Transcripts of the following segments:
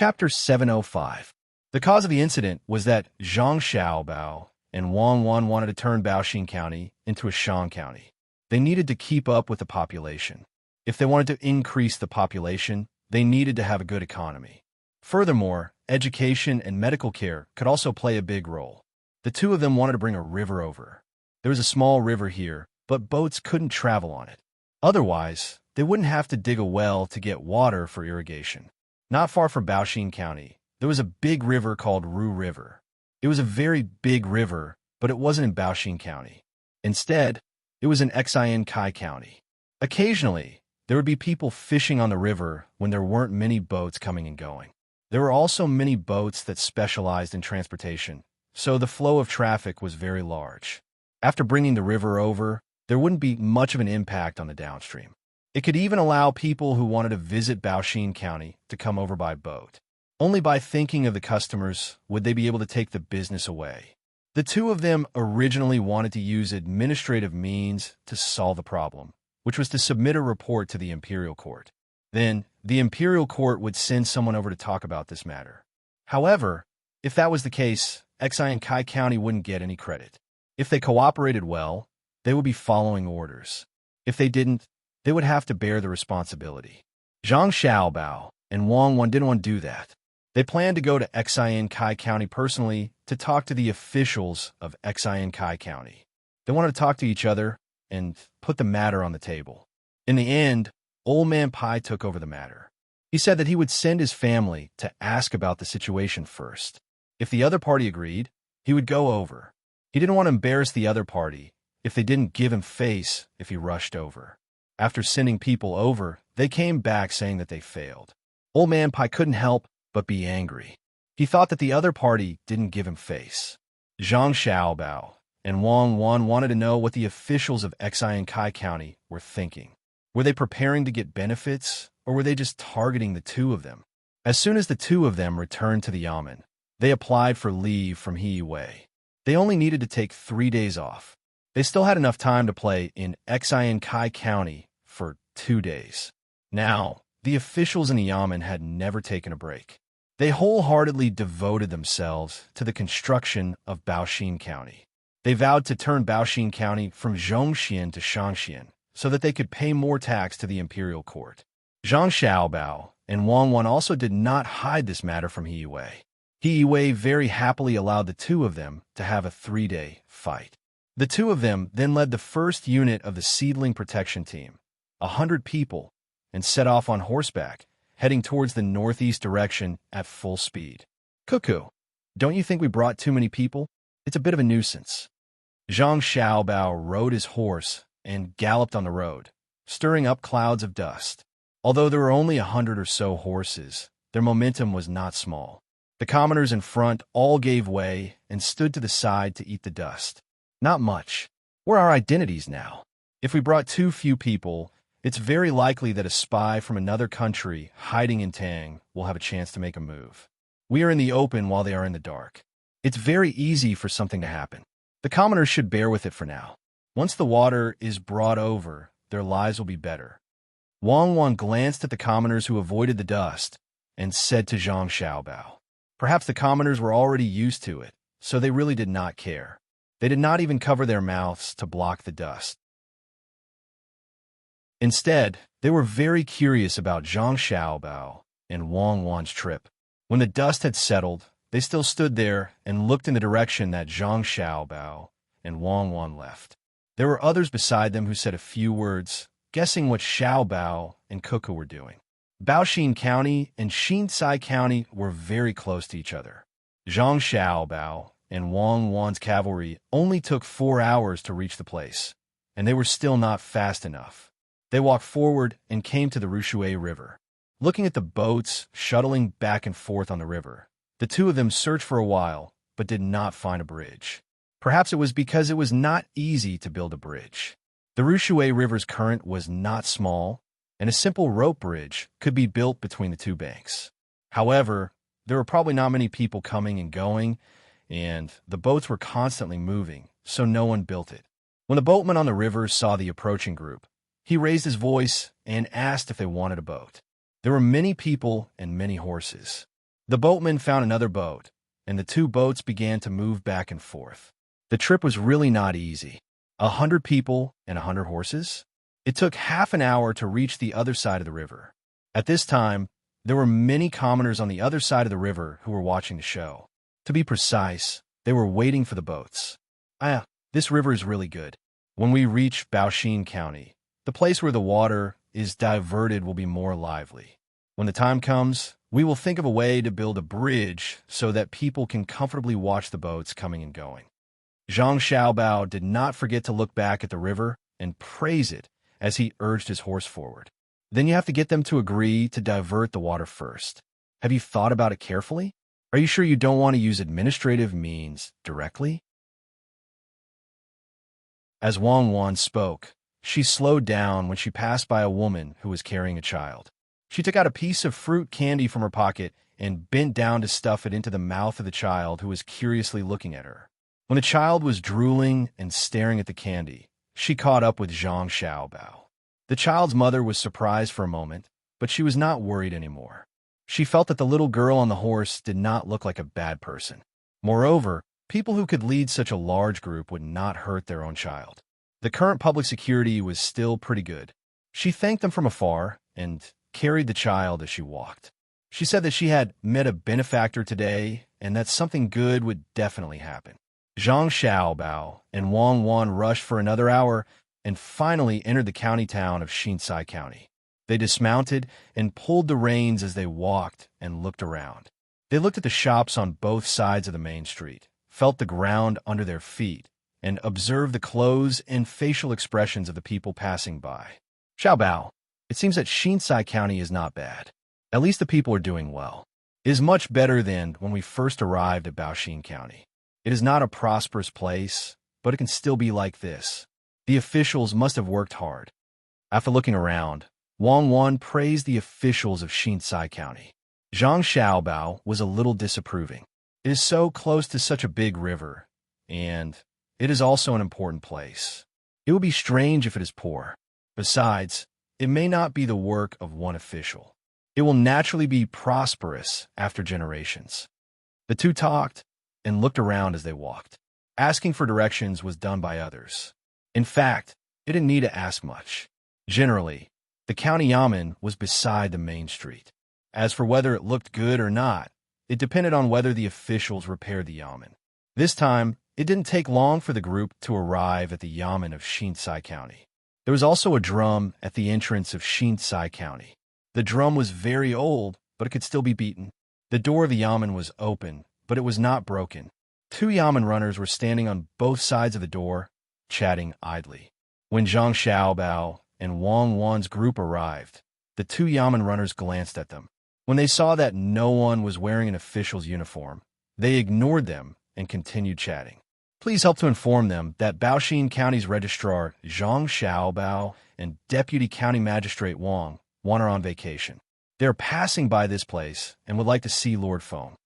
Chapter 705. The cause of the incident was that Zhang Xiaobao and Wang Wan wanted to turn Baoxin County into a Shan County. They needed to keep up with the population. If they wanted to increase the population, they needed to have a good economy. Furthermore, education and medical care could also play a big role. The two of them wanted to bring a river over. There was a small river here, but boats couldn't travel on it. Otherwise, they wouldn't have to dig a well to get water for irrigation. Not far from Baoxin County, there was a big river called Ru River. It was a very big river, but it wasn't in Baoxin County. Instead, it was in Xian Kai County. Occasionally, there would be people fishing on the river when there weren't many boats coming and going. There were also many boats that specialized in transportation, so the flow of traffic was very large. After bringing the river over, there wouldn't be much of an impact on the downstream. It could even allow people who wanted to visit Baoxin County to come over by boat. Only by thinking of the customers would they be able to take the business away. The two of them originally wanted to use administrative means to solve the problem, which was to submit a report to the imperial court. Then, the imperial court would send someone over to talk about this matter. However, if that was the case, Xian Kai County wouldn't get any credit. If they cooperated well, they would be following orders. If they didn't, they would have to bear the responsibility. Zhang Xiaobao and Wang Wan didn't want to do that. They planned to go to Xian Kai County personally to talk to the officials of Xian Kai County. They wanted to talk to each other and put the matter on the table. In the end, Old Man Pai took over the matter. He said that he would send his family to ask about the situation first. If the other party agreed, he would go over. He didn't want to embarrass the other party if they didn't give him face if he rushed over. After sending people over, they came back saying that they failed. Old Man Pai couldn't help but be angry. He thought that the other party didn't give him face. Zhang Xiaobao and Wang Wan wanted to know what the officials of Xian Kai County were thinking. Were they preparing to get benefits, or were they just targeting the two of them? As soon as the two of them returned to the yamen, they applied for leave from Wei. They only needed to take 3 days off. They still had enough time to play in Xian Kai County for 2 days. Now, the officials in the yamen had never taken a break. They wholeheartedly devoted themselves to the construction of Baoxin County. They vowed to turn Baoxin County from Zhongxian to Shangxian so that they could pay more tax to the imperial court. Zhang Xiaobao and Wang Wan also did not hide this matter from Wei. Wei very happily allowed the two of them to have a 3-day fight. The two of them then led the first unit of the seedling protection team, 100 people, and set off on horseback, heading towards the northeast direction at full speed. Cuckoo, don't you think we brought too many people? It's a bit of a nuisance. Zhang Xiaobao rode his horse and galloped on the road, stirring up clouds of dust. Although there were only 100 or so horses, their momentum was not small. The commoners in front all gave way and stood to the side to eat the dust. Not much. We're our identities now. If we brought too few people, it's very likely that a spy from another country hiding in Tang will have a chance to make a move. We are in the open while they are in the dark. It's very easy for something to happen. The commoners should bear with it for now. Once the water is brought over, their lives will be better. Wang Wan glanced at the commoners who avoided the dust and said to Zhang Xiaobao. Perhaps the commoners were already used to it, so they really did not care. They did not even cover their mouths to block the dust. Instead, they were very curious about Zhang Xiaobao and Wang Wan's trip. When the dust had settled, they still stood there and looked in the direction that Zhang Xiaobao and Wang Wan left. There were others beside them who said a few words, guessing what Xiaobao and Cuckoo were doing. Baoxin County and Xinsai County were very close to each other. Zhang Xiaobao and Wang Wan's cavalry only took 4 hours to reach the place, and they were still not fast enough. They walked forward and came to the Rushui River. Looking at the boats shuttling back and forth on the river, the two of them searched for a while, but did not find a bridge. Perhaps it was because it was not easy to build a bridge. The Rushui River's current was not small, and a simple rope bridge could be built between the two banks. However, there were probably not many people coming and going, and the boats were constantly moving, so no one built it. When the boatman on the river saw the approaching group, he raised his voice and asked if they wanted a boat. There were many people and many horses. The boatman found another boat, and the two boats began to move back and forth. The trip was really not easy. 100 people and 100 horses? It took half an hour to reach the other side of the river. At this time, there were many commoners on the other side of the river who were watching the show. To be precise, they were waiting for the boats. This river is really good. When we reach Baoshin County, the place where the water is diverted will be more lively. When the time comes, we will think of a way to build a bridge so that people can comfortably watch the boats coming and going. Zhang Xiaobao did not forget to look back at the river and praise it as he urged his horse forward. Then you have to get them to agree to divert the water first. Have you thought about it carefully? Are you sure you don't want to use administrative means directly? As Wang Wan spoke, she slowed down when she passed by a woman who was carrying a child. She took out a piece of fruit candy from her pocket and bent down to stuff it into the mouth of the child who was curiously looking at her. When the child was drooling and staring at the candy, she caught up with Zhang Xiaobao. The child's mother was surprised for a moment, but she was not worried anymore. She felt that the little girl on the horse did not look like a bad person. Moreover, people who could lead such a large group would not hurt their own child. The current public security was still pretty good. She thanked them from afar and carried the child as she walked. She said that she had met a benefactor today and that something good would definitely happen. Zhang Xiaobao and Wang Wan rushed for another hour and finally entered the county town of Xinsai County. They dismounted and pulled the reins as they walked and looked around. They looked at the shops on both sides of the main street, felt the ground under their feet, and observed the clothes and facial expressions of the people passing by. Xiaobao, it seems that Xinsai County is not bad. At least the people are doing well. It is much better than when we first arrived at Baoshin County. It is not a prosperous place, but it can still be like this. The officials must have worked hard. After looking around, Wang Wan praised the officials of Xinsai County. Zhang Xiaobao was a little disapproving. It is so close to such a big river, and it is also an important place. It would be strange if it is poor. Besides, it may not be the work of one official. It will naturally be prosperous after generations. The two talked and looked around as they walked. Asking for directions was done by others. In fact, it didn't need to ask much. Generally, the county yamen was beside the main street. As for whether it looked good or not, it depended on whether the officials repaired the yamen. This time, it didn't take long for the group to arrive at the yamen of Xinsai County. There was also a drum at the entrance of Xinsai County. The drum was very old, but it could still be beaten. The door of the yamen was open, but it was not broken. Two yamen runners were standing on both sides of the door, chatting idly. When Zhang Xiaobao and Wang Wan's group arrived, the two yamen runners glanced at them. When they saw that no one was wearing an official's uniform, they ignored them and continued chatting. Please help to inform them that Baoshin County's Registrar Zhang Xiaobao and Deputy County Magistrate Wang are on vacation. They are passing by this place and would like to see Lord Feng.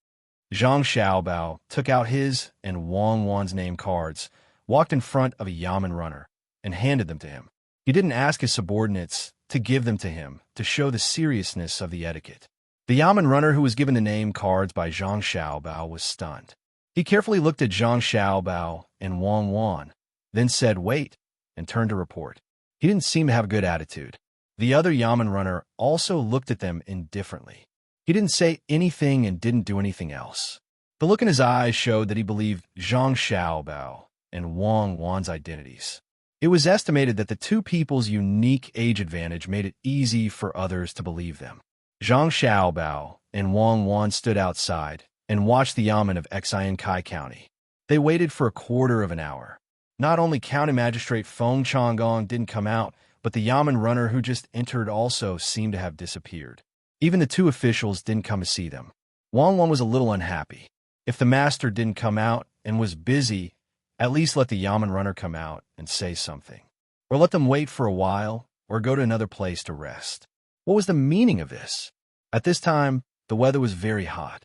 Zhang Xiaobao took out his and Wang Wan's name cards, walked in front of a yamen runner, and handed them to him. He didn't ask his subordinates to give them to him to show the seriousness of the etiquette. The yamen runner who was given the name cards by Zhang Xiaobao was stunned. He carefully looked at Zhang Xiaobao and Wang Wan, then said, "Wait," and turned to report. He didn't seem to have a good attitude. The other yamen runner also looked at them indifferently. He didn't say anything and didn't do anything else. The look in his eyes showed that he believed Zhang Xiaobao and Wang Wan's identities. It was estimated that the two people's unique age advantage made it easy for others to believe them. Zhang Xiaobao and Wang Wan stood outside and watched the yamen of Xinsai County. They waited for a quarter of an hour. Not only County Magistrate Feng Changgong didn't come out, but the yamen runner who just entered also seemed to have disappeared. Even the two officials didn't come to see them. Wang Wan was a little unhappy. If the master didn't come out and was busy, at least let the yamen runner come out and say something. Or let them wait for a while, or go to another place to rest. What was the meaning of this? At this time, the weather was very hot.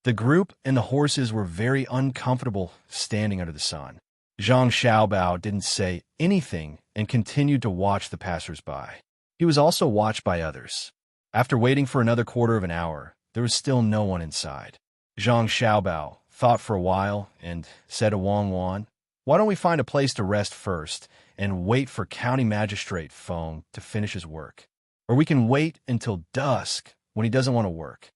The group and the horses were very uncomfortable standing under the sun. Zhang Xiaobao didn't say anything and continued to watch the passers-by. He was also watched by others. After waiting for another quarter of an hour, there was still no one inside. Zhang Xiaobao thought for a while and said to Wang Wan, "Why don't we find a place to rest first and wait for County Magistrate Feng to finish his work? Or we can wait until dusk when he doesn't want to work."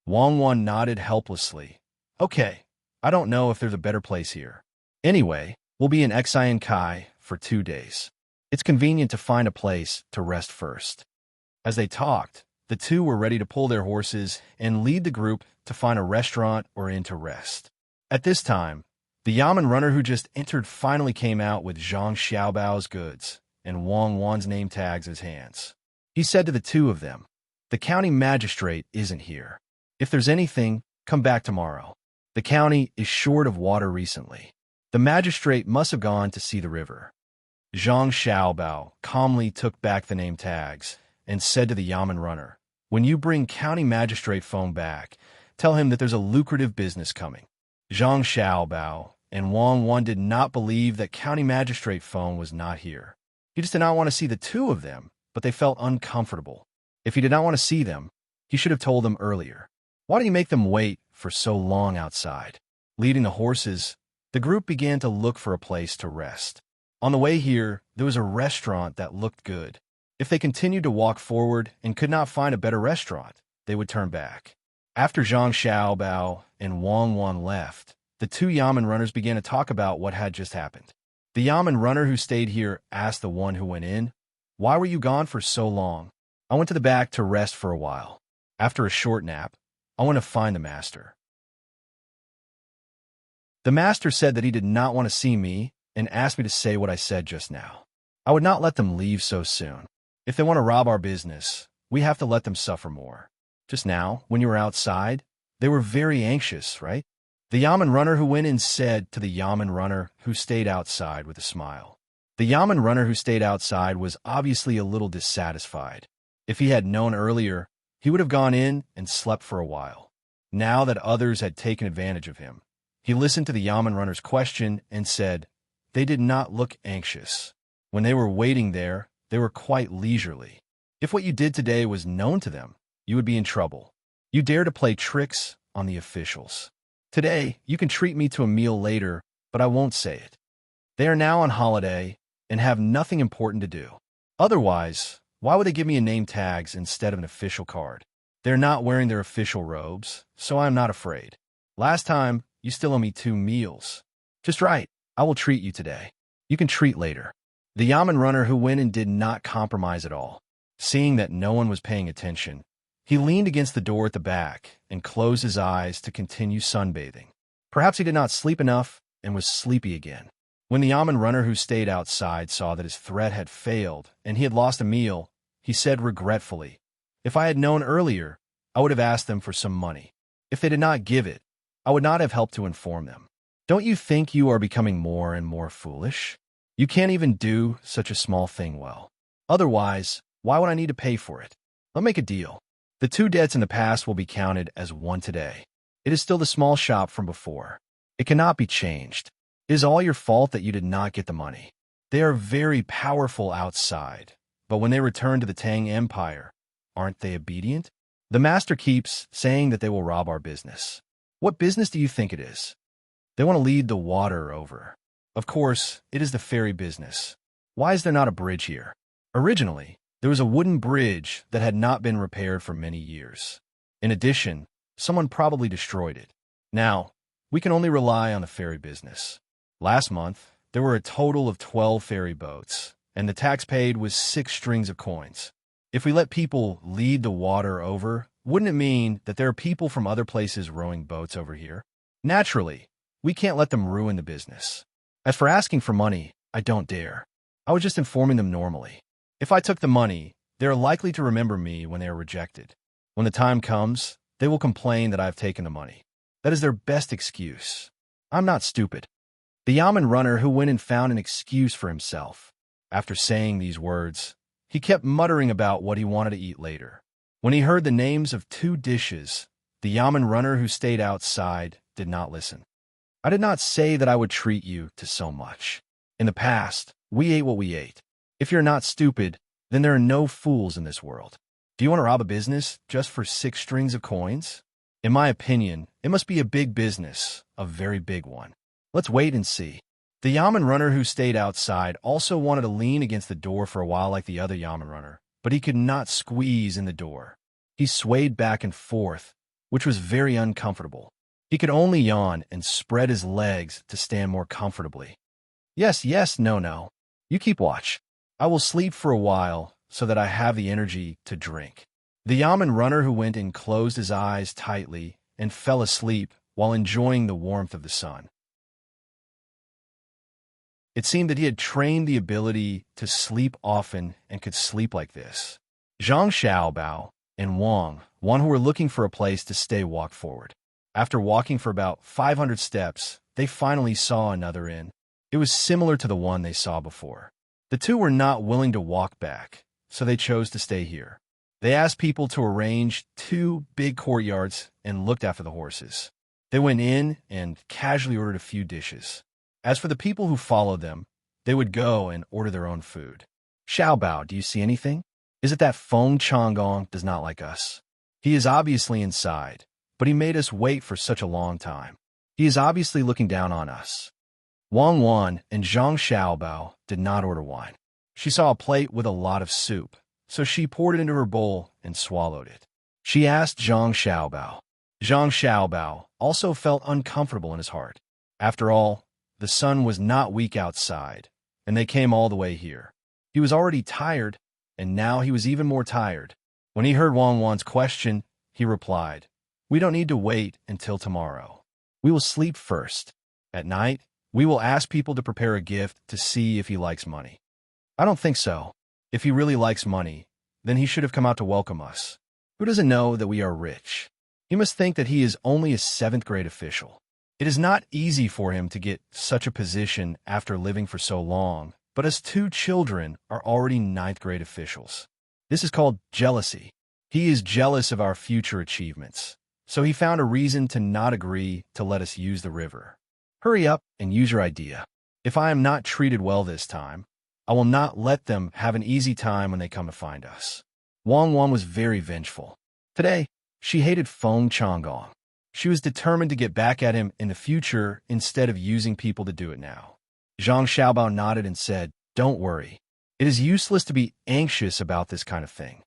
Wang Wan nodded helplessly. "Okay, I don't know if there's a better place here. Anyway, we'll be in Xian Kai for 2 days. It's convenient to find a place to rest first." As they talked, the two were ready to pull their horses and lead the group to find a restaurant or inn to rest. At this time, the Yamen runner who just entered finally came out with Zhang Xiaobao's goods and Wang Wan's name tags in his hands. He said to the two of them, "The county magistrate isn't here. If there's anything, come back tomorrow. The county is short of water recently. The magistrate must have gone to see the river." Zhang Xiaobao calmly took back the name tags and said to the Yamen runner, "When you bring County Magistrate Feng back, tell him that there's a lucrative business coming." Zhang Xiaobao and Wang Wan did not believe that County Magistrate Feng was not here. He just did not want to see the two of them, but they felt uncomfortable. If he did not want to see them, he should have told them earlier. Why did he make them wait for so long outside? Leading the horses, the group began to look for a place to rest. On the way here, there was a restaurant that looked good. If they continued to walk forward and could not find a better restaurant, they would turn back. After Zhang Xiaobao and Wang Wan left, the two Yamen runners began to talk about what had just happened. The Yamen runner who stayed here asked the one who went in, "Why were you gone for so long?" "I went to the back to rest for a while. After a short nap, I went to find the master. The master said that he did not want to see me and asked me to say what I said just now. I would not let them leave so soon. If they want to rob our business, we have to let them suffer more. Just now, when you were outside, they were very anxious, right?" The Yamen runner who went in said to the Yamen runner who stayed outside with a smile. The Yamen runner who stayed outside was obviously a little dissatisfied. If he had known earlier, he would have gone in and slept for a while. Now that others had taken advantage of him, he listened to the Yamen runner's question and said, "They did not look anxious. When they were waiting there, they were quite leisurely. If what you did today was known to them, you would be in trouble. You dare to play tricks on the officials. Today, you can treat me to a meal later, but I won't say it. They are now on holiday and have nothing important to do. Otherwise, why would they give me a name tags instead of an official card? They're not wearing their official robes, so I am not afraid. Last time, you still owe me 2 meals. Just right, I will treat you today. You can treat later." The Yamen runner who went and did not compromise at all. Seeing that no one was paying attention, he leaned against the door at the back and closed his eyes to continue sunbathing. Perhaps he did not sleep enough and was sleepy again. When the Yamen runner who stayed outside saw that his threat had failed and he had lost a meal, he said regretfully, "If I had known earlier, I would have asked them for some money. If they did not give it, I would not have helped to inform them. Don't you think you are becoming more and more foolish? You can't even do such a small thing well. Otherwise, why would I need to pay for it? Let's make a deal. The 2 debts in the past will be counted as 1 today. It is still the small shop from before. It cannot be changed. It is all your fault that you did not get the money. They are very powerful outside, but when they return to the Tang Empire, aren't they obedient? The master keeps saying that they will rob our business. What business do you think it is? They want to lead the water over. Of course, it is the ferry business. Why is there not a bridge here? Originally, there was a wooden bridge that had not been repaired for many years. In addition, someone probably destroyed it. Now, we can only rely on the ferry business. Last month, there were a total of 12 ferry boats, and the tax paid was 6 strings of coins. If we let people lead the water over, wouldn't it mean that there are people from other places rowing boats over here? Naturally, we can't let them ruin the business. As for asking for money, I don't dare. I was just informing them normally. If I took the money, they are likely to remember me when they are rejected. When the time comes, they will complain that I have taken the money. That is their best excuse. I'm not stupid." The Yamen runner who went and found an excuse for himself. After saying these words, he kept muttering about what he wanted to eat later. When he heard the names of 2 dishes, the Yamen runner who stayed outside did not listen. "I did not say that I would treat you to so much. In the past, we ate what we ate. If you're not stupid, then there are no fools in this world. Do you want to rob a business just for 6 strings of coins? In my opinion, it must be a big business, a very big one. Let's wait and see. The Yamen runner who stayed outside also wanted to lean against the door for a while like the other Yamen runner, but he could not squeeze in the door. He swayed back and forth, which was very uncomfortable. He could only yawn and spread his legs to stand more comfortably. Yes, yes, no, no. You keep watch. I will sleep for a while so that I have the energy to drink. The Yamen runner who went in closed his eyes tightly and fell asleep while enjoying the warmth of the sun. It seemed that he had trained the ability to sleep often and could sleep like this. Zhang Xiaobao and Wang who were looking for a place to stay, walked forward. After walking for about 500 steps, they finally saw another inn. It was similar to the one they saw before. The two were not willing to walk back, so they chose to stay here. They asked people to arrange 2 big courtyards and looked after the horses. They went in and casually ordered a few dishes. As for the people who followed them, they would go and order their own food. Xiaobao, do you see anything? Is it that Feng Changgong does not like us? He is obviously inside, but he made us wait for such a long time. He is obviously looking down on us. Wang Wan and Zhang Xiaobao did not order wine. She saw a plate with a lot of soup, so she poured it into her bowl and swallowed it. She asked Zhang Xiaobao. Zhang Xiaobao also felt uncomfortable in his heart. After all, the sun was not weak outside, and they came all the way here. He was already tired, and now he was even more tired. When he heard Wang Wan's question, he replied, "We don't need to wait until tomorrow. We will sleep first. At night, we will ask people to prepare a gift to see if he likes money." I don't think so. If he really likes money, then he should have come out to welcome us. Who doesn't know that we are rich? He must think that he is only a 7th grade official. It is not easy for him to get such a position after living for so long, but his 2 children are already 9th grade officials. This is called jealousy. He is jealous of our future achievements, so he found a reason to not agree to let us use the river. Hurry up and use your idea. If I am not treated well this time, I will not let them have an easy time when they come to find us. Wang Wan was very vengeful. Today, she hated Feng Changgong. She was determined to get back at him in the future instead of using people to do it now. Zhang Xiaobao nodded and said, "Don't worry. It is useless to be anxious about this kind of thing.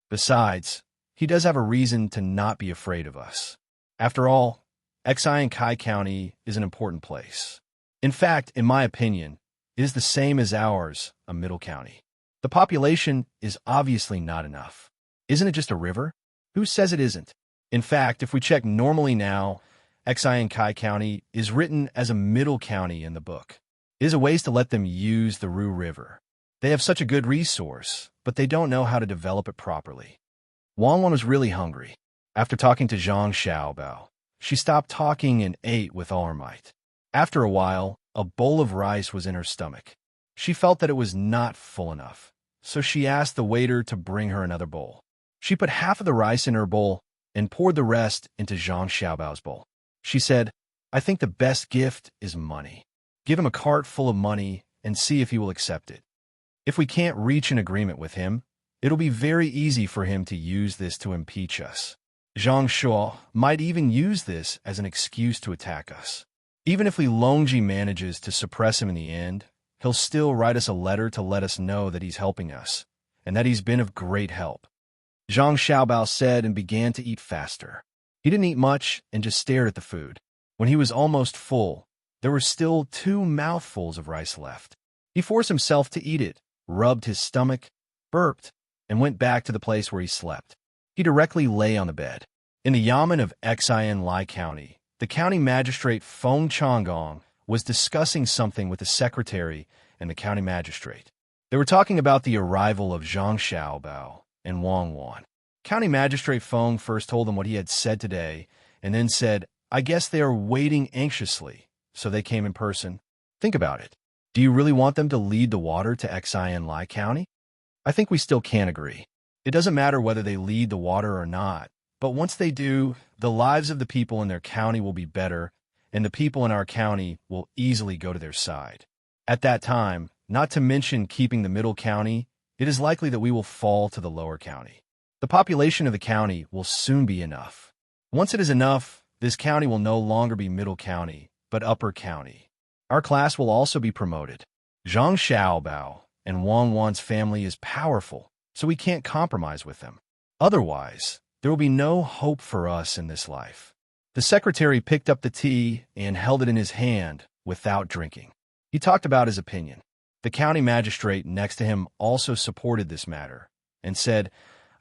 Besides, he does have a reason to not be afraid of us. After all, Xi and Kai County is an important place. In fact, in my opinion, it is the same as ours, a middle county. The population is obviously not enough. Isn't it just a river? Who says it isn't? In fact, if we check normally now, Xi and Kai County is written as a middle county in the book. It is a ways to let them use the Ru River. They have such a good resource, but they don't know how to develop it properly." Wang Wan was really hungry. After talking to Zhang Xiaobao, she stopped talking and ate with all her might. After a while, a bowl of rice was in her stomach. She felt that it was not full enough, so she asked the waiter to bring her another bowl. She put half of the rice in her bowl and poured the rest into Zhang Xiaobao's bowl. She said, "I think the best gift is money. Give him a cart full of money and see if he will accept it. If we can't reach an agreement with him, it'll be very easy for him to use this to impeach us. Zhang Shuo might even use this as an excuse to attack us. Even if Li Longji manages to suppress him in the end, he'll still write us a letter to let us know that he's helping us, and that he's been of great help." Zhang Xiaobao said and began to eat faster. He didn't eat much and just stared at the food. When he was almost full, there were still 2 mouthfuls of rice left. He forced himself to eat it, rubbed his stomach, burped, and went back to the place where he slept. He directly lay on the bed. In the Yamen of Xian Lai County, the county magistrate Feng Changgong was discussing something with the secretary and the county magistrate. They were talking about the arrival of Zhang Xiaobao and Wang Wan. County Magistrate Feng first told them what he had said today, and then said, "I guess they are waiting anxiously, so they came in person. Think about it. Do you really want them to lead the water to Xian Lai County? I think we still can't agree. It doesn't matter whether they lead the water or not, but once they do, the lives of the people in their county will be better, and the people in our county will easily go to their side. At that time, not to mention keeping the middle county, it is likely that we will fall to the lower county. The population of the county will soon be enough. Once it is enough, this county will no longer be middle county, but upper county. Our class will also be promoted. Zhang Xiaobao and Wang Wan's family is powerful, so we can't compromise with them. Otherwise, there will be no hope for us in this life. The secretary picked up the tea and held it in his hand without drinking. He talked about his opinion. The county magistrate next to him also supported this matter and said,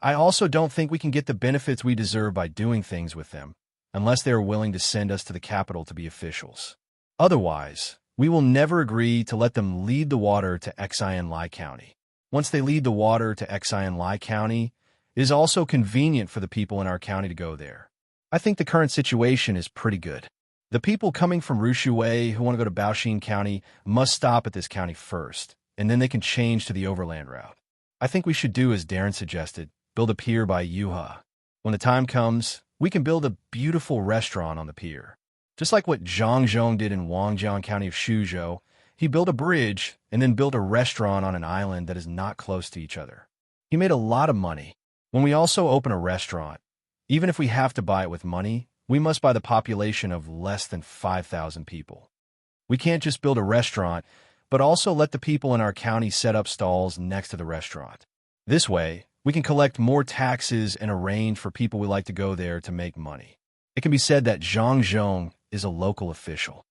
I also don't think we can get the benefits we deserve by doing things with them, unless they are willing to send us to the capital to be officials. Otherwise, we will never agree to let them lead the water to Xian Lai County. Once they lead the water to Xian Lai County, it is also convenient for the people in our county to go there. I think the current situation is pretty good. The people coming from Rushui who want to go to Baoxin County must stop at this county first, and then they can change to the overland route. I think we should do as Darren suggested, build a pier by Yuha. When the time comes, we can build a beautiful restaurant on the pier. Just like what Zhang Zhong did in Wangjiang County of Shuzhou, he built a bridge and then built a restaurant on an island that is not close to each other. He made a lot of money. When we also open a restaurant, even if we have to buy it with money, we must buy the population of less than 5,000 people. We can't just build a restaurant, but also let the people in our county set up stalls next to the restaurant. This way, we can collect more taxes and arrange for people who like to go there to make money. It can be said that Zhang Zhong is a local official.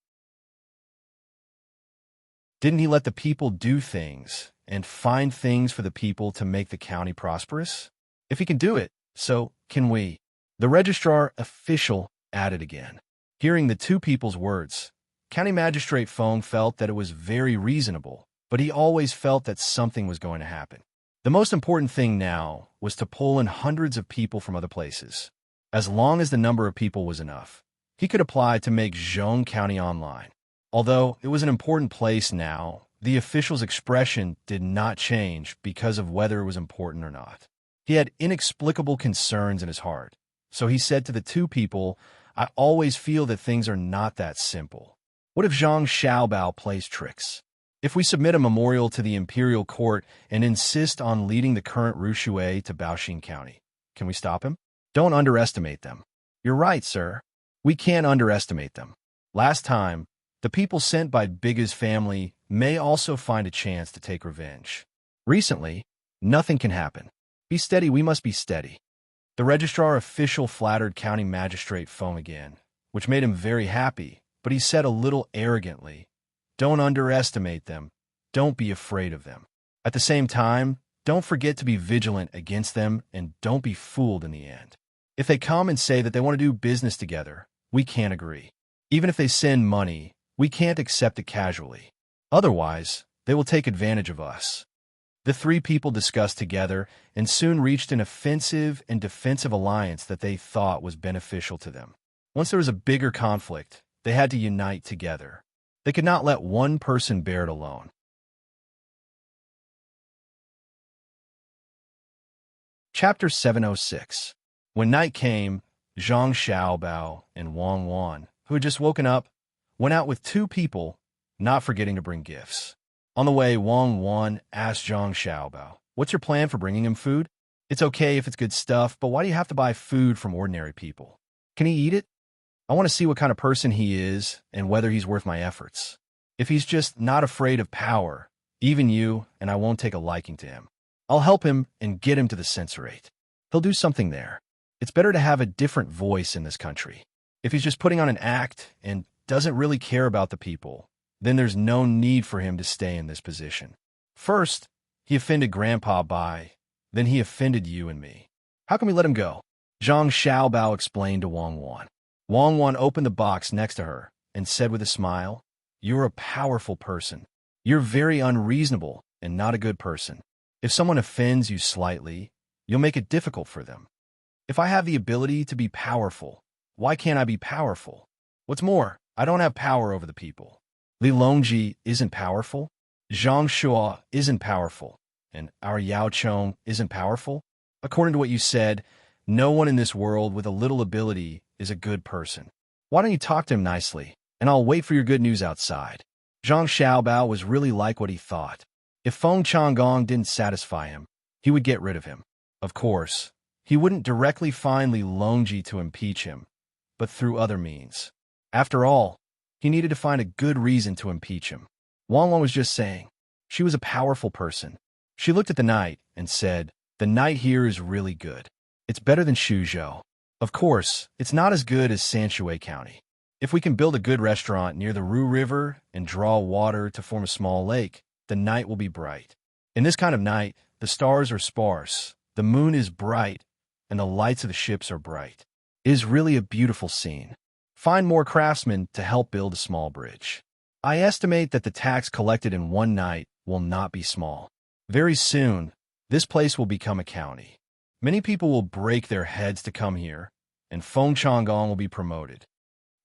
Didn't he let the people do things and find things for the people to make the county prosperous? If he can do it, so can we. The registrar official added again. Hearing the two people's words, County Magistrate Feng felt that it was very reasonable, but he always felt that something was going to happen. The most important thing now was to pull in hundreds of people from other places. As long as the number of people was enough, he could apply to make Zhong County online. Although it was an important place now, the official's expression did not change because of whether it was important or not. He had inexplicable concerns in his heart. So he said to the two people, I always feel that things are not that simple. What if Zhang Xiaobao plays tricks? If we submit a memorial to the imperial court and insist on leading the current Rushui to Baoxin County, can we stop him? Don't underestimate them. You're right, sir. We can't underestimate them. Last time, the people sent by Biga's family may also find a chance to take revenge. Recently, nothing can happen. Be steady, we must be steady. The registrar official flattered County Magistrate Feng again, which made him very happy, but he said a little arrogantly, don't underestimate them, don't be afraid of them. At the same time, don't forget to be vigilant against them and don't be fooled in the end. If they come and say that they want to do business together, we can't agree. Even if they send money, we can't accept it casually. Otherwise, they will take advantage of us. The three people discussed together and soon reached an offensive and defensive alliance that they thought was beneficial to them. Once there was a bigger conflict, they had to unite together. They could not let one person bear it alone. Chapter 706. When night came, Zhang Xiaobao and Wang Wan, who had just woken up, went out with two people, not forgetting to bring gifts. On the way, Wang Wan asked Zhang Xiaobao, what's your plan for bringing him food? It's okay if it's good stuff, but why do you have to buy food from ordinary people? Can he eat it? I want to see what kind of person he is and whether he's worth my efforts. If he's just not afraid of power, even you, and I won't take a liking to him. I'll help him and get him to the censorate. He'll do something there. It's better to have a different voice in this country. If he's just putting on an act and doesn't really care about the people, then there's no need for him to stay in this position. First, he offended Grandpa Bai, then he offended you and me. How can we let him go? Zhang Xiaobao explained to Wang Wan. Wang Wan opened the box next to her and said with a smile, you're a powerful person. You're very unreasonable and not a good person. If someone offends you slightly, you'll make it difficult for them. If I have the ability to be powerful, why can't I be powerful? What's more, I don't have power over the people. Li Longji isn't powerful, Zhang Shua isn't powerful, and our Yao Chong isn't powerful. According to what you said, no one in this world with a little ability is a good person. Why don't you talk to him nicely, and I'll wait for your good news outside. Zhang Xiaobao was really like what he thought. If Feng Changgong didn't satisfy him, he would get rid of him. Of course, he wouldn't directly find Li Longji to impeach him, but through other means. After all, he needed to find a good reason to impeach him. Wang Wan was just saying. She was a powerful person. She looked at the night and said, "The night here is really good. It's better than Suzhou. Of course, it's not as good as Sanshui County. If we can build a good restaurant near the Ru River and draw water to form a small lake, the night will be bright. In this kind of night, the stars are sparse, the moon is bright, and the lights of the ships are bright. It is really a beautiful scene. Find more craftsmen to help build a small bridge. I estimate that the tax collected in one night will not be small. Very soon, this place will become a county. Many people will break their heads to come here, and Feng Changgong will be promoted."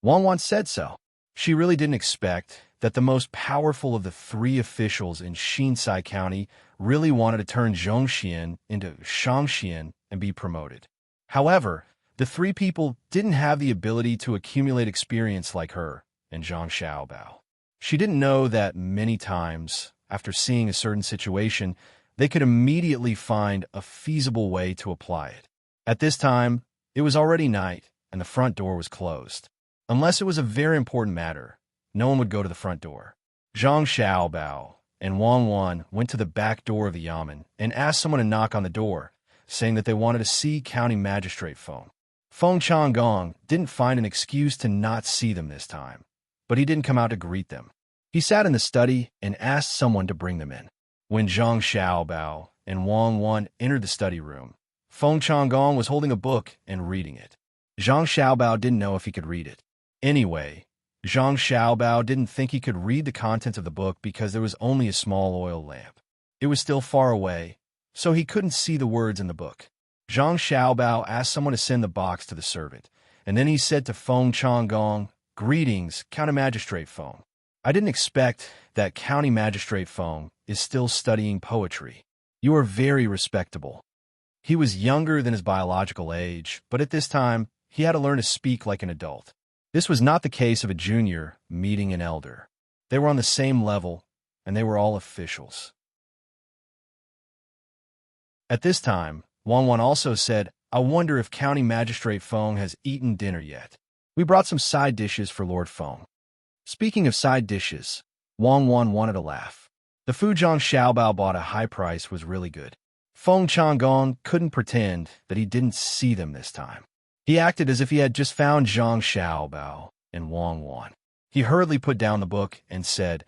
Wang Wan said so. She really didn't expect that the most powerful of the three officials in Xinsai County really wanted to turn Zhongxian into Shangxian and be promoted. However, the three people didn't have the ability to accumulate experience like her and Zhang Xiaobao. She didn't know that many times, after seeing a certain situation, they could immediately find a feasible way to apply it. At this time, it was already night, and the front door was closed. Unless it was a very important matter, no one would go to the front door. Zhang Xiaobao and Wang Wan went to the back door of the yamen and asked someone to knock on the door, saying that they wanted to see County Magistrate Feng. Feng Changgong didn't find an excuse to not see them this time, but he didn't come out to greet them. He sat in the study and asked someone to bring them in. When Zhang Xiaobao and Wang Wan entered the study room, Feng Changgong was holding a book and reading it. Zhang Xiaobao didn't know if he could read it. Anyway, Zhang Xiaobao didn't think he could read the contents of the book because there was only a small oil lamp. It was still far away, so he couldn't see the words in the book. Zhang Xiaobao asked someone to send the box to the servant, and then he said to Feng Changgong, "Greetings, County Magistrate Feng. I didn't expect that County Magistrate Feng is still studying poetry. You are very respectable." He was younger than his biological age, but at this time, he had to learn to speak like an adult. This was not the case of a junior meeting an elder. They were on the same level, and they were all officials. At this time, Wang Wan also said, "I wonder if County Magistrate Feng has eaten dinner yet. We brought some side dishes for Lord Feng." Speaking of side dishes, Wang Wan wanted to laugh. The food Zhang Xiaobao bought at a high price was really good. Feng Changgong couldn't pretend that he didn't see them this time. He acted as if he had just found Zhang Xiaobao and Wang Wan. He hurriedly put down the book and said,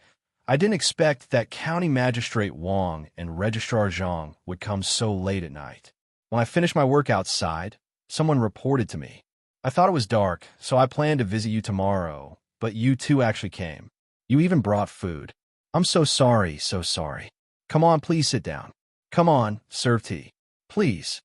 "I didn't expect that County Magistrate Wang and Registrar Zhang would come so late at night. When I finished my work outside, someone reported to me. I thought it was dark, so I planned to visit you tomorrow, but you two actually came. You even brought food. I'm so sorry, so sorry. Come on, please sit down. Come on, serve tea. Please."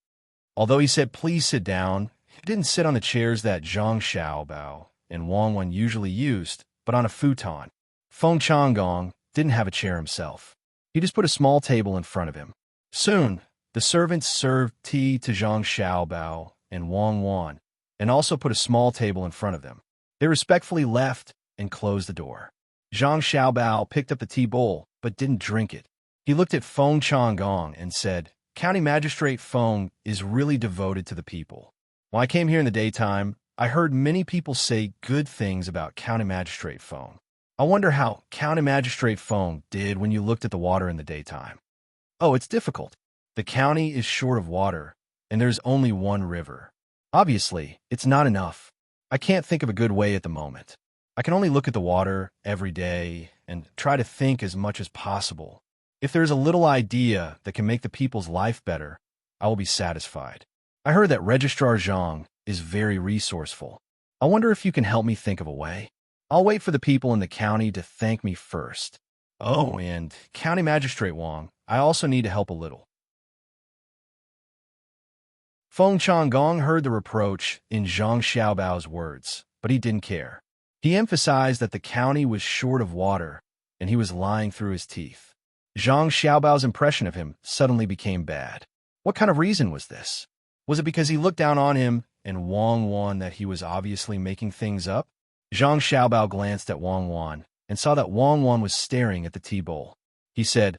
Although he said, "Please sit down," he didn't sit on the chairs that Zhang Xiaobao and Wang Wan usually used, but on a futon. Feng Changgong didn't have a chair himself. He just put a small table in front of him. Soon, the servants served tea to Zhang Xiaobao and Wang Wan, and also put a small table in front of them. They respectfully left and closed the door. Zhang Xiaobao picked up the tea bowl, but didn't drink it. He looked at Feng Changgong and said, "County Magistrate Feng is really devoted to the people. When I came here in the daytime, I heard many people say good things about County Magistrate Feng. I wonder how County Magistrate Feng did when you looked at the water in the daytime." "Oh, it's difficult. The county is short of water, and there's only one river. Obviously, it's not enough. I can't think of a good way at the moment. I can only look at the water every day and try to think as much as possible. If there is a little idea that can make the people's life better, I will be satisfied. I heard that Registrar Zhang is very resourceful. I wonder if you can help me think of a way. I'll wait for the people in the county to thank me first. Oh, and County Magistrate Wang, I also need to help a little." Feng Changgong heard the reproach in Zhang Xiaobao's words, but he didn't care. He emphasized that the county was short of water, and he was lying through his teeth. Zhang Xiaobao's impression of him suddenly became bad. What kind of reason was this? Was it because he looked down on him and Wang Wan that he was obviously making things up? Zhang Xiaobao glanced at Wang Wan and saw that Wang Wan was staring at the tea bowl. He said,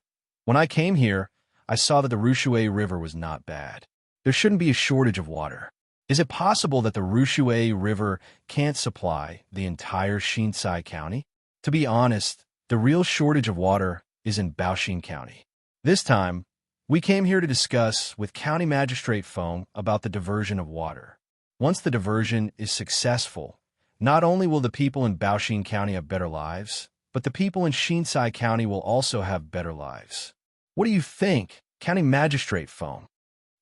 When I came here, I saw that the Rushui River was not bad. There shouldn't be a shortage of water. Is it possible that the Rushui River can't supply the entire Shinsai County? To be honest, the real shortage of water is in Baoshin County. This time, we came here to discuss with County Magistrate Feng about the diversion of water. Once the diversion is successful, not only will the people in Baoshin County have better lives, but the people in Shinsai County will also have better lives. What do you think, County Magistrate Feng?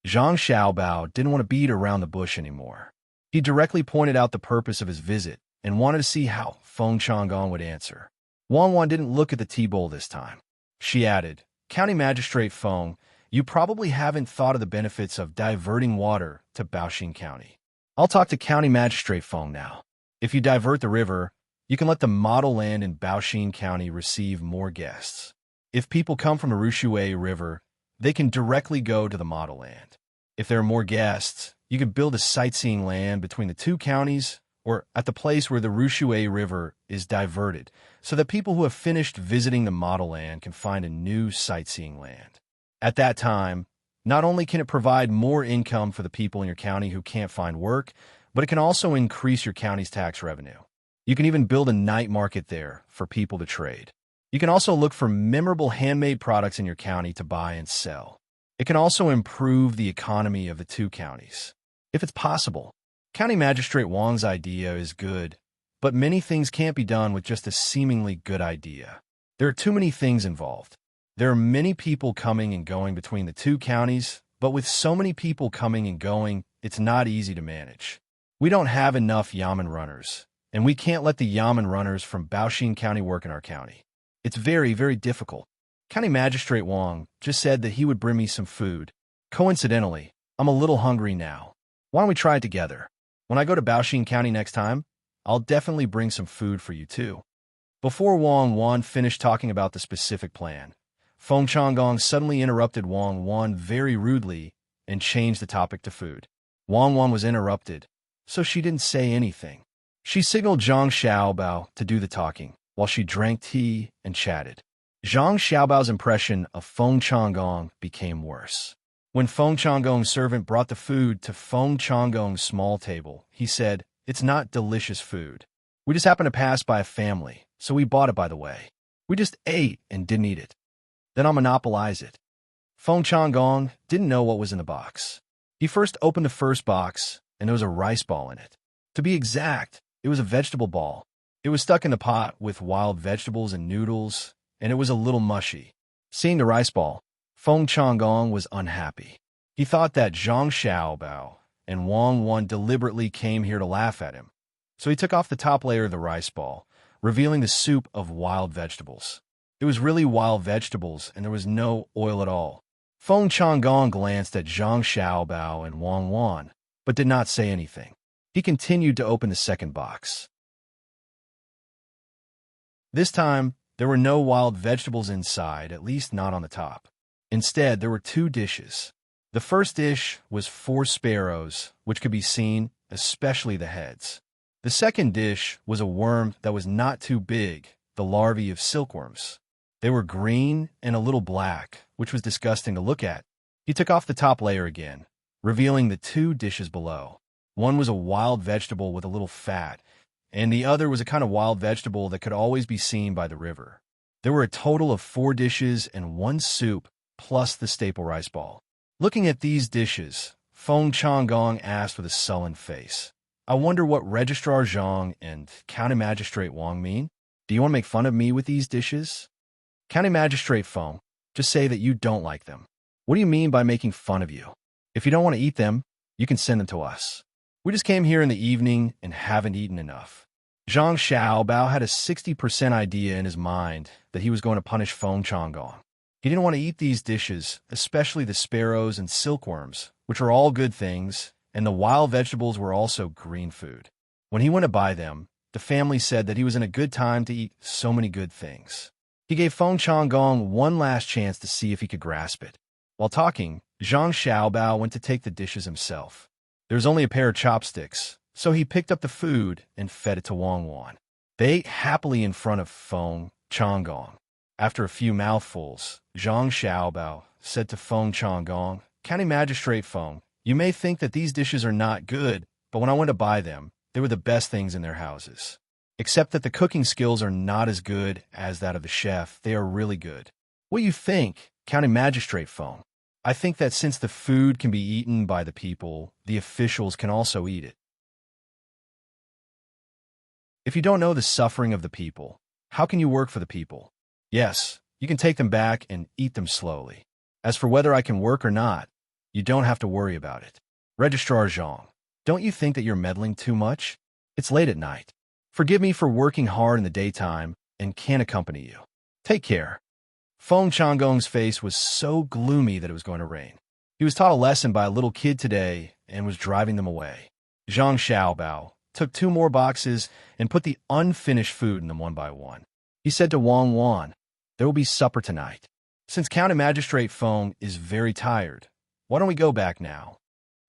Zhang Xiaobao didn't want to beat around the bush anymore. He directly pointed out the purpose of his visit and wanted to see how Feng Changgong would answer. Wang Wan didn't look at the tea bowl this time. She added, County Magistrate Feng, you probably haven't thought of the benefits of diverting water to Baoshin County. I'll talk to County Magistrate Feng now. If you divert the river, you can let the model land in Baoshin County receive more guests. If people come from the Rushui River, they can directly go to the model land. If there are more guests, you can build a sightseeing land between the two counties or at the place where the Rushui River is diverted so that people who have finished visiting the model land can find a new sightseeing land. At that time, not only can it provide more income for the people in your county who can't find work, but it can also increase your county's tax revenue. You can even build a night market there for people to trade. You can also look for memorable handmade products in your county to buy and sell. It can also improve the economy of the two counties. If it's possible, County Magistrate Wang's idea is good, but many things can't be done with just a seemingly good idea. There are too many things involved. There are many people coming and going between the two counties, but with so many people coming and going, it's not easy to manage. We don't have enough Yamen runners, and we can't let the Yamen runners from Baoshin County work in our county. It's very, very difficult. County Magistrate Wang just said that he would bring me some food. Coincidentally, I'm a little hungry now. Why don't we try it together? When I go to Baoshin County next time, I'll definitely bring some food for you too. Before Wang Wan finished talking about the specific plan, Feng Changgong suddenly interrupted Wang Wan very rudely and changed the topic to food. Wang Wan was interrupted, so she didn't say anything. She signaled Zhang Xiaobao to do the talking, while she drank tea and chatted. Zhang Xiaobao's impression of Feng Changgong became worse. When Feng Changgong's servant brought the food to Feng Changgong's small table, he said, It's not delicious food. We just happened to pass by a family, so we bought it by the way. We just ate and didn't eat it. Then I'll monopolize it. Feng Changgong didn't know what was in the box. He first opened the first box, and there was a rice ball in it. To be exact, it was a vegetable ball. It was stuck in a pot with wild vegetables and noodles, and it was a little mushy. Seeing the rice ball, Feng Changgong was unhappy. He thought that Zhang Xiaobao and Wang Wan deliberately came here to laugh at him. So he took off the top layer of the rice ball, revealing the soup of wild vegetables. It was really wild vegetables, and there was no oil at all. Feng Changgong glanced at Zhang Xiaobao and Wang Wan, but did not say anything. He continued to open the second box. This time, there were no wild vegetables inside, at least not on the top. Instead, there were two dishes. The first dish was 4 sparrows, which could be seen, especially the heads. The second dish was a worm that was not too big, the larvae of silkworms. They were green and a little black, which was disgusting to look at. He took off the top layer again, revealing the 2 dishes below. One was a wild vegetable with a little fat, and the other was a kind of wild vegetable that could always be seen by the river. There were a total of 4 dishes and 1 soup, plus the staple rice ball. Looking at these dishes, Feng Changgong asked with a sullen face, I wonder what Registrar Zhang and County Magistrate Wang mean? Do you want to make fun of me with these dishes? County Magistrate Feng, just say that you don't like them. What do you mean by making fun of you? If you don't want to eat them, you can send them to us. We just came here in the evening and haven't eaten enough. Zhang Xiaobao had a 60% idea in his mind that he was going to punish Feng Changgong. He didn't want to eat these dishes, especially the sparrows and silkworms, which are all good things, and the wild vegetables were also green food. When he went to buy them, the family said that he was in a good time to eat so many good things. He gave Feng Changgong one last chance to see if he could grasp it. While talking, Zhang Xiaobao went to take the dishes himself. There was only a pair of chopsticks, so he picked up the food and fed it to Wang Wan. They ate happily in front of Feng Changgong. After a few mouthfuls, Zhang Xiaobao said to Feng Changgong, "County Magistrate Feng, you may think that these dishes are not good, but when I went to buy them, they were the best things in their houses. Except that the cooking skills are not as good as that of the chef. They are really good." "What do you think, County Magistrate Feng?" "I think that since the food can be eaten by the people, the officials can also eat it. If you don't know the suffering of the people, how can you work for the people? Yes, you can take them back and eat them slowly. As for whether I can work or not, you don't have to worry about it." "Registrar Zhang, don't you think that you're meddling too much? It's late at night. Forgive me for working hard in the daytime and can't accompany you. Take care." Feng Changgong's face was so gloomy that it was going to rain. He was taught a lesson by a little kid today and was driving them away. Zhang Xiaobao took 2 more boxes and put the unfinished food in them one by one. He said to Wang Wan, "There will be supper tonight. Since County Magistrate Feng is very tired, why don't we go back now?"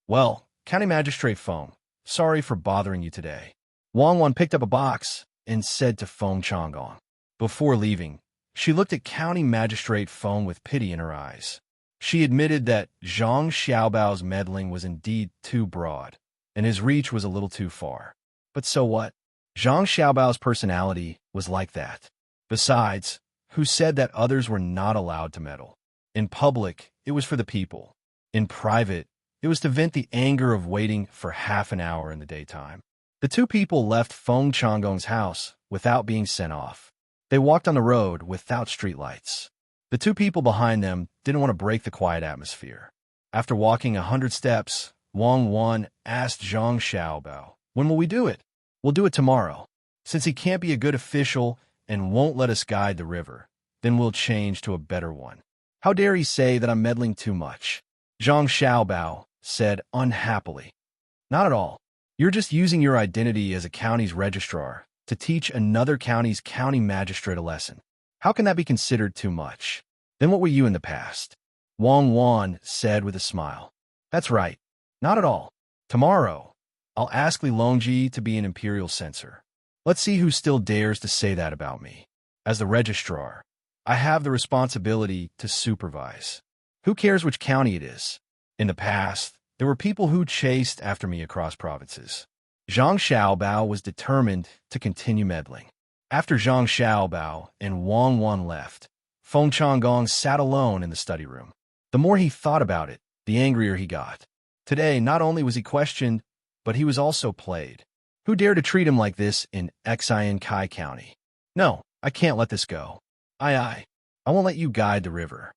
"Well, County Magistrate Feng, sorry for bothering you today." Wang Wan picked up a box and said to Feng Changgong. Before leaving, she looked at County Magistrate Feng with pity in her eyes. She admitted that Zhang Xiaobao's meddling was indeed too broad, and his reach was a little too far. But so what? Zhang Xiaobao's personality was like that. Besides, who said that others were not allowed to meddle? In public, it was for the people. In private, it was to vent the anger of waiting for half an hour in the daytime. The 2 people left Feng Changgong's house without being sent off. They walked on the road without streetlights. The 2 people behind them didn't want to break the quiet atmosphere. After walking 100 steps, Wang Wan asked Zhang Xiaobao, "When will we do it?" "We'll do it tomorrow. Since he can't be a good official and won't let us guide the river, then we'll change to a better one." "How dare he say that I'm meddling too much?" Zhang Xiaobao said unhappily. "Not at all. You're just using your identity as a county's registrar to teach another county's county magistrate a lesson. How can that be considered too much? Then what were you in the past?" Wang Wan said with a smile. "That's right. Not at all. Tomorrow, I'll ask Li Longji to be an imperial censor. Let's see who still dares to say that about me. As the registrar, I have the responsibility to supervise. Who cares which county it is? In the past, there were people who chased after me across provinces." Zhang Xiaobao was determined to continue meddling. After Zhang Xiaobao and Wang Wan left, Feng Changgong sat alone in the study room. The more he thought about it, the angrier he got. Today, not only was he questioned, but he was also played. Who dared to treat him like this in Xiankai County? "No, I can't let this go. I won't let you guide the river."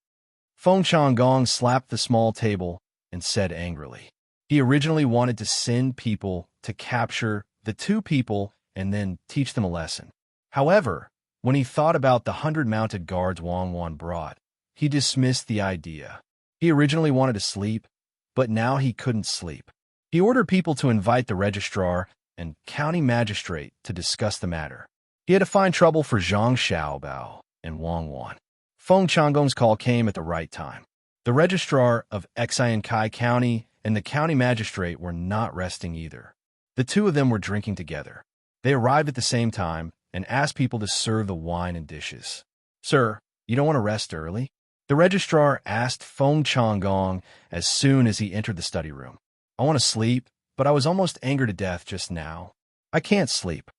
Feng Changgong slapped the small table and said angrily. He originally wanted to send people to capture the 2 people and then teach them a lesson. However, when he thought about the 100 mounted guards Wang Wan brought, he dismissed the idea. He originally wanted to sleep, but now he couldn't sleep. He ordered people to invite the registrar and county magistrate to discuss the matter. He had to find trouble for Zhang Xiaobao and Wang Wan. Feng Changgong's call came at the right time. The registrar of Xiankai County and the county magistrate were not resting either. The 2 of them were drinking together. They arrived at the same time and asked people to serve the wine and dishes. "Sir, you don't want to rest early?" The registrar asked Feng Changgong as soon as he entered the study room. "I want to sleep, but I was almost angered to death just now. I can't sleep."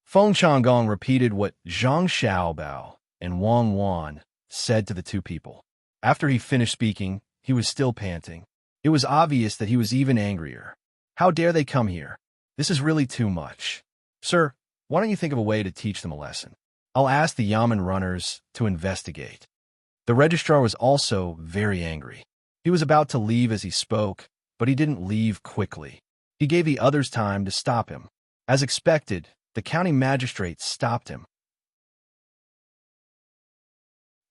Feng Changgong repeated what Zhang Xiaobao and Wang Wan said to the 2 people. After he finished speaking, he was still panting. It was obvious that he was even angrier. "How dare they come here? This is really too much. Sir, why don't you think of a way to teach them a lesson? I'll ask the Yamen runners to investigate." The registrar was also very angry. He was about to leave as he spoke, but he didn't leave quickly. He gave the others time to stop him. As expected, the county magistrate stopped him.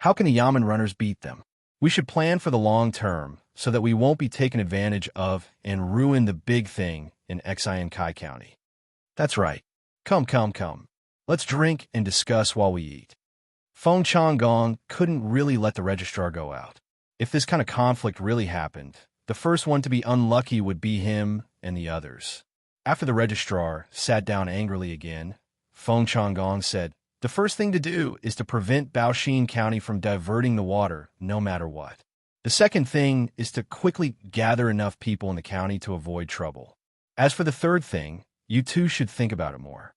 "How can the Yamen runners beat them? We should plan for the long term so that we won't be taken advantage of and ruin the big thing in Xiankai County." "That's right. Come. Let's drink and discuss while we eat." Feng Changgong couldn't really let the registrar go out. If this kind of conflict really happened, the first one to be unlucky would be him and the others. After the registrar sat down angrily again, Feng Changgong said, The first thing to do is to prevent Baoxin County from diverting the water, no matter what. The second thing is to quickly gather enough people in the county to avoid trouble. As for the third thing, you two should think about it more.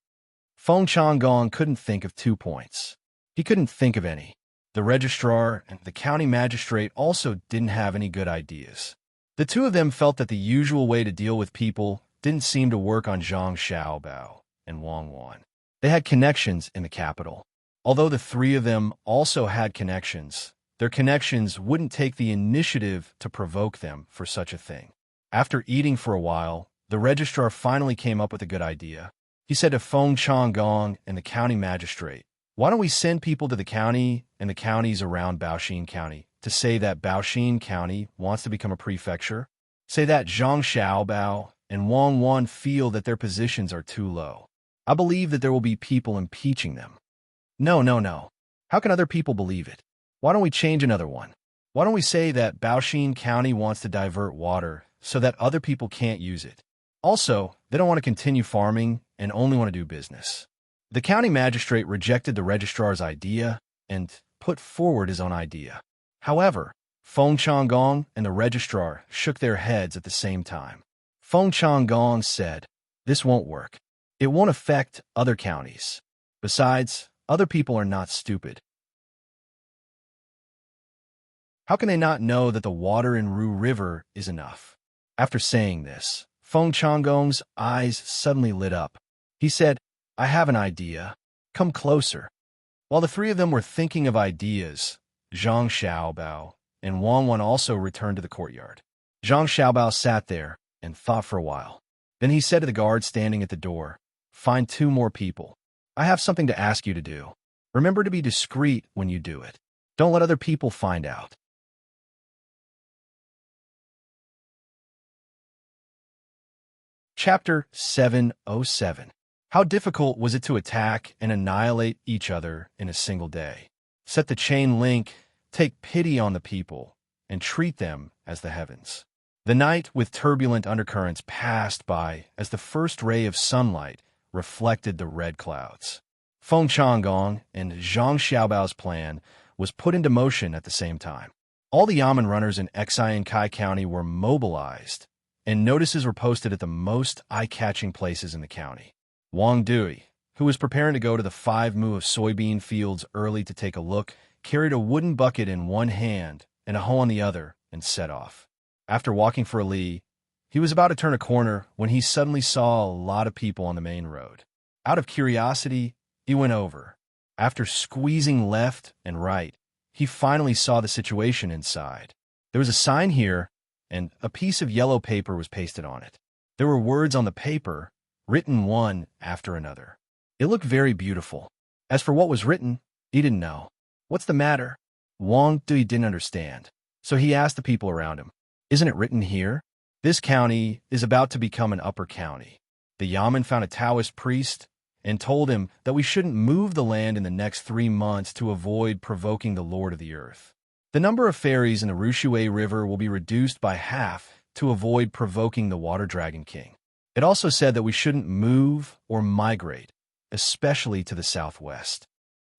Feng Changgong couldn't think of 2 points. He couldn't think of any. The registrar and the county magistrate also didn't have any good ideas. The two of them felt that the usual way to deal with people didn't seem to work on Zhang Xiaobao and Wang Wan. They had connections in the capital. Although the three of them also had connections, their connections wouldn't take the initiative to provoke them for such a thing. After eating for a while, the registrar finally came up with a good idea. He said to Feng Changgong and the county magistrate, "Why don't we send people to the county and the counties around Baoxin County to say that Baoxin County wants to become a prefecture? Say that Zhang Xiaobao and Wang Wan feel that their positions are too low. I believe that there will be people impeaching them." No. How can other people believe it? Why don't we change another one? Why don't we say that Baoxin County wants to divert water so that other people can't use it? Also, they don't want to continue farming and only want to do business. The county magistrate rejected the registrar's idea and put forward his own idea. However, Feng Changgong and the registrar shook their heads at the same time. Feng Changgong said, "This won't work. It won't affect other counties. Besides, other people are not stupid. How can they not know that the water in Ru River is enough?" After saying this, Feng Changgong's eyes suddenly lit up. He said, "I have an idea. Come closer." While the three of them were thinking of ideas, Zhang Xiaobao and Wang Wan also returned to the courtyard. Zhang Xiaobao sat there and thought for a while. Then he said to the guard standing at the door, "Find 2 more people. I have something to ask you to do. Remember to be discreet when you do it. Don't let other people find out." Chapter 707. How difficult was it to attack and annihilate each other in a single day? Set the chain link, take pity on the people, and treat them as the heavens. The night with turbulent undercurrents passed by as the first ray of sunlight reflected the red clouds. Feng Changgong and Zhang Xiaobao's plan was put into motion at the same time. All the Yamen runners in Xiankai County were mobilized, and notices were posted at the most eye-catching places in the county. Wang Dui, who was preparing to go to the 5 mu of soybean fields early to take a look, carried a wooden bucket in one hand and a hoe in the other and set off. After walking for a li, he was about to turn a corner when he suddenly saw a lot of people on the main road. Out of curiosity, he went over. After squeezing left and right, he finally saw the situation inside. There was a sign here, and a piece of yellow paper was pasted on it. There were words on the paper, written one after another. It looked very beautiful. As for what was written, he didn't know. "What's the matter?" Wang Dui didn't understand, so he asked the people around him, "Isn't it written here? This county is about to become an upper county." The Yamen found a Taoist priest and told him that we shouldn't move the land in the next 3 months to avoid provoking the Lord of the Earth. The number of ferries in the Rushui River will be reduced by half to avoid provoking the Water Dragon King. It also said that we shouldn't move or migrate, especially to the southwest.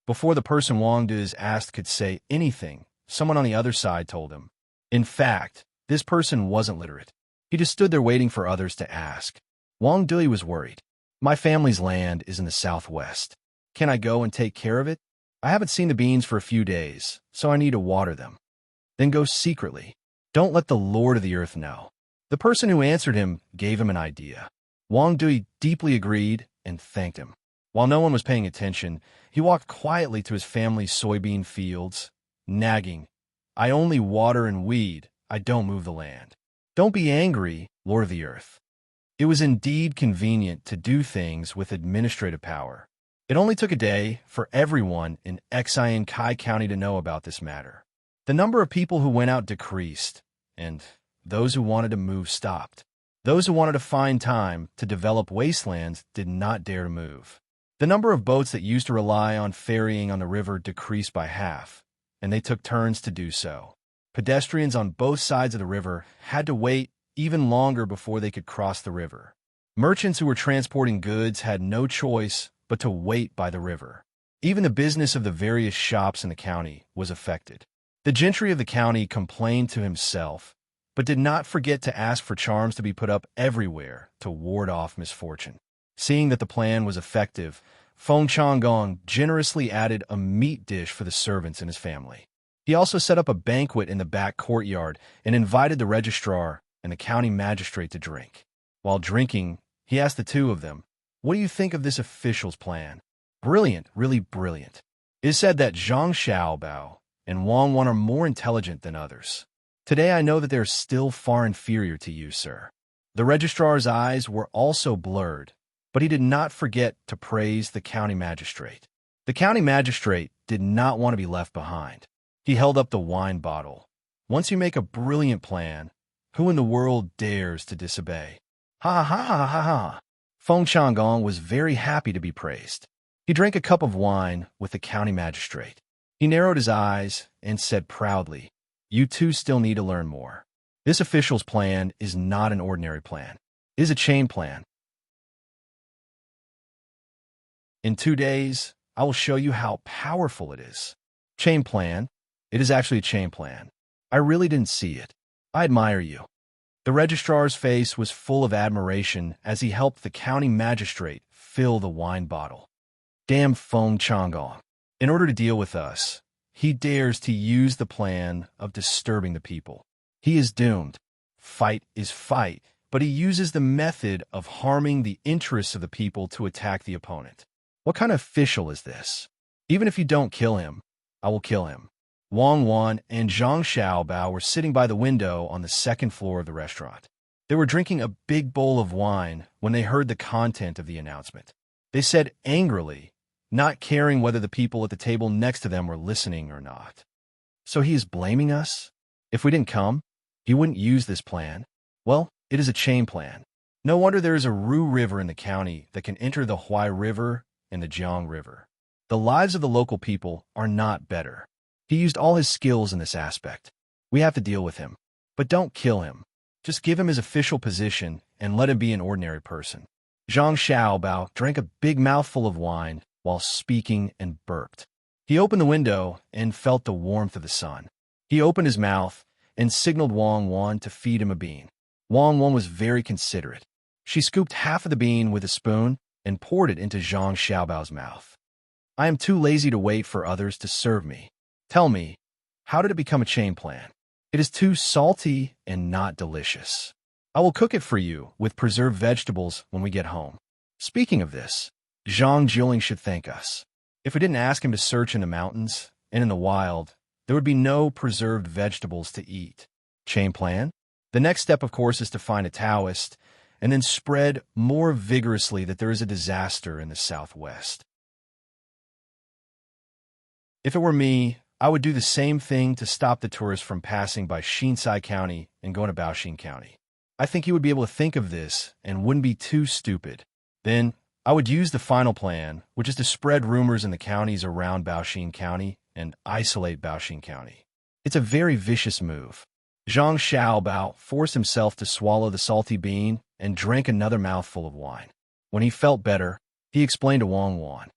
Before the person Wang Du's asked could say anything, someone on the other side told him. In fact, this person wasn't literate. He just stood there waiting for others to ask. Wang Dui was worried. "My family's land is in the southwest. Can I go and take care of it? I haven't seen the beans for a few days, so I need to water them." "Then go secretly. Don't let the Lord of the Earth know." The person who answered him gave him an idea. Wang Dui deeply agreed and thanked him. While no one was paying attention, he walked quietly to his family's soybean fields, nagging, "I only water and weed. I don't move the land. Don't be angry, Lord of the Earth." It was indeed convenient to do things with administrative power. It only took a day for everyone in Xiankai County to know about this matter. The number of people who went out decreased, and those who wanted to move stopped. Those who wanted to find time to develop wastelands did not dare to move. The number of boats that used to rely on ferrying on the river decreased by half, and they took turns to do so. Pedestrians on both sides of the river had to wait even longer before they could cross the river. Merchants who were transporting goods had no choice but to wait by the river. Even the business of the various shops in the county was affected. The gentry of the county complained to himself, but did not forget to ask for charms to be put up everywhere to ward off misfortune. Seeing that the plan was effective, Feng Changgong generously added a meat dish for the servants and his family. He also set up a banquet in the back courtyard and invited the registrar and the county magistrate to drink. While drinking, he asked the two of them, "What do you think of this official's plan?" "Brilliant, really brilliant." It is said that Zhang Xiaobao and Wang Wan are more intelligent than others. Today I know that they are still far inferior to you, sir. The registrar's eyes were also blurred, but he did not forget to praise the county magistrate. The county magistrate did not want to be left behind. He held up the wine bottle. "Once you make a brilliant plan, who in the world dares to disobey?" Ha ha ha ha ha. Feng Changgong was very happy to be praised. He drank a cup of wine with the county magistrate. He narrowed his eyes and said proudly, "You two still need to learn more. This official's plan is not an ordinary plan. It is a chain plan. In 2 days, I will show you how powerful it is." Chain plan? It is actually a chain plan. I really didn't see it. I admire you. The registrar's face was full of admiration as he helped the county magistrate fill the wine bottle. Damn Feng Changgong. In order to deal with us, he dares to use the plan of disturbing the people. He is doomed. Fight is fight, but he uses the method of harming the interests of the people to attack the opponent. What kind of official is this? Even if you don't kill him, I will kill him. Wang Wan and Zhang Xiaobao were sitting by the window on the second floor of the restaurant. They were drinking a big bowl of wine when they heard the content of the announcement. They said angrily, not caring whether the people at the table next to them were listening or not. "So he is blaming us? If we didn't come, he wouldn't use this plan. Well, it is a chain plan. No wonder there is a Ru River in the county that can enter the Huai River and the Jiang River. The lives of the local people are not better. He used all his skills in this aspect. We have to deal with him. But don't kill him. Just give him his official position and let him be an ordinary person." Zhang Xiaobao drank a big mouthful of wine while speaking and burped. He opened the window and felt the warmth of the sun. He opened his mouth and signaled Wang Wan to feed him a bean. Wang Wan was very considerate. She scooped half of the bean with a spoon and poured it into Zhang Xiaobao's mouth. "I am too lazy to wait for others to serve me. Tell me, how did it become a chain plan? It is too salty and not delicious. I will cook it for you with preserved vegetables when we get home." Speaking of this, Zhang Jiling should thank us. If we didn't ask him to search in the mountains and in the wild, there would be no preserved vegetables to eat. Chain plan? The next step, of course, is to find a Taoist and then spread more vigorously that there is a disaster in the southwest. If it were me, I would do the same thing to stop the tourists from passing by Xinsai County and going to Baoxing County. I think he would be able to think of this and wouldn't be too stupid. Then, I would use the final plan, which is to spread rumors in the counties around Baoxing County and isolate Baoxing County. It's a very vicious move. Zhang Xiaobao forced himself to swallow the salty bean and drank another mouthful of wine. When he felt better, he explained to Wang Wan,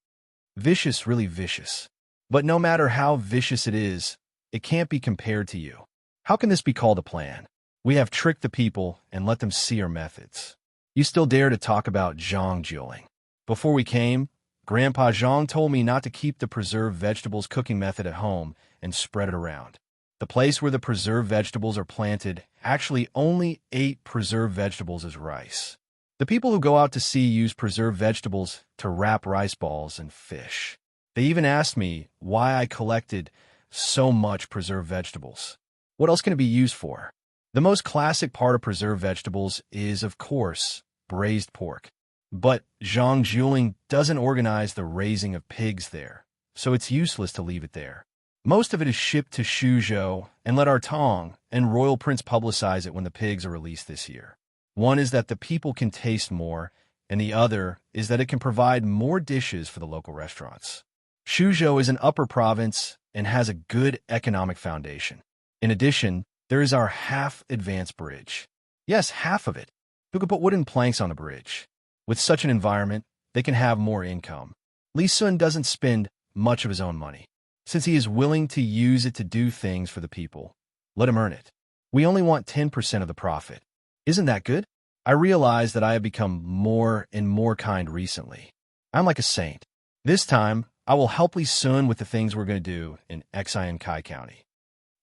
"Vicious, really vicious. But no matter how vicious it is, it can't be compared to you. How can this be called a plan? We have tricked the people and let them see our methods. You still dare to talk about Zhang Jiling. Before we came, Grandpa Zhang told me not to keep the preserved vegetables cooking method at home and spread it around. The place where the preserved vegetables are planted actually only ate preserved vegetables as rice. The people who go out to sea use preserved vegetables to wrap rice balls and fish. They even asked me why I collected so much preserved vegetables. What else can it be used for? The most classic part of preserved vegetables is, of course, braised pork. But Zhang Jiling doesn't organize the raising of pigs there, so it's useless to leave it there. Most of it is shipped to Suzhou and let our Tang and Royal Prince publicize it when the pigs are released this year. One is that the people can taste more, and the other is that it can provide more dishes for the local restaurants. Suzhou is an upper province and has a good economic foundation. In addition, there is our half-advanced bridge. Yes, half of it. Who could put wooden planks on the bridge? With such an environment, they can have more income. Li Sun doesn't spend much of his own money. Since he is willing to use it to do things for the people, let him earn it. We only want 10% of the profit. Isn't that good? I realize that I have become more and more kind recently. I'm like a saint. This time, I will help Li Sun with the things we're going to do in Xian Kai County.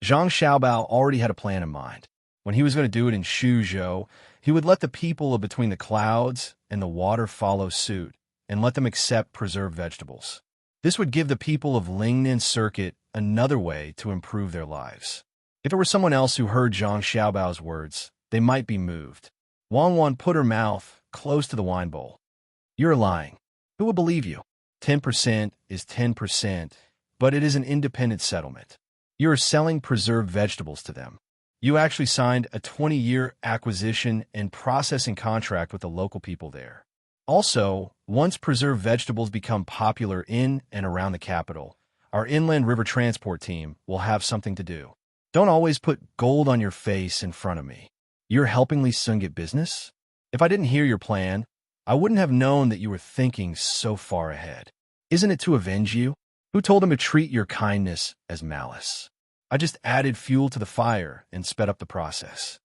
Zhang Xiaobao already had a plan in mind. When he was going to do it in Shuzhou, he would let the people of between the clouds and the water follow suit and let them accept preserved vegetables. This would give the people of Lingnan Circuit another way to improve their lives. If it were someone else who heard Zhang Xiaobao's words, they might be moved. Wang Wan put her mouth close to the wine bowl. You're lying. Who will believe you? 10% is 10%, but it is an independent settlement. You are selling preserved vegetables to them. You actually signed a 20-year acquisition and processing contract with the local people there. Also, once preserved vegetables become popular in and around the capital, our inland river transport team will have something to do. Don't always put gold on your face in front of me. You're helping Li Sun get business? If I didn't hear your plan, I wouldn't have known that you were thinking so far ahead. Isn't it to avenge you? Who told him to treat your kindness as malice? I just added fuel to the fire and sped up the process.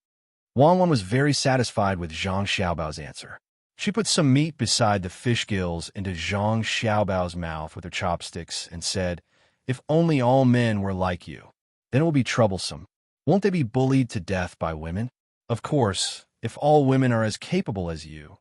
Wang Wan was very satisfied with Zhang Xiaobao's answer. She put some meat beside the fish gills into Zhang Xiaobao's mouth with her chopsticks and said, "If only all men were like you, then it will be troublesome. Won't they be bullied to death by women? Of course, if all women are as capable as you,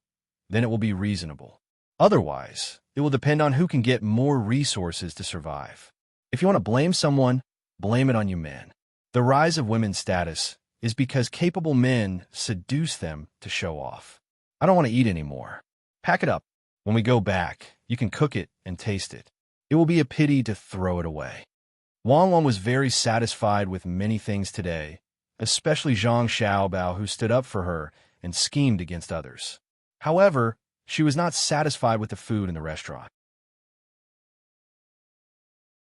then it will be reasonable. Otherwise, it will depend on who can get more resources to survive. If you want to blame someone, blame it on you men. The rise of women's status is because capable men seduce them to show off. I don't want to eat anymore. Pack it up. When we go back, you can cook it and taste it. It will be a pity to throw it away." Wang Wan was very satisfied with many things today, especially Zhang Xiaobao, who stood up for her and schemed against others. However, she was not satisfied with the food in the restaurant.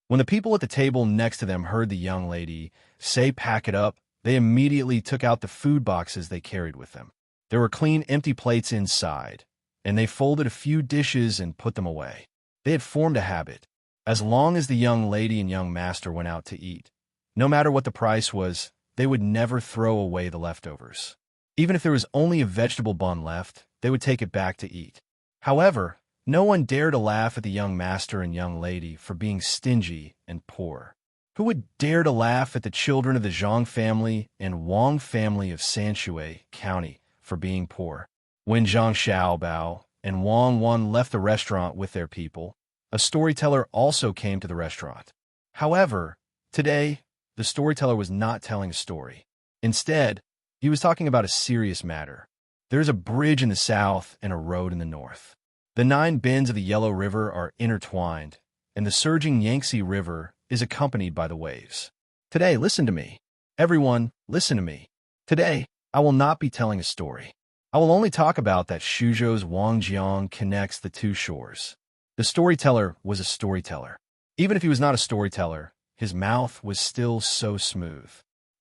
When the people at the table next to them heard the young lady say pack it up, they immediately took out the food boxes they carried with them. There were clean, empty plates inside, and they folded a few dishes and put them away. They had formed a habit. As long as the young lady and young master went out to eat, no matter what the price was, they would never throw away the leftovers. Even if there was only a vegetable bun left, they would take it back to eat. However, no one dared to laugh at the young master and young lady for being stingy and poor. Who would dare to laugh at the children of the Zhang family and Wang family of Sanshui County for being poor? When Zhang Xiaobao and Wang Wan left the restaurant with their people, a storyteller also came to the restaurant. However, today, the storyteller was not telling a story. Instead, he was talking about a serious matter. There is a bridge in the south and a road in the north. The 9 bends of the Yellow River are intertwined, and the surging Yangtze River is accompanied by the waves. Today, listen to me. Everyone, listen to me. Today, I will not be telling a story. I will only talk about that Shuzhou's Wangjiang connects the two shores. The storyteller was a storyteller. Even if he was not a storyteller, his mouth was still so smooth.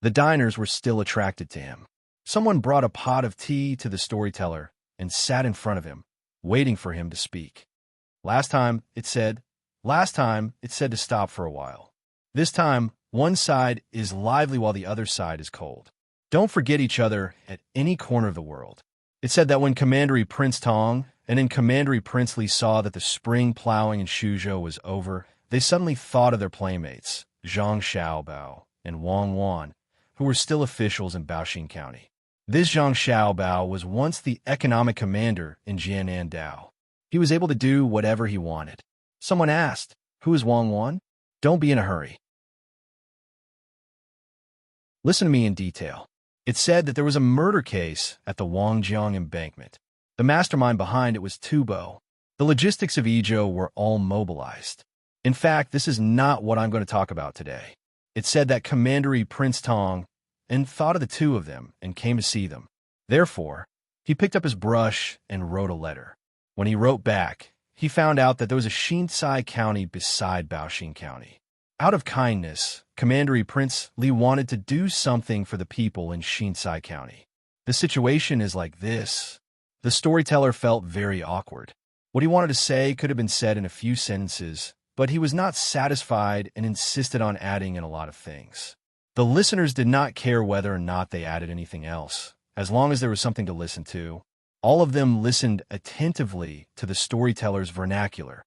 The diners were still attracted to him. Someone brought a pot of tea to the storyteller and sat in front of him, waiting for him to speak. Last time, it said to stop for a while. This time, one side is lively while the other side is cold. Don't forget each other at any corner of the world. It said that when Commandery Prince Tang and then Commandery Prince Li saw that the spring plowing in Shuzhou was over, they suddenly thought of their playmates, Zhang Xiaobao and Wang Wan, who were still officials in Baoxing County. This Zhang Xiaobao was once the economic commander in Jianan Dao. He was able to do whatever he wanted. Someone asked, "Who is Wang Wan?" Don't be in a hurry. Listen to me in detail. It said that there was a murder case at the Wangjiang embankment. The mastermind behind it was Tubo. The logistics of Ezhou were all mobilized. In fact, this is not what I'm going to talk about today. It said that Commandery Prince Tang and thought of the two of them and came to see them. Therefore, he picked up his brush and wrote a letter. When he wrote back, he found out that there was a Xinsai County beside Baoxing County. Out of kindness, Commandery Prince Li wanted to do something for the people in Xinsai County. The situation is like this. The storyteller felt very awkward. What he wanted to say could have been said in a few sentences, but he was not satisfied and insisted on adding in a lot of things. The listeners did not care whether or not they added anything else, as long as there was something to listen to. All of them listened attentively to the storyteller's vernacular.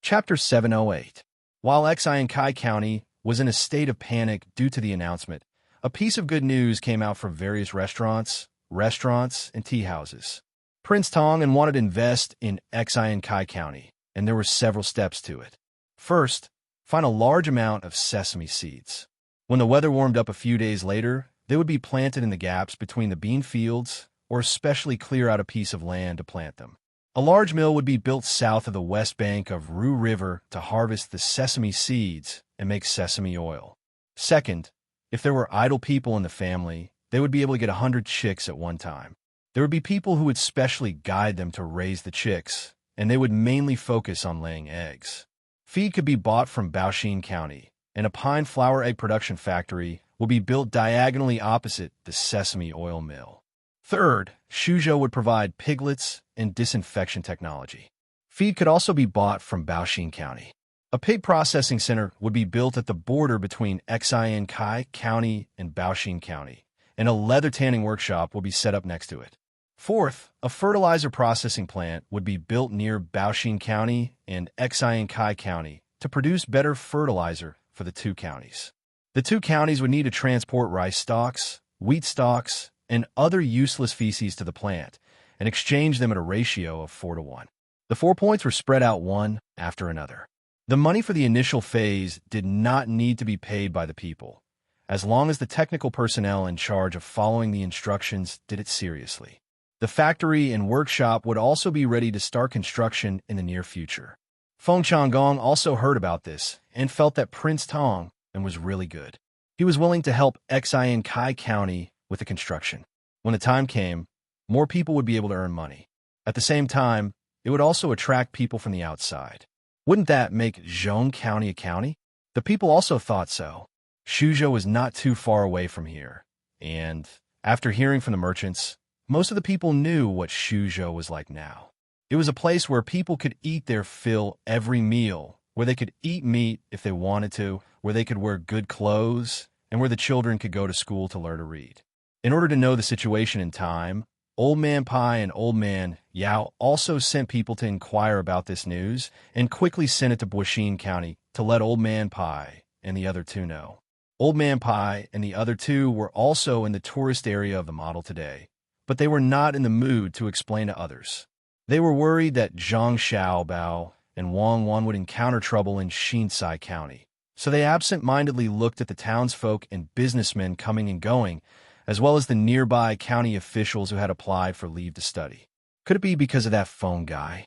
Chapter 708. While Xiankai County was in a state of panic due to the announcement, a piece of good news came out from various restaurants, and tea houses. Prince Tang wanted to invest in Xiankai County, and there were several steps to it. First, find a large amount of sesame seeds. When the weather warmed up a few days later, they would be planted in the gaps between the bean fields, or especially clear out a piece of land to plant them. A large mill would be built south of the west bank of Ru River to harvest the sesame seeds and make sesame oil. Second, if there were idle people in the family, they would be able to get 100 chicks at one time. There would be people who would specially guide them to raise the chicks, and they would mainly focus on laying eggs. Feed could be bought from Baoxin County, and a pine flower egg production factory will be built diagonally opposite the sesame oil mill. Third, Shuzhou would provide piglets and disinfection technology. Feed could also be bought from Baoxin County. A pig processing center would be built at the border between Xiankai County and Baoxin County, and a leather tanning workshop will be set up next to it. Fourth, a fertilizer processing plant would be built near Baoxin County and Xiankai County to produce better fertilizer for the two counties. The two counties would need to transport rice stalks, wheat stalks, and other useless feces to the plant, and exchange them at a ratio of 4-to-1. The 4 points were spread out one after another. The money for the initial phase did not need to be paid by the people, as long as the technical personnel in charge of following the instructions did it seriously. The factory and workshop would also be ready to start construction in the near future. Feng Changgong also heard about this and felt that Prince Tang was really good. He was willing to help Xiankai County with the construction. When the time came, more people would be able to earn money. At the same time, it would also attract people from the outside. Wouldn't that make Zhong County a county? The people also thought so. Shuzhou was not too far away from here, and after hearing from the merchants, most of the people knew what Shuzhou was like now. It was a place where people could eat their fill every meal, where they could eat meat if they wanted to, where they could wear good clothes, and where the children could go to school to learn to read. In order to know the situation in time, Old Man Pai and Old Man Yao also sent people to inquire about this news and quickly sent it to Baoxin County to let Old Man Pai and the other two know. Old Man Pai and the other two were also in the tourist area of the model today, but they were not in the mood to explain to others. They were worried that Zhang Xiaobao and Wang Wan would encounter trouble in Xinsai County, so they absent-mindedly looked at the townsfolk and businessmen coming and going, as well as the nearby county officials who had applied for leave to study. Could it be because of that phone guy?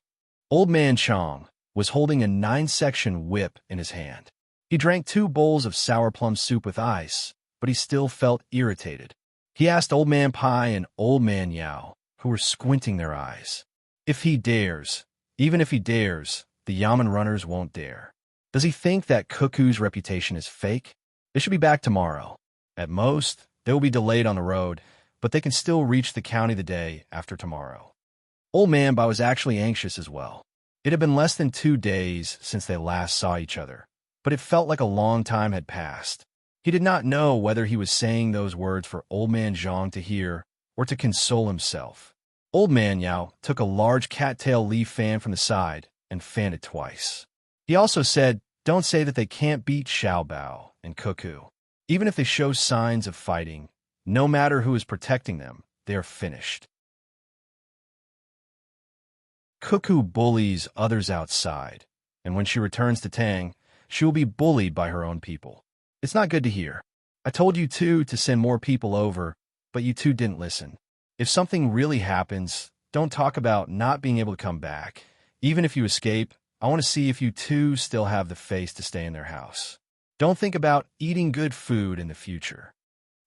Old Man Chong was holding a 9-section whip in his hand. He drank 2 bowls of sour plum soup with ice, but he still felt irritated. He asked Old Man Pai and Old Man Yao, who were squinting their eyes. If he dares, even if he dares, the Yamen runners won't dare. Does he think that Cuckoo's reputation is fake? They should be back tomorrow. At most, they will be delayed on the road, but they can still reach the county the day after tomorrow. Old Man Bai was actually anxious as well. It had been less than 2 days since they last saw each other, but it felt like a long time had passed. He did not know whether he was saying those words for Old Man Zhang to hear or to console himself. Old Man Yao took a large cattail leaf fan from the side and fanned it twice. He also said, "Don't say that they can't beat Xiaobao and Cuckoo. Even if they show signs of fighting, no matter who is protecting them, they are finished." Cuckoo bullies others outside, and when she returns to Tang, she will be bullied by her own people. It's not good to hear. I told you two to send more people over, but you two didn't listen. If something really happens, don't talk about not being able to come back. Even if you escape, I want to see if you two still have the face to stay in their house. Don't think about eating good food in the future.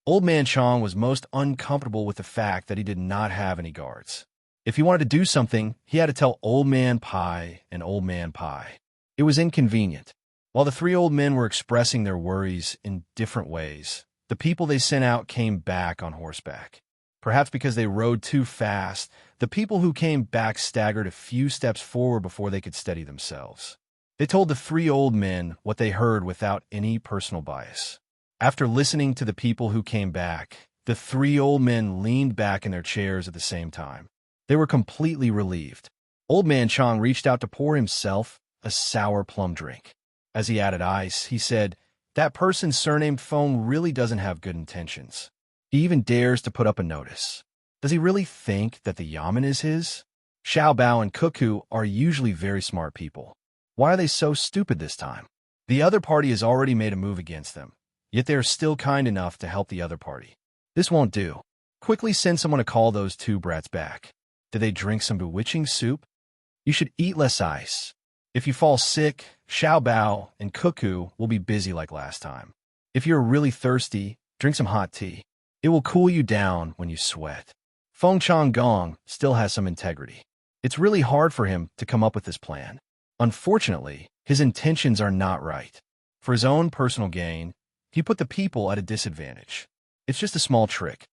Old Man Chong was most uncomfortable with the fact that he did not have any guards. If he wanted to do something, he had to tell Old Man Pai and Old Man Pai. It was inconvenient. While the 3 old men were expressing their worries in different ways, the people they sent out came back on horseback. Perhaps because they rode too fast, the people who came back staggered a few steps forward before they could steady themselves. They told the three old men what they heard without any personal bias. After listening to the people who came back, the three old men leaned back in their chairs at the same time. They were completely relieved. Old man Chang reached out to pour himself a sour plum drink. As he added ice, he said, "That person surnamed Feng really doesn't have good intentions. He even dares to put up a notice. Does he really think that the yamen is his?" Xiao Bao and Cuckoo are usually very smart people. Why are they so stupid this time? The other party has already made a move against them, yet they are still kind enough to help the other party. This won't do. Quickly send someone to call those two brats back. Did they drink some bewitching soup? You should eat less ice. If you fall sick, Xiao Bao and Cuckoo will be busy like last time. If you're really thirsty, drink some hot tea. It will cool you down when you sweat. Feng Changgong still has some integrity. It's really hard for him to come up with this plan. Unfortunately, his intentions are not right. For his own personal gain, he put the people at a disadvantage. It's just a small trick.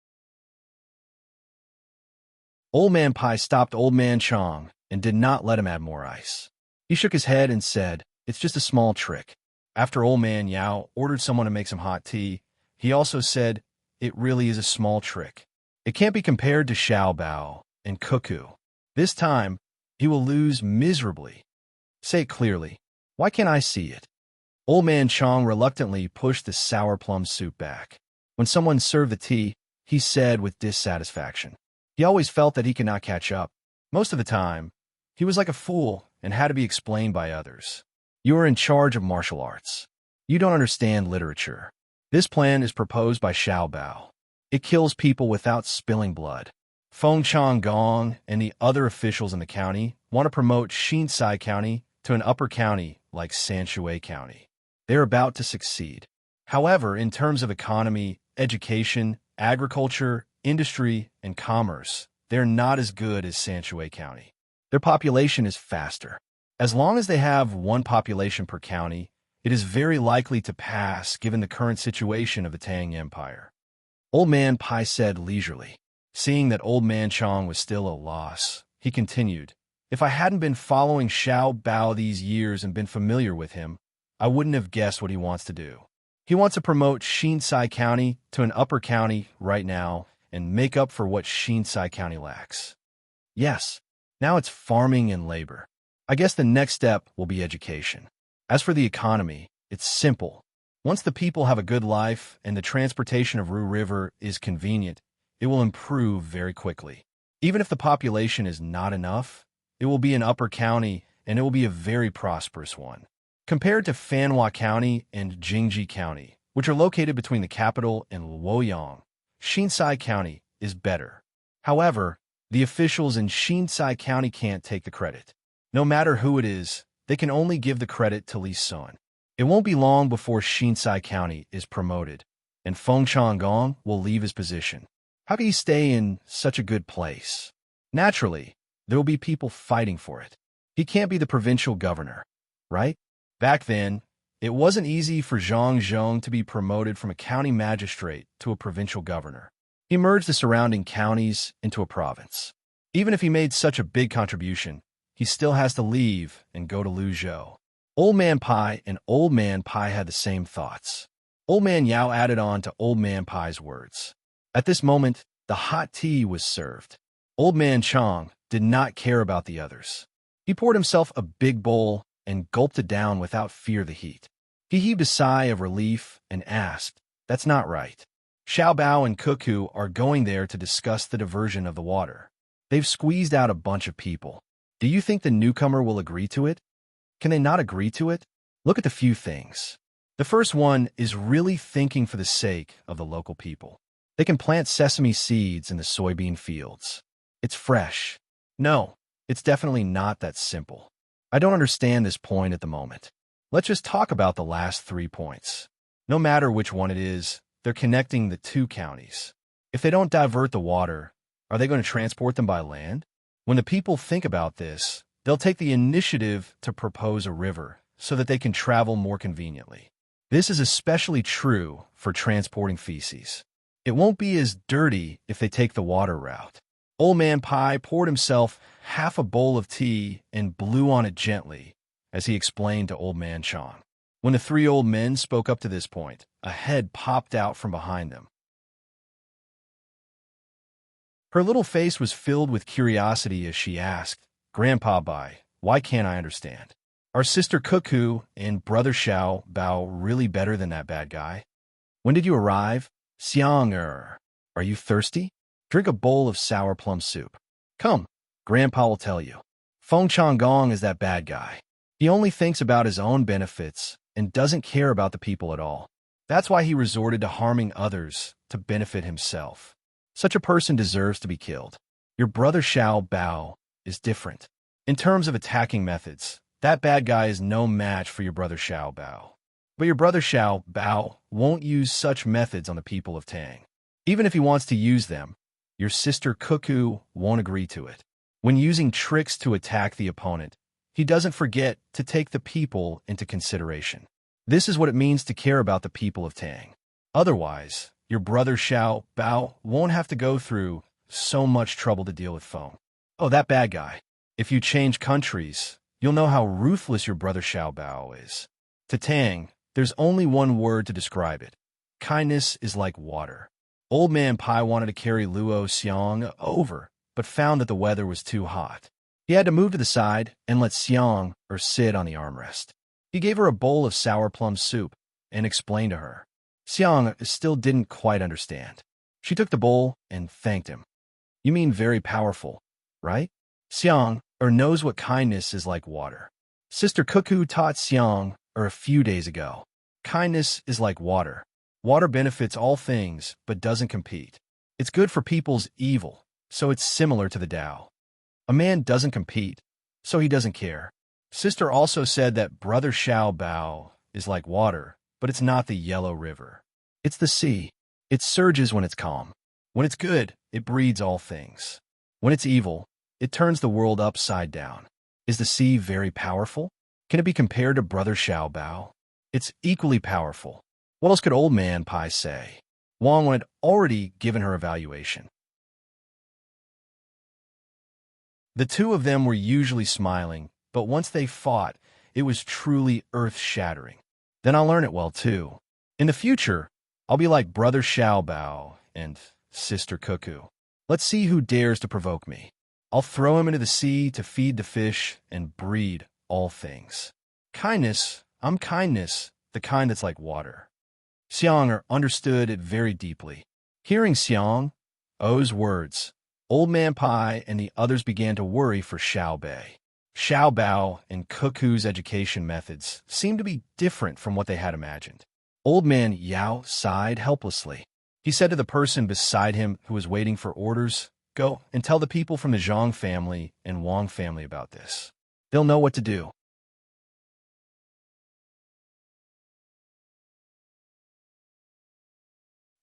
Old Man Pai stopped Old Man Chang and did not let him add more ice. He shook his head and said, "It's just a small trick." After Old Man Yao ordered someone to make some hot tea, he also said, "It really is a small trick. It can't be compared to Xiao Bao and Cuckoo. This time, he will lose miserably. Say it clearly. Why can't I see it?" Old Man Chang reluctantly pushed the sour plum soup back. When someone served the tea, he said with dissatisfaction. He always felt that he could not catch up. Most of the time, he was like a fool and had to be explained by others. You are in charge of martial arts. You don't understand literature. This plan is proposed by Xiao Bao. It kills people without spilling blood. Feng Changgong and the other officials in the county want to promote Xinsai County to an upper county like Sanshui County. They're about to succeed. However, in terms of economy, education, agriculture, industry, and commerce, they're not as good as Sanshui County. Their population is faster. As long as they have one population per county, it is very likely to pass given the current situation of the Tang Empire. Old Man Pai said leisurely. Seeing that Old Man Chang was still at a loss, he continued, "If I hadn't been following Xiao Bao these years and been familiar with him, I wouldn't have guessed what he wants to do. He wants to promote Xinsai County to an upper county right now and make up for what Xinsai County lacks. Yes, now it's farming and labor. I guess the next step will be education. As for the economy, it's simple. Once the people have a good life and the transportation of Ru River is convenient, it will improve very quickly. Even if the population is not enough, it will be an upper county and it will be a very prosperous one. Compared to Fanhua County and Jingji County, which are located between the capital and Luoyang, Xinsai County is better. However, the officials in Xinsai County can't take the credit. No matter who it is, they can only give the credit to Li Sun. It won't be long before Xinsai County is promoted, and Feng Changgong will leave his position. How can he stay in such a good place? Naturally, there will be people fighting for it. He can't be the provincial governor, right? Back then, it wasn't easy for Zhang Zhong to be promoted from a county magistrate to a provincial governor. He merged the surrounding counties into a province. Even if he made such a big contribution, he still has to leave and go to Luzhou. Old Man Pai and Old Man Pai had the same thoughts. Old Man Yao added on to Old Man Pai's words. At this moment, the hot tea was served. Old Man Chang did not care about the others. He poured himself a big bowl and gulped it down without fear of the heat. He heaved a sigh of relief and asked, "That's not right. Xiao Bao and Cuckoo are going there to discuss the diversion of the water. They've squeezed out a bunch of people. Do you think the newcomer will agree to it? Can they not agree to it? Look at the few things. The first one is really thinking for the sake of the local people. They can plant sesame seeds in the soybean fields. It's fresh. No, it's definitely not that simple. I don't understand this point at the moment. Let's just talk about the last 3 points. No matter which one it is, they're connecting the two counties. If they don't divert the water, are they going to transport them by land? When the people think about this, they'll take the initiative to propose a river so that they can travel more conveniently. This is especially true for transporting feces. It won't be as dirty if they take the water route. Old Man Pai poured himself half a bowl of tea and blew on it gently as he explained to Old Man Chang. When the three old men spoke up to this point, a head popped out from behind them. Her little face was filled with curiosity as she asked, "Grandpa Bai, why can't I understand? Are Sister Cuckoo and Brother Xiao Bao really better than that bad guy? When did you arrive? Xiang are you thirsty? Drink a bowl of sour plum soup. Come, Grandpa will tell you. Feng Changgong is that bad guy. He only thinks about his own benefits and doesn't care about the people at all. That's why he resorted to harming others to benefit himself. Such a person deserves to be killed. Your brother Xiao Bao is different. In terms of attacking methods, that bad guy is no match for your brother Xiao Bao. But your brother Xiao Bao won't use such methods on the people of Tang. Even if he wants to use them, your sister Cuckoo won't agree to it. When using tricks to attack the opponent, he doesn't forget to take the people into consideration. This is what it means to care about the people of Tang. Otherwise, your brother Xiao Bao won't have to go through so much trouble to deal with Feng. Oh, that bad guy. If you change countries, you'll know how ruthless your brother Xiao Bao is. To Tang, there's only one word to describe it. Kindness is like water. Old Man Pai wanted to carry Luo Xiang over, but found that the weather was too hot. He had to move to the side and let Xiang sit on the armrest. He gave her a bowl of sour plum soup and explained to her. Xiang still didn't quite understand. She took the bowl and thanked him. You mean very powerful, right? Xiang knows what kindness is like water. Sister Cuckoo taught Xiang a few days ago. Kindness is like water. Water benefits all things but doesn't compete. It's good for people's evil, so it's similar to the Tao. A man doesn't compete, so he doesn't care. Sister also said that Brother Xiao Bao is like water, but it's not the Yellow River. It's the sea. It surges when it's calm. When it's good, it breeds all things. When it's evil, it turns the world upside down. Is the sea very powerful? Can it be compared to Brother Xiao Bao? It's equally powerful. What else could Old Man Pai say? Wang had already given her evaluation. The two of them were usually smiling, but once they fought, it was truly earth-shattering. Then I'll learn it well, too. In the future, I'll be like Brother Xiao Bao and Sister Cuckoo. Let's see who dares to provoke me. I'll throw him into the sea to feed the fish and breed all things. Kindness, I'm kindness, the kind that's like water. Xiang understood it very deeply. Hearing Xiang O's words, Old Man Pai and the others began to worry for Xiao Bei. Xiao Bao and Cuckoo's education methods seemed to be different from what they had imagined. Old Man Yao sighed helplessly. He said to the person beside him who was waiting for orders, "Go and tell the people from the Zhang family and Wang family about this. They'll know what to do."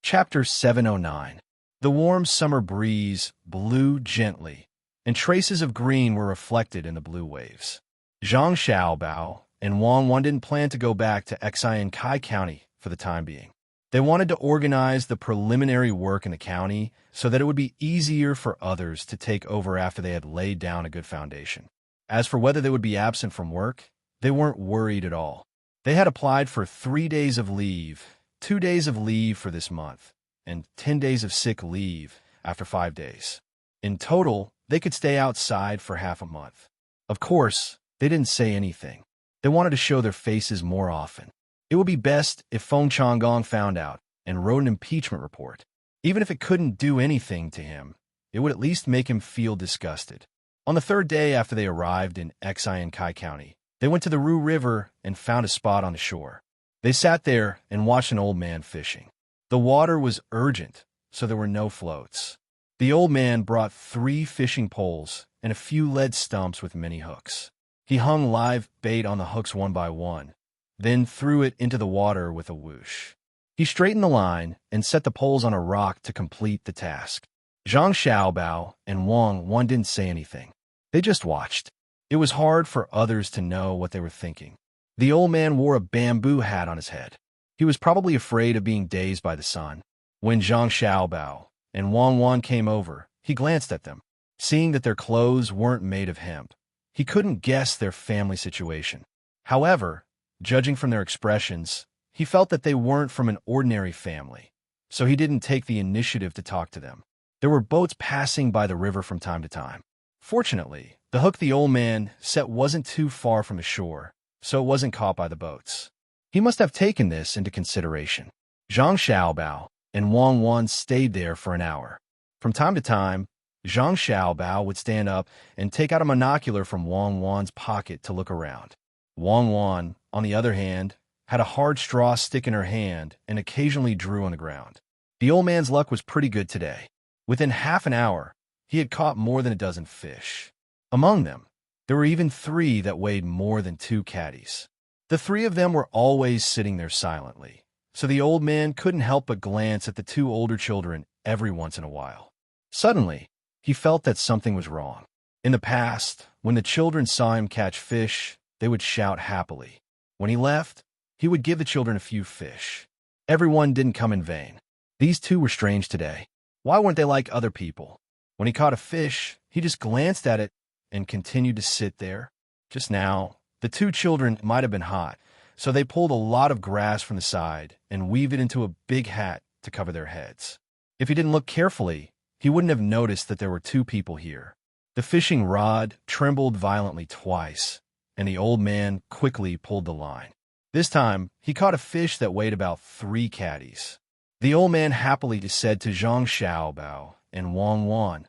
Chapter 709. The warm summer breeze blew gently, and traces of green were reflected in the blue waves. Zhang Xiaobao and Wang didn't plan to go back to Xiankai County for the time being. They wanted to organize the preliminary work in the county so that it would be easier for others to take over after they had laid down a good foundation. As for whether they would be absent from work, they weren't worried at all. They had applied for 3 days of leave, 2 days of leave for this month, and 10 days of sick leave after 5 days. In total, they could stay outside for half a month. Of course, they didn't say anything. They wanted to show their faces more often. It would be best if Feng Changgong found out and wrote an impeachment report. Even if it couldn't do anything to him, it would at least make him feel disgusted. On the 3rd day after they arrived in Xiankai County, they went to the Ru River and found a spot on the shore. They sat there and watched an old man fishing. The water was urgent, so there were no floats. The old man brought 3 fishing poles and a few lead stumps with many hooks. He hung live bait on the hooks one by one, then threw it into the water with a whoosh. He straightened the line and set the poles on a rock to complete the task. Zhang Xiaobao and Wang didn't say anything. They just watched. It was hard for others to know what they were thinking. The old man wore a bamboo hat on his head. He was probably afraid of being dazed by the sun. When Zhang Xiaobao and Wang Wan came over, he glanced at them. Seeing that their clothes weren't made of hemp, he couldn't guess their family situation. However, judging from their expressions, he felt that they weren't from an ordinary family, so he didn't take the initiative to talk to them. There were boats passing by the river from time to time. Fortunately, the hook the old man set wasn't too far from the shore, so it wasn't caught by the boats. He must have taken this into consideration. Zhang Xiaobao and Wang Wan stayed there for an hour. From time to time, Zhang Xiaobao would stand up and take out a monocular from Wang Wan's pocket to look around. Wang Wan, on the other hand, had a hard straw stick in her hand and occasionally drew on the ground. The old man's luck was pretty good today. Within half an hour, he had caught more than a dozen fish. Among them, there were even 3 that weighed more than 2 caddies. The 3 of them were always sitting there silently, so the old man couldn't help but glance at the 2 older children every once in a while. Suddenly, he felt that something was wrong. In the past, when the children saw him catch fish, they would shout happily. When he left, he would give the children a few fish. Everyone didn't come in vain. These 2 were strange today. Why weren't they like other people? When he caught a fish, he just glanced at it and continued to sit there. Just now, the 2 children might have been hot, so they pulled a lot of grass from the side and weaved it into a big hat to cover their heads. If he didn't look carefully, he wouldn't have noticed that there were 2 people here. The fishing rod trembled violently twice, and the old man quickly pulled the line. This time, he caught a fish that weighed about 3 caddies. The old man happily said to Zhang Xiaobao and Wang Wan,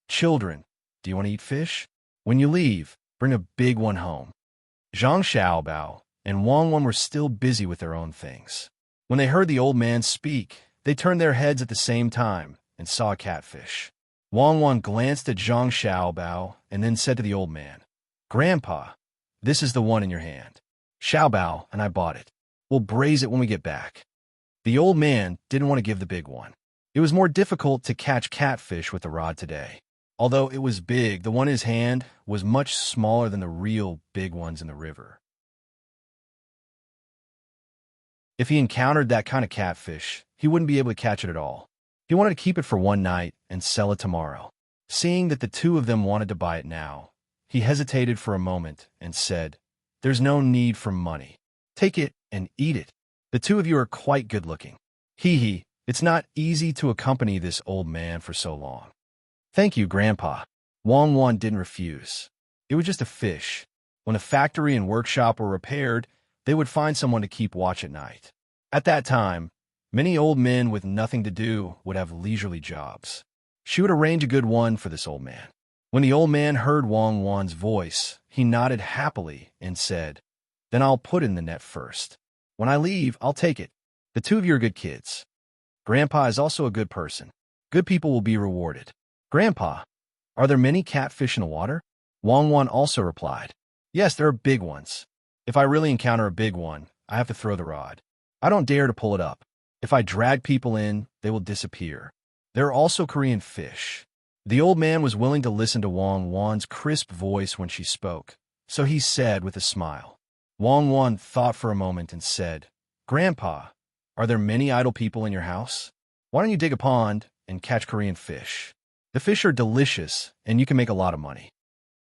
"Children, do you want to eat fish? When you leave, bring a big one home." Zhang Xiaobao and Wang Wan were still busy with their own things. When they heard the old man speak, they turned their heads at the same time and saw a catfish. Wang Wan glanced at Zhang Xiaobao and then said to the old man, "Grandpa, this is the one in your hand. Xiaobao and I bought it. We'll braise it when we get back." The old man didn't want to give the big one. It was more difficult to catch catfish with the rod today. Although it was big, the one in his hand was much smaller than the real big ones in the river. If he encountered that kind of catfish, he wouldn't be able to catch it at all. He wanted to keep it for one night and sell it tomorrow. Seeing that the 2 of them wanted to buy it now, he hesitated for a moment and said, "There's no need for money. Take it and eat it. The 2 of you are quite good-looking. Hee, it's not easy to accompany this old man for so long." "Thank you, Grandpa." Wang Wan didn't refuse. It was just a fish. When the factory and workshop were repaired, they would find someone to keep watch at night. At that time, many old men with nothing to do would have leisurely jobs. She would arrange a good one for this old man. When the old man heard Wang Wan's voice, he nodded happily and said, "Then I'll put it in the net first. When I leave, I'll take it. The 2 of you are good kids. Grandpa is also a good person. Good people will be rewarded." "Grandpa, are there many catfish in the water?" Wang Wan also replied, "Yes, there are big ones. If I really encounter a big one, I have to throw the rod. I don't dare to pull it up. If I drag people in, they will disappear. There are also Korean fish." The old man was willing to listen to Wang Wan's crisp voice when she spoke, so he said with a smile. Wang Wan thought for a moment and said, "Grandpa, are there many idle people in your house? Why don't you dig a pond and catch Korean fish? The fish are delicious, and you can make a lot of money.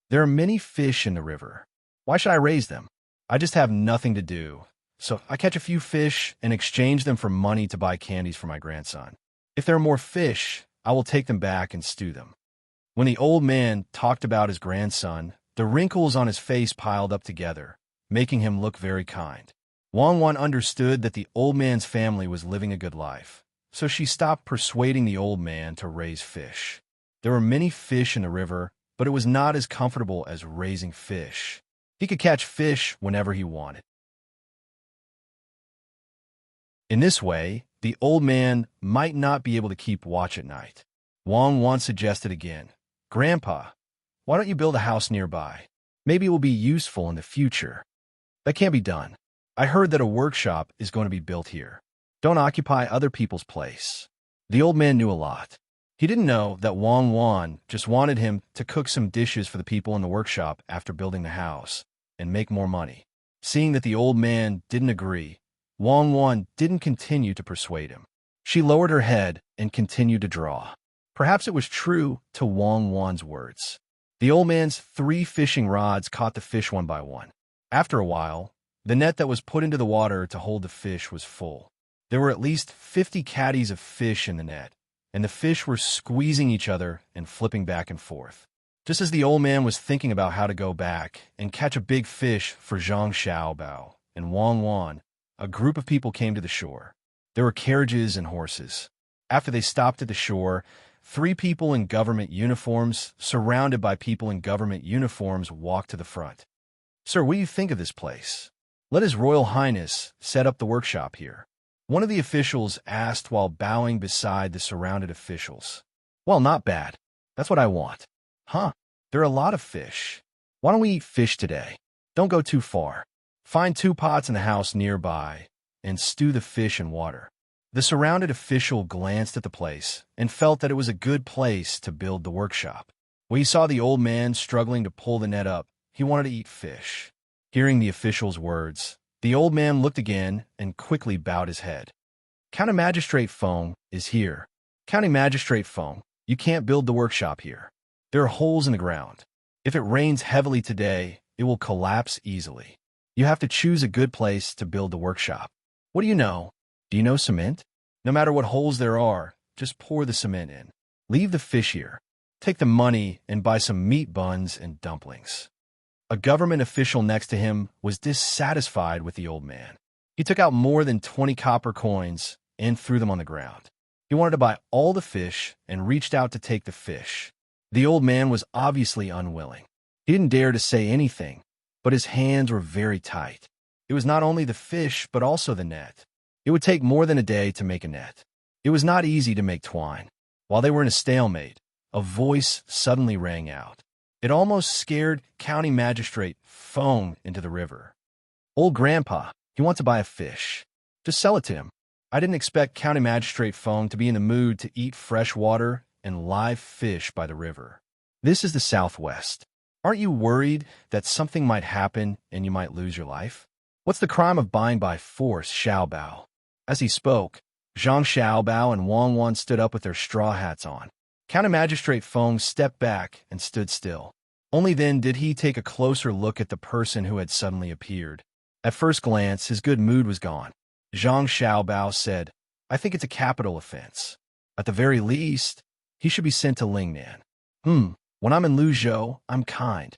There are many fish in the river. Why should I raise them? I just have nothing to do, so I catch a few fish and exchange them for money to buy candies for my grandson. If there are more fish, I will take them back and stew them." When the old man talked about his grandson, the wrinkles on his face piled up together, making him look very kind. Wang Wan understood that the old man's family was living a good life, so she stopped persuading the old man to raise fish. There were many fish in the river, but it was not as comfortable as raising fish. He could catch fish whenever he wanted. In this way, the old man might not be able to keep watch at night. Wang Wan suggested again, "Grandpa, why don't you build a house nearby? Maybe it will be useful in the future." "That can't be done. I heard that a workshop is going to be built here. Don't occupy other people's place." The old man knew a lot. He didn't know that Wang Wan just wanted him to cook some dishes for the people in the workshop after building the house and make more money. Seeing that the old man didn't agree, Wang Wan didn't continue to persuade him. She lowered her head and continued to draw. Perhaps it was true to Wang Wan's words. The old man's 3 fishing rods caught the fish one by one. After a while, the net that was put into the water to hold the fish was full. There were at least 50 caddies of fish in the net, and the fish were squeezing each other and flipping back and forth. Just as the old man was thinking about how to go back and catch a big fish for Zhang Xiaobao and Wang Wan, a group of people came to the shore. There were carriages and horses. After they stopped at the shore, 3 people in government uniforms, surrounded by people in government uniforms, walked to the front. "Sir, what do you think of this place? Let His Royal Highness set up the workshop here," one of the officials asked while bowing beside the surrounded officials. "Well, not bad. That's what I want." "Huh? There are a lot of fish. Why don't we eat fish today? Don't go too far. Find 2 pots in the house nearby and stew the fish in water." The surrounded official glanced at the place and felt that it was a good place to build the workshop. When he saw the old man struggling to pull the net up, he wanted to eat fish. Hearing the official's words, the old man looked again and quickly bowed his head. "County Magistrate Feng is here. County Magistrate Feng, you can't build the workshop here. There are holes in the ground. If it rains heavily today, it will collapse easily. You have to choose a good place to build the workshop. What do you know? Do you know cement? No matter what holes there are, just pour the cement in. Leave the fish here. Take the money and buy some meat buns and dumplings." A government official next to him was dissatisfied with the old man. He took out more than 20 copper coins and threw them on the ground. He wanted to buy all the fish and reached out to take the fish. The old man was obviously unwilling. He didn't dare to say anything, but his hands were very tight. It was not only the fish, but also the net. It would take more than a day to make a net. It was not easy to make twine. While they were in a stalemate, a voice suddenly rang out. It almost scared County Magistrate Feng into the river. "Old Grandpa, he wants to buy a fish. Just sell it to him." I didn't expect County Magistrate Feng to be in the mood to eat fresh water and live fish by the river. This is the Southwest. Aren't you worried that something might happen and you might lose your life? What's the crime of buying by force, Xiaobao? As he spoke, Zhang Xiaobao and Wang Wan stood up with their straw hats on. County Magistrate Feng stepped back and stood still. Only then did he take a closer look at the person who had suddenly appeared. At first glance, his good mood was gone. Zhang Xiaobao said, "I think it's a capital offense. At the very least, he should be sent to Lingnan." When I'm in Luzhou, I'm kind.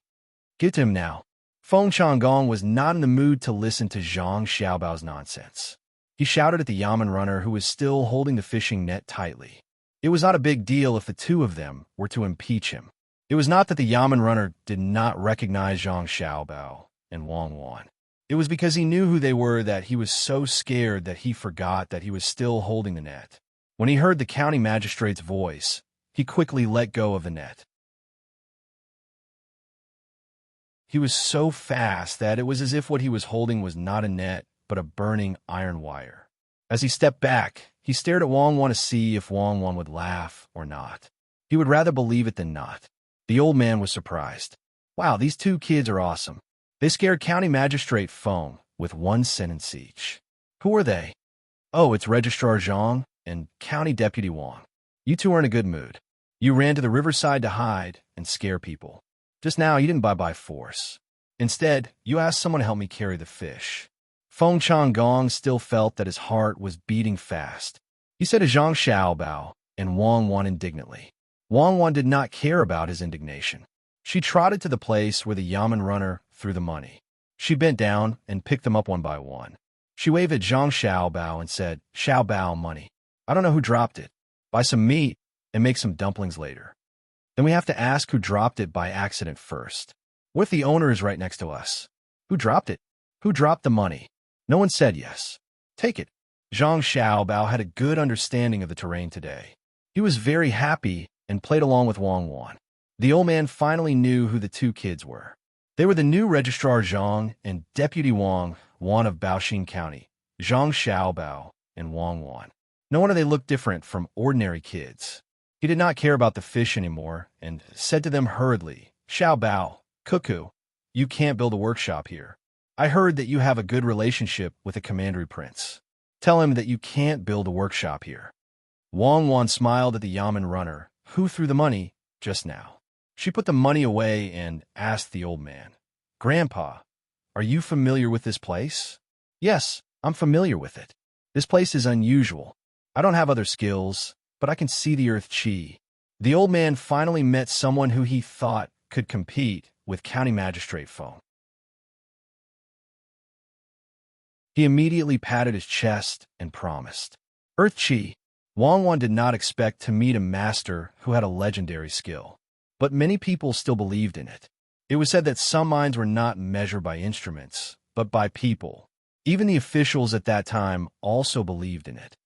Get to him now." Feng Changgong was not in the mood to listen to Zhang Xiaobao's nonsense. He shouted at the yamen runner who was still holding the fishing net tightly. It was not a big deal if the 2 of them were to impeach him. It was not that the yamen runner did not recognize Zhang Xiaobao and Wang Wan. It was because he knew who they were that he was so scared that he forgot that he was still holding the net. When he heard the county magistrate's voice, he quickly let go of the net. He was so fast that it was as if what he was holding was not a net, but a burning iron wire. As he stepped back, he stared at Wang Wan to see if Wang Wan would laugh or not. He would rather believe it than not. The old man was surprised. "Wow, these 2 kids are awesome. They scared County Magistrate Feng with 1 sentence each." "Who are they?" "Oh, it's Registrar Zhang and County Deputy Wang. You 2 are in a good mood. You ran to the riverside to hide and scare people. Just now, you didn't buy by force. Instead, you asked someone to help me carry the fish." Feng Changgong still felt that his heart was beating fast. He said to Zhang Xiaobao and Wang Wan indignantly. Wang Wan did not care about his indignation. She trotted to the place where the yamen runner threw the money. She bent down and picked them up one by one. She waved at Zhang Xiaobao and said, "Xiaobao, money. I don't know who dropped it. Buy some meat and make some dumplings later. Then we have to ask who dropped it by accident first. What if the owner is right next to us? Who dropped it? Who dropped the money? No one said yes. Take it." Zhang Xiaobao had a good understanding of the terrain today. He was very happy and played along with Wang Wan. The old man finally knew who the 2 kids were. They were the new Registrar Zhang and Deputy Wang Wan of Baoxing County, Zhang Xiaobao and Wang Wan. No wonder they looked different from ordinary kids. He did not care about the fish anymore and said to them hurriedly, "Xiaobao, Cuckoo, you can't build a workshop here. I heard that you have a good relationship with the commandery prince. Tell him that you can't build a workshop here. Wang Wan smiled at the yamen runner, who threw the money just now. She put the money away and asked the old man, "Grandpa, are you familiar with this place?" "Yes, I'm familiar with it. This place is unusual. I don't have other skills, but I can see the earth chi." The old man finally met someone who he thought could compete with County Magistrate Feng. He immediately patted his chest and promised. Earth Chi. Wang Wan did not expect to meet a master who had a legendary skill, but many people still believed in it. It was said that some minds were not measured by instruments, but by people. Even the officials at that time also believed in it.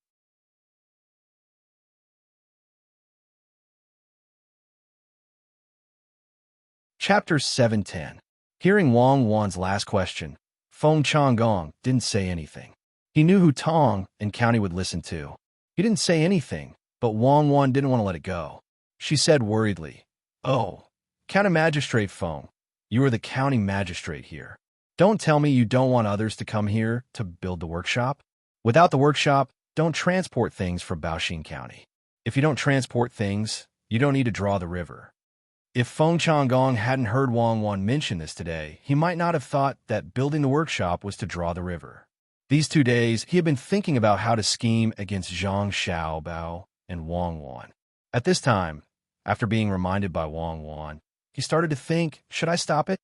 Chapter 710. Hearing Wang Wan's last question, Feng Changgong didn't say anything. He knew who Tang and County would listen to. He didn't say anything, but Wang Wan didn't want to let it go. She said worriedly, "Oh, County Magistrate Feng, you are the county magistrate here. Don't tell me you don't want others to come here to build the workshop. Without the workshop, don't transport things from Baoxin County. If you don't transport things, you don't need to draw the river." If Feng Changgong hadn't heard Wang Wan mention this today, he might not have thought that building the workshop was to draw the river. These 2 days, he had been thinking about how to scheme against Zhang Xiaobao and Wang Wan. At this time, after being reminded by Wang Wan, he started to think, should I stop it?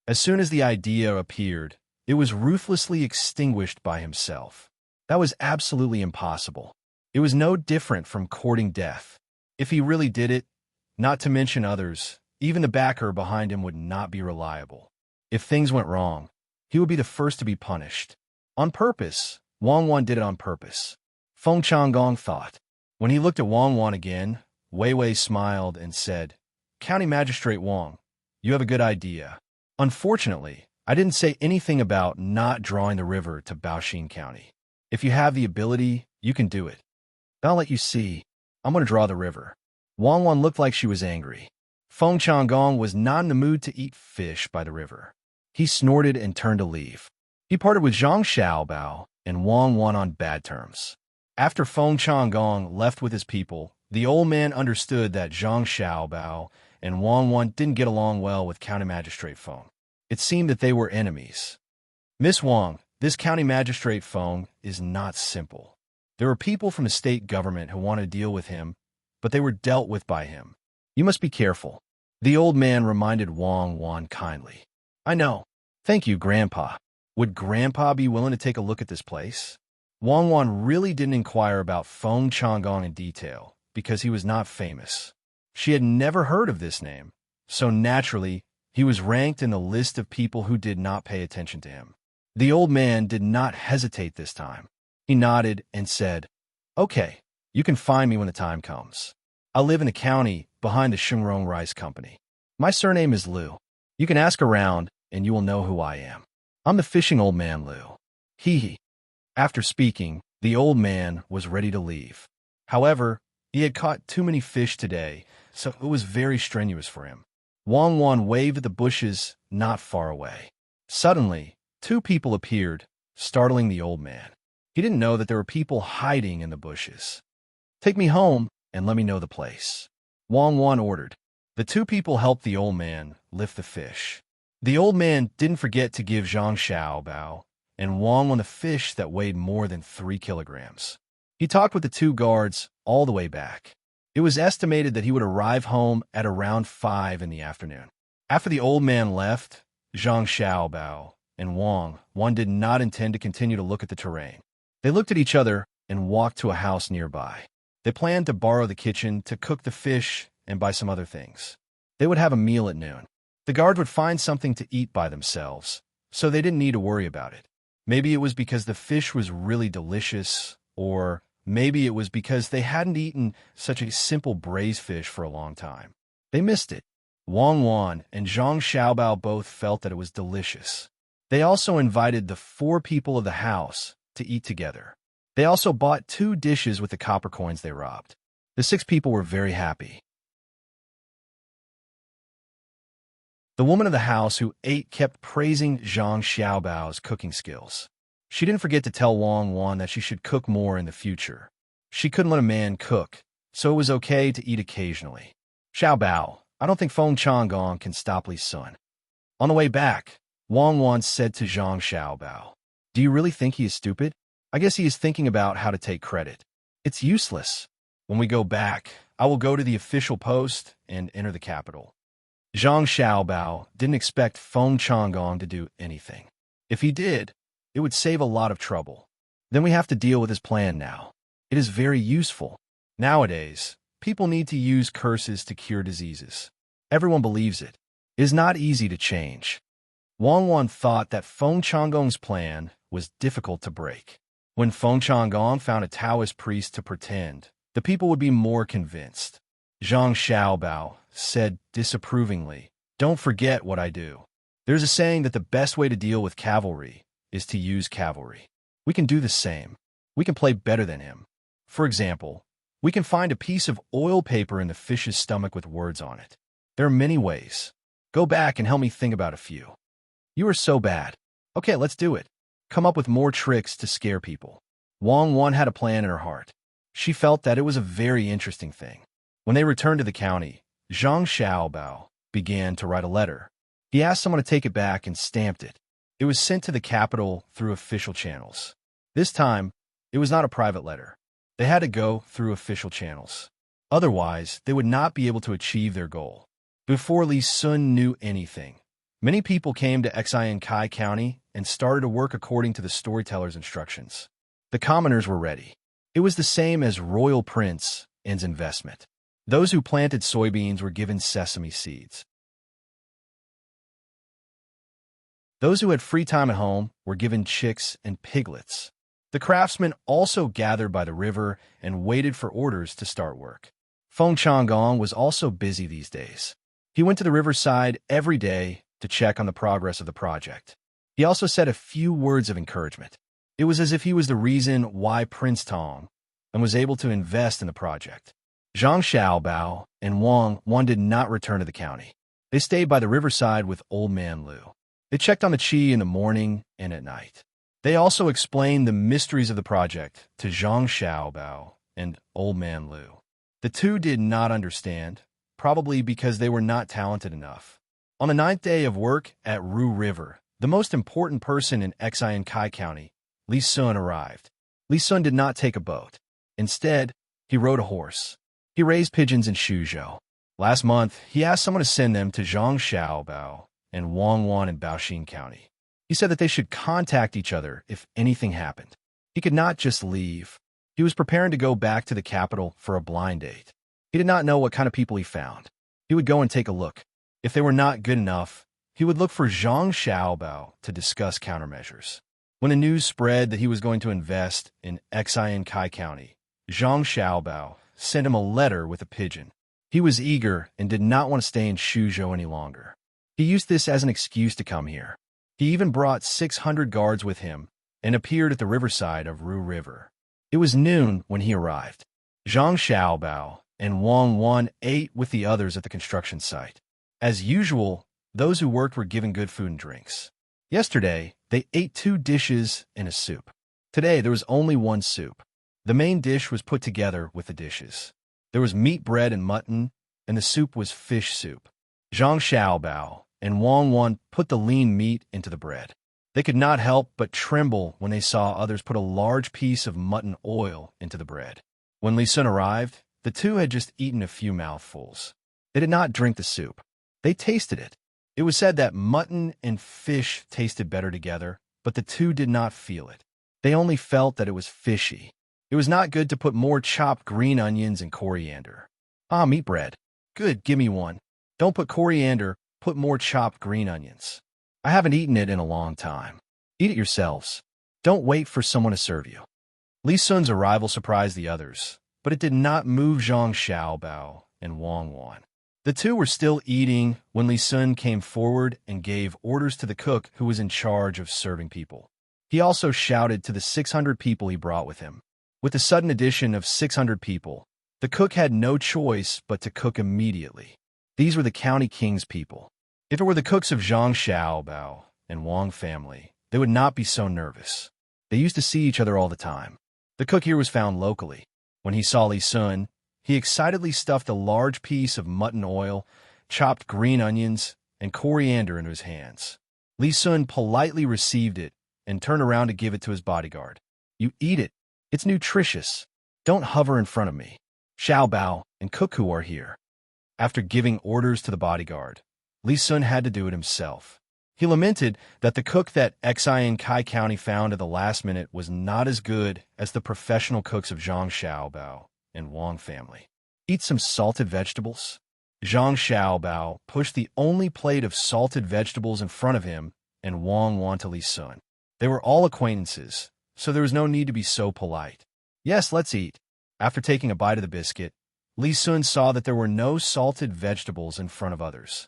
As soon as the idea appeared, it was ruthlessly extinguished by himself. That was absolutely impossible. It was no different from courting death. If he really did it, not to mention others, even the backer behind him would not be reliable. If things went wrong, he would be the first to be punished. On purpose, Wang Wan did it on purpose. Feng Changgong thought. When he looked at Wang Wan again, Wei Wei smiled and said, "County Magistrate Wang, you have a good idea. Unfortunately, I didn't say anything about not drawing the river to Baoxin County. If you have the ability, you can do it. I'll let you see. I'm going to draw the river." Wang Wan looked like she was angry. Feng Changgong was not in the mood to eat fish by the river. He snorted and turned to leave. He parted with Zhang Xiaobao and Wang Wan on bad terms. After Feng Changgong left with his people, the old man understood that Zhang Xiaobao and Wang Wan didn't get along well with County Magistrate Feng. It seemed that they were enemies. "Miss Wang, this County Magistrate Feng is not simple. There are people from the state government who want to deal with him, but they were dealt with by him. You must be careful." The old man reminded Wang Wan kindly. "I know. Thank you, Grandpa. Would Grandpa be willing to take a look at this place?" Wang Wan really didn't inquire about Feng Changgong in detail, because he was not famous. She had never heard of this name, so naturally, he was ranked in the list of people who did not pay attention to him. The old man did not hesitate this time. He nodded and said, "Okay, you can find me when the time comes. I live in the county behind the Shengrong Rice Company. My surname is Liu. You can ask around, and you will know who I am. I'm the fishing old man Liu." Hee hee. After speaking, the old man was ready to leave. However, he had caught too many fish today, so it was very strenuous for him. Wang Wan waved at the bushes not far away. Suddenly, 2 people appeared, startling the old man. He didn't know that there were people hiding in the bushes. "Take me home and let me know the place," Wang Wan ordered. The 2 people helped the old man lift the fish. The old man didn't forget to give Zhang Xiaobao and Wang Wan a fish that weighed more than 3 kilograms. He talked with the 2 guards all the way back. It was estimated that he would arrive home at around 5 in the afternoon. After the old man left, Zhang Xiaobao and Wang Wan did not intend to continue to look at the terrain. They looked at each other and walked to a house nearby. They planned to borrow the kitchen to cook the fish and buy some other things. They would have a meal at noon. The guards would find something to eat by themselves, so they didn't need to worry about it. Maybe it was because the fish was really delicious, or maybe it was because they hadn't eaten such a simple braised fish for a long time. They missed it. Wang Wan and Zhang Xiaobao both felt that it was delicious. They also invited the 4 people of the house to eat together. They also bought 2 dishes with the copper coins they robbed. The 6 people were very happy. The woman of the house who ate kept praising Zhang Xiaobao's cooking skills. She didn't forget to tell Wang Wan that she should cook more in the future. She couldn't let a man cook, so it was okay to eat occasionally. Xiao Bao, I don't think Feng Changgong can stop Li Sun. On the way back, Wang Wan said to Zhang Xiaobao, do you really think he is stupid? I guess he is thinking about how to take credit. It's useless. When we go back, I will go to the official post and enter the capital. Zhang Xiaobao didn't expect Feng Changgong to do anything. If he did, it would save a lot of trouble. Then we have to deal with his plan now. It is very useful. Nowadays, people need to use curses to cure diseases. Everyone believes it. It is not easy to change. Wang Wan thought that Feng Changgong's plan was difficult to break. When Feng Changgong found a Taoist priest to pretend, the people would be more convinced. Zhang Xiaobao said disapprovingly, don't forget what I do. There's a saying that the best way to deal with cavalry is to use cavalry. We can do the same. We can play better than him. For example, we can find a piece of oil paper in the fish's stomach with words on it. There are many ways. Go back and help me think about a few. You are so bad. Okay, let's do it. Come up with more tricks to scare people. Wang Wan had a plan in her heart. She felt that it was a very interesting thing. When they returned to the county, Zhang Xiaobao began to write a letter. He asked someone to take it back and stamped it. It was sent to the capital through official channels. This time, it was not a private letter. They had to go through official channels. Otherwise, they would not be able to achieve their goal. Before Li Sun knew anything, many people came to Xiankai County and started to work according to the storyteller's instructions. The commoners were ready. It was the same as Royal Prince and's investment. Those who planted soybeans were given sesame seeds. Those who had free time at home were given chicks and piglets. The craftsmen also gathered by the river and waited for orders to start work. Feng Changgong was also busy these days. He went to the riverside every day to check on the progress of the project. He also said a few words of encouragement. It was as if he was the reason why Prince Tang and was able to invest in the project. Zhang Xiaobao and Wang Wan did not return to the county. They stayed by the riverside with Old Man Lu. They checked on the Qi in the morning and at night. They also explained the mysteries of the project to Zhang Xiaobao and Old Man Lu. The two did not understand, probably because they were not talented enough. On the 9th day of work at Ru River, the most important person in Xiankai County, Li Sun, arrived. Li Sun did not take a boat. Instead, he rode a horse. He raised pigeons in Shuzhou. Last month, he asked someone to send them to Zhang Xiaobao and Wang Wan in Baoxin County. He said that they should contact each other if anything happened. He could not just leave. He was preparing to go back to the capital for a blind date. He did not know what kind of people he found. He would go and take a look. If they were not good enough, he would look for Zhang Xiaobao to discuss countermeasures. When the news spread that he was going to invest in Xiankai County, Zhang Xiaobao sent him a letter with a pigeon. He was eager and did not want to stay in Shuzhou any longer. He used this as an excuse to come here. He even brought 600 guards with him and appeared at the riverside of Ru River. It was noon when he arrived. Zhang Xiaobao and Wang Wan ate with the others at the construction site. As usual, those who worked were given good food and drinks. Yesterday, they ate 2 dishes and a soup. Today, there was only 1 soup. The main dish was put together with the dishes. There was meat, bread, and mutton, and the soup was fish soup. Zhang Xiaobao and Wang Wan put the lean meat into the bread. They could not help but tremble when they saw others put a large piece of mutton oil into the bread. When Li Sun arrived, the two had just eaten a few mouthfuls. They did not drink the soup. They tasted it. It was said that mutton and fish tasted better together, but the two did not feel it. They only felt that it was fishy. It was not good to put more chopped green onions and coriander. Ah, meat bread. Good, give me one. Don't put coriander, put more chopped green onions. I haven't eaten it in a long time. Eat it yourselves. Don't wait for someone to serve you. Li Sun's arrival surprised the others, but it did not move Zhang Xiaobao and Wang Wan. The two were still eating when Li Sun came forward and gave orders to the cook who was in charge of serving people. He also shouted to the 600 people he brought with him. With the sudden addition of 600 people, the cook had no choice but to cook immediately. These were the county king's people. If it were the cooks of Zhang Xiaobao and Wang family, they would not be so nervous. They used to see each other all the time. The cook here was found locally. When he saw Li Sun, he excitedly stuffed a large piece of mutton oil, chopped green onions, and coriander into his hands. Li Sun politely received it and turned around to give it to his bodyguard. "You eat it. It's nutritious. Don't hover in front of me. Xiao Bao and Cuckoo are here." After giving orders to the bodyguard, Li Sun had to do it himself. He lamented that the cook that Xi in Kai County found at the last minute was not as good as the professional cooks of Zhang Xiaobao and Wang family. "Eat some salted vegetables?" Zhang Xiaobao pushed the only plate of salted vegetables in front of him and Wang Wan to Li Sun. They were all acquaintances, so there was no need to be so polite. "Yes, let's eat." After taking a bite of the biscuit, Li Sun saw that there were no salted vegetables in front of others.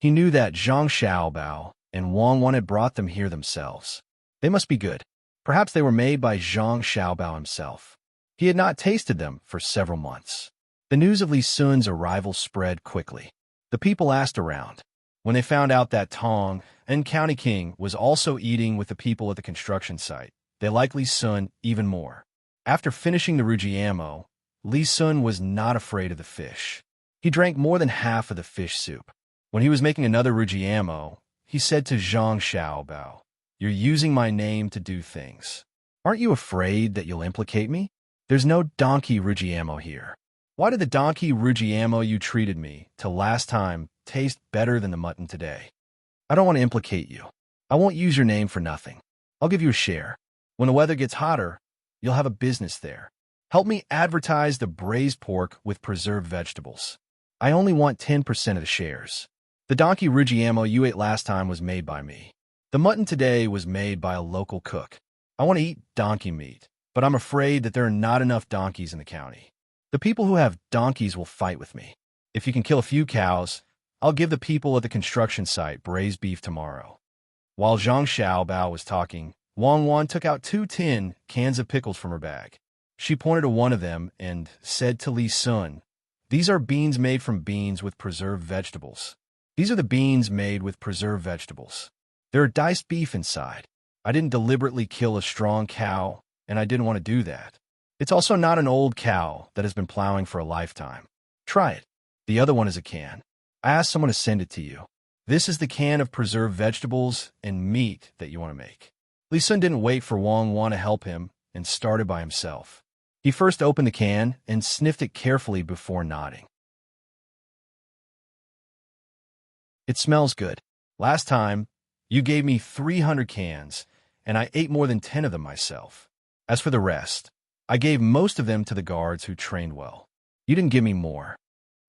He knew that Zhang Xiaobao and Wang Wan had brought them here themselves. They must be good. Perhaps they were made by Zhang Xiaobao himself. He had not tasted them for several months. The news of Li Sun's arrival spread quickly. The people asked around. When they found out that Tang and County King was also eating with the people at the construction site, they liked Li Sun even more. After finishing the rujiamo, Li Sun was not afraid of the fish. He drank more than half of the fish soup. When he was making another rujiamo, he said to Zhang Xiaobao, "You're using my name to do things. Aren't you afraid that you'll implicate me? There's no donkey rujiamo here. Why did the donkey rujiamo you treated me till last time taste better than the mutton today? I don't want to implicate you. I won't use your name for nothing. I'll give you a share. When the weather gets hotter, you'll have a business there. Help me advertise the braised pork with preserved vegetables. I only want 10% of the shares. The donkey rujiamo you ate last time was made by me. The mutton today was made by a local cook. I want to eat donkey meat, but I'm afraid that there are not enough donkeys in the county. The people who have donkeys will fight with me. If you can kill a few cows, I'll give the people at the construction site braised beef tomorrow." While Zhang Xiaobao was talking, Wang Wan took out 2 tin cans of pickles from her bag. She pointed to one of them and said to Li Sun, "These are beans made from beans with preserved vegetables. These are the beans made with preserved vegetables. There are diced beef inside. I didn't deliberately kill a strong cow, and I didn't want to do that. It's also not an old cow that has been plowing for a lifetime. Try it. The other one is a can. I asked someone to send it to you. This is the can of preserved vegetables and meat that you want to make." Li Sun didn't wait for Wang Wan to help him and started by himself. He first opened the can and sniffed it carefully before nodding. "It smells good. Last time, you gave me 300 cans, and I ate more than 10 of them myself. As for the rest, I gave most of them to the guards who trained well. You didn't give me more.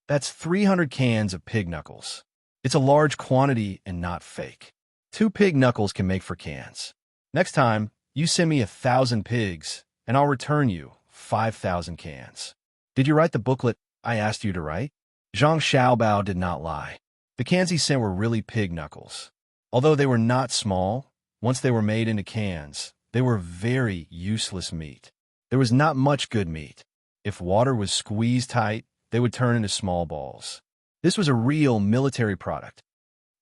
That's 300 cans of pig knuckles. It's a large quantity and not fake. 2 pig knuckles can make for cans. Next time, you send me 1,000 pigs, and I'll return you 5,000 cans. Did you write the booklet I asked you to write?" Zhang Xiaobao did not lie. The cans he sent were really pig knuckles. Although they were not small, once they were made into cans, they were very useless meat. There was not much good meat. If water was squeezed tight, they would turn into small balls. This was a real military product.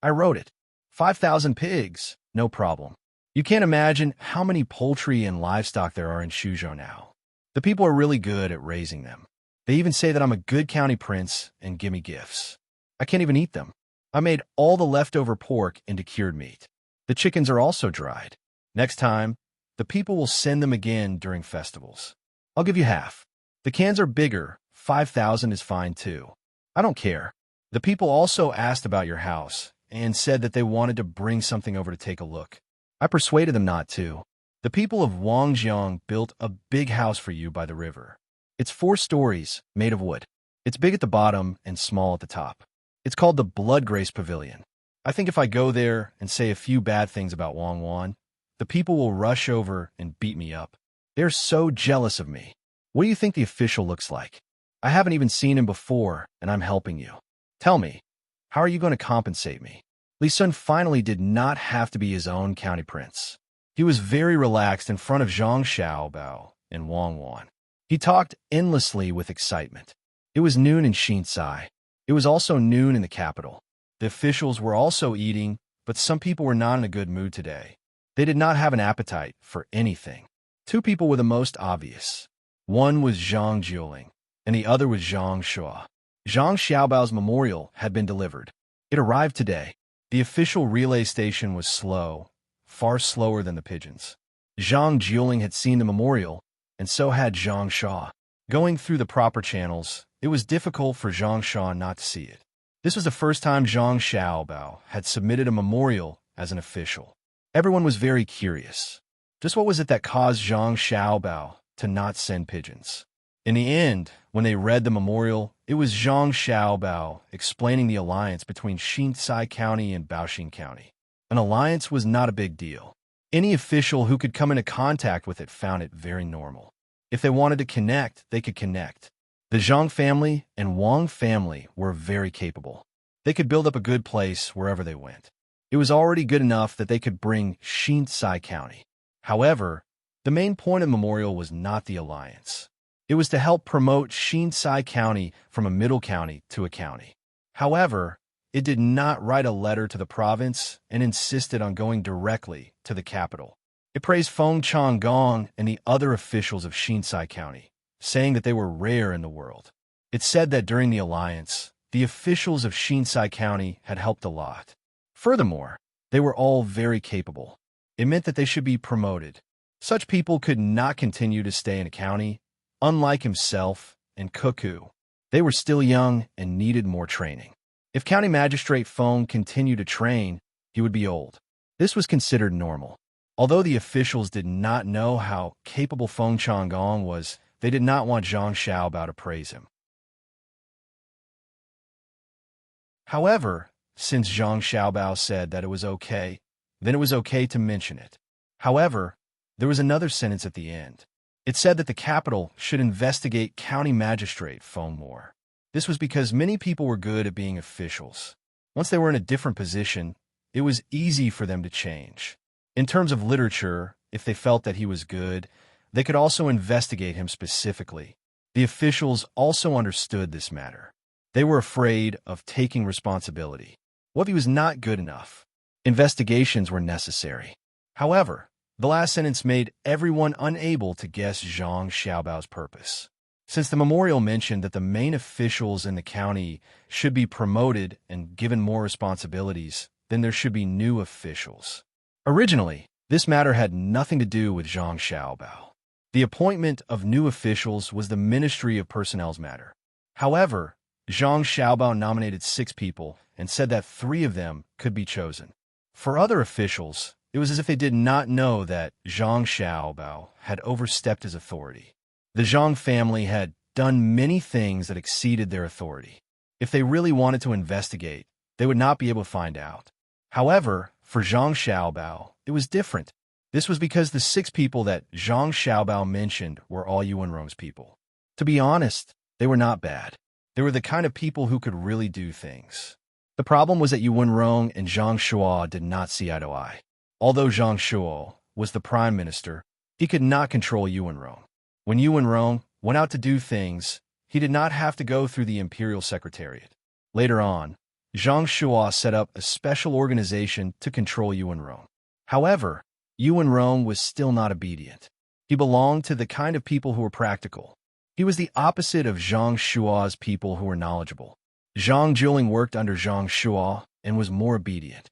I wrote it. 5,000 pigs, no problem. You can't imagine how many poultry and livestock there are in Shuzhou now. The people are really good at raising them. They even say that I'm a good county prince and give me gifts. I can't even eat them. I made all the leftover pork into cured meat. The chickens are also dried. Next time, the people will send them again during festivals. I'll give you half. The cans are bigger. 5,000 is fine too. I don't care. The people also asked about your house and said that they wanted to bring something over to take a look. I persuaded them not to. The people of Wangjiang built a big house for you by the river. It's 4 stories, made of wood. It's big at the bottom and small at the top. It's called the Blood Grace Pavilion. I think if I go there and say a few bad things about Wang Wan, the people will rush over and beat me up. They're so jealous of me. What do you think the official looks like? I haven't even seen him before, and I'm helping you. Tell me, how are you going to compensate me?" Li Sun finally did not have to be his own county prince. He was very relaxed in front of Zhang Xiaobao and Wang Wan. He talked endlessly with excitement. It was noon in Xinsai. It was also noon in the capital. The officials were also eating, but some people were not in a good mood today. They did not have an appetite for anything. Two people were the most obvious. One was Zhang Jiuling, and the other was Zhang Shua. Zhang Xiaobao's memorial had been delivered. It arrived today. The official relay station was slow, far slower than the pigeons. Zhang Jiuling had seen the memorial, and so had Zhang Shua. Going through the proper channels, it was difficult for Zhang Shua not to see it. This was the first time Zhang Xiaobao had submitted a memorial as an official. Everyone was very curious. Just what was it that caused Zhang Xiaobao to not send pigeons? In the end, when they read the memorial, it was Zhang Xiaobao explaining the alliance between Xinsai County and Baoxing County. An alliance was not a big deal. Any official who could come into contact with it found it very normal. If they wanted to connect, they could connect. The Zhang family and Wang family were very capable. They could build up a good place wherever they went. It was already good enough that they could bring Xinsai County. However, the main point of the memorial was not the alliance. It was to help promote Xinsai County from a middle county to a county. However, it did not write a letter to the province and insisted on going directly to the capital. It praised Feng Changgong and the other officials of Xinsai County, saying that they were rare in the world. It said that during the alliance, the officials of Xinsai County had helped a lot. Furthermore, they were all very capable. It meant that they should be promoted. Such people could not continue to stay in a county, unlike himself and Cuckoo. They were still young and needed more training. If County Magistrate Feng continued to train, he would be old. This was considered normal. Although the officials did not know how capable Feng Changgong was, they did not want Zhang Xiaobao to praise him. However, since Zhang Xiaobao said that it was okay, then it was okay to mention it. However, there was another sentence at the end. It said that the capital should investigate County Magistrate Feng more. This was because many people were good at being officials. Once they were in a different position, it was easy for them to change. In terms of literature, if they felt that he was good, they could also investigate him specifically. The officials also understood this matter. They were afraid of taking responsibility. What if he was not good enough? Investigations were necessary. However, the last sentence made everyone unable to guess Zhang Xiaobao's purpose. Since the memorial mentioned that the main officials in the county should be promoted and given more responsibilities, then there should be new officials. Originally, this matter had nothing to do with Zhang Xiaobao. The appointment of new officials was the Ministry of Personnel's matter. However, Zhang Xiaobao nominated 6 people and said that 3 of them could be chosen. For other officials, it was as if they did not know that Zhang Xiaobao had overstepped his authority. The Zhang family had done many things that exceeded their authority. If they really wanted to investigate, they would not be able to find out. However, for Zhang Xiaobao, it was different. This was because the 6 people that Zhang Xiaobao mentioned were all Yuanrong's people. To be honest, they were not bad. They were the kind of people who could really do things. The problem was that Yuanrong and Zhang Shua did not see eye to eye. Although Zhang Shua was the prime minister, he could not control Yuanrong. When Yuanrong went out to do things, he did not have to go through the imperial secretariat. Later on, Zhang Shua set up a special organization to control Yuanrong. However, Yuanrong was still not obedient. He belonged to the kind of people who were practical. He was the opposite of Zhang Shua's people who were knowledgeable. Zhang Jiuling worked under Zhang Shua and was more obedient.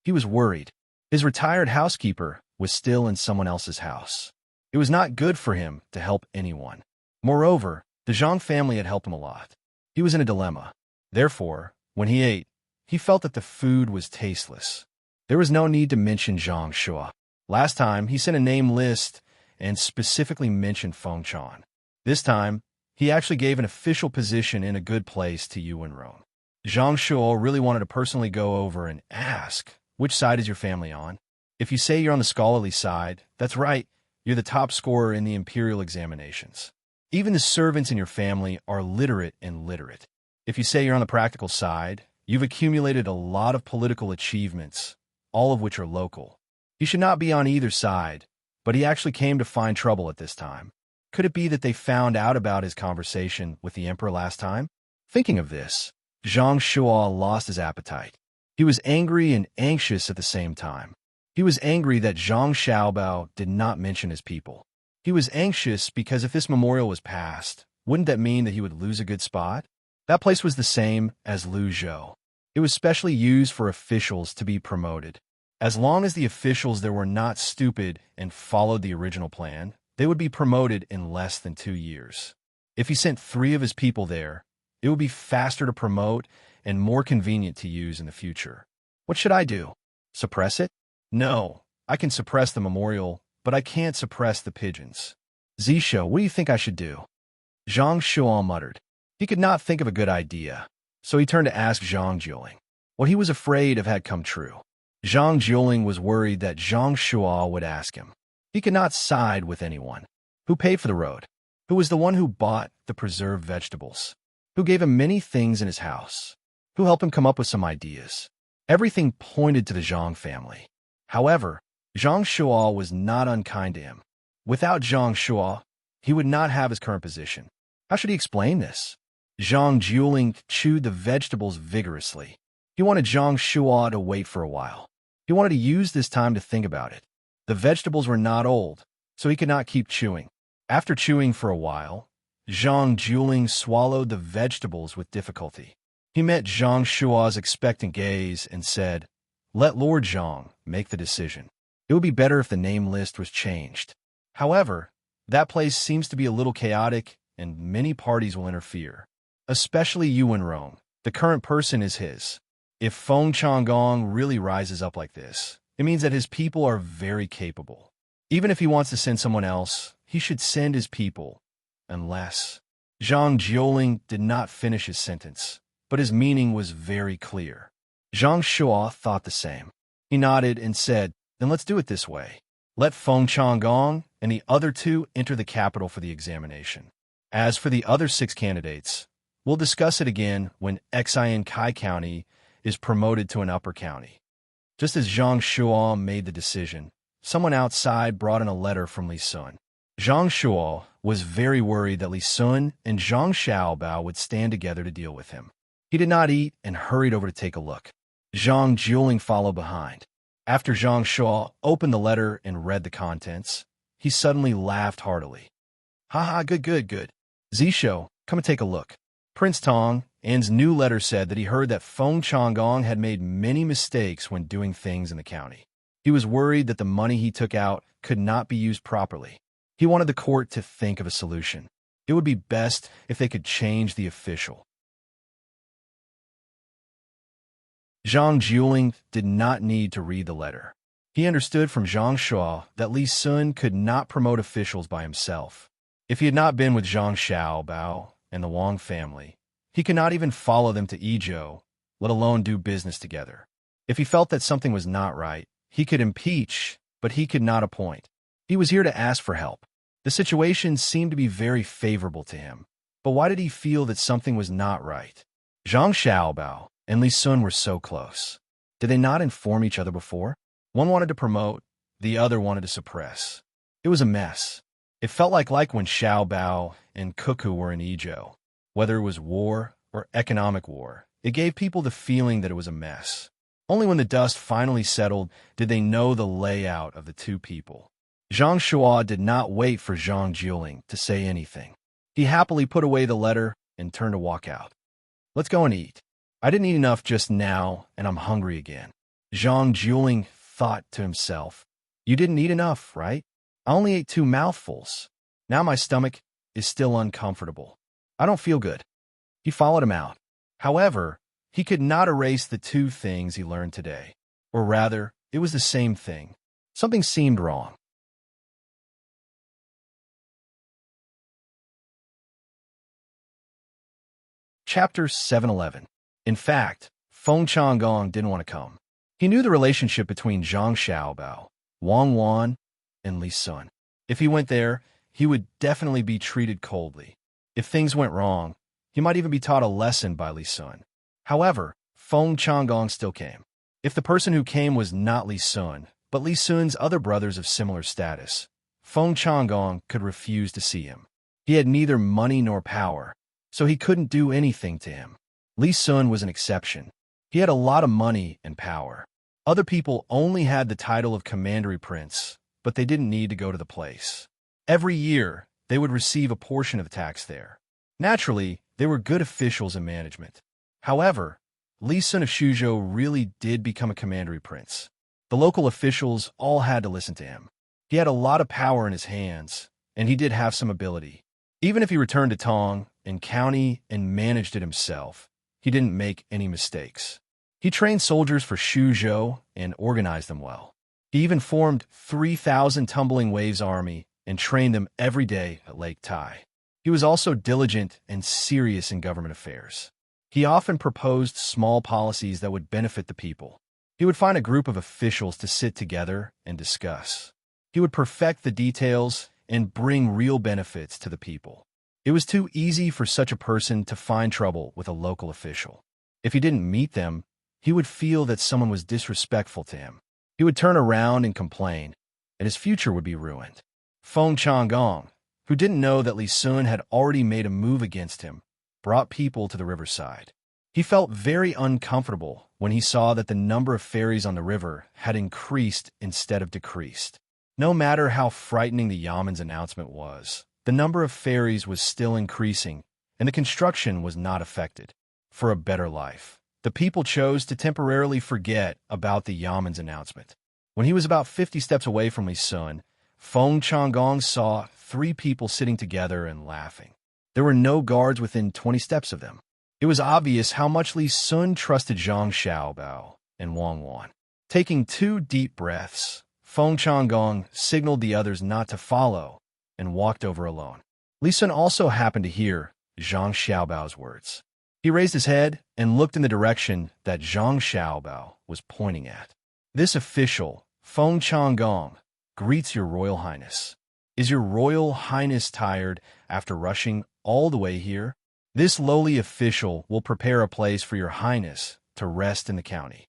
He was worried. His retired housekeeper was still in someone else's house. It was not good for him to help anyone. Moreover, the Zhang family had helped him a lot. He was in a dilemma. Therefore, when he ate, he felt that the food was tasteless. There was no need to mention Zhang Shua. Last time, he sent a name list and specifically mentioned Feng Chan. This time, he actually gave an official position in a good place to Yuanrong. Zhang Shua really wanted to personally go over and ask, which side is your family on? If you say you're on the scholarly side, that's right, you're the top scorer in the imperial examinations. Even the servants in your family are literate and literate. If you say you're on the practical side, you've accumulated a lot of political achievements, all of which are local. You should not be on either side, but he actually came to find trouble at this time. Could it be that they found out about his conversation with the emperor last time? Thinking of this, Zhang Shua lost his appetite. He was angry and anxious at the same time. He was angry that Zhang Xiaobao did not mention his people. He was anxious because if this memorial was passed, wouldn't that mean that he would lose a good spot? That place was the same as Luzhou. It was specially used for officials to be promoted. As long as the officials there were not stupid and followed the original plan, they would be promoted in less than 2 years. If he sent 3 of his people there, it would be faster to promote and more convenient to use in the future. What should I do? Suppress it? No, I can suppress the memorial, but I can't suppress the pigeons. Zisho, what do you think I should do? Zhang Shuo muttered. He could not think of a good idea, so he turned to ask Zhang Jiuling. What he was afraid of had come true. Zhang Jiuling was worried that Zhang Shuo would ask him. He could not side with anyone. Who paid for the road? Who was the one who bought the preserved vegetables? Who gave him many things in his house? Who helped him come up with some ideas? Everything pointed to the Zhang family. However, Zhang Shuo was not unkind to him. Without Zhang Shuo, he would not have his current position. How should he explain this? Zhang Jiuling chewed the vegetables vigorously. He wanted Zhang Shuo to wait for a while. He wanted to use this time to think about it. The vegetables were not old, so he could not keep chewing. After chewing for a while, Zhang Jiuling swallowed the vegetables with difficulty. He met Zhang Shuo's expectant gaze and said, "Let Lord Zhang make the decision. It would be better if the name list was changed. However, that place seems to be a little chaotic and many parties will interfere. Especially Yuan Rong. The current person is his. If Feng Changgong really rises up like this, it means that his people are very capable. Even if he wants to send someone else, he should send his people. Unless..." Zhang Jiuling did not finish his sentence, but his meaning was very clear. Zhang Shuo thought the same. He nodded and said, "Then let's do it this way. Let Feng Changgong and the other 2 enter the capital for the examination. As for the other 6 candidates, we'll discuss it again when Xian Kai County is promoted to an upper county." Just as Zhang Shuo made the decision, someone outside brought in a letter from Li Sun. Zhang Shuo was very worried that Li Sun and Zhang Xiaobao would stand together to deal with him. He did not eat and hurried over to take a look. Zhang Jiuling followed behind. After Zhang Shuo opened the letter and read the contents, he suddenly laughed heartily. "Haha, good. Zisho, come and take a look." Prince Tang An's new letter said that he heard that Feng Changgong had made many mistakes when doing things in the county. He was worried that the money he took out could not be used properly. He wanted the court to think of a solution. It would be best if they could change the official. Zhang Jiuling did not need to read the letter. He understood from Zhang Shuo that Li Sun could not promote officials by himself. If he had not been with Zhang Xiaobao and the Wang family, he could not even follow them to Yizhou, let alone do business together. If he felt that something was not right, he could impeach, but he could not appoint. He was here to ask for help. The situation seemed to be very favorable to him. But why did he feel that something was not right? Zhang Xiaobao and Li Sun were so close. Did they not inform each other before? One wanted to promote, the other wanted to suppress. It was a mess. It felt like when Xiaobao and Cuckoo were in Yizhou. Whether it was war or economic war, it gave people the feeling that it was a mess. Only when the dust finally settled did they know the layout of the 2 people. Zhang Shuo did not wait for Zhang Jiuling to say anything. He happily put away the letter and turned to walk out. "Let's go and eat. I didn't eat enough just now, and I'm hungry again." Zhang Jiuling thought to himself, "You didn't eat enough, right? I only ate 2 mouthfuls. Now my stomach is still uncomfortable. I don't feel good." He followed him out. However, he could not erase the 2 things he learned today. Or rather, it was the same thing. Something seemed wrong. Chapter 711. In fact, Feng Changgong didn't want to come. He knew the relationship between Zhang Xiaobao, Wang Wan, and Li Sun. If he went there, he would definitely be treated coldly. If things went wrong, he might even be taught a lesson by Li Sun. However, Feng Changgong still came. If the person who came was not Li Sun, but Li Sun's other brothers of similar status, Feng Changgong could refuse to see him. He had neither money nor power, so he couldn't do anything to him. Li Sun was an exception. He had a lot of money and power. Other people only had the title of commandery prince, but they didn't need to go to the place. Every year, they would receive a portion of the tax there. Naturally, they were good officials in management. However, Li Sun of Shuzhou really did become a commandery prince. The local officials all had to listen to him. He had a lot of power in his hands, and he did have some ability. Even if he returned to Tang and county and managed it himself, he didn't make any mistakes. He trained soldiers for Shuzhou and organized them well. He even formed 3,000 Tumbling Waves army and trained them every day at Lake Tai. He was also diligent and serious in government affairs. He often proposed small policies that would benefit the people. He would find a group of officials to sit together and discuss. He would perfect the details and bring real benefits to the people. It was too easy for such a person to find trouble with a local official. If he didn't meet them, he would feel that someone was disrespectful to him. He would turn around and complain, and his future would be ruined. Feng Changgong, who didn't know that Li Sun had already made a move against him, brought people to the riverside. He felt very uncomfortable when he saw that the number of ferries on the river had increased instead of decreased. No matter how frightening the Yaman's announcement was, the number of ferries was still increasing, and the construction was not affected. For a better life, the people chose to temporarily forget about the Yaman's announcement. When he was about 50 steps away from Li Sun, Feng Changgong saw 3 people sitting together and laughing. There were no guards within 20 steps of them. It was obvious how much Li Sun trusted Zhang Xiaobao and Wang Wan. Taking 2 deep breaths, Feng Changgong signaled the others not to follow and walked over alone. Li Sun also happened to hear Zhang Xiaobao's words. He raised his head and looked in the direction that Zhang Xiaobao was pointing at. This official, Feng Changgong, greets your Royal Highness. Is your Royal Highness tired after rushing all the way here? This lowly official will prepare a place for your Highness to rest in the county.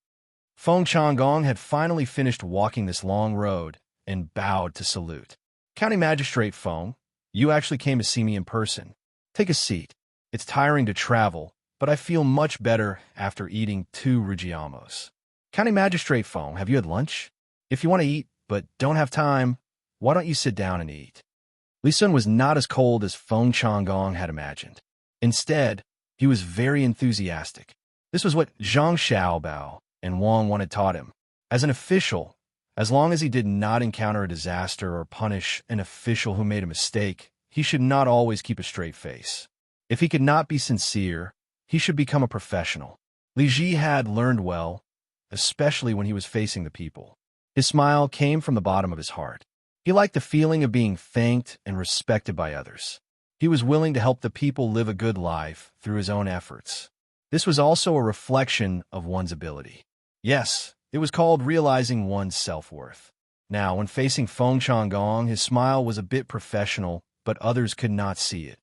Feng Changgong had finally finished walking this long road and bowed to salute. County Magistrate Feng, you actually came to see me in person. Take a seat. It's tiring to travel, but I feel much better after eating 2 Rujiamos. County Magistrate Feng, have you had lunch? If you want to eat, but don't have time, why don't you sit down and eat? Li Sun was not as cold as Feng Changgong had imagined. Instead, he was very enthusiastic. This was what Zhang Xiaobao and Wang Wan had taught him. As an official, as long as he did not encounter a disaster or punish an official who made a mistake, he should not always keep a straight face. If he could not be sincere, he should become a professional. Li Ji had learned well, especially when he was facing the people. His smile came from the bottom of his heart. He liked the feeling of being thanked and respected by others. He was willing to help the people live a good life through his own efforts. This was also a reflection of one's ability. Yes, it was called realizing one's self-worth. Now, when facing Feng Changgong, his smile was a bit professional, but others could not see it.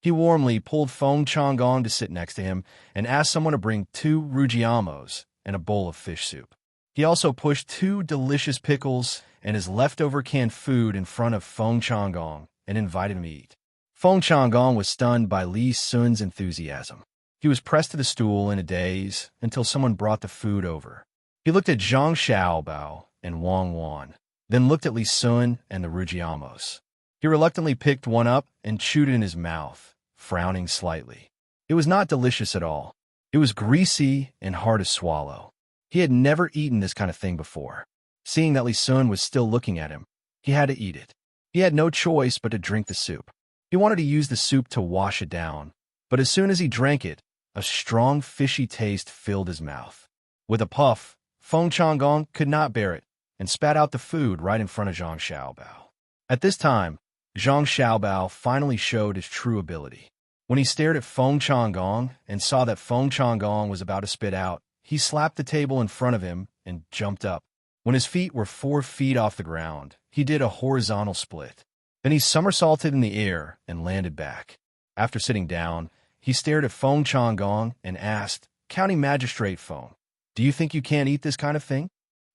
He warmly pulled Feng Changgong to sit next to him and asked someone to bring 2 Rujiamos and a bowl of fish soup. He also pushed 2 delicious pickles and his leftover canned food in front of Feng Changgong and invited him to eat. Feng Changgong was stunned by Li Sun's enthusiasm. He was pressed to the stool in a daze until someone brought the food over. He looked at Zhang Xiaobao and Wang Wan, then looked at Li Sun and the Rujiamos. He reluctantly picked one up and chewed it in his mouth, frowning slightly. It was not delicious at all. It was greasy and hard to swallow. He had never eaten this kind of thing before. Seeing that Li Sun was still looking at him, he had to eat it. He had no choice but to drink the soup. He wanted to use the soup to wash it down, but as soon as he drank it, a strong fishy taste filled his mouth. With a puff, Feng Changgong could not bear it and spat out the food right in front of Zhang Xiaobao. At this time, Zhang Xiaobao finally showed his true ability. When he stared at Feng Changgong and saw that Feng Changgong was about to spit out, he slapped the table in front of him and jumped up. When his feet were 4 feet off the ground, he did a horizontal split. Then he somersaulted in the air and landed back. After sitting down, he stared at Feng Changgong and asked, County Magistrate Feng, do you think you can't eat this kind of thing?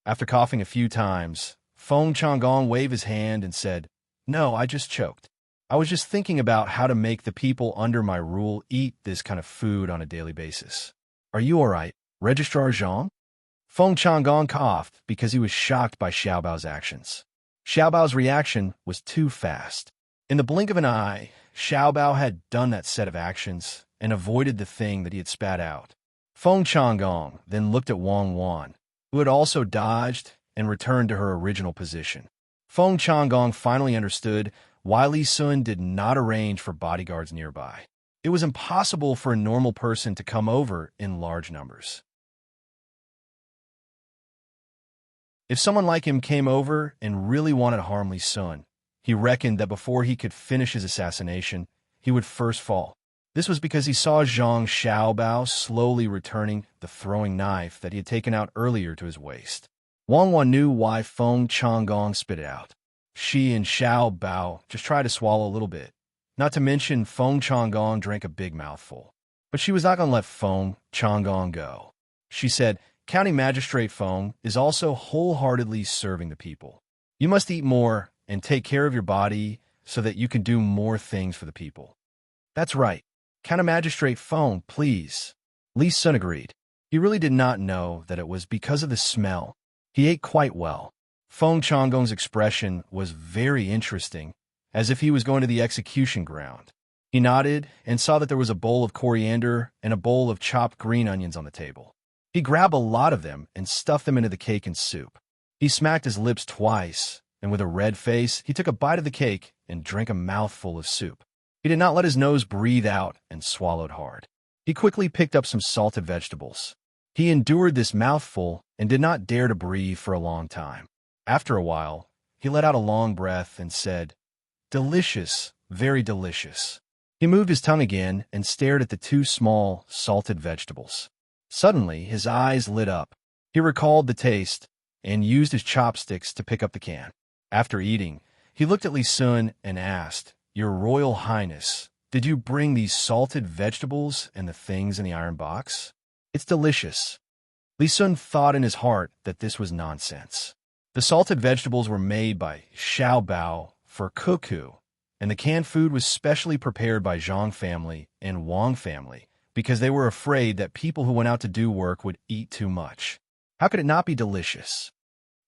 After coughing a few times, Feng Changgong waved his hand and said, No, I just choked. I was just thinking about how to make the people under my rule eat this kind of food on a daily basis. Are you all right, Registrar Zhang? Feng Changgong coughed because he was shocked by Xiaobao's actions. Xiaobao's reaction was too fast. In the blink of an eye, Xiaobao had done that set of actions and avoided the thing that he had spat out. Feng Changgong then looked at Wang Wan, who had also dodged and returned to her original position. Feng Changgong finally understood why Li Sun did not arrange for bodyguards nearby. It was impossible for a normal person to come over in large numbers. If someone like him came over and really wanted to harm Li Sun, he reckoned that before he could finish his assassination, he would first fall. This was because he saw Zhang Xiaobao slowly returning the throwing knife that he had taken out earlier to his waist. Wang Wan knew why Feng Changgong spit it out. She and Xiaobao just tried to swallow a little bit. Not to mention Feng Changgong drank a big mouthful. But she was not going to let Feng Changgong go. She said, County Magistrate Feng is also wholeheartedly serving the people. You must eat more and take care of your body so that you can do more things for the people. That's right. County Magistrate Feng, please. Li Sun agreed. He really did not know that it was because of the smell. He ate quite well. Feng Changgong's expression was very interesting, as if he was going to the execution ground. He nodded and saw that there was a bowl of coriander and a bowl of chopped green onions on the table. He grabbed a lot of them and stuffed them into the cake and soup. He smacked his lips twice, and with a red face, he took a bite of the cake and drank a mouthful of soup. He did not let his nose breathe out and swallowed hard. He quickly picked up some salted vegetables. He endured this mouthful and did not dare to breathe for a long time. After a while, he let out a long breath and said, Delicious, very delicious. He moved his tongue again and stared at the two small, salted vegetables. Suddenly, his eyes lit up. He recalled the taste and used his chopsticks to pick up the can. After eating, he looked at Li Sun and asked, Your Royal Highness, did you bring these salted vegetables and the things in the iron box? It's delicious. Li Sun thought in his heart that this was nonsense. The salted vegetables were made by Xiaobao for Cuckoo, and the canned food was specially prepared by Zhang family and Wang family, because they were afraid that people who went out to do work would eat too much. How could it not be delicious?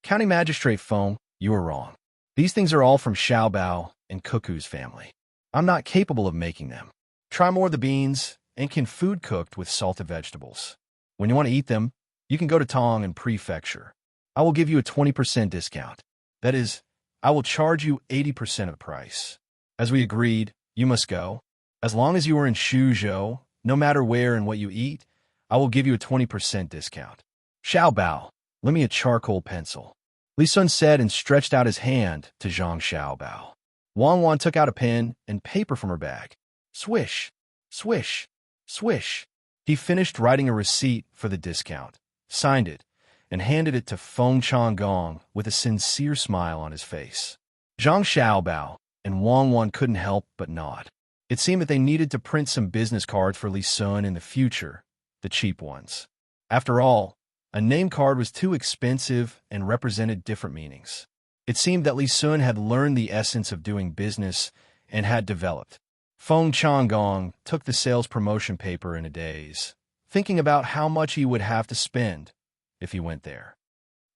County Magistrate Feng, you were wrong. These things are all from Xiaobao and Cuckoo's family. I'm not capable of making them. Try more of the beans and can food cooked with salted vegetables. When you want to eat them, you can go to Tang and Prefecture. I will give you a 20% discount. That is, I will charge you 80% of the price. As we agreed, you must go. As long as you are in Shuzhou, no matter where and what you eat, I will give you a 20% discount. Xiaobao, lend me a charcoal pencil. Li Sun said and stretched out his hand to Zhang Xiaobao. Wang Wan took out a pen and paper from her bag. Swish, swish, swish. He finished writing a receipt for the discount, signed it, and handed it to Feng Changgong with a sincere smile on his face. Zhang Xiaobao and Wang Wan couldn't help but nod. It seemed that they needed to print some business cards for Li Sun in the future, the cheap ones. After all, a name card was too expensive and represented different meanings. It seemed that Li Sun had learned the essence of doing business and had developed. Feng Changgong took the sales promotion paper in a daze, thinking about how much he would have to spend if he went there.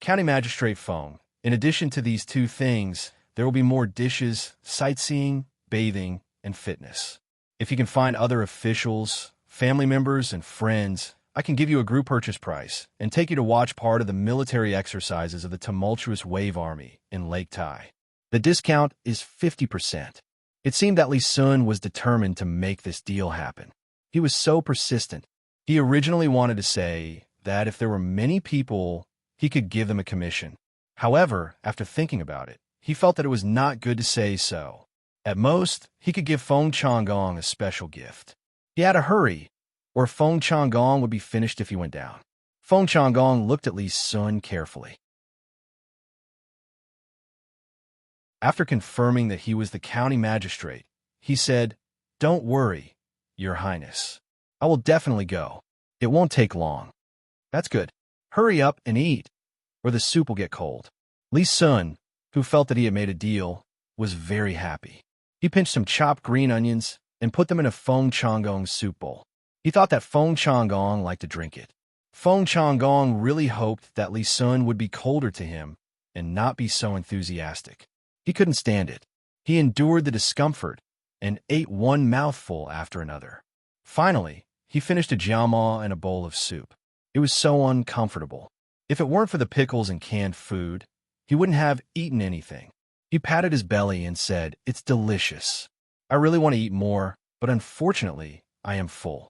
County Magistrate Feng, in addition to these two things, there will be more dishes, sightseeing, bathing, and fitness. If you can find other officials, family members, and friends, I can give you a group purchase price and take you to watch part of the military exercises of the tumultuous Wave Army in Lake Tai. The discount is 50%. It seemed that Li Sun was determined to make this deal happen. He was so persistent. He originally wanted to say that if there were many people, he could give them a commission. However, after thinking about it, he felt that it was not good to say so. At most, he could give Feng Changgong a special gift. He had to hurry, or Feng Changgong would be finished if he went down. Feng Changgong looked at Li Sun carefully. After confirming that he was the county magistrate, he said, Don't worry, Your Highness. I will definitely go. It won't take long. That's good. Hurry up and eat, or the soup will get cold. Li Sun, who felt that he had made a deal, was very happy. He pinched some chopped green onions and put them in a Feng Changgong soup bowl. He thought that Feng Changgong liked to drink it. Feng Changgong really hoped that Li Sun would be colder to him and not be so enthusiastic. He couldn't stand it. He endured the discomfort and ate one mouthful after another. Finally, he finished a jiaoma and a bowl of soup. It was so uncomfortable. If it weren't for the pickles and canned food, he wouldn't have eaten anything. He patted his belly and said, "It's delicious. I really want to eat more, but unfortunately, I am full.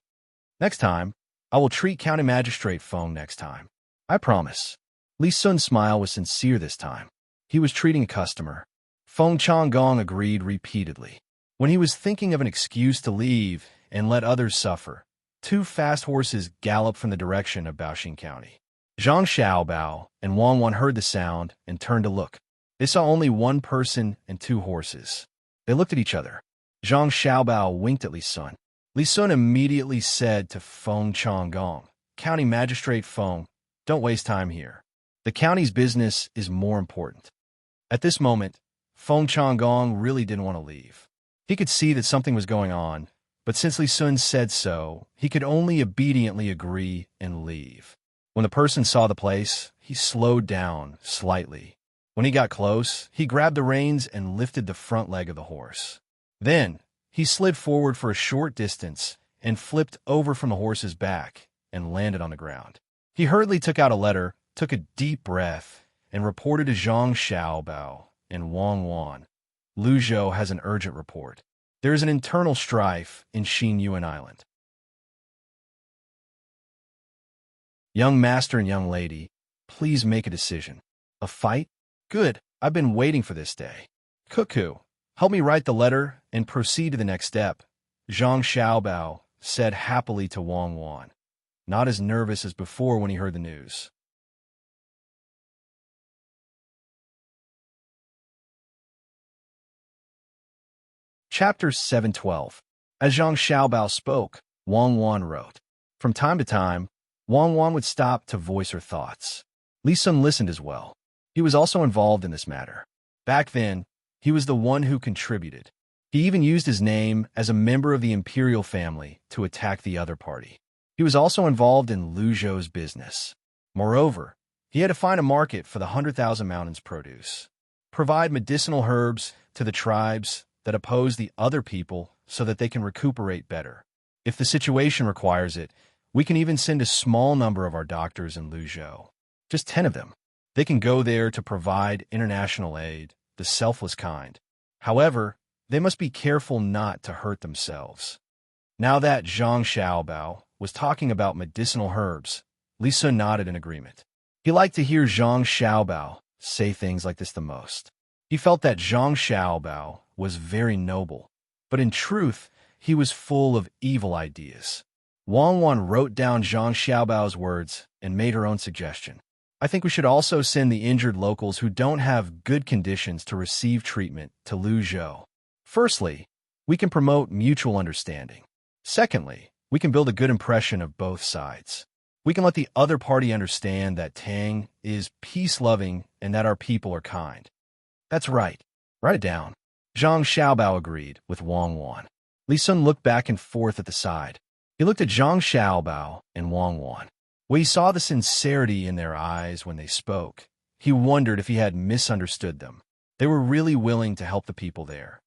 Next time, I will treat County Magistrate Feng next time. I promise." Li Sun's smile was sincere this time. He was treating a customer. Feng Changgong agreed repeatedly. When he was thinking of an excuse to leave and let others suffer, two fast horses galloped from the direction of Baoxing County. Zhang Xiaobao and Wang Wan heard the sound and turned to look. They saw only one person and two horses. They looked at each other. Zhang Xiaobao winked at Li Sun. Li Sun immediately said to Feng Changgong, "County Magistrate Feng, don't waste time here. The county's business is more important." At this moment, Feng Changgong really didn't want to leave. He could see that something was going on, but since Li Sun said so, he could only obediently agree and leave. When the person saw the place, he slowed down slightly. When he got close, he grabbed the reins and lifted the front leg of the horse. Then, he slid forward for a short distance and flipped over from the horse's back and landed on the ground. He hurriedly took out a letter, took a deep breath, and reported to Zhang Xiaobao and Wang Wan. "Lu Zhou has an urgent report. There is an internal strife in Xinyuan Island. Young master and young lady, please make a decision." "A fight? Good. I've been waiting for this day." "Cuckoo, help me write the letter and proceed to the next step," Zhang Xiaobao said happily to Wang Wan, not as nervous as before when he heard the news. Chapter 712. As Zhang Xiaobao spoke, Wang Wan wrote. From time to time, Wang Wan would stop to voice her thoughts. Li Sun listened as well. He was also involved in this matter. Back then, he was the one who contributed. He even used his name as a member of the imperial family to attack the other party. He was also involved in Lu Zhou's business. Moreover, he had to find a market for the 100,000 mountains produce, provide medicinal herbs to the tribes that oppose the other people so that they can recuperate better. If the situation requires it, we can even send a small number of our doctors in Lu Zhou, just 10 of them. They can go there to provide international aid, the selfless kind. However, they must be careful not to hurt themselves. Now that Zhang Xiaobao was talking about medicinal herbs, Li Sun nodded in agreement. He liked to hear Zhang Xiaobao say things like this the most. He felt that Zhang Xiaobao was very noble, but in truth, he was full of evil ideas. Wang Wan wrote down Zhang Xiaobao's words and made her own suggestion. "I think we should also send the injured locals who don't have good conditions to receive treatment to Lu Zhou. Firstly, we can promote mutual understanding. Secondly, we can build a good impression of both sides. We can let the other party understand that Tang is peace-loving and that our people are kind." "That's right. Write it down." Zhang Xiaobao agreed with Wang Wan. Li Sun looked back and forth at the side. He looked at Zhang Xiaobao and Wang Wan. When he saw the sincerity in their eyes when they spoke, he wondered if he had misunderstood them. They were really willing to help the people there.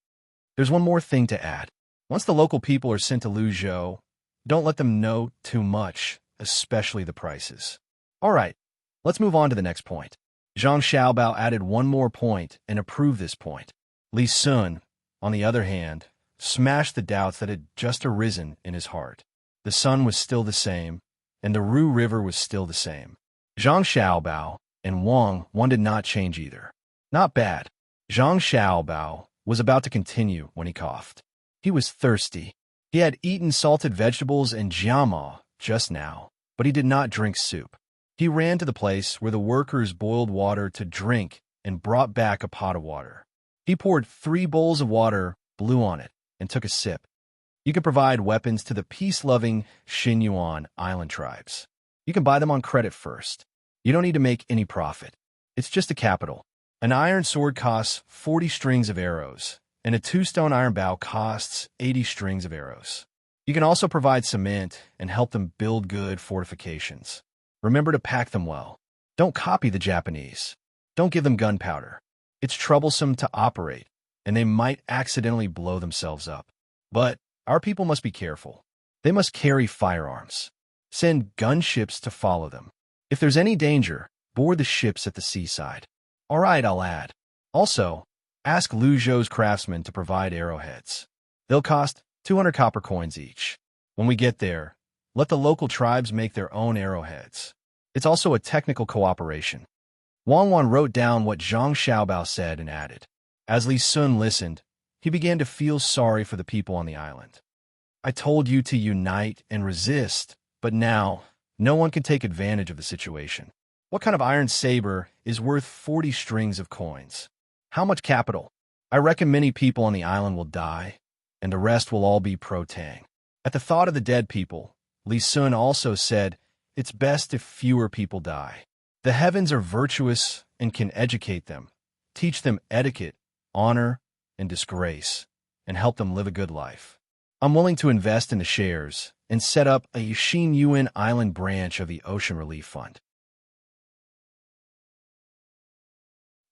There's one more thing to add. Once the local people are sent to Lu Zhou, don't let them know too much, especially the prices. All right, let's move on to the next point. Zhang Xiaobao added one more point and approved this point. Li Sun, on the other hand, smashed the doubts that had just arisen in his heart. The sun was still the same, and the Ru River was still the same. Zhang Xiaobao and Wang Wan did not change either. Not bad. Zhang Xiaobao was about to continue when he coughed. He was thirsty. He had eaten salted vegetables and jiama just now, but he did not drink soup. He ran to the place where the workers boiled water to drink and brought back a pot of water. He poured 3 bowls of water, blew on it, and took a sip. You can provide weapons to the peace-loving Xinyuan Island tribes. You can buy them on credit first. You don't need to make any profit. It's just a capital. An iron sword costs 40 strings of arrows, and a 2-stone iron bow costs 80 strings of arrows. You can also provide cement and help them build good fortifications. Remember to pack them well. Don't copy the Japanese. Don't give them gunpowder. It's troublesome to operate, and they might accidentally blow themselves up. But our people must be careful. They must carry firearms. Send gunships to follow them. If there's any danger, board the ships at the seaside. All right, I'll add. Also, ask Lu Zhou's craftsmen to provide arrowheads. They'll cost 200 copper coins each. When we get there, let the local tribes make their own arrowheads. It's also a technical cooperation. Wang Wan wrote down what Zhang Xiaobao said and added. As Li Sun listened, he began to feel sorry for the people on the island. I told you to unite and resist, but now no one can take advantage of the situation. What kind of iron saber is worth 40 strings of coins? How much capital? I reckon many people on the island will die, and the rest will all be pro-Tang. At the thought of the dead people, Li Sun also said, it's best if fewer people die. The heavens are virtuous and can educate them, teach them etiquette, honor, and disgrace, and help them live a good life. I'm willing to invest in the shares and set up a Yushin Yuan Island branch of the Ocean Relief Fund.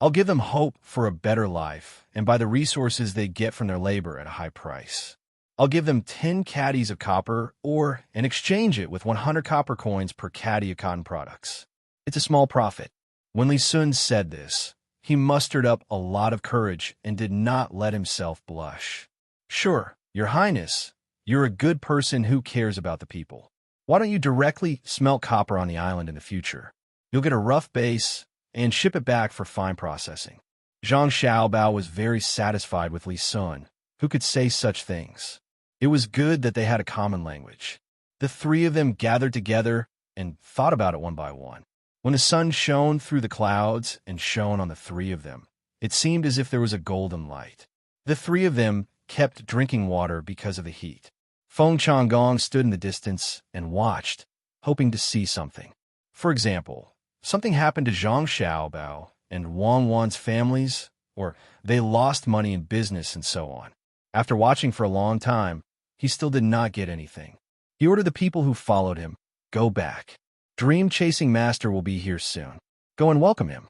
I'll give them hope for a better life and buy the resources they get from their labor at a high price. I'll give them 10 caddies of copper and exchange it with 100 copper coins per caddy of cotton products. It's a small profit. When Li Sun said this, he mustered up a lot of courage and did not let himself blush. Sure, Your Highness, you're a good person who cares about the people. Why don't you directly smelt copper on the island in the future? You'll get a rough base and ship it back for fine processing. Zhang Xiaobao was very satisfied with Li Sun, who could say such things. It was good that they had a common language. The three of them gathered together and thought about it one by one. When the sun shone through the clouds and shone on the three of them, it seemed as if there was a golden light. The three of them kept drinking water because of the heat. Feng Changgong stood in the distance and watched, hoping to see something. For example, something happened to Zhang Xiaobao and Wang Wan's families, or they lost money in business and so on. After watching for a long time, he still did not get anything. He ordered the people who followed him, go back. Dream-chasing master will be here soon. Go and welcome him.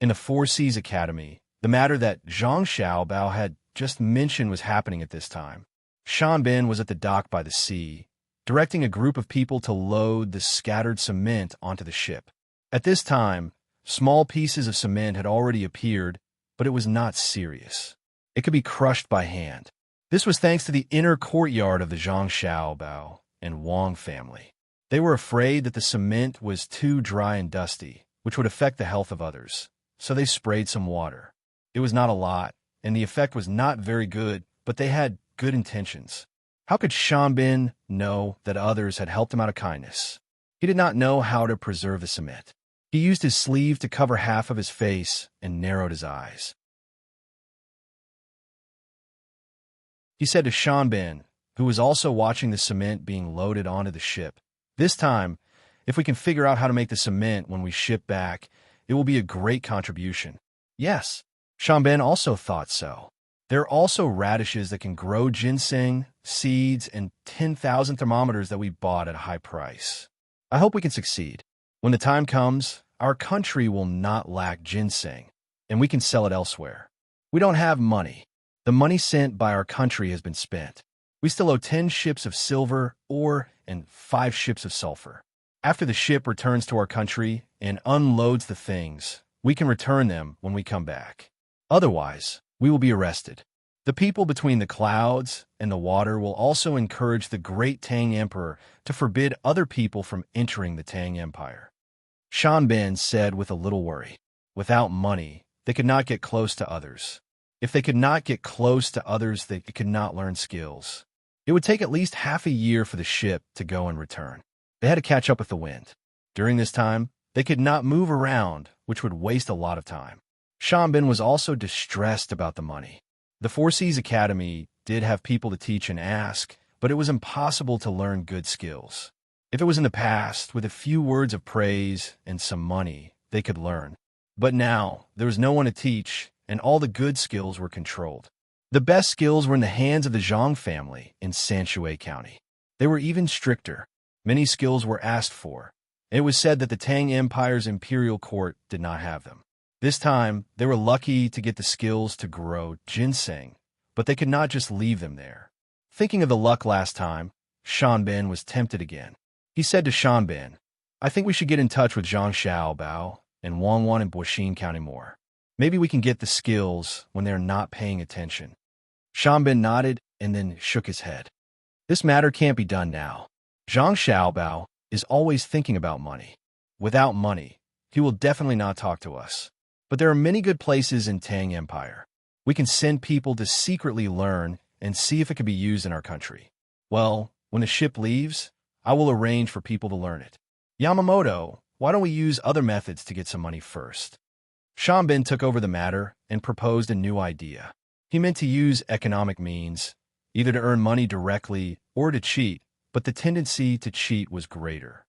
In the Four Seas Academy, the matter that Zhang Xiaobao had just mentioned was happening at this time. Shan Bin was at the dock by the sea, directing a group of people to load the scattered cement onto the ship. At this time, small pieces of cement had already appeared, but it was not serious. It could be crushed by hand. This was thanks to the inner courtyard of the Zhang Xiaobao and Wang family. They were afraid that the cement was too dry and dusty, which would affect the health of others, so they sprayed some water. It was not a lot, and the effect was not very good, but they had good intentions. How could Shanbin know that others had helped him out of kindness? He did not know how to preserve the cement. He used his sleeve to cover half of his face and narrowed his eyes. He said to Shanbin, who was also watching the cement being loaded onto the ship, this time, if we can figure out how to make the cement when we ship back, it will be a great contribution. Yes, Shanbin also thought so. There are also radishes that can grow ginseng, seeds, and 10,000 thermometers that we bought at a high price. I hope we can succeed. When the time comes, our country will not lack ginseng, and we can sell it elsewhere. We don't have money. The money sent by our country has been spent. We still owe 10 ships of silver, ore, and 5 ships of sulfur. After the ship returns to our country and unloads the things, we can return them when we come back. Otherwise, we will be arrested. The people between the clouds and the water will also encourage the great Tang Emperor to forbid other people from entering the Tang Empire. Shanbin said with a little worry. Without money, they could not get close to others. If they could not get close to others, they could not learn skills. It would take at least half a year for the ship to go and return. They had to catch up with the wind. During this time, they could not move around, which would waste a lot of time. Shanbin was also distressed about the money. The Four Seas Academy did have people to teach and ask, but it was impossible to learn good skills. If it was in the past, with a few words of praise and some money, they could learn. But now, there was no one to teach, and all the good skills were controlled. The best skills were in the hands of the Zhang family in Sanshui County. They were even stricter. Many skills were asked for. It was said that the Tang Empire's imperial court did not have them. This time, they were lucky to get the skills to grow ginseng, but they could not just leave them there. Thinking of the luck last time, Shanbin was tempted again. He said to Shanbin, "I think we should get in touch with Zhang Xiaobao and Wangwan in Buxin County more. Maybe we can get the skills when they're not paying attention." Shanbin nodded and then shook his head. "This matter can't be done now. Zhang Xiaobao is always thinking about money. Without money, he will definitely not talk to us. But there are many good places in Tang Empire. We can send people to secretly learn and see if it can be used in our country. Well, when the ship leaves, I will arrange for people to learn it. Yamamoto, why don't we use other methods to get some money first?" Shanbin took over the matter and proposed a new idea. He meant to use economic means, either to earn money directly or to cheat, but the tendency to cheat was greater.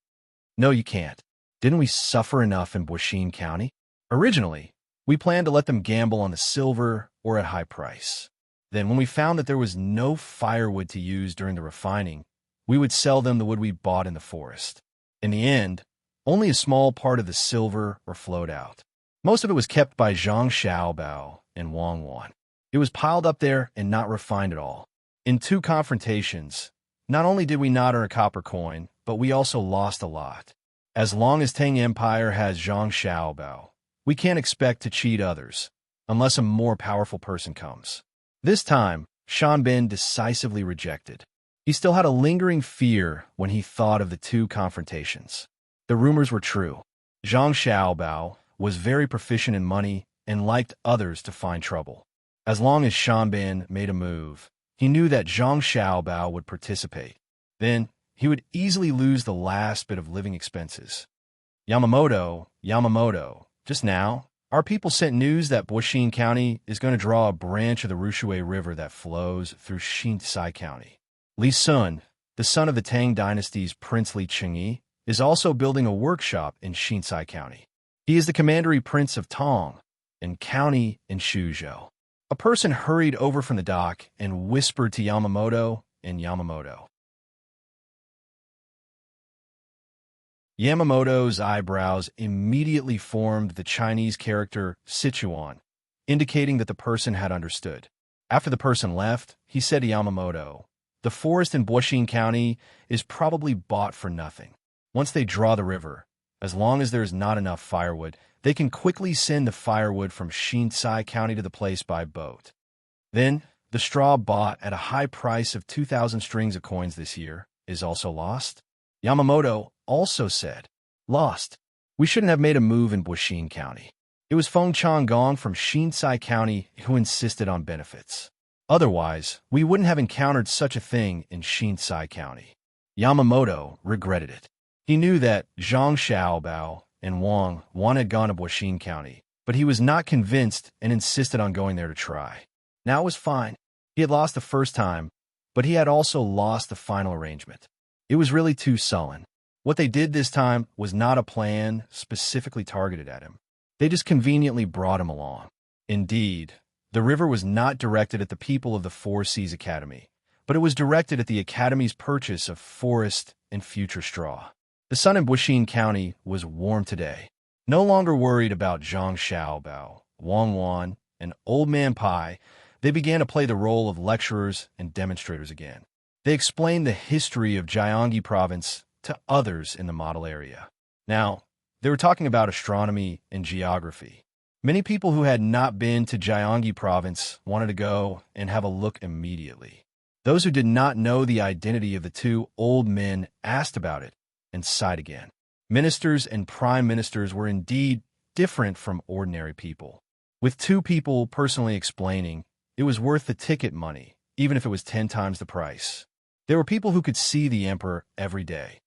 "No, you can't. Didn't we suffer enough in Buxin County? Originally, we planned to let them gamble on the silver or at high price. Then, when we found that there was no firewood to use during the refining, we would sell them the wood we bought in the forest. In the end, only a small part of the silver were flowed out. Most of it was kept by Zhang Xiaobao and Wang Wan. It was piled up there and not refined at all. In 2 confrontations, not only did we not earn a copper coin, but we also lost a lot. As long as Tang Empire has Zhang Xiaobao, we can't expect to cheat others, unless a more powerful person comes." This time, Shanbin decisively rejected. He still had a lingering fear when he thought of the 2 confrontations. The rumors were true. Zhang Xiaobao was very proficient in money and liked others to find trouble. As long as Shanbin made a move, he knew that Zhang Xiaobao would participate. Then, he would easily lose the last bit of living expenses. Yamamoto, just now, our people sent news that Buxin County is going to draw a branch of the Rushui River that flows through Shinsai County. Li Sun, the son of the Tang Dynasty's princely Chengyi, is also building a workshop in Shinsai County. He is the commandery prince of Tang, and county in Shuzhou. A person hurried over from the dock and whispered to Yamamoto and Yamamoto. Yamamoto's eyebrows immediately formed the Chinese character Sichuan, indicating that the person had understood. After the person left, he said to Yamamoto, "The forest in Buxin County is probably bought for nothing. Once they draw the river, as long as there is not enough firewood, they can quickly send the firewood from Shinsai County to the place by boat. Then, the straw bought at a high price of 2,000 strings of coins this year is also lost." Yamamoto also said, "Lost. We shouldn't have made a move in Buxin County. It was Feng Changgong from Shinsai County who insisted on benefits. Otherwise, we wouldn't have encountered such a thing in Shinsai County." Yamamoto regretted it. He knew that Zhang Xiaobao and Wang Wan had gone to Buxin County, but he was not convinced and insisted on going there to try. Now it was fine. He had lost the first time, but he had also lost the final arrangement. It was really too sullen. What they did this time was not a plan specifically targeted at him. They just conveniently brought him along. Indeed, the river was not directed at the people of the Four Seas Academy, but it was directed at the Academy's purchase of forest and future straw. The sun in Buxin County was warm today. No longer worried about Zhang Xiaobao, Wang Wan, and Old Man Pai, they began to play the role of lecturers and demonstrators again. They explained the history of Gyeonggi Province to others in the model area. Now, they were talking about astronomy and geography. Many people who had not been to Gyeonggi Province wanted to go and have a look immediately. Those who did not know the identity of the 2 old men asked about it and sighed again. Ministers and prime ministers were indeed different from ordinary people. With 2 people personally explaining, it was worth the ticket money, even if it was 10 times the price. There were people who could see the emperor every day.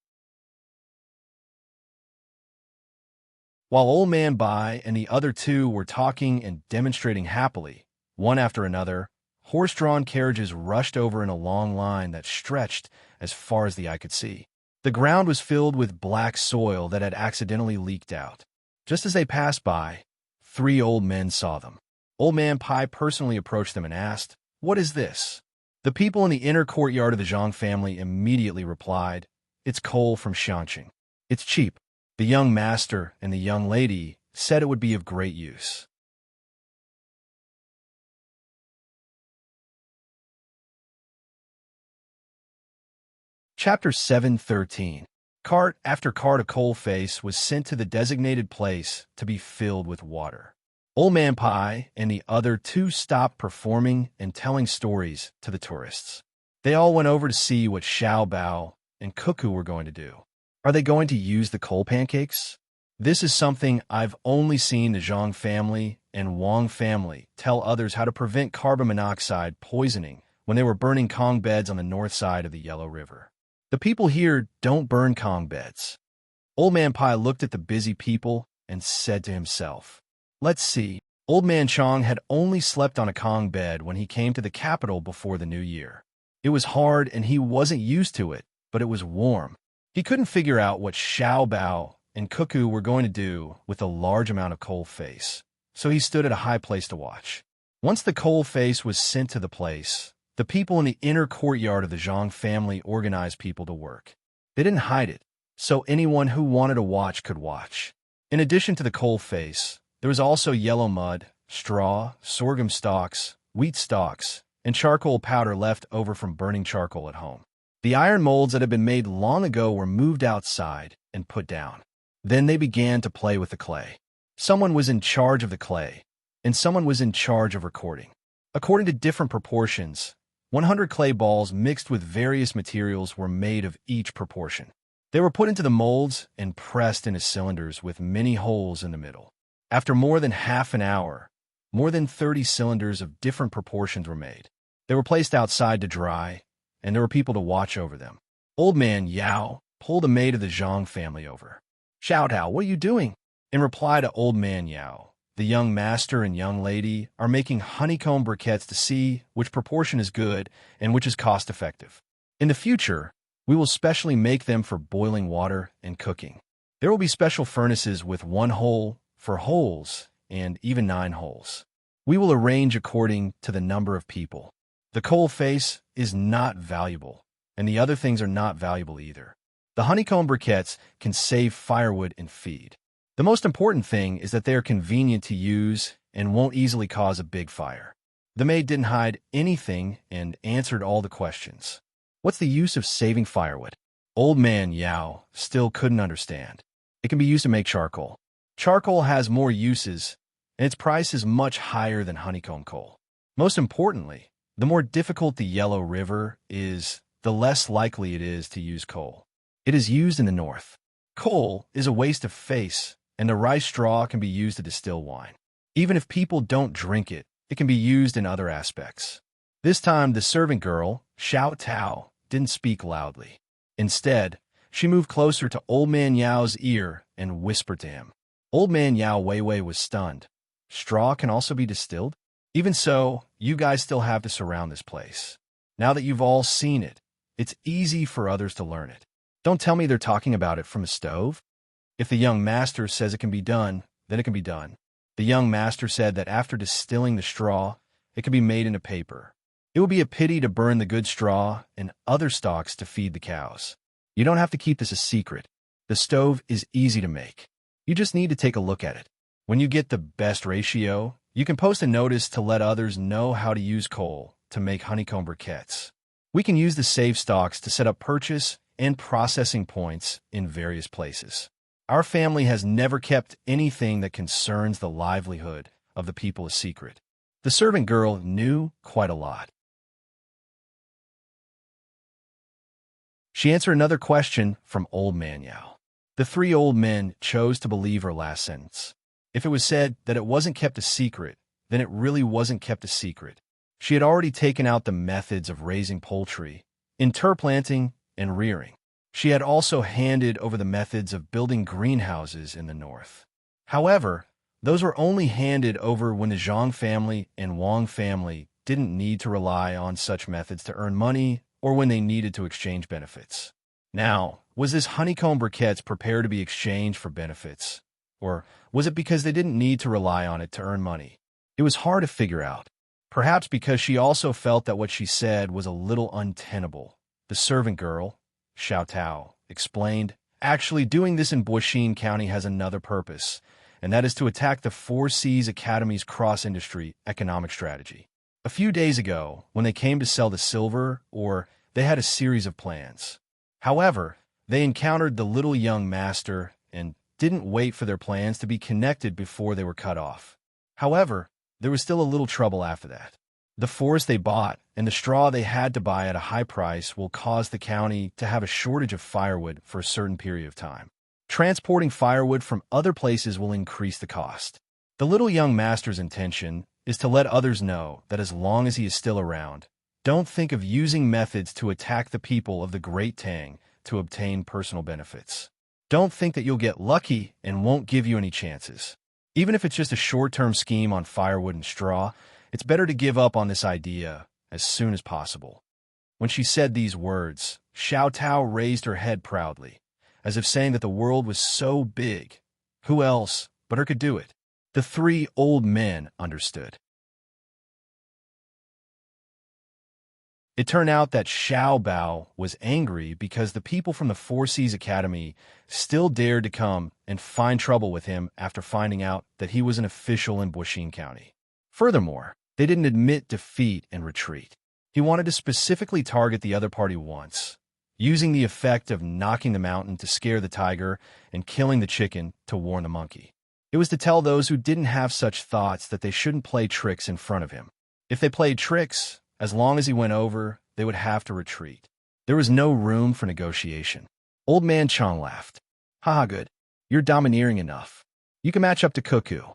While Old Man Bai and the other 2 were talking and demonstrating happily, one after another, horse-drawn carriages rushed over in a long line that stretched as far as the eye could see. The ground was filled with black soil that had accidentally leaked out. Just as they passed by, 3 old men saw them. Old Man Pai personally approached them and asked, "What is this?" The people in the inner courtyard of the Zhang family immediately replied, "It's coal from Xiangqing. It's cheap." The young master and the young lady said it would be of great use. Chapter 7:13. Cart after cart of coal face was sent to the designated place to be filled with water. Old Man Pai and the other two stopped performing and telling stories to the tourists. They all went over to see what Xiao Bao and Cuckoo were going to do. Are they going to use the coal pancakes? This is something I've only seen the Zhang family and Wang family tell others how to prevent carbon monoxide poisoning when they were burning Kong beds on the north side of the Yellow River. The people here don't burn Kong beds. Old Man Pai looked at the busy people and said to himself, "Let's see." Old Man Chong had only slept on a Kong bed when he came to the capital before the new year. It was hard and he wasn't used to it, but it was warm. He couldn't figure out what Xiao Bao and Cuckoo were going to do with a large amount of coal face, so he stood at a high place to watch. Once the coal face was sent to the place, the people in the inner courtyard of the Zhang family organized people to work. They didn't hide it, so anyone who wanted to watch could watch. In addition to the coal face, there was also yellow mud, straw, sorghum stalks, wheat stalks, and charcoal powder left over from burning charcoal at home. The iron molds that had been made long ago were moved outside and put down. Then they began to play with the clay. Someone was in charge of the clay, and someone was in charge of recording. According to different proportions, 100 clay balls mixed with various materials were made of each proportion. They were put into the molds and pressed into cylinders with many holes in the middle. After more than half an hour, more than 30 cylinders of different proportions were made. They were placed outside to dry, and there were people to watch over them. Old Man Yao pulled a maid of the Zhang family over. "Xiao Tao, what are you doing?" In reply to Old Man Yao, the young master and young lady are making honeycomb briquettes to see which proportion is good and which is cost-effective. In the future, we will specially make them for boiling water and cooking. There will be special furnaces with 1 hole for holes and even 9 holes. We will arrange according to the number of people. The coal face is not valuable, and the other things are not valuable either. The honeycomb briquettes can save firewood and feed. The most important thing is that they are convenient to use and won't easily cause a big fire. The maid didn't hide anything and answered all the questions. What's the use of saving firewood? Old Man Yao still couldn't understand. It can be used to make charcoal. Charcoal has more uses, and its price is much higher than honeycomb coal. Most importantly, the more difficult the Yellow River is, the less likely it is to use coal. It is used in the north. Coal is a waste of face, and the rice straw can be used to distill wine. Even if people don't drink it, it can be used in other aspects. This time, the servant girl, Xiao Tao, didn't speak loudly. Instead, she moved closer to Old Man Yao's ear and whispered to him. Old Man Yao Weiwei was stunned. Straw can also be distilled? Even so, you guys still have to surround this place. Now that you've all seen it, it's easy for others to learn it. Don't tell me they're talking about it from a stove. If the young master says it can be done, then it can be done. The young master said that after distilling the straw, it can be made into paper. It would be a pity to burn the good straw and other stalks to feed the cows. You don't have to keep this a secret. The stove is easy to make. You just need to take a look at it. When you get the best ratio, you can post a notice to let others know how to use coal to make honeycomb briquettes. We can use the saved stalks to set up purchase and processing points in various places. Our family has never kept anything that concerns the livelihood of the people a secret. The servant girl knew quite a lot. She answered another question from Old Man Yao. The 3 old men chose to believe her last sentence. If it was said that it wasn't kept a secret, then it really wasn't kept a secret. She had already taken out the methods of raising poultry, interplanting, and rearing. She had also handed over the methods of building greenhouses in the north. However, those were only handed over when the Zhang family and Wang family didn't need to rely on such methods to earn money or when they needed to exchange benefits. Now, was this honeycomb briquettes prepared to be exchanged for benefits? Or was it because they didn't need to rely on it to earn money? It was hard to figure out. Perhaps because she also felt that what she said was a little untenable. The servant girl, Xiao Tao, explained, "Actually, doing this in Buixin County has another purpose, and that is to attack the Four Seas Academy's cross-industry economic strategy. A few days ago, when they came to sell the silver, they had a series of plans. However, they encountered the little young master and didn't wait for their plans to be connected before they were cut off. However, there was still a little trouble after that. The forest they bought and the straw they had to buy at a high price will cause the county to have a shortage of firewood for a certain period of time. Transporting firewood from other places will increase the cost. The little young master's intention is to let others know that as long as he is still around, don't think of using methods to attack the people of the Great Tang to obtain personal benefits. Don't think that you'll get lucky and won't give you any chances. Even if it's just a short-term scheme on firewood and straw, it's better to give up on this idea as soon as possible." When she said these words, Xiao Tao raised her head proudly, as if saying that the world was so big. Who else but her could do it? The three old men understood. It turned out that Xiao Bao was angry because the people from the Four Seas Academy still dared to come and find trouble with him after finding out that he was an official in Buixin County. Furthermore, they didn't admit defeat and retreat. He wanted to specifically target the other party once, using the effect of knocking the mountain to scare the tiger and killing the chicken to warn the monkey. It was to tell those who didn't have such thoughts that they shouldn't play tricks in front of him. If they played tricks, as long as he went over, they would have to retreat. There was no room for negotiation. Old Man Chong laughed. "Haha, good. You're domineering enough. You can match up to Cuckoo."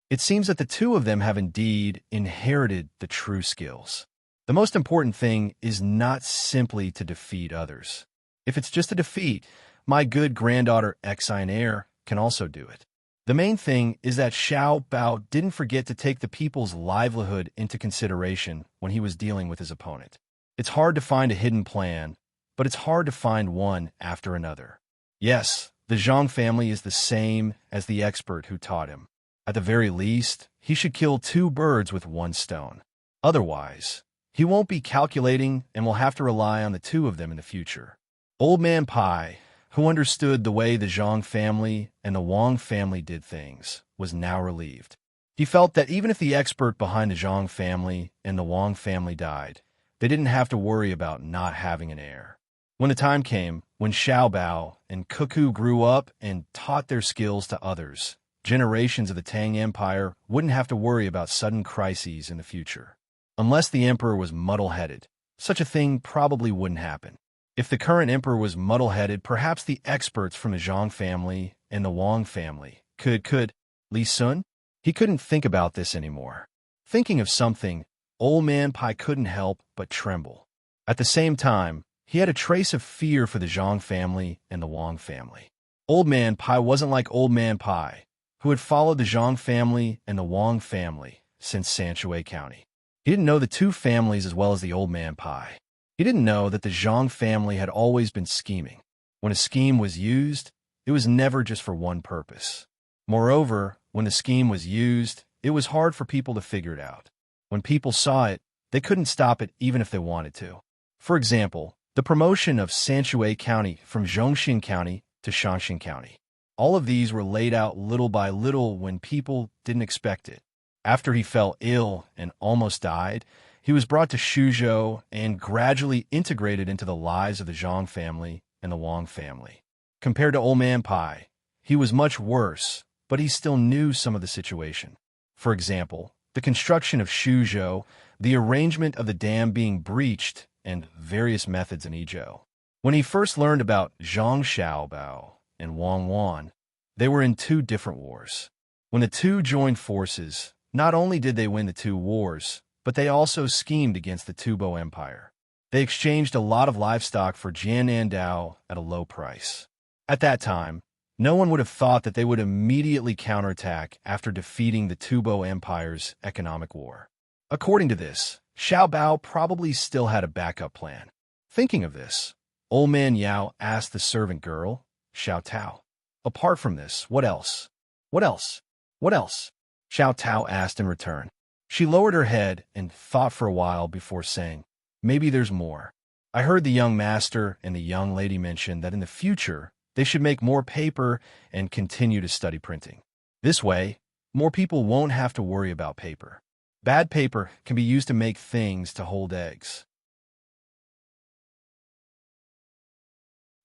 It seems that the two of them have indeed inherited the true skills. The most important thing is not simply to defeat others. If it's just a defeat, my good granddaughter Exine Heir can also do it. The main thing is that Xiao Bao didn't forget to take the people's livelihood into consideration when he was dealing with his opponent. It's hard to find a hidden plan, but it's hard to find one after another. Yes, the Zhang family is the same as the expert who taught him. At the very least, he should kill 2 birds with 1 stone. Otherwise, he won't be calculating and will have to rely on the 2 of them in the future. Old Man Pai, who understood the way the Zhang family and the Wang family did things, was now relieved. He felt that even if the expert behind the Zhang family and the Wang family died, they didn't have to worry about not having an heir. When the time came, when Xiao Bao and Cuckoo grew up and taught their skills to others, generations of the Tang Empire wouldn't have to worry about sudden crises in the future. Unless the emperor was muddle-headed, such a thing probably wouldn't happen. If the current emperor was muddle-headed, perhaps the experts from the Zhang family and the Wang family could. Li Sun? He couldn't think about this anymore. Thinking of something, Old Man Pai couldn't help but tremble. At the same time, he had a trace of fear for the Zhang family and the Wang family. Old Man Pai wasn't like Old Man Pai, who had followed the Zhang family and the Wang family since Sanshui County. He didn't know the 2 families as well as the Old Man Pai. He didn't know that the Zhang family had always been scheming. When a scheme was used, it was never just for one purpose. Moreover, when the scheme was used, it was hard for people to figure it out. When people saw it, they couldn't stop it even if they wanted to. For example, the promotion of Sanshui County from Zhongxin County to Shaanxi County. All of these were laid out little by little when people didn't expect it. After he fell ill and almost died, he was brought to Shuzhou and gradually integrated into the lives of the Zhang family and the Wang family. Compared to Old Man Pai, he was much worse, but he still knew some of the situation. For example, the construction of Shuzhou, the arrangement of the dam being breached, and various methods in Ezhou. When he first learned about Zhang Xiaobao and Wang Wan, they were in 2 different wars. When the 2 joined forces, not only did they win the 2 wars, but they also schemed against the Tubo Empire. They exchanged a lot of livestock for Jianandao at a low price. At that time, no one would have thought that they would immediately counterattack after defeating the Tubo Empire's economic war. According to this, Xiao Bao probably still had a backup plan. Thinking of this, Old Man Yao asked the servant girl, Xiao Tao, "Apart from this, what else? What else? What else?" Xiao Tao asked in return. She lowered her head and thought for a while before saying, "Maybe there's more. I heard the young master and the young lady mention that in the future they should make more paper and continue to study printing. This way, more people won't have to worry about paper. Bad paper can be used to make things to hold eggs.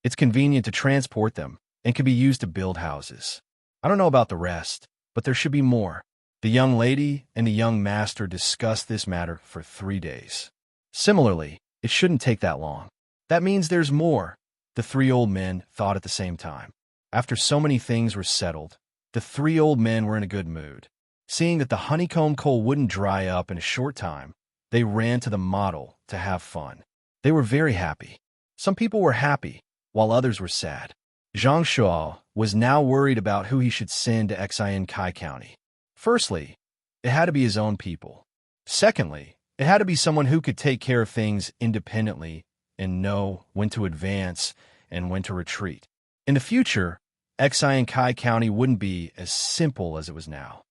It's convenient to transport them and can be used to build houses. I don't know about the rest, but there should be more." The young lady and the young master discussed this matter for 3 days. Similarly, it shouldn't take that long. That means there's more, the 3 old men thought at the same time. After so many things were settled, the 3 old men were in a good mood. Seeing that the honeycomb coal wouldn't dry up in a short time, they ran to the model to have fun. They were very happy. Some people were happy, while others were sad. Zhang Shuo was now worried about who he should send to Xian Kai County. Firstly, it had to be his own people. Secondly, it had to be someone who could take care of things independently and know when to advance and when to retreat. In the future, Xian Kai County wouldn't be as simple as it was now.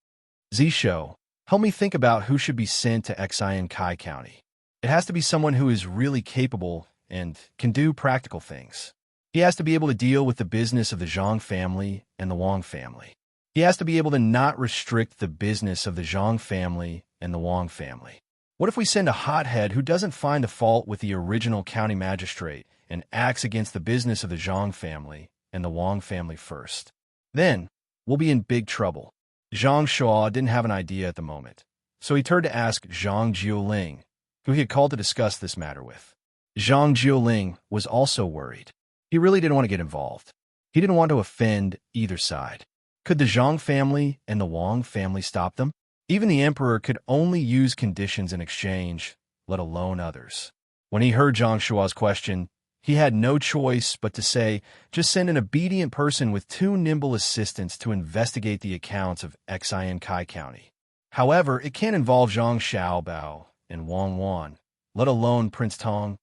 Zisho, help me think about who should be sent to Xian Kai County. It has to be someone who is really capable and can do practical things. He has to be able to deal with the business of the Zhang family and the Wang family. He has to be able to not restrict the business of the Zhang family and the Wang family. What if we send a hothead who doesn't find the fault with the original county magistrate and acts against the business of the Zhang family and the Wang family first? Then, we'll be in big trouble. Zhang Shuo didn't have an idea at the moment, so he turned to ask Zhang Jiuling, who he had called to discuss this matter with. Zhang Jiuling was also worried. He really didn't want to get involved. He didn't want to offend either side. Could the Zhang family and the Wang family stop them? Even the emperor could only use conditions in exchange, let alone others. When he heard Zhang Shuo's question, he had no choice but to say, just send an obedient person with 2 nimble assistants to investigate the accounts of Xian Kai County. However, it can't involve Zhang Xiaobao and Wang Wan, let alone Prince Tang.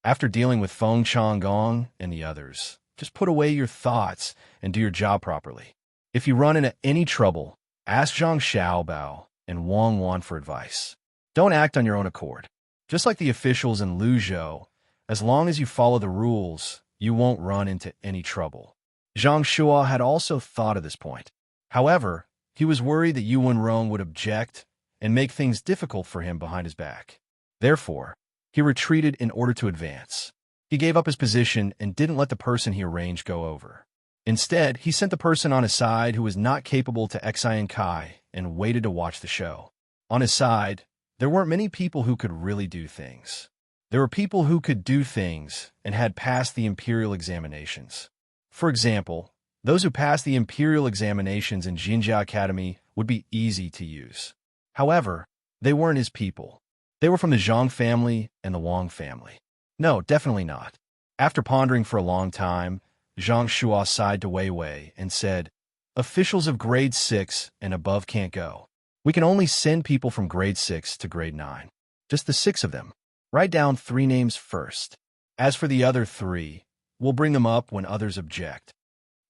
After dealing with Feng Changgong and the others, just put away your thoughts and do your job properly. If you run into any trouble, ask Zhang Xiaobao and Wang Wan for advice. Don't act on your own accord. Just like the officials in Luzhou, as long as you follow the rules, you won't run into any trouble. Zhang Shuo had also thought of this point. However, he was worried that Yuan Rong would object and make things difficult for him behind his back. Therefore, he retreated in order to advance. He gave up his position and didn't let the person he arranged go over. Instead, he sent the person on his side who was not capable to Xian Kai and waited to watch the show. On his side, there weren't many people who could really do things. There were people who could do things and had passed the imperial examinations. For example, those who passed the imperial examinations in Jinjia Academy would be easy to use. However, they weren't his people. They were from the Zhang family and the Wang family. No, definitely not. After pondering for a long time, Zhang Shuo sighed to Wei Wei and said, "Officials of grade 6 and above can't go. We can only send people from grade 6 to grade 9. Just the 6 of them. Write down 3 names first. As for the other 3, we'll bring them up when others object."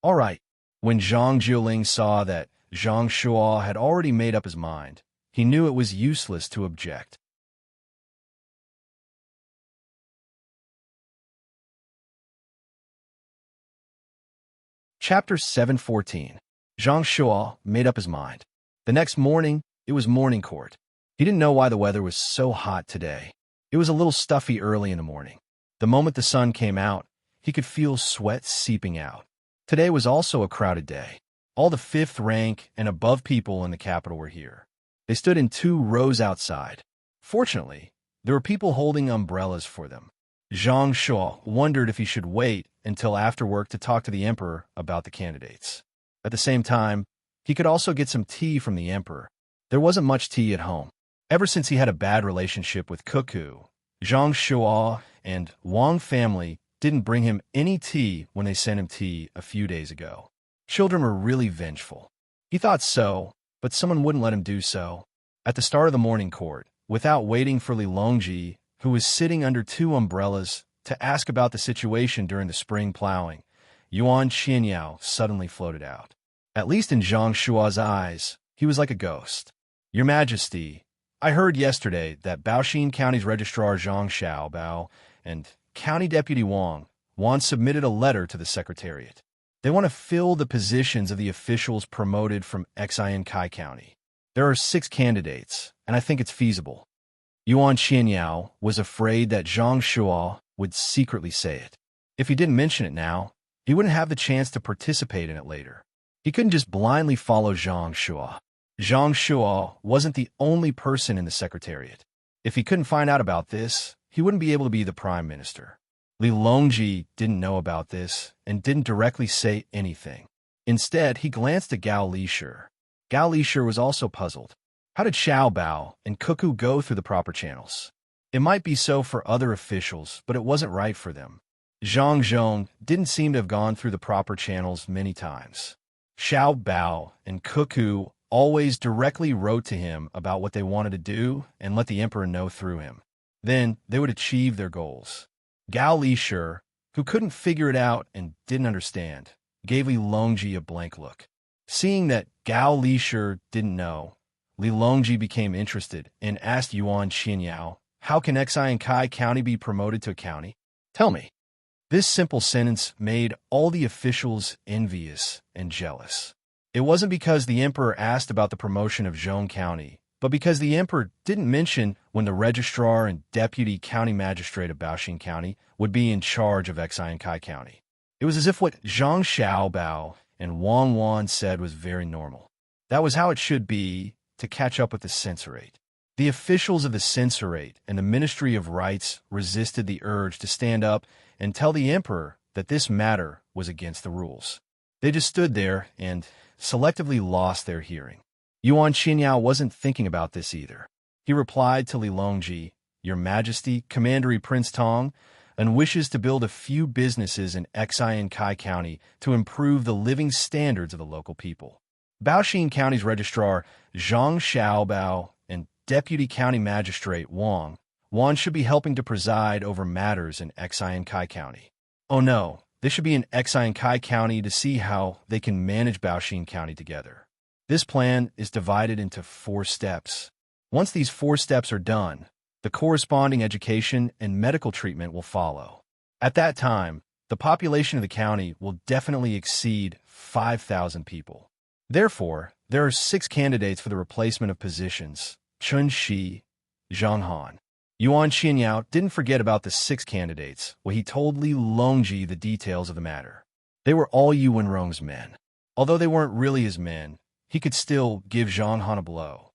All right. When Zhang Jiuling saw that Zhang Shuo had already made up his mind, he knew it was useless to object. Chapter 714. Zhang Shuo made up his mind. The next morning, it was morning court. He didn't know why the weather was so hot today. It was a little stuffy early in the morning. The moment the sun came out, he could feel sweat seeping out. Today was also a crowded day. All the 5th rank and above people in the capital were here. They stood in 2 rows outside. Fortunately, there were people holding umbrellas for them. Zhang Shuo wondered if he should wait until after work to talk to the emperor about the candidates. At the same time, he could also get some tea from the emperor. There wasn't much tea at home. Ever since he had a bad relationship with Cuckoo, Zhang Shuo and Wang family didn't bring him any tea when they sent him tea a few days ago. Children were really vengeful. He thought so, but someone wouldn't let him do so. At the start of the morning court, without waiting for Li Longji, who was sitting under 2 umbrellas, to ask about the situation during the spring plowing, Yuan Qianyao suddenly floated out. At least in Zhang Shua's eyes, he was like a ghost. Your Majesty, I heard yesterday that Baoxin County's Registrar Zhang Xiaobao and County Deputy Wang submitted a letter to the Secretariat. They want to fill the positions of the officials promoted from Xian Kai County. There are 6 candidates, and I think it's feasible. Yuan Qianyao was afraid that Zhang Shua would secretly say it. If he didn't mention it now, he wouldn't have the chance to participate in it later. He couldn't just blindly follow Zhang Shua. Zhang Shua wasn't the only person in the Secretariat. If he couldn't find out about this, he wouldn't be able to be the Prime Minister. Li Longji didn't know about this and didn't directly say anything. Instead, he glanced at Gao Lishur. Gao Lishur was also puzzled. How did Xiao Bao and Cuckoo go through the proper channels? It might be so for other officials, but it wasn't right for them. Zhang Zhong didn't seem to have gone through the proper channels many times. Xiao Bao and Cuckoo always directly wrote to him about what they wanted to do and let the emperor know through him. Then they would achieve their goals. Gao Lishur, who couldn't figure it out and didn't understand, gave Li Longji a blank look. Seeing that Gao Lishur didn't know, Li Longji became interested and asked Yuan Qianyao, how can Xian Kai County be promoted to a county? Tell me. This simple sentence made all the officials envious and jealous. It wasn't because the emperor asked about the promotion of Zhong County, but because the emperor didn't mention when the registrar and deputy county magistrate of Baoxin County would be in charge of Xian Kai County. It was as if what Zhang Xiaobao and Wang said was very normal. That was how it should be to catch up with the censorate. The officials of the censorate and the Ministry of Rights resisted the urge to stand up and tell the emperor that this matter was against the rules. They just stood there and selectively lost their hearing. Yuan Qianyao wasn't thinking about this either. He replied to Li Longji, Your Majesty, Commandery Prince Tang, and wishes to build a few businesses in Xian Kai County to improve the living standards of the local people. Baoxin County's Registrar Zhang Xiaobao and Deputy County Magistrate Wang should be helping to preside over matters in Xian Kai County. Oh no, they should be in Xian Kai County to see how they can manage Baoxin County together. This plan is divided into 4 steps. Once these 4 steps are done, the corresponding education and medical treatment will follow. At that time, the population of the county will definitely exceed 5,000 people. Therefore, there are 6 candidates for the replacement of positions: Chun Shi, Zhang Han. Yuan Qianyao didn't forget about the 6 candidates when he told Li Longji the details of the matter. They were all Yu Wenrong's men. Although they weren't really his men, he could still give Zhang Han a blow.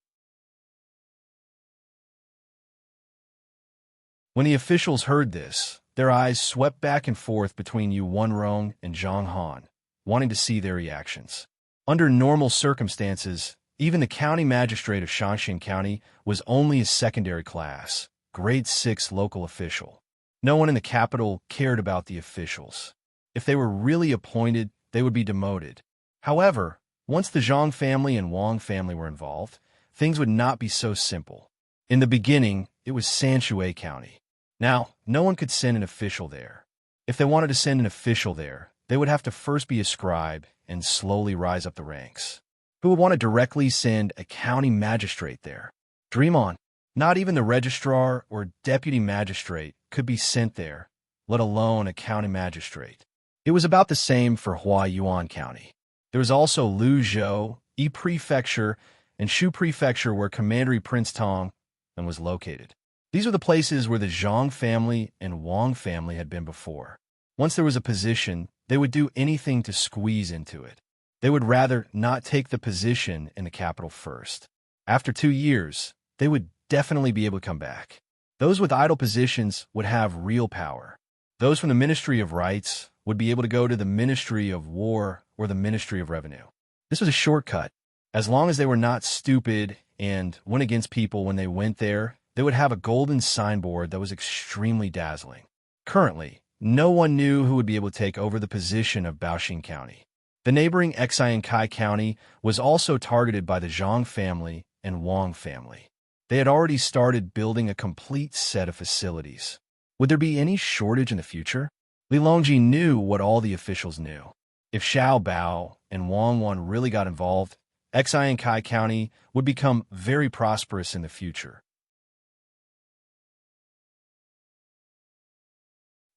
When the officials heard this, their eyes swept back and forth between Yu Wenrong and Zhang Han, wanting to see their reactions. Under normal circumstances, even the county magistrate of Shaanxin County was only a secondary class, grade 6 local official. No one in the capital cared about the officials. If they were really appointed, they would be demoted. However, once the Zhang family and Wang family were involved, things would not be so simple. In the beginning, it was Sanshui County. Now, no one could send an official there. If they wanted to send an official there, they would have to first be a scribe and slowly rise up the ranks. Who would want to directly send a county magistrate there? Dream on. Not even the registrar or deputy magistrate could be sent there, let alone a county magistrate. It was about the same for Huayuan County. There was also Luzhou, Yi Prefecture, and Shu Prefecture where Commandery Prince Tang was located. These were the places where the Zhang family and Wang family had been before. Once there was a position, they would do anything to squeeze into it. They would rather not take the position in the capital first. After 2 years, they would definitely be able to come back. Those with idle positions would have real power. Those from the Ministry of Rights would be able to go to the Ministry of War or the Ministry of Revenue. This was a shortcut. As long as they were not stupid and went against people when they went there, they would have a golden signboard that was extremely dazzling. Currently, no one knew who would be able to take over the position of Baoxin County. The neighboring Xian Kai County was also targeted by the Zhang family and Wang family. They had already started building a complete set of facilities. Would there be any shortage in the future? Li Longji knew what all the officials knew. If Xiao Bao and Wang really got involved, Xi and Kai County would become very prosperous in the future.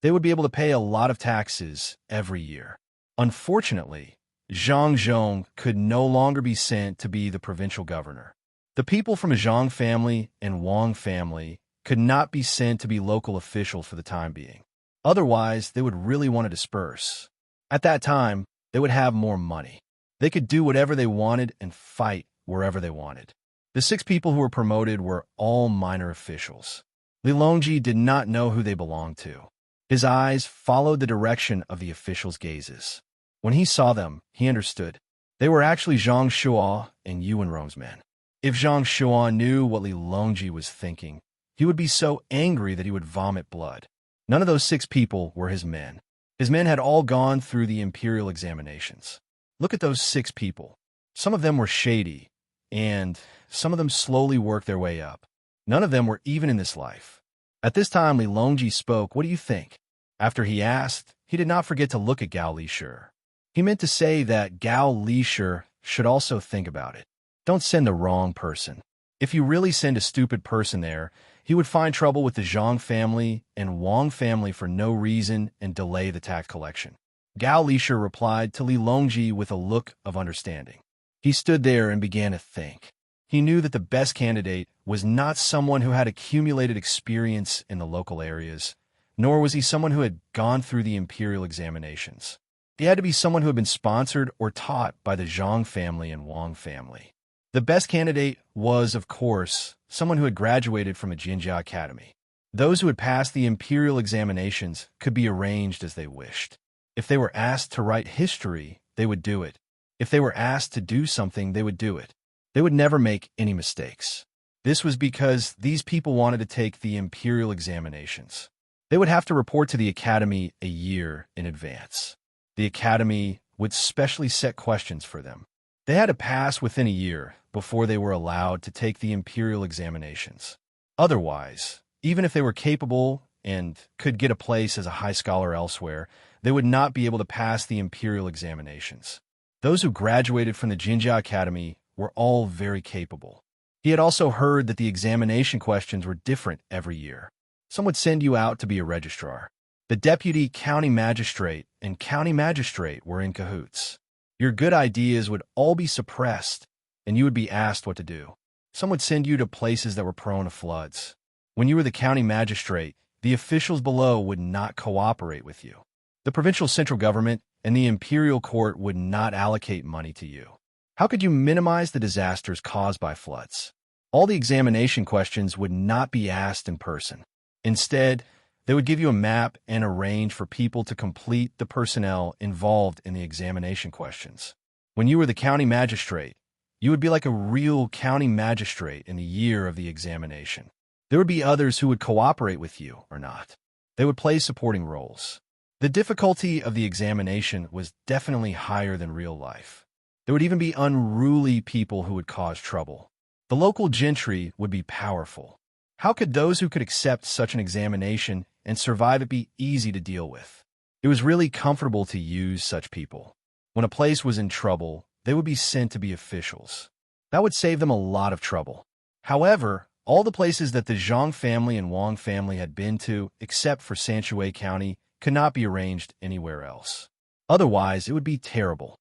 They would be able to pay a lot of taxes every year. Unfortunately, Zhang Zhong could no longer be sent to be the provincial governor. The people from the Zhang family and Wang family could not be sent to be local officials for the time being. Otherwise, they would really want to disperse. At that time, they would have more money. They could do whatever they wanted and fight wherever they wanted. The 6 people who were promoted were all minor officials. Li Longji did not know who they belonged to. His eyes followed the direction of the officials' gazes. When he saw them, he understood. They were actually Zhang Shuo and Yuan Rong's men. If Zhang Shuo knew what Li Longji was thinking, he would be so angry that he would vomit blood. None of those 6 people were his men. His men had all gone through the imperial examinations. Look at those 6 people. Some of them were shady, and some of them slowly worked their way up. None of them were even in this life. At this time, Li Longji spoke, "What do you think?" After he asked, he did not forget to look at Gao Lishur. He meant to say that Gao Lishur should also think about it. Don't send the wrong person. If you really send a stupid person there, he would find trouble with the Zhang family and Wang family for no reason and delay the tax collection. Gao Lishur replied to Li Longji with a look of understanding. He stood there and began to think. He knew that the best candidate was not someone who had accumulated experience in the local areas, nor was he someone who had gone through the imperial examinations. He had to be someone who had been sponsored or taught by the Zhang family and Wang family. The best candidate was, of course, someone who had graduated from a Jinjia academy. Those who had passed the imperial examinations could be arranged as they wished. If they were asked to write history, they would do it. If they were asked to do something, they would do it. They would never make any mistakes. This was because these people wanted to take the imperial examinations. They would have to report to the academy a year in advance. The academy would specially set questions for them. They had to pass within a year before they were allowed to take the imperial examinations. Otherwise, even if they were capable and could get a place as a high scholar elsewhere, they would not be able to pass the imperial examinations. Those who graduated from the Jinjia Academy were all very capable. He had also heard that the examination questions were different every year. Some would send you out to be a registrar. The deputy county magistrate and county magistrate were in cahoots. Your good ideas would all be suppressed, and you would be asked what to do. Some would send you to places that were prone to floods. When you were the county magistrate, the officials below would not cooperate with you. The provincial central government and the imperial court would not allocate money to you. How could you minimize the disasters caused by floods? All the examination questions would not be asked in person. Instead, they would give you a map and arrange for people to complete the personnel involved in the examination questions. When you were the county magistrate, you would be like a real county magistrate in the year of the examination. There would be others who would cooperate with you or not. They would play supporting roles. The difficulty of the examination was definitely higher than real life. There would even be unruly people who would cause trouble. The local gentry would be powerful. How could those who could accept such an examination and survive it be easy to deal with? It was really comfortable to use such people. When a place was in trouble, they would be sent to be officials. That would save them a lot of trouble. However, all the places that the Zhang family and Wang family had been to, except for Sanshui County, could not be arranged anywhere else. Otherwise, it would be terrible.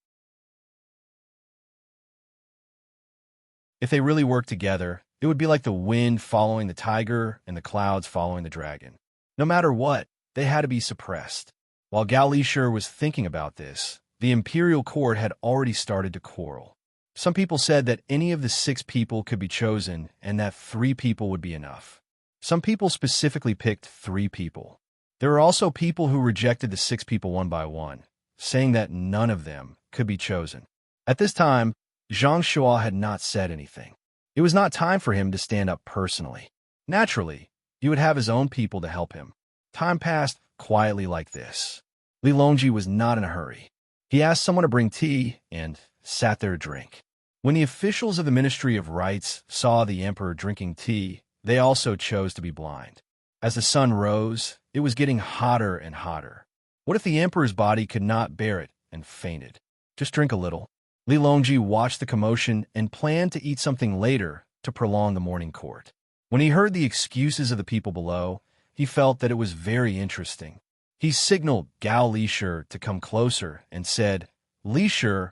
If they really worked together, it would be like the wind following the tiger and the clouds following the dragon. No matter what, they had to be suppressed. While Gao Lishur was thinking about this, the imperial court had already started to quarrel. Some people said that any of the 6 people could be chosen and that 3 people would be enough. Some people specifically picked 3 people. There were also people who rejected the 6 people one by one, saying that none of them could be chosen. At this time, Zhang Shuo had not said anything. It was not time for him to stand up personally. Naturally, he would have his own people to help him. Time passed quietly like this. Li Longji was not in a hurry. He asked someone to bring tea and sat there to drink. When the officials of the Ministry of Rites saw the emperor drinking tea, they also chose to be blind. As the sun rose, it was getting hotter and hotter. What if the emperor's body could not bear it and fainted? Just drink a little. Li Longji watched the commotion and planned to eat something later to prolong the morning court. When he heard the excuses of the people below, he felt that it was very interesting. He signaled Gao Lishur to come closer and said, "Lishur,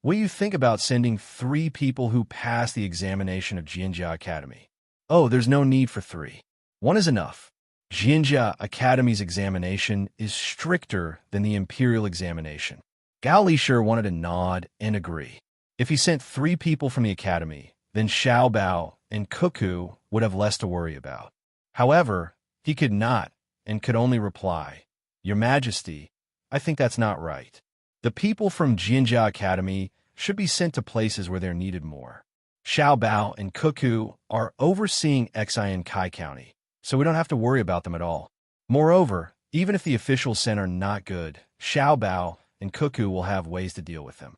what do you think about sending 3 people who passed the examination of Jianjia Academy?" "Oh, there's no need for 3. 1 is enough. Jianjia Academy's examination is stricter than the imperial examination." Gao Lishur wanted to nod and agree. If he sent 3 people from the academy, then Xiao Bao and Cuckoo would have less to worry about. However, he could not and could only reply, "Your Majesty, I think that's not right. The people from Jianjia Academy should be sent to places where they're needed more. Xiao Bao and Cuckoo are overseeing Xian Kai County, so we don't have to worry about them at all. Moreover, even if the officials sent are not good, Xiao Bao and Cuckoo will have ways to deal with them."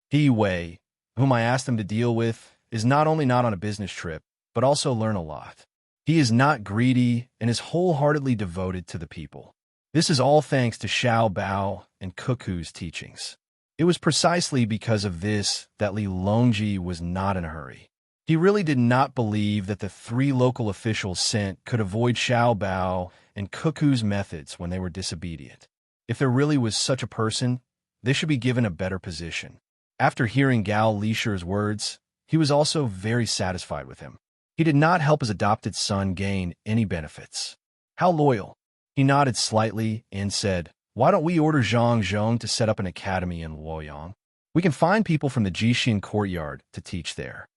He Wei, whom I asked him to deal with, is not only not on a business trip, but also learn a lot. He is not greedy and is wholeheartedly devoted to the people. This is all thanks to Xiao Bao and Cuckoo's teachings. It was precisely because of this that Li Longji was not in a hurry. He really did not believe that the 3 local officials sent could avoid Xiao Bao and Cuckoo's methods when they were disobedient. If there really was such a person, they should be given a better position. After hearing Gao Lishur's words, he was also very satisfied with him. He did not help his adopted son gain any benefits. How loyal! He nodded slightly and said, "Why don't we order Zhang Zhong to set up an academy in Luoyang? We can find people from the Jixin courtyard to teach there.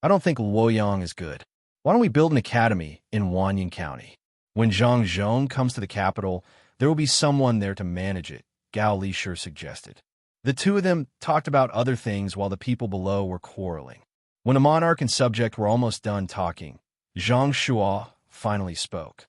I don't think Luoyang is good. Why don't we build an academy in Wanyan County? When Zhang Zhong comes to the capital, there will be someone there to manage it," Gao Lishur suggested. The 2 of them talked about other things while the people below were quarreling. When the monarch and subject were almost done talking, Zhang Shuo finally spoke.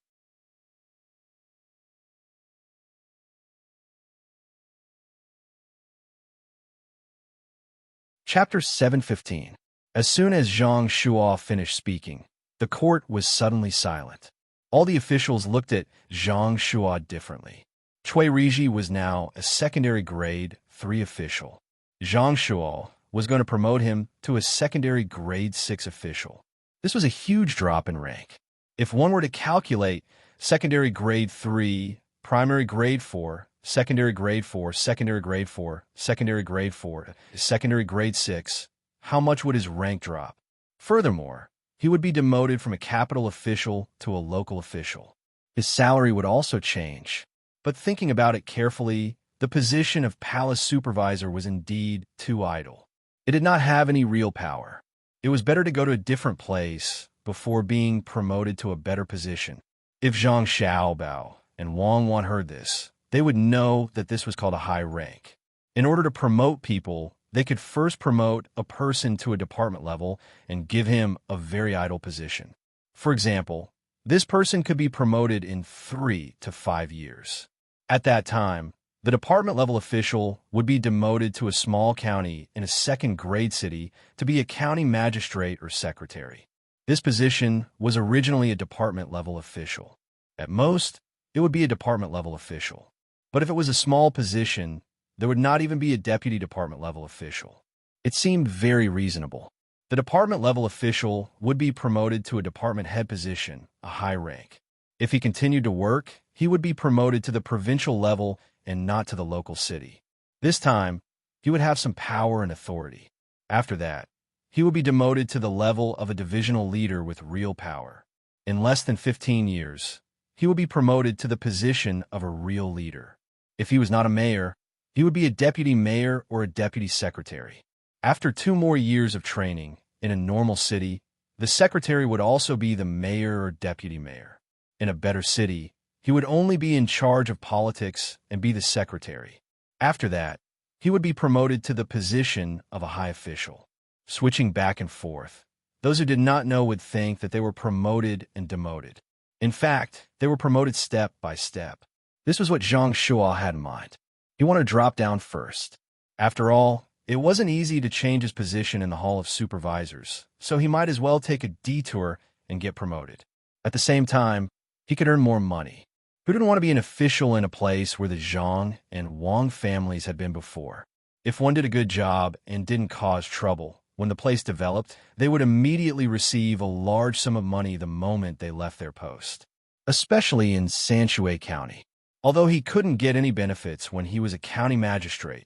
Chapter 715. As soon as Zhang Shuo finished speaking, the court was suddenly silent. All the officials looked at Zhang Shuo differently. Cui Riji was now a secondary grade 3 official. Zhang Shuo was going to promote him to a secondary grade 6 official. This was a huge drop in rank. If one were to calculate secondary grade 3, primary grade 4, secondary grade 4, secondary grade 4, secondary grade 4, secondary grade 6, how much would his rank drop? Furthermore, he would be demoted from a capital official to a local official. His salary would also change. But thinking about it carefully, the position of palace supervisor was indeed too idle. It did not have any real power. It was better to go to a different place before being promoted to a better position. If Zhang Xiaobao and Wang Wan heard this, they would know that this was called a high rank. In order to promote people, they could first promote a person to a department level and give him a very idle position. For example, this person could be promoted in 3 to 5 years. At that time, the department level official would be demoted to a small county in a second grade city to be a county magistrate or secretary. This position was originally a department level official. At most, it would be a department level official. But if it was a small position, there would not even be a deputy department level official. It seemed very reasonable. The department level official would be promoted to a department head position, a high rank. If he continued to work, he would be promoted to the provincial level and not to the local city. This time, he would have some power and authority. After that, he would be demoted to the level of a divisional leader with real power. In less than 15 years, he would be promoted to the position of a real leader. If he was not a mayor, he would be a deputy mayor or a deputy secretary. After 2 more years of training in a normal city, the secretary would also be the mayor or deputy mayor. In a better city, he would only be in charge of politics and be the secretary. After that, he would be promoted to the position of a high official. Switching back and forth, those who did not know would think that they were promoted and demoted. In fact, they were promoted step by step. This was what Zhang Shuo had in mind. He wanted to drop down first. After all, it wasn't easy to change his position in the Hall of Supervisors, so he might as well take a detour and get promoted. At the same time, he could earn more money. Who didn't want to be an official in a place where the Zhang and Wang families had been before? If one did a good job and didn't cause trouble, when the place developed, they would immediately receive a large sum of money the moment they left their post. Especially in Sanshui County. Although he couldn't get any benefits when he was a county magistrate,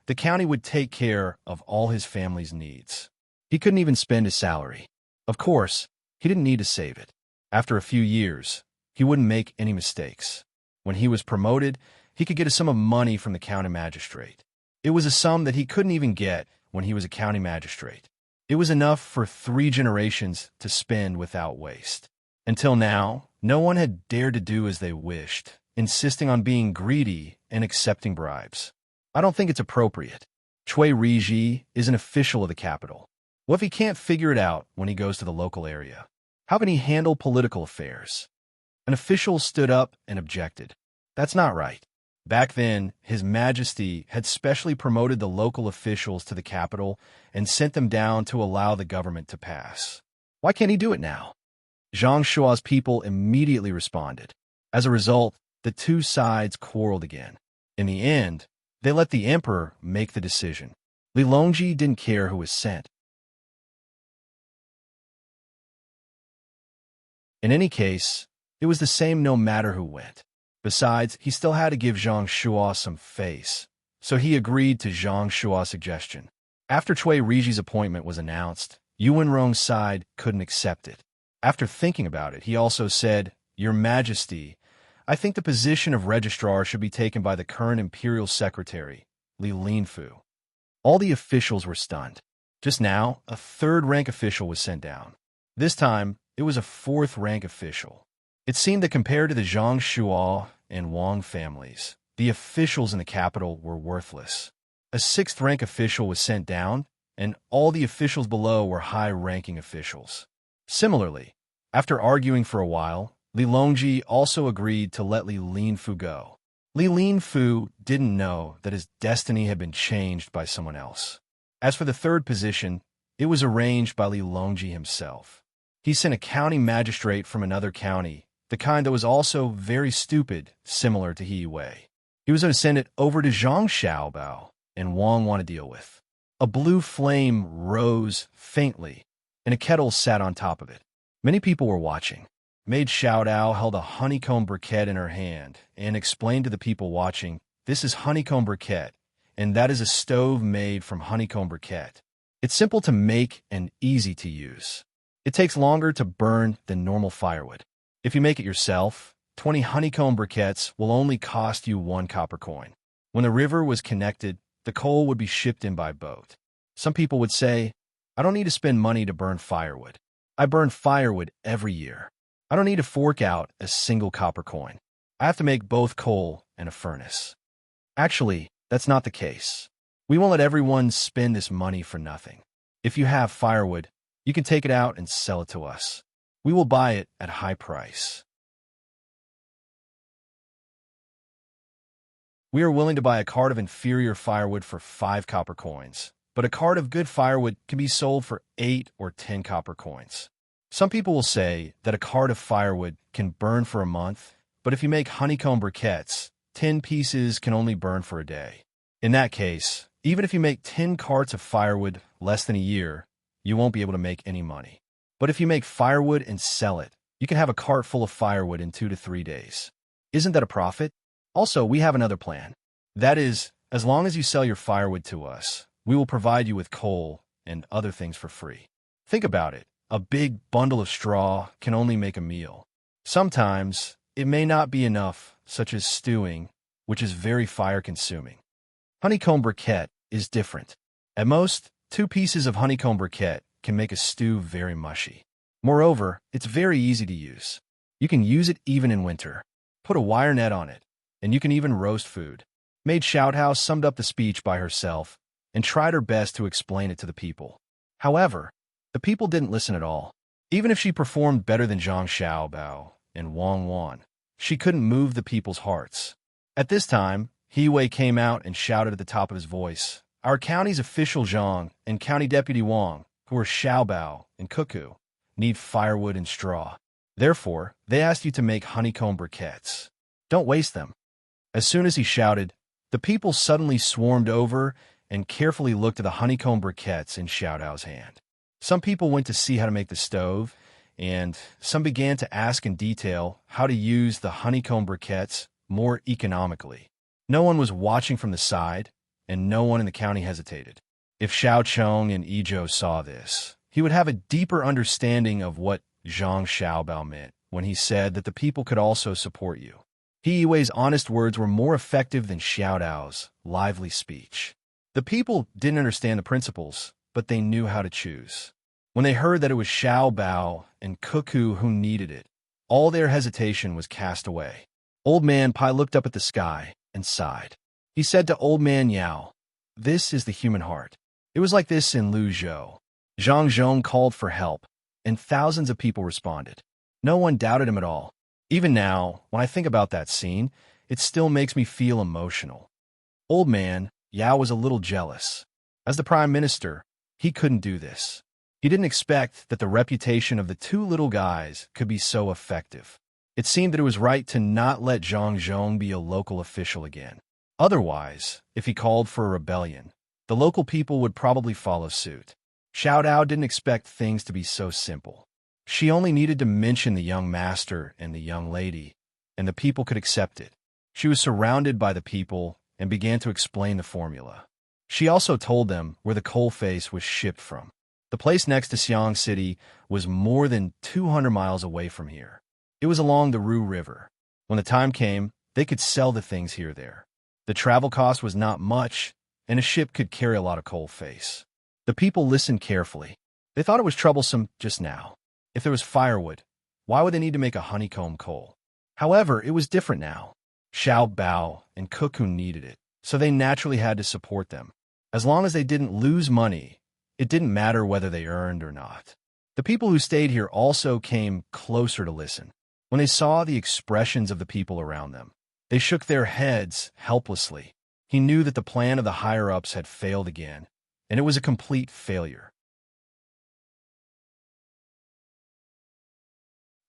the county would take care of all his family's needs. He couldn't even spend his salary. Of course, he didn't need to save it. After a few years, he wouldn't make any mistakes. When he was promoted, he could get a sum of money from the county magistrate. It was a sum that he couldn't even get when he was a county magistrate. It was enough for 3 generations to spend without waste. Until now, no one had dared to do as they wished, insisting on being greedy and accepting bribes. I don't think it's appropriate. Cui Riji is an official of the capital. What if he can't figure it out when he goes to the local area? How can he handle political affairs? An official stood up and objected. That's not right. Back then, His Majesty had specially promoted the local officials to the capital and sent them down to allow the government to pass. Why can't he do it now? Zhang Shua's people immediately responded. As a result, the two sides quarreled again. In the end, they let the emperor make the decision. Li Longji didn't care who was sent. In any case, it was the same no matter who went. Besides, he still had to give Zhang Shua some face, so he agreed to Zhang Shua's suggestion. After Cui Riji's appointment was announced, Yuan Rong's side couldn't accept it. After thinking about it, he also said, Your Majesty, I think the position of registrar should be taken by the current imperial secretary, Li Linfu. All the officials were stunned. Just now, a 3rd-rank official was sent down. This time, it was a 4th-rank official. It seemed that compared to the Zhang Shua and Wang families, the officials in the capital were worthless. A 6th-rank official was sent down, and all the officials below were high-ranking officials. Similarly, after arguing for a while, Li Longji also agreed to let Li Linfu go. Li Linfu didn't know that his destiny had been changed by someone else. As for the 3rd position, it was arranged by Li Longji himself. He sent a county magistrate from another county, the kind that was also very stupid, similar to He Wei. He was going to send it over to Zhang Xiaobao, and Wang wanted to deal with. A blue flame rose faintly, and a kettle sat on top of it. Many people were watching. Maid Xiaodao held a honeycomb briquette in her hand and explained to the people watching, This is honeycomb briquette, and that is a stove made from honeycomb briquette. It's simple to make and easy to use. It takes longer to burn than normal firewood. If you make it yourself, 20 honeycomb briquettes will only cost you 1 copper coin. When the river was connected, the coal would be shipped in by boat. Some people would say, I don't need to spend money to burn firewood. I burn firewood every year. I don't need to fork out a single copper coin. I have to make both coal and a furnace. Actually, that's not the case. We won't let everyone spend this money for nothing. If you have firewood, you can take it out and sell it to us. We will buy it at a high price. We are willing to buy a cart of inferior firewood for 5 copper coins, but a cart of good firewood can be sold for 8 or 10 copper coins. Some people will say that a cart of firewood can burn for a month, but if you make honeycomb briquettes, 10 pieces can only burn for a day. In that case, even if you make 10 carts of firewood less than a year, you won't be able to make any money. But if you make firewood and sell it, you can have a cart full of firewood in 2 to 3 days. Isn't that a profit? Also, we have another plan. That is, as long as you sell your firewood to us, we will provide you with coal and other things for free. Think about it. A big bundle of straw can only make a meal. Sometimes, it may not be enough, such as stewing, which is very fire-consuming. Honeycomb briquette is different. At most, 2 pieces of honeycomb briquette can make a stew very mushy. Moreover, it's very easy to use. You can use it even in winter. Put a wire net on it, and you can even roast food. Maid Shouthouse summed up the speech by herself and tried her best to explain it to the people. However, the people didn't listen at all. Even if she performed better than Zhang Xiaobao and Wang Wan, she couldn't move the people's hearts. At this time, He Wei came out and shouted at the top of his voice, Our county's official Zhang and county deputy Wang, who are Xiaobao and Cuckoo, need firewood and straw. Therefore, they asked you to make honeycomb briquettes. Don't waste them. As soon as he shouted, the people suddenly swarmed over and carefully looked at the honeycomb briquettes in Xiao Dao's hand. Some people went to see how to make the stove, and some began to ask in detail how to use the honeycomb briquettes more economically. No one was watching from the side, and no one in the county hesitated. If Xiao Chong and Izhou saw this, he would have a deeper understanding of what Zhang Xiaobao meant when he said that the people could also support you. He Yiwei's honest words were more effective than Xiao Dao's lively speech. The people didn't understand the principles, but they knew how to choose. When they heard that it was Xiao Bao and Cuckoo who needed it, all their hesitation was cast away. Old Man Pai looked up at the sky and sighed. He said to Old Man Yao, "This is the human heart." It was like this in Luzhou. Zhang Zhong called for help, and thousands of people responded. No one doubted him at all. Even now, when I think about that scene, it still makes me feel emotional. Old Man Yao was a little jealous. As the Prime Minister, he couldn't do this. He didn't expect that the reputation of the two little guys could be so effective. It seemed that it was right to not let Zhang Zhong be a local official again. Otherwise, if he called for a rebellion, the local people would probably follow suit. Xiao Dao didn't expect things to be so simple. She only needed to mention the young master and the young lady, and the people could accept it. She was surrounded by the people and began to explain the formula. She also told them where the coal face was shipped from. The place next to Xiang City was more than 200 miles away from here. It was along the Ru River. When the time came, they could sell the things here there. The travel cost was not much, and a ship could carry a lot of coal face. The people listened carefully. They thought it was troublesome just now. If there was firewood, why would they need to make a honeycomb coal? However, it was different now. Xiao Bao and Cuckoo needed it, so they naturally had to support them. As long as they didn't lose money, it didn't matter whether they earned or not. The people who stayed here also came closer to listen. When they saw the expressions of the people around them, they shook their heads helplessly. He knew that the plan of the higher-ups had failed again, and it was a complete failure.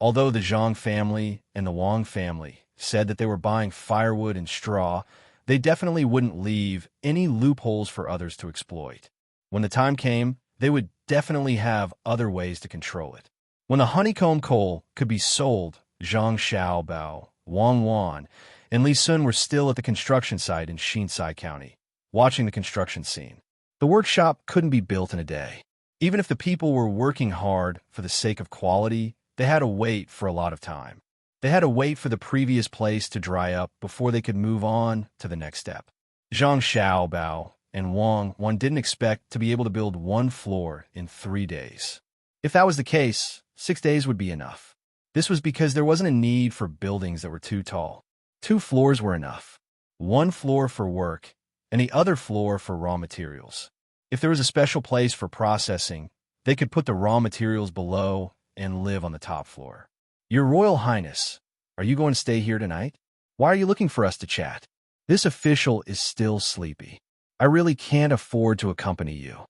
Although the Zhang family and the Wang family said that they were buying firewood and straw, they definitely wouldn't leave any loopholes for others to exploit. When the time came, they would definitely have other ways to control it. When the honeycomb coal could be sold, Zhang Xiaobao, Wang Wan, and Li Sun were still at the construction site in Xinsai County, watching the construction scene. The workshop couldn't be built in a day. Even if the people were working hard for the sake of quality, they had to wait for a lot of time. They had to wait for the previous place to dry up before they could move on to the next step. Zhang Xiaobao and Wang Wan didn't expect to be able to build one floor in 3 days. If that was the case, 6 days would be enough. This was because there wasn't a need for buildings that were too tall. 2 floors were enough. 1 floor for work, and the other floor for raw materials. If there was a special place for processing, they could put the raw materials below and live on the top floor. Your Royal Highness, are you going to stay here tonight? Why are you looking for us to chat? This official is still sleepy. I really can't afford to accompany you.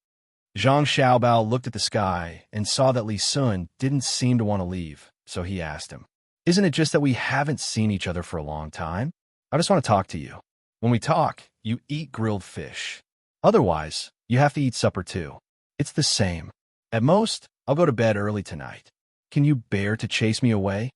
Zhang Xiaobao looked at the sky and saw that Li Sun didn't seem to want to leave, so he asked him, "Isn't it just that we haven't seen each other for a long time? I just want to talk to you. When we talk, you eat grilled fish. Otherwise, you have to eat supper too. It's the same. At most, I'll go to bed early tonight. Can you bear to chase me away?"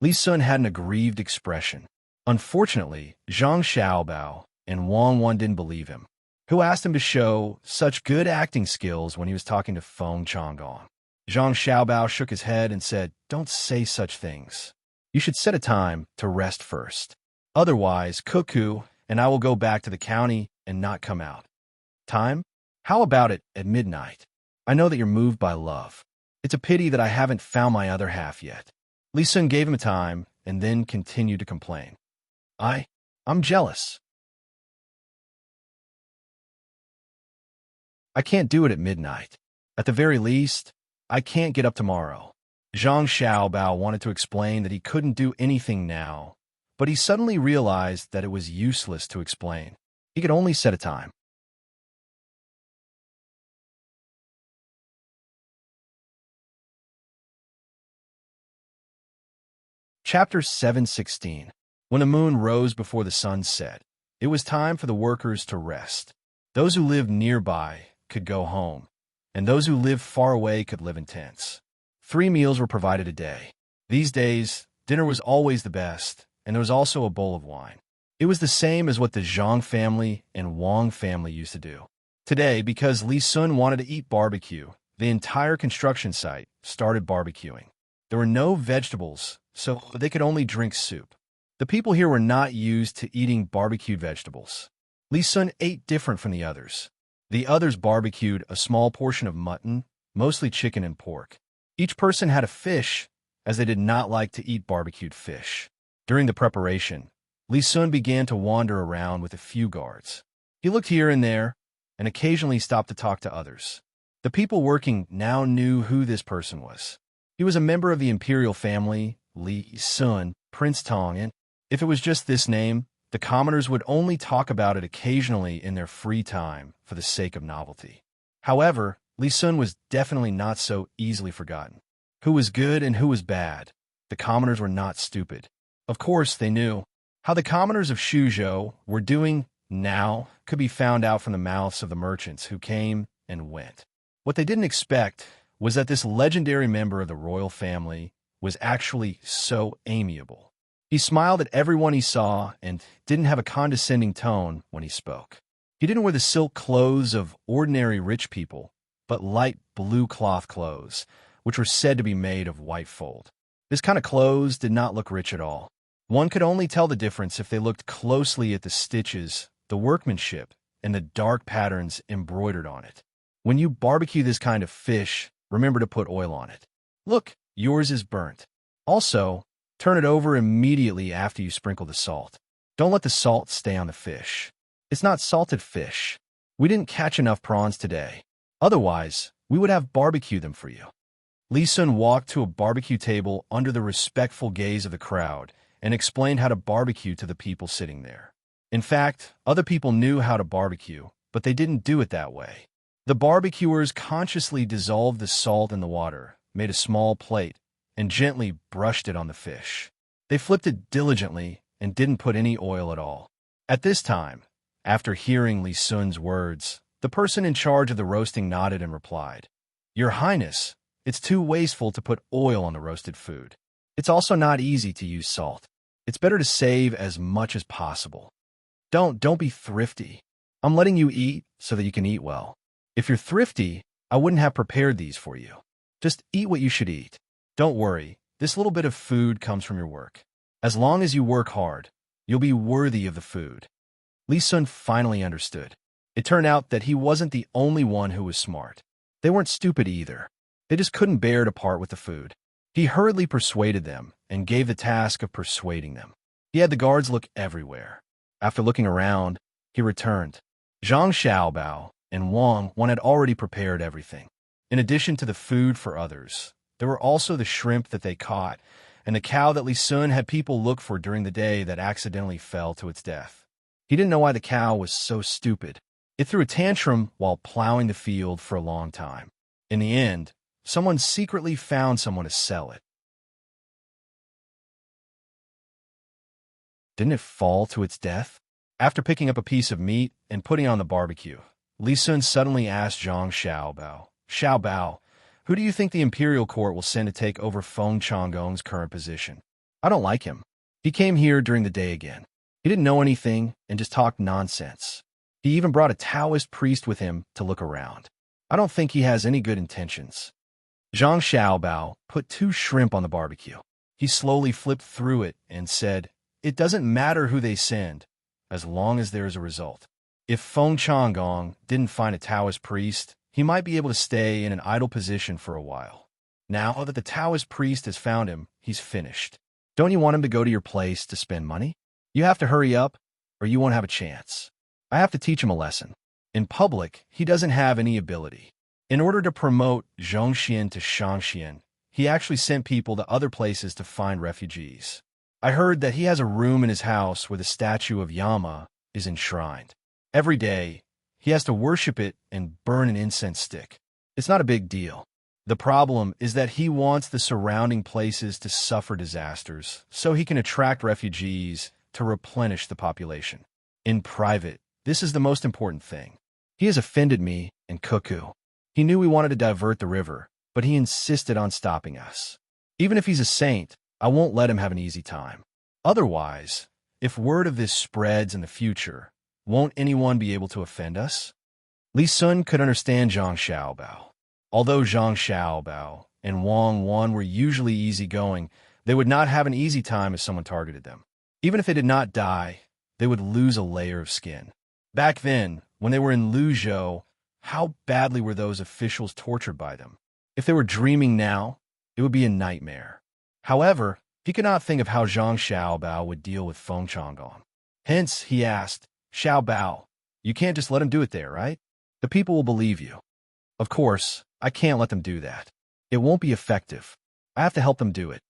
Li Sun had an aggrieved expression. Unfortunately, Zhang Xiaobao and Wang Wan didn't believe him, who asked him to show such good acting skills when he was talking to Feng Changgong. Zhang Xiaobao shook his head and said, "Don't say such things. You should set a time to rest first. Otherwise, Cuckoo and I will go back to the county and not come out." "Time? How about it at midnight? I know that you're moved by love. It's a pity that I haven't found my other half yet." Li Sun gave him a time and then continued to complain. I'm jealous. I can't do it at midnight. At the very least, I can't get up tomorrow." Zhang Xiaobao wanted to explain that he couldn't do anything now, but he suddenly realized that it was useless to explain. He could only set a time. Chapter 716. When the moon rose before the sun set, it was time for the workers to rest. Those who lived nearby could go home, and those who lived far away could live in tents. 3 meals were provided a day. These days, dinner was always the best, and there was also a bowl of wine. It was the same as what the Zhang family and Wang family used to do. Today, because Li Sun wanted to eat barbecue, the entire construction site started barbecuing. There were no vegetables, so they could only drink soup. The people here were not used to eating barbecued vegetables. Li Sun ate different from the others. The others barbecued a small portion of mutton, mostly chicken and pork. Each person had a fish, as they did not like to eat barbecued fish. During the preparation, Li Sun began to wander around with a few guards. He looked here and there, and occasionally stopped to talk to others. The people working now knew who this person was. He was a member of the imperial family, Li Sun, Prince Tang, and if it was just this name, the commoners would only talk about it occasionally in their free time for the sake of novelty. However, Li Sun was definitely not so easily forgotten. Who was good and who was bad? The commoners were not stupid. Of course, they knew. How the commoners of Shuzhou were doing now could be found out from the mouths of the merchants who came and went. What they didn't expect was that this legendary member of the royal family was actually so amiable. He smiled at everyone he saw and didn't have a condescending tone when he spoke. He didn't wear the silk clothes of ordinary rich people, but light blue cloth clothes, which were said to be made of white fold. This kind of clothes did not look rich at all. One could only tell the difference if they looked closely at the stitches, the workmanship, and the dark patterns embroidered on it. When you barbecue this kind of fish, remember to put oil on it. Look, yours is burnt. Also, turn it over immediately after you sprinkle the salt. Don't let the salt stay on the fish. It's not salted fish. We didn't catch enough prawns today. Otherwise, we would have barbecued them for you. Li Sun walked to a barbecue table under the respectful gaze of the crowd and explained how to barbecue to the people sitting there. In fact, other people knew how to barbecue, but they didn't do it that way. The barbecuers consciously dissolved the salt in the water, made a small plate, and gently brushed it on the fish. They flipped it diligently and didn't put any oil at all. At this time, after hearing Li Sun's words, the person in charge of the roasting nodded and replied, "Your Highness, it's too wasteful to put oil on the roasted food. It's also not easy to use salt. It's better to save as much as possible. Don't be thrifty. I'm letting you eat so that you can eat well. If you're thrifty, I wouldn't have prepared these for you. Just eat what you should eat. Don't worry, this little bit of food comes from your work. As long as you work hard, you'll be worthy of the food." Li Sun finally understood. It turned out that he wasn't the only one who was smart. They weren't stupid either. They just couldn't bear to part with the food. He hurriedly persuaded them and gave the task of persuading them. He had the guards look everywhere. After looking around, he returned. Zhang Xiaobao and Wang had already prepared everything. In addition to the food for others, there were also the shrimp that they caught and the cow that Li Sun had people look for during the day that accidentally fell to its death. He didn't know why the cow was so stupid. It threw a tantrum while plowing the field for a long time. In the end, someone secretly found someone to sell it. Didn't it fall to its death? After picking up a piece of meat and putting it on the barbecue, Li Sun suddenly asked Zhang Xiaobao, "Xiaobao, who do you think the imperial court will send to take over Feng Changgong's current position? I don't like him. He came here during the day again. He didn't know anything and just talked nonsense. He even brought a Taoist priest with him to look around. I don't think he has any good intentions." Zhang Xiaobao put 2 shrimp on the barbecue. He slowly flipped through it and said, "It doesn't matter who they send, as long as there is a result. If Feng Changgong didn't find a Taoist priest, he might be able to stay in an idle position for a while. Now that the Taoist priest has found him, he's finished. Don't you want him to go to your place to spend money? You have to hurry up, or you won't have a chance. I have to teach him a lesson. In public, he doesn't have any ability. In order to promote Zhongxian to Shangxian, he actually sent people to other places to find refugees. I heard that he has a room in his house where the statue of Yama is enshrined. Every day, he has to worship it and burn an incense stick. It's not a big deal. The problem is that he wants the surrounding places to suffer disasters so he can attract refugees to replenish the population. In private, this is the most important thing. He has offended me and Cuckoo. He knew we wanted to divert the river, but he insisted on stopping us. Even if he's a saint, I won't let him have an easy time. Otherwise, if word of this spreads in the future, won't anyone be able to offend us? Li Sun could understand Zhang Xiaobao. Although Zhang Xiaobao and Wang Wan were usually easygoing, they would not have an easy time if someone targeted them. Even if they did not die, they would lose a layer of skin. Back then, when they were in Luzhou, how badly were those officials tortured by them? If they were dreaming now, it would be a nightmare. However, he could not think of how Zhang Xiaobao would deal with Feng Chang'an. Hence, he asked, Xiaobao, you can't just let him do it there, right? The people will believe you. Of course, I can't let them do that. It won't be effective. I have to help them do it.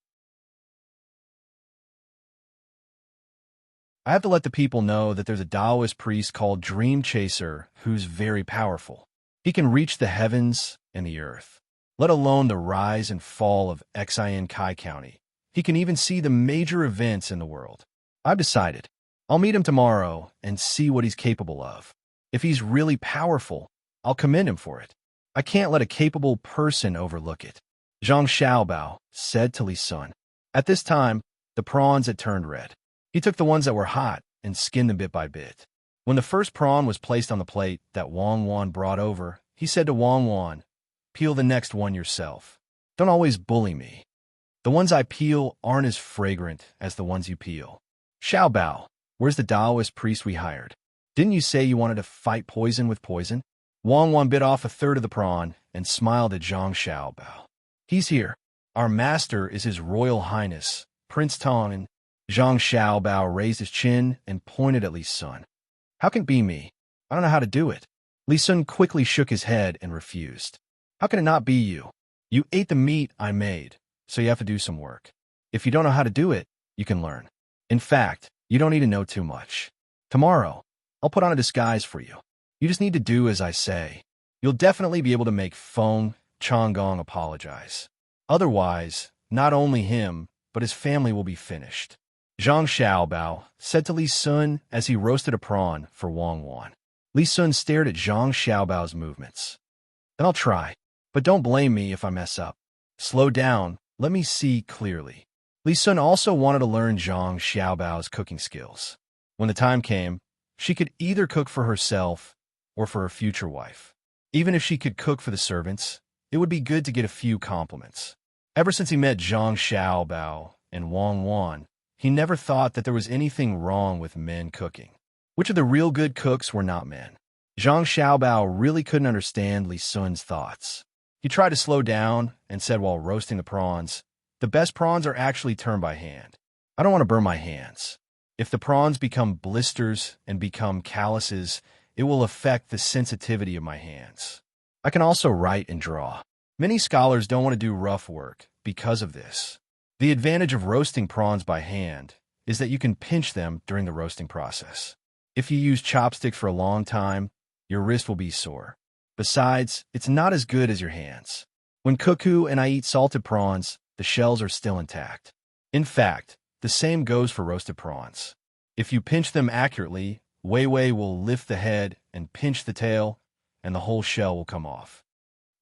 I have to let the people know that there's a Taoist priest called Dream Chaser who's very powerful. He can reach the heavens and the earth, let alone the rise and fall of Xian Kai County. He can even see the major events in the world. I've decided. I'll meet him tomorrow and see what he's capable of. If he's really powerful, I'll commend him for it. I can't let a capable person overlook it. Zhang Xiaobao said to Li Sun. At this time, the prawns had turned red. He took the ones that were hot and skinned them bit by bit. When the first prawn was placed on the plate that Wang Wan brought over, he said to Wang Wan, peel the next one yourself. Don't always bully me. The ones I peel aren't as fragrant as the ones you peel. Xiaobao, where's the Taoist priest we hired? Didn't you say you wanted to fight poison with poison? Wang Wan bit off a third of the prawn and smiled at Zhang Xiaobao. He's here. Our master is His Royal Highness, Prince Tang. And Zhang Xiaobao raised his chin and pointed at Li Sun. How can it be me? I don't know how to do it. Li Sun quickly shook his head and refused. How can it not be you? You ate the meat I made, so you have to do some work. If you don't know how to do it, you can learn. In fact, you don't need to know too much. Tomorrow, I'll put on a disguise for you. You just need to do as I say. You'll definitely be able to make Feng Chang'an apologize. Otherwise, not only him, but his family will be finished. Zhang Xiaobao said to Li Sun as he roasted a prawn for Wang Wan. Li Sun stared at Zhang Xiaobao's movements. Then I'll try, but don't blame me if I mess up. Slow down, let me see clearly. Li Sun also wanted to learn Zhang Xiaobao's cooking skills. When the time came, she could either cook for herself or for her future wife. Even if she could cook for the servants, it would be good to get a few compliments. Ever since he met Zhang Xiaobao and Wang Wan, he never thought that there was anything wrong with men cooking. Which of the real good cooks were not men? Zhang Xiaobao really couldn't understand Li Sun's thoughts. He tried to slow down and said while roasting the prawns, the best prawns are actually turned by hand. I don't want to burn my hands. If the prawns become blisters and become calluses, it will affect the sensitivity of my hands. I can also write and draw. Many scholars don't want to do rough work because of this. The advantage of roasting prawns by hand is that you can pinch them during the roasting process. If you use chopsticks for a long time, your wrist will be sore. Besides, it's not as good as your hands. When Cuckoo and I eat salted prawns, the shells are still intact. In fact, the same goes for roasted prawns. If you pinch them accurately, Wei Wei will lift the head and pinch the tail, and the whole shell will come off.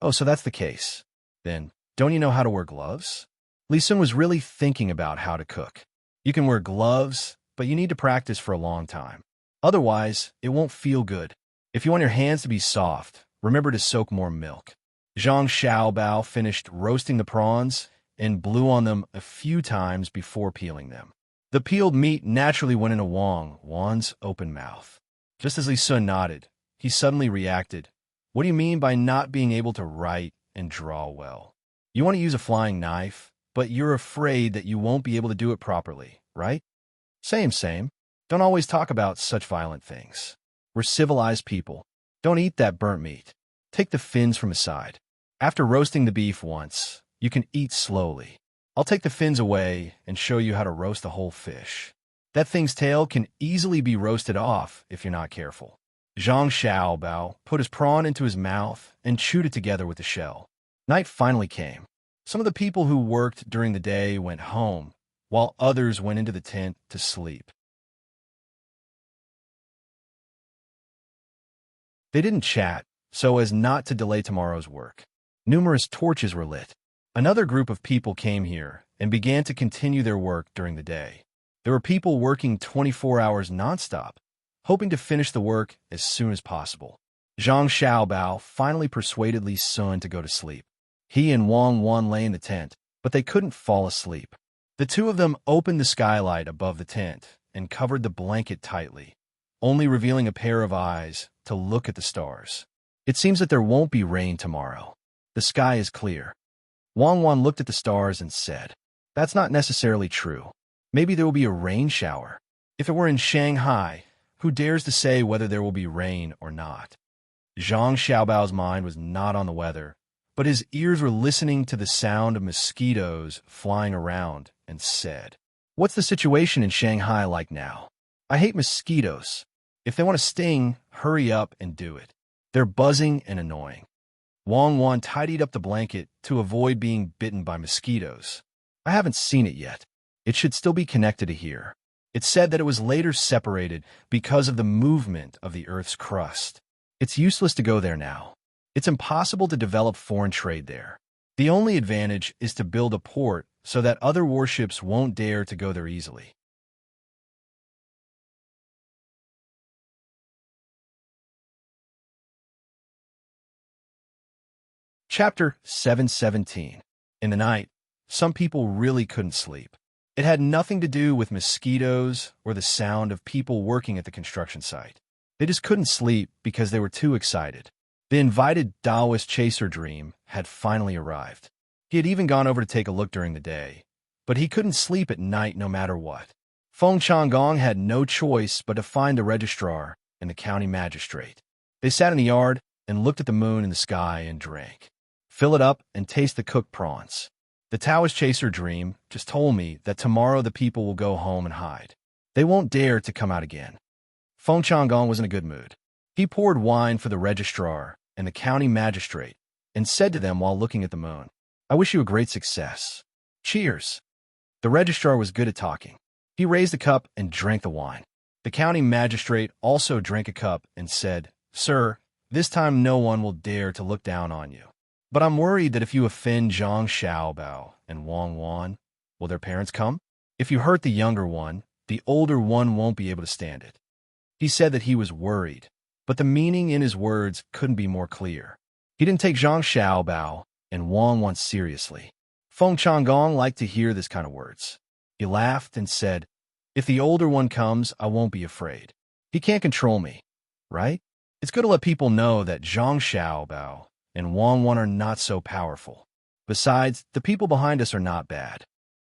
Oh, so that's the case. Then, don't you know how to wear gloves? Li Sun was really thinking about how to cook. You can wear gloves, but you need to practice for a long time. Otherwise, it won't feel good. If you want your hands to be soft, remember to soak more milk. Zhang Xiaobao finished roasting the prawns and blew on them a few times before peeling them. The peeled meat naturally went into Wang Wan's open mouth. Just as Li Sun nodded, he suddenly reacted. What do you mean by not being able to write and draw well? You want to use a flying knife, but you're afraid that you won't be able to do it properly, right? Same. Don't always talk about such violent things. We're civilized people. Don't eat that burnt meat. Take the fins from the side. After roasting the beef once, you can eat slowly. I'll take the fins away and show you how to roast the whole fish. That thing's tail can easily be roasted off if you're not careful. Zhang Xiaobao put his prawn into his mouth and chewed it together with the shell. Night finally came. Some of the people who worked during the day went home, while others went into the tent to sleep. They didn't chat, so as not to delay tomorrow's work. Numerous torches were lit. Another group of people came here and began to continue their work during the day. There were people working 24 hours nonstop, hoping to finish the work as soon as possible. Zhang Xiaobao finally persuaded Li Sun to go to sleep. He and Wang Wan lay in the tent, but they couldn't fall asleep. The two of them opened the skylight above the tent and covered the blanket tightly, only revealing a pair of eyes to look at the stars. It seems that there won't be rain tomorrow. The sky is clear. Wang Wan looked at the stars and said, "That's not necessarily true. Maybe there will be a rain shower. If it were in Shanghai, who dares to say whether there will be rain or not?" Zhang Xiaobao's mind was not on the weather, but his ears were listening to the sound of mosquitoes flying around and said, "What's the situation in Shanghai like now? I hate mosquitoes. If they want to sting, hurry up and do it. They're buzzing and annoying." Wang Wan tidied up the blanket to avoid being bitten by mosquitoes. "I haven't seen it yet. It should still be connected to here. It's said that it was later separated because of the movement of the Earth's crust. It's useless to go there now. It's impossible to develop foreign trade there. The only advantage is to build a port so that other warships won't dare to go there easily." Chapter 717. In the night, some people really couldn't sleep. It had nothing to do with mosquitoes or the sound of people working at the construction site. They just couldn't sleep because they were too excited. The invited Taoist chaser dream had finally arrived. He had even gone over to take a look during the day, but he couldn't sleep at night no matter what. Feng Changgong had no choice but to find the registrar and the county magistrate. They sat in the yard and looked at the moon in the sky and drank. "Fill it up and taste the cooked prawns. The Taoist chaser dream just told me that tomorrow the people will go home and hide. They won't dare to come out again." Feng Changgong was in a good mood. He poured wine for the registrar and the county magistrate and said to them while looking at the moon, "I wish you a great success. Cheers." The registrar was good at talking. He raised a cup and drank the wine. The county magistrate also drank a cup and said, "Sir, this time no one will dare to look down on you. But I'm worried that if you offend Zhang Xiaobao and Wang Wan, will their parents come? If you hurt the younger one, the older one won't be able to stand it." He said that he was worried, but the meaning in his words couldn't be more clear. He didn't take Zhang Xiaobao and Wang Wan seriously. Feng Changgong liked to hear this kind of words. He laughed and said, "If the older one comes, I won't be afraid. He can't control me, right? It's good to let people know that Zhang Xiaobao and Wang Wan are not so powerful. Besides, the people behind us are not bad."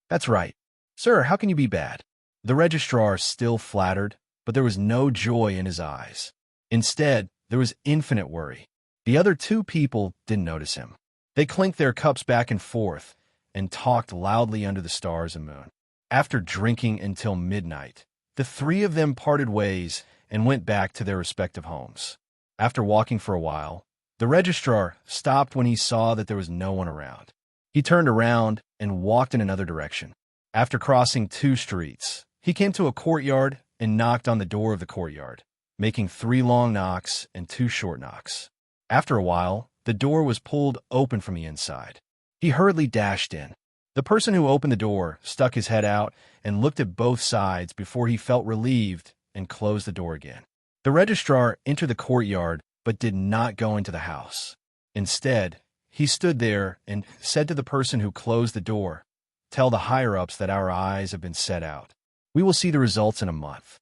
"That's right. Sir, how can you be bad?" The registrar still flattered, but there was no joy in his eyes. Instead, there was infinite worry. The other two people didn't notice him. They clinked their cups back and forth and talked loudly under the stars and moon. After drinking until midnight, the three of them parted ways and went back to their respective homes. After walking for a while, the registrar stopped when he saw that there was no one around. He turned around and walked in another direction. After crossing 2 streets, he came to a courtyard and knocked on the door of the courtyard, making 3 long knocks and 2 short knocks. After a while, the door was pulled open from the inside. He hurriedly dashed in. The person who opened the door stuck his head out and looked at both sides before he felt relieved and closed the door again. The registrar entered the courtyard but did not go into the house. Instead, he stood there and said to the person who closed the door, "Tell the higher-ups that our eyes have been set out. We will see the results in a month."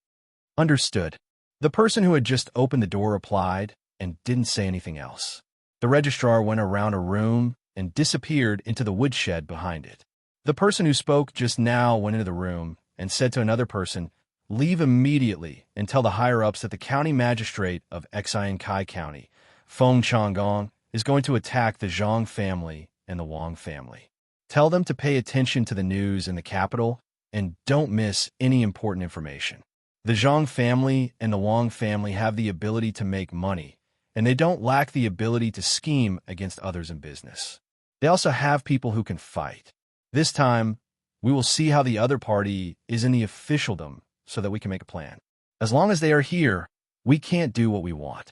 "Understood." The person who had just opened the door replied and didn't say anything else. The registrar went around a room and disappeared into the woodshed behind it. The person who spoke just now went into the room and said to another person, "Leave immediately and tell the higher-ups that the county magistrate of Xiankai County, Feng Changgong, is going to attack the Zhang family and the Wang family. Tell them to pay attention to the news in the capital and don't miss any important information. The Zhang family and the Wang family have the ability to make money, and they don't lack the ability to scheme against others in business. They also have people who can fight. This time, we will see how the other party is in the officialdom so that we can make a plan. As long as they are here, we can't do what we want.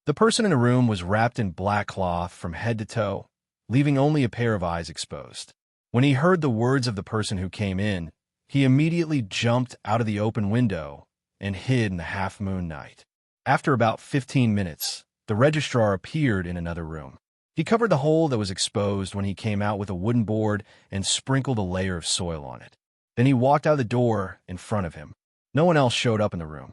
The person in the room was wrapped in black cloth from head to toe, leaving only a pair of eyes exposed. When he heard the words of the person who came in, he immediately jumped out of the open window and hid in the half-moon night. After about 15 minutes, the registrar appeared in another room. He covered the hole that was exposed when he came out with a wooden board and sprinkled a layer of soil on it. Then he walked out the door in front of him. No one else showed up in the room.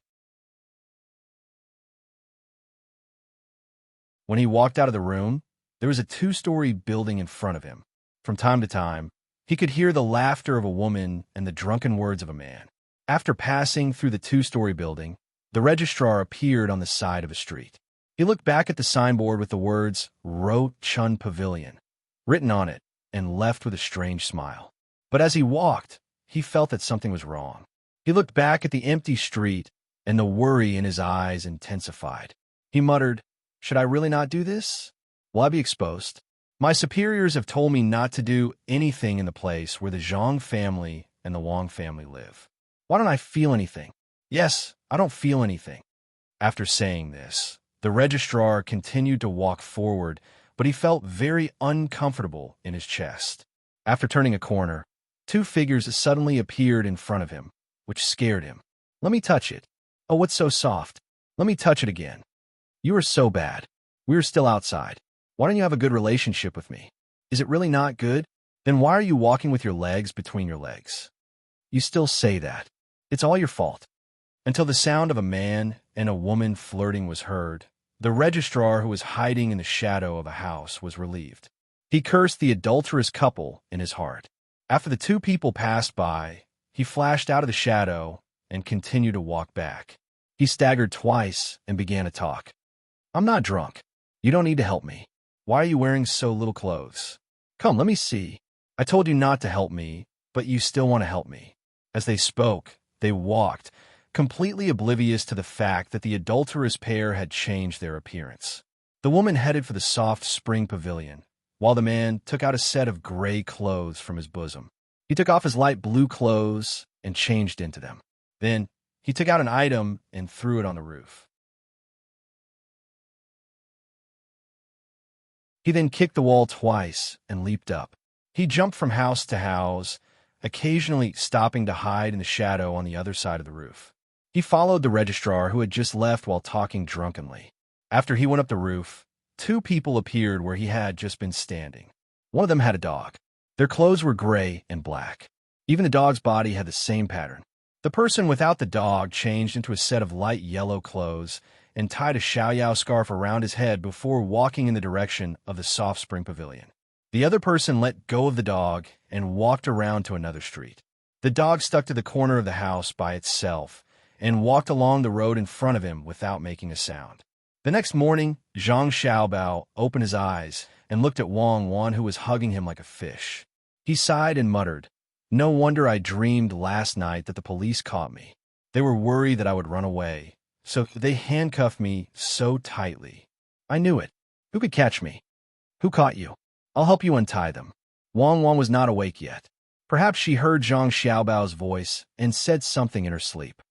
When he walked out of the room, there was a 2-story building in front of him. From time to time, he could hear the laughter of a woman and the drunken words of a man. After passing through the 2-story building, the registrar appeared on the side of a street. He looked back at the signboard with the words Ro Chun Pavilion written on it and left with a strange smile. But as he walked, he felt that something was wrong. He looked back at the empty street and the worry in his eyes intensified. He muttered, "Should I really not do this? Will I be exposed? My superiors have told me not to do anything in the place where the Zhang family and the Wang family live. Why don't I feel anything? Yes, I don't feel anything." After saying this, the registrar continued to walk forward, but he felt very uncomfortable in his chest. After turning a corner, 2 figures suddenly appeared in front of him, which scared him. "Let me touch it. Oh, what's so soft? Let me touch it again. You are so bad. We are still outside. Why don't you have a good relationship with me? Is it really not good? Then why are you walking with your legs between your legs? You still say that. It's all your fault." Until the sound of a man and a woman flirting was heard, the registrar who was hiding in the shadow of a house was relieved. He cursed the adulterous couple in his heart. After the 2 people passed by, he flashed out of the shadow and continued to walk back. He staggered twice and began to talk. "I'm not drunk. You don't need to help me. Why are you wearing so little clothes? Come, let me see. I told you not to help me, but you still want to help me." As they spoke, they walked, completely oblivious to the fact that the adulterous pair had changed their appearance. The woman headed for the soft spring pavilion, while the man took out a set of gray clothes from his bosom. He took off his light blue clothes and changed into them. Then, he took out an item and threw it on the roof. He then kicked the wall twice and leaped up. He jumped from house to house, occasionally stopping to hide in the shadow on the other side of the roof. He followed the registrar who had just left while talking drunkenly. After he went up the roof, 2 people appeared where he had just been standing. One of them had a dog. Their clothes were gray and black. Even the dog's body had the same pattern. The person without the dog changed into a set of light yellow clothes and tied a xiaoyao scarf around his head before walking in the direction of the soft spring pavilion. The other person let go of the dog and walked around to another street. The dog stuck to the corner of the house by itself and walked along the road in front of him without making a sound. The next morning, Zhang Xiaobao opened his eyes and looked at Wang Wan, who was hugging him like a fish. He sighed and muttered, "No wonder I dreamed last night that the police caught me. They were worried that I would run away, so they handcuffed me so tightly. I knew it. Who could catch me? Who caught you? I'll help you untie them." Wang Wan was not awake yet. Perhaps she heard Zhang Xiaobao's voice and said something in her sleep.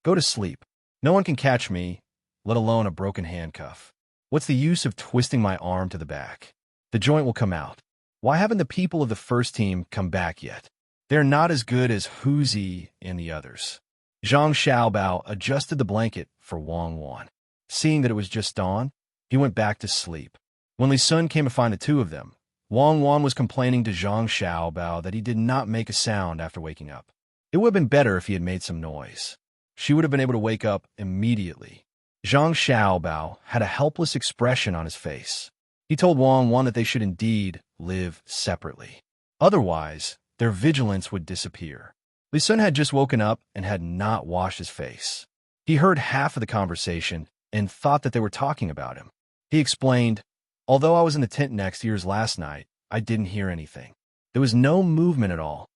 "Go to sleep. No one can catch me, let alone a broken handcuff. What's the use of twisting my arm to the back? The joint will come out. Why haven't the people of the first team come back yet? They're not as good as Huzi and the others." Zhang Xiaobao adjusted the blanket for Wang Wan. Seeing that it was just dawn, he went back to sleep. When Li Sun came to find the 2 of them, Wang Wan was complaining to Zhang Xiaobao that he did not make a sound after waking up. It would have been better if he had made some noise. She would have been able to wake up immediately. Zhang Xiaobao had a helpless expression on his face. He told Wang Wan that they should indeed live separately. Otherwise, their vigilance would disappear. Li Sun had just woken up and had not washed his face. He heard half of the conversation and thought that they were talking about him. He explained, "Although I was in the tent next to yours last night, I didn't hear anything. There was no movement at all."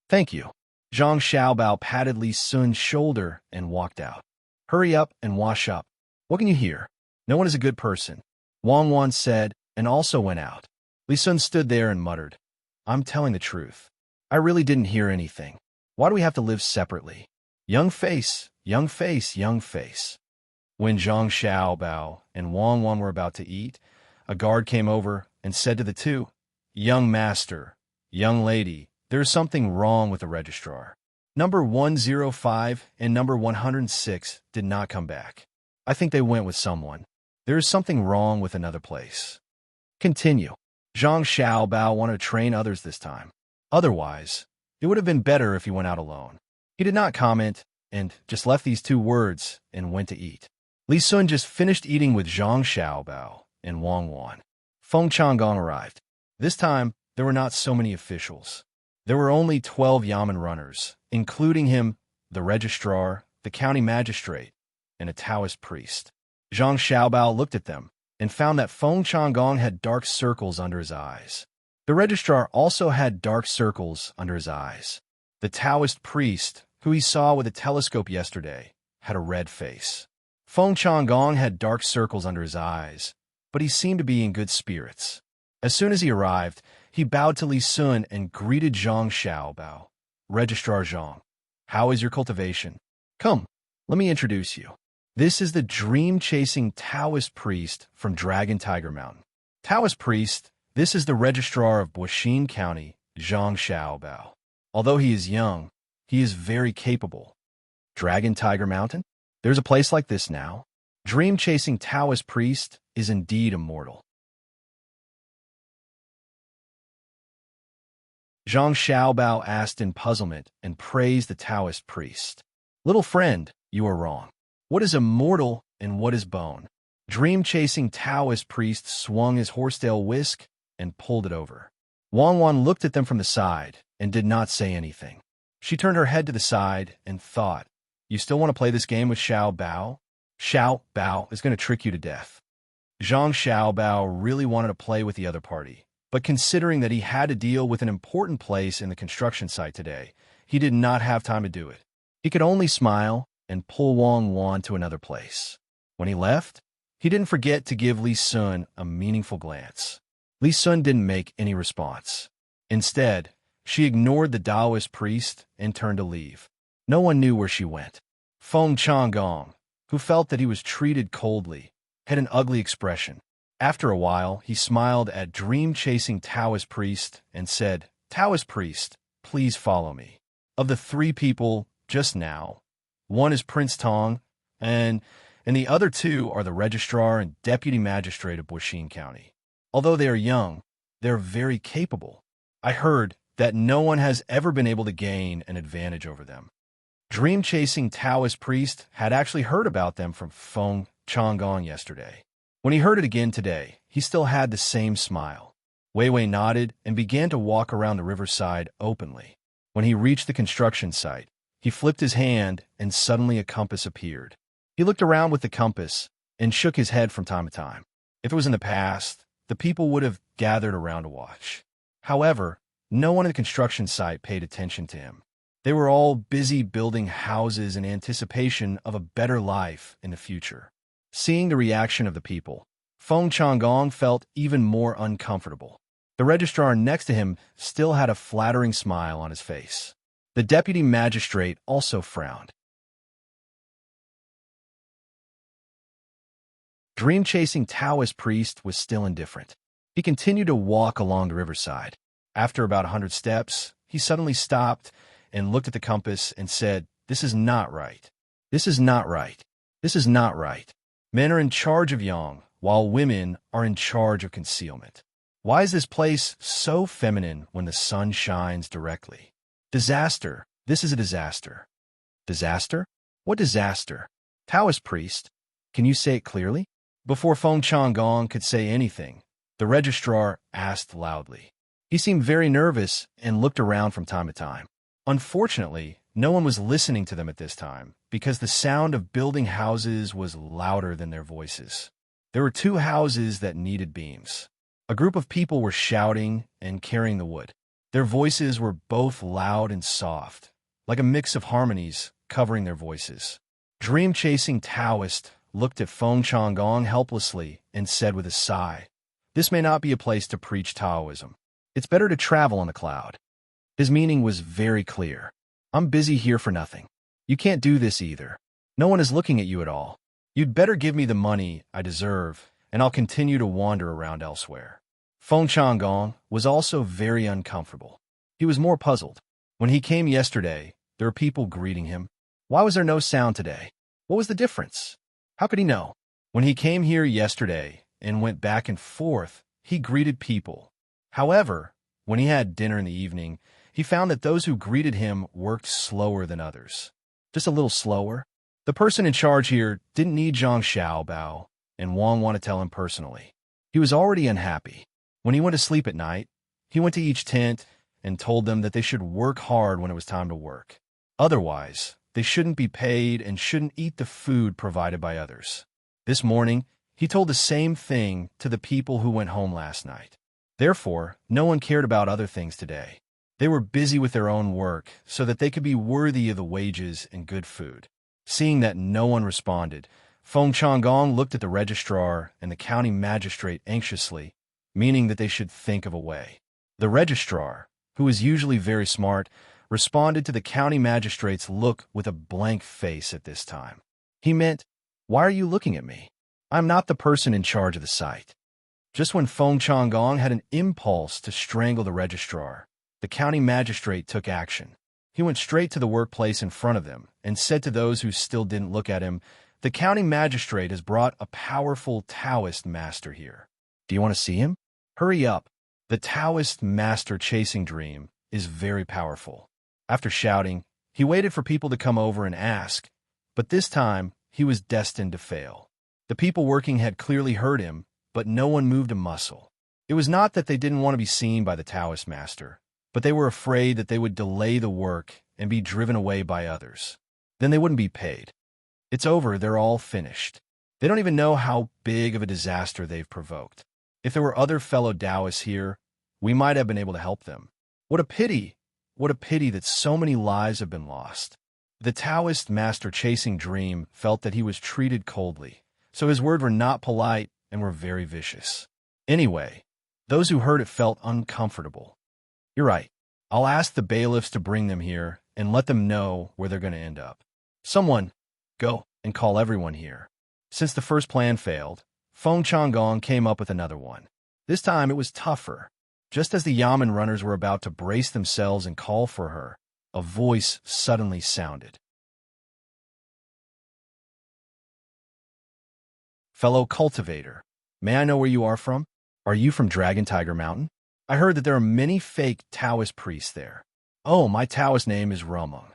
"Thank you." Zhang Xiaobao patted Li Sun's shoulder and walked out. "Hurry up and wash up. What can you hear? No one is a good person," Wang Wan said, and also went out. Li Sun stood there and muttered, I'm telling the truth. I really didn't hear anything. Why do we have to live separately? Young face, young face, young face. When Zhang Xiaobao and Wang Wan were about to eat, a guard came over and said to the two, Young master, young lady, there is something wrong with the registrar. Number 105 and number 106 did not come back. I think they went with someone. There is something wrong with another place. Continue. Zhang Xiaobao wanted to train others this time. Otherwise, it would have been better if he went out alone. He did not comment and just left these two words and went to eat. Li Sun just finished eating with Zhang Xiaobao and Wang Wan. Feng Changgong arrived. This time, there were not so many officials. There were only 12 Yamen runners, including him, the registrar, the county magistrate, and a Taoist priest. Zhang Xiaobao looked at them and found that Feng Changgong had dark circles under his eyes. The registrar also had dark circles under his eyes. The Taoist priest, who he saw with a telescope yesterday, had a red face. Feng Changgong had dark circles under his eyes, but he seemed to be in good spirits. As soon as he arrived, he bowed to Li Sun and greeted Zhang Xiaobao. Registrar Zhang, how is your cultivation? Come, let me introduce you. This is the dream-chasing Taoist priest from Dragon Tiger Mountain. Taoist priest, this is the registrar of Buixin County, Zhang Xiaobao. Although he is young, he is very capable. Dragon Tiger Mountain? There's a place like this now? Dream-chasing Taoist priest is indeed immortal. Zhang Xiaobao asked in puzzlement and praised the Taoist priest. Little friend, you are wrong. What is immortal and what is bone? Dream-chasing Taoist priest swung his horsetail whisk and pulled it over. Wang Wan looked at them from the side and did not say anything. She turned her head to the side and thought, you still want to play this game with Xiao Bao? Xiao Bao is going to trick you to death. Zhang Xiaobao really wanted to play with the other party, but considering that he had to deal with an important place in the construction site today, he did not have time to do it. He could only smile and pull Wang Wan to another place. When he left, he didn't forget to give Li Sun a meaningful glance. Li Sun didn't make any response. Instead, she ignored the Taoist priest and turned to leave. No one knew where she went. Feng Changgong, who felt that he was treated coldly, had an ugly expression. After a while, he smiled at dream-chasing Taoist priest and said, Taoist priest, please follow me. Of the three people just now, one is Prince Tang, and the other two are the registrar and deputy magistrate of Buixin County. Although they are young, they are very capable. I heard that no one has ever been able to gain an advantage over them. Dream-chasing Taoist priest had actually heard about them from Feng Changgong yesterday. When he heard it again today, he still had the same smile. Wei Wei nodded and began to walk around the riverside openly. When he reached the construction site, he flipped his hand and suddenly a compass appeared. He looked around with the compass and shook his head from time to time. If it was in the past, the people would have gathered around to watch. However, no one at the construction site paid attention to him. They were all busy building houses in anticipation of a better life in the future. Seeing the reaction of the people, Feng Changgong felt even more uncomfortable. The registrar next to him still had a flattering smile on his face. The deputy magistrate also frowned. Dream-chasing Taoist priest was still indifferent. He continued to walk along the riverside. After about 100 steps, he suddenly stopped and looked at the compass and said, This is not right. This is not right. This is not right. Men are in charge of yang, while women are in charge of concealment. Why is this place so feminine when the sun shines directly? Disaster. This is a disaster. Disaster? What disaster? Taoist priest, can you say it clearly? Before Feng Changgong could say anything, the registrar asked loudly. He seemed very nervous and looked around from time to time. Unfortunately, no one was listening to them at this time because the sound of building houses was louder than their voices. There were two houses that needed beams. A group of people were shouting and carrying the wood. Their voices were both loud and soft, like a mix of harmonies covering their voices. Dream-chasing Taoist looked at Feng Changgong helplessly and said with a sigh, This may not be a place to preach Taoism. It's better to travel on the cloud. His meaning was very clear. I'm busy here for nothing. You can't do this either. No one is looking at you at all. You'd better give me the money I deserve, and I'll continue to wander around elsewhere. Feng Changgong was also very uncomfortable. He was more puzzled. When he came yesterday, there were people greeting him. Why was there no sound today? What was the difference? How could he know? When he came here yesterday and went back and forth, he greeted people. However, when he had dinner in the evening, he found that those who greeted him worked slower than others. Just a little slower. The person in charge here didn't need Zhang Xiaobao, and Wang wanted to tell him personally. He was already unhappy. When he went to sleep at night, he went to each tent and told them that they should work hard when it was time to work. Otherwise, they shouldn't be paid and shouldn't eat the food provided by others. This morning, he told the same thing to the people who went home last night. Therefore, no one cared about other things today. They were busy with their own work so that they could be worthy of the wages and good food. Seeing that no one responded, Feng Changgong looked at the registrar and the county magistrate anxiously, meaning that they should think of a way. The registrar, who is usually very smart, responded to the county magistrate's look with a blank face at this time. He meant, "Why are you looking at me? I'm not the person in charge of the site." Just when Feng Changgong had an impulse to strangle the registrar, the county magistrate took action. He went straight to the workplace in front of them and said to those who still didn't look at him, "The county magistrate has brought a powerful Taoist master here. Do you want to see him? Hurry up. The Taoist master chasing dream is very powerful." After shouting, he waited for people to come over and ask, but this time he was destined to fail. The people working had clearly heard him, but no one moved a muscle. It was not that they didn't want to be seen by the Taoist master, but they were afraid that they would delay the work and be driven away by others. Then they wouldn't be paid. It's over, they're all finished. They don't even know how big of a disaster they've provoked. If there were other fellow Taoists here, we might have been able to help them. What a pity! What a pity that so many lives have been lost. The Taoist master chasing dream felt that he was treated coldly, so his words were not polite and were very vicious. Anyway, those who heard it felt uncomfortable. You're right. I'll ask the bailiffs to bring them here and let them know where they're going to end up. Someone, go and call everyone here. Since the first plan failed, Feng Changgong came up with another one. This time it was tougher. Just as the Yamen runners were about to brace themselves and call for her, a voice suddenly sounded. "Fellow cultivator, may I know where you are from? Are you from Dragon Tiger Mountain? I heard that there are many fake Taoist priests there." "Oh, my Taoist name is Romance."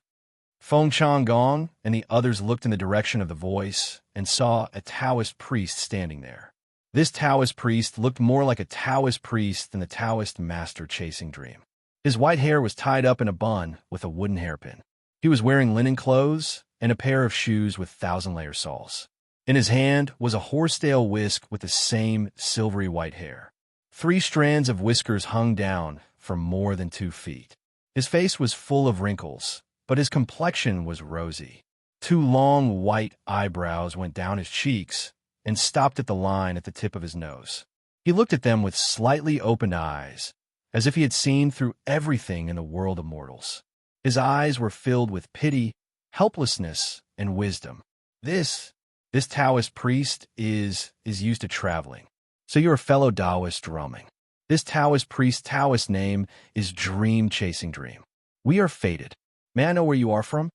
Feng Changgong and the others looked in the direction of the voice and saw a Taoist priest standing there. This Taoist priest looked more like a Taoist priest than the Taoist master chasing dream. His white hair was tied up in a bun with a wooden hairpin. He was wearing linen clothes and a pair of shoes with thousand-layer soles. In his hand was a horsetail whisk with the same silvery white hair. 3 strands of whiskers hung down for more than 2 feet. His face was full of wrinkles, but his complexion was rosy. 2 long white eyebrows went down his cheeks and stopped at the line at the tip of his nose. He looked at them with slightly opened eyes, as if he had seen through everything in the world of mortals. His eyes were filled with pity, helplessness, and wisdom. This Taoist priest is used to traveling. So you're a fellow Taoist roaming. This Taoist priest's Taoist name is Dream Chasing Dream. We are fated. May I know where you are from?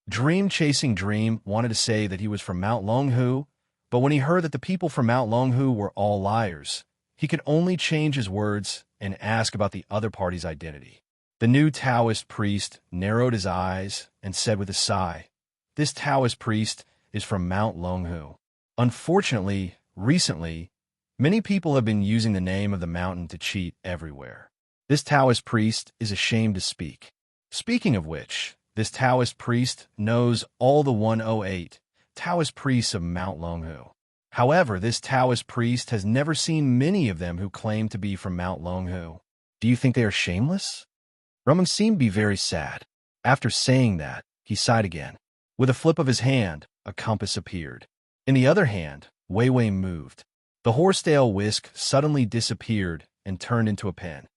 Dream Chasing Dream wanted to say that he was from Mount Longhu, but when he heard that the people from Mount Longhu were all liars, he could only change his words and ask about the other party's identity. The new Taoist priest narrowed his eyes and said with a sigh, "This Taoist priest is from Mount Longhu. Unfortunately, recently, many people have been using the name of the mountain to cheat everywhere. This Taoist priest is ashamed to speak. Speaking of which, this Taoist priest knows all the 108 Taoist priests of Mount Longhu. However, this Taoist priest has never seen many of them who claim to be from Mount Longhu. Do you think they are shameless?" Rumung seemed to be very sad. After saying that, he sighed again. With a flip of his hand, a compass appeared. In the other hand, Wei Wei moved. The horsetail whisk suddenly disappeared and turned into a pen.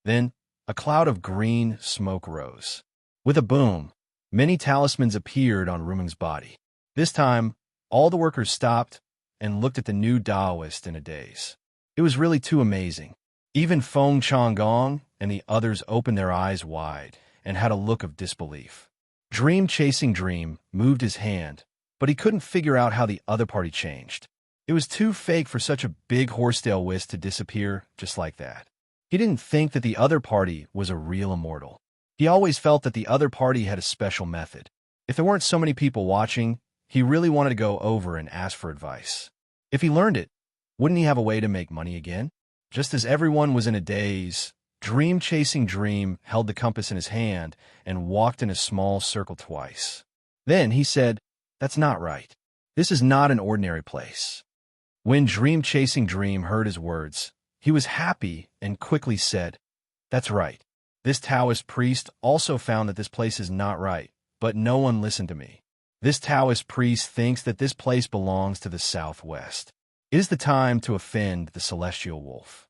Then, a cloud of green smoke rose. With a boom, many talismans appeared on Ruming's body. This time, all the workers stopped and looked at the new Taoist in a daze. It was really too amazing. Even Feng Changgong and the others opened their eyes wide and had a look of disbelief. Dream Chasing Dream moved his hand, but he couldn't figure out how the other party changed. It was too fake for such a big horsetail whisk to disappear just like that. He didn't think that the other party was a real immortal. He always felt that the other party had a special method. If there weren't so many people watching, he really wanted to go over and ask for advice. If he learned it, wouldn't he have a way to make money again? Just as everyone was in a daze, Dream Chasing Dream held the compass in his hand and walked in a small circle twice. Then he said, "That's not right. This is not an ordinary place." When Dream Chasing Dream heard his words, he was happy and quickly said, "That's right. This Taoist priest also found that this place is not right, but no one listened to me. This Taoist priest thinks that this place belongs to the southwest. It is the time to offend the celestial wolf."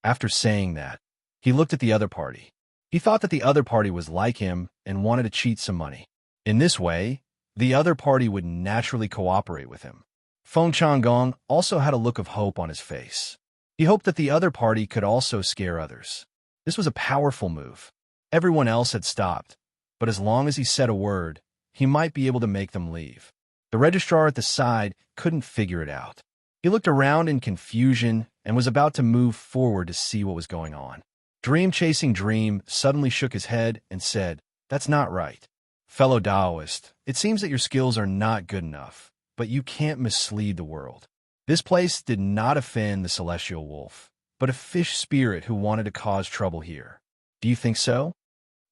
After saying that, he looked at the other party. He thought that the other party was like him and wanted to cheat some money. In this way, the other party would naturally cooperate with him. Feng Changgong also had a look of hope on his face. He hoped that the other party could also scare others. This was a powerful move. Everyone else had stopped, but as long as he said a word, he might be able to make them leave. The registrar at the side couldn't figure it out. He looked around in confusion and was about to move forward to see what was going on. Dream Chasing Dream suddenly shook his head and said, "That's not right. Fellow Taoist, it seems that your skills are not good enough, but you can't mislead the world. This place did not offend the celestial wolf, but a fish spirit who wanted to cause trouble here. Do you think so?"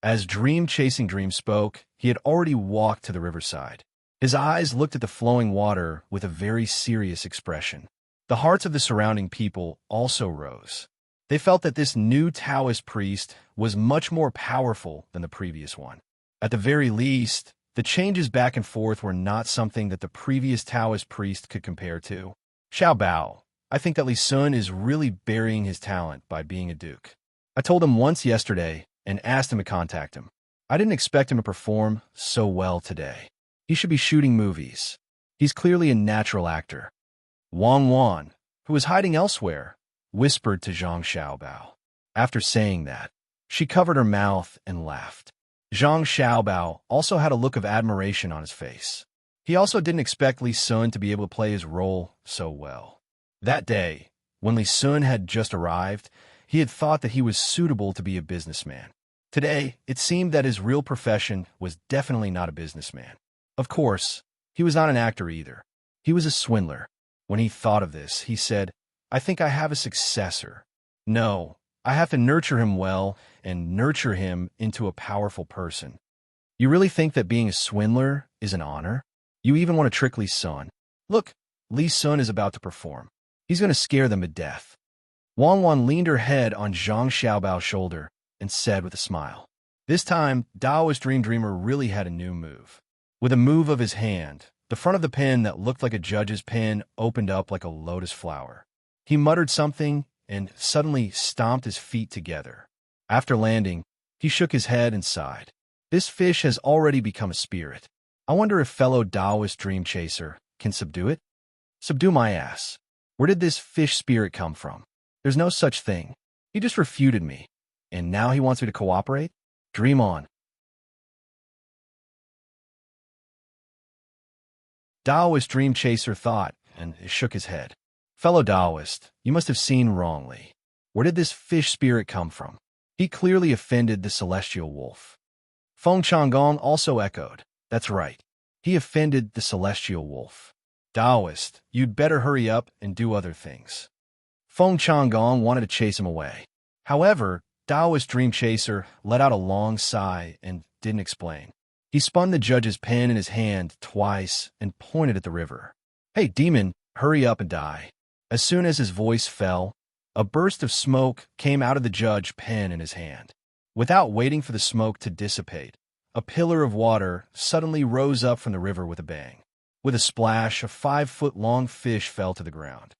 As Dream Chasing Dream spoke, he had already walked to the riverside. His eyes looked at the flowing water with a very serious expression. The hearts of the surrounding people also rose. They felt that this new Taoist priest was much more powerful than the previous one. At the very least, the changes back and forth were not something that the previous Taoist priest could compare to. "Xiao Bao, I think that Li Sun is really burying his talent by being a duke. I told him once yesterday and asked him to contact him. I didn't expect him to perform so well today. He should be shooting movies. He's clearly a natural actor." Wang Wan, who was hiding elsewhere, whispered to Zhang Xiaobao. After saying that, she covered her mouth and laughed. Zhang Xiaobao also had a look of admiration on his face. He also didn't expect Li Sun to be able to play his role so well. That day, when Li Sun had just arrived, he had thought that he was suitable to be a businessman. Today, it seemed that his real profession was definitely not a businessman. Of course, he was not an actor either. He was a swindler. When he thought of this, he said, "I think I have a successor. No, I have to nurture him well and nurture him into a powerful person." You really think that being a swindler is an honor? You even want to trick Li Sun. Look, Li Sun is about to perform. He's going to scare them to death. Wang Wan leaned her head on Zhang Xiaobao's shoulder and said with a smile. This time, Taoist Dream Dreamer really had a new move. With a move of his hand, the front of the pen that looked like a judge's pen opened up like a lotus flower. He muttered something and suddenly stomped his feet together. After landing, he shook his head and sighed. This fish has already become a spirit. I wonder if fellow Taoist Dream Chaser can subdue it? Subdue my ass. Where did this fish spirit come from? There's no such thing. He just refuted me. And now he wants me to cooperate? Dream on. Taoist Dream Chaser thought and shook his head. Fellow Taoist, you must have seen wrongly. Where did this fish spirit come from? He clearly offended the celestial wolf. Feng Changgong also echoed. That's right. He offended the celestial wolf. Taoist, you'd better hurry up and do other things. Feng Changgong wanted to chase him away. However, Taoist Dream Chaser let out a long sigh and didn't explain. He spun the judge's pen in his hand twice and pointed at the river. Hey, demon, hurry up and die. As soon as his voice fell, a burst of smoke came out of the judge's pen in his hand. Without waiting for the smoke to dissipate, a pillar of water suddenly rose up from the river with a bang. With a splash, a 5-foot-long fish fell to the ground.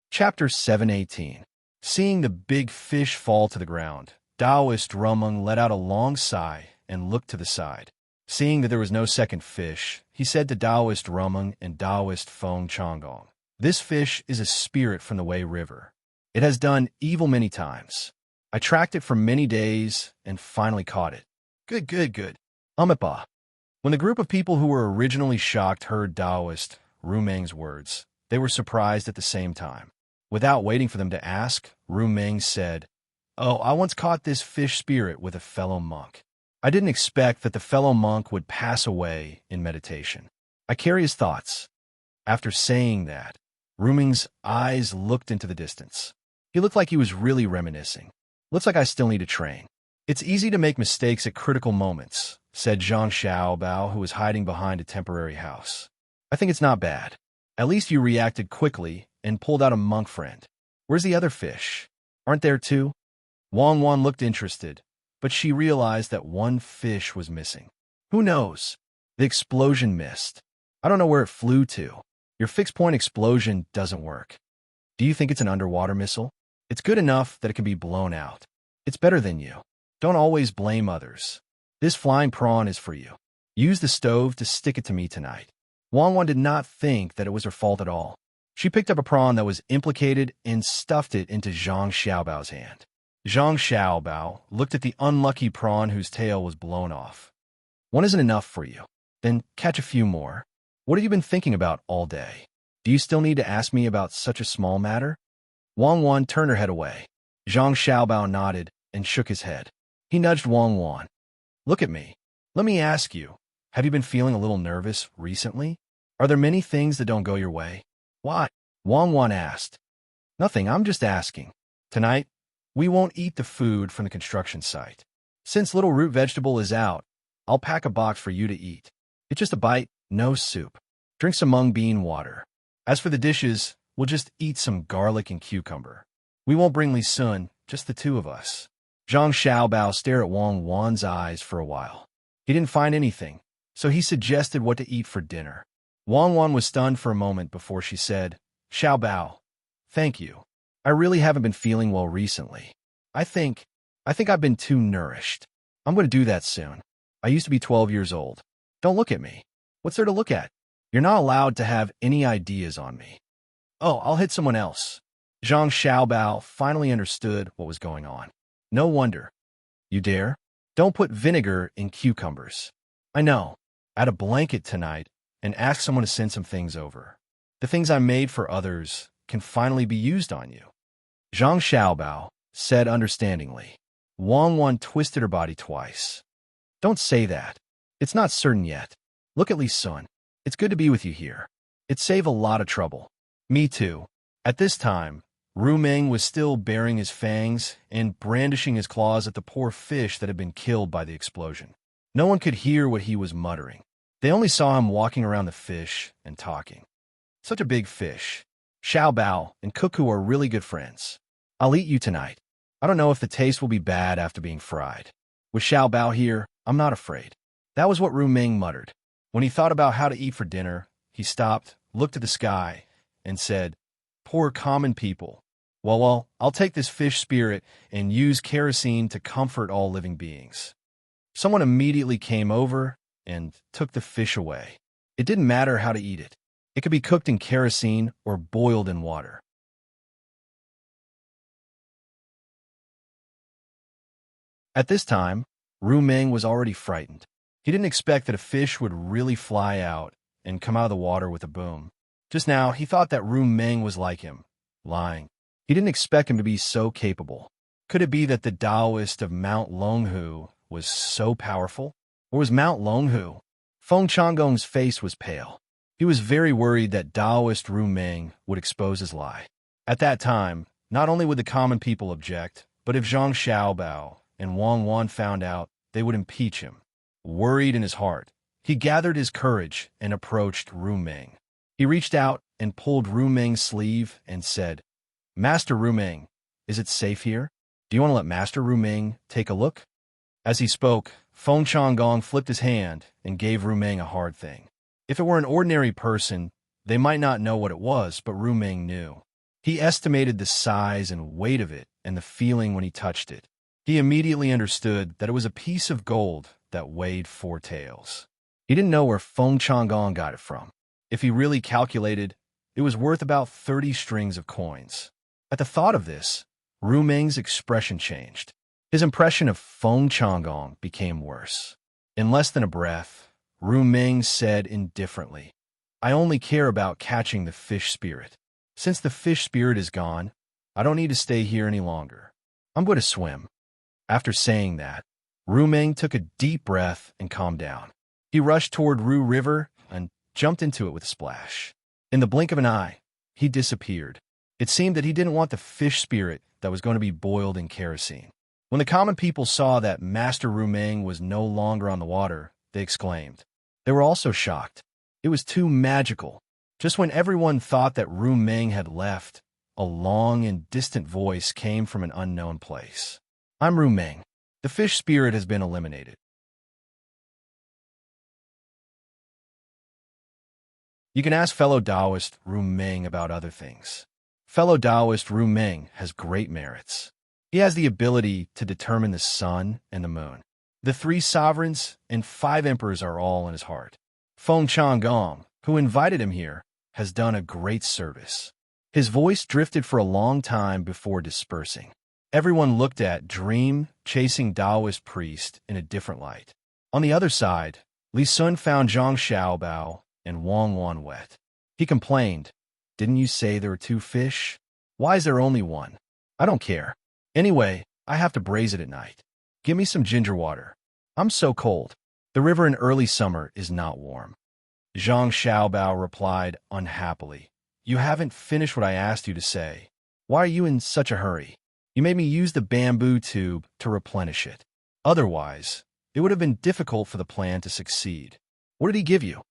Chapter 718. Seeing the big fish fall to the ground, Taoist Rumung let out a long sigh and looked to the side. Seeing that there was no second fish, he said to Taoist Rumung and Taoist Feng Changgong, "This fish is a spirit from the Wei River. It has done evil many times. I tracked it for many days and finally caught it." Good, good, good. Umipa. When the group of people who were originally shocked heard Taoist Rumeng's words, they were surprised at the same time. Without waiting for them to ask, Rumeng said, "Oh, I once caught this fish spirit with a fellow monk. I didn't expect that the fellow monk would pass away in meditation. I carry his thoughts." After saying that, Rumeng's eyes looked into the distance. He looked like he was really reminiscing. "Looks like I still need to train. It's easy to make mistakes at critical moments," said Zhang Xiaobao, who was hiding behind a temporary house. "I think it's not bad. At least you reacted quickly and pulled out a monk friend. Where's the other fish? Aren't there two?" Wang Wan looked interested, but she realized that one fish was missing. "Who knows? The explosion missed. I don't know where it flew to. Your fixed-point explosion doesn't work. Do you think it's an underwater missile? It's good enough that it can be blown out. It's better than you. Don't always blame others. This flying prawn is for you. Use the stove to stick it to me tonight." Wang Wan did not think that it was her fault at all. She picked up a prawn that was implicated and stuffed it into Zhang Xiaobao's hand. Zhang Xiaobao looked at the unlucky prawn whose tail was blown off. "One isn't enough for you. Then catch a few more. What have you been thinking about all day? Do you still need to ask me about such a small matter?" Wang Wan turned her head away. Zhang Xiaobao nodded and shook his head. He nudged Wang Wan. "Look at me. Let me ask you, have you been feeling a little nervous recently? Are there many things that don't go your way?" "Why?" Wang Wan asked. "Nothing, I'm just asking. Tonight, we won't eat the food from the construction site. Since little root vegetable is out, I'll pack a box for you to eat. It's just a bite, no soup. Drink some mung bean water. As for the dishes, we'll just eat some garlic and cucumber. We won't bring Li Sun, just the two of us." Zhang Xiaobao stared at Wang Wan's eyes for a while. He didn't find anything, so he suggested what to eat for dinner. Wang Wan was stunned for a moment before she said, "Xiaobao, thank you. I really haven't been feeling well recently. I think I've been too nourished. I'm going to do that soon. I used to be 12 years old. Don't look at me. What's there to look at? You're not allowed to have any ideas on me." "Oh, I'll hit someone else." Zhang Xiaobao finally understood what was going on. "No wonder. You dare? Don't put vinegar in cucumbers. I know. Add a blanket tonight and ask someone to send some things over. The things I made for others can finally be used on you." Zhang Xiaobao said understandingly. Wang Wan twisted her body twice. "Don't say that. It's not certain yet. Look at Li Sun. It's good to be with you here. It'd save a lot of trouble." "Me too." At this time, Rumeng was still baring his fangs and brandishing his claws at the poor fish that had been killed by the explosion. No one could hear what he was muttering. They only saw him walking around the fish and talking. "Such a big fish. Xiao Bao and Cuckoo are really good friends. I'll eat you tonight. I don't know if the taste will be bad after being fried. With Xiao Bao here, I'm not afraid." That was what Rumeng muttered. When he thought about how to eat for dinner, he stopped, looked at the sky, and said, "Poor common people. Well, I'll take this fish spirit and use kerosene to comfort all living beings." Someone immediately came over and took the fish away. It didn't matter how to eat it. It could be cooked in kerosene or boiled in water. At this time, Rumeng was already frightened. He didn't expect that a fish would really fly out and come out of the water with a boom. Just now, he thought that Rumeng was like him, lying. He didn't expect him to be so capable. Could it be that the Taoist of Mount Longhu was so powerful? Or was Mount Longhu? Feng Changgong's face was pale. He was very worried that Taoist Rumeng would expose his lie. At that time, not only would the common people object, but if Zhang Xiaobao and Wang Wan found out, they would impeach him. Worried in his heart, he gathered his courage and approached Rumeng. He reached out and pulled Rumeng's sleeve and said, "Master Rumeng, is it safe here?" Do you want to let Master Ru Ming take a look? As he spoke, Feng Changgong flipped his hand and gave Ru Ming a hard thing. If it were an ordinary person, they might not know what it was, but Ru Ming knew. He estimated the size and weight of it and the feeling when he touched it. He immediately understood that it was a piece of gold that weighed 4 taels. He didn't know where Feng Changgong got it from. If he really calculated, it was worth about 30 strings of coins. At the thought of this, Ru Ming's expression changed. His impression of Feng Changgong became worse. In less than a breath, Ru Ming said indifferently, "I only care about catching the fish spirit. Since the fish spirit is gone, I don't need to stay here any longer. I'm going to swim." After saying that, Ru Ming took a deep breath and calmed down. He rushed toward Ru River and jumped into it with a splash. In the blink of an eye, he disappeared. It seemed that he didn't want the fish spirit that was going to be boiled in kerosene. When the common people saw that Master Ru Ming was no longer on the water, they exclaimed. They were also shocked. It was too magical. Just when everyone thought that Ru Ming had left, a long and distant voice came from an unknown place. "I'm Ru Ming. The fish spirit has been eliminated." You can ask fellow Taoist Ru Ming about other things. Fellow Taoist Ru Ming has great merits. He has the ability to determine the sun and the moon. The 3 sovereigns and 5 emperors are all in his heart. Feng Changgong, who invited him here, has done a great service. His voice drifted for a long time before dispersing. Everyone looked at dream-chasing Taoist priest in a different light. On the other side, Li Sun found Zhang Xiaobao and Wang Wan wet. He complained, "Didn't you say there were 2 fish? Why is there only 1? I don't care. Anyway, I have to braise it at night. Give me some ginger water. I'm so cold. The river in early summer is not warm." Zhang Xiaobao replied unhappily, "You haven't finished what I asked you to say. Why are you in such a hurry? You made me use the bamboo tube to replenish it. Otherwise, it would have been difficult for the plan to succeed. What did he give you?"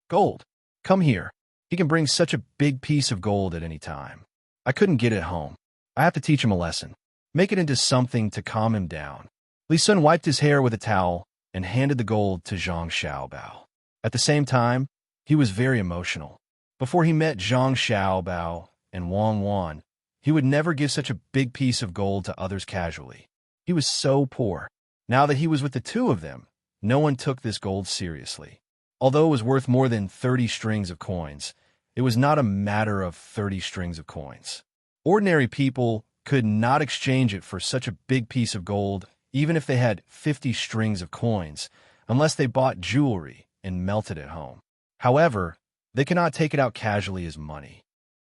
"Gold. Come here. He can bring such a big piece of gold at any time. I couldn't get it home. I have to teach him a lesson. Make it into something to calm him down." Li Sun wiped his hair with a towel and handed the gold to Zhang Xiaobao. At the same time, he was very emotional. Before he met Zhang Xiaobao and Wang Wan, he would never give such a big piece of gold to others casually. He was so poor. Now that he was with the 2 of them, no one took this gold seriously. Although it was worth more than 30 strings of coins, it was not a matter of 30 strings of coins. Ordinary people could not exchange it for such a big piece of gold, even if they had 50 strings of coins, unless they bought jewelry and melted it home. However, they cannot take it out casually as money.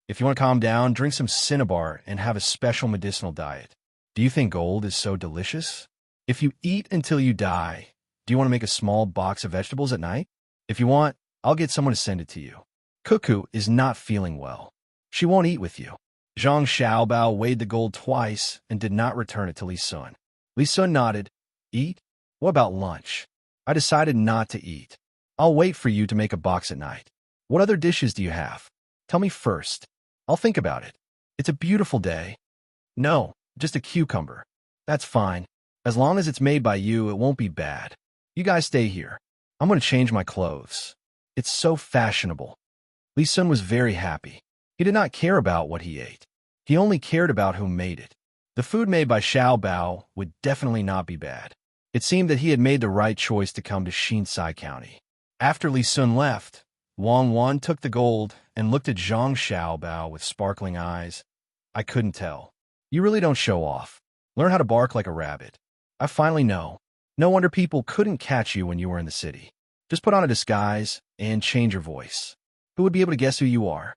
If you want to calm down, drink some cinnabar and have a special medicinal diet. Do you think gold is so delicious? If you eat until you die, do you want to make a small box of vegetables at night? If you want, I'll get someone to send it to you. Cuckoo is not feeling well. She won't eat with you. Zhang Xiaobao weighed the gold twice and did not return it to Li Sun. Li Sun nodded. "Eat? What about lunch? I decided not to eat. I'll wait for you to make a box at night. What other dishes do you have? Tell me first. I'll think about it. It's a beautiful day." "No, just a cucumber." "That's fine. As long as it's made by you, it won't be bad. You guys stay here. I'm going to change my clothes. It's so fashionable." Li Sun was very happy. He did not care about what he ate. He only cared about who made it. The food made by Xiaobao would definitely not be bad. It seemed that he had made the right choice to come to Xinsai County. After Li Sun left, Wang Wan took the gold and looked at Zhang Xiaobao with sparkling eyes. "I couldn't tell. You really don't show off. Learn how to bark like a rabbit. I finally know. No wonder people couldn't catch you when you were in the city. Just put on a disguise and change your voice. Who would be able to guess who you are?"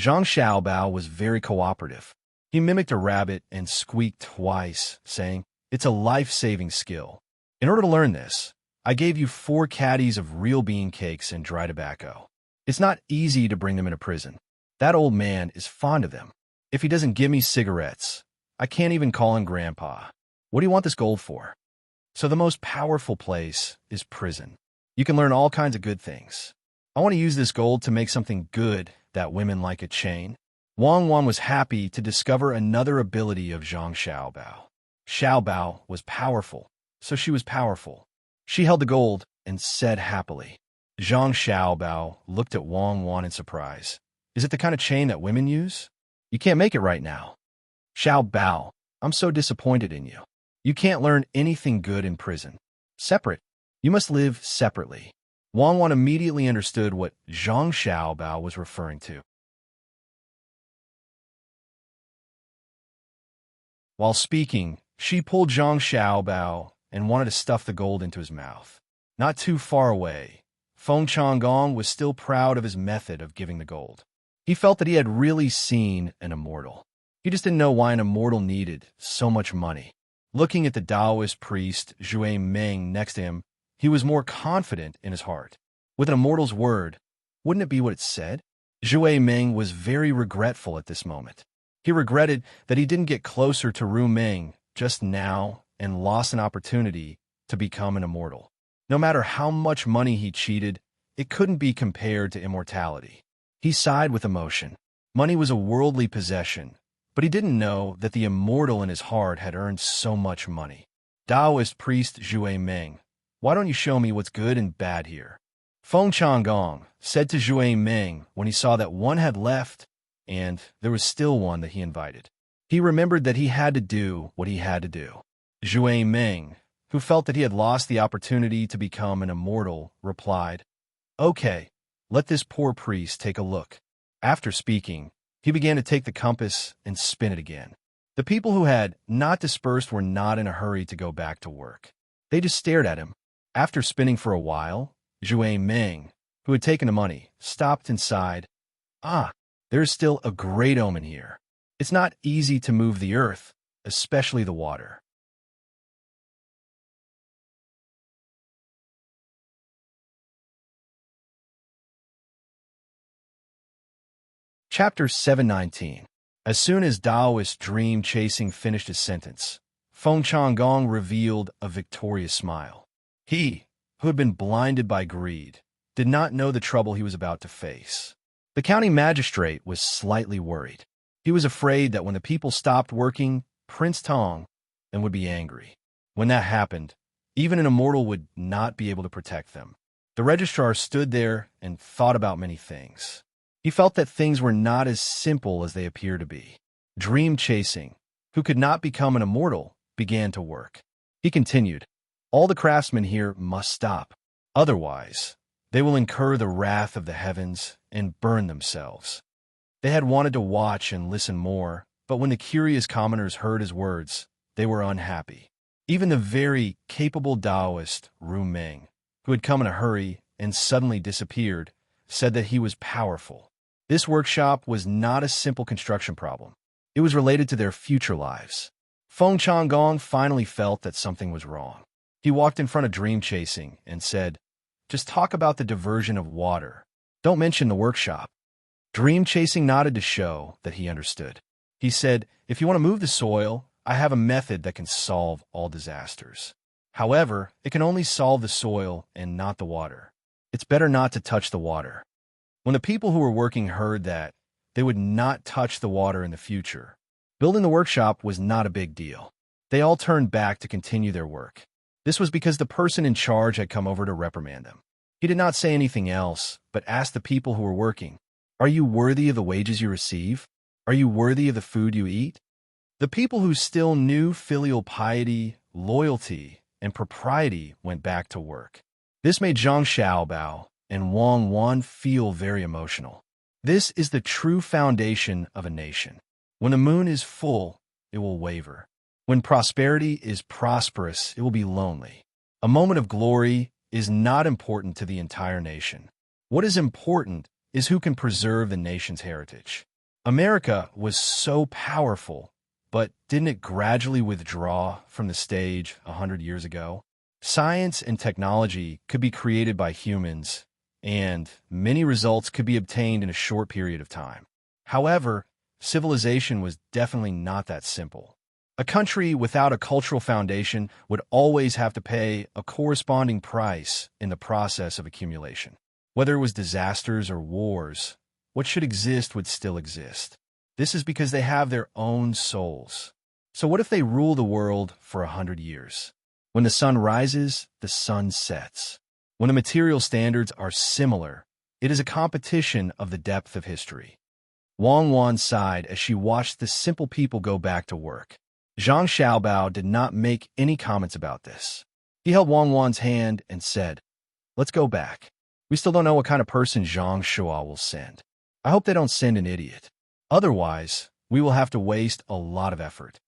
Zhang Xiaobao was very cooperative. He mimicked a rabbit and squeaked twice, saying, "It's a life-saving skill. In order to learn this, I gave you 4 caddies of real bean cakes and dry tobacco. It's not easy to bring them into prison. That old man is fond of them. If he doesn't give me cigarettes, I can't even call him Grandpa. What do you want this gold for?" So the most powerful place is prison. You can learn all kinds of good things. I want to use this gold to make something good that women like a chain. Wang Wan was happy to discover another ability of Zhang Xiaobao. Xiao Bao was powerful, so she was powerful. She held the gold and said happily. Zhang Xiaobao looked at Wang Wan in surprise. Is it the kind of chain that women use? You can't make it right now. Xiao Bao, I'm so disappointed in you. You can't learn anything good in prison. Separate. You must live separately. Wang Wan immediately understood what Zhang Xiaobao was referring to. While speaking, she pulled Zhang Xiaobao and wanted to stuff the gold into his mouth. Not too far away, Feng Changgong was still proud of his method of giving the gold. He felt that he had really seen an immortal. He just didn't know why an immortal needed so much money. Looking at the Taoist priest Zhui Meng next to him, he was more confident in his heart. With an immortal's word, wouldn't it be what it said? Zhui Meng was very regretful at this moment. He regretted that he didn't get closer to Ru Meng just now and lost an opportunity to become an immortal. No matter how much money he cheated, it couldn't be compared to immortality. He sighed with emotion. Money was a worldly possession, but he didn't know that the immortal in his heart had earned so much money. Taoist priest Zhui Meng, why don't you show me what's good and bad here? Feng Changgong said to Zhui Meng when he saw that one had left and there was still one that he invited. He remembered that he had to do what he had to do. Zhui Meng, who felt that he had lost the opportunity to become an immortal, replied, "Okay, let this poor priest take a look." After speaking, he began to take the compass and spin it again. The people who had not dispersed were not in a hurry to go back to work. They just stared at him. After spinning for a while, Zhui Meng, who had taken the money, stopped and sighed. There's still a great omen here. It's not easy to move the earth, especially the water. Chapter 719. As soon as Taoist dream chasing finished his sentence, Feng Changgong revealed a victorious smile. He, who had been blinded by greed, did not know the trouble he was about to face. The county magistrate was slightly worried. He was afraid that when the people stopped working, Prince Tang would be angry. When that happened, even an immortal would not be able to protect them. The registrar stood there and thought about many things. He felt that things were not as simple as they appear to be. Dream chasing, who could not become an immortal, began to work. He continued, "All the craftsmen here must stop. Otherwise, they will incur the wrath of the heavens and burn themselves." They had wanted to watch and listen more, but when the curious commoners heard his words, they were unhappy. Even the very capable Taoist, Ru Meng, who had come in a hurry and suddenly disappeared, said that he was powerful. This workshop was not a simple construction problem. It was related to their future lives. Feng Changgong finally felt that something was wrong. He walked in front of dream chasing and said, "Just talk about the diversion of water. Don't mention the workshop." Dream chasing nodded to show that he understood. He said, "If you want to move the soil, I have a method that can solve all disasters. However, it can only solve the soil and not the water. It's better not to touch the water." When the people who were working heard that they would not touch the water in the future, building the workshop was not a big deal. They all turned back to continue their work. This was because the person in charge had come over to reprimand them. He did not say anything else, but asked the people who were working, "Are you worthy of the wages you receive? Are you worthy of the food you eat?" The people who still knew filial piety, loyalty, and propriety went back to work. This made Zhang Xiaobao and Wang Wan feel very emotional. This is the true foundation of a nation. When the moon is full, it will waver. When prosperity is prosperous, it will be lonely. A moment of glory is not important to the entire nation. What is important is who can preserve the nation's heritage. America was so powerful, but didn't it gradually withdraw from the stage 100 years ago? Science and technology could be created by humans, and many results could be obtained in a short period of time. However, civilization was definitely not that simple. A country without a cultural foundation would always have to pay a corresponding price in the process of accumulation. Whether it was disasters or wars, what should exist would still exist. This is because they have their own souls. So what if they rule the world for 100 years? When the sun rises, the sun sets. When the material standards are similar, it is a competition of the depth of history. Wang Wan sighed as she watched the simple people go back to work. Zhang Xiaobao did not make any comments about this. He held Wang Wan's hand and said, "Let's go back. We still don't know what kind of person Zhang Shua will send. I hope they don't send an idiot. Otherwise, we will have to waste a lot of effort."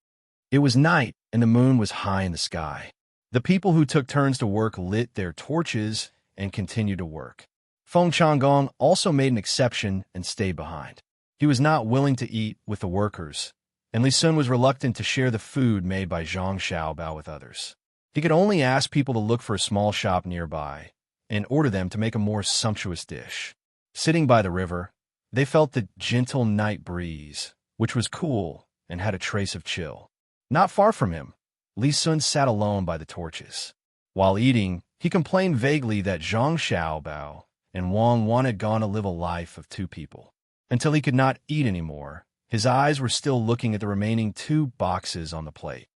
It was night, and the moon was high in the sky. The people who took turns to work lit their torches and continued to work. Feng Changgong also made an exception and stayed behind. He was not willing to eat with the workers, and Li Sun was reluctant to share the food made by Zhang Xiaobao with others. He could only ask people to look for a small shop nearby and order them to make a more sumptuous dish. Sitting by the river, they felt the gentle night breeze, which was cool and had a trace of chill. Not far from him, Li Sun sat alone by the torches. While eating, he complained vaguely that Zhang Xiaobao and Wang Wan had gone to live a life of two people. Until he could not eat anymore, his eyes were still looking at the remaining 2 boxes on the plate.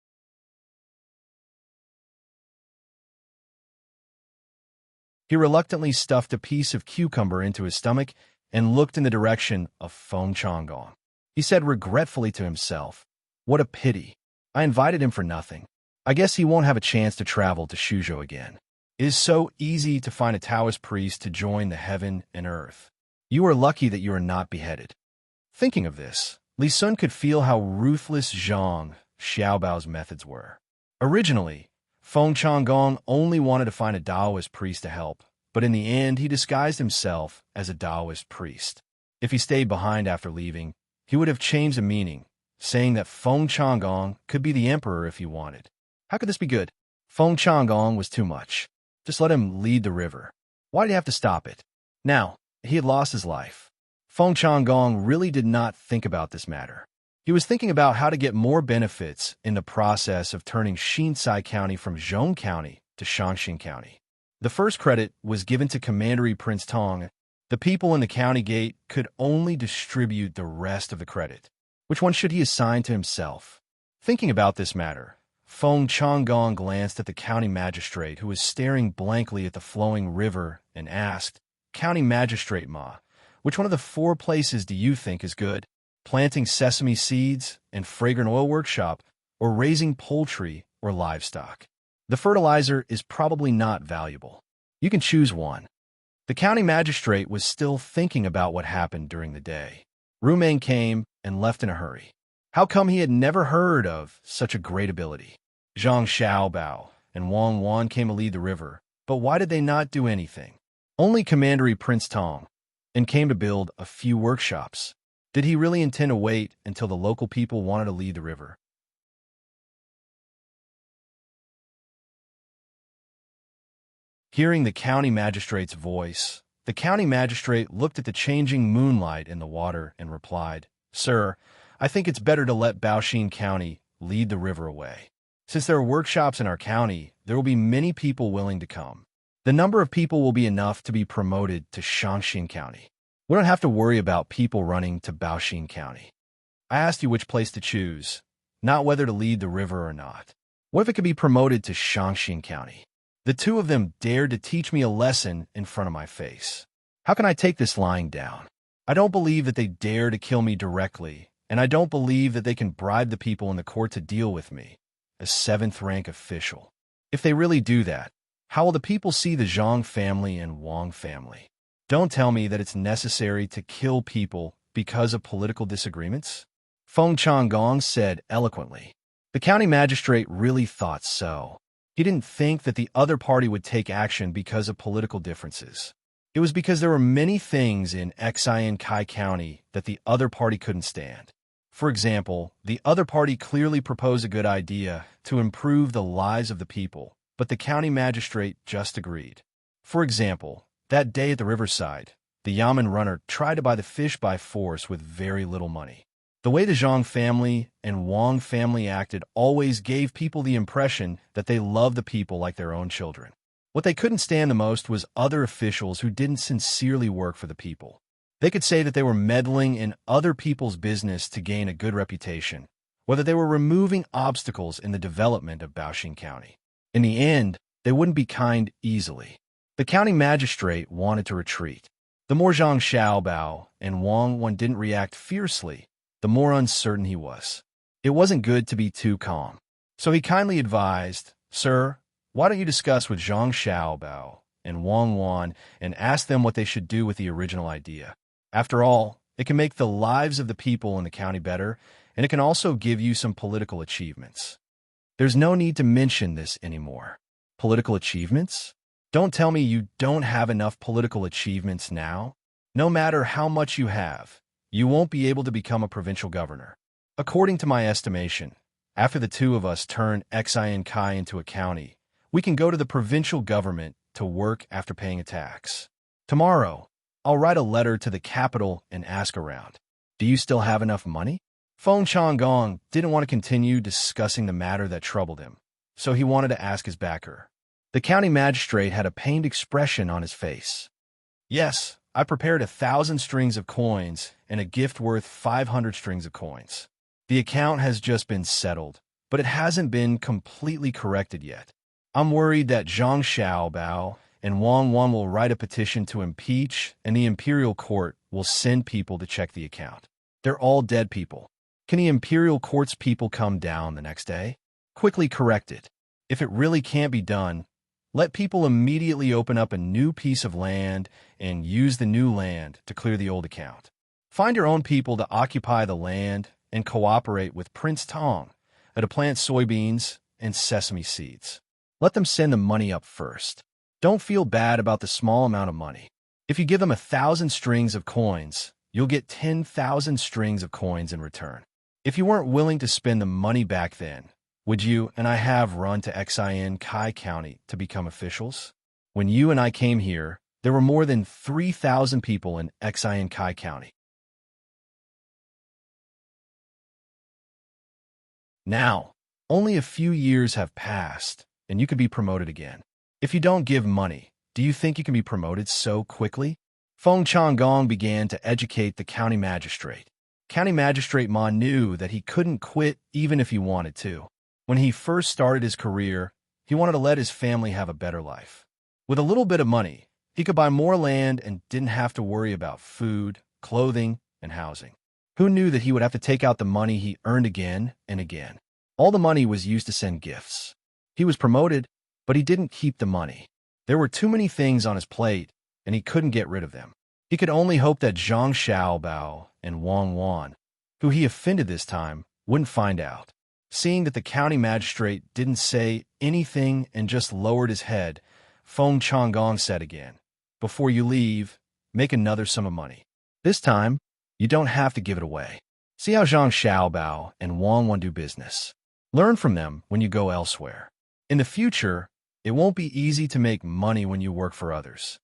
He reluctantly stuffed a piece of cucumber into his stomach and looked in the direction of Feng Changgong. He said regretfully to himself, "What a pity. I invited him for nothing. I guess he won't have a chance to travel to Shuzhou again. It is so easy to find a Taoist priest to join the heaven and earth. You are lucky that you are not beheaded." Thinking of this, Li Sun could feel how ruthless Zhang Xiaobao's methods were. Originally, Feng Changgong only wanted to find a Taoist priest to help, but in the end he disguised himself as a Taoist priest. If he stayed behind after leaving, he would have changed the meaning, saying that Feng Changgong could be the emperor if he wanted. How could this be good? Feng Changgong was too much. Just let him lead the river. Why did he have to stop it? Now, he had lost his life. Feng Changgong really did not think about this matter. He was thinking about how to get more benefits in the process of turning Xinsai County from Zhong County to Shaanxi County. The first credit was given to Commandery Prince Tang. The people in the county gate could only distribute the rest of the credit. Which one should he assign to himself? Thinking about this matter, Feng Changgong glanced at the county magistrate who was staring blankly at the flowing river and asked, "County Magistrate Ma, which one of the 4 places do you think is good? Planting sesame seeds and fragrant oil workshop, or raising poultry or livestock? The fertilizer is probably not valuable. You can choose one." The county magistrate was still thinking about what happened during the day. Rumang came and left in a hurry. How come he had never heard of such a great ability? Zhang Xiaobao and Wang Wan came to lead the river, but why did they not do anything? Only Commandery Prince Tang, and came to build a few workshops. Did he really intend to wait until the local people wanted to lead the river? Hearing the county magistrate's voice, the county magistrate looked at the changing moonlight in the water and replied, "Sir, I think it's better to let Baoxin County lead the river away. Since there are workshops in our county, there will be many people willing to come. The number of people will be enough to be promoted to Shaanxi County. We don't have to worry about people running to Baoxin County. I asked you which place to choose, not whether to lead the river or not. What if it could be promoted to Shaanxi County?" The 2 of them dared to teach me a lesson in front of my face. How can I take this lying down? I don't believe that they dare to kill me directly, and I don't believe that they can bribe the people in the court to deal with me, a 7th-rank official. If they really do that, how will the people see the Zhang family and Wang family? Don't tell me that it's necessary to kill people because of political disagreements? Feng Changgong said eloquently. The county magistrate really thought so. He didn't think that the other party would take action because of political differences. It was because there were many things in Xian Kai County that the other party couldn't stand. For example, the other party clearly proposed a good idea to improve the lives of the people, but the county magistrate just agreed. For example, that day at the riverside, the Yamen runner tried to buy the fish by force with very little money. The way the Zhang family and Wang family acted always gave people the impression that they loved the people like their own children. What they couldn't stand the most was other officials who didn't sincerely work for the people. They could say that they were meddling in other people's business to gain a good reputation, whether they were removing obstacles in the development of Baoxing County. In the end, they wouldn't be kind easily. The county magistrate wanted to retreat. The more Zhang Xiaobao and Wang Wan didn't react fiercely, the more uncertain he was. It wasn't good to be too calm. So he kindly advised, "Sir, why don't you discuss with Zhang Xiaobao and Wang Wan and ask them what they should do with the original idea? After all, it can make the lives of the people in the county better, and it can also give you some political achievements." There's no need to mention this anymore. Political achievements? Don't tell me you don't have enough political achievements now. No matter how much you have, you won't be able to become a provincial governor. According to my estimation, after the two of us turn Xian Kai into a county, we can go to the provincial government to work after paying a tax. Tomorrow, I'll write a letter to the capital and ask around. Do you still have enough money? Feng Changgong didn't want to continue discussing the matter that troubled him, so he wanted to ask his backer. The county magistrate had a pained expression on his face. "Yes, I prepared 1,000 strings of coins and a gift worth 500 strings of coins. The account has just been settled, but it hasn't been completely corrected yet. I'm worried that Zhang Xiaobao and Wang Wan will write a petition to impeach, and the imperial court will send people to check the account. They're all dead people. Can the imperial court's people come down the next day? Quickly correct it. If it really can't be done, let people immediately open up a new piece of land and use the new land to clear the old account. Find your own people to occupy the land and cooperate with Prince Tang to plant soybeans and sesame seeds. Let them send the money up first. Don't feel bad about the small amount of money. If you give them 1,000 strings of coins, you'll get 10,000 strings of coins in return. If you weren't willing to spend the money back then, would you and I have run to Xian Kai County to become officials? When you and I came here, there were more than 3,000 people in Xian Kai County. Now, only a few years have passed, and you could be promoted again. If you don't give money, do you think you can be promoted so quickly? Feng Changgong began to educate the county magistrate. County Magistrate Ma knew that he couldn't quit even if he wanted to. When he first started his career, he wanted to let his family have a better life. With a little bit of money, he could buy more land and didn't have to worry about food, clothing, and housing. Who knew that he would have to take out the money he earned again and again? All the money was used to send gifts. He was promoted, but he didn't keep the money. There were too many things on his plate, and he couldn't get rid of them. He could only hope that Zhang Xiaobao and Wang Wan, who he offended this time, wouldn't find out. Seeing that the county magistrate didn't say anything and just lowered his head, Feng Changgong said again, "Before you leave, make another sum of money. This time, you don't have to give it away. See how Zhang Xiaobao and Wang Wan do business. Learn from them when you go elsewhere. In the future, it won't be easy to make money when you work for others."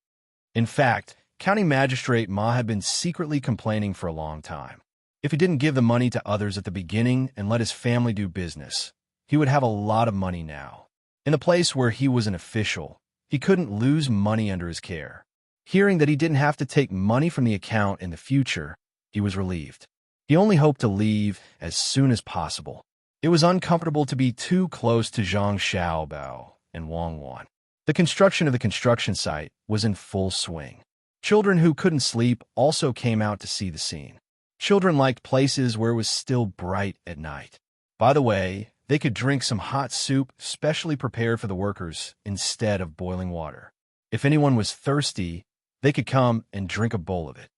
In fact, County Magistrate Ma had been secretly complaining for a long time. If he didn't give the money to others at the beginning and let his family do business, he would have a lot of money now. In the place where he was an official, he couldn't lose money under his care. Hearing that he didn't have to take money from the account in the future, he was relieved. He only hoped to leave as soon as possible. It was uncomfortable to be too close to Zhang Xiaobao and Wang Wan. The construction of the construction site was in full swing. Children who couldn't sleep also came out to see the scene. Children liked places where it was still bright at night. By the way, they could drink some hot soup specially prepared for the workers instead of boiling water. If anyone was thirsty, they could come and drink a bowl of it.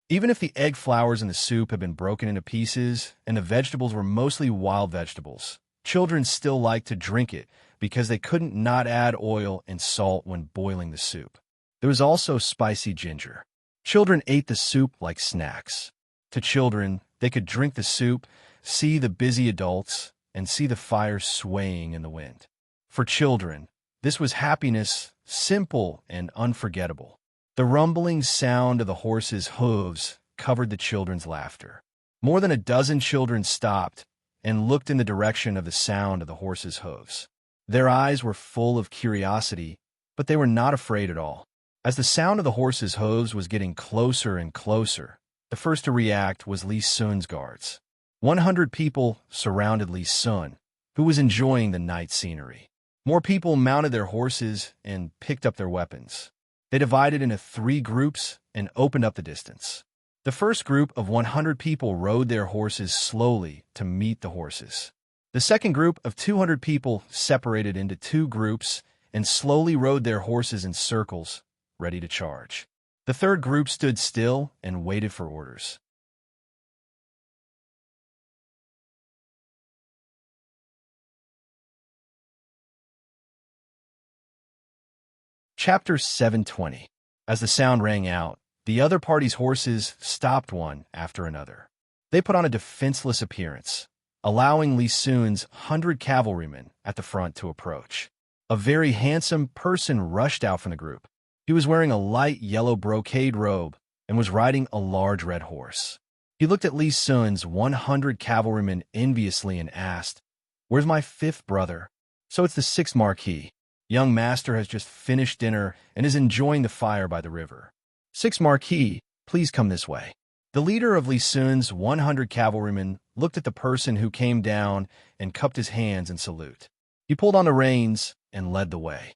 Even if the egg flowers in the soup had been broken into pieces and the vegetables were mostly wild vegetables, children still liked to drink it because they couldn't not add oil and salt when boiling the soup. There was also spicy ginger. Children ate the soup like snacks. To children, they could drink the soup, see the busy adults, and see the fire swaying in the wind. For children, this was happiness, simple and unforgettable. The rumbling sound of the horse's hooves covered the children's laughter. More than a dozen children stopped and looked in the direction of the sound of the horse's hooves. Their eyes were full of curiosity, but they were not afraid at all. As the sound of the horse's hooves was getting closer and closer, The first to react was Li Sun's guards. 100 people surrounded Li Sun, who was enjoying the night scenery. More people mounted their horses and picked up their weapons. They divided into 3 groups and opened up the distance. The first group of 100 people rode their horses slowly to meet the horses. The second group of 200 people separated into 2 groups and slowly rode their horses in circles, ready to charge. The third group stood still and waited for orders. Chapter 720. As the sound rang out, the other party's horses stopped one after another. They put on a defenseless appearance, allowing Li Sun's 100 cavalrymen at the front to approach. A very handsome person rushed out from the group. He was wearing a light yellow brocade robe and was riding a large red horse. He looked at Li Sun's 100 cavalrymen enviously and asked, "Where's my 5th brother?" "So it's the 6th Marquis. Young master has just finished dinner and is enjoying the fire by the river." "6th Marquis, please come this way." The leader of Li Sun's 100 cavalrymen looked at the person who came down and cupped his hands in salute. He pulled on the reins and led the way.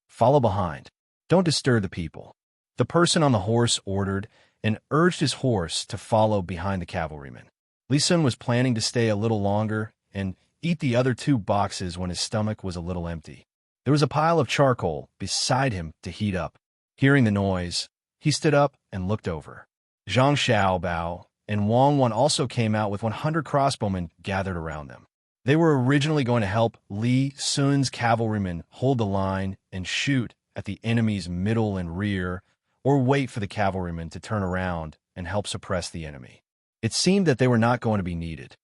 "Follow behind. Don't disturb the people." The person on the horse ordered and urged his horse to follow behind the cavalryman. Li Sun was planning to stay a little longer and eat the other 2 boxes when his stomach was a little empty. There was a pile of charcoal beside him to heat up. Hearing the noise, he stood up and looked over. Zhang Xiaobao and Wang Wan also came out with 100 crossbowmen gathered around them. They were originally going to help Li Sun's cavalrymen hold the line and shoot at the enemy's middle and rear, or wait for the cavalrymen to turn around and help suppress the enemy. It seemed that they were not going to be needed.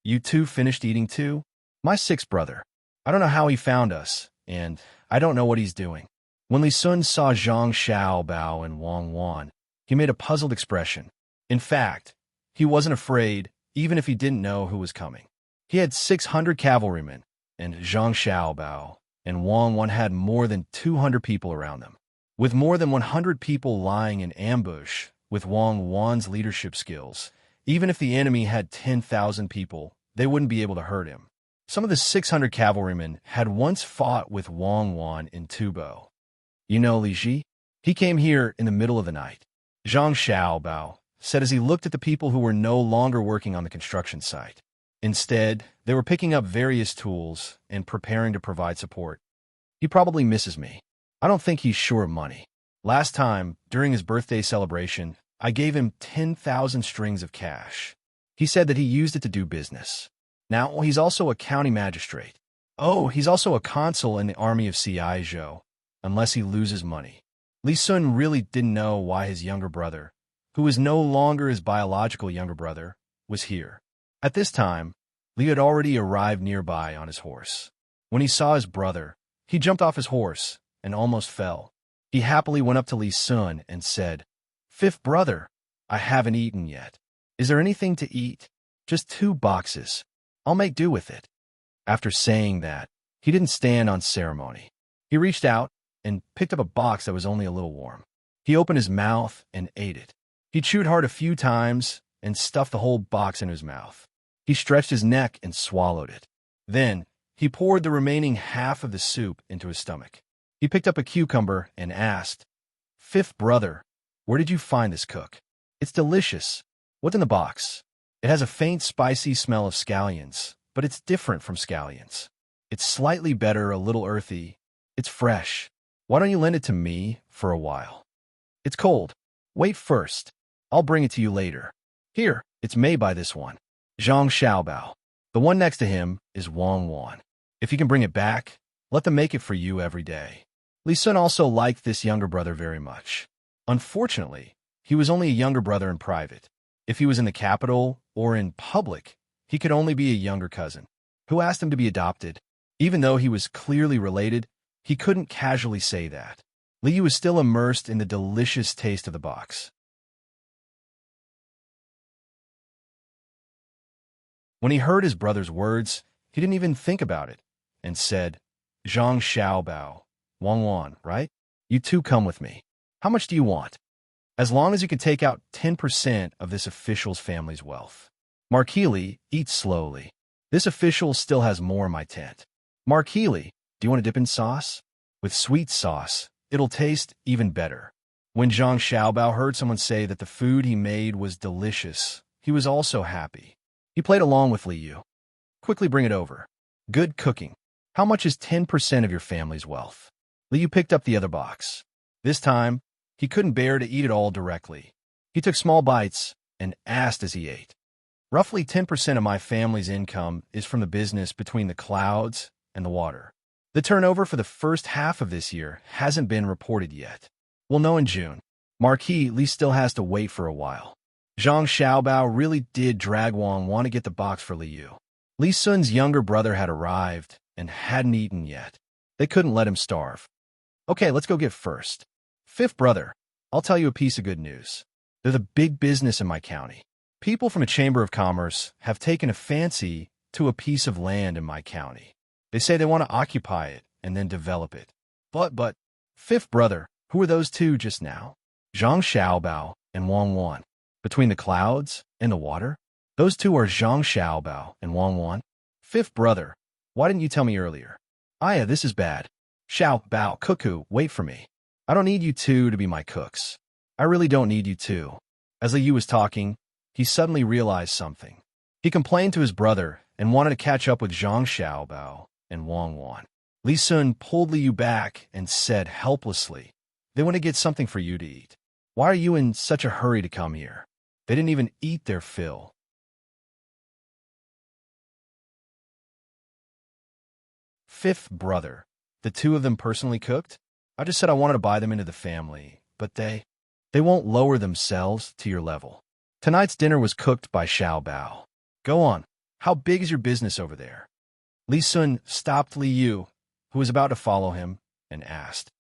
"You 2 finished eating too?" "My 6th brother. I don't know how he found us, and I don't know what he's doing." When Li Sun saw Zhang Xiaobao and Wang Wan, he made a puzzled expression. In fact, he wasn't afraid, even if he didn't know who was coming. He had 600 cavalrymen, and Zhang Xiaobao and Wang Wan had more than 200 people around them. With more than 100 people lying in ambush, with Wang Wan's leadership skills, even if the enemy had 10,000 people, they wouldn't be able to hurt him. Some of the 600 cavalrymen had once fought with Wang Wan in Tubo. "You know Li Ji? He came here in the middle of the night," Zhang Xiaobao said as he looked at the people who were no longer working on the construction site. Instead, they were picking up various tools and preparing to provide support. "He probably misses me. I don't think he's short of money. Last time, during his birthday celebration, I gave him 10,000 strings of cash. He said that he used it to do business. Now, he's also a county magistrate. Oh, he's also a consul in the army of Ciizhou, unless he loses money." Li Sun really didn't know why his younger brother, who was no longer his biological younger brother, was here. At this time, Li had already arrived nearby on his horse. When he saw his brother, he jumped off his horse and almost fell. He happily went up to Li Sun and said, "5th brother, I haven't eaten yet. Is there anything to eat? Just 2 boxes. I'll make do with it." After saying that, he didn't stand on ceremony. He reached out and picked up a box that was only a little warm. He opened his mouth and ate it. He chewed hard a few times and stuffed the whole box in his mouth. He stretched his neck and swallowed it. Then, he poured the remaining half of the soup into his stomach. He picked up a cucumber and asked, "5th brother, where did you find this cook? It's delicious. What's in the box?" "It has a faint spicy smell of scallions, but it's different from scallions. It's slightly better, a little earthy. It's fresh. Why don't you lend it to me for a while?" "It's cold. Wait first. I'll bring it to you later. Here, it's made by this one." Zhang Xiaobao. The one next to him is Wang Wan. "If you can bring it back, let them make it for you every day." Li Sun also liked this younger brother very much. Unfortunately, he was only a younger brother in private. If he was in the capital or in public, he could only be a younger cousin, who asked him to be adopted. Even though he was clearly related, he couldn't casually say that. Li was still immersed in the delicious taste of the box. When he heard his brother's words, he didn't even think about it, and said, "Zhang Xiaobao, Wang Wan, right? You 2 come with me. How much do you want?" as long as you can take out 10% of this official's family's wealth. Markeely, eat slowly. This official still has more in my tent. Markeely, do you want to dip in sauce? With sweet sauce, it'll taste even better. When Zhang Xiaobao heard someone say that the food he made was delicious, he was also happy. He played along with Li Yu. Quickly bring it over. Good cooking. How much is 10% of your family's wealth? Li Yu picked up the other box. This time, he couldn't bear to eat it all directly. He took small bites and asked as he ate. Roughly 10% of my family's income is from the business between the clouds and the water. The turnover for the first half of this year hasn't been reported yet. We'll know in June. Marquis Li still has to wait for a while. Zhang Xiaobao really did drag Wang Wan to get the box for Li Yu. Li Sun's younger brother had arrived and hadn't eaten yet. They couldn't let him starve. Okay, let's go get first. Fifth brother, I'll tell you a piece of good news. They're the big business in my county. People from a chamber of commerce have taken a fancy to a piece of land in my county. They say they want to occupy it and then develop it. But, fifth brother, who are those two just now? Zhang Xiaobao and Wang Wan. Between the clouds and the water? Those two are Zhang Xiaobao and Wang Wan. Fifth brother, why didn't you tell me earlier? Aya, this is bad. Xiaobao, cuckoo, wait for me. I don't need you two to be my cooks. I really don't need you two. As Li Yu was talking, he suddenly realized something. He complained to his brother and wanted to catch up with Zhang Xiaobao and Wang Wan. Li Sun pulled Li Yu back and said helplessly, "They want to get something for you to eat. Why are you in such a hurry to come here? They didn't even eat their fill." Fifth brother, the two of them personally cooked? I just said I wanted to buy them into the family, but they won't lower themselves to your level. Tonight's dinner was cooked by Xiao Bao. Go on. How big is your business over there? Li Sun stopped Li Yu, who was about to follow him, and asked.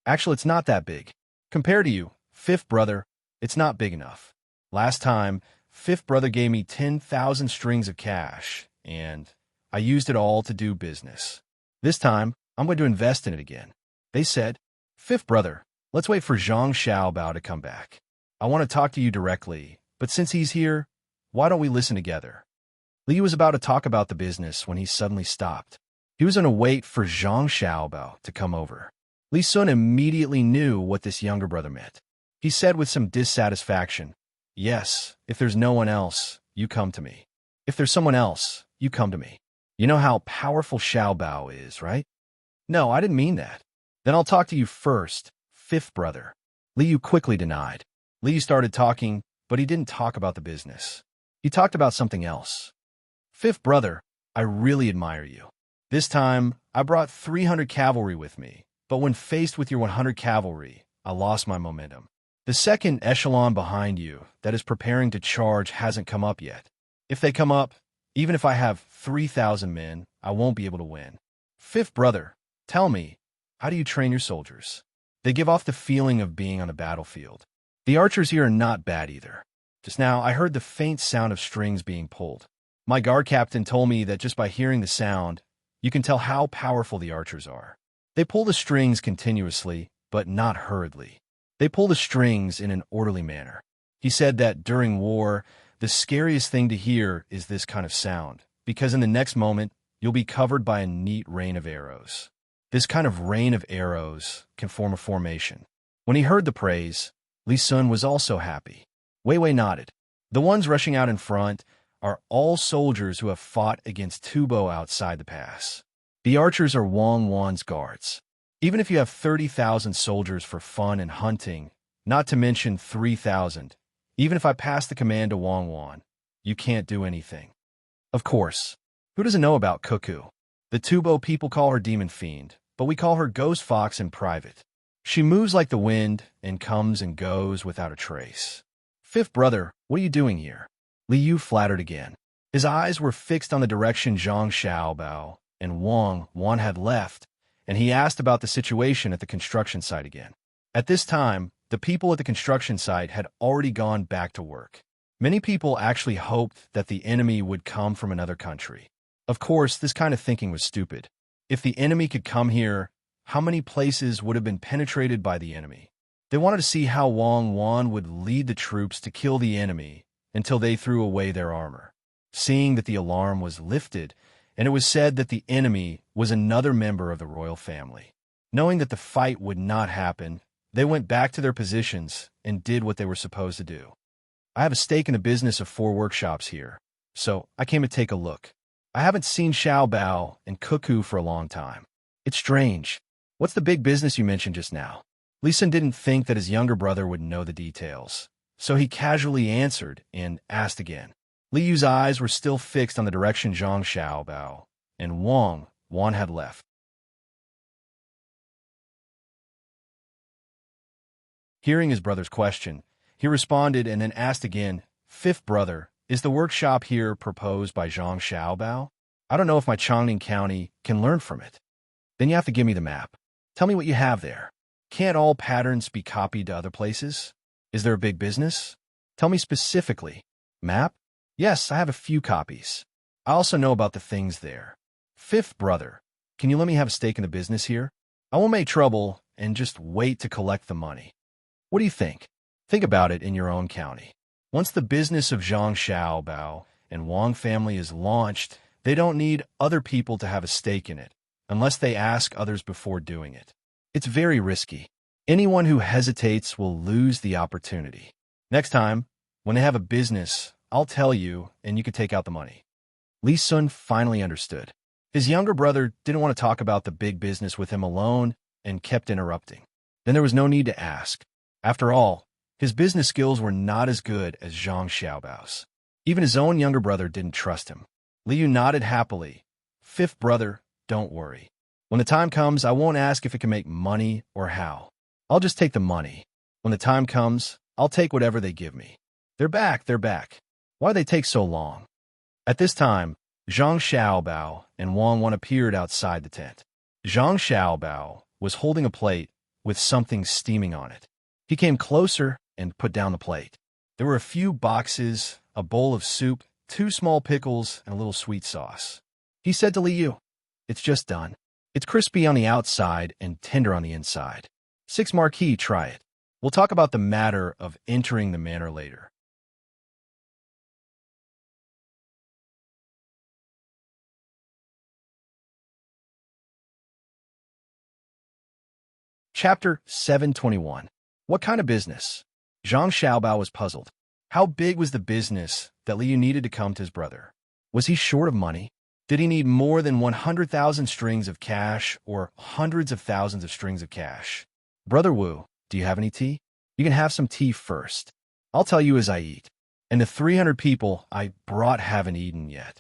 Actually, it's not that big. Compared to you, fifth brother, it's not big enough. Last time, fifth brother gave me 10,000 strings of cash, and I used it all to do business. This time, I'm going to invest in it again. They said, fifth brother, let's wait for Zhang Xiaobao to come back. I want to talk to you directly, but since he's here, why don't we listen together? Li was about to talk about the business when he suddenly stopped. He was going to wait for Zhang Xiaobao to come over. Li Sun immediately knew what this younger brother meant. He said with some dissatisfaction, yes, if there's no one else, you come to me. If there's someone else, you come to me. You know how powerful Xiaobao is, right? No, I didn't mean that. Then I'll talk to you first, fifth brother. Li Yu quickly denied. Li started talking, but he didn't talk about the business. He talked about something else. Fifth brother, I really admire you. This time, I brought 300 cavalry with me, but when faced with your 100 cavalry, I lost my momentum. The second echelon behind you that is preparing to charge hasn't come up yet. If they come up, even if I have 3,000 men, I won't be able to win. Fifth brother, tell me, how do you train your soldiers? They give off the feeling of being on a battlefield. The archers here are not bad either. Just now, I heard the faint sound of strings being pulled. My guard captain told me that just by hearing the sound, you can tell how powerful the archers are. They pull the strings continuously, but not hurriedly. They pull the strings in an orderly manner. He said that during war, the scariest thing to hear is this kind of sound, because in the next moment, you'll be covered by a neat rain of arrows. This kind of rain of arrows can form a formation. When he heard the praise, Li Sun was also happy. Wei Wei nodded. The ones rushing out in front are all soldiers who have fought against Tubo outside the pass. The archers are Wang Wan's guards. Even if you have 30,000 soldiers for fun and hunting, not to mention 3,000, even if I pass the command to Wang Wan, you can't do anything. Of course, who doesn't know about Cuckoo? The Tubo people call her Demon Fiend, but we call her Ghost Fox in private. She moves like the wind and comes and goes without a trace. Fifth brother, what are you doing here? Li Yu flattered again. His eyes were fixed on the direction Zhang Xiaobao and Wang Wan had left, and he asked about the situation at the construction site again. At this time, the people at the construction site had already gone back to work. Many people actually hoped that the enemy would come from another country. Of course, this kind of thinking was stupid. If the enemy could come here, how many places would have been penetrated by the enemy? They wanted to see how Wang Wan would lead the troops to kill the enemy until they threw away their armor. Seeing that the alarm was lifted, and it was said that the enemy was another member of the royal family. Knowing that the fight would not happen, they went back to their positions and did what they were supposed to do. I have a stake in the business of 4 workshops here, so I came to take a look. I haven't seen Xiao Bao and Cuckoo for a long time. It's strange. What's the big business you mentioned just now? Li Sun didn't think that his younger brother would know the details, so he casually answered and asked again. Li Yu's eyes were still fixed on the direction Zhang Xiaobao and Wang Wan had left. Hearing his brother's question, he responded and then asked again, "Fifth brother, is the workshop here proposed by Zhang Xiaobao? I don't know if my Chongning County can learn from it." "Then you have to give me the map. Tell me what you have there. Can't all patterns be copied to other places? Is there a big business? Tell me specifically." "Map? Yes, I have a few copies. I also know about the things there." "Fifth brother, can you let me have a stake in the business here? I won't make trouble and just wait to collect the money. What do you think? Think about it in your own county. Once the business of Zhang Xiaobao and Wang family is launched, they don't need other people to have a stake in it, unless they ask others before doing it. It's very risky. Anyone who hesitates will lose the opportunity. Next time, when they have a business, I'll tell you and you can take out the money." Li Sun finally understood. His younger brother didn't want to talk about the big business with him alone and kept interrupting. Then there was no need to ask. After all, his business skills were not as good as Zhang Xiaobao's. Even his own younger brother didn't trust him. Li Yu nodded happily. "Fifth brother, don't worry. When the time comes, I won't ask if it can make money or how. I'll just take the money. When the time comes, I'll take whatever they give me." They're back. Why do they take so long?" At this time, Zhang Xiaobao and Wang Wan appeared outside the tent. Zhang Xiaobao was holding a plate with something steaming on it. He came closer and put down the plate. There were a few boxes, a bowl of soup, 2 small pickles, and a little sweet sauce. He said to Li Yu, "It's just done. It's crispy on the outside and tender on the inside. 6 marquis, try it. We'll talk about the matter of entering the manor later." Chapter 721. What kind of business? Zhang Xiaobao was puzzled. How big was the business that Li Yu needed to come to his brother? Was he short of money? Did he need more than 100,000 strings of cash or hundreds of thousands of strings of cash? "Brother Wu, do you have any tea? You can have some tea first. I'll tell you as I eat. And the 300 people I brought haven't eaten yet."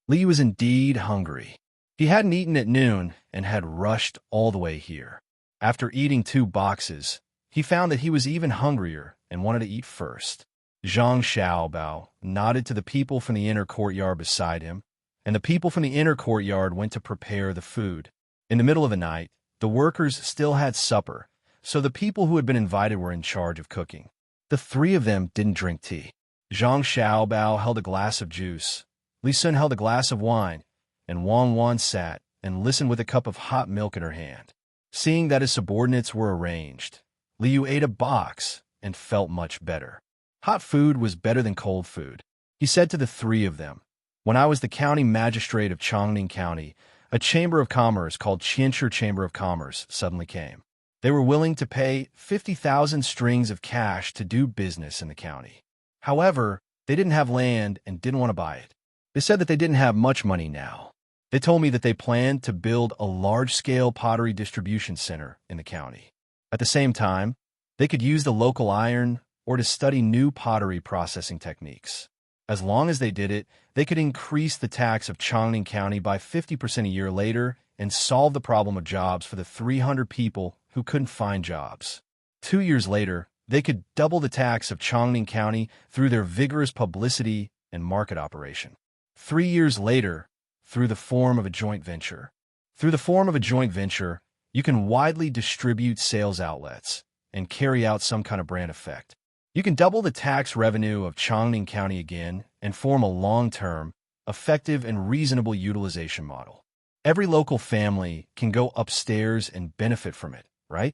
Li Yu was indeed hungry. He hadn't eaten at noon and had rushed all the way here. After eating 2 boxes, he found that he was even hungrier and wanted to eat first. Zhang Xiaobao nodded to the people from the inner courtyard beside him, and the people from the inner courtyard went to prepare the food. In the middle of the night, the workers still had supper, so the people who had been invited were in charge of cooking. The 3 of them didn't drink tea. Zhang Xiaobao held a glass of juice, Li Sun held a glass of wine, and Wang Wan sat and listened with a cup of hot milk in her hand. Seeing that his subordinates were arranged, Li Yu ate a box and felt much better. Hot food was better than cold food. He said to the 3 of them, "When I was the county magistrate of Chongning County, a chamber of commerce called Qianshi Chamber of Commerce suddenly came. They were willing to pay 50,000 strings of cash to do business in the county. However, they didn't have land and didn't want to buy it. They said that they didn't have much money now. They told me that they planned to build a large-scale pottery distribution center in the county. At the same time, they could use the local iron or to study new pottery processing techniques. As long as they did it, they could increase the tax of Chongning County by 50% a year later and solve the problem of jobs for the 300 people who couldn't find jobs. 2 years later, they could double the tax of Chongning County through their vigorous publicity and market operation. 3 years later, through the form of a joint venture. Through the form of a joint venture, you can widely distribute sales outlets and carry out some kind of brand effect. You can double the tax revenue of Chongning County again and form a long-term, effective, and reasonable utilization model. Every local family can go upstairs and benefit from it, right?"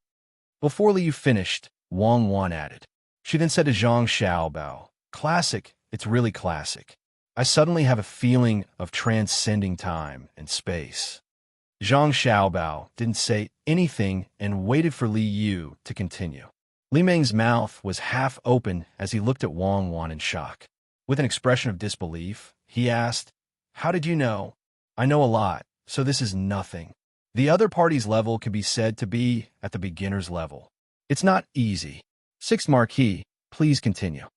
Before Li Yu finished, Wang Wan added. She then said to Zhang Xiaobao, "Classic, it's really classic. I suddenly have a feeling of transcending time and space." Zhang Xiaobao didn't say anything and waited for Li Yu to continue. Li Meng's mouth was half open as he looked at Wang Wan in shock. With an expression of disbelief, he asked, "How did you know?" "I know a lot, so this is nothing. The other party's level could be said to be at the beginner's level. It's not easy." Sixth Marquis, please continue.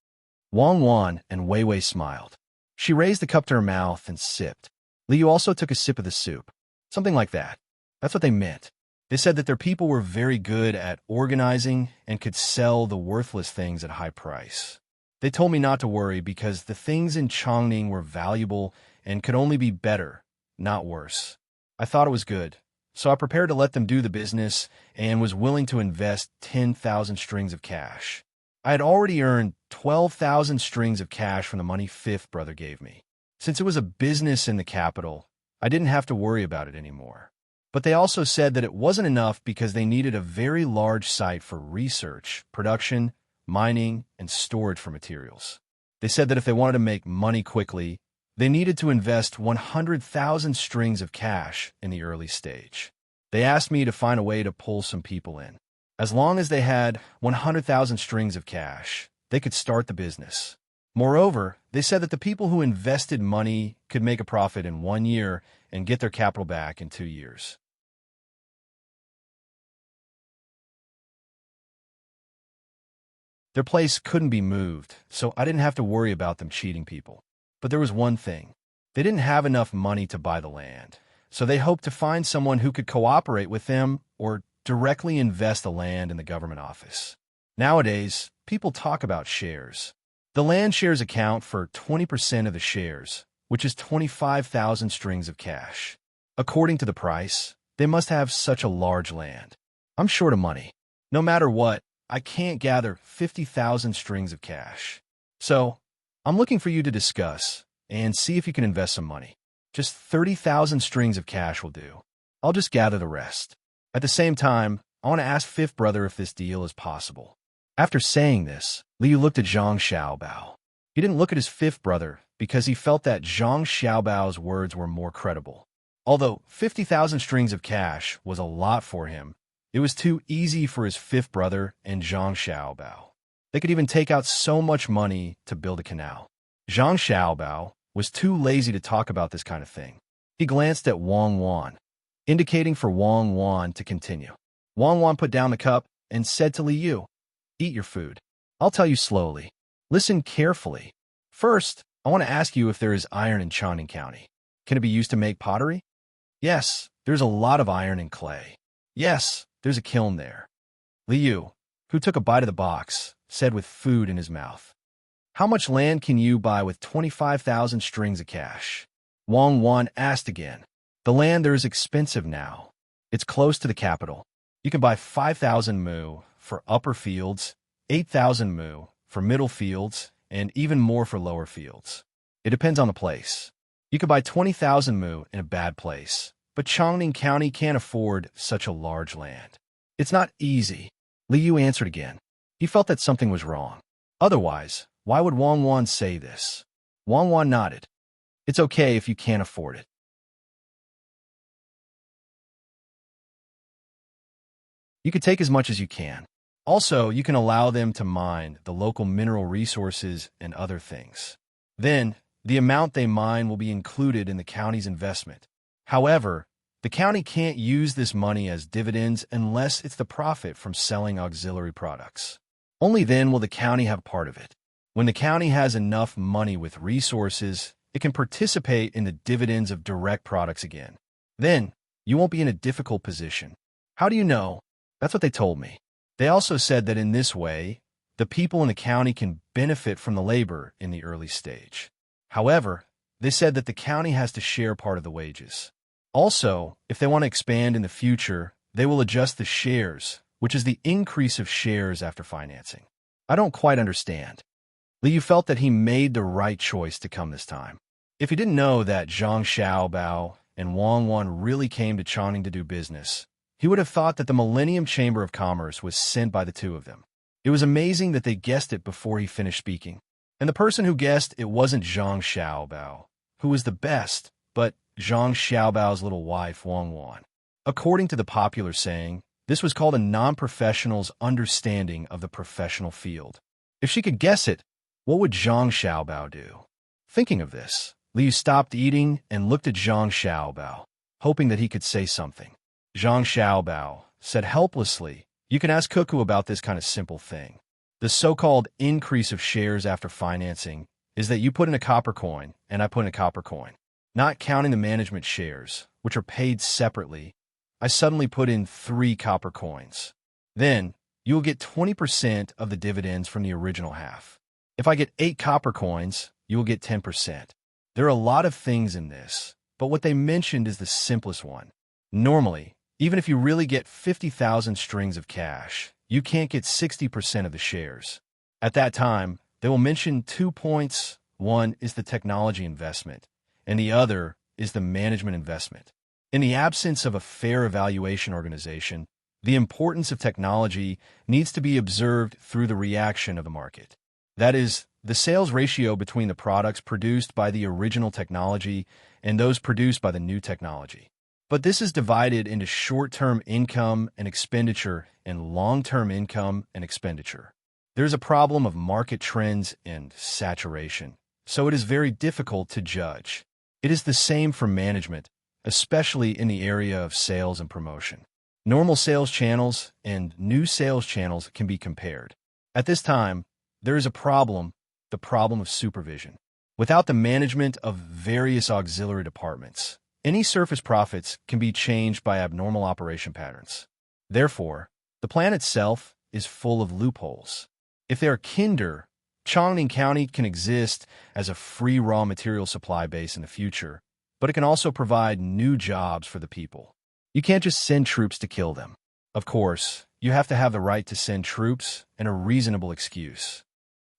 Wang Wan and Wei Wei smiled. She raised the cup to her mouth and sipped. Li Yu also took a sip of the soup. Something like that. That's what they meant. They said that their people were very good at organizing and could sell the worthless things at a high price. They told me not to worry because the things in Chongning were valuable and could only be better, not worse. I thought it was good, so I prepared to let them do the business and was willing to invest 10,000 strings of cash. I had already earned 12,000 strings of cash from the money fifth brother gave me. Since it was a business in the capital, I didn't have to worry about it anymore. But they also said that it wasn't enough because they needed a very large site for research, production, mining, and storage for materials. They said that if they wanted to make money quickly, they needed to invest 100,000 strings of cash in the early stage. They asked me to find a way to pull some people in. As long as they had 100,000 strings of cash, they could start the business. Moreover, they said that the people who invested money could make a profit in 1 year and get their capital back in 2 years. Their place couldn't be moved, so I didn't have to worry about them cheating people. But there was one thing. They didn't have enough money to buy the land, so they hoped to find someone who could cooperate with them or directly invest the land in the government office. Nowadays, people talk about shares. The land shares account for 20% of the shares, which is 25,000 strings of cash. According to the price, they must have such a large land. I'm short of money. No matter what, I can't gather 50,000 strings of cash. So, I'm looking for you to discuss and see if you can invest some money. Just 30,000 strings of cash will do. I'll just gather the rest. At the same time, I want to ask fifth brother if this deal is possible. After saying this, Liu looked at Zhang Xiaobao. He didn't look at his fifth brother because he felt that Zhang Xiaobao's words were more credible. Although 50,000 strings of cash was a lot for him, it was too easy for his fifth brother and Zhang Xiaobao. They could even take out so much money to build a canal. Zhang Xiaobao was too lazy to talk about this kind of thing. He glanced at Wang Wan, indicating for Wang Wan to continue. Wang Wan put down the cup and said to Li Yu, "Eat your food. I'll tell you slowly. Listen carefully. First, I want to ask you if there is iron in Chongning County. Can it be used to make pottery?" "Yes, there's a lot of iron and clay." "Yes, there's a kiln there." Li Yu, who took a bite of the box, said with food in his mouth, "How much land can you buy with 25,000 strings of cash?" Wang Wan asked again. "The land there is expensive now. It's close to the capital. You can buy 5,000 mu for upper fields, 8,000 mu for middle fields, and even more for lower fields. It depends on the place. You could buy 20,000 mu in a bad place, but Chongning County can't afford such a large land. It's not easy." Li Yu answered again. He felt that something was wrong. Otherwise, why would Wang Wan say this? Wang Wan nodded. "It's okay if you can't afford it. You could take as much as you can. Also, you can allow them to mine the local mineral resources and other things. Then, the amount they mine will be included in the county's investment. However, the county can't use this money as dividends unless it's the profit from selling auxiliary products. Only then will the county have part of it. When the county has enough money with resources, it can participate in the dividends of direct products again. Then, you won't be in a difficult position." "How do you know?" "That's what they told me. They also said that in this way, the people in the county can benefit from the labor in the early stage. However, they said that the county has to share part of the wages. Also, if they want to expand in the future, they will adjust the shares, which is the increase of shares after financing." "I don't quite understand." Li Yu felt that he made the right choice to come this time. If he didn't know that Zhang Xiaobao and Wang Wan really came to Chongning to do business, he would have thought that the Millennium Chamber of Commerce was sent by the two of them. It was amazing that they guessed it before he finished speaking. And the person who guessed it wasn't Zhang Xiaobao, who was the best, but Zhang Xiaobao's little wife, Wang Wan. According to the popular saying, this was called a non-professional's understanding of the professional field. If she could guess it, what would Zhang Xiaobao do? Thinking of this, Liu stopped eating and looked at Zhang Xiaobao, hoping that he could say something. Zhang Xiaobao said helplessly, "You can ask Cuckoo about this kind of simple thing. The so-called increase of shares after financing is that you put in a copper coin and I put in a copper coin. Not counting the management shares, which are paid separately, I suddenly put in 3 copper coins. Then, you will get 20% of the dividends from the original half. If I get 8 copper coins, you will get 10%. There are a lot of things in this, but what they mentioned is the simplest one. Normally, even if you really get 50,000 strings of cash, you can't get 60% of the shares. At that time, they will mention 2 points. One is the technology investment, and the other is the management investment. In the absence of a fair evaluation organization, the importance of technology needs to be observed through the reaction of the market. That is, the sales ratio between the products produced by the original technology and those produced by the new technology. But this is divided into short-term income and expenditure and long-term income and expenditure. There's a problem of market trends and saturation, so it is very difficult to judge. It is the same for management, especially in the area of sales and promotion. Normal sales channels and new sales channels can be compared. At this time, there is a problem, the problem of supervision. Without the management of various auxiliary departments, any surface profits can be changed by abnormal operation patterns. Therefore, the plan itself is full of loopholes. If they are kinder, Chongqing County can exist as a free raw material supply base in the future, but it can also provide new jobs for the people. You can't just send troops to kill them. Of course, you have to have the right to send troops and a reasonable excuse.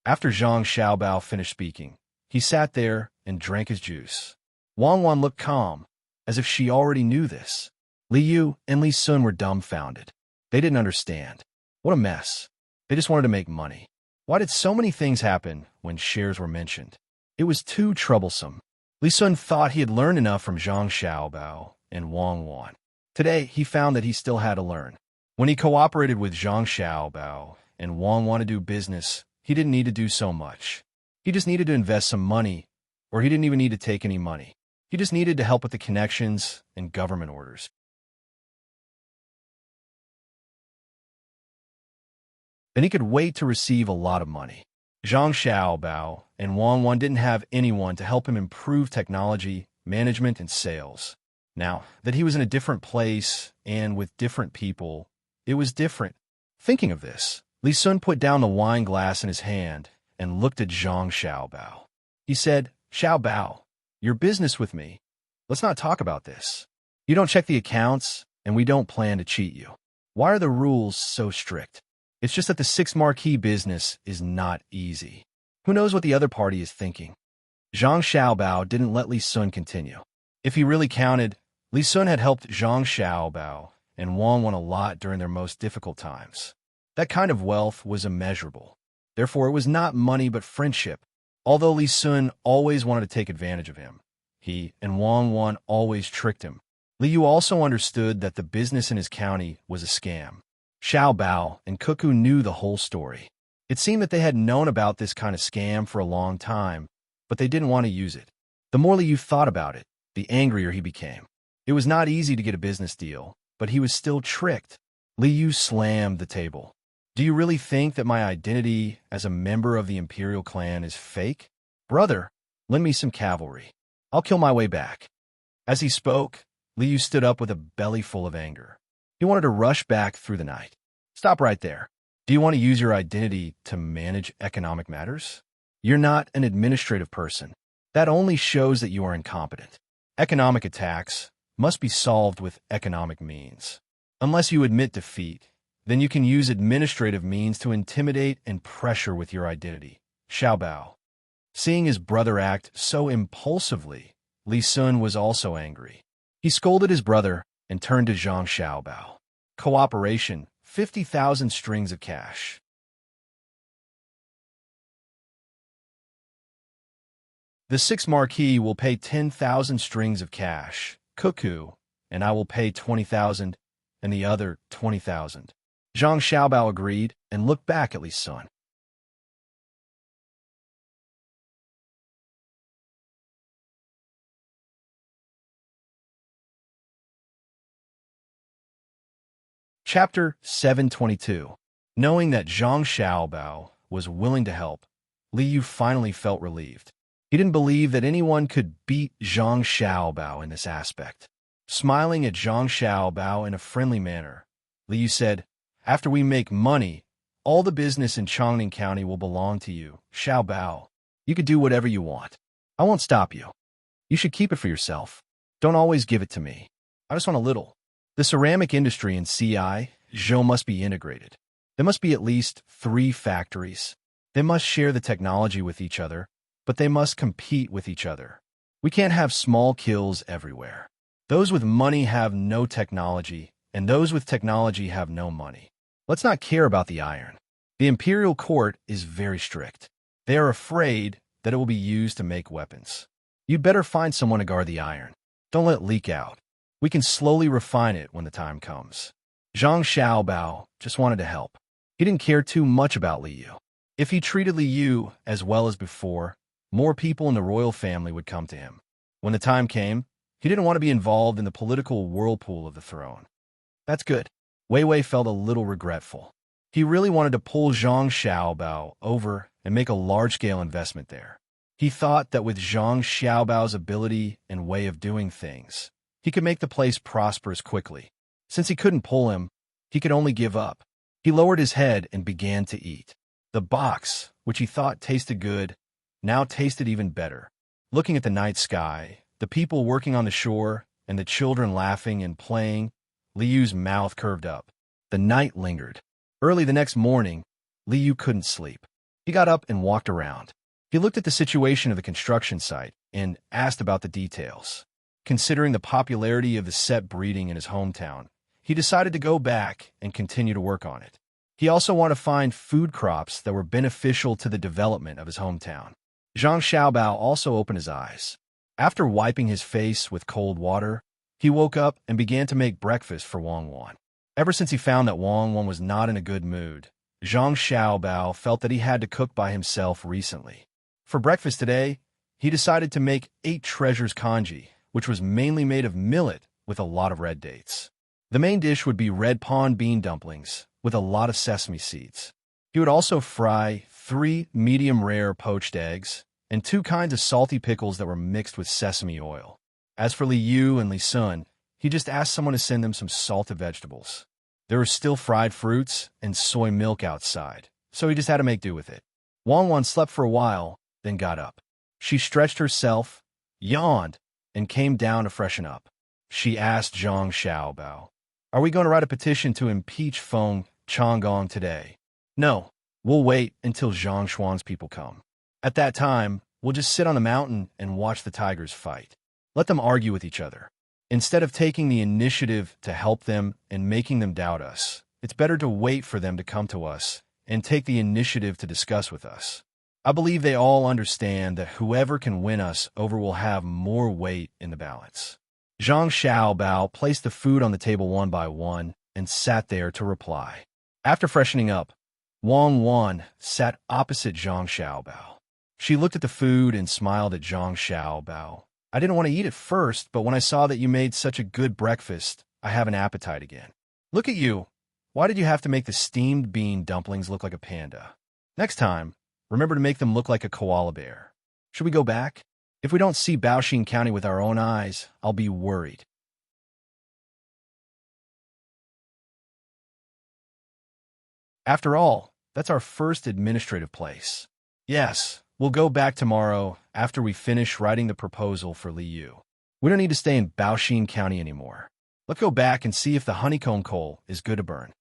After Zhang Xiaobao finished speaking, he sat there and drank his juice. Wang Wan looked calm, as if she already knew this. Liu and Li Sun were dumbfounded. They didn't understand. What a mess. They just wanted to make money. Why did so many things happen when shares were mentioned? It was too troublesome. Li Sun thought he had learned enough from Zhang Xiaobao and Wang Wan. Today, he found that he still had to learn. When he cooperated with Zhang Xiaobao and Wang Wan to do business, he didn't need to do so much. He just needed to invest some money, or he didn't even need to take any money. He just needed to help with the connections and government orders. Then he could wait to receive a lot of money. Zhang Xiaobao and Wang Wan didn't have anyone to help him improve technology, management, and sales. Now that he was in a different place and with different people, it was different. Thinking of this, Li Sun put down the wine glass in his hand and looked at Zhang Xiaobao. He said, "Xiaobao, your business with me. Let's not talk about this. You don't check the accounts, and we don't plan to cheat you. Why are the rules so strict? It's just that the 6 marquee business is not easy. Who knows what the other party is thinking?" Zhang Xiaobao didn't let Li Sun continue. If he really counted, Li Sun had helped Zhang Xiaobao and Wang Wan a lot during their most difficult times. That kind of wealth was immeasurable. Therefore, it was not money but friendship. Although Li Sun always wanted to take advantage of him, he and Wang Wan always tricked him. Liu also understood that the business in his county was a scam. Xiao Bao and Cuckoo knew the whole story. It seemed that they had known about this kind of scam for a long time, but they didn't want to use it. The more Liu thought about it, the angrier he became. It was not easy to get a business deal, but he was still tricked. Liu slammed the table. "Do you really think that my identity as a member of the Imperial clan is fake? Brother, lend me some cavalry. I'll kill my way back." As he spoke, Liu stood up with a belly full of anger. He wanted to rush back through the night. "Stop right there. Do you want to use your identity to manage economic matters? You're not an administrative person. That only shows that you are incompetent. Economic attacks must be solved with economic means. Unless you admit defeat, then you can use administrative means to intimidate and pressure with your identity." Xiao Bao. Seeing his brother act so impulsively, Li Sun was also angry. He scolded his brother and turned to Zhang Xiaobao. "Cooperation, 50,000 strings of cash. The 6th Marquis will pay 10,000 strings of cash, cuckoo, and I will pay 20,000, and the other 20,000. Zhang Xiaobao agreed and looked back at Li Sun. Chapter 722. Knowing that Zhang Xiaobao was willing to help, Li Yu finally felt relieved. He didn't believe that anyone could beat Zhang Xiaobao in this aspect. Smiling at Zhang Xiaobao in a friendly manner, Li Yu said, "After we make money, all the business in Chongning County will belong to you, Xiaobao. You could do whatever you want. I won't stop you. You should keep it for yourself. Don't always give it to me. I just want a little." The ceramic industry in CI, Zhou must be integrated. There must be at least 3 factories. They must share the technology with each other, but they must compete with each other. We can't have small kills everywhere. Those with money have no technology, and those with technology have no money. Let's not care about the iron. The imperial court is very strict. They are afraid that it will be used to make weapons. You'd better find someone to guard the iron. Don't let it leak out. We can slowly refine it when the time comes. Zhang Xiaobao just wanted to help. He didn't care too much about Li Yu. If he treated Li Yu as well as before, more people in the royal family would come to him. When the time came, he didn't want to be involved in the political whirlpool of the throne. That's good. Wei Wei felt a little regretful. He really wanted to pull Zhang Xiaobao over and make a large-scale investment there. He thought that with Zhang Xiaobao's ability and way of doing things, he could make the place prosperous quickly. Since he couldn't pull him, he could only give up. He lowered his head and began to eat. The box, which he thought tasted good, now tasted even better. Looking at the night sky, the people working on the shore, and the children laughing and playing, Li Yu's mouth curved up. The night lingered. Early the next morning, Li Yu couldn't sleep. He got up and walked around. He looked at the situation of the construction site and asked about the details. Considering the popularity of the set breeding in his hometown, he decided to go back and continue to work on it. He also wanted to find food crops that were beneficial to the development of his hometown. Zhang Xiaobao also opened his eyes. After wiping his face with cold water, he woke up and began to make breakfast for Wang Wan. Ever since he found that Wang Wan was not in a good mood, Zhang Xiaobao felt that he had to cook by himself recently. For breakfast today, he decided to make 8 treasures congee, which was mainly made of millet with a lot of red dates. The main dish would be red pawn bean dumplings with a lot of sesame seeds. He would also fry 3 medium-rare poached eggs and 2 kinds of salty pickles that were mixed with sesame oil. As for Li Yu and Li Sun, he just asked someone to send them some salted vegetables. There were still fried fruits and soy milk outside, so he just had to make do with it. Wang Wan slept for a while, then got up. She stretched herself, yawned, and came down to freshen up. She asked Zhang Xiaobao, "Are we going to write a petition to impeach Feng Changgong today?" "No, we'll wait until Zhang Xuan's people come. At that time, we'll just sit on the mountain and watch the tigers fight. Let them argue with each other. Instead of taking the initiative to help them and making them doubt us, it's better to wait for them to come to us and take the initiative to discuss with us. I believe they all understand that whoever can win us over will have more weight in the balance." Zhang Xiaobao placed the food on the table one by one and sat there to reply. After freshening up, Wang Wan sat opposite Zhang Xiaobao. She looked at the food and smiled at Zhang Xiaobao. "I didn't want to eat it first, but when I saw that you made such a good breakfast, I have an appetite again." "Look at you. Why did you have to make the steamed bean dumplings look like a panda? Next time, remember to make them look like a koala bear. Should we go back? If we don't see Baoxing County with our own eyes, I'll be worried." After all, that's our first administrative place. Yes, we'll go back tomorrow after we finish writing the proposal for Li Yu. We don't need to stay in Baoxing County anymore. Let's go back and see if the honeycomb coal is good to burn.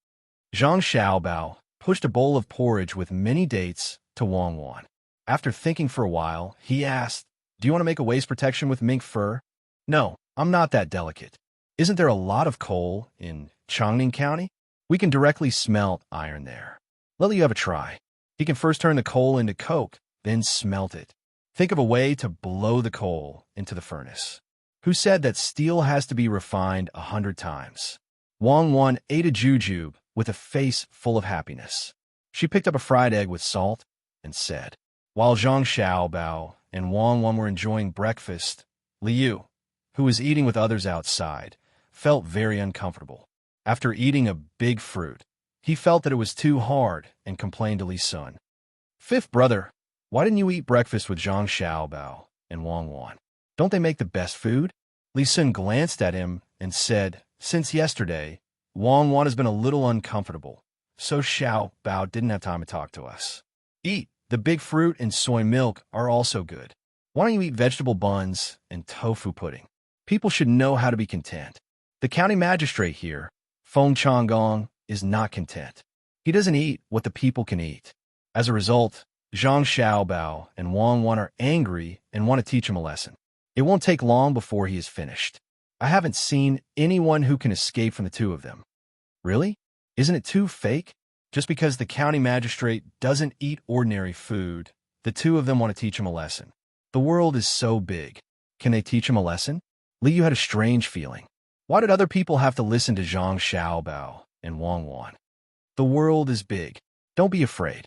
Zhang Xiaobao pushed a bowl of porridge with many dates to Wang Wan. After thinking for a while, he asked, "Do you want to make a waist protection with mink fur?" "No, I'm not that delicate. Isn't there a lot of coal in Chongning County? We can directly smelt iron there. Let you have a try. He can first turn the coal into coke, then smelt it. Think of a way to blow the coal into the furnace. Who said that steel has to be refined 100 times? Wang Wan ate a jujube with a face full of happiness. She picked up a fried egg with salt and said, while Zhang Xiaobao and Wang Wan were enjoying breakfast, Liu, who was eating with others outside, felt very uncomfortable. After eating a big fruit, he felt that it was too hard and complained to Li Sun. Fifth brother, why didn't you eat breakfast with Zhang Xiaobao and Wang Wan? Don't they make the best food? Li Sun glanced at him and said, since yesterday, Wang Wan has been a little uncomfortable, so Xiaobao didn't have time to talk to us. Eat. The big fruit and soy milk are also good. Why don't you eat vegetable buns and tofu pudding? People should know how to be content. The county magistrate here, Feng Changgong, is not content. He doesn't eat what the people can eat. As a result, Zhang Xiaobao and Wang Wan are angry and want to teach him a lesson. It won't take long before he is finished. I haven't seen anyone who can escape from the two of them. Really? Isn't it too fake? Just because the county magistrate doesn't eat ordinary food, the two of them want to teach him a lesson. The world is so big. Can they teach him a lesson? Liu had a strange feeling. Why did other people have to listen to Zhang Xiaobao and Wang Wan? The world is big. Don't be afraid.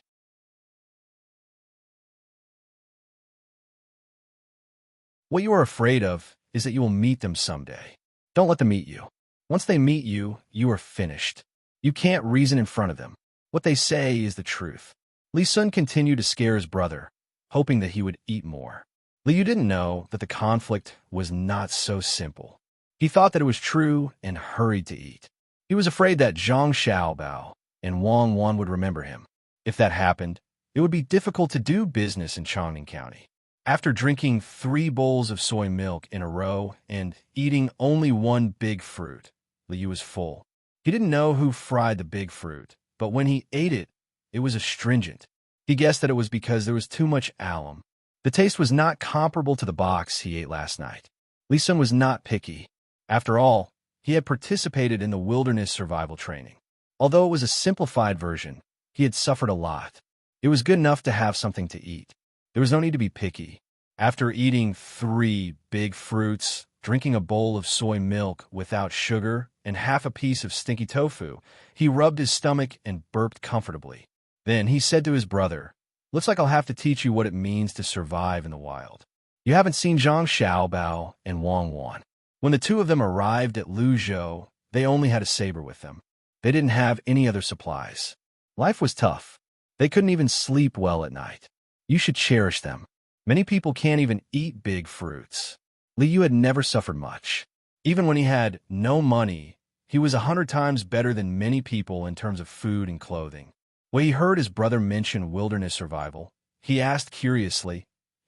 What you are afraid of is that you will meet them someday. Don't let them meet you. Once they meet you, you are finished. You can't reason in front of them. What they say is the truth. Li Sun continued to scare his brother, hoping that he would eat more. Liu didn't know that the conflict was not so simple. He thought that it was true and hurried to eat. He was afraid that Zhang Xiaobao and Wang Wan would remember him. If that happened, it would be difficult to do business in Chongning County. After drinking 3 bowls of soy milk in a row and eating only one big fruit, Liu was full. He didn't know who fried the big fruit, but when he ate it, it was astringent. He guessed that it was because there was too much alum. The taste was not comparable to the box he ate last night. Li Sun was not picky. After all, he had participated in the wilderness survival training. Although it was a simplified version, he had suffered a lot. It was good enough to have something to eat. There was no need to be picky. After eating 3 big fruits, drinking a bowl of soy milk without sugar, and half a piece of stinky tofu, he rubbed his stomach and burped comfortably. Then he said to his brother, looks like I'll have to teach you what it means to survive in the wild. You haven't seen Zhang Xiaobao and Wang Wan. When the two of them arrived at Luzhou, they only had a saber with them. They didn't have any other supplies. Life was tough. They couldn't even sleep well at night. You should cherish them. Many people can't even eat big fruits. Liu had never suffered much. Even when he had no money, he was 100 times better than many people in terms of food and clothing. When he heard his brother mention wilderness survival, he asked curiously,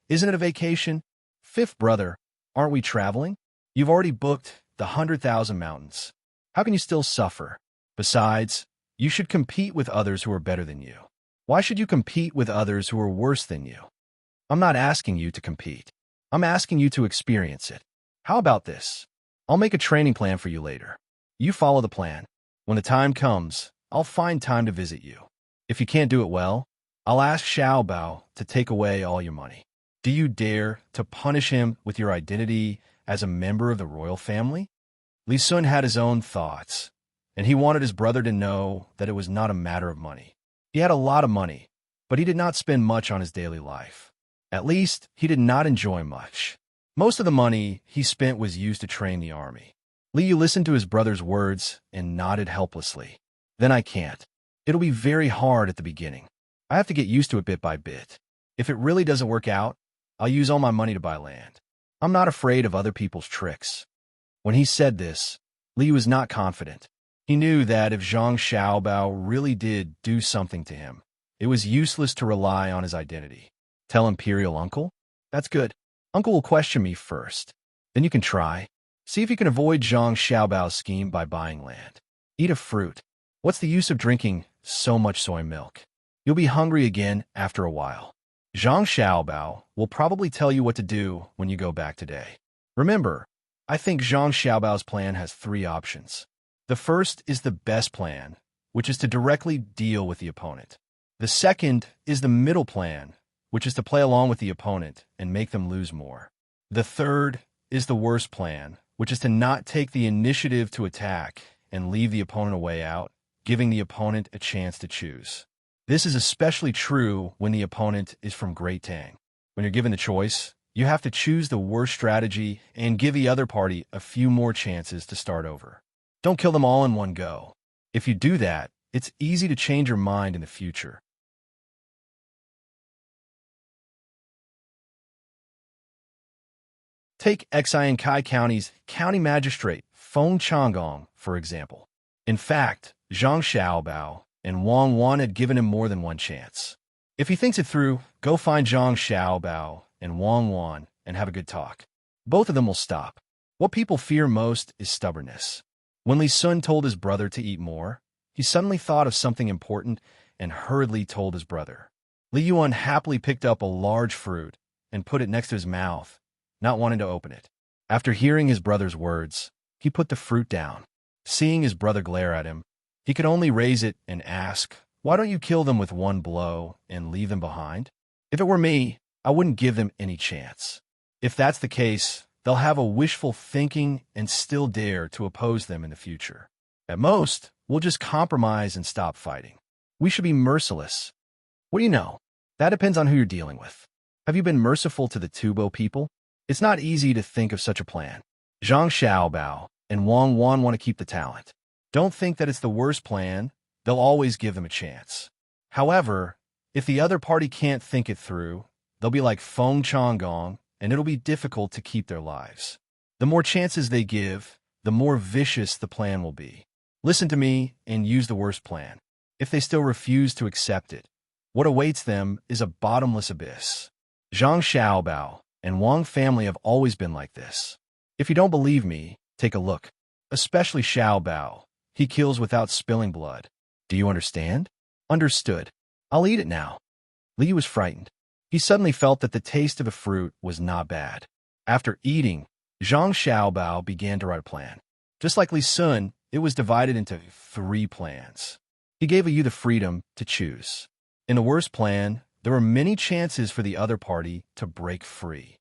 isn't it a vacation? Fifth brother, aren't we traveling? You've already booked the 100,000 mountains. How can you still suffer? Besides, you should compete with others who are better than you. Why should you compete with others who are worse than you? I'm not asking you to compete. I'm asking you to experience it. How about this? I'll make a training plan for you later. You follow the plan. When the time comes, I'll find time to visit you. If you can't do it well, I'll ask Xiaobao to take away all your money. Do you dare to punish him with your identity as a member of the royal family? Li Sun had his own thoughts, and he wanted his brother to know that it was not a matter of money. He had a lot of money, but he did not spend much on his daily life. At least, he did not enjoy much. Most of the money he spent was used to train the army. Liu listened to his brother's words and nodded helplessly. Then I can't. It'll be very hard at the beginning. I have to get used to it bit by bit. If it really doesn't work out, I'll use all my money to buy land. I'm not afraid of other people's tricks. When he said this, Liu was not confident. He knew that if Zhang Xiaobao really did do something to him, it was useless to rely on his identity. Tell Imperial Uncle? That's good. Uncle will question me first. Then you can try. See if you can avoid Zhang Xiaobao's scheme by buying land. Eat a fruit. What's the use of drinking so much soy milk? You'll be hungry again after a while. Zhang Xiaobao will probably tell you what to do when you go back today. Remember, I think Zhang Xiaobao's plan has 3 options. The first is the best plan, which is to directly deal with the opponent. The second is the middle plan, which is to play along with the opponent and make them lose more. The third is the worst plan, which is to not take the initiative to attack and leave the opponent a way out, giving the opponent a chance to choose. This is especially true when the opponent is from Great Tang. When you're given the choice, you have to choose the worst strategy and give the other party a few more chances to start over. Don't kill them all in one go. If you do that, it's easy to change your mind in the future. Take Xian Kai County's county magistrate, Feng Changgong, for example. In fact, Zhang Xiaobao and Wang Wan had given him more than one chance. If he thinks it through, go find Zhang Xiaobao and Wang Wan and have a good talk. Both of them will stop. What people fear most is stubbornness. When Li Sun told his brother to eat more, he suddenly thought of something important and hurriedly told his brother. Li Yuan happily picked up a large fruit and put it next to his mouth, not wanting to open it. After hearing his brother's words, he put the fruit down. Seeing his brother glare at him, he could only raise it and ask, "Why don't you kill them with one blow and leave them behind? If it were me, I wouldn't give them any chance." If that's the case, they'll have a wishful thinking and still dare to oppose them in the future. At most, we'll just compromise and stop fighting. We should be merciless. What do you know? That depends on who you're dealing with. Have you been merciful to the Tubo people? It's not easy to think of such a plan. Zhang Xiaobao and Wang Wan want to keep the talent. Don't think that it's the worst plan. They'll always give them a chance. However, if the other party can't think it through, they'll be like Feng Changgong, and it'll be difficult to keep their lives. The more chances they give, the more vicious the plan will be. Listen to me and use the worst plan. If they still refuse to accept it, what awaits them is a bottomless abyss. Zhang Xiaobao and Wang family have always been like this. If you don't believe me, take a look. Especially Xiaobao. He kills without spilling blood. Do you understand? Understood. I'll eat it now. Li was frightened. He suddenly felt that the taste of the fruit was not bad. After eating, Zhang Xiaobao began to write a plan. Just like Li Sun, it was divided into 3 plans. He gave Liu the freedom to choose. In the worst plan, there were many chances for the other party to break free.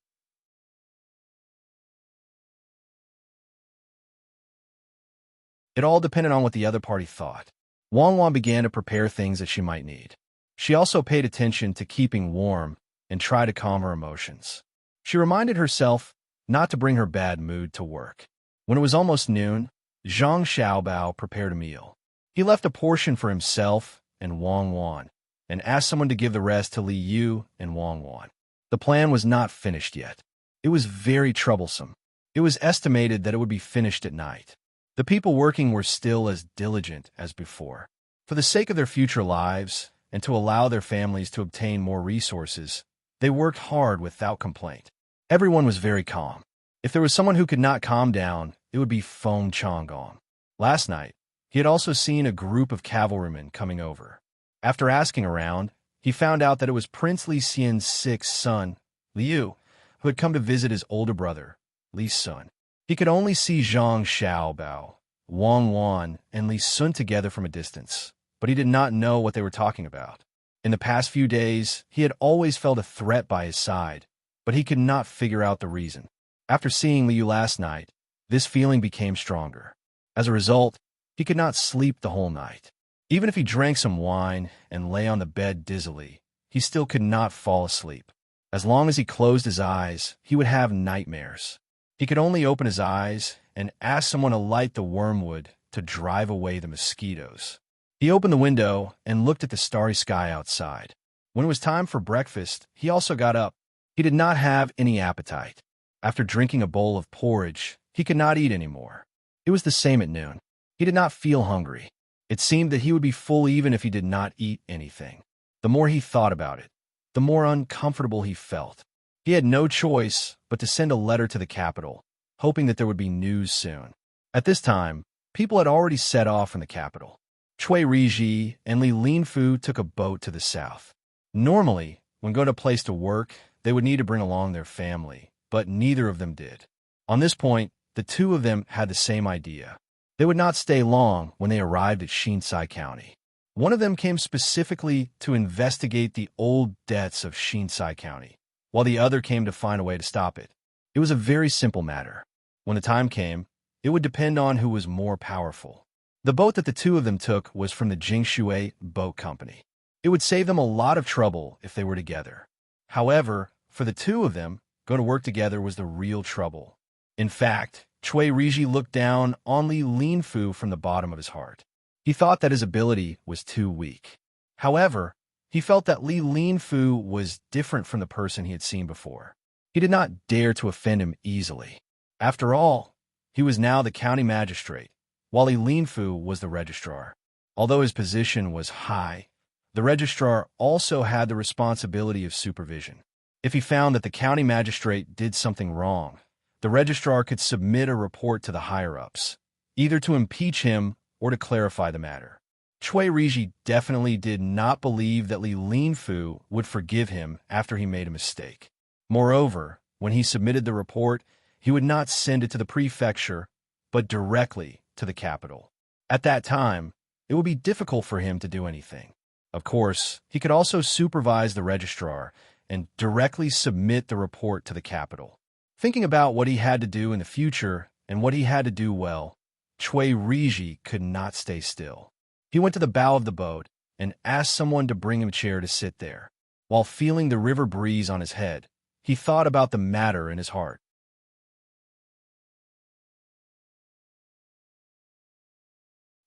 It all depended on what the other party thought. Wang Wan began to prepare things that she might need. She also paid attention to keeping warm and tried to calm her emotions. She reminded herself not to bring her bad mood to work. When it was almost noon, Zhang Xiaobao prepared a meal. He left a portion for himself and Wang Wan, and asked someone to give the rest to Li Yu and Wang Wan. The plan was not finished yet. It was very troublesome. It was estimated that it would be finished at night. The people working were still as diligent as before. For the sake of their future lives, and to allow their families to obtain more resources, they worked hard without complaint. Everyone was very calm. If there was someone who could not calm down, it would be Feng Changgong. Last night, he had also seen a group of cavalrymen coming over. After asking around, he found out that it was Prince Li Xian's 6th son, Liu, who had come to visit his older brother, Li Sun. He could only see Zhang Xiaobao, Wang Wan, and Li Sun together from a distance, but he did not know what they were talking about. In the past few days, he had always felt a threat by his side, but he could not figure out the reason. After seeing Liu last night, this feeling became stronger. As a result, he could not sleep the whole night. Even if he drank some wine and lay on the bed dizzily, he still could not fall asleep. As long as he closed his eyes, he would have nightmares. He could only open his eyes and ask someone to light the wormwood to drive away the mosquitoes. He opened the window and looked at the starry sky outside. When it was time for breakfast, he also got up. He did not have any appetite. After drinking a bowl of porridge, he could not eat anymore. It was the same at noon. He did not feel hungry. It seemed that he would be full even if he did not eat anything. The more he thought about it, the more uncomfortable he felt. He had no choice but to send a letter to the capital, hoping that there would be news soon. At this time, people had already set off from the capital. Cui Riji and Li Linfu took a boat to the south. Normally, when going to a place to work, they would need to bring along their family, but neither of them did. On this point, the two of them had the same idea. They would not stay long when they arrived at Shinsai County. One of them came specifically to investigate the old debts of Shinsai County, while the other came to find a way to stop it. It was a very simple matter. When the time came, it would depend on who was more powerful. The boat that the two of them took was from the Jingshui Boat Company. It would save them a lot of trouble if they were together. However, for the two of them, going to work together was the real trouble. In fact, Cui Riji looked down on Li Linfu from the bottom of his heart. He thought that his ability was too weak. However, he felt that Li Linfu was different from the person he had seen before. He did not dare to offend him easily. After all, he was now the county magistrate, while Li Linfu was the registrar. Although his position was high, the registrar also had the responsibility of supervision. If he found that the county magistrate did something wrong, the registrar could submit a report to the higher-ups, either to impeach him or to clarify the matter. Cui Riji definitely did not believe that Li Linfu would forgive him after he made a mistake. Moreover, when he submitted the report, he would not send it to the prefecture, but directly to the capital. At that time, it would be difficult for him to do anything. Of course, he could also supervise the registrar and directly submit the report to the capital. Thinking about what he had to do in the future and what he had to do well, Cui Riji could not stay still. He went to the bow of the boat and asked someone to bring him a chair to sit there. While feeling the river breeze on his head, he thought about the matter in his heart.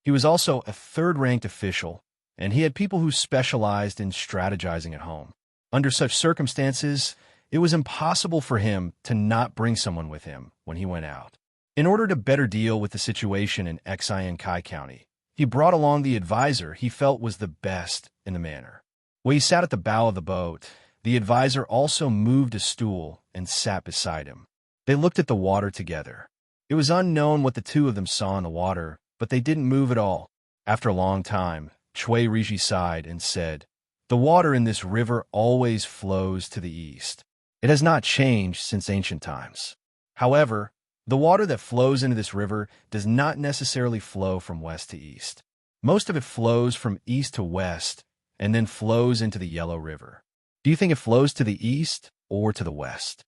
He was also a third-ranked official, and he had people who specialized in strategizing at home. Under such circumstances, it was impossible for him to not bring someone with him when he went out. In order to better deal with the situation in Xiankai County, he brought along the advisor he felt was the best in the manner. When he sat at the bow of the boat, the advisor also moved a stool and sat beside him. They looked at the water together. It was unknown what the two of them saw in the water, but they didn't move at all. After a long time, Cui Riji sighed and said, "The water in this river always flows to the east. It has not changed since ancient times. However, the water that flows into this river does not necessarily flow from west to east. Most of it flows from east to west and then flows into the Yellow River. Do you think it flows to the east or to the west?"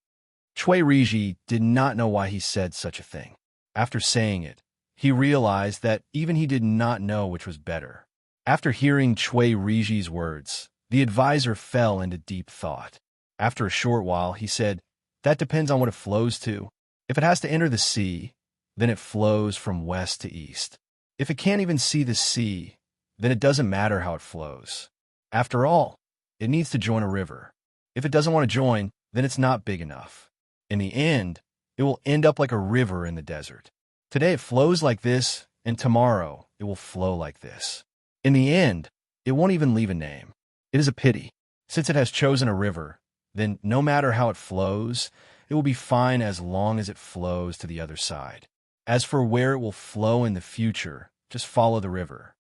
Cui Riji did not know why he said such a thing. After saying it, he realized that even he did not know which was better. After hearing Cui Riji's words, the advisor fell into deep thought. After a short while, he said, "That depends on what it flows to. If it has to enter the sea, then it flows from west to east. If it can't even see the sea, then it doesn't matter how it flows. After all, it needs to join a river. If it doesn't want to join, then it's not big enough. In the end, it will end up like a river in the desert. Today it flows like this, and tomorrow it will flow like this. In the end, it won't even leave a name. It is a pity. Since it has chosen a river, then no matter how it flows, it will be fine as long as it flows to the other side. As for where it will flow in the future, just follow the river.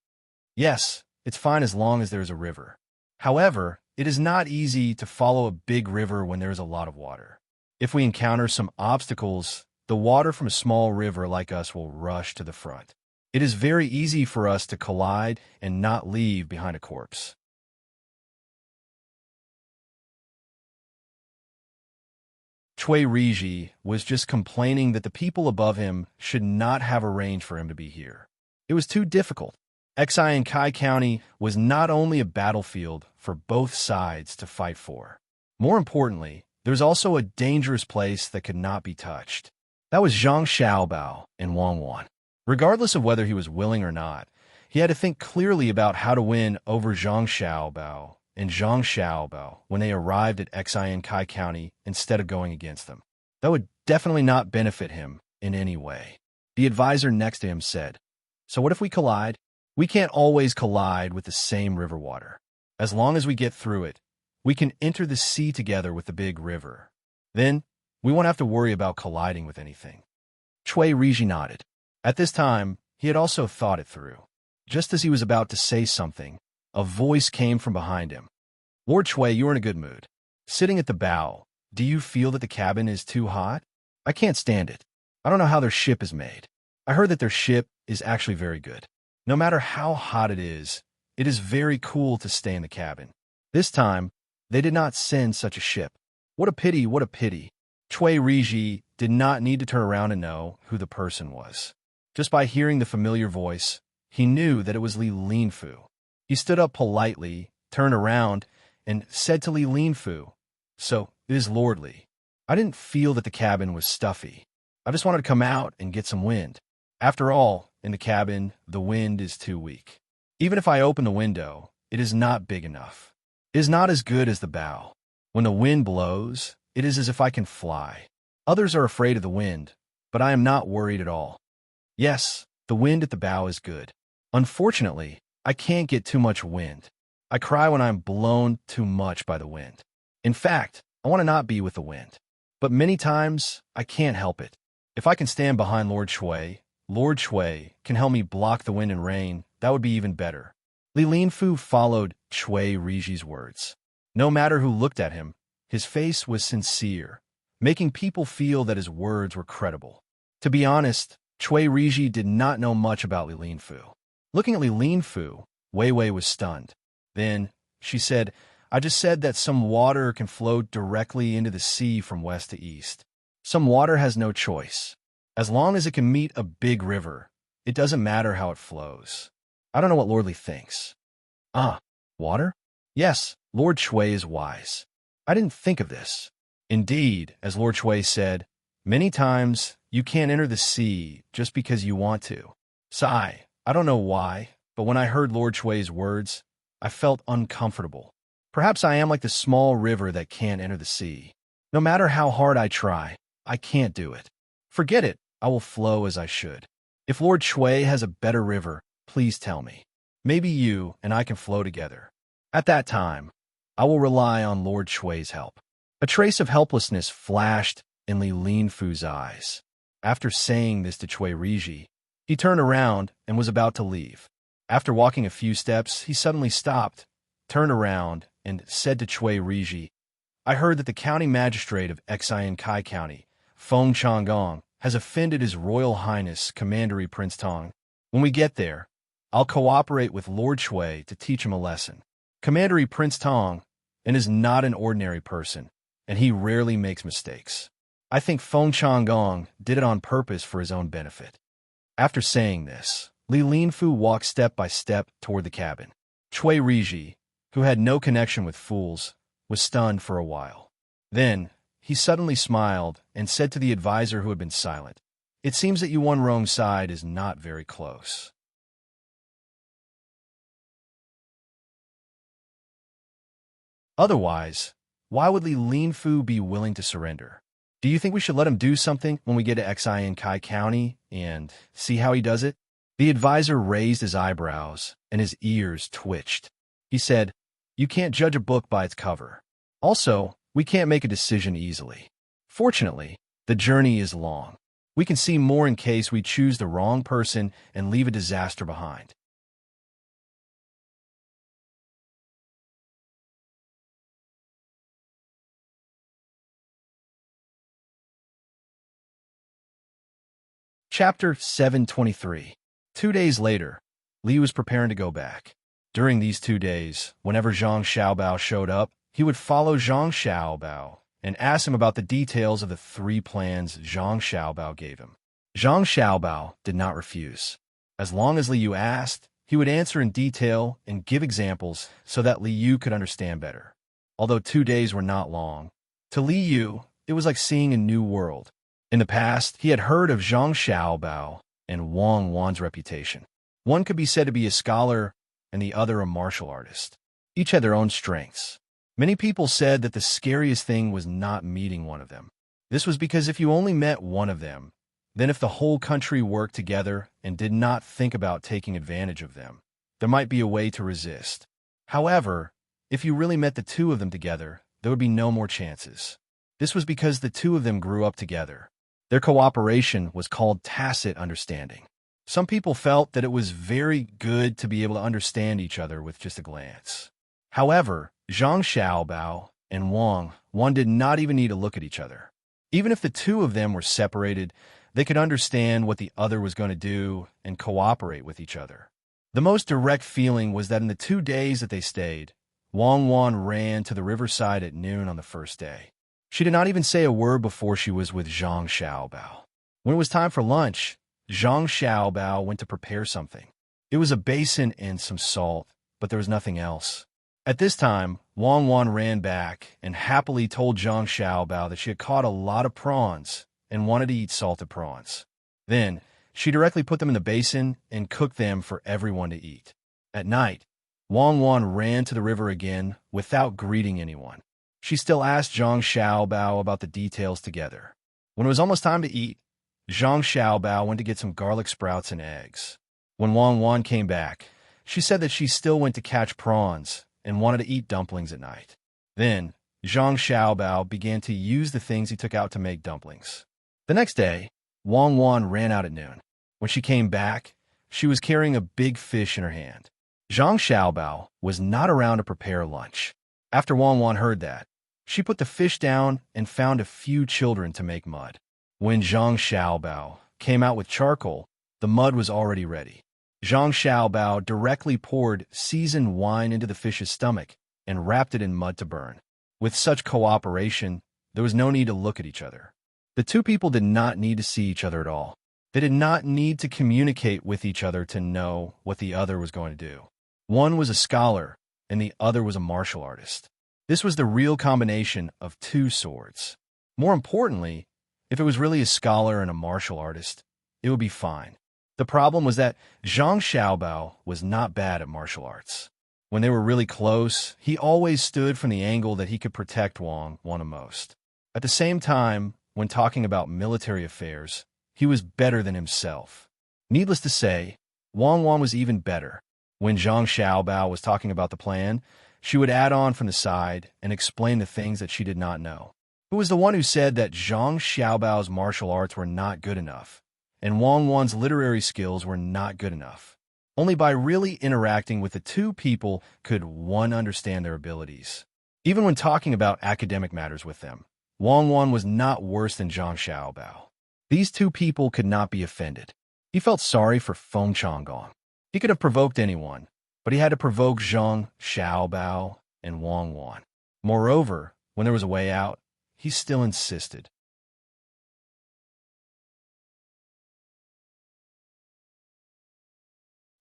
Yes, it's fine as long as there is a river. However, it is not easy to follow a big river when there is a lot of water. If we encounter some obstacles, the water from a small river like us will rush to the front. It is very easy for us to collide and not leave behind a corpse." Cui Riji was just complaining that the people above him should not have arranged for him to be here. It was too difficult. Xiankai County was not only a battlefield for both sides to fight for. More importantly, there was also a dangerous place that could not be touched. That was Zhang Xiaobao and Wang Wan. Regardless of whether he was willing or not, he had to think clearly about how to win over Zhang Xiaobao and Zhang Xiaobao when they arrived at Xiankai County instead of going against them. That would definitely not benefit him in any way. The advisor next to him said, "So what if we collide? We can't always collide with the same river water. As long as we get through it, we can enter the sea together with the big river. Then, we won't have to worry about colliding with anything." Cui Riji nodded. At this time, he had also thought it through. Just as he was about to say something, a voice came from behind him. "Lord Cui, you are in a good mood. Sitting at the bow, do you feel that the cabin is too hot? I can't stand it. I don't know how their ship is made. I heard that their ship is actually very good. No matter how hot it is It is very cool to stay in the cabin. This time, they did not send such a ship. What a pity, what a pity. Chui Riji did not need to turn around and know who the person was. Just by hearing the familiar voice, he knew that it was Li Linfu. He stood up politely, turned around, and said to Li Linfu, "So, it is Lord Li. I didn't feel that the cabin was stuffy. I just wanted to come out and get some wind. After all, in the cabin, the wind is too weak. Even if I open the window, it is not big enough. It is not as good as the bow. When the wind blows, it is as if I can fly. Others are afraid of the wind, but I am not worried at all. Yes, the wind at the bow is good. Unfortunately, I can't get too much wind. I cry when I'm blown too much by the wind. In fact, I want to not be with the wind. But many times, I can't help it. If I can stand behind Lord Chui can help me block the wind and rain, that would be even better." Li Linfu followed Chui Riji's words. No matter who looked at him, his face was sincere, making people feel that his words were credible. To be honest, Chui Riji did not know much about Li Linfu. Looking at Li Linfu, Wei Wei was stunned. Then, she said, "I just said that some water can flow directly into the sea from west to east. Some water has no choice. As long as it can meet a big river, it doesn't matter how it flows. I don't know what Lord Li thinks." "Ah, water? Yes, Lord Chui is wise. I didn't think of this. Indeed, as Lord Chui said, many times you can't enter the sea just because you want to. Sigh, I don't know why, but when I heard Lord Chui's words, I felt uncomfortable. Perhaps I am like the small river that can't enter the sea. No matter how hard I try, I can't do it. Forget it, I will flow as I should. If Lord Chui has a better river, please tell me. Maybe you and I can flow together. At that time, I will rely on Lord Chui's help." A trace of helplessness flashed in Li Linfu's eyes. After saying this to Chui Riji, he turned around and was about to leave. After walking a few steps, he suddenly stopped, turned around, and said to Chui Riji, "I heard that the county magistrate of Xian Kai County, Feng Changgong, has offended His Royal Highness Commandery Prince Tang. When we get there, I'll cooperate with Lord Chui to teach him a lesson. Commandery Prince Tang is not an ordinary person, and he rarely makes mistakes. I think Feng Changgong did it on purpose for his own benefit." After saying this, Li Linfu walked step by step toward the cabin. Chui Riji, who had no connection with fools, was stunned for a while. Then, he suddenly smiled and said to the advisor who had been silent, "It seems that Yuan Rong's side is not very close." Otherwise, why would Li Linfu be willing to surrender? Do you think we should let him do something when we get to Xian Kai County and see how he does it? The advisor raised his eyebrows and his ears twitched. He said, "You can't judge a book by its cover. Also, we can't make a decision easily. Fortunately, the journey is long. We can see more in case we choose the wrong person and leave a disaster behind." Chapter 723. 2 days later, Li was preparing to go back. During these 2 days, whenever Zhang Xiaobao showed up, he would follow Zhang Xiaobao and ask him about the details of the 3 plans Zhang Xiaobao gave him. Zhang Xiaobao did not refuse. As long as Li Yu asked, he would answer in detail and give examples so that Li Yu could understand better. Although 2 days were not long, to Li Yu, it was like seeing a new world. In the past, he had heard of Zhang Xiaobao and Wang Wan's reputation. One could be said to be a scholar and the other a martial artist. Each had their own strengths. Many people said that the scariest thing was not meeting one of them. This was because if you only met one of them, then if the whole country worked together and did not think about taking advantage of them, there might be a way to resist. However, if you really met the 2 of them together, there would be no more chances. This was because the 2 of them grew up together. Their cooperation was called tacit understanding. Some people felt that it was very good to be able to understand each other with just a glance. However, Zhang Xiaobao and Wang did not even need to look at each other. Even if the 2 of them were separated, they could understand what the other was going to do and cooperate with each other. The most direct feeling was that in the 2 days that they stayed, Wang Wan ran to the riverside at noon on the first day. She did not even say a word before she was with Zhang Xiaobao. When it was time for lunch, Zhang Xiaobao went to prepare something. It was a basin and some salt, but there was nothing else. At this time, Wang Wan ran back and happily told Zhang Xiaobao that she had caught a lot of prawns and wanted to eat salted prawns. Then, she directly put them in the basin and cooked them for everyone to eat. At night, Wang Wan ran to the river again without greeting anyone. She still asked Zhang Xiaobao about the details together. When it was almost time to eat, Zhang Xiaobao went to get some garlic sprouts and eggs. When Wang Wan came back, she said that she still went to catch prawns and wanted to eat dumplings at night. Then, Zhang Xiaobao began to use the things he took out to make dumplings. The next day, Wang Wan ran out at noon. When she came back, she was carrying a big fish in her hand. Zhang Xiaobao was not around to prepare lunch. After Wang Wan heard that, she put the fish down and found a few children to make mud. When Zhang Xiaobao came out with charcoal, the mud was already ready. Zhang Xiaobao directly poured seasoned wine into the fish's stomach and wrapped it in mud to burn. With such cooperation, there was no need to look at each other. The two people did not need to see each other at all. They did not need to communicate with each other to know what the other was going to do. One was a scholar, and the other was a martial artist. This was the real combination of two swords. More importantly, if it was really a scholar and a martial artist, it would be fine. The problem was that Zhang Xiaobao was not bad at martial arts. When they were really close, he always stood from the angle that he could protect Wang Wan most. At the same time, when talking about military affairs, he was better than himself. Needless to say, Wang Wan was even better. When Zhang Xiaobao was talking about the plan, she would add on from the side and explain the things that she did not know. It was the one who said that Zhang Xiaobao's martial arts were not good enough, and Wang Wan's literary skills were not good enough. Only by really interacting with the two people could one understand their abilities. Even when talking about academic matters with them, Wang Wan was not worse than Zhang Xiaobao. These two people could not be offended. He felt sorry for Feng Changgong. He could have provoked anyone, but he had to provoke Zhang Xiaobao and Wang Wan. Moreover, when there was a way out, he still insisted.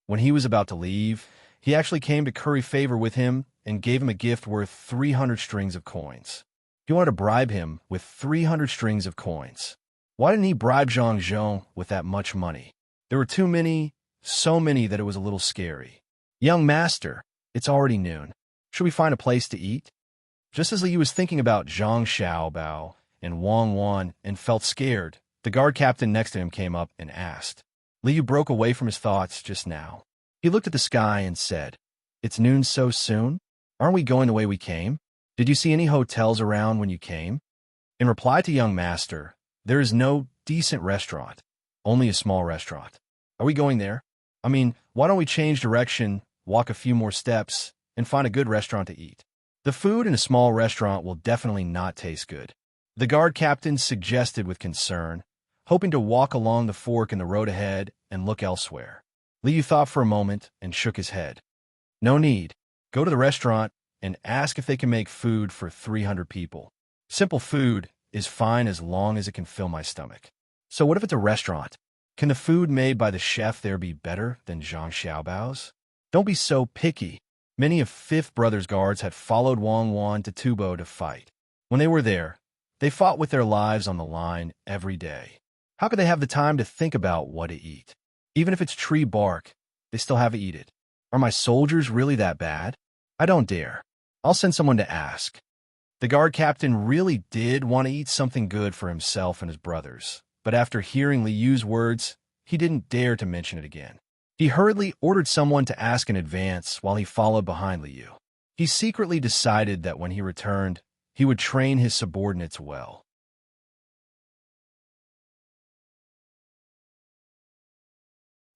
When he was about to leave, he actually came to curry favor with him and gave him a gift worth 300 strings of coins. He wanted to bribe him with 300 strings of coins. Why didn't he bribe Zhang Zhong with that much money? There were too many, so many that it was a little scary. Young master, it's already noon. Should we find a place to eat? Just as Liu was thinking about Zhang Xiaobao and Wang Wan and felt scared, the guard captain next to him came up and asked. Liu broke away from his thoughts just now. He looked at the sky and said, "It's noon so soon? Aren't we going the way we came? Did you see any hotels around when you came?" In reply to young master, "There is no decent restaurant, only a small restaurant. Are we going there? I mean, why don't we change direction, walk a few more steps, and find a good restaurant to eat? The food in a small restaurant will definitely not taste good." The guard captain suggested with concern, hoping to walk along the fork in the road ahead and look elsewhere. Liu thought for a moment and shook his head. "No need. Go to the restaurant and ask if they can make food for 300 people. Simple food is fine as long as it can fill my stomach." "So what if it's a restaurant? Can the food made by the chef there be better than Zhang Xiaobao's?" "Don't be so picky." Many of Fifth Brother's guards had followed Wang Wan to Tubo to fight. When they were there, they fought with their lives on the line every day. How could they have the time to think about what to eat? Even if it's tree bark, they still have to eat it. Are my soldiers really that bad? I don't dare. I'll send someone to ask. The guard captain really did want to eat something good for himself and his brothers, but after hearing Liu's words, he didn't dare to mention it again. He hurriedly ordered someone to ask in advance while he followed behind Liu. He secretly decided that when he returned, he would train his subordinates well.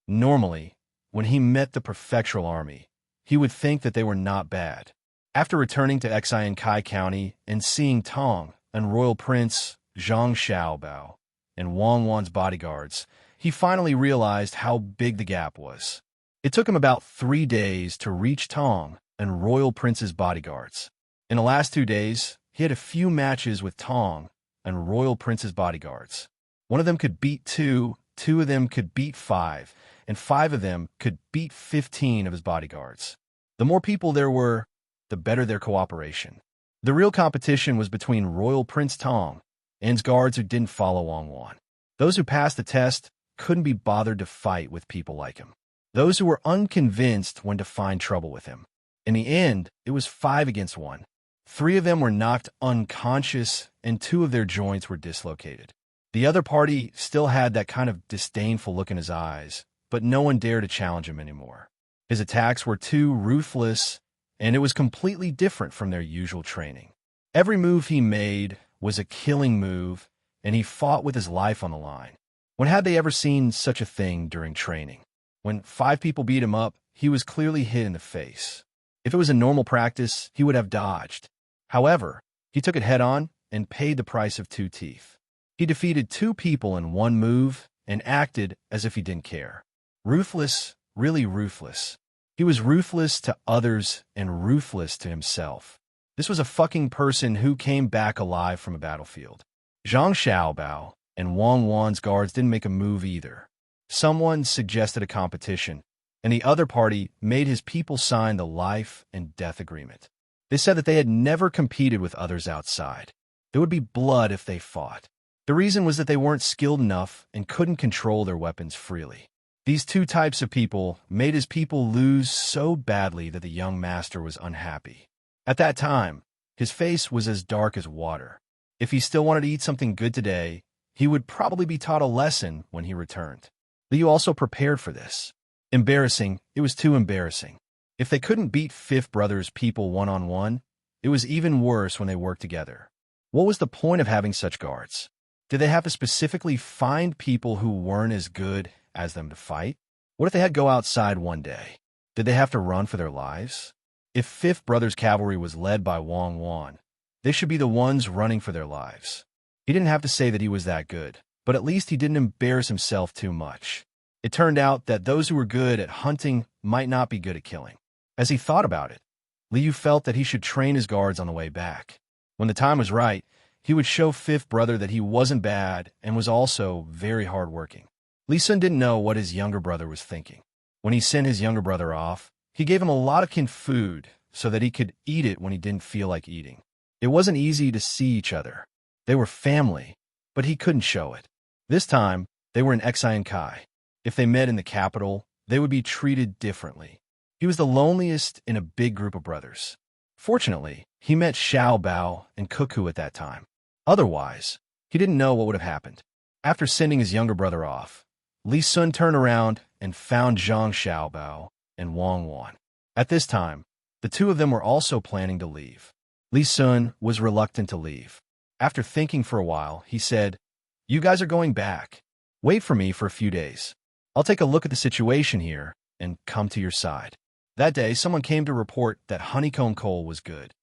Normally, when he met the prefectural army, he would think that they were not bad. After returning to Xian Kai County and seeing Tang and Royal Prince Zhang Xiaobao and Wang Wan's bodyguards, he finally realized how big the gap was. It took him about 3 days to reach Tang and Royal Prince's bodyguards. In the last 2 days, he had a few matches with Tang and Royal Prince's bodyguards. One of them could beat 2, 2 of them could beat 5, and 5 of them could beat 15 of his bodyguards. The more people there were, the better their cooperation. The real competition was between Royal Prince Tang and his guards who didn't follow Wang Wan. Those who passed the test couldn't be bothered to fight with people like him. Those who were unconvinced went to find trouble with him. In the end, it was 5 against 1. 3 of them were knocked unconscious, and 2 of their joints were dislocated. The other party still had that kind of disdainful look in his eyes, but no one dared to challenge him anymore. His attacks were too ruthless, and it was completely different from their usual training. Every move he made was a killing move, and he fought with his life on the line. When had they ever seen such a thing during training? When 5 people beat him up, he was clearly hit in the face. If it was a normal practice, he would have dodged. However, he took it head-on and paid the price of 2 teeth. He defeated 2 people in 1 move and acted as if he didn't care. Ruthless, really ruthless. He was ruthless to others and ruthless to himself. This was a fucking person who came back alive from a battlefield. Zhang Xiaobao and Wang Wan's guards didn't make a move either. Someone suggested a competition, and the other party made his people sign the life and death agreement. They said that they had never competed with others outside. There would be blood if they fought. The reason was that they weren't skilled enough and couldn't control their weapons freely. These 2 types of people made his people lose so badly that the young master was unhappy. At that time, his face was as dark as water. If he still wanted to eat something good today, he would probably be taught a lesson when he returned. Liu also prepared for this. Embarrassing, it was too embarrassing. If they couldn't beat Fifth Brother's people one-on-one, it was even worse when they worked together. What was the point of having such guards? Did they have to specifically find people who weren't as good as them to fight? What if they had to go outside one day? Did they have to run for their lives? If Fifth Brother's cavalry was led by Wang Wan, they should be the ones running for their lives. He didn't have to say that he was that good, but at least he didn't embarrass himself too much. It turned out that those who were good at hunting might not be good at killing. As he thought about it, Liu felt that he should train his guards on the way back. When the time was right, he would show Fifth Brother that he wasn't bad and was also very hardworking. Li Sun didn't know what his younger brother was thinking. When he sent his younger brother off, he gave him a lot of food so that he could eat it when he didn't feel like eating. It wasn't easy to see each other. They were family, but he couldn't show it. This time, they were in Xiankai. If they met in the capital, they would be treated differently. He was the loneliest in a big group of brothers. Fortunately, he met Xiao Bao and Cuckoo at that time. Otherwise, he didn't know what would have happened. After sending his younger brother off, Li Sun turned around and found Zhang Xiaobao and Wang Wan. At this time, the 2 of them were also planning to leave. Li Sun was reluctant to leave. After thinking for a while, he said, "You guys are going back. Wait for me for a few days. I'll take a look at the situation here and come to your side." That day, someone came to report that honeycomb coal was good.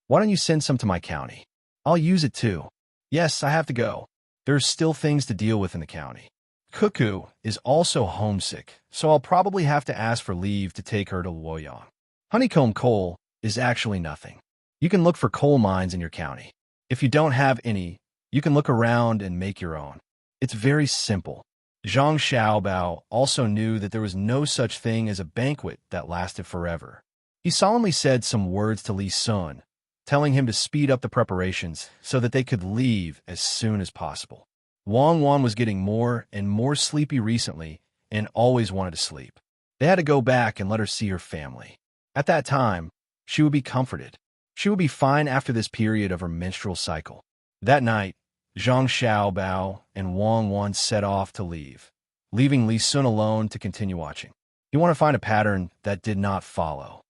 "Why don't you send some to my county? I'll use it too." "Yes, I have to go. There's still things to deal with in the county." Cuckoo is also homesick, so I'll probably have to ask for leave to take her to Luoyang. Honeycomb coal is actually nothing. You can look for coal mines in your county. If you don't have any, you can look around and make your own. It's very simple. Zhang Xiaobao also knew that there was no such thing as a banquet that lasted forever. He solemnly said some words to Li Sun, telling him to speed up the preparations so that they could leave as soon as possible. Wang Wan was getting more and more sleepy recently and always wanted to sleep. They had to go back and let her see her family. At that time, she would be comforted. She would be fine after this period of her menstrual cycle. That night, Zhang Xiaobao and Wang Wan set off to leave, leaving Li Sun alone to continue watching. He wanted to find a pattern that did not follow.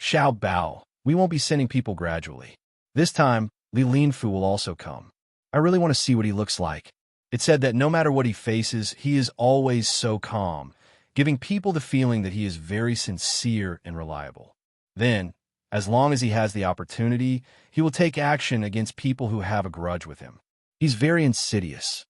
"Xiaobao, we won't be sending people gradually. This time, Li Linfu will also come. I really want to see what he looks like." It said that no matter what he faces, he is always so calm, giving people the feeling that he is very sincere and reliable. Then, as long as he has the opportunity, he will take action against people who have a grudge with him. He's very insidious.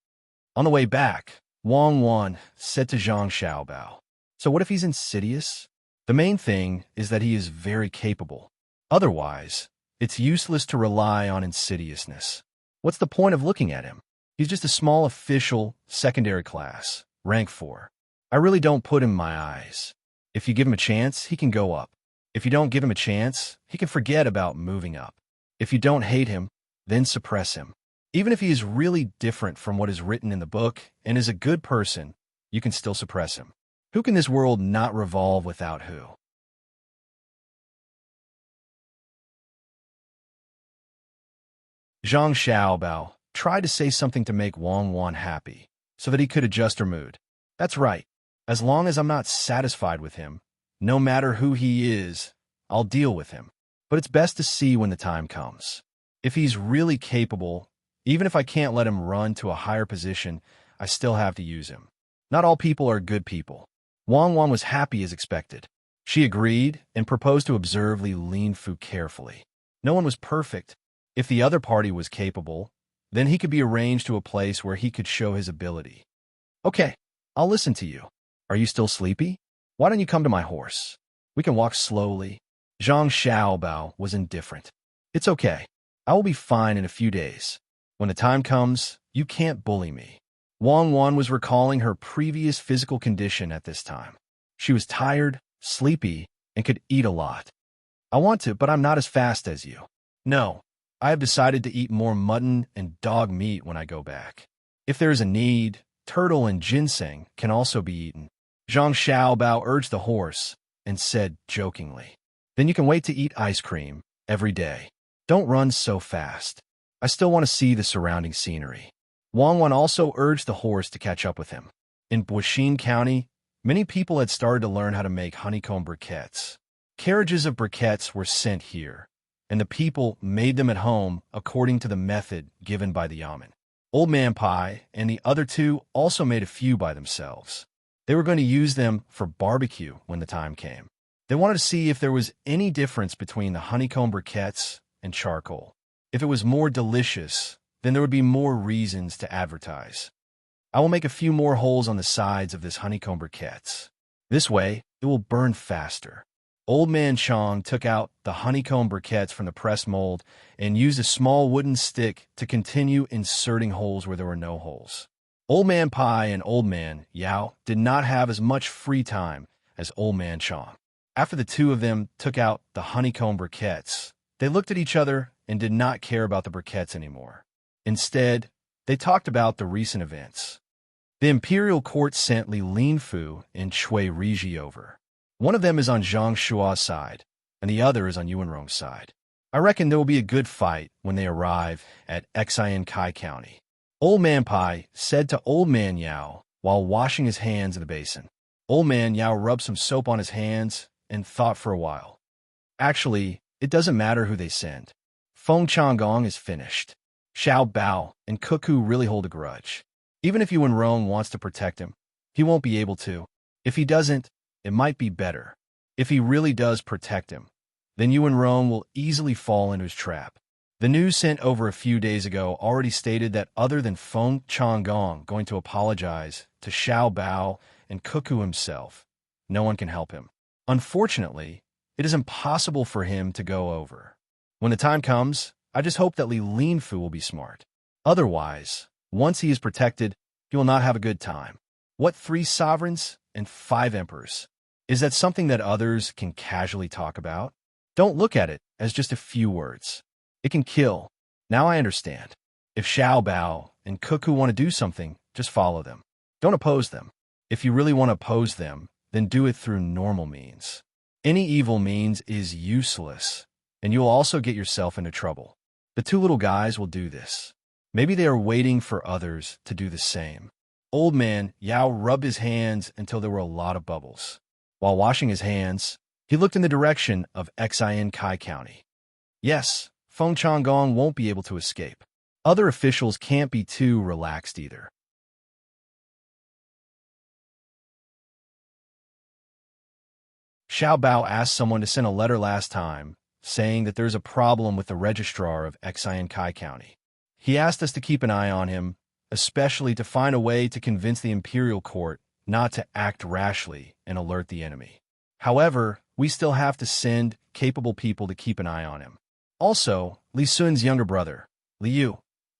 On the way back, Wang Wan said to Zhang Xiaobao, "So what if he's insidious? The main thing is that he is very capable. Otherwise, it's useless to rely on insidiousness. What's the point of looking at him? He's just a small official, secondary class, rank 4. I really don't put him in my eyes. If you give him a chance, he can go up. If you don't give him a chance, he can forget about moving up. If you don't hate him, then suppress him. Even if he is really different from what is written in the book and is a good person, you can still suppress him. Who can this world not revolve without who?" Zhang Xiaobao tried to say something to make Wang Wan happy, so that he could adjust her mood. "That's right. As long as I'm not satisfied with him, no matter who he is, I'll deal with him. But it's best to see when the time comes. If he's really capable, even if I can't let him run to a higher position, I still have to use him. Not all people are good people." Wang Wan was happy as expected. She agreed and proposed to observe Li Linfu carefully. No one was perfect. If the other party was capable, then he could be arranged to a place where he could show his ability. "Okay, I'll listen to you. Are you still sleepy? Why don't you come to my horse? We can walk slowly." Zhang Xiaobao was indifferent. "It's okay. I will be fine in a few days. When the time comes, you can't bully me." Wang Wan was recalling her previous physical condition at this time. She was tired, sleepy, and could eat a lot. "I want to, but I'm not as fast as you." "No, I have decided to eat more mutton and dog meat when I go back. If there is a need, turtle and ginseng can also be eaten." Zhang Xiaobao urged the horse and said jokingly, "Then you can wait to eat ice cream every day. Don't run so fast. I still want to see the surrounding scenery." Wang Wan also urged the horse to catch up with him. In Buixin County, many people had started to learn how to make honeycomb briquettes. Carriages of briquettes were sent here, and the people made them at home according to the method given by the yamen. Old Man Pai and the other two also made a few by themselves. They were going to use them for barbecue when the time came. They wanted to see if there was any difference between the honeycomb briquettes and charcoal. If it was more delicious, then there would be more reasons to advertise. "I will make a few more holes on the sides of this honeycomb briquettes. This way, it will burn faster." Old Man Chong took out the honeycomb briquettes from the press mold and used a small wooden stick to continue inserting holes where there were no holes. Old Man Pai and Old Man Yao did not have as much free time as Old Man Chong. After the two of them took out the honeycomb briquettes, they looked at each other and did not care about the briquettes anymore. Instead, they talked about the recent events. The imperial court sent Li Linfu and Cui Riji over. One of them is on Zhang Shua's side, and the other is on Yuanrong's side. I reckon there will be a good fight when they arrive at Xiankai County. Old Man Pai said to Old Man Yao while washing his hands in the basin. Old Man Yao rubbed some soap on his hands and thought for a while. "Actually, it doesn't matter who they send. Feng Changgong is finished. Xiao Bao and Cuckoo really hold a grudge. Even if Yuan Rong wants to protect him, he won't be able to. If he doesn't, it might be better. If he really does protect him, then Yuan Rong will easily fall into his trap." The news sent over a few days ago already stated that other than Feng Changgong going to apologize to Xiao Bao and Cuckoo himself, no one can help him. Unfortunately, it is impossible for him to go over. When the time comes, I just hope that Li Linfu will be smart. Otherwise, once he is protected, he will not have a good time. What 3 sovereigns and 5 emperors? Is that something that others can casually talk about? Don't look at it as just a few words. It can kill. Now I understand. If Xiao Bao and Cuckoo want to do something, just follow them. Don't oppose them. If you really want to oppose them, then do it through normal means. Any evil means is useless, and you will also get yourself into trouble. The 2 little guys will do this. Maybe they are waiting for others to do the same. Old Man Yao rubbed his hands until there were a lot of bubbles. While washing his hands, he looked in the direction of Xiankai County. Yes, Feng Changgong won't be able to escape. Other officials can't be too relaxed either. Xiao Bao asked someone to send a letter last time, saying that there's a problem with the registrar of Xiankai County. He asked us to keep an eye on him, especially to find a way to convince the imperial court not to act rashly and alert the enemy. However, we still have to send capable people to keep an eye on him. Also, Li Sun's younger brother, Liu,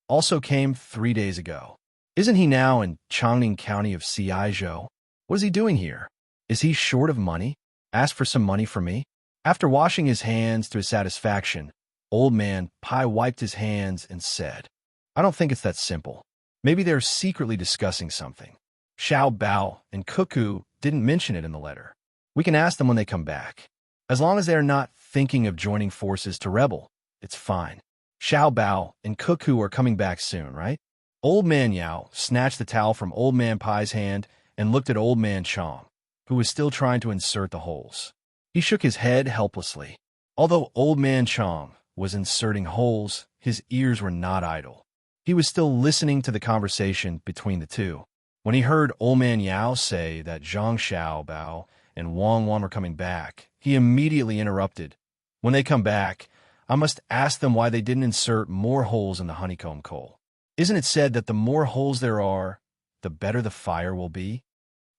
also came 3 days ago. Isn't he now in Changning County of Ciizhou? What is he doing here? Is he short of money? Ask for some money from me? After washing his hands to his satisfaction, Old Man Pai wiped his hands and said, I don't think it's that simple. Maybe they're secretly discussing something. Xiao Bao and Cuckoo didn't mention it in the letter. We can ask them when they come back. As long as they are not thinking of joining forces to rebel, it's fine. Xiao Bao and Cuckoo are coming back soon, right? Old Man Yao snatched the towel from Old Man Pai's hand and looked at Old Man Chong, who was still trying to insert the holes. He shook his head helplessly. Although Old Man Chong was inserting holes, his ears were not idle. He was still listening to the conversation between the two. When he heard Old Man Yao say that Zhang Xiaobao and Wang Wan were coming back, he immediately interrupted. When they come back, I must ask them why they didn't insert more holes in the honeycomb coal. Isn't it said that the more holes there are, the better the fire will be?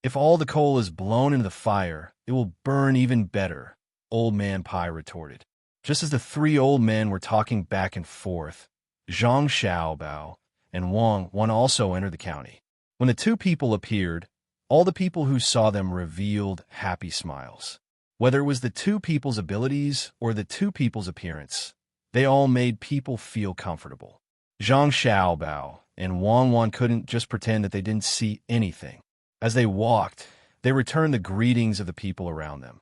If all the coal is blown into the fire, it will burn even better, Old Man Pai retorted. Just as the three old men were talking back and forth, Zhang Xiaobao and Wang Wan also entered the county. When the two people appeared, all the people who saw them revealed happy smiles. Whether it was the two people's abilities or the two people's appearance, they all made people feel comfortable. Zhang Xiaobao and Wang Wan couldn't just pretend that they didn't see anything. As they walked, they returned the greetings of the people around them.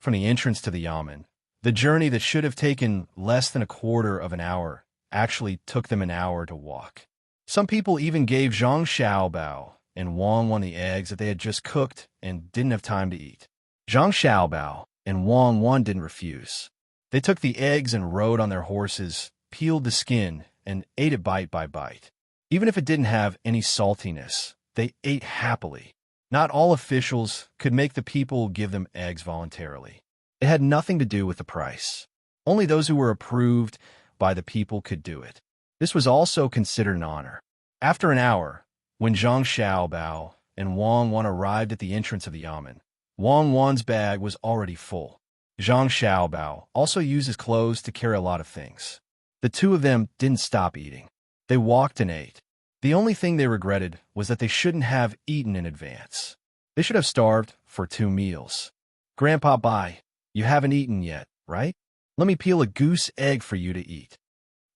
From the entrance to the yamen, the journey that should have taken less than a quarter of an hour actually took them an hour to walk. Some people even gave Zhang Xiaobao and Wang Wan the eggs that they had just cooked and didn't have time to eat. Zhang Xiaobao and Wang Wan didn't refuse. They took the eggs and rode on their horses, peeled the skin, and ate it bite by bite. Even if it didn't have any saltiness, they ate happily. Not all officials could make the people give them eggs voluntarily. It had nothing to do with the price. Only those who were approved by the people could do it. This was also considered an honor. After an hour, when Zhang Xiaobao and Wang Wan arrived at the entrance of the yamen, Wang Wan's bag was already full. Zhang Xiaobao also used his clothes to carry a lot of things. The two of them didn't stop eating. They walked and ate. The only thing they regretted was that they shouldn't have eaten in advance. They should have starved for 2 meals. Grandpa Bai, you haven't eaten yet, right? Let me peel a goose egg for you to eat.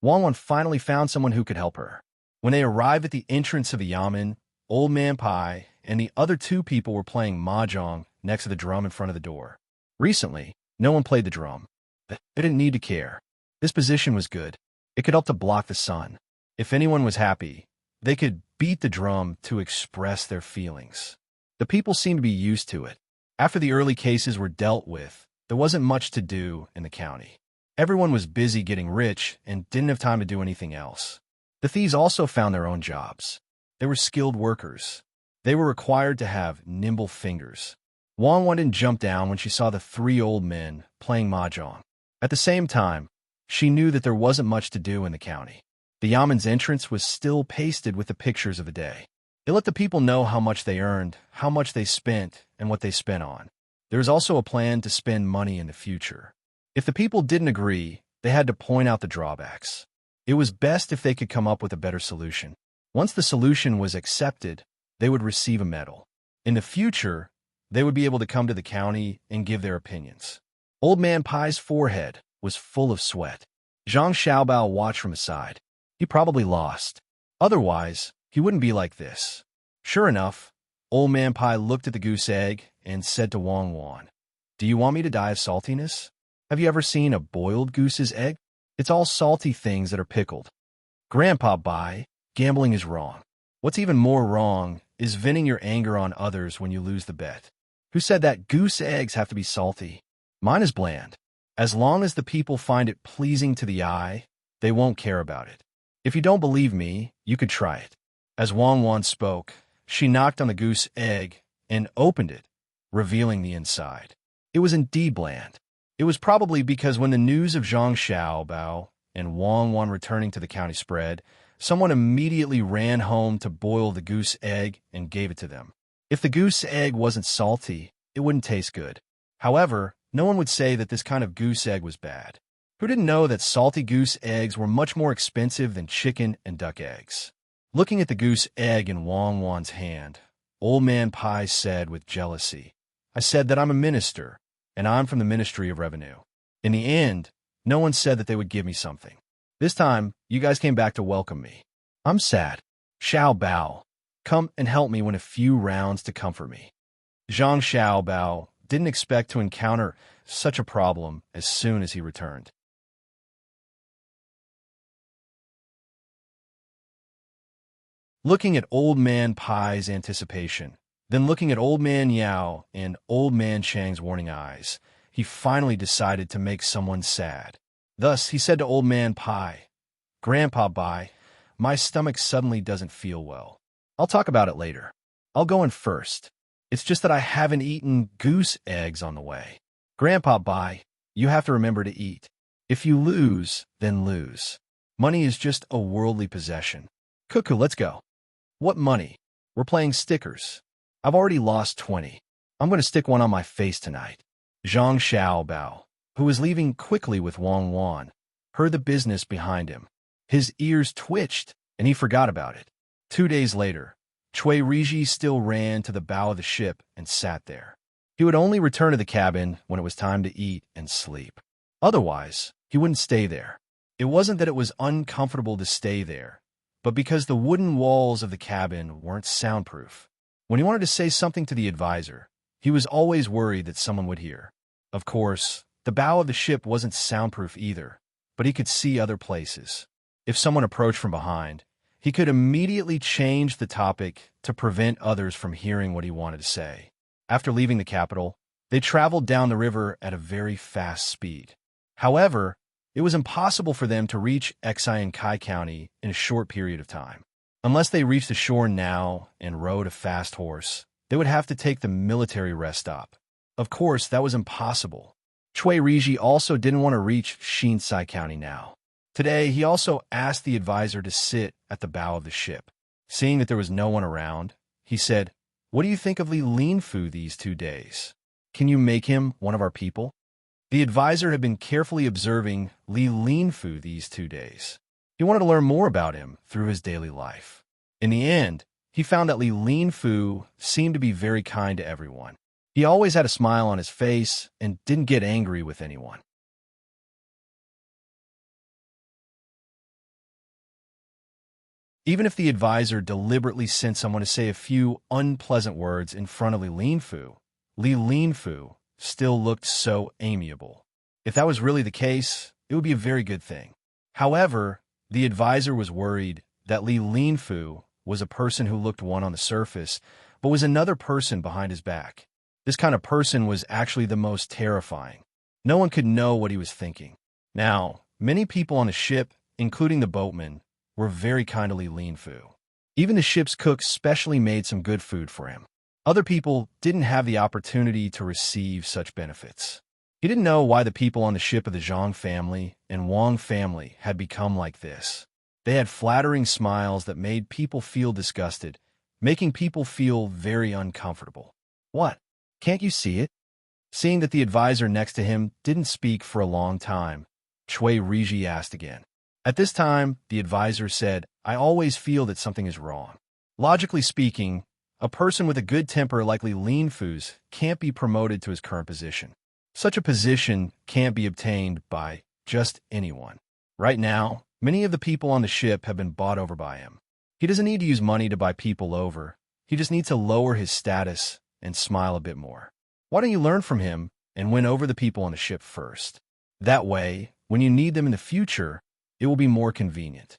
Wang Wan finally found someone who could help her. When they arrived at the entrance of the yamen, Old Man Pai and the other 2 people were playing mahjong next to the drum in front of the door. Recently, no one played the drum. They didn't need to care. This position was good. It could help to block the sun. If anyone was happy, they could beat the drum to express their feelings. The people seemed to be used to it. After the early cases were dealt with, there wasn't much to do in the county. Everyone was busy getting rich and didn't have time to do anything else. The thieves also found their own jobs. They were skilled workers. They were required to have nimble fingers. Wang Wan didn't jump down when she saw the 3 old men playing mahjong. At the same time, she knew that there wasn't much to do in the county. The yamen's entrance was still pasted with the pictures of the day. It let the people know how much they earned, how much they spent, and what they spent on. There was also a plan to spend money in the future. If the people didn't agree, they had to point out the drawbacks. It was best if they could come up with a better solution. Once the solution was accepted, they would receive a medal. In the future, they would be able to come to the county and give their opinions. Old Man Pai's forehead was full of sweat. Zhang Xiaobao watched from the side. He probably lost. Otherwise, he wouldn't be like this. Sure enough, Old Man Pai looked at the goose egg and said to Wang Wan, "Do you want me to die of saltiness? Have you ever seen a boiled goose's egg? It's all salty things that are pickled." Grandpa Bai, gambling is wrong. What's even more wrong is venting your anger on others when you lose the bet. Who said that goose eggs have to be salty? Mine is bland. As long as the people find it pleasing to the eye, they won't care about it. If you don't believe me, you could try it. As Wang Wan spoke, she knocked on the goose egg and opened it, revealing the inside. It was indeed bland. It was probably because when the news of Zhang Xiaobao and Wang Wan returning to the county spread, someone immediately ran home to boil the goose egg and gave it to them. If the goose egg wasn't salty, it wouldn't taste good. However, no one would say that this kind of goose egg was bad. Who didn't know that salty goose eggs were much more expensive than chicken and duck eggs? Looking at the goose egg in Wang Wan's hand, Old Man Pai said with jealousy, "I said that I'm a minister, and I'm from the Ministry of Revenue. In the end, no one said that they would give me something. This time, you guys came back to welcome me. I'm sad. Xiao Bao, come and help me win a few rounds to comfort me." Zhang Xiaobao didn't expect to encounter such a problem as soon as he returned. Looking at Old Man Pai's anticipation, then looking at Old Man Yao and Old Man Chang's warning eyes, he finally decided to make someone sad. Thus, he said to Old Man Pai, "Grandpa Bai, my stomach suddenly doesn't feel well. I'll talk about it later. I'll go in first. It's just that I haven't eaten goose eggs on the way. Grandpa Bai, you have to remember to eat. If you lose, then lose. Money is just a worldly possession. Cuckoo, let's go." "What money? We're playing stickers. I've already lost 20. I'm going to stick one on my face tonight." Zhang Xiaobao, who was leaving quickly with Wang Wan, heard the business behind him. His ears twitched, and he forgot about it. 2 days later, Cui Riji still ran to the bow of the ship and sat there. He would only return to the cabin when it was time to eat and sleep. Otherwise, he wouldn't stay there. It wasn't that it was uncomfortable to stay there, but because the wooden walls of the cabin weren't soundproof. When he wanted to say something to the advisor, he was always worried that someone would hear. Of course, the bow of the ship wasn't soundproof either, but he could see other places. If someone approached from behind, he could immediately change the topic to prevent others from hearing what he wanted to say. After leaving the capital, they traveled down the river at a very fast speed. However, it was impossible for them to reach Xian Kai County in a short period of time. Unless they reached the shore now and rode a fast horse, they would have to take the military rest stop. Of course, that was impossible. Cui Riji also didn't want to reach Shinsai County now. Today, he also asked the advisor to sit at the bow of the ship. Seeing that there was no one around, he said, "What do you think of Li Linfu these 2 days? Can you make him one of our people?" The advisor had been carefully observing Li Linfu these 2 days. He wanted to learn more about him through his daily life. In the end, he found that Li Linfu seemed to be very kind to everyone. He always had a smile on his face and didn't get angry with anyone. Even if the advisor deliberately sent someone to say a few unpleasant words in front of Li Linfu still looked so amiable. If that was really the case, it would be a very good thing. However, the advisor was worried that Li Linfu was a person who looked one on the surface, but was another person behind his back. This kind of person was actually the most terrifying. No one could know what he was thinking. Now, many people on the ship, including the boatmen, were very kind to Li Linfu. Even the ship's cook specially made some good food for him. Other people didn't have the opportunity to receive such benefits. He didn't know why the people on the ship of the Zhang family and Wang family had become like this. They had flattering smiles that made people feel disgusted, making people feel very uncomfortable. What? Can't you see it? Seeing that the advisor next to him didn't speak for a long time, Cui Riji asked again. At this time, the advisor said, "I always feel that something is wrong. Logically speaking, a person with a good temper like Li Linfu's can't be promoted to his current position. Such a position can't be obtained by just anyone. Right now, many of the people on the ship have been bought over by him. He doesn't need to use money to buy people over. He just needs to lower his status and smile a bit more. Why don't you learn from him and win over the people on the ship first? That way, when you need them in the future, it will be more convenient."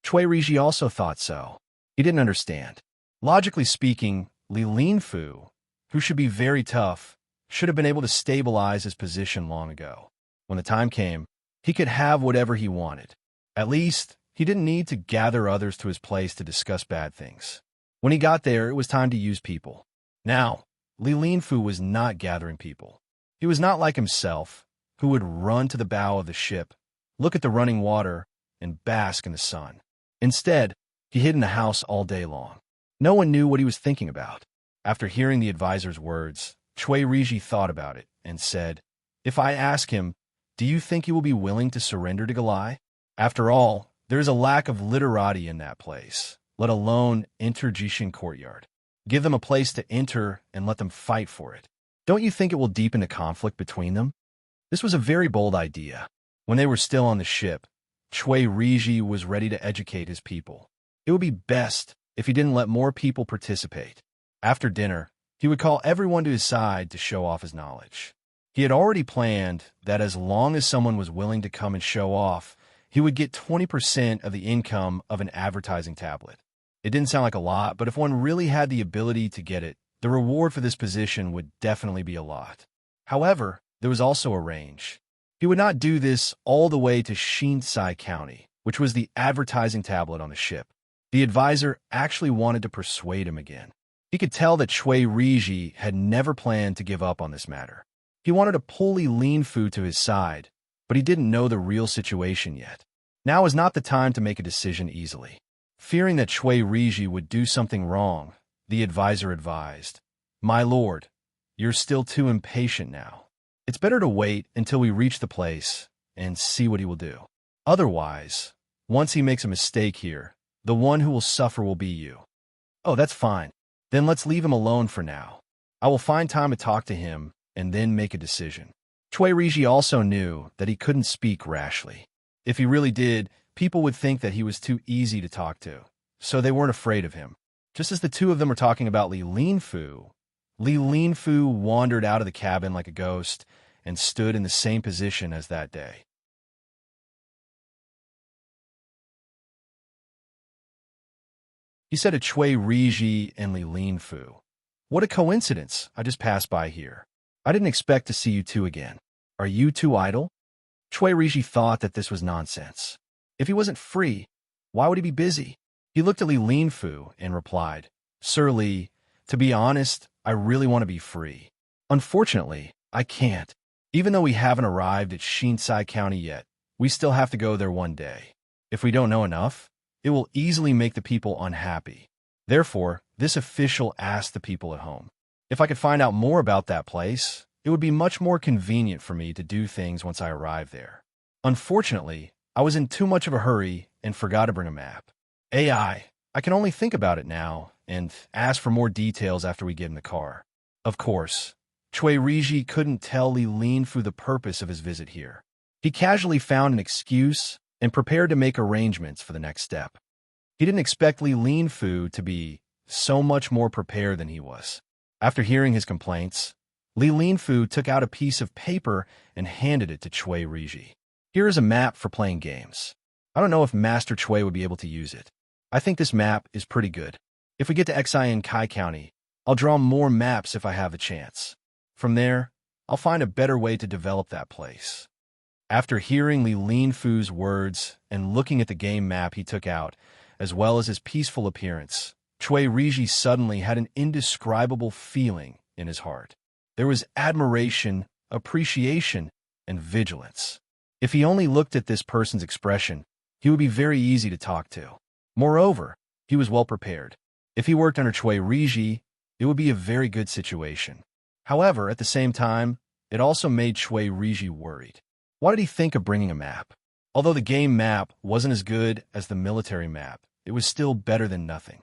Cui Riji also thought so. He didn't understand. Logically speaking, Li Linfu, who should be very tough, should have been able to stabilize his position long ago. When the time came, he could have whatever he wanted. At least, he didn't need to gather others to his place to discuss bad things. When he got there, it was time to use people. Now, Li Linfu was not gathering people. He was not like himself. who would run to the bow of the ship, look at the running water, and bask in the sun. Instead, he hid in the house all day long. No one knew what he was thinking about. After hearing the advisor's words, Cui Riji thought about it and said, "If I ask him, do you think he will be willing to surrender to Galai? After all, there is a lack of literati in that place, let alone enter Jishin courtyard. Give them a place to enter and let them fight for it. Don't you think it will deepen the conflict between them?" This was a very bold idea. When they were still on the ship, Cui Riji was ready to educate his people. It would be best if he didn't let more people participate. After dinner, he would call everyone to his side to show off his knowledge. He had already planned that as long as someone was willing to come and show off, he would get 20% of the income of an advertising tablet. It didn't sound like a lot, but if one really had the ability to get it, the reward for this position would definitely be a lot. However, there was also a range. He would not do this all the way to Shinsai County, which was the advertising tablet on the ship. The advisor actually wanted to persuade him again. He could tell that Cui Riji had never planned to give up on this matter. He wanted to pull Li Linfu to his side, but he didn't know the real situation yet. Now was not the time to make a decision easily. Fearing that Cui Riji would do something wrong, the advisor advised, "My lord, you're still too impatient now. It's better to wait until we reach the place and see what he will do. Otherwise, once he makes a mistake here, the one who will suffer will be you." "Oh, that's fine. Then let's leave him alone for now. I will find time to talk to him and then make a decision." Cui Riji also knew that he couldn't speak rashly. If he really did, people would think that he was too easy to talk to, so they weren't afraid of him. Just as the two of them were talking about Li Linfu wandered out of the cabin like a ghost and stood in the same position as that day. He said to Cui Riji and Li Linfu, "What a coincidence, I just passed by here. I didn't expect to see you two again. Are you two idle?" Cui Riji thought that this was nonsense. If he wasn't free, why would he be busy? He looked at Li Linfu and replied, "Sir Li, to be honest, I really want to be free. Unfortunately, I can't. Even though we haven't arrived at Shinsai County yet, we still have to go there one day. If we don't know enough, it will easily make the people unhappy. Therefore, this official asked the people at home. If I could find out more about that place, it would be much more convenient for me to do things once I arrive there. Unfortunately, I was in too much of a hurry and forgot to bring a map. I can only think about it now and ask for more details after we get in the car." Of course, Cui Riji couldn't tell Li Linfu the purpose of his visit here. He casually found an excuse and prepared to make arrangements for the next step. He didn't expect Li Linfu to be so much more prepared than he was. After hearing his complaints, Li Linfu took out a piece of paper and handed it to Cui Riji. "Here is a map for playing games. I don't know if Master Cui would be able to use it. I think this map is pretty good. If we get to Xin Kai County, I'll draw more maps if I have the chance. From there, I'll find a better way to develop that place." After hearing Li Linfu's words and looking at the game map he took out, as well as his peaceful appearance, Cui Riji suddenly had an indescribable feeling in his heart. There was admiration, appreciation, and vigilance. If he only looked at this person's expression, he would be very easy to talk to. Moreover, he was well prepared. If he worked under Cui Riji, it would be a very good situation. However, at the same time, it also made Cui Riji worried. Why did he think of bringing a map? Although the game map wasn't as good as the military map, it was still better than nothing.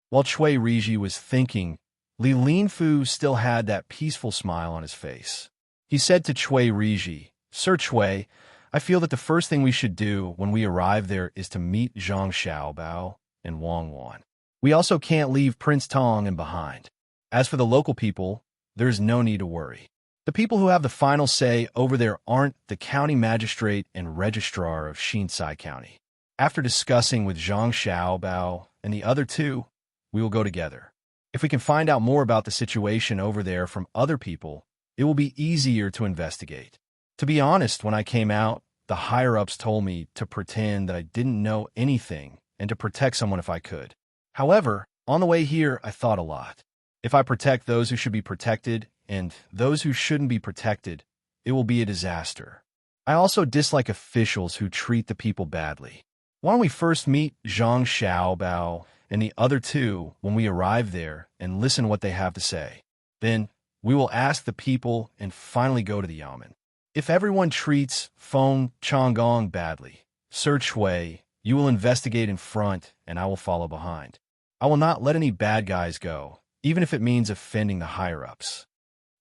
While Cui Riji was thinking, Li Linfu still had that peaceful smile on his face. He said to Cui Riji, "Sir Cui, I feel that the first thing we should do when we arrive there is to meet Zhang Xiaobao and Wang Wan. We also can't leave Prince Tang in behind. As for the local people, there is no need to worry. The people who have the final say over there aren't the county magistrate and registrar of Shinsai County. After discussing with Zhang Xiaobao and the other two, we will go together. If we can find out more about the situation over there from other people, it will be easier to investigate. To be honest, when I came out, the higher-ups told me to pretend that I didn't know anything and to protect someone if I could. However, on the way here, I thought a lot. If I protect those who should be protected and those who shouldn't be protected, it will be a disaster. I also dislike officials who treat the people badly. Why don't we first meet Zhang Xiaobao and the other two when we arrive there and listen what they have to say? Then we will ask the people and finally go to the yamen. If everyone treats Feng Changgong badly, Sir Chui, you will investigate in front and I will follow behind. I will not let any bad guys go, even if it means offending the higher-ups.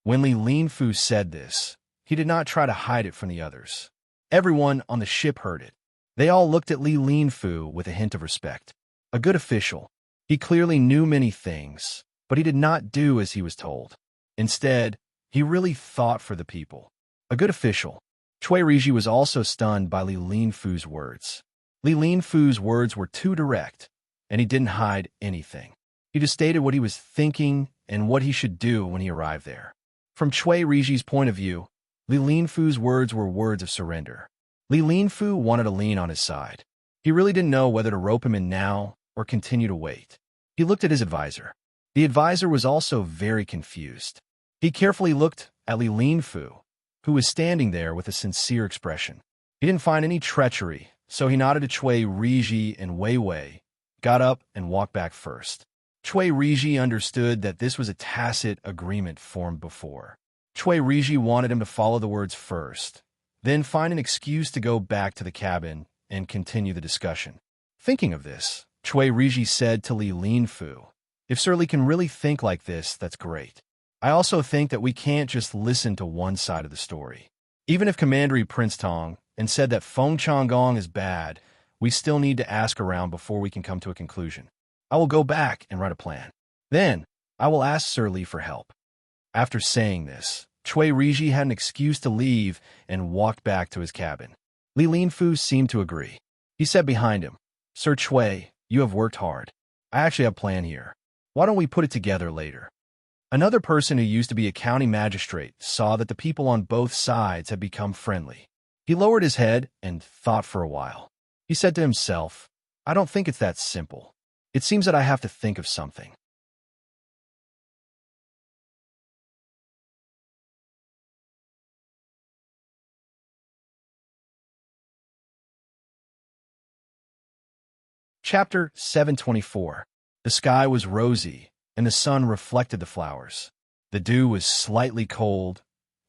When Li Linfu said this, he did not try to hide it from the others. Everyone on the ship heard it. They all looked at Li Linfu with a hint of respect. A good official. He clearly knew many things, but he did not do as he was told. Instead, he really thought for the people. A good official. Chui Riji was also stunned by Li Linfu's words. Li Linfu's words were too direct, and he didn't hide anything. He just stated what he was thinking and what he should do when he arrived there. From Chui Riji's point of view, Li Linfu's words were words of surrender. Li Linfu wanted to lean on his side. He really didn't know whether to rope him in now or continue to wait. He looked at his advisor. The advisor was also very confused. He carefully looked at Li Linfu, who was standing there with a sincere expression. He didn't find any treachery, so he nodded to Chui Riji and Wei Wei, got up and walked back first. Chui Riji understood that this was a tacit agreement formed before. Chui Riji wanted him to follow the words first, then find an excuse to go back to the cabin and continue the discussion. Thinking of this, Chui Riji said to Li Linfu, "If Sir Li can really think like this, that's great. I also think that we can't just listen to one side of the story. Even if Commandery Prince Tang and said that Feng Changgong is bad, we still need to ask around before we can come to a conclusion. I will go back and write a plan. Then, I will ask Sir Li for help." After saying this, Chui Riji had an excuse to leave and walked back to his cabin. Li Linfu seemed to agree. He said behind him, "Sir Chui, you have worked hard. I actually have a plan here. Why don't we put it together later?" Another person who used to be a county magistrate saw that the people on both sides had become friendly. He lowered his head and thought for a while. He said to himself, "I don't think it's that simple. It seems that I have to think of something." Chapter 724. The sky was rosy, and the sun reflected the flowers. The dew was slightly cold,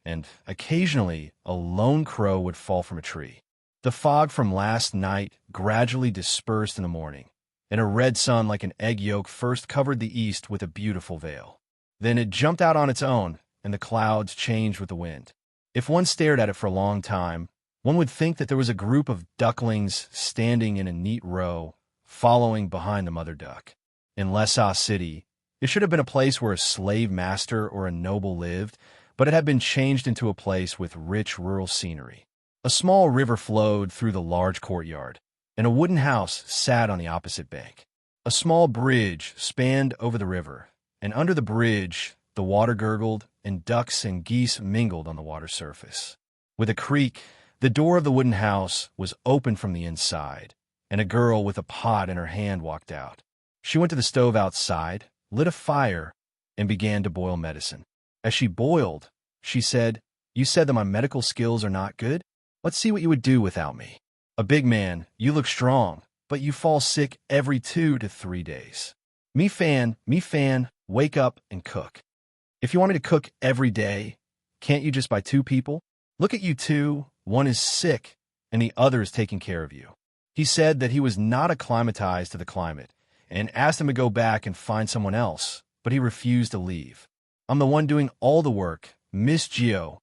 and occasionally a lone crow would fall from a tree. The fog from last night gradually dispersed in the morning, and a red sun like an egg yolk first covered the east with a beautiful veil. Then it jumped out on its own, and the clouds changed with the wind. If one stared at it for a long time, one would think that there was a group of ducklings standing in a neat row, following behind the mother duck. In Lhasa City, it should have been a place where a slave master or a noble lived, but it had been changed into a place with rich rural scenery. A small river flowed through the large courtyard, and a wooden house sat on the opposite bank. A small bridge spanned over the river, and under the bridge, the water gurgled, and ducks and geese mingled on the water surface. With a creak, the door of the wooden house was opened from the inside, and a girl with a pot in her hand walked out. She went to the stove outside, lit a fire, and began to boil medicine. As she boiled, she said, "You said that my medical skills are not good? Let's see what you would do without me. A big man, you look strong, but you fall sick every 2 to 3 days. Me fan, wake up and cook. If you want me to cook every day, can't you just buy 2 people? Look at you two, one is sick, and the other is taking care of you." He said that he was not acclimatized to the climate, and asked him to go back and find someone else, but he refused to leave. "I'm the one doing all the work, Miss Gio.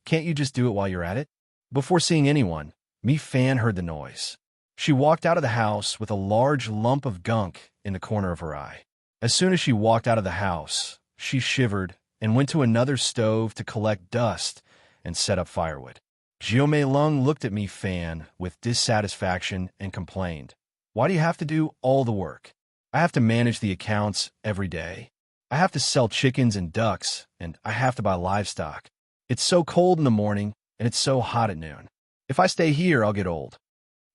Can't you just do it while you're at it?" Before seeing anyone, Mi Fan heard the noise. She walked out of the house with a large lump of gunk in the corner of her eye. As soon as she walked out of the house, she shivered and went to another stove to collect dust and set up firewood. Gio Mei Lung looked at Mi Fan with dissatisfaction and complained, "Why do you have to do all the work? I have to manage the accounts every day. I have to sell chickens and ducks, and I have to buy livestock. It's so cold in the morning, and it's so hot at noon. If I stay here, I'll get old."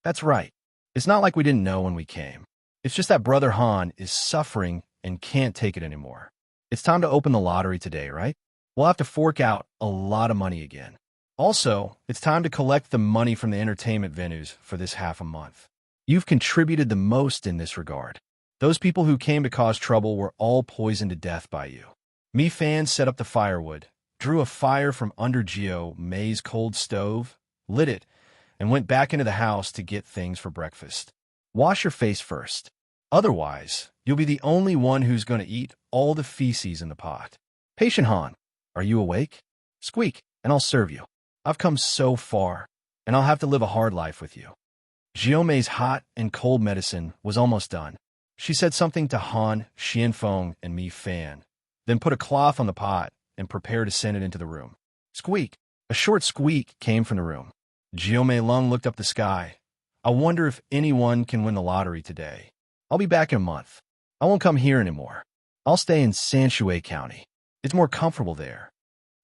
That's right. It's not like we didn't know when we came. It's just that Brother Han is suffering and can't take it anymore. It's time to open the lottery today, right? We'll have to fork out a lot of money again. Also, it's time to collect the money from the entertainment venues for this half a month. You've contributed the most in this regard. Those people who came to cause trouble were all poisoned to death by you. Me fans set up the firewood, drew a fire from under Gio May's cold stove, lit it, and went back into the house to get things for breakfast. Wash your face first. Otherwise, you'll be the only one who's going to eat all the feces in the pot. Patient Han, are you awake? Squeak, and I'll serve you. I've come so far, and I'll have to live a hard life with you. Xiaomei's hot and cold medicine was almost done. She said something to Han, Xianfeng, and Mi Fan, then put a cloth on the pot and prepared to send it into the room. Squeak! A short squeak came from the room. Xiaomei Lung looked up the sky. I wonder if anyone can win the lottery today. I'll be back in a month. I won't come here anymore. I'll stay in Sanshui County. It's more comfortable there.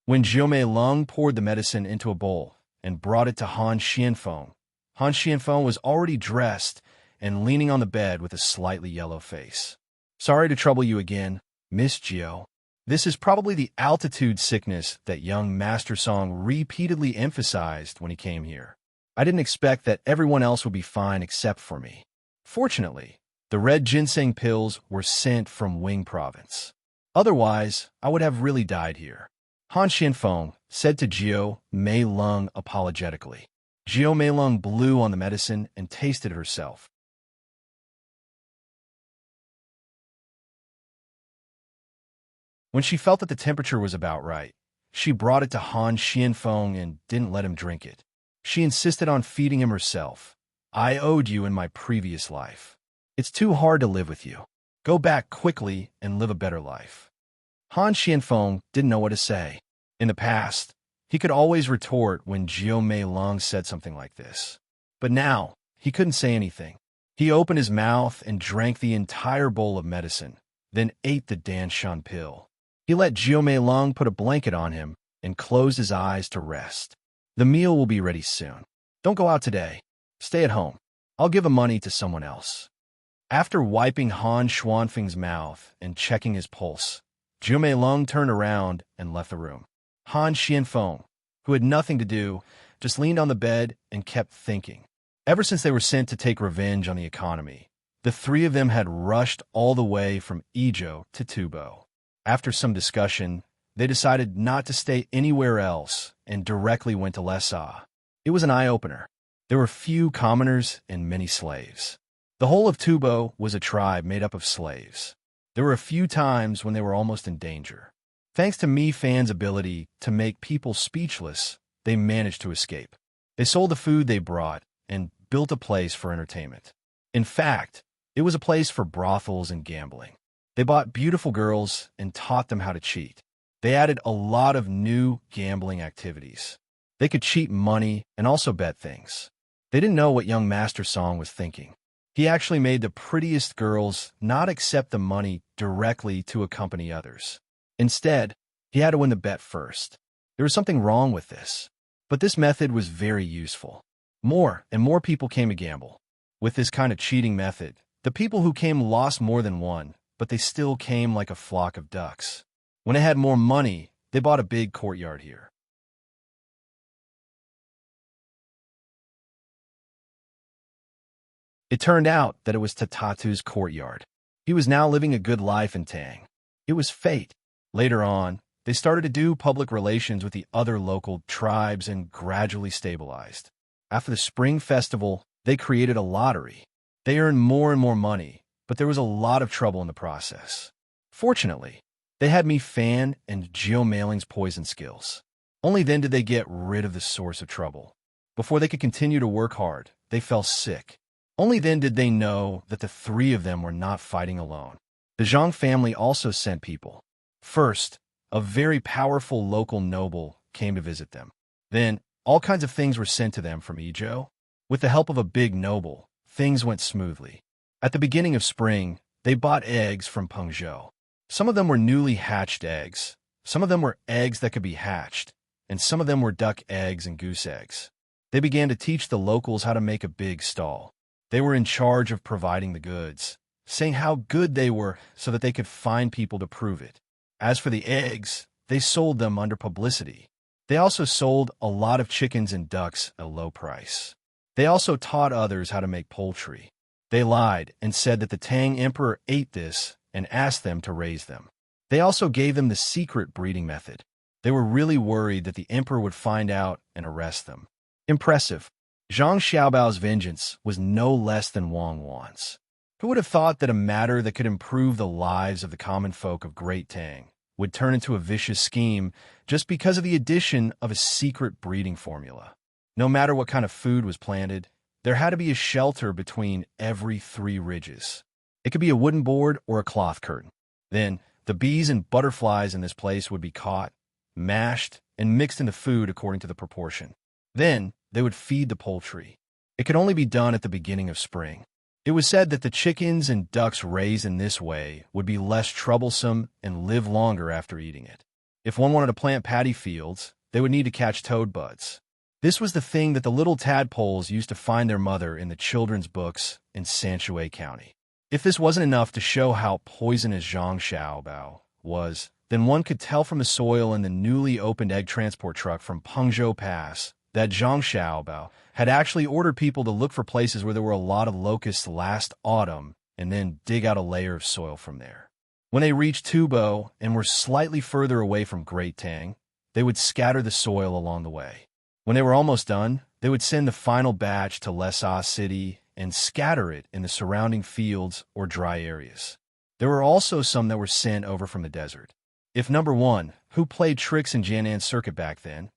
When Xiaomei Lung poured the medicine into a bowl and brought it to Han Xianfeng was already dressed and leaning on the bed with a slightly yellow face. Sorry to trouble you again, Miss Gio. This is probably the altitude sickness that young Master Song repeatedly emphasized when he came here. I didn't expect that everyone else would be fine except for me. Fortunately, the red ginseng pills were sent from Wing Province. Otherwise, I would have really died here. Han Xianfeng said to Gio Mei Lung apologetically. Gio Mei Lung blew on the medicine and tasted it herself. When she felt that the temperature was about right, she brought it to Han Xianfeng and didn't let him drink it. She insisted on feeding him herself. I owed you in my previous life. It's too hard to live with you. Go back quickly and live a better life. Han Xianfeng didn't know what to say. In the past, he could always retort when Gio Mei Lung said something like this. But now, he couldn't say anything. He opened his mouth and drank the entire bowl of medicine, then ate the Danshan pill. He let Gio Mei Lung put a blanket on him and closed his eyes to rest. The meal will be ready soon. Don't go out today. Stay at home. I'll give the money to someone else. After wiping Han Xuanfeng's mouth and checking his pulse, Gio Mei Lung turned around and left the room. Han Xianfeng, who had nothing to do, just leaned on the bed and kept thinking. Ever since they were sent to take revenge on the economy, the three of them had rushed all the way from Ijo to Tubo. After some discussion, they decided not to stay anywhere else and directly went to Lessa. It was an eye-opener. There were few commoners and many slaves. The whole of Tubo was a tribe made up of slaves. There were a few times when they were almost in danger. Thanks to Mi Fan's ability to make people speechless, they managed to escape. They sold the food they brought and built a place for entertainment. In fact, it was a place for brothels and gambling. They bought beautiful girls and taught them how to cheat. They added a lot of new gambling activities. They could cheat money and also bet things. They didn't know what young Master Song was thinking. He actually made the prettiest girls not accept the money directly to accompany others. Instead, he had to win the bet first. There was something wrong with this. But this method was very useful. More and more people came to gamble. With this kind of cheating method, the people who came lost more than one, but they still came like a flock of ducks. When they had more money, they bought a big courtyard here. It turned out that it was Tatatu's courtyard. He was now living a good life in Tang. It was fate. Later on, they started to do public relations with the other local tribes and gradually stabilized. After the spring festival, they created a lottery. They earned more and more money, but there was a lot of trouble in the process. Fortunately, they had Mi Fan and Gio Mailing's poison skills. Only then did they get rid of the source of trouble. Before they could continue to work hard, they fell sick. Only then did they know that the three of them were not fighting alone. The Zhang family also sent people. First, a very powerful local noble came to visit them. Then, all kinds of things were sent to them from Ijo. With the help of a big noble, things went smoothly. At the beginning of spring, they bought eggs from Pengzhou. Some of them were newly hatched eggs, some of them were eggs that could be hatched, and some of them were duck eggs and goose eggs. They began to teach the locals how to make a big stall. They were in charge of providing the goods, saying how good they were so that they could find people to prove it. As for the eggs, they sold them under publicity. They also sold a lot of chickens and ducks at a low price. They also taught others how to make poultry. They lied and said that the Tang emperor ate this and asked them to raise them. They also gave them the secret breeding method. They were really worried that the emperor would find out and arrest them. Impressive. Zhang Xiaobao's vengeance was no less than Wang Wan's. Who would have thought that a matter that could improve the lives of the common folk of Great Tang would turn into a vicious scheme just because of the addition of a secret breeding formula? No matter what kind of food was planted, there had to be a shelter between every 3 ridges. It could be a wooden board or a cloth curtain. Then, the bees and butterflies in this place would be caught, mashed, and mixed into food according to the proportion. Then, they would feed the poultry. It could only be done at the beginning of spring. It was said that the chickens and ducks raised in this way would be less troublesome and live longer after eating it. If one wanted to plant paddy fields, they would need to catch toad buds. This was the thing that the little tadpoles used to find their mother in the children's books in Sanshui County. If this wasn't enough to show how poisonous Zhang Xiaobao was, then one could tell from the soil in the newly opened egg transport truck from Pengzhou Pass that Zhang Xiaobao had actually ordered people to look for places where there were a lot of locusts last autumn and then dig out a layer of soil from there. When they reached Tubo and were slightly further away from Great Tang, they would scatter the soil along the way. When they were almost done, they would send the final batch to Lesa City and scatter it in the surrounding fields or dry areas. There were also some that were sent over from the desert. If number 1, who played tricks in Jiannan Circuit back then,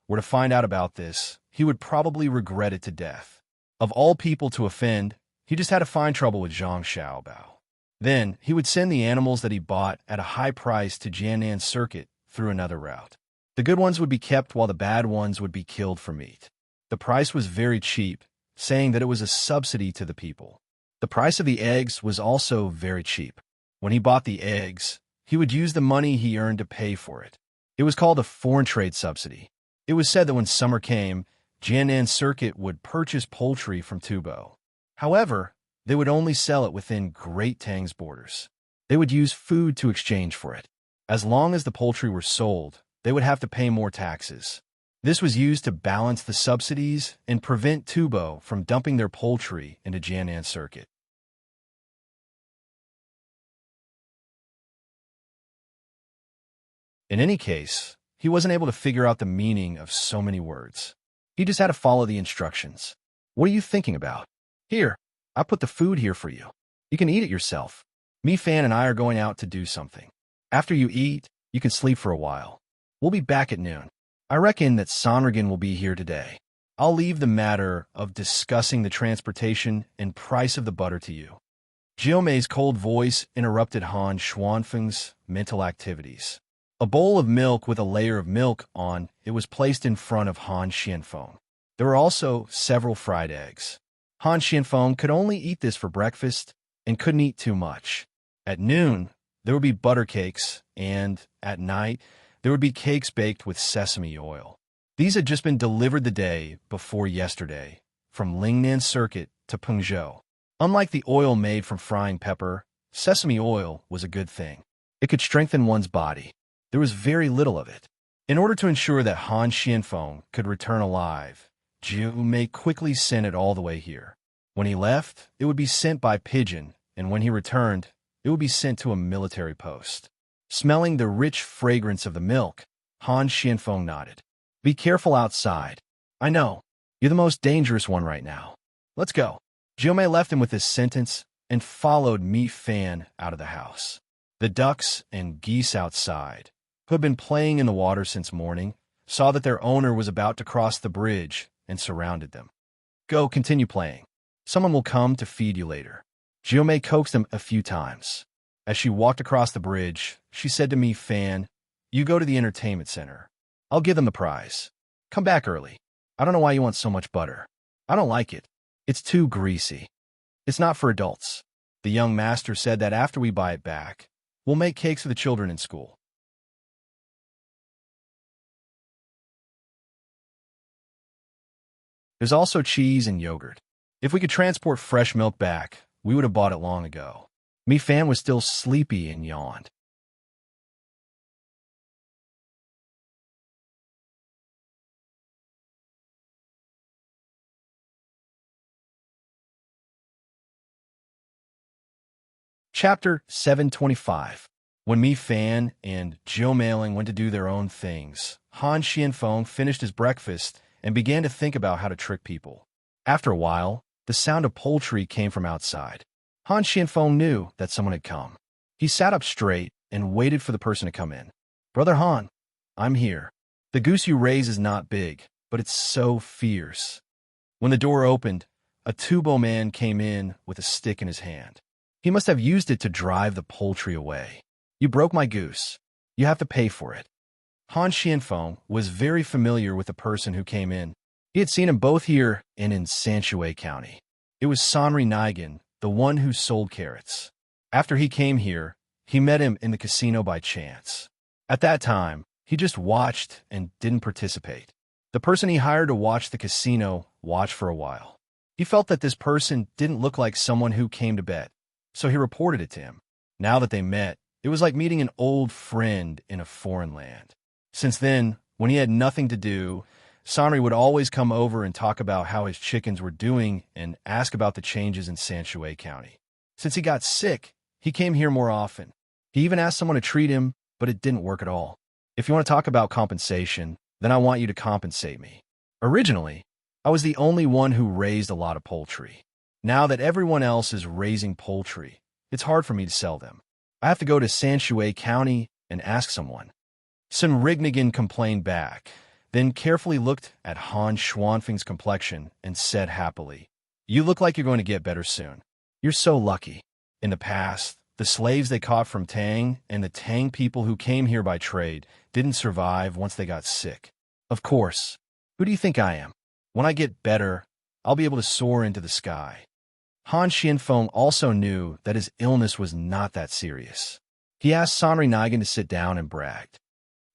were to find out about this, he would probably regret it to death. Of all people to offend, he just had to find trouble with Zhang Xiaobao. Then, he would send the animals that he bought at a high price to Jiannan Circuit through another route. The good ones would be kept while the bad ones would be killed for meat. The price was very cheap, saying that it was a subsidy to the people. The price of the eggs was also very cheap. When he bought the eggs, he would use the money he earned to pay for it. It was called a foreign trade subsidy. It was said that when summer came, Jiannan Circuit would purchase poultry from Tubo. However, they would only sell it within Great Tang's borders. They would use food to exchange for it. As long as the poultry were sold, they would have to pay more taxes. This was used to balance the subsidies and prevent Tubo from dumping their poultry into Jiannan Circuit. In any case, he wasn't able to figure out the meaning of so many words. He just had to follow the instructions. What are you thinking about? Here, I put the food here for you. You can eat it yourself. Me Fan and I are going out to do something. After you eat, you can sleep for a while. We'll be back at noon. I reckon that Sonrigan will be here today. I'll leave the matter of discussing the transportation and price of the butter to you. Jiomei's cold voice interrupted Han Xuanfeng's mental activities. A bowl of milk with a layer of milk on it was placed in front of Han Xianfeng. There were also several fried eggs. Han Xianfeng could only eat this for breakfast and couldn't eat too much. At noon, there would be butter cakes, and at night, there would be cakes baked with sesame oil. These had just been delivered the day before yesterday, from Lingnan Circuit to Pengzhou. Unlike the oil made from frying pepper, sesame oil was a good thing. It could strengthen one's body. There was very little of it. In order to ensure that Han Xianfeng could return alive, Jiu Mei quickly sent it all the way here. When he left, it would be sent by pigeon, and when he returned, it would be sent to a military post. Smelling the rich fragrance of the milk, Han Xianfeng nodded. Be careful outside. I know. You're the most dangerous one right now. Let's go. Jiu Mei left him with this sentence and followed Mi Fan out of the house. The ducks and geese outside, who had been playing in the water since morning, saw that their owner was about to cross the bridge and surrounded them. Go, continue playing. Someone will come to feed you later. Jiu Mei coaxed them a few times. As she walked across the bridge, she said to Mi Fan, you go to the entertainment center. I'll give them the prize. Come back early. I don't know why you want so much butter. I don't like it. It's too greasy. It's not for adults. The young master said that after we buy it back, we'll make cakes for the children in school. There's also cheese and yogurt. If we could transport fresh milk back, we would have bought it long ago. Mi Fan was still sleepy and yawned. Chapter 725. When Mi Fan and Jiu Mailing went to do their own things, Han Xianfeng finished his breakfast and began to think about how to trick people. After a while, the sound of poultry came from outside. Han Xianfeng knew that someone had come. He sat up straight and waited for the person to come in. "Brother Han, I'm here. The goose you raise is not big, but it's so fierce." When the door opened, a Tubo man came in with a stick in his hand. He must have used it to drive the poultry away. "You broke my goose. You have to pay for it." Han Xianfeng was very familiar with the person who came in. He had seen him both here and in Sanshui County. It was Sanri Nigan, the one who sold carrots. After he came here, he met him in the casino by chance. At that time, he just watched and didn't participate. The person he hired to watch the casino watched for a while. He felt that this person didn't look like someone who came to bet, so he reported it to him. Now that they met, it was like meeting an old friend in a foreign land. Since then, when he had nothing to do, Sanri would always come over and talk about how his chickens were doing and ask about the changes in Sanshui County. Since he got sick, he came here more often. He even asked someone to treat him, but it didn't work at all. "If you want to talk about compensation, then I want you to compensate me. Originally, I was the only one who raised a lot of poultry. Now that everyone else is raising poultry, it's hard for me to sell them. I have to go to Sanshui County and ask someone." Sun Rignigan complained back, then carefully looked at Han Schwanfeng's complexion and said happily, "You look like you're going to get better soon. You're so lucky. In the past, the slaves they caught from Tang and the Tang people who came here by trade didn't survive once they got sick. Of course, who do you think I am? When I get better, I'll be able to soar into the sky." Han Xianfeng also knew that his illness was not that serious. He asked Sanri Nigan to sit down and bragged,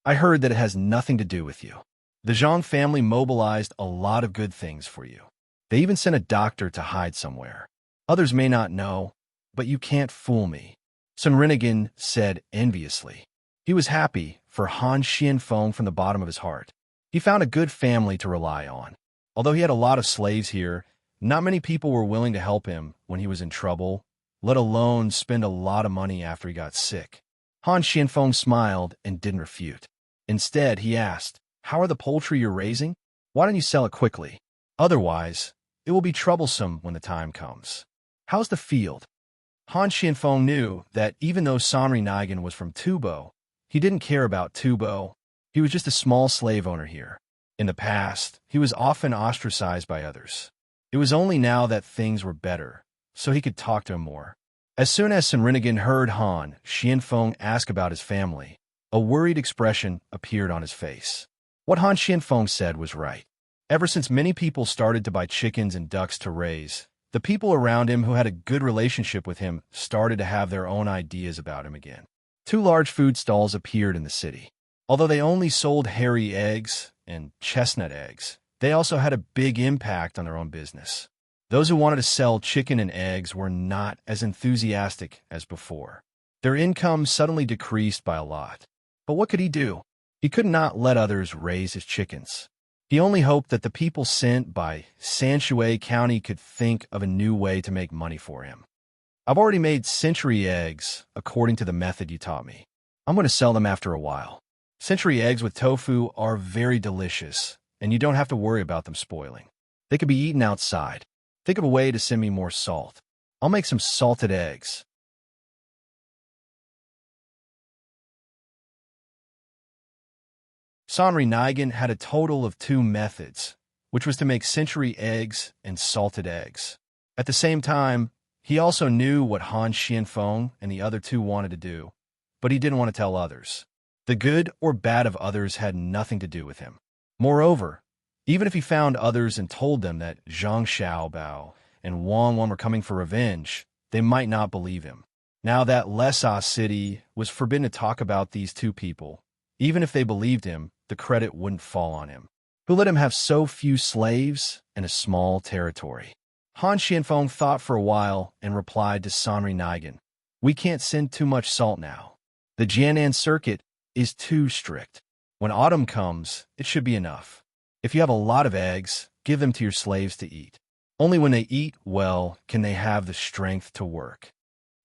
"I heard that it has nothing to do with you. The Zhang family mobilized a lot of good things for you. They even sent a doctor to hide somewhere. Others may not know, but you can't fool me." Sun Rinnigan said enviously. He was happy for Han Xianfeng from the bottom of his heart. He found a good family to rely on. Although he had a lot of slaves here, not many people were willing to help him when he was in trouble, let alone spend a lot of money after he got sick. Han Xianfeng smiled and didn't refute. Instead, he asked, "How are the poultry you're raising? Why don't you sell it quickly? Otherwise, it will be troublesome when the time comes. How's the field?" Han Xianfeng knew that even though Sanri Nigan was from Tubo, he didn't care about Tubo. He was just a small slave owner here. In the past, he was often ostracized by others. It was only now that things were better, so he could talk to him more. As soon as Sunrinigan heard Han Xianfeng ask about his family, a worried expression appeared on his face. What Han Xianfeng said was right. Ever since many people started to buy chickens and ducks to raise, the people around him who had a good relationship with him started to have their own ideas about him again. 2 large food stalls appeared in the city. Although they only sold hairy eggs and chestnut eggs, they also had a big impact on their own business. Those who wanted to sell chicken and eggs were not as enthusiastic as before. Their income suddenly decreased by a lot. But what could he do? He could not let others raise his chickens. He only hoped that the people sent by Sanshui County could think of a new way to make money for him. "I've already made century eggs according to the method you taught me. I'm going to sell them after a while. Century eggs with tofu are very delicious, and you don't have to worry about them spoiling. They could be eaten outside. Think of a way to send me more salt. I'll make some salted eggs." Sanri Nigan had a total of 2 methods, which was to make century eggs and salted eggs. At the same time, he also knew what Han Xianfeng and the other 2 wanted to do, but he didn't want to tell others. The good or bad of others had nothing to do with him. Moreover, even if he found others and told them that Zhang Xiaobao and Wang Wan were coming for revenge, they might not believe him. Now that Lesa City was forbidden to talk about these 2 people, even if they believed him, the credit wouldn't fall on him, who let him have so few slaves and a small territory. Han Xianfeng thought for a while and replied to Sanri Nigan, "We can't send too much salt now. The Jianan circuit is too strict. When autumn comes, it should be enough. If you have a lot of eggs, give them to your slaves to eat. Only when they eat well can they have the strength to work."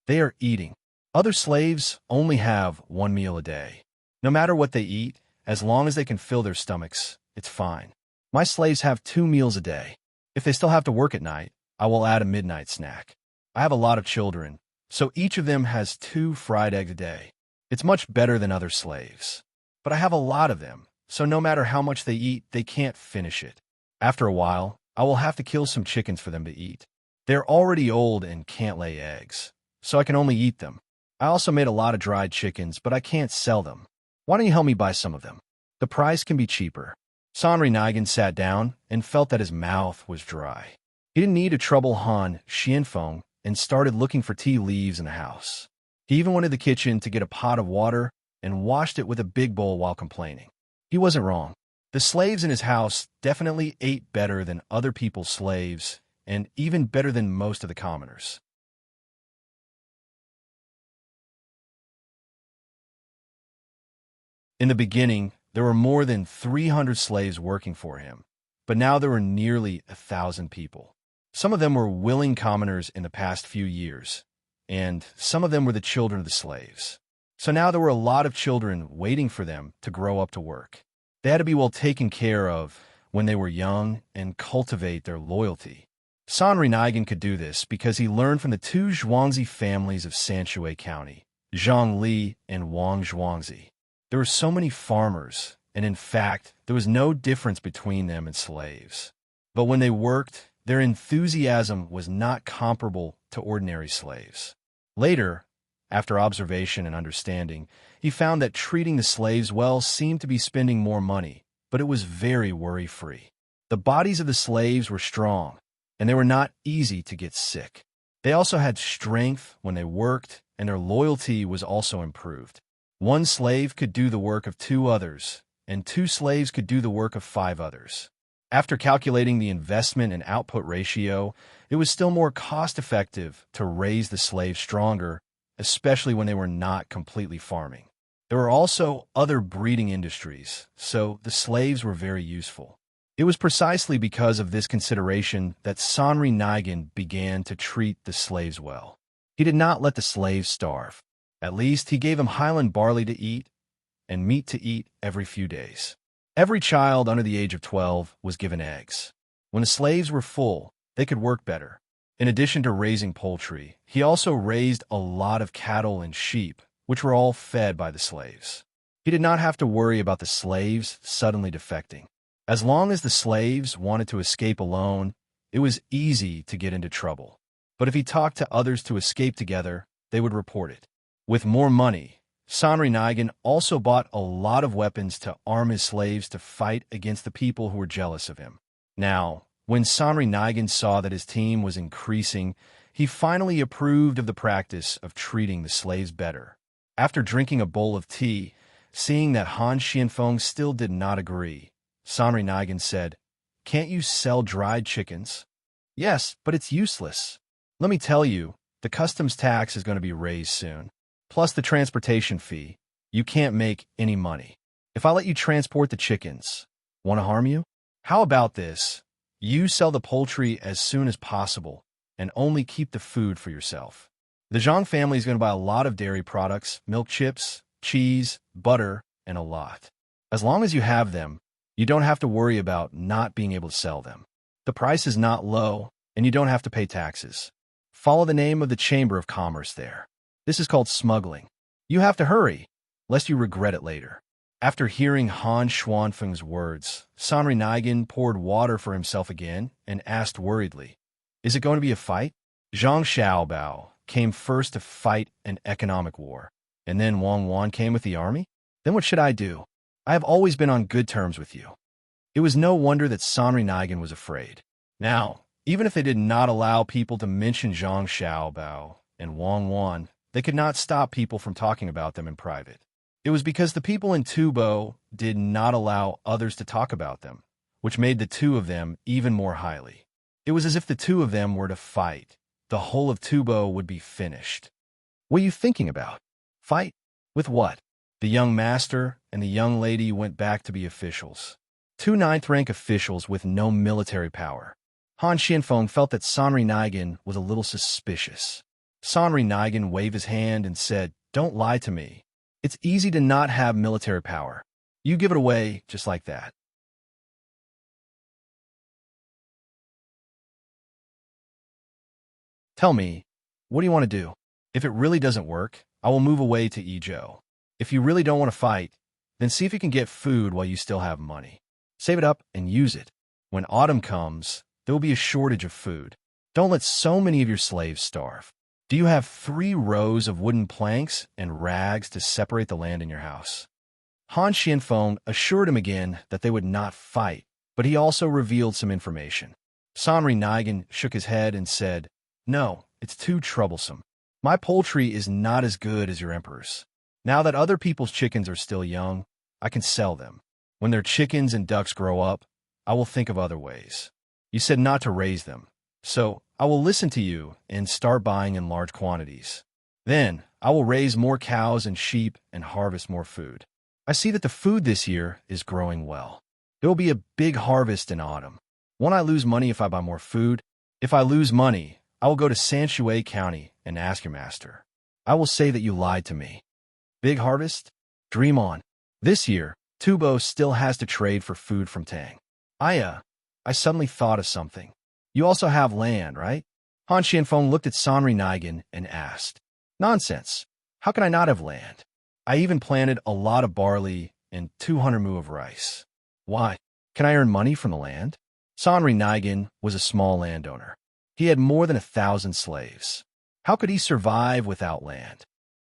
They are eating. Other slaves only have one meal a day. No matter what they eat, as long as they can fill their stomachs, it's fine. My slaves have 2 meals a day. If they still have to work at night, I will add a midnight snack. I have a lot of children, so each of them has 2 fried eggs a day. It's much better than other slaves. But I have a lot of them, so no matter how much they eat, they can't finish it. After a while, I will have to kill some chickens for them to eat. They're already old and can't lay eggs, so I can only eat them. I also made a lot of dried chickens, but I can't sell them. Why don't you help me buy some of them? The price can be cheaper. Sanri Nigan sat down and felt that his mouth was dry. He didn't need to trouble Han Xianfeng and started looking for tea leaves in the house. He even went to the kitchen to get a pot of water and washed it with a big bowl while complaining. He wasn't wrong. The slaves in his house definitely ate better than other people's slaves and even better than most of the commoners. In the beginning, there were more than 300 slaves working for him, but now there were nearly 1,000 people. Some of them were willing commoners in the past few years, and some of them were the children of the slaves. So now there were a lot of children waiting for them to grow up to work. They had to be well taken care of when they were young and cultivate their loyalty. Sanri Nigan could do this because he learned from the 2 Zhuangzi families of Sanshui County, Zhang Li and Wang Zhuangzi. There were so many farmers, and in fact, there was no difference between them and slaves. But when they worked, their enthusiasm was not comparable to ordinary slaves. Later, after observation and understanding, he found that treating the slaves well seemed to be spending more money, but it was very worry-free. The bodies of the slaves were strong, and they were not easy to get sick. They also had strength when they worked, and their loyalty was also improved. 1 slave could do the work of 2 others, and 2 slaves could do the work of 5 others. After calculating the investment and output ratio, it was still more cost-effective to raise the slaves stronger, especially when they were not completely farming. There were also other breeding industries, so the slaves were very useful. It was precisely because of this consideration that Sanri Nigan began to treat the slaves well. He did not let the slaves starve. At least he gave them highland barley to eat and meat to eat every few days. Every child under the age of 12 was given eggs. When the slaves were full, they could work better. In addition to raising poultry, he also raised a lot of cattle and sheep, which were all fed by the slaves. He did not have to worry about the slaves suddenly defecting. As long as the slaves wanted to escape alone, it was easy to get into trouble. But if he talked to others to escape together, they would report it. With more money, Sanri Nigan also bought a lot of weapons to arm his slaves to fight against the people who were jealous of him. Now, when Sanri Nigan saw that his team was increasing, he finally approved of the practice of treating the slaves better. After drinking a bowl of tea, seeing that Han Xianfeng still did not agree, Sanri Nigan said, "Can't you sell dried chickens?" "Yes, but it's useless. Let me tell you, the customs tax is going to be raised soon. Plus the transportation fee, you can't make any money. If I let you transport the chickens, want to harm you? How about this? You sell the poultry as soon as possible and only keep the food for yourself. The Zhang family is going to buy a lot of dairy products, milk chips, cheese, butter, and a lot. As long as you have them, you don't have to worry about not being able to sell them. The price is not low, and you don't have to pay taxes. Follow the name of the Chamber of Commerce there. This is called smuggling. You have to hurry, lest you regret it later." After hearing Han Xuanfeng's words, Sanri Nigan poured water for himself again and asked worriedly, "Is it going to be a fight?" Zhang Xiaobao came first to fight an economic war, and then Wang Wan came with the army? Then what should I do? I have always been on good terms with you. It was no wonder that Sanri Nigan was afraid. Now, even if they did not allow people to mention Zhang Xiaobao and Wang Wan, they could not stop people from talking about them in private. It was because the people in Tubo did not allow others to talk about them, which made the 2 of them even more highly. It was as if the 2 of them were to fight. The whole of Tubo would be finished. What are you thinking about? Fight? With what? The young master and the young lady went back to be officials. 2 ninth-rank officials with no military power. Han Xianfeng felt that Sanri Nigan was a little suspicious. Sanri Nigan waved his hand and said, "Don't lie to me. It's easy to not have military power. You give it away just like that." "Tell me, what do you want to do? If it really doesn't work, I will move away to Ijo. If you really don't want to fight, then see if you can get food while you still have money. Save it up and use it. When autumn comes, there will be a shortage of food. Don't let so many of your slaves starve. Do you have 3 rows of wooden planks and rags to separate the land in your house?" Han Xianfeng assured him again that they would not fight, but he also revealed some information. Sanri Nigan shook his head and said, "No, it's too troublesome. My poultry is not as good as your emperor's. Now that other people's chickens are still young, I can sell them. When their chickens and ducks grow up, I will think of other ways. You said not to raise them, so I will listen to you and start buying in large quantities. Then I will raise more cows and sheep and harvest more food. I see that the food this year is growing well. There will be a big harvest in autumn. Won't I lose money if I buy more food? If I lose money, I will go to Sanshui County and ask your master. I will say that you lied to me. Big harvest? Dream on. This year, Tubo still has to trade for food from Tang. I suddenly thought of something. You also have land, right?" Han Xianfeng looked at Sanri Nigan and asked, "Nonsense. How can I not have land? I even planted a lot of barley and 200 mu of rice. Why? Can I earn money from the land?" Sanri Nigan was a small landowner. He had more than 1,000 slaves. How could he survive without land?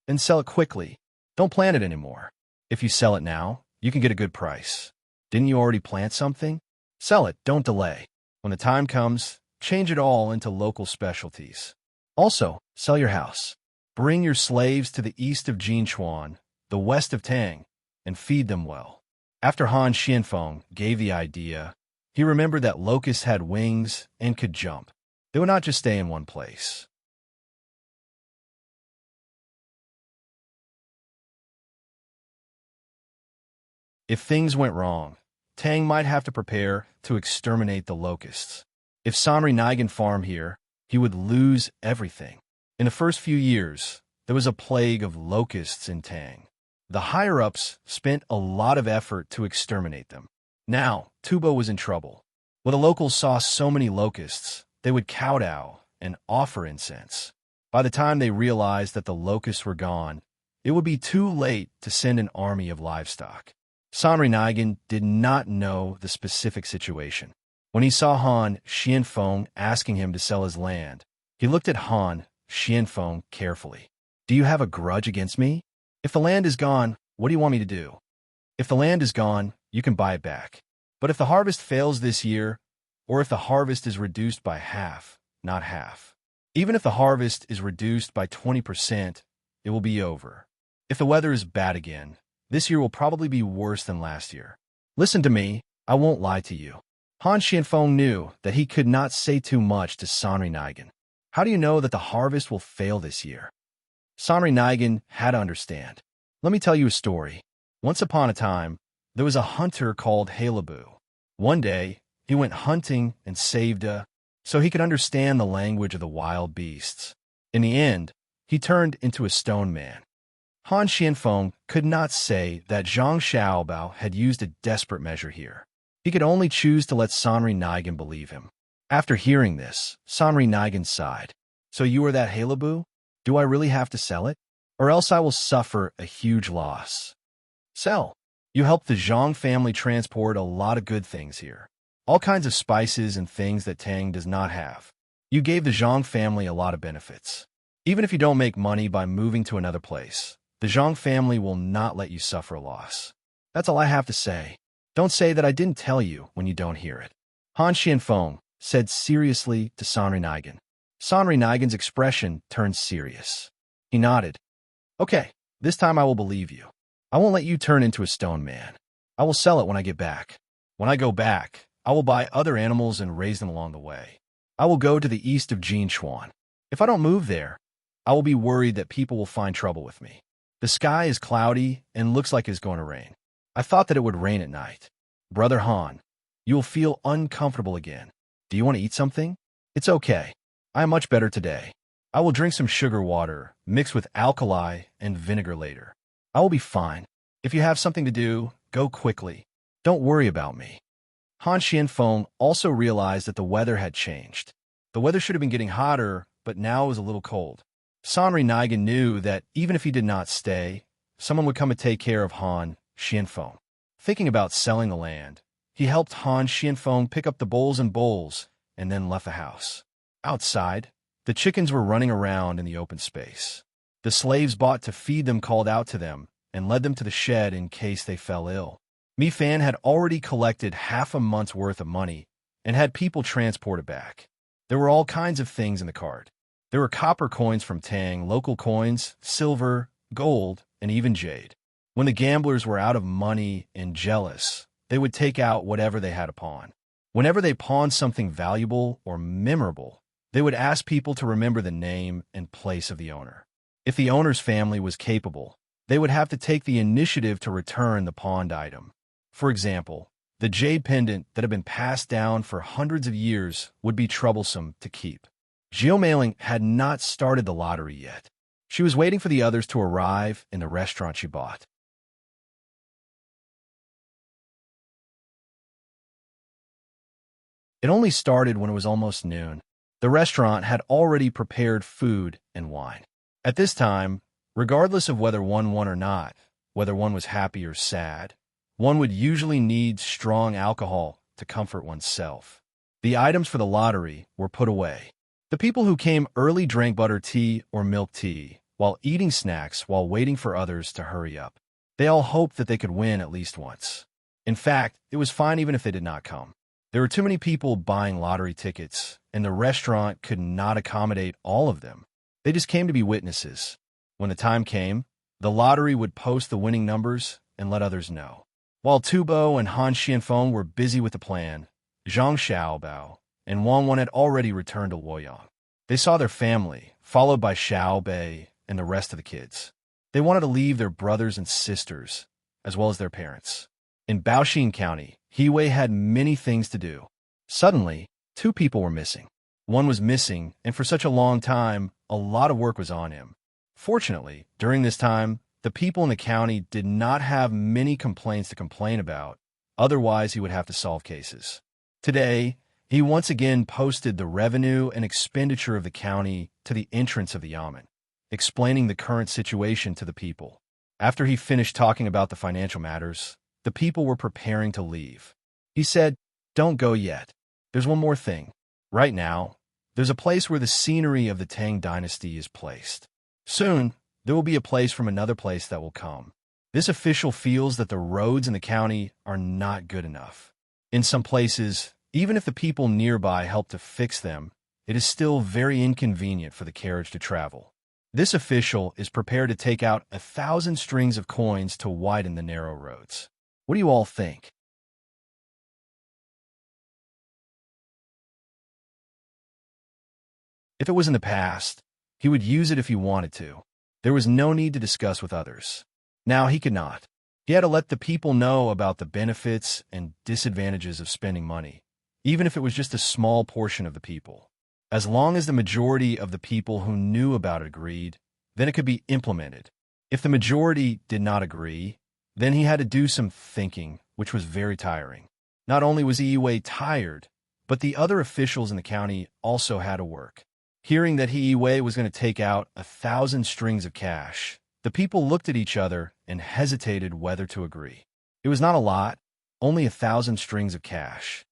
"Then sell it quickly. Don't plant it anymore. If you sell it now, you can get a good price. Didn't you already plant something? Sell it, don't delay. When the time comes, change it all into local specialties. Also, sell your house. Bring your slaves to the east of Jinchuan, the west of Tang, and feed them well." After Han Xianfeng gave the idea, he remembered that locusts had wings and could jump. They would not just stay in one place. If things went wrong, Tang might have to prepare to exterminate the locusts. If Sanri Nigan farmed here, he would lose everything. In the first few years, there was a plague of locusts in Tang. The higher-ups spent a lot of effort to exterminate them. Now, Tubo was in trouble. When the locals saw so many locusts, they would kowtow and offer incense. By the time they realized that the locusts were gone, it would be too late to send an army of livestock. Sanri Nigan did not know the specific situation. When he saw Han Xianfeng asking him to sell his land, he looked at Han Xianfeng carefully. "Do you have a grudge against me? If the land is gone, what do you want me to do?" "If the land is gone, you can buy it back. But if the harvest fails this year, or if the harvest is reduced by half, not half. Even if the harvest is reduced by 20%, it will be over. If the weather is bad again, this year will probably be worse than last year. Listen to me, I won't lie to you." Han Xianfeng knew that he could not say too much to Sanri Nigan. "How do you know that the harvest will fail this year?" Sanri Nigan had to understand. "Let me tell you a story. Once upon a time, there was a hunter called Halabu. One day, he went hunting and saved so he could understand the language of the wild beasts. In the end, he turned into a stone man." Han Xianfeng could not say that Zhang Xiaobao had used a desperate measure here. He could only choose to let Sanri Nigan believe him. After hearing this, Sanri Nigan sighed. "So you are that Halabu? Do I really have to sell it? Or else I will suffer a huge loss." "Sell. You helped the Zhang family transport a lot of good things here. All kinds of spices and things that Tang does not have. You gave the Zhang family a lot of benefits. Even if you don't make money by moving to another place, the Zhang family will not let you suffer a loss. That's all I have to say. Don't say that I didn't tell you when you don't hear it." Han Xianfeng said seriously to Sanri Nigan. Sanri Nigan's expression turned serious. He nodded. "Okay, this time I will believe you. I won't let you turn into a stone man. I will sell it when I get back. When I go back, I will buy other animals and raise them along the way. I will go to the east of Jinchuan. If I don't move there, I will be worried that people will find trouble with me. The sky is cloudy and looks like it's going to rain. I thought that it would rain at night. Brother Han, you will feel uncomfortable again. Do you want to eat something? It's okay. I am much better today. I will drink some sugar water, mixed with alkali and vinegar later. I will be fine. If you have something to do, go quickly. Don't worry about me. Han Xianfeng also realized that the weather had changed. The weather should have been getting hotter, but now it was a little cold. Sanri Nigan knew that even if he did not stay, someone would come and take care of Han Xianfeng. Thinking about selling the land, he helped Han Xianfeng pick up the bowls and then left the house. Outside, the chickens were running around in the open space. The slaves bought to feed them called out to them and led them to the shed in case they fell ill. Mi Fan had already collected half a month's worth of money and had people transport it back. There were all kinds of things in the cart. There were copper coins from Tang, local coins, silver, gold, and even jade. When the gamblers were out of money and jealous, they would take out whatever they had to pawn. Whenever they pawned something valuable or memorable, they would ask people to remember the name and place of the owner. If the owner's family was capable, they would have to take the initiative to return the pawned item. For example, the jade pendant that had been passed down for hundreds of years would be troublesome to keep. Jiao Meiling had not started the lottery yet. She was waiting for the others to arrive in the restaurant she bought. It only started when it was almost noon. The restaurant had already prepared food and wine. At this time, regardless of whether one won or not, whether one was happy or sad, one would usually need strong alcohol to comfort oneself. The items for the lottery were put away. The people who came early drank butter tea or milk tea, while eating snacks while waiting for others to hurry up. They all hoped that they could win at least once. In fact, it was fine even if they did not come. There were too many people buying lottery tickets, and the restaurant could not accommodate all of them. They just came to be witnesses. When the time came, the lottery would post the winning numbers and let others know. While Tubo and Han Xianfeng were busy with the plan, Zhang Xiaobao and Wang Wan had already returned to Luoyang. They saw their family, followed by Xiao Bei and the rest of the kids. They wanted to leave their brothers and sisters, as well as their parents. In Baoxin County, Hiwei had many things to do. Suddenly, 2 people were missing. One was missing, and for such a long time, a lot of work was on him. Fortunately, during this time, the people in the county did not have many complaints to complain about, otherwise he would have to solve cases. Today, he once again posted the revenue and expenditure of the county to the entrance of the yamen, explaining the current situation to the people. After he finished talking about the financial matters, the people were preparing to leave. He said, "Don't go yet. There's one more thing. Right now, there's a place where the scenery of the Tang Dynasty is placed. Soon, there will be a place from another place that will come. This official feels that the roads in the county are not good enough. In some places, even if the people nearby help to fix them, it is still very inconvenient for the carriage to travel. This official is prepared to take out 1,000 strings of coins to widen the narrow roads. What do you all think?" If it was in the past, he would use it if he wanted to. There was no need to discuss with others. Now he could not. He had to let the people know about the benefits and disadvantages of spending money, even if it was just a small portion of the people. As long as the majority of the people who knew about it agreed, then it could be implemented. If the majority did not agree, then he had to do some thinking, which was very tiring. Not only was Yiwei tired, but the other officials in the county also had to work. Hearing that Yiwei was going to take out 1,000 strings of cash, the people looked at each other and hesitated whether to agree. It was not a lot, only 1,000 strings of cash.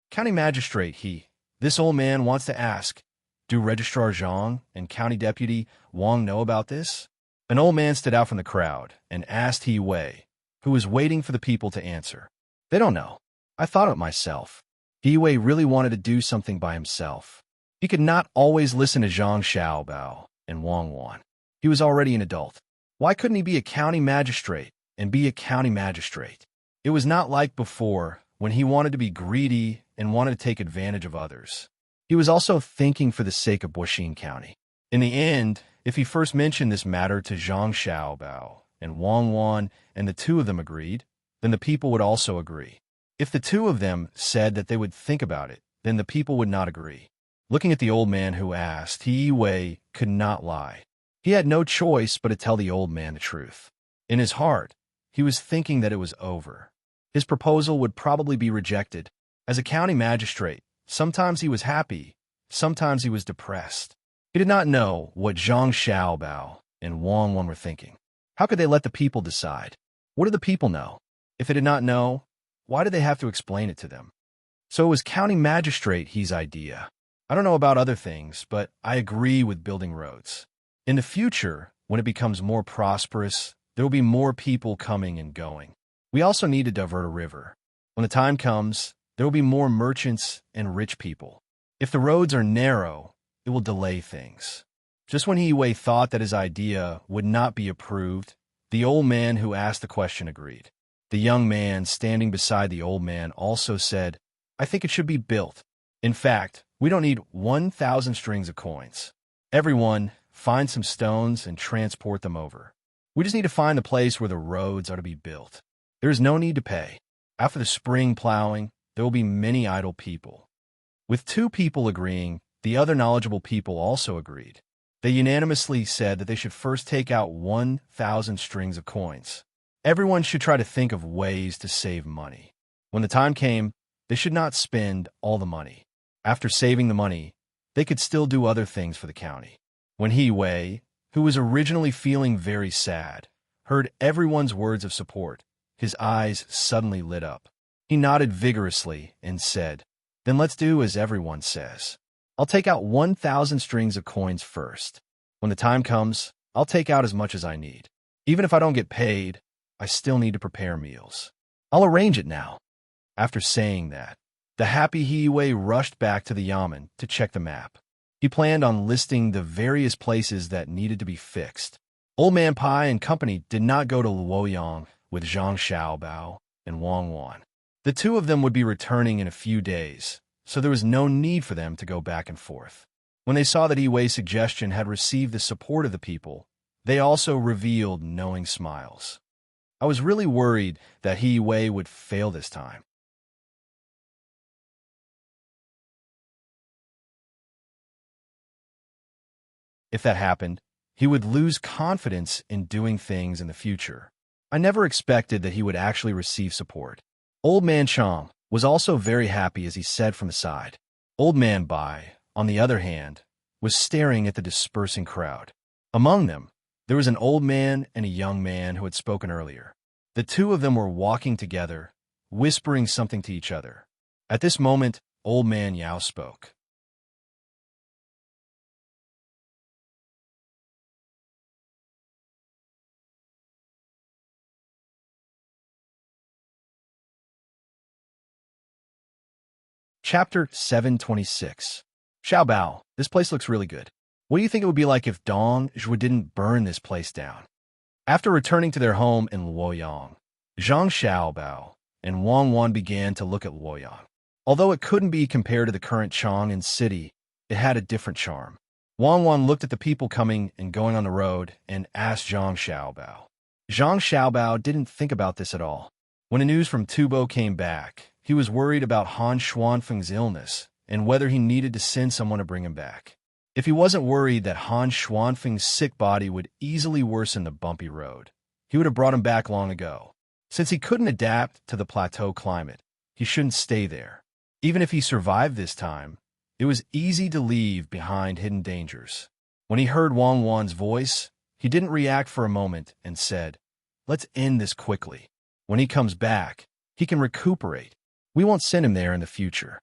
County Magistrate this old man wants to ask, do Registrar Zhang and County Deputy Wang know about this? An old man stood out from the crowd and asked Yiwei, who was waiting for the people to answer. They don't know. I thought it myself. Yiwei really wanted to do something by himself. He could not always listen to Zhang Xiaobao and Wang Wan. He was already an adult. Why couldn't he be a county magistrate and be a county magistrate? It was not like before, when he wanted to be greedy and wanted to take advantage of others. He was also thinking for the sake of Baoxin County. In the end, if he first mentioned this matter to Zhang Xiaobao and Wang Wan and the 2 of them agreed, then the people would also agree. If the 2 of them said that they would think about it, then the people would not agree. Looking at the old man who asked, He Wei could not lie. He had no choice but to tell the old man the truth. In his heart, he was thinking that it was over. His proposal would probably be rejected. As a county magistrate, sometimes he was happy, sometimes he was depressed. He did not know what Zhang Xiaobao and Wang Wan were thinking. How could they let the people decide? What did the people know? If they did not know, why did they have to explain it to them? So it was county magistrate He's idea. I don't know about other things, but I agree with building roads. In the future, when it becomes more prosperous, there will be more people coming and going. We also need to divert a river. When the time comes, there will be more merchants and rich people. If the roads are narrow, it will delay things. Just when He Wei thought that his idea would not be approved, the old man who asked the question agreed. The young man standing beside the old man also said, I think it should be built. In fact, we don't need 1,000 strings of coins. Everyone, find some stones and transport them over. We just need to find the place where the roads are to be built. There is no need to pay. After the spring plowing, there will be many idle people. With 2 people agreeing, the other knowledgeable people also agreed. They unanimously said that they should first take out 1,000 strings of coins. Everyone should try to think of ways to save money. When the time came, they should not spend all the money. After saving the money, they could still do other things for the county. When He Wei, who was originally feeling very sad, heard everyone's words of support, his eyes suddenly lit up. He nodded vigorously and said, Then let's do as everyone says. I'll take out 1,000 strings of coins first. When the time comes, I'll take out as much as I need. Even if I don't get paid, I still need to prepare meals. I'll arrange it now. After saying that, the happy He Wei rushed back to the yamen to check the map. He planned on listing the various places that needed to be fixed. Old Man Pai and company did not go to Luoyang with Zhang Xiaobao and Wang Wan. The 2 of them would be returning in a few days, so there was no need for them to go back and forth. When they saw that He Wei's suggestion had received the support of the people, they also revealed knowing smiles. I was really worried that He Wei would fail this time. If that happened, he would lose confidence in doing things in the future. I never expected that he would actually receive support. Old Man Chong was also very happy as he said from the side. Old Man Bai, on the other hand, was staring at the dispersing crowd. Among them, there was an old man and a young man who had spoken earlier. The 2 of them were walking together, whispering something to each other. At this moment, Old Man Yao spoke. Chapter 726. Xiaobao, this place looks really good. What do you think it would be like if Dong Zhuo didn't burn this place down? After returning to their home in Luoyang, Zhang Xiaobao and Wang Wan began to look at Luoyang. Although it couldn't be compared to the current Chang'an city, it had a different charm. Wang Wan looked at the people coming and going on the road and asked Zhang Xiaobao. Zhang Xiaobao didn't think about this at all. When the news from Tubo came back, he was worried about Han Xuanfeng's illness and whether he needed to send someone to bring him back. If he wasn't worried that Han Xuanfeng's sick body would easily worsen the bumpy road, he would have brought him back long ago. Since he couldn't adapt to the plateau climate, he shouldn't stay there. Even if he survived this time, it was easy to leave behind hidden dangers. When he heard Wang Wan's voice, he didn't react for a moment and said, Let's end this quickly. When he comes back, he can recuperate. We won't send him there in the future.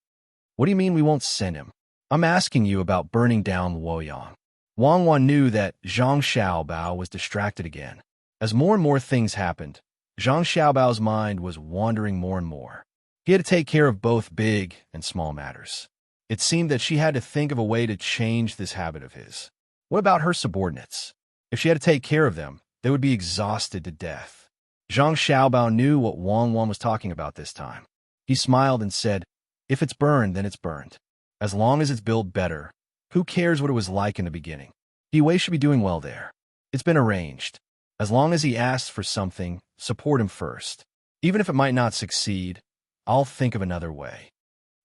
What do you mean we won't send him? I'm asking you about burning down Luoyang. Wang Wan knew that Zhang Xiaobao was distracted again. As more and more things happened, Zhang Xiaobao's mind was wandering more and more. He had to take care of both big and small matters. It seemed that she had to think of a way to change this habit of his. What about her subordinates? If she had to take care of them, they would be exhausted to death. Zhang Xiaobao knew what Wang Wan was talking about this time. He smiled and said, If it's burned, then it's burned. As long as it's built better, who cares what it was like in the beginning? He Wei should be doing well there. It's been arranged. As long as he asks for something, support him first. Even if it might not succeed, I'll think of another way.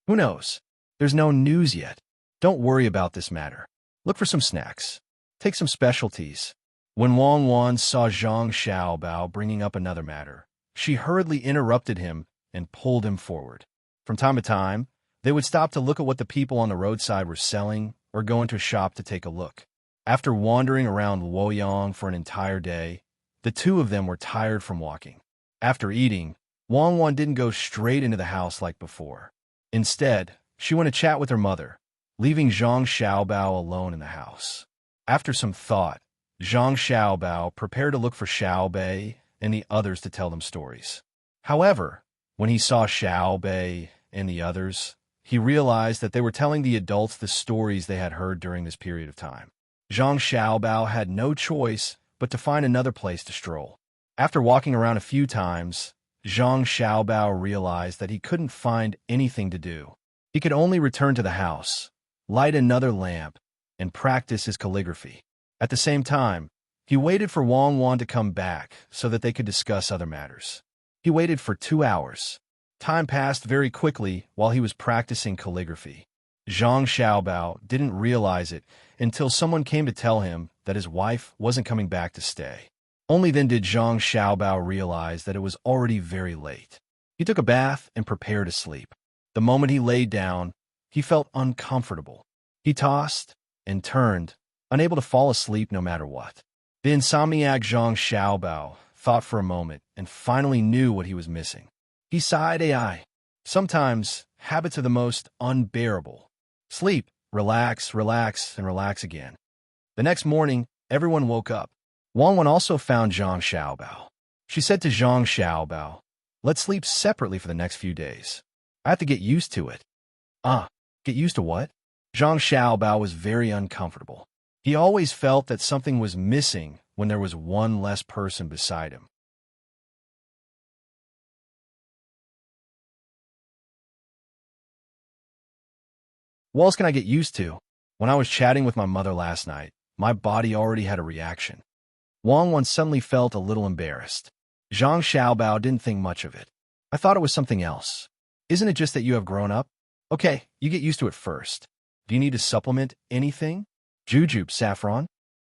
Who knows? There's no news yet. Don't worry about this matter. Look for some snacks. Take some specialties. When Wang Wan saw Zhang Xiaobao bringing up another matter, she hurriedly interrupted him and pulled him forward. From time to time, they would stop to look at what the people on the roadside were selling or go into a shop to take a look. After wandering around Luoyang for an entire day, the two of them were tired from walking. After eating, Wang Wan didn't go straight into the house like before. Instead, she went to chat with her mother, leaving Zhang Xiaobao alone in the house. After some thought, Zhang Xiaobao prepared to look for Xiaobei and the others to tell them stories. However, when he saw Xiaobei and the others, he realized that they were telling the adults the stories they had heard during this period of time. Zhang Xiaobao had no choice but to find another place to stroll. After walking around a few times, Zhang Xiaobao realized that he couldn't find anything to do. He could only return to the house, light another lamp, and practice his calligraphy. At the same time, he waited for Wang Wan to come back so that they could discuss other matters. He waited for 2 hours. Time passed very quickly while he was practicing calligraphy. Zhang Xiaobao didn't realize it until someone came to tell him that his wife wasn't coming back to stay. Only then did Zhang Xiaobao realize that it was already very late. He took a bath and prepared to sleep. The moment he laid down, he felt uncomfortable. He tossed and turned, unable to fall asleep no matter what. The insomniac Zhang Xiaobao thought for a moment and finally knew what he was missing. He sighed AI. Sometimes, habits are the most unbearable. Sleep, relax, relax, and relax again. The next morning, everyone woke up. Wang Wan also found Zhang Xiaobao. She said to Zhang Xiaobao, "Let's sleep separately for the next few days. I have to get used to it." Get used to what? Zhang Xiaobao was very uncomfortable. He always felt that something was missing when there was one less person beside him. What else can I get used to? When I was chatting with my mother last night, my body already had a reaction. Wang Wan suddenly felt a little embarrassed. Zhang Xiaobao didn't think much of it. I thought it was something else. Isn't it just that you have grown up? Okay, you get used to it first. Do you need to supplement anything? Jujube, saffron?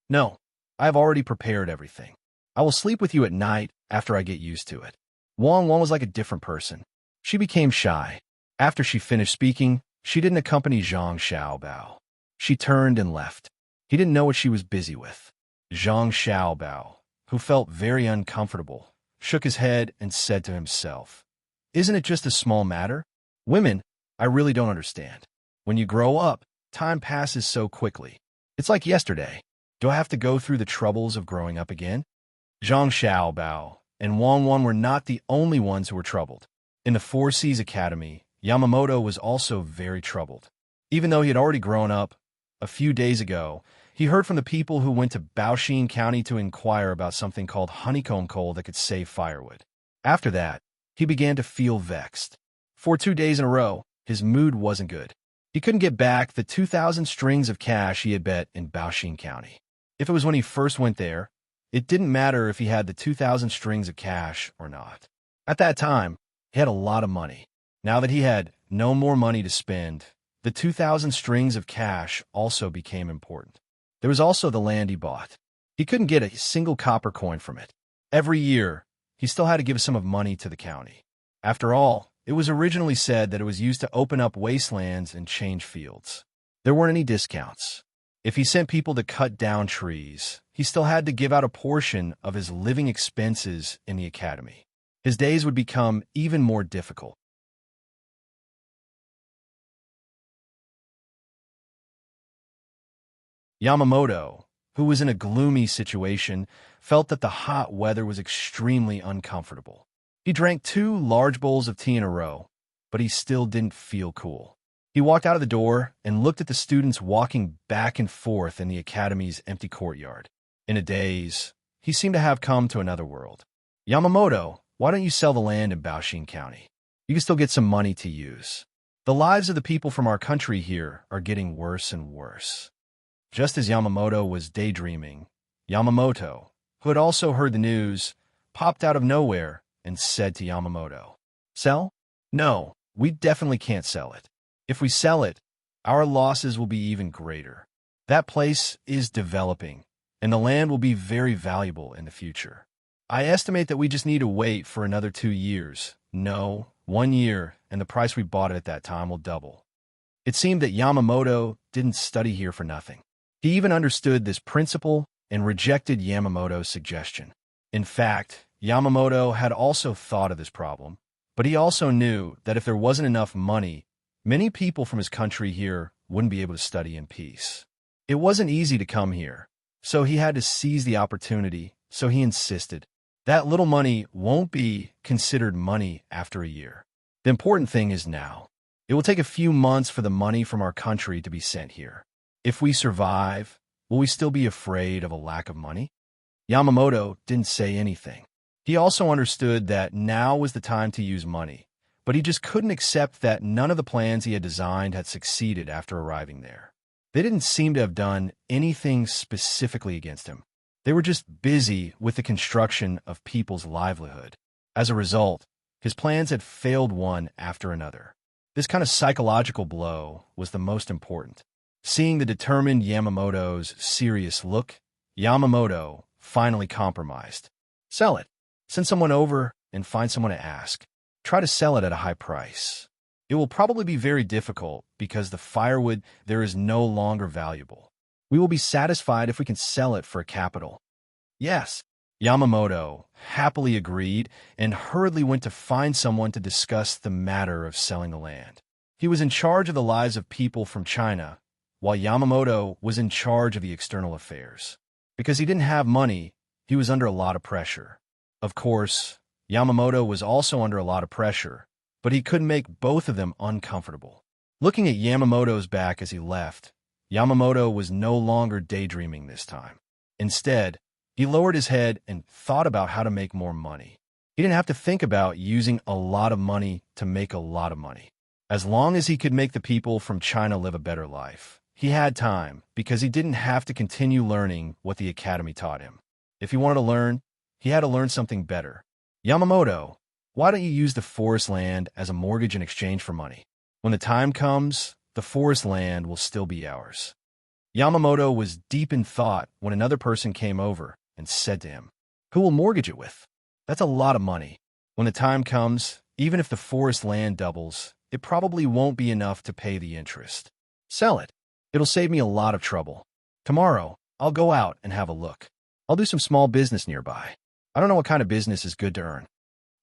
No, I have already prepared everything. I will sleep with you at night after I get used to it. Wang Wan was like a different person. She became shy. After she finished speaking, she didn't accompany Zhang Xiaobao. She turned and left. He didn't know what she was busy with. Zhang Xiaobao, who felt very uncomfortable, shook his head and said to himself, "Isn't it just a small matter? Women, I really don't understand. When you grow up, time passes so quickly. It's like yesterday. Do I have to go through the troubles of growing up again?" Zhang Xiaobao and Wang Wan were not the only ones who were troubled. In the Four Seas Academy, Yamamoto was also very troubled. Even though he had already grown up, a few days ago, he heard from the people who went to Baoxin County to inquire about something called honeycomb coal that could save firewood. After that, he began to feel vexed. For 2 days in a row, his mood wasn't good. He couldn't get back the 2,000 strings of cash he had bet in Baoxin County. If it was when he first went there, it didn't matter if he had the 2,000 strings of cash or not. At that time, he had a lot of money. Now that he had no more money to spend, the 2,000 strings of cash also became important. There was also the land he bought. He couldn't get a single copper coin from it. Every year, he still had to give some of money to the county. After all, it was originally said that it was used to open up wastelands and change fields. There weren't any discounts. If he sent people to cut down trees, he still had to give out a portion of his living expenses in the academy. His days would become even more difficult. Yamamoto, who was in a gloomy situation, felt that the hot weather was extremely uncomfortable. He drank 2 large bowls of tea in a row, but he still didn't feel cool. He walked out of the door and looked at the students walking back and forth in the academy's empty courtyard. In a daze, he seemed to have come to another world. "Yamamoto, why don't you sell the land in Baoxin County? You can still get some money to use. The lives of the people from our country here are getting worse and worse." Just as Yamamoto was daydreaming, Yamamoto, who had also heard the news, popped out of nowhere and said to Yamamoto, "Sell? No, we definitely can't sell it. If we sell it, our losses will be even greater. That place is developing, and the land will be very valuable in the future. I estimate that we just need to wait for another 2 years. No, 1 year, and the price we bought it at that time will double. It seemed that Yamamoto didn't study here for nothing. He even understood this principle and rejected Yamamoto's suggestion. In fact, Yamamoto had also thought of this problem, but he also knew that if there wasn't enough money, many people from his country here wouldn't be able to study in peace. It wasn't easy to come here, so he had to seize the opportunity, so he insisted. That little money won't be considered money after a year. The important thing is now. It will take a few months for the money from our country to be sent here. If we survive, will we still be afraid of a lack of money? Yamamoto didn't say anything. He also understood that now was the time to use money, but he just couldn't accept that none of the plans he had designed had succeeded after arriving there. They didn't seem to have done anything specifically against him. They were just busy with the construction of people's livelihood. As a result, his plans had failed one after another. This kind of psychological blow was the most important. Seeing the determined Yamamoto's serious look, Yamamoto finally compromised. Sell it. Send someone over and find someone to ask. Try to sell it at a high price. It will probably be very difficult because the firewood there is no longer valuable. We will be satisfied if we can sell it for a capital. Yes. Yamamoto happily agreed and hurriedly went to find someone to discuss the matter of selling the land. He was in charge of the lives of people from China, while Yamamoto was in charge of the external affairs. Because he didn't have money, he was under a lot of pressure. Of course, Yamamoto was also under a lot of pressure, but he couldn't make both of them uncomfortable. Looking at Yamamoto's back as he left, Yamamoto was no longer daydreaming this time. Instead, he lowered his head and thought about how to make more money. He didn't have to think about using a lot of money to make a lot of money. As long as he could make the people from China live a better life, he had time because he didn't have to continue learning what the academy taught him. If he wanted to learn, he had to learn something better. Yamamoto, why don't you use the forest land as a mortgage in exchange for money? When the time comes, the forest land will still be ours. Yamamoto was deep in thought when another person came over and said to him, "Who will mortgage it with? That's a lot of money. When the time comes, even if the forest land doubles, it probably won't be enough to pay the interest. Sell it. It'll save me a lot of trouble. Tomorrow, I'll go out and have a look. I'll do some small business nearby. I don't know what kind of business is good to earn."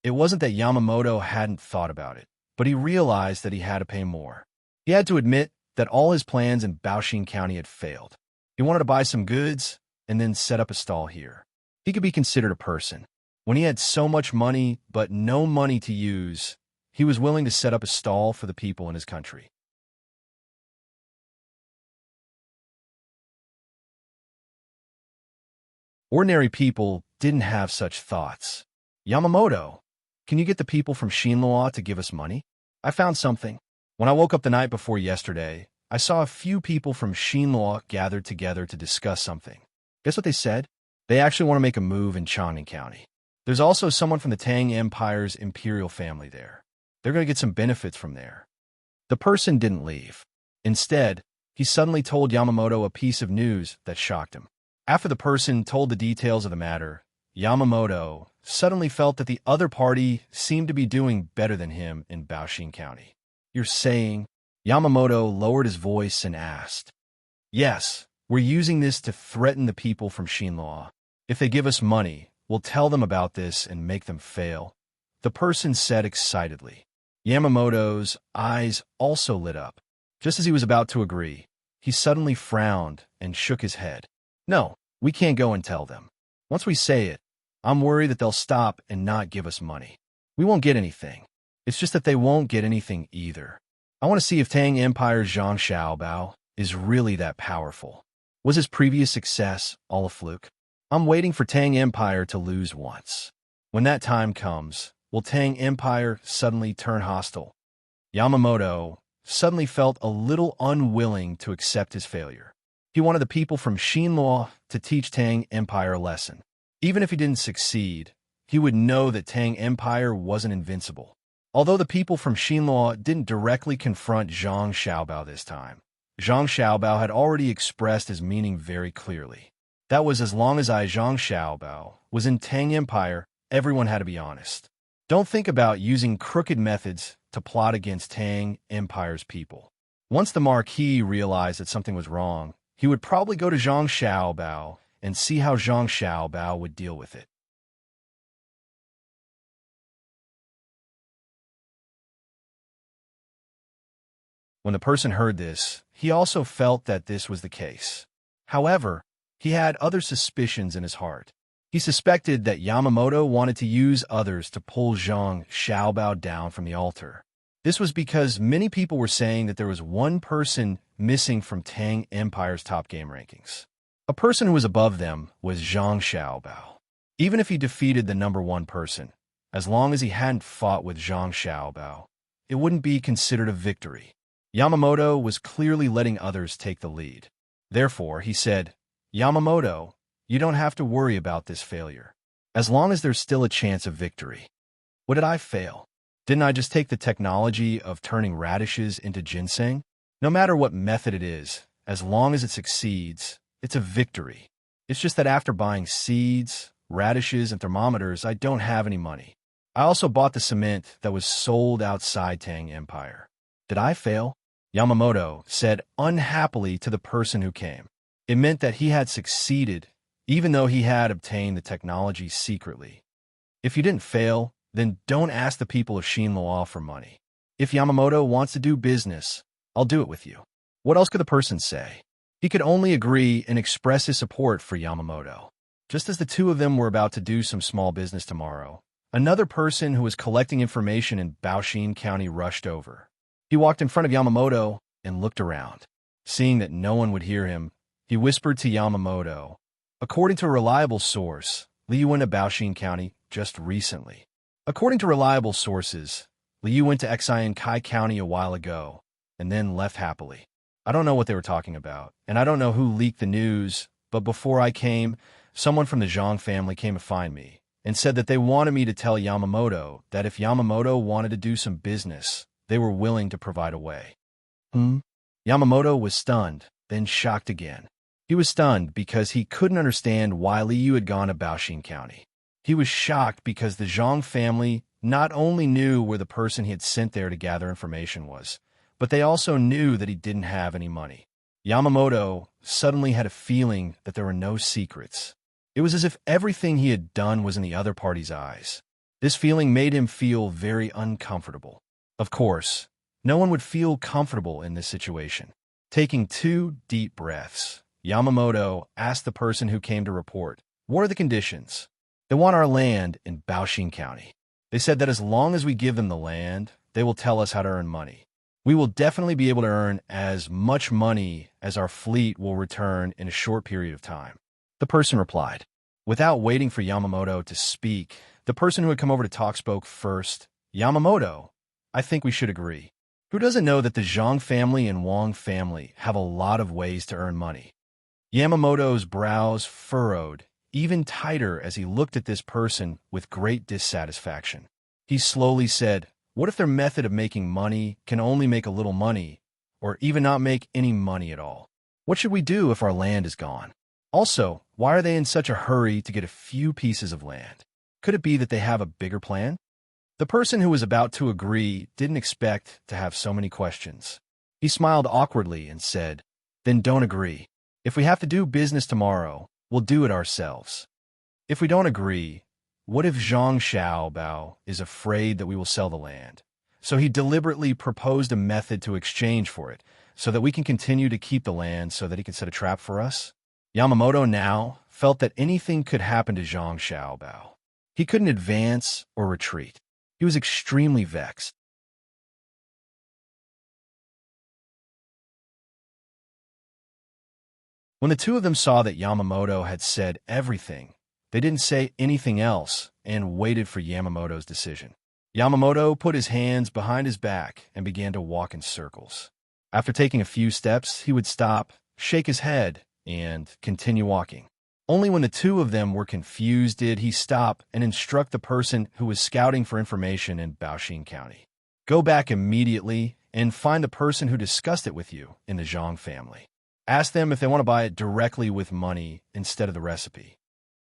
It wasn't that Yamamoto hadn't thought about it, but he realized that he had to pay more. He had to admit that all his plans in Baoxing County had failed. He wanted to buy some goods and then set up a stall here. He could be considered a person. When he had so much money but no money to use, he was willing to set up a stall for the people in his country. Ordinary people didn't have such thoughts. "Yamamoto, can you get the people from Shinlua to give us money? I found something. When I woke up the night before yesterday, I saw a few people from Shinlua gathered together to discuss something. Guess what they said? They actually want to make a move in Changning County. There's also someone from the Tang Empire's imperial family there. They're going to get some benefits from there." The person didn't leave. Instead, he suddenly told Yamamoto a piece of news that shocked him. After the person told the details of the matter, Yamamoto suddenly felt that the other party seemed to be doing better than him in Baoxing County. "You're saying?" Yamamoto lowered his voice and asked. "Yes, we're using this to threaten the people from Shinlua. If they give us money, we'll tell them about this and make them fail," the person said excitedly. Yamamoto's eyes also lit up. Just as he was about to agree, he suddenly frowned and shook his head. "No, we can't go and tell them. Once we say it, I'm worried that they'll stop and not give us money. We won't get anything. It's just that they won't get anything either. I want to see if Tang Empire's Zhang Xiaobao is really that powerful. Was his previous success all a fluke? I'm waiting for Tang Empire to lose once. When that time comes, will Tang Empire suddenly turn hostile?" Yamamoto suddenly felt a little unwilling to accept his failure. He wanted the people from Shinlua to teach Tang Empire a lesson. Even if he didn't succeed, he would know that Tang Empire wasn't invincible. Although the people from Shinlua didn't directly confront Zhang Xiaobao this time, Zhang Xiaobao had already expressed his meaning very clearly. That was, as long as Zhang Xiaobao was in Tang Empire, everyone had to be honest. Don't think about using crooked methods to plot against Tang Empire's people. Once the Marquis realized that something was wrong, he would probably go to Zhang Xiaobao and see how Zhang Xiaobao would deal with it. When the person heard this, he also felt that this was the case. However, he had other suspicions in his heart. He suspected that Yamamoto wanted to use others to pull Zhang Xiaobao down from the altar. This was because many people were saying that there was one person missing from Tang Empire's top game rankings. A person who was above them was Zhang Xiaobao. Even if he defeated the number one person, as long as he hadn't fought with Zhang Xiaobao, it wouldn't be considered a victory. Yamamoto was clearly letting others take the lead. Therefore, he said, "Yamamoto, you don't have to worry about this failure, as long as there's still a chance of victory." What did I fail? Didn't I just take the technology of turning radishes into ginseng? No matter what method it is, as long as it succeeds, it's a victory. It's just that after buying seeds, radishes, and thermometers, I don't have any money. I also bought the cement that was sold outside Tang Empire. Did I fail? Yamamoto said unhappily to the person who came. It meant that he had succeeded, even though he had obtained the technology secretly. If you didn't fail, then don't ask the people of Shinloa for money. If Yamamoto wants to do business, I'll do it with you. What else could the person say? He could only agree and express his support for Yamamoto. Just as the two of them were about to do some small business tomorrow, another person who was collecting information in Baoshin County rushed over. He walked in front of Yamamoto and looked around. Seeing that no one would hear him, he whispered to Yamamoto, "According to a reliable source, Liu went to Baoshin County just recently." According to reliable sources, Liu went to Xiankai County a while ago and then left happily. I don't know what they were talking about, and I don't know who leaked the news, but before I came, someone from the Zhang family came to find me and said that they wanted me to tell Yamamoto that if Yamamoto wanted to do some business, they were willing to provide a way. Yamamoto was stunned, then shocked again. He was stunned because he couldn't understand why Liu had gone to Baoshin County. He was shocked because the Zhang family not only knew where the person he had sent there to gather information was, but they also knew that he didn't have any money. Yamamoto suddenly had a feeling that there were no secrets. It was as if everything he had done was in the other party's eyes. This feeling made him feel very uncomfortable. Of course, no one would feel comfortable in this situation. Taking 2 deep breaths, Yamamoto asked the person who came to report, "What are the conditions?" "They want our land in Baoshin County. They said that as long as we give them the land, they will tell us how to earn money. We will definitely be able to earn as much money as our fleet will return in a short period of time." The person replied. Without waiting for Yamamoto to speak, the person who had come over to talk spoke first. "Yamamoto, I think we should agree. Who doesn't know that the Zhang family and Wang family have a lot of ways to earn money?" Yamamoto's brows furrowed even tighter as he looked at this person with great dissatisfaction. He slowly said, "What if their method of making money can only make a little money, or even not make any money at all? What should we do if our land is gone? Also, why are they in such a hurry to get a few pieces of land? Could it be that they have a bigger plan?" The person who was about to agree didn't expect to have so many questions. He smiled awkwardly and said, "Then don't agree. If we have to do business tomorrow, we'll do it ourselves. If we don't agree, what if Zhang Xiaobao is afraid that we will sell the land? So he deliberately proposed a method to exchange for it, so that we can continue to keep the land so that he can set a trap for us?" Yamamoto now felt that anything could happen to Zhang Xiaobao. He couldn't advance or retreat. He was extremely vexed. When the two of them saw that Yamamoto had said everything, they didn't say anything else and waited for Yamamoto's decision. Yamamoto put his hands behind his back and began to walk in circles. After taking a few steps, he would stop, shake his head, and continue walking. Only when the two of them were confused did he stop and instruct the person who was scouting for information in Baoshin County. "Go back immediately and find the person who discussed it with you in the Zhang family. Ask them if they want to buy it directly with money instead of the recipe.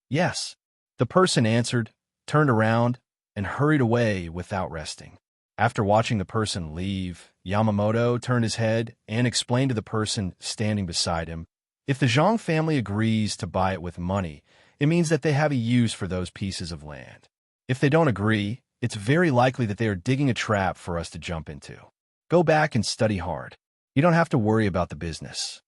Yes, the person answered, turned around, and hurried away without resting. After watching the person leave, Yamamoto turned his head and explained to the person standing beside him, if the Zhang family agrees to buy it with money, it means that they have a use for those pieces of land. If they don't agree, it's very likely that they are digging a trap for us to jump into. Go back and study hard. You don't have to worry about the business.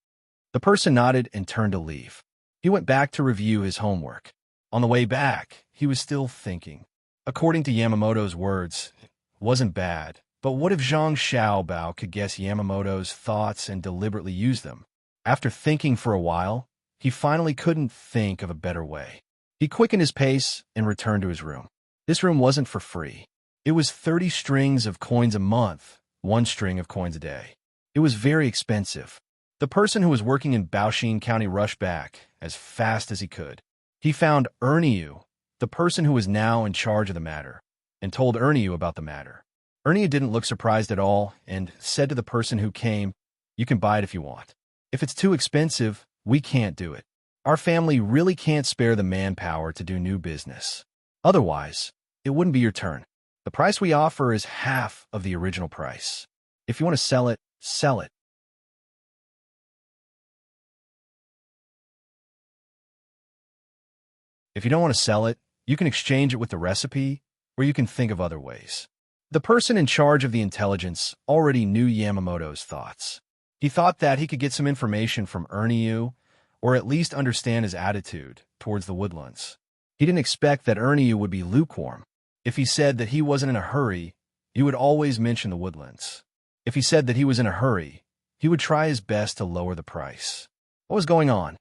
The person nodded and turned to leave. He went back to review his homework. On the way back, he was still thinking. According to Yamamoto's words, it wasn't bad, but what if Zhang Xiaobao could guess Yamamoto's thoughts and deliberately use them? After thinking for a while, he finally couldn't think of a better way. He quickened his pace and returned to his room. This room wasn't for free. It was 30 strings of coins a month, 1 string of coins a day. It was very expensive. The person who was working in Baoxin County rushed back as fast as he could. He found Erniu, the person who was now in charge of the matter, and told Erniu about the matter. Erniu didn't look surprised at all and said to the person who came, "You can buy it if you want. If it's too expensive, we can't do it. Our family really can't spare the manpower to do new business. Otherwise, it wouldn't be your turn. The price we offer is half of the original price. If you want to sell it, sell it." If you don't want to sell it, you can exchange it with the recipe, or you can think of other ways. The person in charge of the intelligence already knew Yamamoto's thoughts. He thought that he could get some information from Erniu, or at least understand his attitude towards the woodlands. He didn't expect that Erniu would be lukewarm. If he said that he wasn't in a hurry, he would always mention the woodlands. If he said that he was in a hurry, he would try his best to lower the price. What was going on?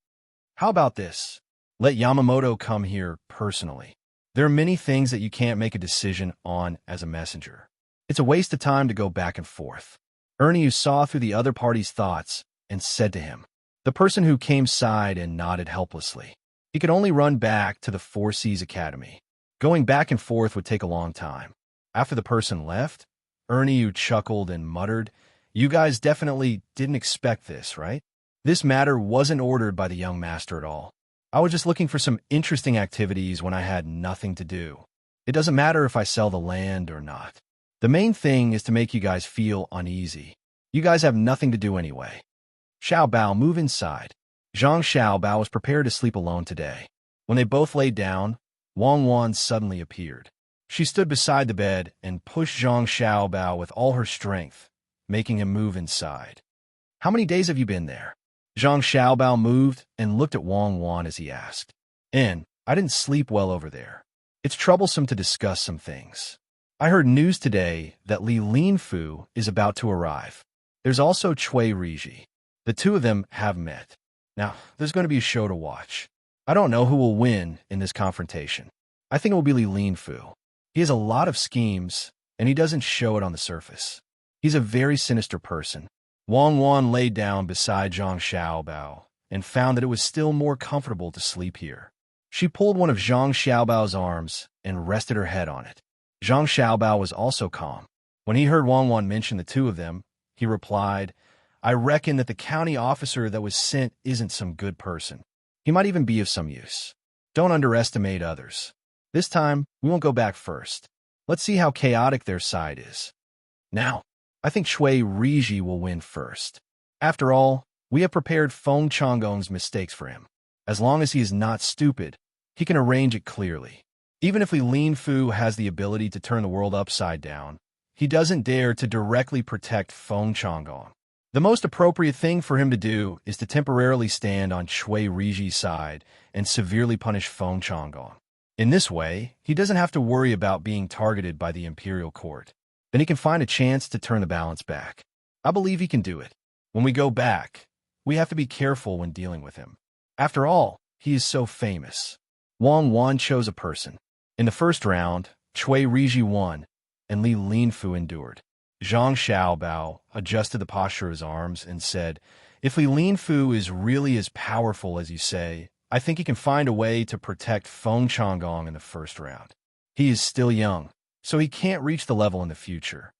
How about this? Let Yamamoto come here personally. There are many things that you can't make a decision on as a messenger. It's a waste of time to go back and forth. Erniu saw through the other party's thoughts and said to him. The person who came sighed and nodded helplessly. He could only run back to the Four Seas Academy. Going back and forth would take a long time. After the person left, Erniu chuckled and muttered, "You guys definitely didn't expect this, right? This matter wasn't ordered by the young master at all. I was just looking for some interesting activities when I had nothing to do. It doesn't matter if I sell the land or not. The main thing is to make you guys feel uneasy. You guys have nothing to do anyway. Xiaobao, move inside." Zhang Xiaobao was prepared to sleep alone today. When they both lay down, Wang Wan suddenly appeared. She stood beside the bed and pushed Zhang Xiaobao with all her strength, making him move inside. "How many days have you been there?" Zhang Xiaobao moved and looked at Wang Wan as he asked. I didn't sleep well over there. It's troublesome to discuss some things. I heard news today that Li Linfu is about to arrive. There's also Cui Riji. The two of them have met. Now, there's going to be a show to watch. I don't know who will win in this confrontation. I think it will be Li Linfu. He has a lot of schemes, and he doesn't show it on the surface. He's a very sinister person. Wang Wan lay down beside Zhang Xiaobao and found that it was still more comfortable to sleep here. She pulled one of Zhang Xiaobao's arms and rested her head on it. Zhang Xiaobao was also calm. When he heard Wang Wan mention the two of them, he replied, "I reckon that the county officer that was sent isn't some good person. He might even be of some use. Don't underestimate others. This time, we won't go back first. Let's see how chaotic their side is. Now, I think Cui Riji will win first. After all, we have prepared Feng Changgong's mistakes for him. As long as he is not stupid, he can arrange it clearly. Even if Li Linfu has the ability to turn the world upside down, he doesn't dare to directly protect Feng Changgong. The most appropriate thing for him to do is to temporarily stand on Cui Riji's side and severely punish Feng Changgong. In this way, he doesn't have to worry about being targeted by the imperial court. Then he can find a chance to turn the balance back. I believe he can do it. When we go back, we have to be careful when dealing with him. After all, he is so famous." Wang Wan chose a person. In the first round, Cui Riji won, and Li Linfu endured. Zhang Xiaobao adjusted the posture of his arms and said, "If Li Linfu is really as powerful as you say, I think he can find a way to protect Feng Changgong in the first round. He is still young, so he can't reach the level in the future.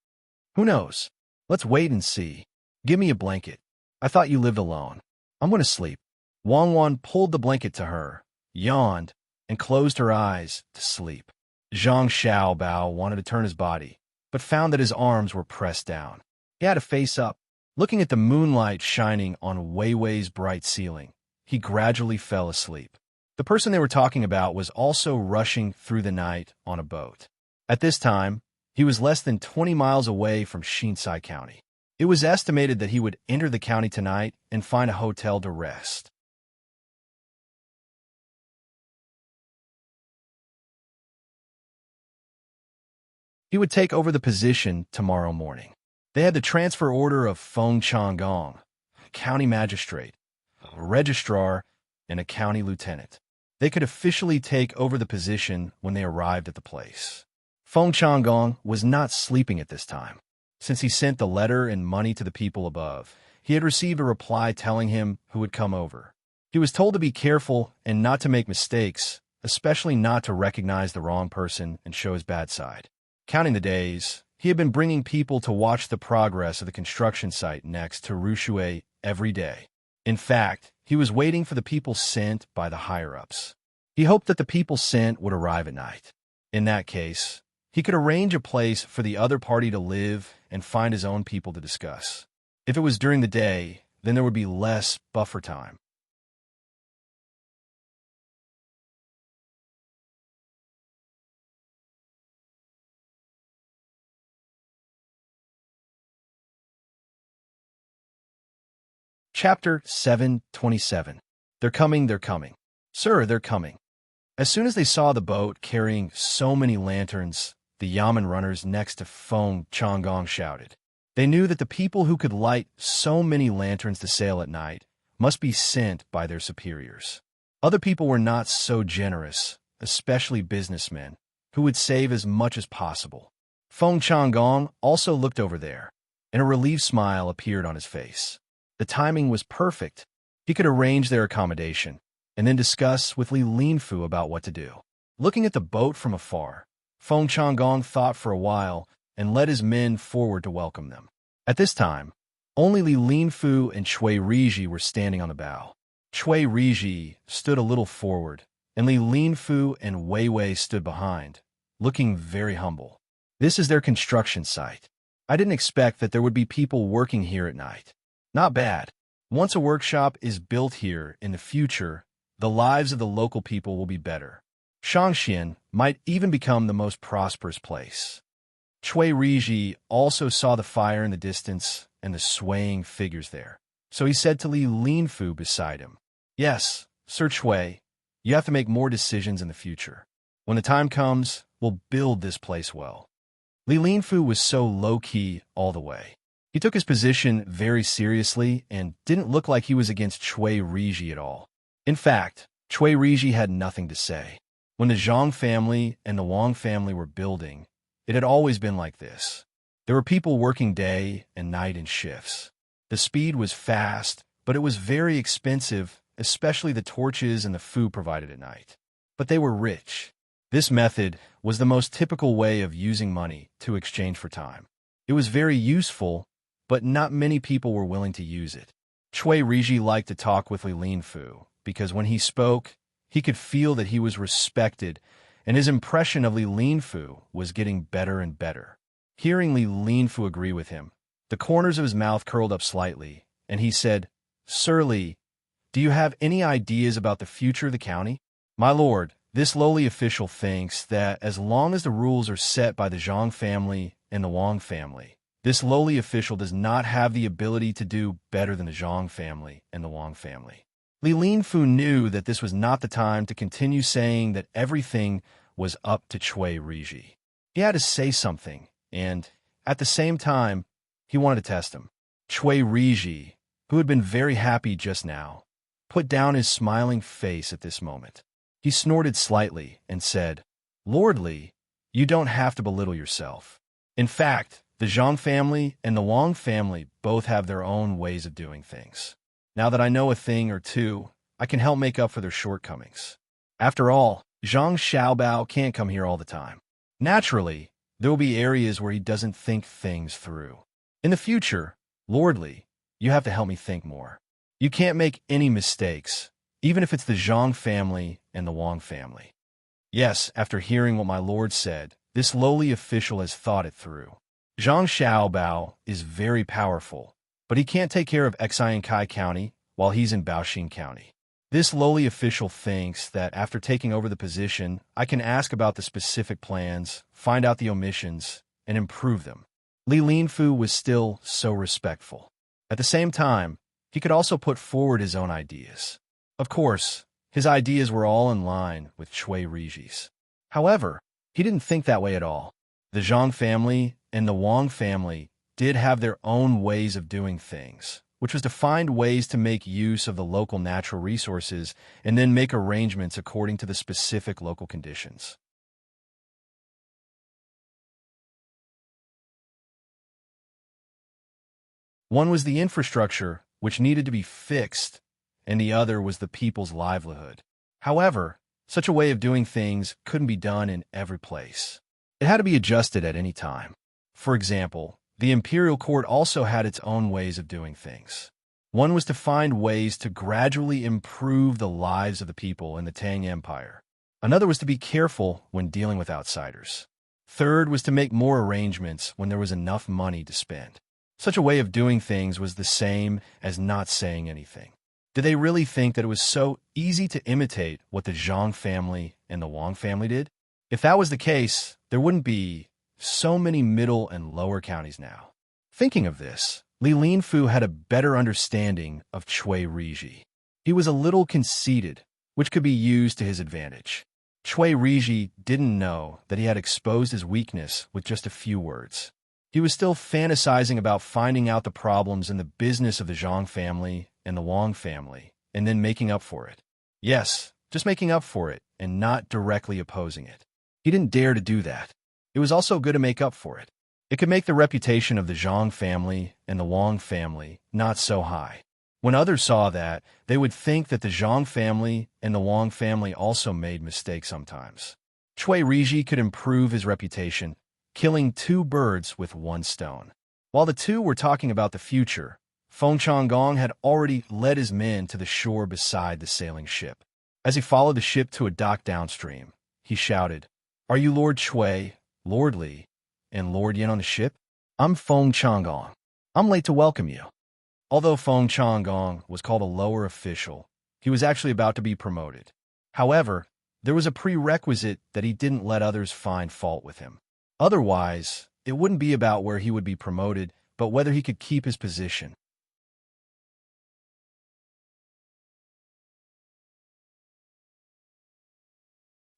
Who knows? Let's wait and see. Give me a blanket. I thought you lived alone. I'm going to sleep. Wang Wan pulled the blanket to her, yawned, and closed her eyes to sleep. Zhang Xiaobao wanted to turn his body, but found that his arms were pressed down. He had to face up. Looking at the moonlight shining on Wei Wei's bright ceiling, he gradually fell asleep. The person they were talking about was also rushing through the night on a boat. At this time, he was less than 20 miles away from Shinsai County. It was estimated that he would enter the county tonight and find a hotel to rest. He would take over the position tomorrow morning. They had the transfer order of Feng Changgong, county magistrate, a registrar, and a county lieutenant. They could officially take over the position when they arrived at the place. Feng Changgong was not sleeping at this time. Since he sent the letter and money to the people above, he had received a reply telling him who would come over. He was told to be careful and not to make mistakes, especially not to recognize the wrong person and show his bad side. Counting the days, he had been bringing people to watch the progress of the construction site next to Rushui every day. In fact, he was waiting for the people sent by the higher-ups. He hoped that the people sent would arrive at night. In that case, he could arrange a place for the other party to live and find his own people to discuss. If it was during the day, then there would be less buffer time. Chapter 7:27. They're coming, they're coming. Sir, they're coming. As soon as they saw the boat carrying so many lanterns, the yamen runners next to Feng Changgong shouted. They knew that the people who could light so many lanterns to sail at night must be sent by their superiors. Other people were not so generous, especially businessmen, who would save as much as possible. Feng Changgong also looked over there, and a relieved smile appeared on his face. The timing was perfect. He could arrange their accommodation, and then discuss with Li Linfu about what to do. Looking at the boat from afar, Feng Changgong thought for a while and led his men forward to welcome them. At this time, only Li Linfu and Cui Riji were standing on the bow. Cui Riji stood a little forward, and Li Linfu and Wei Wei stood behind, looking very humble. This is their construction site. I didn't expect that there would be people working here at night. Not bad. Once a workshop is built here in the future, the lives of the local people will be better. Shangxian might even become the most prosperous place. Cui Riji also saw the fire in the distance and the swaying figures there. So he said to Li Linfu beside him, Yes, Sir Cui, you have to make more decisions in the future. When the time comes, we'll build this place well. Li Linfu was so low-key all the way. He took his position very seriously and didn't look like he was against Cui Riji at all. In fact, Cui Riji had nothing to say. When the Zhang family and the Wang family were building, it had always been like this. There were people working day and night in shifts. The speed was fast, but it was very expensive, especially the torches and the food provided at night. But they were rich. This method was the most typical way of using money to exchange for time. It was very useful, but not many people were willing to use it. Cui Riji liked to talk with Li Linfu, because when he spoke, he could feel that he was respected, and his impression of Li Linfu was getting better and better. Hearing Li Linfu agree with him, the corners of his mouth curled up slightly, and he said, Sir Li, do you have any ideas about the future of the county? My lord, this lowly official thinks that as long as the rules are set by the Zhang family and the Wang family, this lowly official does not have the ability to do better than the Zhang family and the Wang family. Li Linfu knew that this was not the time to continue saying that everything was up to Cui Riji. He had to say something, and, at the same time, he wanted to test him. Cui Riji, who had been very happy just now, put down his smiling face at this moment. He snorted slightly and said, Lord Li, you don't have to belittle yourself. In fact, the Zhang family and the Wang family both have their own ways of doing things. Now that I know a thing or two, I can help make up for their shortcomings. After all, Zhang Xiaobao can't come here all the time. Naturally, there will be areas where he doesn't think things through. In the future, Lord Li, you have to help me think more. You can't make any mistakes, even if it's the Zhang family and the Wang family. Yes, after hearing what my lord said, this lowly official has thought it through. Zhang Xiaobao is very powerful, but he can't take care of Xiankai County while he's in Baoxing County. This lowly official thinks that after taking over the position, I can ask about the specific plans, find out the omissions, and improve them. Li Linfu was still so respectful. At the same time, he could also put forward his own ideas. Of course, his ideas were all in line with Cui Riji's. However, he didn't think that way at all. The Zhang family and the Wang family did have their own ways of doing things, which was to find ways to make use of the local natural resources and then make arrangements according to the specific local conditions. One was the infrastructure, which needed to be fixed, and the other was the people's livelihood. However, such a way of doing things couldn't be done in every place. It had to be adjusted at any time. For example, the imperial court also had its own ways of doing things. One was to find ways to gradually improve the lives of the people in the Tang Empire. Another was to be careful when dealing with outsiders. Third was to make more arrangements when there was enough money to spend. Such a way of doing things was the same as not saying anything. Did they really think that it was so easy to imitate what the Zhang family and the Wang family did? If that was the case, there wouldn't be so many middle and lower counties now. Thinking of this, Li Linfu had a better understanding of Cui Riji. He was a little conceited, which could be used to his advantage. Cui Riji didn't know that he had exposed his weakness with just a few words. He was still fantasizing about finding out the problems in the business of the Zhang family and the Wang family, and then making up for it. Yes, just making up for it, and not directly opposing it. He didn't dare to do that. It was also good to make up for it. It could make the reputation of the Zhang family and the Wang family not so high. When others saw that, they would think that the Zhang family and the Wang family also made mistakes sometimes. Cui Riji could improve his reputation, killing two birds with one stone. While the two were talking about the future, Feng Changgong had already led his men to the shore beside the sailing ship. As he followed the ship to a dock downstream, he shouted, "Are you Lord Cui, Lord Li, and Lord Yin on the ship? I'm Feng Changgong. I'm late to welcome you." Although Feng Changgong was called a lower official, he was actually about to be promoted. However, there was a prerequisite that he didn't let others find fault with him. Otherwise, it wouldn't be about where he would be promoted, but whether he could keep his position.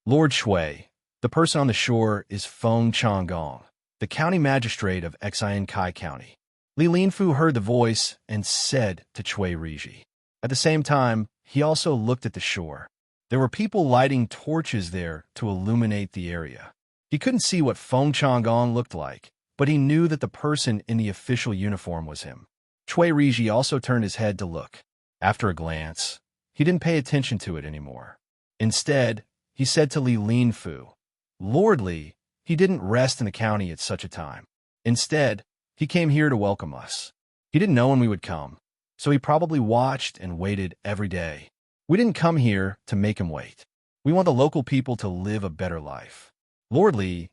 Lord Shui, the person on the shore, is Feng Changgong, the county magistrate of Xiankai County. Li Linfu heard the voice and said to Cui Riji. At the same time, he also looked at the shore. There were people lighting torches there to illuminate the area. He couldn't see what Feng Changgong looked like, but he knew that the person in the official uniform was him. Cui Riji also turned his head to look. After a glance, he didn't pay attention to it anymore. Instead, he said to Li Linfu, "Lord Li, he didn't rest in the county at such a time. Instead, he came here to welcome us. He didn't know when we would come, so he probably watched and waited every day. We didn't come here to make him wait. We want the local people to live a better life. Lord Li,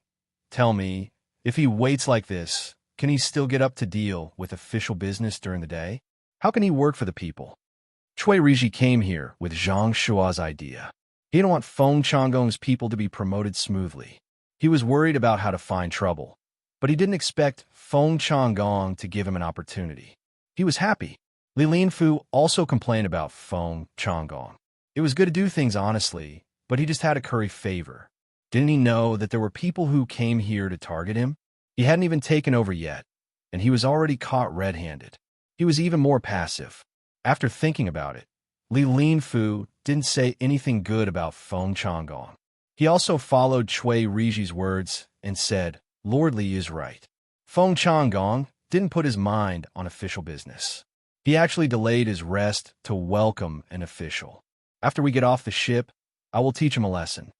tell me, if he waits like this, can he still get up to deal with official business during the day? How can he work for the people?" Cui Riji came here with Zhang Shua's idea. He didn't want Feng Changgong's people to be promoted smoothly. He was worried about how to find trouble, but he didn't expect Feng Changgong to give him an opportunity. He was happy. Li Linfu also complained about Feng Changgong. It was good to do things honestly, but he just had to curry favor. Didn't he know that there were people who came here to target him? He hadn't even taken over yet, and he was already caught red-handed. He was even more passive. After thinking about it, Li Linfu didn't say anything good about Feng Changgong. He also followed Cui Riji's words and said, "Lord Li is right. Feng Changgong didn't put his mind on official business. He actually delayed his rest to welcome an official. After we get off the ship, I will teach him a lesson."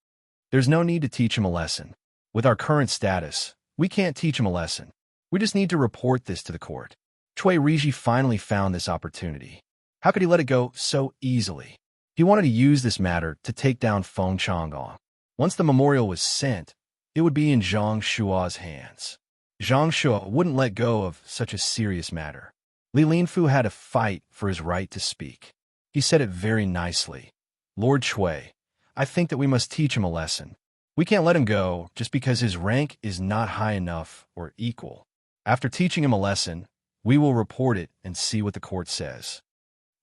There's no need to teach him a lesson. With our current status, we can't teach him a lesson. We just need to report this to the court. Chui Riji finally found this opportunity. How could he let it go so easily? He wanted to use this matter to take down Feng Changgong. Once the memorial was sent, it would be in Zhang Shua's hands. Zhang Shua wouldn't let go of such a serious matter. Li Linfu had to fight for his right to speak. He said it very nicely. Lord Chui, I think that we must teach him a lesson. We can't let him go just because his rank is not high enough or equal. After teaching him a lesson, we will report it and see what the court says.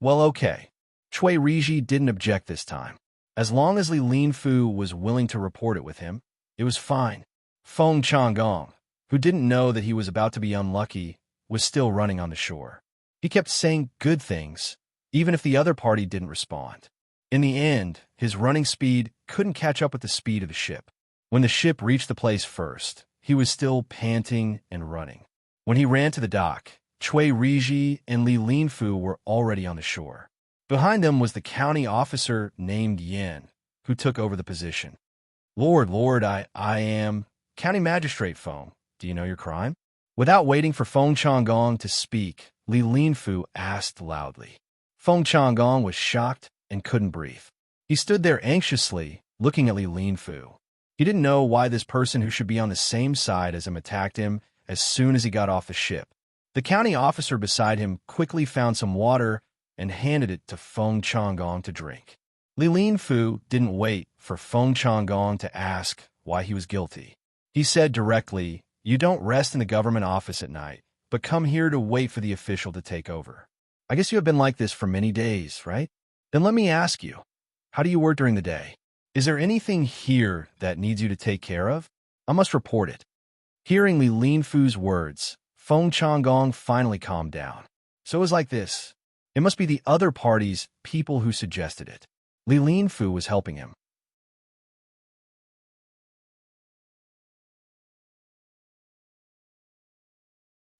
Well, okay. Chui Riji didn't object this time. As long as Li Linfu was willing to report it with him, it was fine. Feng Changgong, who didn't know that he was about to be unlucky, was still running on the shore. He kept saying good things, even if the other party didn't respond. In the end, his running speed couldn't catch up with the speed of the ship. When the ship reached the place first, he was still panting and running. When he ran to the dock, Chui Riji and Li Linfu were already on the shore. Behind them was the county officer named Yin, who took over the position. Lord, I am County Magistrate Feng. Do you know your crime? Without waiting for Feng Changgong to speak, Li Linfu asked loudly. Feng Changgong was shocked and couldn't breathe. He stood there anxiously, looking at Li Linfu. He didn't know why this person who should be on the same side as him attacked him as soon as he got off the ship. The county officer beside him quickly found some water and handed it to Feng Changgong to drink. Li Linfu didn't wait for Feng Changgong to ask why he was guilty. He said directly, "You don't rest in the government office at night, but come here to wait for the official to take over. I guess you have been like this for many days, right? Then let me ask you, how do you work during the day? Is there anything here that needs you to take care of? I must report it." Hearing Li Linfu's words, Feng Changgong finally calmed down. So it was like this. It must be the other party's people who suggested it. Li Linfu was helping him.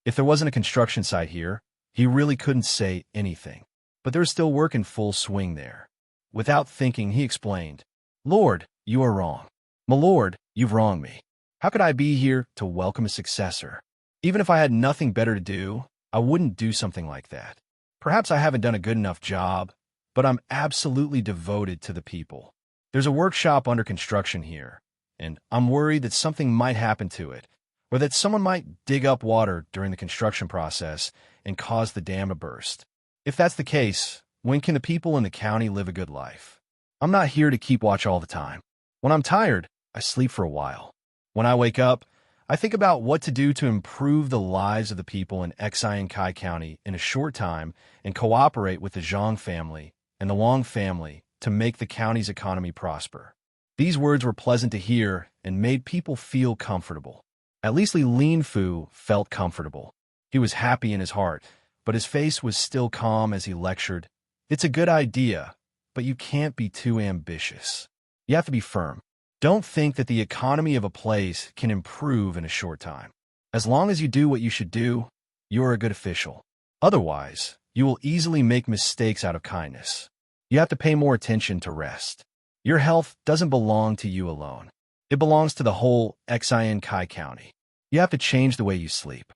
If there wasn't a construction site here, he really couldn't say anything. But there was still work in full swing there. Without thinking, he explained, "Lord, you are wrong. My lord, you've wronged me. How could I be here to welcome a successor? Even if I had nothing better to do, I wouldn't do something like that. Perhaps I haven't done a good enough job, but I'm absolutely devoted to the people. There's a workshop under construction here, and I'm worried that something might happen to it, or that someone might dig up water during the construction process and cause the dam to burst. If that's the case, when can the people in the county live a good life? I'm not here to keep watch all the time. When I'm tired, I sleep for a while. When I wake up, I think about what to do to improve the lives of the people in Xiankai County in a short time and cooperate with the Zhang family and the Wang family to make the county's economy prosper." These words were pleasant to hear and made people feel comfortable. At least Li Linfu felt comfortable. He was happy in his heart, but his face was still calm as he lectured. "It's a good idea, but you can't be too ambitious. You have to be firm. Don't think that the economy of a place can improve in a short time. As long as you do what you should do, you are a good official. Otherwise, you will easily make mistakes out of kindness. You have to pay more attention to rest. Your health doesn't belong to you alone. It belongs to the whole Xiankai County. You have to change the way you sleep."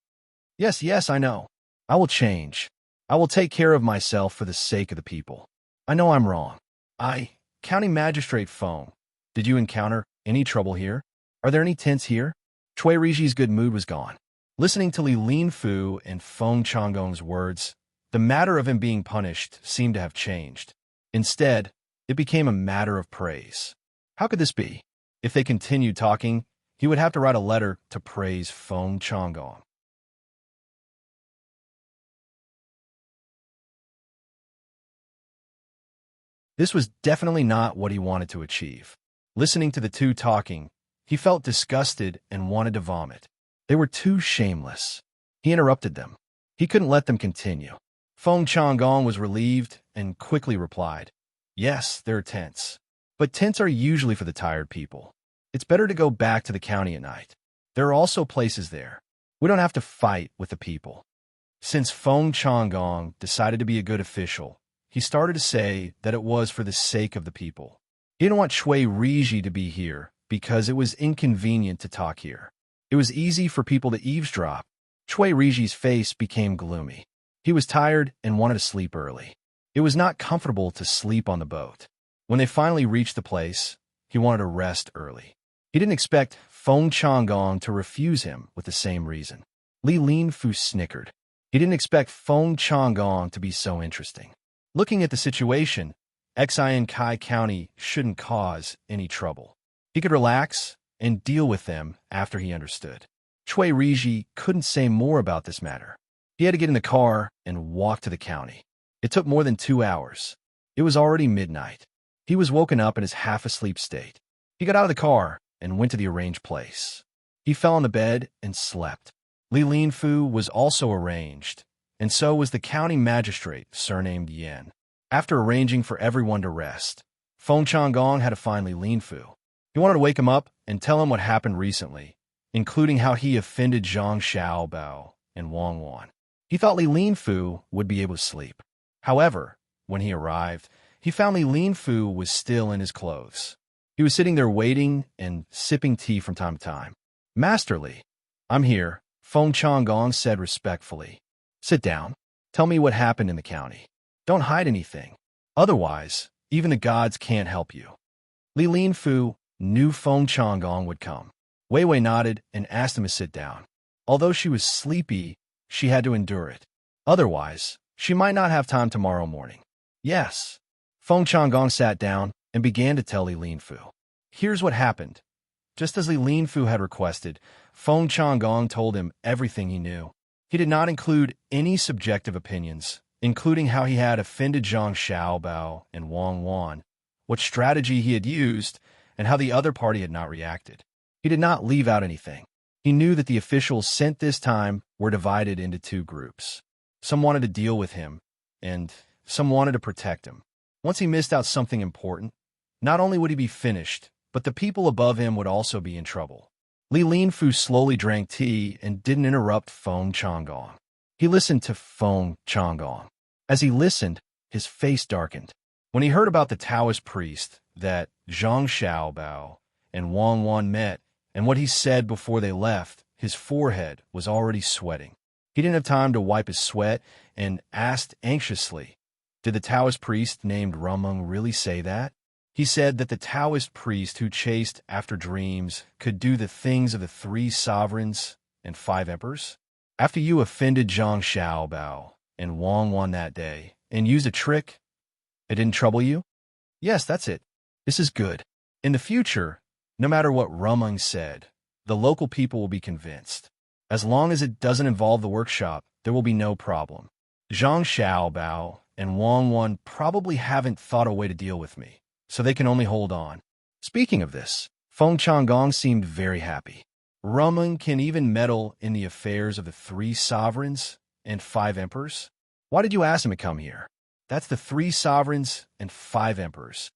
Yes, I know. I will change. I will take care of myself for the sake of the people. I know I'm wrong. County Magistrate Feng, did you encounter any trouble here? Are there any tents here? Chui Riji's good mood was gone. Listening to Li Linfu and Feng Changgong's words, the matter of him being punished seemed to have changed. Instead, it became a matter of praise. How could this be? If they continued talking, he would have to write a letter to praise Feng Changgong. This was definitely not what he wanted to achieve. Listening to the two talking, he felt disgusted and wanted to vomit. They were too shameless. He interrupted them. He couldn't let them continue. Feng Changgong was relieved and quickly replied, "Yes, there are tents. But tents are usually for the tired people. It's better to go back to the county at night. There are also places there. We don't have to fight with the people." Since Feng Changgong decided to be a good official, he started to say that it was for the sake of the people. He didn't want Chui Riji to be here because it was inconvenient to talk here. It was easy for people to eavesdrop. Chui Riji's face became gloomy. He was tired and wanted to sleep early. It was not comfortable to sleep on the boat. When they finally reached the place, he wanted to rest early. He didn't expect Feng Changgong to refuse him with the same reason. Li Linfu snickered. He didn't expect Feng Changgong to be so interesting. Looking at the situation, Xian Kai County shouldn't cause any trouble. He could relax and deal with them after he understood. Chui Riji couldn't say more about this matter. He had to get in the car and walk to the county. It took more than 2 hours. It was already midnight. He was woken up in his half-asleep state. He got out of the car and went to the arranged place. He fell on the bed and slept. Li Linfu was also arranged, and so was the county magistrate, surnamed Yan. After arranging for everyone to rest, Feng Changgong had to find Li Linfu. He wanted to wake him up and tell him what happened recently, including how he offended Zhang Xiaobao and Wang Wan. He thought Li Linfu would be able to sleep. However, when he arrived, he found Li Linfu was still in his clothes. He was sitting there waiting and sipping tea from time to time. "Master Li, I'm here," Feng Changgong said respectfully. "Sit down. Tell me what happened in the county. Don't hide anything. Otherwise, even the gods can't help you." Li Linfu knew Feng Changgong would come. Wei Wei nodded and asked him to sit down. Although she was sleepy, she had to endure it. Otherwise, she might not have time tomorrow morning. "Yes." Feng Changgong sat down and began to tell Li Linfu. Here's what happened. Just as Li Linfu had requested, Feng Changgong told him everything he knew. He did not include any subjective opinions, including how he had offended Zhang Xiaobao and Wang Wan, what strategy he had used, and how the other party had not reacted. He did not leave out anything. He knew that the officials sent this time were divided into 2 groups. Some wanted to deal with him, and some wanted to protect him. Once he missed out something important, not only would he be finished, but the people above him would also be in trouble. Li Linfu slowly drank tea and didn't interrupt Feng Changgong. He listened to Feng Changgong. As he listened, his face darkened. When he heard about the Taoist priest, that Zhang Xiaobao and Wang Wan met, and what he said before they left, his forehead was already sweating. He didn't have time to wipe his sweat and asked anxiously, "Did the Taoist priest named Rumung really say that?" He said that the Taoist priest who chased after dreams could do the things of the 3 sovereigns and 5 emperors. After you offended Zhang Xiaobao and Wang Wan that day and used a trick, it didn't trouble you? Yes, that's it. This is good. In the future, no matter what Rumung said, the local people will be convinced. As long as it doesn't involve the workshop, there will be no problem. Zhang Xiaobao and Wang Wan probably haven't thought a way to deal with me, so they can only hold on. Speaking of this, Feng Changgong seemed very happy. Rumung can even meddle in the affairs of the 3 sovereigns and 5 emperors? Why did you ask him to come here? That's the 3 sovereigns and 5 emperors.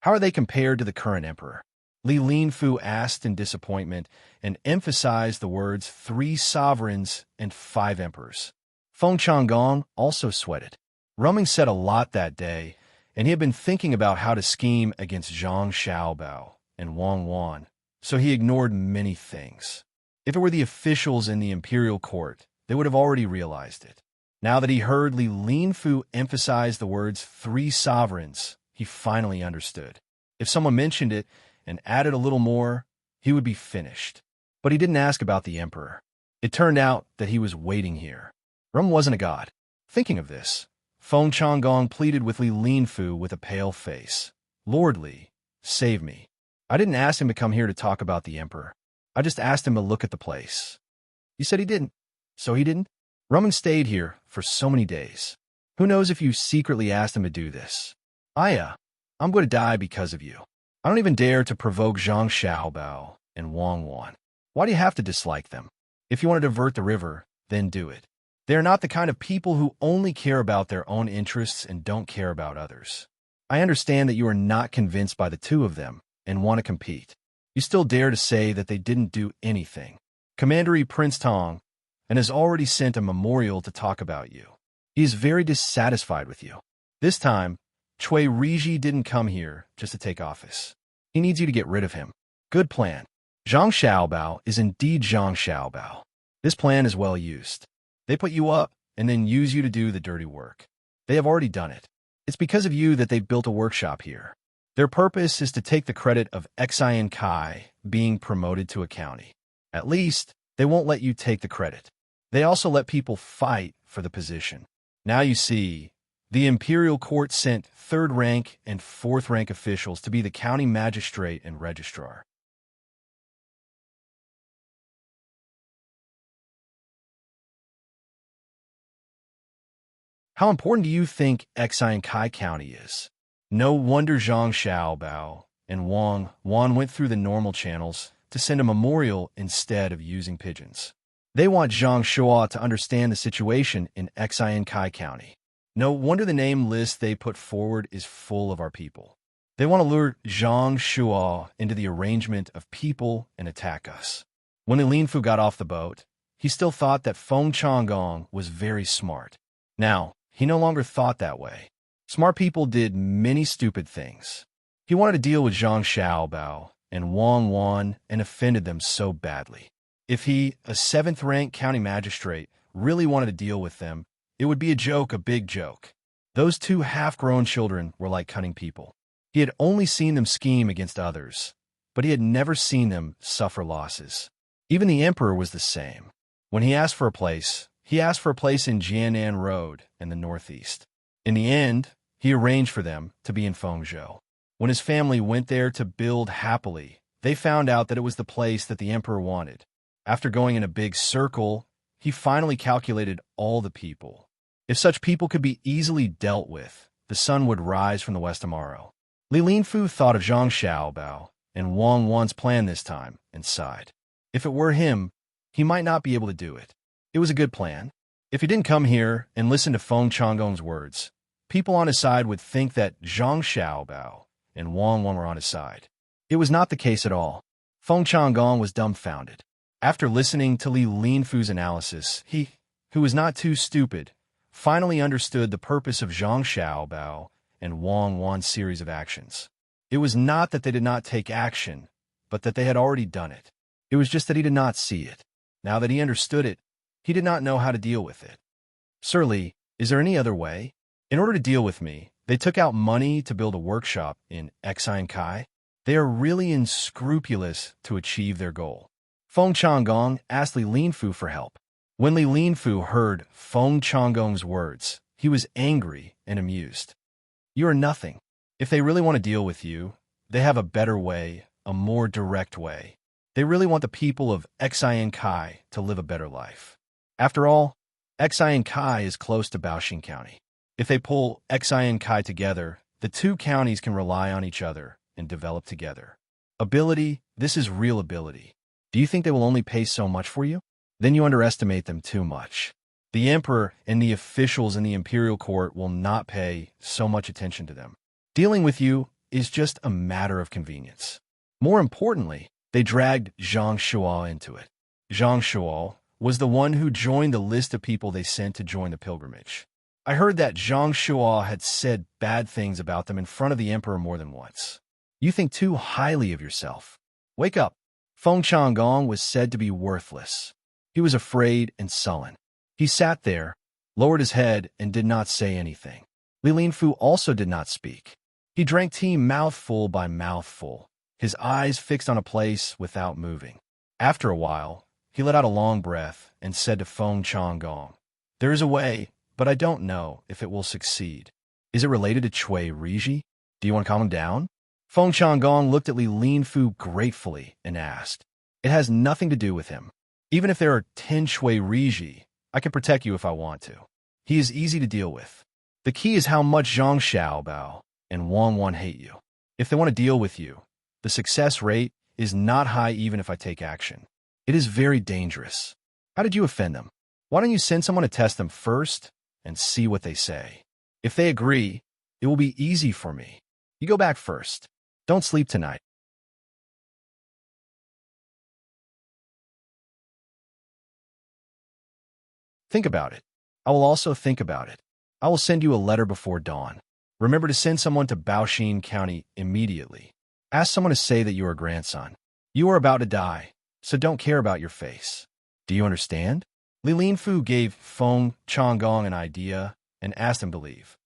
How are they compared to the current emperor? Li Linfu asked in disappointment and emphasized the words 3 sovereigns and 5 emperors. Feng Changgong also sweated. Rumung said a lot that day, and he had been thinking about how to scheme against Zhang Xiaobao and Wang Wan, so he ignored many things. If it were the officials in the imperial court, they would have already realized it. Now that he heard Li Linfu emphasize the words 3 sovereigns, he finally understood. If someone mentioned it and added a little more, he would be finished. But he didn't ask about the emperor. It turned out that he was waiting here. Rum wasn't a god. Thinking of this, Feng Changgong pleaded with Li Linfu with a pale face. "Lord Li, save me. I didn't ask him to come here to talk about the emperor. I just asked him to look at the place." "You said he didn't. So he didn't?" "Rumung stayed here for so many days. Who knows if you secretly asked him to do this?" I'm going to die because of you. I don't even dare to provoke Zhang Xiaobao and Wang Wan. Why do you have to dislike them? If you want to divert the river, then do it. They are not the kind of people who only care about their own interests and don't care about others. I understand that you are not convinced by the 2 of them and want to compete. You still dare to say that they didn't do anything. Commander Prince Tang and has already sent a memorial to talk about you. He is very dissatisfied with you. This time, Chui Riji didn't come here just to take office. He needs you to get rid of him. Good plan. Zhang Xiaobao is indeed Zhang Xiaobao. This plan is well used. They put you up and then use you to do the dirty work. They have already done it. It's because of you that they've built a workshop here. Their purpose is to take the credit of Xian Kai being promoted to a county. At least, they won't let you take the credit. They also let people fight for the position. Now you see, the imperial court sent 3rd rank and 4th rank officials to be the county magistrate and registrar. How important do you think Xian Kai County is? No wonder Zhang Xiaobao and Wang Wan went through the normal channels to send a memorial instead of using pigeons. They want Zhang Shua to understand the situation in Xian Kai County. No wonder the name list they put forward is full of our people. They want to lure Zhang Shua into the arrangement of people and attack us. When Lin Fu got off the boat, he still thought that Feng Changgong was very smart. Now, he no longer thought that way. Smart people did many stupid things. He wanted to deal with Zhang Xiaobao and Wang Wan and offended them so badly. If he, a 7th rank county magistrate, really wanted to deal with them, it would be a joke, a big joke. Those 2 half-grown children were like cunning people. He had only seen them scheme against others, but he had never seen them suffer losses. Even the emperor was the same. When he asked for a place, he asked for a place in Jianan Road in the northeast. In the end, he arranged for them to be in Fengzhou. When his family went there to build happily, they found out that it was the place that the emperor wanted. After going in a big circle, he finally calculated all the people. If such people could be easily dealt with, the sun would rise from the west tomorrow. Lin Fu thought of Zhang Xiaobao and Wang Wan's plan this time and sighed. If it were him, he might not be able to do it. It was a good plan. If he didn't come here and listen to Feng Changgong's words, people on his side would think that Zhang Xiaobao and Wang Wan were on his side. It was not the case at all. Feng Changgong was dumbfounded. After listening to Lin Fu's analysis, he, who was not too stupid, finally understood the purpose of Zhang Xiaobao and Wang Wan's series of actions. It was not that they did not take action, but that they had already done it. It was just that he did not see it. Now that he understood it, he did not know how to deal with it. Sir Li, is there any other way? In order to deal with me, they took out money to build a workshop in Xian Kai. They are really unscrupulous to achieve their goal. Feng Changgong asked Lin Fu for help. When Lin Fu heard Feng Changgong's words, he was angry and amused. You are nothing. If they really want to deal with you, they have a better way, a more direct way. They really want the people of Xian Kai to live a better life. After all, Xian Kai is close to Baoxing County. If they pull Xian Kai together, the 2 counties can rely on each other and develop together. Ability, this is real ability. Do you think they will only pay so much for you? Then you underestimate them too much. The emperor and the officials in the imperial court will not pay so much attention to them. Dealing with you is just a matter of convenience. More importantly, they dragged Zhang Shua into it. Zhang Shua was the one who joined the list of people they sent to join the pilgrimage. I heard that Zhang Shua had said bad things about them in front of the emperor more than once. You think too highly of yourself. Wake up. Feng Changgong was said to be worthless. He was afraid and sullen. He sat there, lowered his head, and did not say anything. Lin Fu also did not speak. He drank tea mouthful by mouthful, his eyes fixed on a place without moving. After a while, he let out a long breath and said to Feng Changgong, "There is a way, but I don't know if it will succeed. Is it related to Cui Riji? Do you want to calm him down?" Feng Changgong looked at Lin Fu gratefully and asked, "It has nothing to do with him. Even if there are 10 Cui Riji, I can protect you if I want to. He is easy to deal with. The key is how much Zhang Xiaobao and Wang Wan hate you. If they want to deal with you, the success rate is not high even if I take action. It is very dangerous. How did you offend them? Why don't you send someone to test them first and see what they say? If they agree, it will be easy for me. You go back first. Don't sleep tonight." Think about it. I will also think about it. I will send you a letter before dawn. Remember to send someone to Baoxing County immediately. Ask someone to say that you are a grandson. You are about to die, so don't care about your face. Do you understand? Li Linfu gave Feng Changgong an idea and asked him to leave.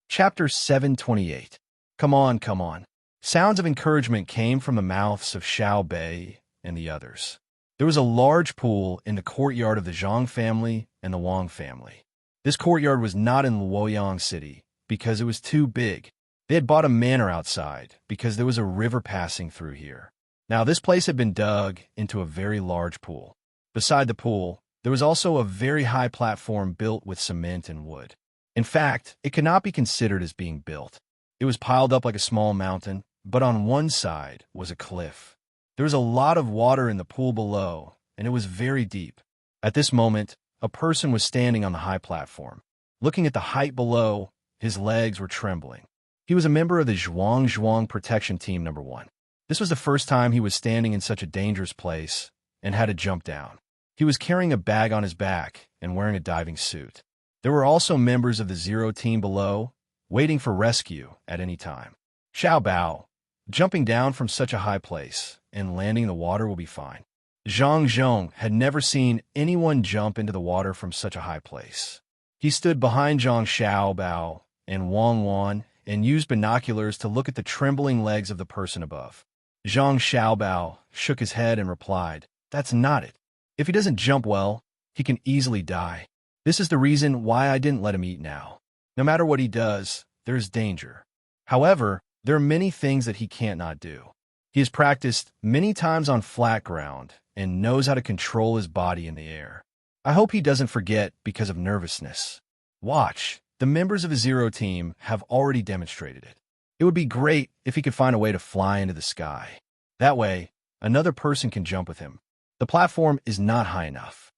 Chapter 728. Come on, come on. Sounds of encouragement came from the mouths of Xiao Bei and the others. There was a large pool in the courtyard of the Zhang family and the Wang family. This courtyard was not in Luoyang City because it was too big. They had bought a manor outside because there was a river passing through here. Now, this place had been dug into a very large pool. Beside the pool, there was also a very high platform built with cement and wood. In fact, it could not be considered as being built. It was piled up like a small mountain, but on one side was a cliff. There was a lot of water in the pool below, and it was very deep. At this moment, a person was standing on the high platform. Looking at the height below, his legs were trembling. He was a member of the Zhuang Protection Team No. 1. This was the first time he was standing in such a dangerous place and had to jump down. He was carrying a bag on his back and wearing a diving suit. There were also members of the Zero Team below, waiting for rescue at any time. Xiao Bao, jumping down from such a high place and landing in the water will be fine. Zhang Zhong had never seen anyone jump into the water from such a high place. He stood behind Zhang Xiao Bao and Wang Wan and used binoculars to look at the trembling legs of the person above. Zhang Xiaobao shook his head and replied, "That's not it. If he doesn't jump well, he can easily die. This is the reason why I didn't let him eat now. No matter what he does, there is danger. However, there are many things that he can't not do. He has practiced many times on flat ground and knows how to control his body in the air. I hope he doesn't forget because of nervousness. Watch, the members of the Zero Team have already demonstrated it. It would be great if he could find a way to fly into the sky. That way, another person can jump with him. The platform is not high enough."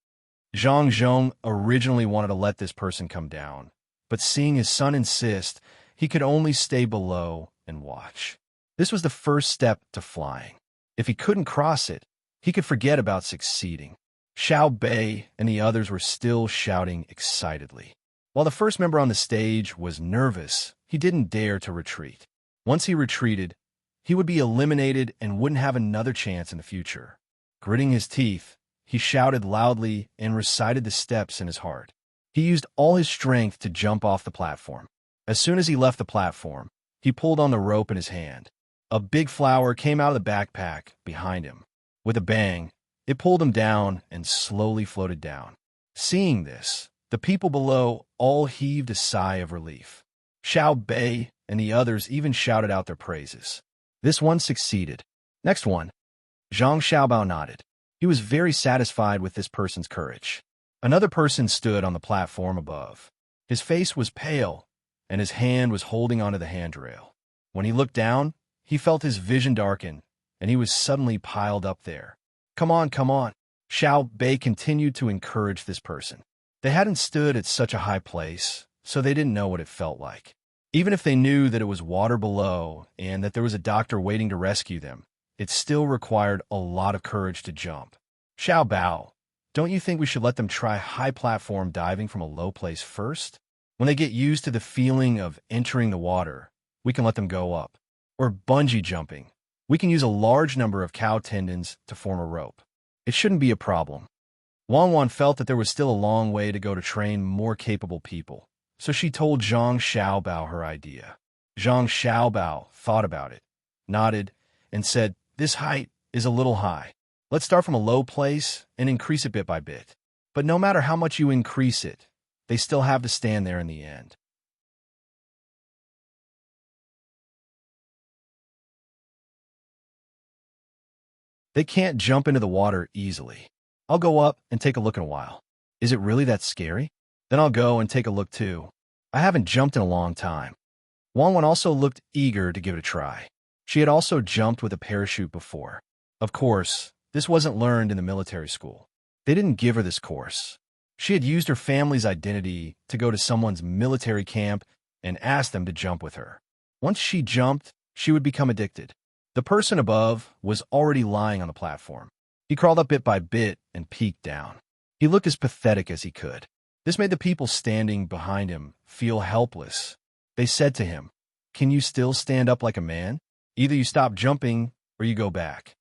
Zhang Zhong originally wanted to let this person come down, but seeing his son insist, he could only stay below and watch. This was the first step to flying. If he couldn't cross it, he could forget about succeeding. Xiao Bei and the others were still shouting excitedly. While the first member on the stage was nervous, he didn't dare to retreat. Once he retreated, he would be eliminated and wouldn't have another chance in the future. Gritting his teeth, he shouted loudly and recited the steps in his heart. He used all his strength to jump off the platform. As soon as he left the platform, he pulled on the rope in his hand. A big flower came out of the backpack behind him. With a bang, it pulled him down and slowly floated down. Seeing this, the people below all heaved a sigh of relief. Xiao Bei and the others even shouted out their praises. This one succeeded. Next one. Zhang Xiaobao nodded. He was very satisfied with this person's courage. Another person stood on the platform above. His face was pale, and his hand was holding onto the handrail. When he looked down, he felt his vision darken, and he was suddenly piled up there. Come on, come on. Xiao Bei continued to encourage this person. They hadn't stood at such a high place, so they didn't know what it felt like. Even if they knew that it was water below and that there was a doctor waiting to rescue them, it still required a lot of courage to jump. Xiao Bao, don't you think we should let them try high platform diving from a low place first? When they get used to the feeling of entering the water, we can let them go up. Or bungee jumping. We can use a large number of cow tendons to form a rope. It shouldn't be a problem. Wang Wan felt that there was still a long way to go to train more capable people, so she told Zhang Xiaobao her idea. Zhang Xiaobao thought about it, nodded, and said, "This height is a little high. Let's start from a low place and increase it bit by bit. But no matter how much you increase it, they still have to stand there in the end." They can't jump into the water easily. I'll go up and take a look in a while. Is it really that scary? Then I'll go and take a look too. I haven't jumped in a long time. Wang Wan also looked eager to give it a try. She had also jumped with a parachute before. Of course, this wasn't learned in the military school. They didn't give her this course. She had used her family's identity to go to someone's military camp and ask them to jump with her. Once she jumped, she would become addicted. The person above was already lying on the platform. He crawled up bit by bit and peeked down. He looked as pathetic as he could. This made the people standing behind him feel helpless. They said to him, "Can you still stand up like a man? Either you stop jumping or you go back."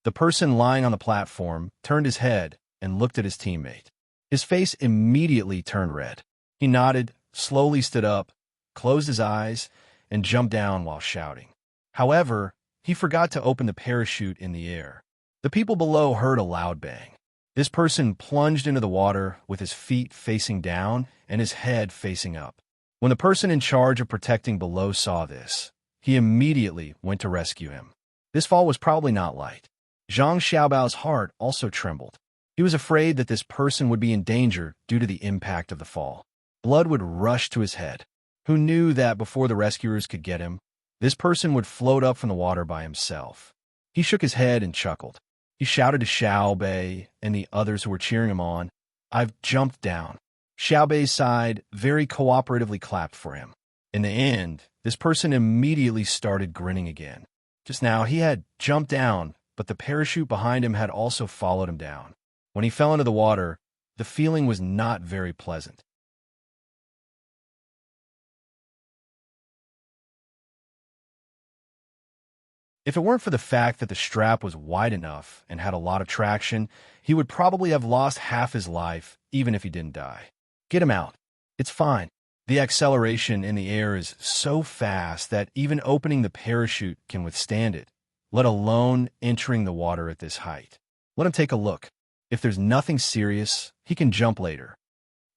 The person lying on the platform turned his head and looked at his teammate. His face immediately turned red. He nodded, slowly stood up, closed his eyes, and jumped down while shouting. However, he forgot to open the parachute in the air. The people below heard a loud bang. This person plunged into the water with his feet facing down and his head facing up. When the person in charge of protecting below saw this, he immediately went to rescue him. This fall was probably not light. Zhang Xiaobao's heart also trembled. He was afraid that this person would be in danger due to the impact of the fall. Blood would rush to his head. Who knew that before the rescuers could get him, this person would float up from the water by himself? He shook his head and chuckled. He shouted to Xiao Bei and the others who were cheering him on, "I've jumped down." Xiao Bei's side very cooperatively clapped for him. In the end, this person immediately started grinning again. Just now, he had jumped down, but the parachute behind him had also followed him down. When he fell into the water, the feeling was not very pleasant. If it weren't for the fact that the strap was wide enough and had a lot of traction, he would probably have lost half his life, even if he didn't die. Get him out. It's fine. The acceleration in the air is so fast that even opening the parachute can withstand it, let alone entering the water at this height. Let him take a look. If there's nothing serious, he can jump later.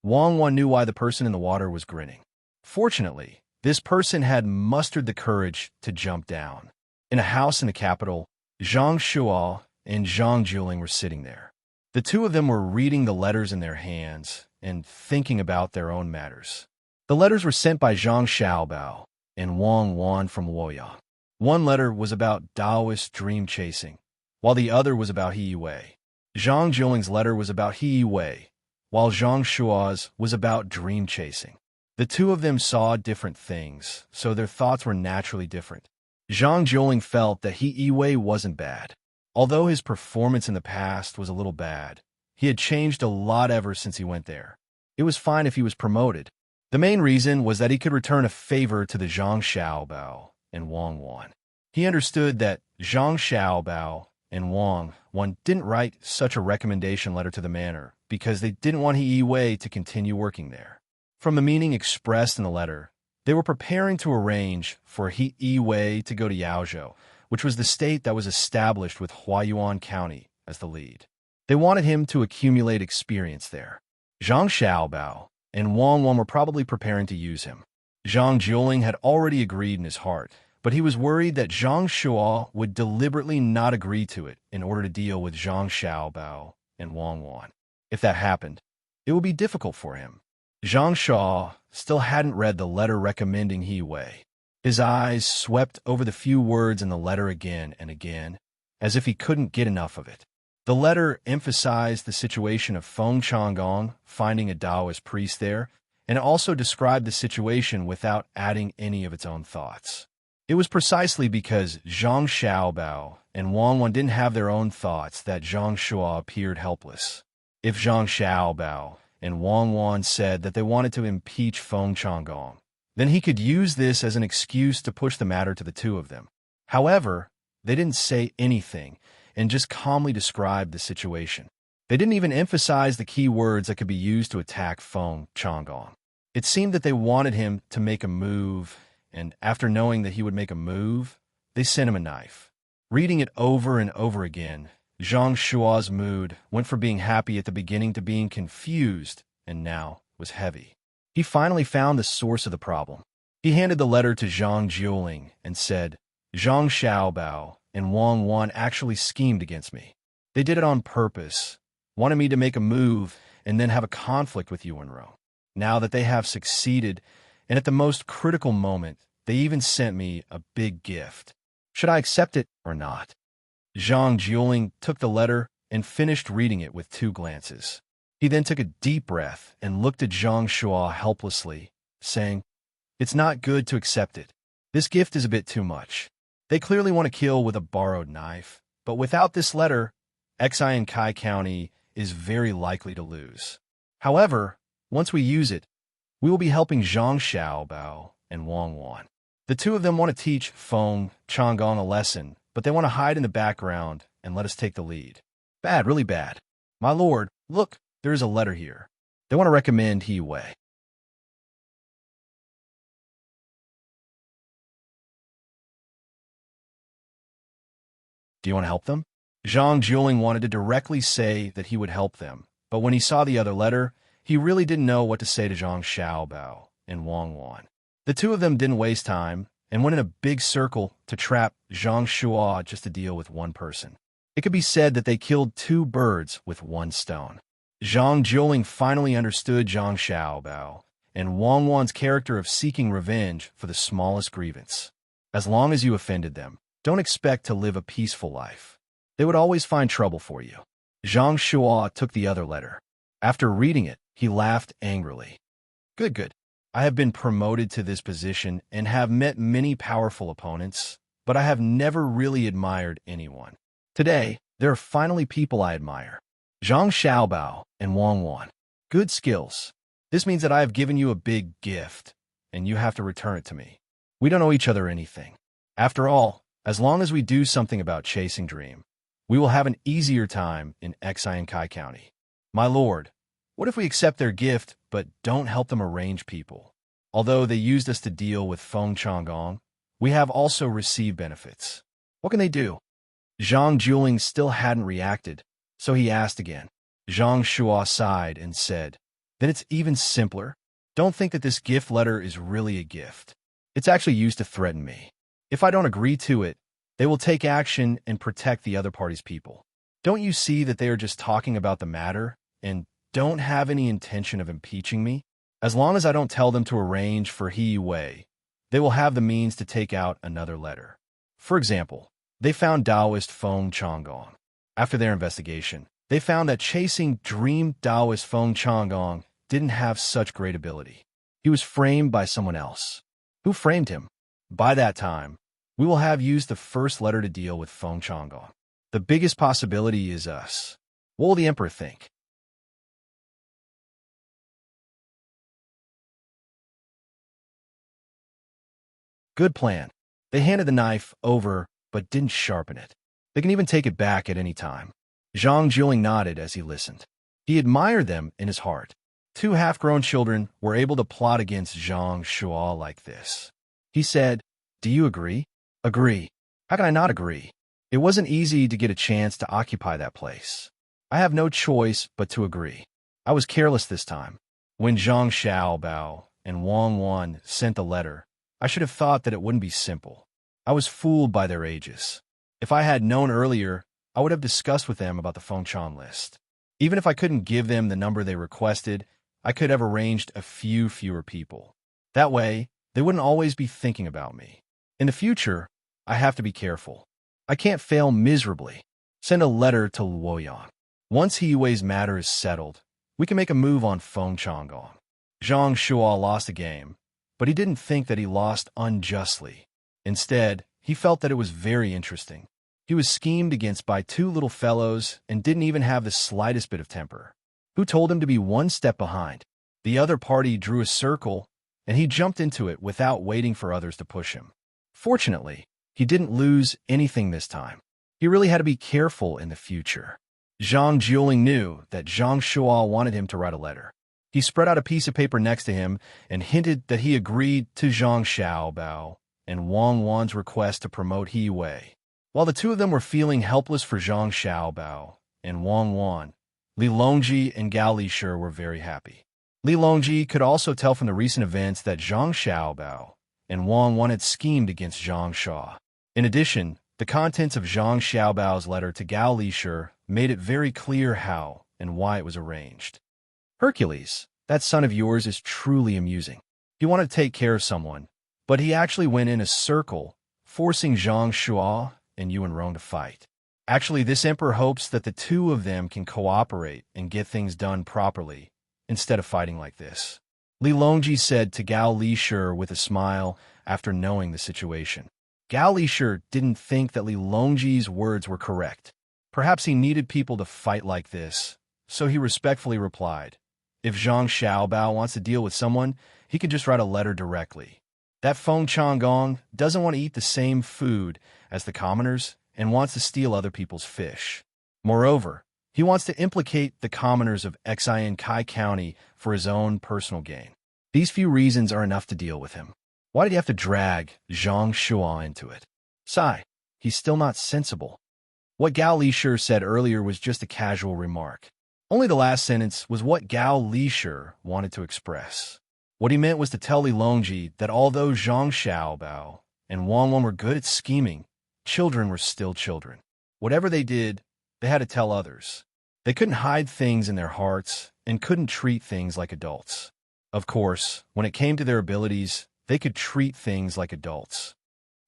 Wang Wan knew why the person in the water was grinning. Fortunately, this person had mustered the courage to jump down. In a house in the capital, Zhang Shuo and Zhang Juling were sitting there. The two of them were reading the letters in their hands and thinking about their own matters. The letters were sent by Zhang Xiaobao and Wang Wan from Luoyang. One letter was about Taoist dream chasing, while the other was about He Wei. Zhang Juling's letter was about He Wei, while Zhang Shuo's was about dream chasing. The two of them saw different things, so their thoughts were naturally different. Zhang Juling felt that He Wei wasn't bad. Although his performance in the past was a little bad, he had changed a lot ever since he went there. It was fine if he was promoted. The main reason was that he could return a favor to the Zhang Xiaobao and Wang Wan. He understood that Zhang Xiaobao and Wang Wan didn't write such a recommendation letter to the manor because they didn't want He Wei to continue working there. From the meaning expressed in the letter, they were preparing to arrange for He Wei to go to Yaozhou, which was the state that was established with Huayuan County as the lead. They wanted him to accumulate experience there. Zhang Xiaobao and Wang Wan were probably preparing to use him. Zhang Juling had already agreed in his heart, but he was worried that Zhang Shuo would deliberately not agree to it in order to deal with Zhang Xiaobao and Wang Wan. If that happened, it would be difficult for him. Zhang Shuo still hadn't read the letter recommending He Wei. His eyes swept over the few words in the letter again and again, as if he couldn't get enough of it. The letter emphasized the situation of Feng Changgong finding a Taoist priest there, and it also described the situation without adding any of its own thoughts. It was precisely because Zhang Xiaobao and Wang Wan didn't have their own thoughts that Zhang Shuo appeared helpless. If Zhang Xiaobao and Wang Wan said that they wanted to impeach Feng Changgong, then he could use this as an excuse to push the matter to the two of them. However, they didn't say anything and just calmly described the situation. They didn't even emphasize the key words that could be used to attack Feng Changgong. It seemed that they wanted him to make a move, and after knowing that he would make a move, they sent him a knife. Reading it over and over again, Zhang Shuo's mood went from being happy at the beginning to being confused, and now was heavy. He finally found the source of the problem. He handed the letter to Zhang Juling and said, "Zhang Xiaobao and Wang Wan actually schemed against me. They did it on purpose, wanted me to make a move and then have a conflict with Yuanrou. Now that they have succeeded, and at the most critical moment, they even sent me a big gift. Should I accept it or not?" Zhang Juling took the letter and finished reading it with 2 glances. He then took a deep breath and looked at Zhang Shuo helplessly, saying, "It's not good to accept it. This gift is a bit too much. They clearly want to kill with a borrowed knife, but without this letter, Xi and Kai County is very likely to lose. However, once we use it, we will be helping Zhang Xiaobao and Wang Wan. The two of them want to teach Feng Changgong a lesson, but they want to hide in the background and let us take the lead. Bad, really bad. My lord, look, there is a letter here. They want to recommend He Wei. Do you want to help them? Zhang Juling wanted to directly say that he would help them, but when he saw the other letter, he really didn't know what to say to Zhang Xiaobao and Wang Wan. The two of them didn't waste time and went in a big circle to trap Zhang Shua just to deal with one person. It could be said that they killed two birds with one stone. Zhang Juling finally understood Zhang Xiaobao and Wang Wan's character of seeking revenge for the smallest grievance. As long as you offended them, don't expect to live a peaceful life. They would always find trouble for you. Zhang Shua took the other letter. After reading it, he laughed angrily. Good, good. I have been promoted to this position and have met many powerful opponents, but I have never really admired anyone. Today, there are finally people I admire. Zhang Xiaobao and Wang Wan. Good skills. This means that I have given you a big gift, and you have to return it to me. We don't owe each other anything. After all, as long as we do something about chasing Dream, we will have an easier time in Xi and Kai County. My lord, what if we accept their gift but don't help them arrange people? Although they used us to deal with Feng Changgong, we have also received benefits. What can they do? Zhang Juling still hadn't reacted, so he asked again. Zhang Shua sighed and said, Then it's even simpler. Don't think that this gift letter is really a gift. It's actually used to threaten me. If I don't agree to it, they will take action and protect the other party's people. Don't you see that they are just talking about the matter and don't have any intention of impeaching me? As long as I don't tell them to arrange for He Wei, they will have the means to take out another letter. For example, they found Taoist Feng Changgong. After their investigation, they found that chasing Dream Taoist Feng Changgong didn't have such great ability. He was framed by someone else. Who framed him? By that time, we will have used the first letter to deal with Feng Changgong. The biggest possibility is us. What will the emperor think? Good plan. They handed the knife over, but didn't sharpen it. They can even take it back at any time. Zhang Juling nodded as he listened. He admired them in his heart. Two half-grown children were able to plot against Zhang Shua like this. He said, Do you agree? Agree. How can I not agree? It wasn't easy to get a chance to occupy that place. I have no choice but to agree. I was careless this time. When Zhang Xiaobao and Wang Wan sent the letter, I should have thought that it wouldn't be simple. I was fooled by their ages. If I had known earlier, I would have discussed with them about the Fengchan list. Even if I couldn't give them the number they requested, I could have arranged a few fewer people. That way, they wouldn't always be thinking about me. In the future, I have to be careful. I can't fail miserably. Send a letter to Luoyang. Once He Wei's matter is settled, we can make a move on Feng Changgong. Zhang Shua lost a game, but he didn't think that he lost unjustly. Instead, he felt that it was very interesting. He was schemed against by two little fellows and didn't even have the slightest bit of temper. Who told him to be one step behind? The other party drew a circle, and he jumped into it without waiting for others to push him. Fortunately, he didn't lose anything this time. He really had to be careful in the future. Zhang Juling knew that Zhang Shua wanted him to write a letter. He spread out a piece of paper next to him and hinted that he agreed to Zhang Xiaobao and Wang Wan's request to promote He Wei. While the two of them were feeling helpless for Zhang Xiaobao and Wang Wan, Li Longji and Gao Lishur were very happy. Li Longji could also tell from the recent events that Zhang Xiaobao and Wang Wan had schemed against Zhang Shua. In addition, the contents of Zhang Xiaobao's letter to Gao Lishur made it very clear how and why it was arranged. Hercules, that son of yours is truly amusing. He wanted to take care of someone, but he actually went in a circle, forcing Zhang Shua and Yuan Rong to fight. Actually, this emperor hopes that the two of them can cooperate and get things done properly, instead of fighting like this. Li Longji said to Gao Lishur with a smile after knowing the situation. Gao Lisher didn't think that Li Longji's words were correct. Perhaps he needed people to fight like this, so he respectfully replied, if Zhang Xiaobao wants to deal with someone, he could just write a letter directly. That Feng Changgong doesn't want to eat the same food as the commoners and wants to steal other people's fish. Moreover, he wants to implicate the commoners of Xian Kai County for his own personal gain. These few reasons are enough to deal with him. Why did he have to drag Zhang Shuo into it? Sigh, he's still not sensible. What Gao Lisher said earlier was just a casual remark. Only the last sentence was what Gao Lisher wanted to express. What he meant was to tell Li Longji that although Zhang Xiaobao and Wang Wen were good at scheming, children were still children. Whatever they did, they had to tell others. They couldn't hide things in their hearts and couldn't treat things like adults. Of course, when it came to their abilities, they could treat things like adults.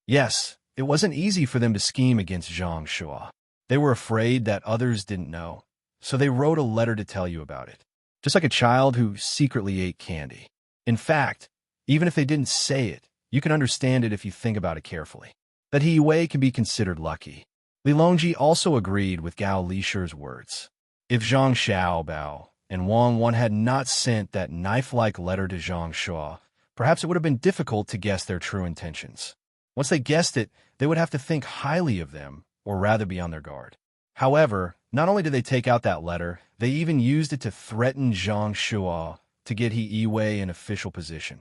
Yes, it wasn't easy for them to scheme against Zhang Shuo. They were afraid that others didn't know, so they wrote a letter to tell you about it. Just like a child who secretly ate candy. In fact, even if they didn't say it, you can understand it if you think about it carefully. That He Wei can be considered lucky. Li Longji also agreed with Gao Lisher's words. If Zhang Xiaobao and Wang Wen had not sent that knife-like letter to Zhang Shuo, perhaps it would have been difficult to guess their true intentions. Once they guessed it, they would have to think highly of them, or rather be on their guard. However, not only did they take out that letter, they even used it to threaten Zhang Shuo to get He Wei in official position.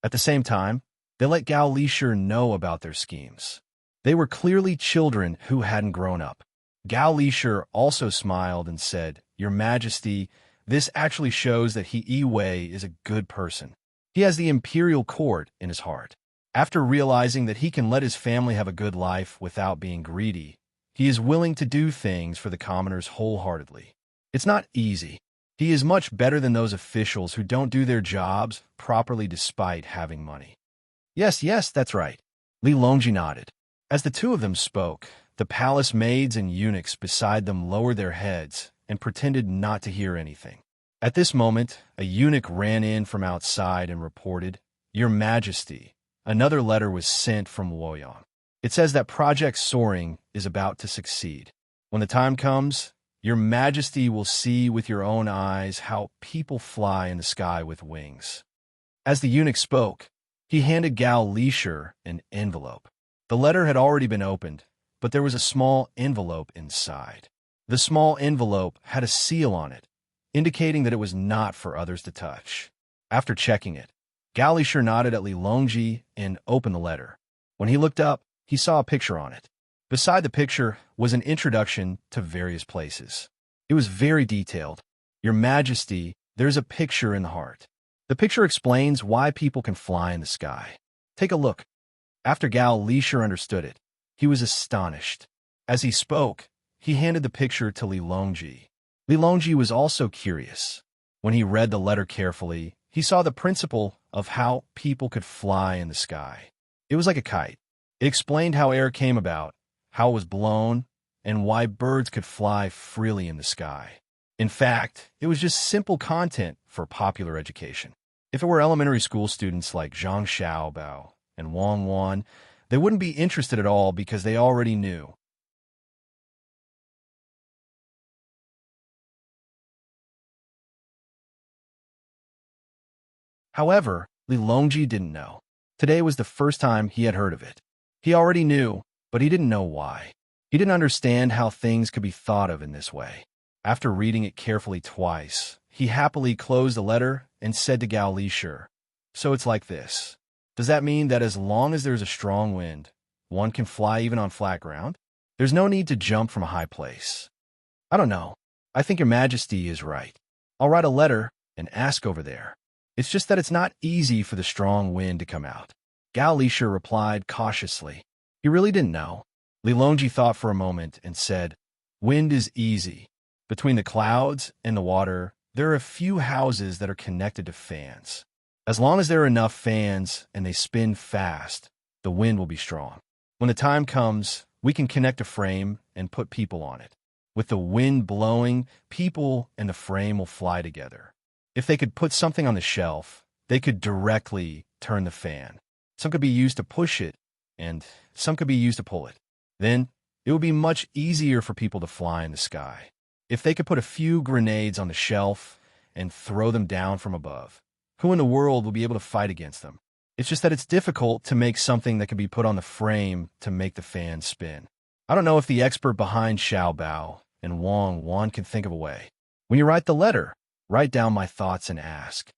At the same time, they let Gao Lisher know about their schemes. They were clearly children who hadn't grown up. Gao Lisher also smiled and said, Your Majesty, this actually shows that He Wei is a good person. He has the imperial court in his heart. After realizing that he can let his family have a good life without being greedy, he is willing to do things for the commoners wholeheartedly. It's not easy. He is much better than those officials who don't do their jobs properly despite having money. Yes, that's right. Li Longji nodded. As the two of them spoke, the palace maids and eunuchs beside them lowered their heads and pretended not to hear anything. At this moment, a eunuch ran in from outside and reported, Your Majesty, another letter was sent from Luoyang. It says that Project Soaring is about to succeed. When the time comes, Your Majesty will see with your own eyes how people fly in the sky with wings. As the eunuch spoke, he handed Gao Lisher an envelope. The letter had already been opened, but there was a small envelope inside. The small envelope had a seal on it, indicating that it was not for others to touch. After checking it, Gao Lisher nodded at Li Longji and opened the letter. When he looked up, he saw a picture on it. Beside the picture was an introduction to various places. It was very detailed. Your Majesty, there's a picture in the heart. The picture explains why people can fly in the sky. Take a look. After Gao Lisher understood it, he was astonished. As he spoke, he handed the picture to Li Longji. Li Longji was also curious. When he read the letter carefully, he saw the principle of how people could fly in the sky. It was like a kite. It explained how air came about, how it was blown, and why birds could fly freely in the sky. In fact, it was just simple content for popular education. If it were elementary school students like Zhang Xiaobao and Wang Wen, they wouldn't be interested at all because they already knew. However, Li Longji didn't know. Today was the first time he had heard of it. He already knew, but he didn't know why. He didn't understand how things could be thought of in this way. After reading it carefully twice, he happily closed the letter and said to Gao Lisher, So it's like this. Does that mean that as long as there's a strong wind, one can fly even on flat ground? There's no need to jump from a high place. I don't know. I think Your Majesty is right. I'll write a letter and ask over there. It's just that it's not easy for the strong wind to come out. Gao Lisher replied cautiously. He really didn't know. Li Longji thought for a moment and said, Wind is easy. Between the clouds and the water, there are a few houses that are connected to fans. As long as there are enough fans and they spin fast, the wind will be strong. When the time comes, we can connect a frame and put people on it. With the wind blowing, people and the frame will fly together. If they could put something on the shelf, they could directly turn the fan. Some could be used to push it, and some could be used to pull it. Then, it would be much easier for people to fly in the sky. If they could put a few grenades on the shelf and throw them down from above, who in the world will be able to fight against them? It's just that it's difficult to make something that can be put on the frame to make the fan spin. I don't know if the expert behind Xiao Bao and Wang Wan can think of a way. When you write the letter, write down my thoughts and ask.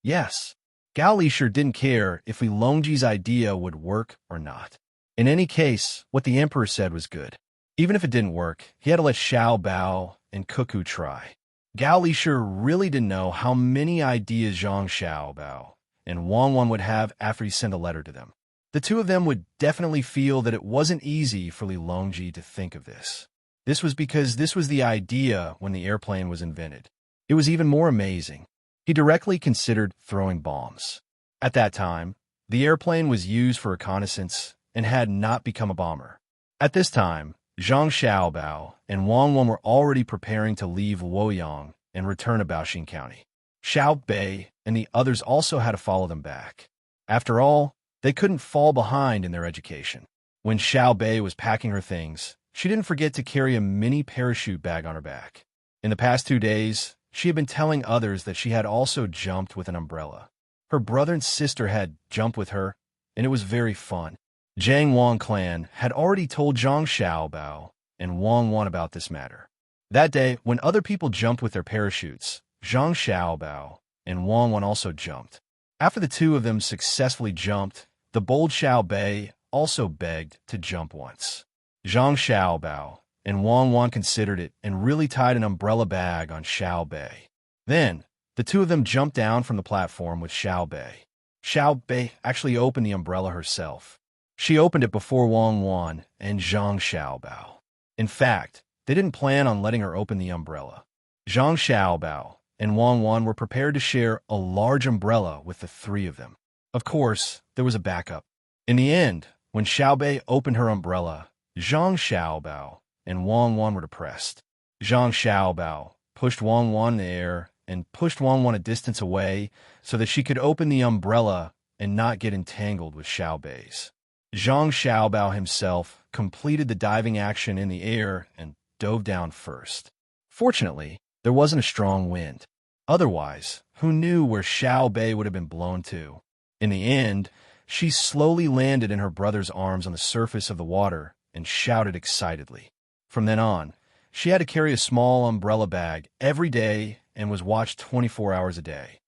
Yes, Gao Li sure didn't care if Li Longji's idea would work or not. In any case, what the emperor said was good. Even if it didn't work, he had to let Xiao Bao and Cuckoo try. Gao Li sure really didn't know how many ideas Zhang Xiao Bao and Wang Wan would have after he sent a letter to them. The two of them would definitely feel that it wasn't easy for Li Longji to think of this. This was because this was the idea when the airplane was invented. It was even more amazing. He directly considered throwing bombs. At that time, the airplane was used for reconnaissance and had not become a bomber. At this time, Zhang Xiaobao and Wang Wan were already preparing to leave Luoyang and return to Baoxing County. Xiao Bei and the others also had to follow them back. After all, they couldn't fall behind in their education. When Xiao Bei was packing her things, she didn't forget to carry a mini parachute bag on her back. In the past 2 days, she had been telling others that she had also jumped with an umbrella. Her brother and sister had jumped with her, and it was very fun. Jiang Wang clan had already told Zhang Xiaobao and Wang Wan about this matter. That day, when other people jumped with their parachutes, Zhang Xiaobao and Wang Wan also jumped. After the two of them successfully jumped, the bold Xiao Bei also begged to jump once. Zhang Xiaobao and Wang Wan considered it and really tied an umbrella bag on Xiao Bei. Then, the two of them jumped down from the platform with Xiao Bei. Xiao Bei actually opened the umbrella herself. She opened it before Wang Wan and Zhang Xiaobao. In fact, they didn't plan on letting her open the umbrella. Zhang Xiaobao and Wang Wan were prepared to share a large umbrella with the three of them. Of course, there was a backup. In the end, when Xiao Bei opened her umbrella, Zhang Xiaobao and Wang Wan were depressed. Zhang Xiaobao pushed Wang Wan in the air and pushed Wang Wan a distance away so that she could open the umbrella and not get entangled with Xiao Bei's. Zhang Xiaobao himself completed the diving action in the air and dove down first. Fortunately, there wasn't a strong wind. Otherwise, who knew where Xiao Bei would have been blown to? In the end, she slowly landed in her brother's arms on the surface of the water and shouted excitedly. From then on, she had to carry a small umbrella bag every day and was watched 24 hours a day.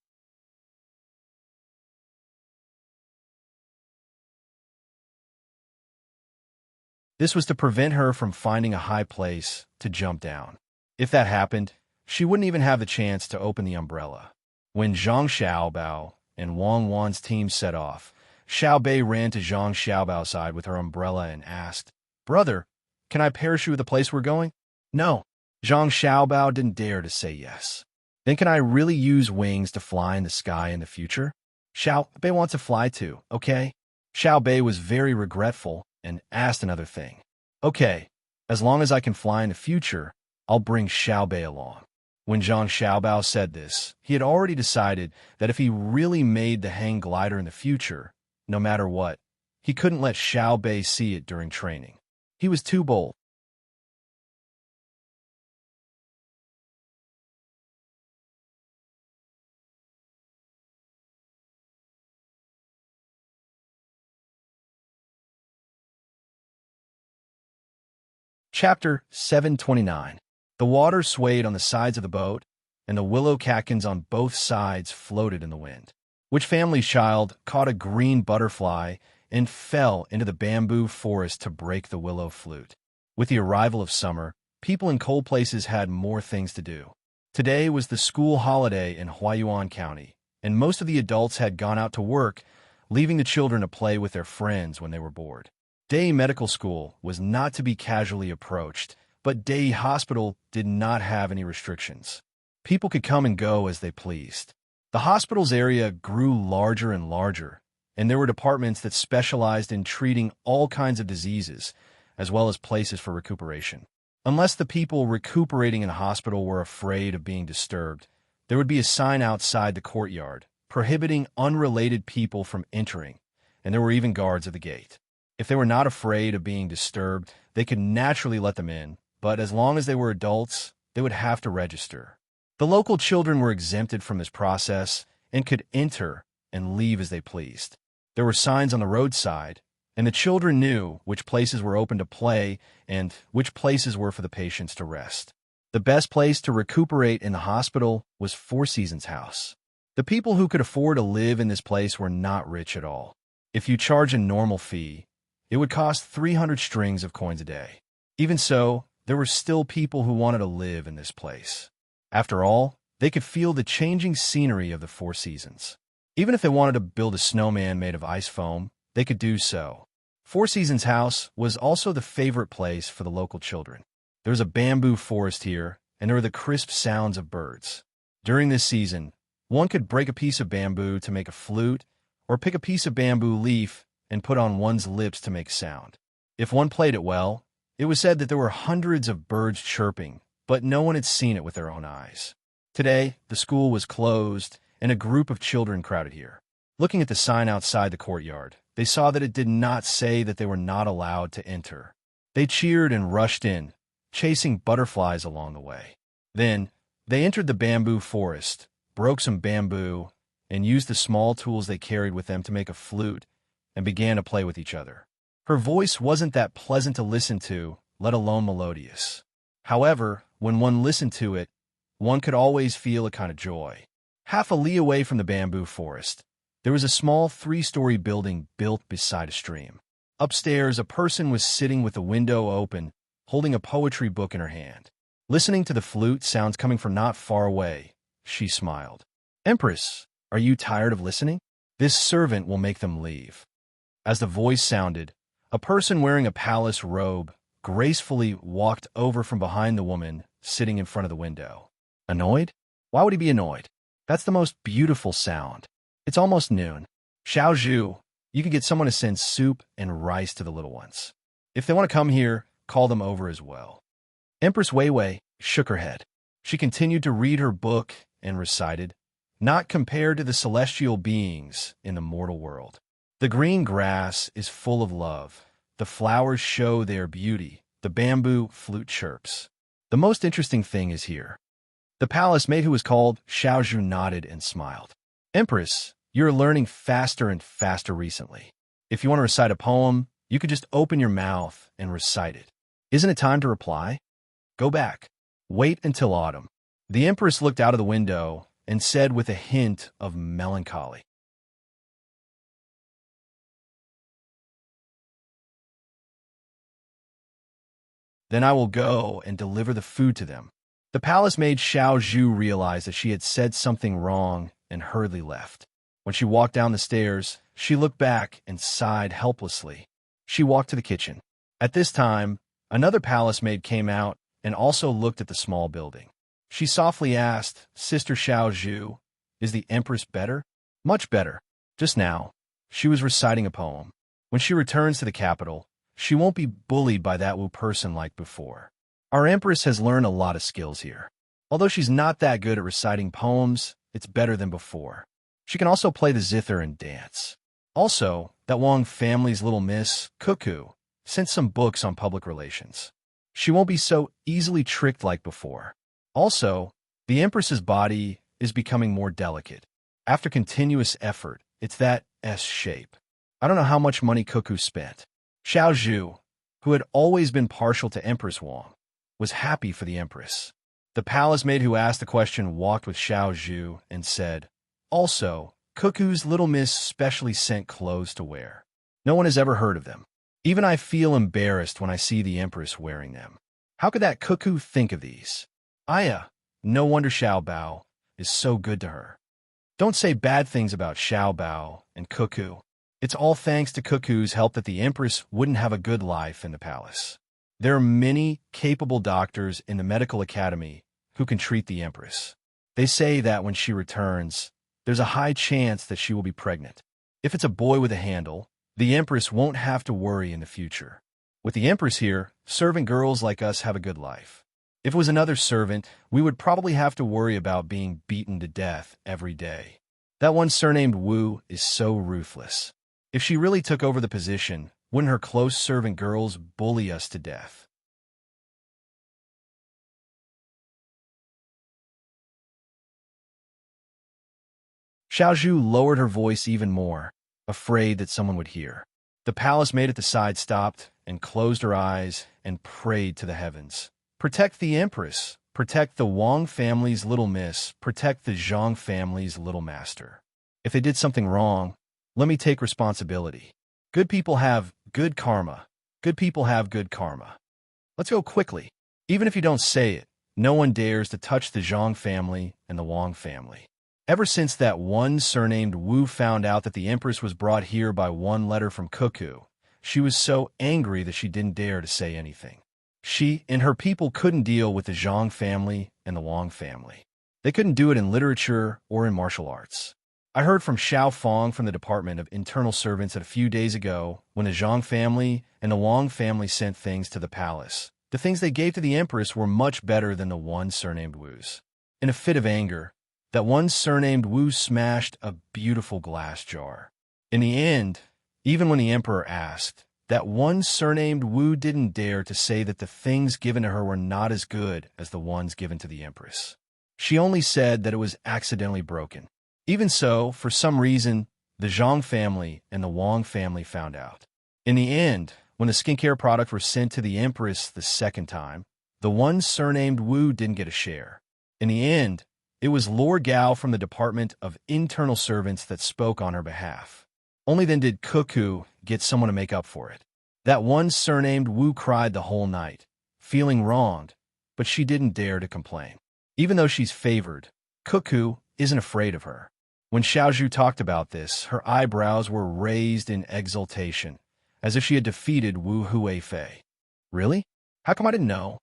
This was to prevent her from finding a high place to jump down. If that happened, she wouldn't even have the chance to open the umbrella. When Zhang Xiaobao and Wang Wan's team set off, Xiao Bei ran to Zhang Xiaobao's side with her umbrella and asked, "Brother, can I parachute at the place we're going?" "No." Zhang Xiaobao didn't dare to say yes. "Then can I really use wings to fly in the sky in the future?" "Xiao Bei wants to fly too, okay?" Xiao Bei was very regretful and asked another thing. "Okay, as long as I can fly in the future, I'll bring Xiao Bei along." When Zhang Xiaobao said this, he had already decided that if he really made the hang glider in the future, no matter what, he couldn't let Xiao Bei see it during training. He was too bold. Chapter 729. The water swayed on the sides of the boat, and the willow catkins on both sides floated in the wind. Which family's child caught a green butterfly and fell into the bamboo forest to break the willow flute? With the arrival of summer, people in cold places had more things to do. Today was the school holiday in Huayuan County, and most of the adults had gone out to work, leaving the children to play with their friends when they were bored. Dei Medical School was not to be casually approached, but Dei Hospital did not have any restrictions. People could come and go as they pleased. The hospital's area grew larger and larger, and there were departments that specialized in treating all kinds of diseases, as well as places for recuperation. Unless the people recuperating in the hospital were afraid of being disturbed, there would be a sign outside the courtyard, prohibiting unrelated people from entering, and there were even guards at the gate. If they were not afraid of being disturbed, they could naturally let them in, but as long as they were adults, they would have to register. The local children were exempted from this process and could enter and leave as they pleased. There were signs on the roadside, and the children knew which places were open to play and which places were for the patients to rest. The best place to recuperate in the hospital was Four Seasons House. The people who could afford to live in this place were not rich at all. If you charge a normal fee, it would cost 300 strings of coins a day. Even so, there were still people who wanted to live in this place. After all, they could feel the changing scenery of the Four Seasons. Even if they wanted to build a snowman made of ice foam, they could do so. Four Seasons House was also the favorite place for the local children. There was a bamboo forest here, and there were the crisp sounds of birds. During this season, one could break a piece of bamboo to make a flute, or pick a piece of bamboo leaf and put on one's lips to make sound. If one played it well, it was said that there were hundreds of birds chirping, but no one had seen it with their own eyes. Today, the school was closed, and a group of children crowded here. Looking at the sign outside the courtyard, they saw that it did not say that they were not allowed to enter. They cheered and rushed in, chasing butterflies along the way. Then, they entered the bamboo forest, broke some bamboo, and used the small tools they carried with them to make a flute, and began to play with each other. Her voice wasn't that pleasant to listen to, let alone melodious. However, when one listened to it, one could always feel a kind of joy. Half a li away from the bamboo forest, there was a small 3-story building built beside a stream. Upstairs, a person was sitting with the window open, holding a poetry book in her hand. Listening to the flute sounds coming from not far away, she smiled. "Empress, are you tired of listening? This servant will make them leave." As the voice sounded, a person wearing a palace robe gracefully walked over from behind the woman sitting in front of the window. Annoyed? Why would he be annoyed? That's the most beautiful sound. It's almost noon. Xiao Zhu, you could get someone to send soup and rice to the little ones. If they want to come here, call them over as well. Empress Wei Wei shook her head. She continued to read her book and recited, "Not compared to the celestial beings in the mortal world. The green grass is full of love. The flowers show their beauty. The bamboo flute chirps. The most interesting thing is here." The palace maid, who was called Xiao Zhu, nodded and smiled. "Empress, you're learning faster and faster recently. If you want to recite a poem, you could just open your mouth and recite it. Isn't it time to reply? Go back. Wait until autumn." The Empress looked out of the window and said with a hint of melancholy, "Then I will go and deliver the food to them." The palace maid Xiao Zhu realized that she had said something wrong and hurriedly left. When she walked down the stairs, she looked back and sighed helplessly. She walked to the kitchen. At this time, another palace maid came out and also looked at the small building. She softly asked, "Sister Xiao Zhu, is the Empress better?" "Much better. Just now, she was reciting a poem. When she returns to the capital, she won't be bullied by that Wu person like before. Our Empress has learned a lot of skills here. Although she's not that good at reciting poems, it's better than before. She can also play the zither and dance. Also, that Wang family's little miss, Cuckoo, sent some books on public relations. She won't be so easily tricked like before. Also, the Empress's body is becoming more delicate. After continuous effort, it's that S shape. I don't know how much money Cuckoo spent." Xiao Zhu, who had always been partial to Empress Wang, was happy for the Empress. The palace maid who asked the question walked with Xiao Zhu and said, "Also, Cuckoo's little miss specially sent clothes to wear. No one has ever heard of them. Even I feel embarrassed when I see the Empress wearing them. How could that Cuckoo think of these? Aya, no wonder Xiao Bao is so good to her. Don't say bad things about Xiao Bao and Cuckoo. It's all thanks to Cuckoo's help that the Empress wouldn't have a good life in the palace. There are many capable doctors in the medical academy who can treat the Empress. They say that when she returns, there's a high chance that she will be pregnant. If it's a boy with a handle, the Empress won't have to worry in the future. With the Empress here, servant girls like us have a good life. If it was another servant, we would probably have to worry about being beaten to death every day. That one surnamed Wu is so ruthless. If she really took over the position, wouldn't her close servant girls bully us to death? Xiaozhu lowered her voice even more, afraid that someone would hear. The palace maid at the side stopped and closed her eyes and prayed to the heavens. Protect the empress. Protect the Wang family's little miss. Protect the Zhang family's little master. If they did something wrong, let me take responsibility. Good people have good karma. Good people have good karma. Let's go quickly. Even if you don't say it, no one dares to touch the Zhang family and the Wang family. Ever since that one surnamed Wu found out that the empress was brought here by one letter from Cuckoo, she was so angry that she didn't dare to say anything. She and her people couldn't deal with the Zhang family and the Wang family. They couldn't do it in literature or in martial arts. I heard from Xiao Fong from the Department of Internal Servants that a few days ago, when the Zhang family and the Wang family sent things to the palace, the things they gave to the empress were much better than the one surnamed Wu's. In a fit of anger, that one surnamed Wu smashed a beautiful glass jar. In the end, even when the emperor asked, that one surnamed Wu didn't dare to say that the things given to her were not as good as the ones given to the empress. She only said that it was accidentally broken. Even so, for some reason, the Zhang family and the Wang family found out. In the end, when the skincare products were sent to the empress the second time, the one surnamed Wu didn't get a share. In the end, it was Lord Gao from the Department of Internal Servants that spoke on her behalf. Only then did Cuckoo get someone to make up for it. That one surnamed Wu cried the whole night, feeling wronged, but she didn't dare to complain. Even though she's favored, Cuckoo isn't afraid of her. When Xiaozhu talked about this, her eyebrows were raised in exultation, as if she had defeated Wu Huifei. Really? How come I didn't know?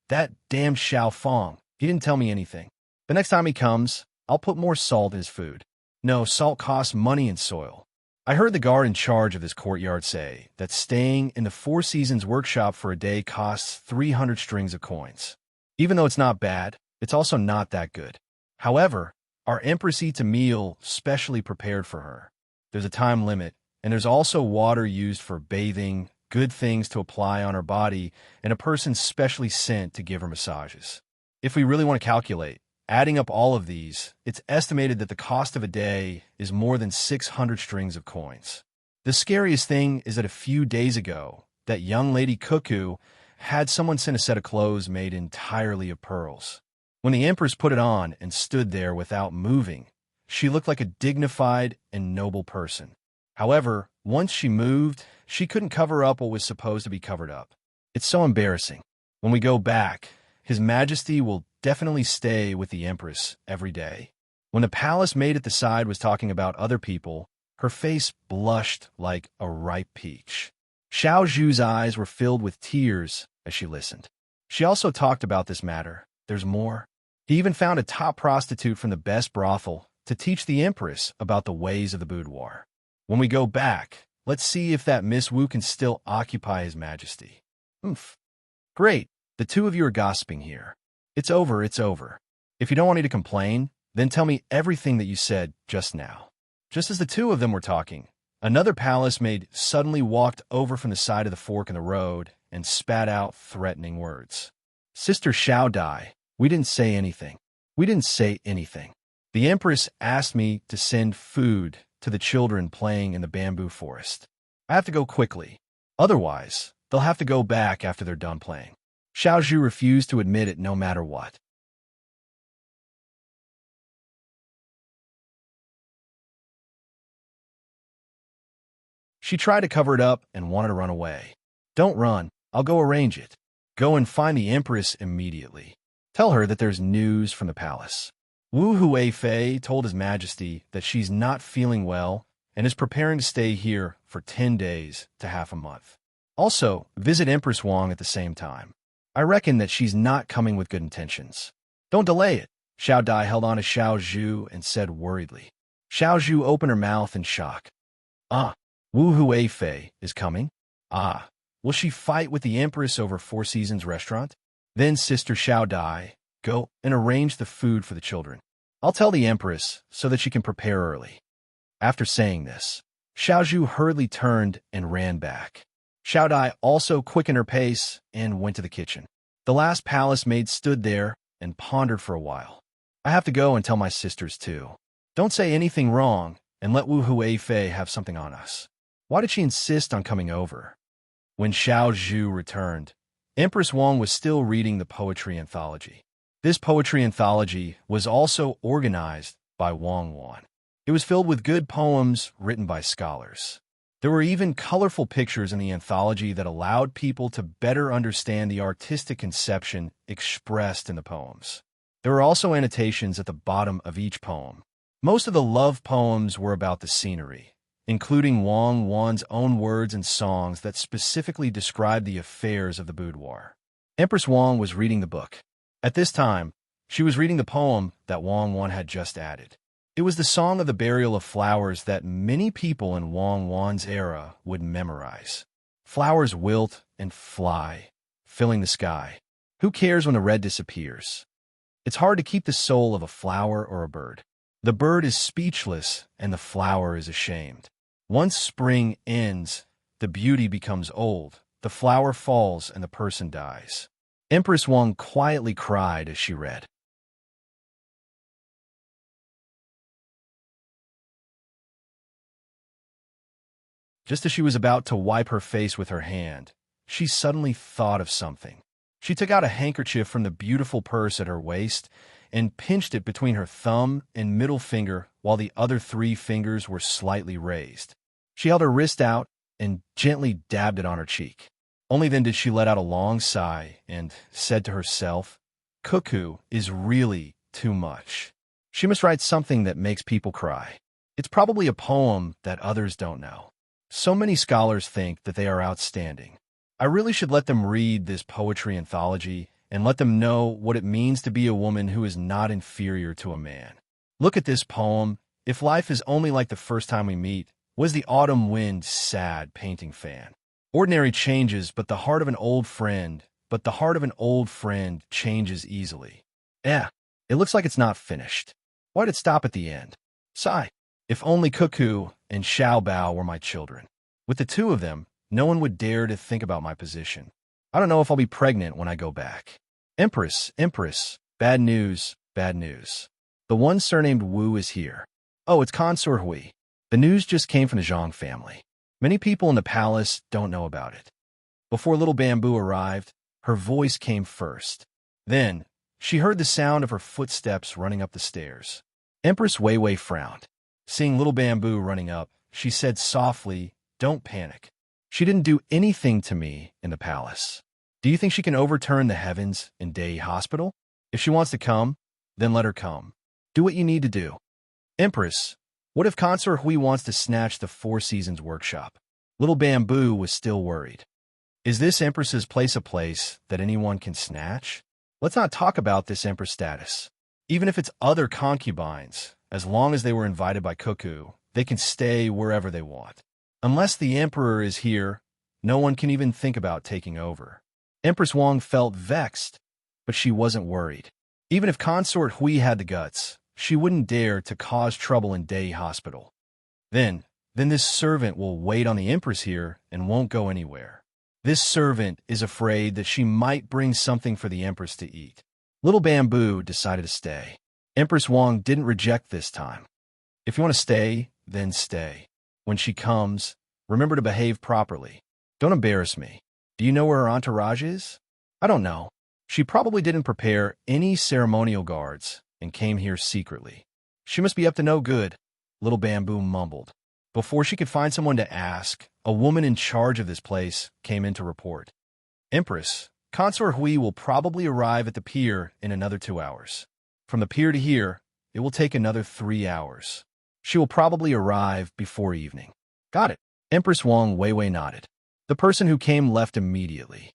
That damn Xiao Fong. He didn't tell me anything. The next time he comes, I'll put more salt in his food. No, salt costs money and soil. I heard the guard in charge of this courtyard say that staying in the Four Seasons workshop for a day costs 300 strings of coins. Even though it's not bad, it's also not that good. However, our empress eats a meal specially prepared for her. There's a time limit, and there's also water used for bathing, good things to apply on her body, and a person specially sent to give her massages. If we really want to calculate, adding up all of these, it's estimated that the cost of a day is more than 600 strings of coins. The scariest thing is that a few days ago, that young lady Cuckoo had someone send a set of clothes made entirely of pearls. When the empress put it on and stood there without moving, she looked like a dignified and noble person. However, once she moved, she couldn't cover up what was supposed to be covered up. It's so embarrassing. When we go back, His Majesty will definitely stay with the empress every day. When the palace maid at the side was talking about other people, her face blushed like a ripe peach. Xiao Zhu's eyes were filled with tears as she listened. She also talked about this matter. There's more. He even found a top prostitute from the best brothel to teach the empress about the ways of the boudoir. When we go back, let's see if that Miss Wu can still occupy His Majesty. Great. The two of you are gossiping here. It's over, it's over. If you don't want me to complain, then tell me everything that you said just now. Just as the two of them were talking, another palace maid suddenly walked over from the side of the fork in the road and spat out threatening words. Sister Xiao Dai, we didn't say anything. We didn't say anything. The empress asked me to send food to the children playing in the bamboo forest. I have to go quickly. Otherwise, they'll have to go back after they're done playing. Xiao Zhu refused to admit it no matter what. She tried to cover it up and wanted to run away. Don't run. I'll go arrange it. Go and find the empress immediately. Tell her that there's news from the palace. Wu Huifei told His Majesty that she's not feeling well and is preparing to stay here for 10 days to half a month. Also, visit Empress Wang at the same time. I reckon that she's not coming with good intentions. Don't delay it. Xiao Dai held on to Xiao Zhu and said worriedly. Xiao Zhu opened her mouth in shock. Wu Huifei is coming? Will she fight with the empress over Four Seasons restaurant? Then Sister Xiao Dai, go and arrange the food for the children. I'll tell the Empress so that she can prepare early. After saying this, Xiao Zhu hurriedly turned and ran back. Xiao Dai also quickened her pace and went to the kitchen. The last palace maid stood there and pondered for a while. I have to go and tell my sisters too. Don't say anything wrong and let Wu Hui Fei have something on us. Why did she insist on coming over? When Xiao Zhu returned, Empress Wang was still reading the poetry anthology. This poetry anthology was also organized by Wang Wan. It was filled with good poems written by scholars. There were even colorful pictures in the anthology that allowed people to better understand the artistic conception expressed in the poems. There were also annotations at the bottom of each poem. Most of the love poems were about the scenery, including Wang Wan's own words and songs that specifically described the affairs of the boudoir. Empress Wang was reading the book. At this time, she was reading the poem that Wang Wan had just added. It was the song of the burial of flowers that many people in Wang Wan's era would memorize. Flowers wilt and fly, filling the sky. Who cares when the red disappears? It's hard to keep the soul of a flower or a bird. The bird is speechless and the flower is ashamed. Once spring ends, the beauty becomes old, the flower falls and the person dies. Empress Wang quietly cried as she read. Just as she was about to wipe her face with her hand, she suddenly thought of something. She took out a handkerchief from the beautiful purse at her waist and pinched it between her thumb and middle finger while the other 3 fingers were slightly raised. She held her wrist out and gently dabbed it on her cheek. Only then did she let out a long sigh and said to herself, "Cuckoo is really too much. She must write something that makes people cry. It's probably a poem that others don't know. So many scholars think that they are outstanding. I really should let them read this poetry anthology and let them know what it means to be a woman who is not inferior to a man. Look at this poem. If life is only like the first time we meet, was the autumn wind sad painting fan? Ordinary changes, but the heart of an old friend changes easily. It looks like it's not finished. Why'd it stop at the end? Sigh. If only Cuckoo and Xiao Bao were my children. With the 2 of them, no one would dare to think about my position. I don't know if I'll be pregnant when I go back. Empress, bad news, bad news. The one surnamed Wu is here. Oh, it's Consort Hui. The news just came from the Zhang family. Many people in the palace don't know about it. Before Little Bamboo arrived, her voice came first. Then, she heard the sound of her footsteps running up the stairs. Empress Wei Wei frowned. Seeing Little Bamboo running up, she said softly, "Don't panic. She didn't do anything to me in the palace. Do you think she can overturn the heavens in Dei Hospital? If she wants to come, then let her come. Do what you need to do." Empress, what if Consort Hui wants to snatch the 4 Seasons workshop? Little Bamboo was still worried. Is this Empress's place a place that anyone can snatch? Let's not talk about this Empress status. Even if it's other concubines, as long as they were invited by Cuckoo, they can stay wherever they want. Unless the Emperor is here, no one can even think about taking over. Empress Wang felt vexed, but she wasn't worried. Even if Consort Hui had the guts, she wouldn't dare to cause trouble in Dei Hospital. Then this servant will wait on the Empress here and won't go anywhere. This servant is afraid that she might bring something for the Empress to eat. Little Bamboo decided to stay. Empress Wang didn't reject this time. If you want to stay, then stay. When she comes, remember to behave properly. Don't embarrass me. Do you know where her entourage is? I don't know. She probably didn't prepare any ceremonial guards and came here secretly. She must be up to no good, Little Bamboo mumbled. Before she could find someone to ask, a woman in charge of this place came in to report. Empress, Consort Hui will probably arrive at the pier in another 2 hours. From the pier to here, it will take another 3 hours. She will probably arrive before evening. Got it. Empress Wang Wei nodded. The person who came left immediately.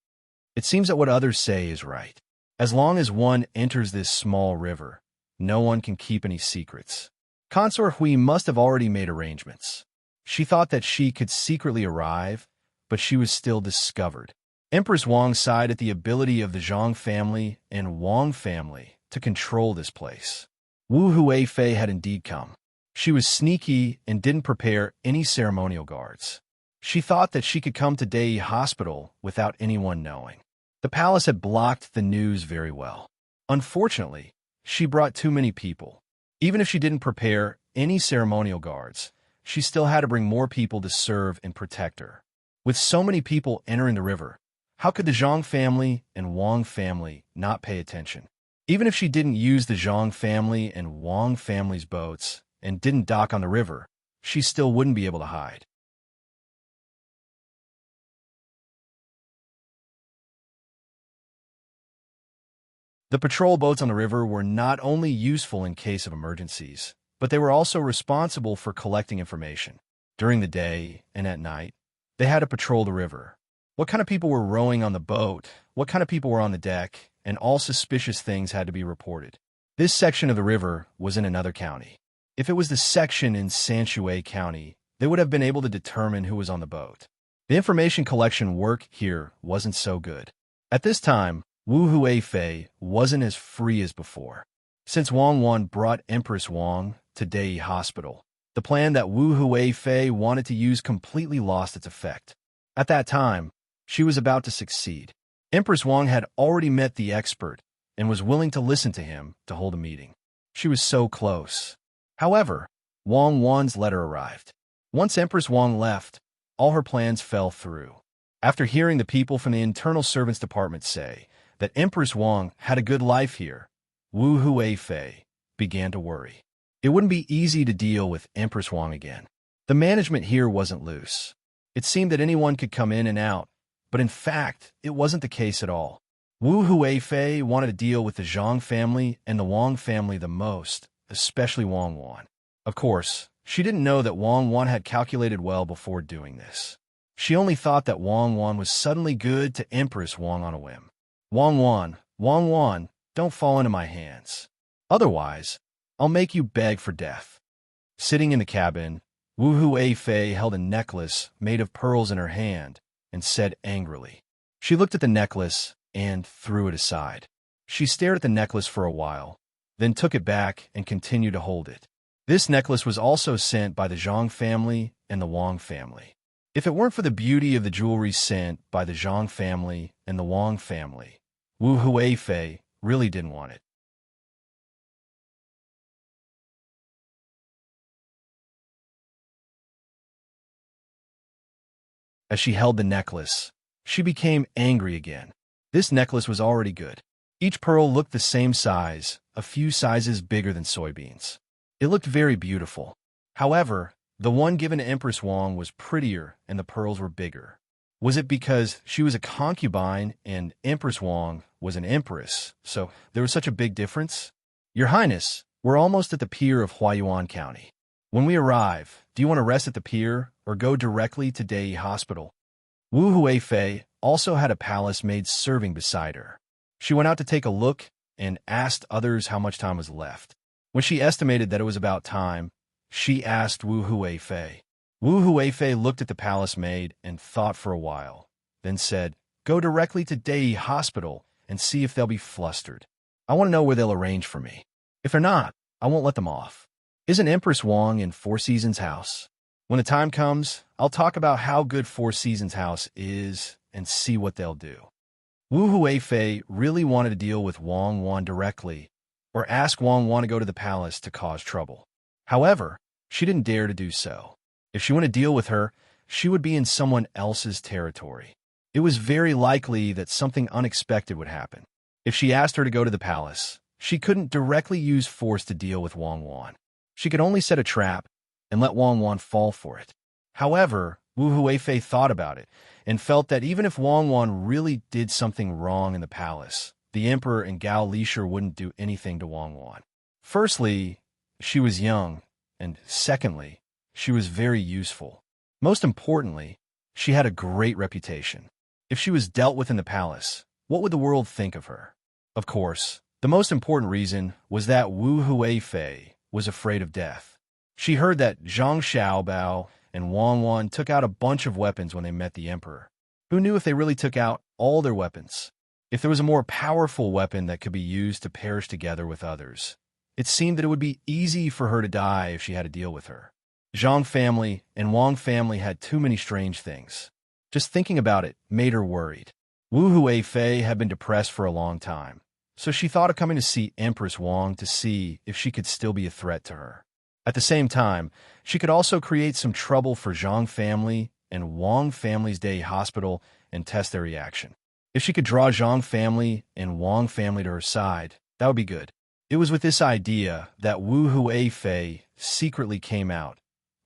It seems that what others say is right. As long as one enters this small river, no one can keep any secrets. Consort Hui must have already made arrangements. She thought that she could secretly arrive, but she was still discovered. Empress Wang sighed at the ability of the Zhang family and Wang family to control this place. Wu Huifei had indeed come. She was sneaky and didn't prepare any ceremonial guards. She thought that she could come to Dei Hospital without anyone knowing. The palace had blocked the news very well. Unfortunately, she brought too many people. Even if she didn't prepare any ceremonial guards, she still had to bring more people to serve and protect her. With so many people entering the river, how could the Zhang family and Wang family not pay attention? Even if she didn't use the Zhang family and Wang family's boats and didn't dock on the river, she still wouldn't be able to hide. The patrol boats on the river were not only useful in case of emergencies, but they were also responsible for collecting information. During the day and at night, they had to patrol the river. What kind of people were rowing on the boat, what kind of people were on the deck, and all suspicious things had to be reported. This section of the river was in another county. If it was the section in Sanshui County, they would have been able to determine who was on the boat. The information collection work here wasn't so good. At this time, Wu Huifei wasn't as free as before. Since Wang Wan brought Empress Wang to Dei Hospital, the plan that Wu Huifei wanted to use completely lost its effect. At that time, she was about to succeed. Empress Wang had already met the expert and was willing to listen to him to hold a meeting. She was so close. However, Wang Wan's letter arrived. Once Empress Wang left, all her plans fell through. After hearing the people from the internal servants department say that Empress Wang had a good life here, Wu Huifei began to worry. It wouldn't be easy to deal with Empress Wang again. The management here wasn't loose. It seemed that anyone could come in and out, but in fact, it wasn't the case at all. Wu Huifei wanted to deal with the Zhang family and the Wang family the most, especially Wang Wan. Of course, she didn't know that Wang Wan had calculated well before doing this. She only thought that Wang Wan was suddenly good to Empress Wang on a whim. Wang Wan, don't fall into my hands. Otherwise, I'll make you beg for death. Sitting in the cabin, Wu Huifei held a necklace made of pearls in her hand and said angrily. She looked at the necklace and threw it aside. She stared at the necklace for a while, then took it back and continued to hold it. This necklace was also sent by the Zhang family and the Wang family. If it weren't for the beauty of the jewelry sent by the Zhang family and the Wang family, Wu Huifei really didn't want it. As she held the necklace, she became angry again. This necklace was already good. Each pearl looked the same size, a few sizes bigger than soybeans. It looked very beautiful. However, the one given to Empress Wang was prettier and the pearls were bigger. Was it because she was a concubine and Empress Wang was an empress, so there was such a big difference? Your Highness, we're almost at the pier of Huayuan County. When we arrive, do you want to rest at the pier or go directly to Dei Hospital? Wu Huifei also had a palace maid serving beside her. She went out to take a look and asked others how much time was left. When she estimated that it was about time, she asked Wu Huifei. Wu Huifei looked at the palace maid and thought for a while, then said, "Go directly to Dei Hospital and see if they'll be flustered. I want to know where they'll arrange for me. If they're not, I won't let them off. Isn't Empress Wang in Four Seasons House? When the time comes, I'll talk about how good Four Seasons House is and see what they'll do." Wu Huifei really wanted to deal with Wang Wan directly, or ask Wang Wan to go to the palace to cause trouble. However, she didn't dare to do so. If she wanted to deal with her, she would be in someone else's territory. It was very likely that something unexpected would happen. If she asked her to go to the palace, she couldn't directly use force to deal with Wang Wan. She could only set a trap and let Wang Wan fall for it. However, Wu Huifei thought about it and felt that even if Wang Wan really did something wrong in the palace, the emperor and Gao Lisher wouldn't do anything to Wang Wan. Firstly, she was young, and secondly, she was very useful. Most importantly, she had a great reputation. If she was dealt with in the palace, what would the world think of her? Of course, the most important reason was that Wu Huifei was afraid of death. She heard that Zhang Xiaobao and Wang Wan took out a bunch of weapons when they met the emperor. Who knew if they really took out all their weapons. If there was a more powerful weapon that could be used to perish together with others, it seemed that it would be easy for her to die if she had to deal with her. Zhang family and Wang family had too many strange things. Just thinking about it made her worried. Wu Huifei had been depressed for a long time, so she thought of coming to see Empress Wang to see if she could still be a threat to her. At the same time, she could also create some trouble for Zhang family and Wang family's day hospital and test their reaction. If she could draw Zhang family and Wang family to her side, that would be good. It was with this idea that Wu Huifei secretly came out,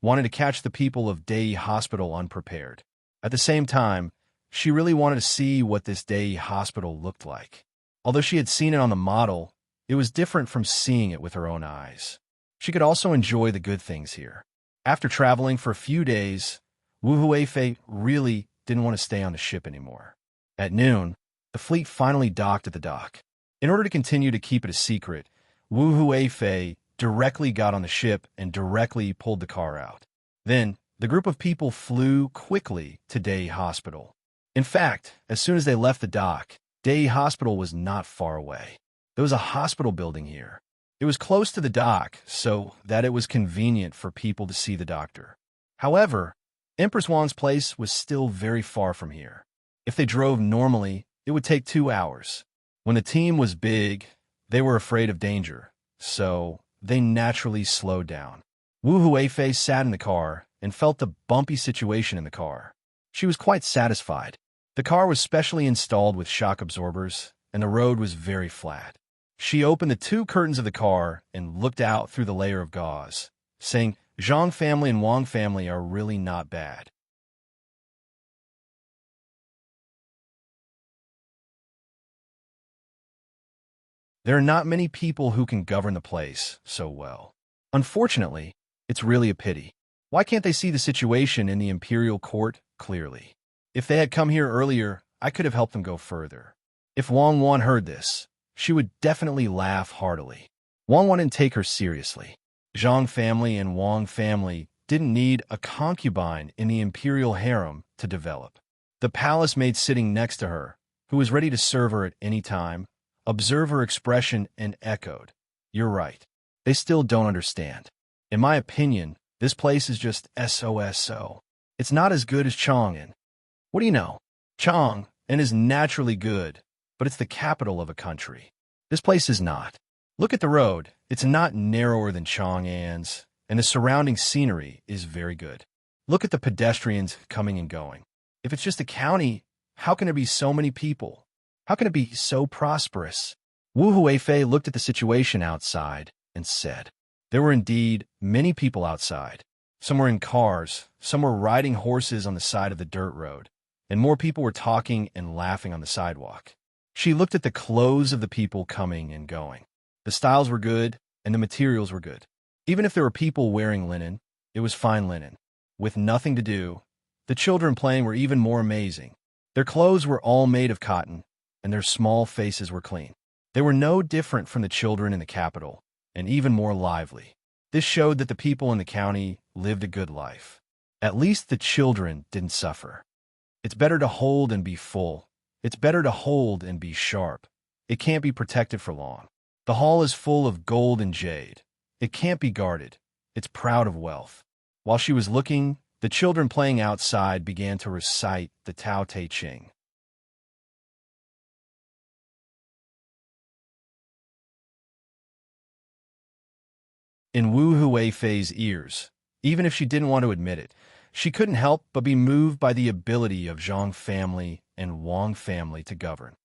wanted to catch the people of Dai Hospital unprepared. At the same time, she really wanted to see what this Dai Hospital looked like. Although she had seen it on the model, it was different from seeing it with her own eyes. She could also enjoy the good things here. After traveling for a few days, Wu Huifei really didn't want to stay on the ship anymore. At noon, the fleet finally docked at the dock. In order to continue to keep it a secret, Wu Huifei directly got on the ship and directly pulled the car out. Then, the group of people flew quickly to Dai Hospital. In fact, as soon as they left the dock, Dai Hospital was not far away. There was a hospital building here. It was close to the dock, so that it was convenient for people to see the doctor. However, Empress Wang's place was still very far from here. If they drove normally, it would take 2 hours. When the team was big, they were afraid of danger, so they naturally slowed down. Wu Huifei sat in the car and felt the bumpy situation in the car. She was quite satisfied. The car was specially installed with shock absorbers, and the road was very flat. She opened the 2 curtains of the car and looked out through the layer of gauze, saying, Zhang family and Wang family are really not bad. There are not many people who can govern the place so well. Unfortunately, it's really a pity. Why can't they see the situation in the imperial court clearly? If they had come here earlier, I could have helped them go further. If Wang Wan heard this, she would definitely laugh heartily. Wang Wan didn't take her seriously. Zhang family and Wang family didn't need a concubine in the imperial harem to develop. The palace maid sitting next to her, who was ready to serve her at any time, observed her expression and echoed, "You're right. They still don't understand. In my opinion, this place is just SOSO. It's not as good as Chang'an. What do you know? Chang'an is naturally good, but it's the capital of a country. This place is not. Look at the road. It's not narrower than Chang'an's, and the surrounding scenery is very good. Look at the pedestrians coming and going. If it's just a county, how can there be so many people? How can it be so prosperous?" Wu Huifei looked at the situation outside and said, there were indeed many people outside. Some were in cars, some were riding horses on the side of the dirt road, and more people were talking and laughing on the sidewalk. She looked at the clothes of the people coming and going. The styles were good, and the materials were good. Even if there were people wearing linen, it was fine linen. With nothing to do, the children playing were even more amazing. Their clothes were all made of cotton, and their small faces were clean. They were no different from the children in the capital, and even more lively. This showed that the people in the county lived a good life. At least the children didn't suffer. It's better to hold and be full. It's better to hold and be sharp. It can't be protected for long. The hall is full of gold and jade. It can't be guarded. It's proud of wealth. While she was looking, the children playing outside began to recite the Tao Te Ching. In Wu Huifei's ears, even if she didn't want to admit it, she couldn't help but be moved by the ability of Zhang family and Wang family to govern.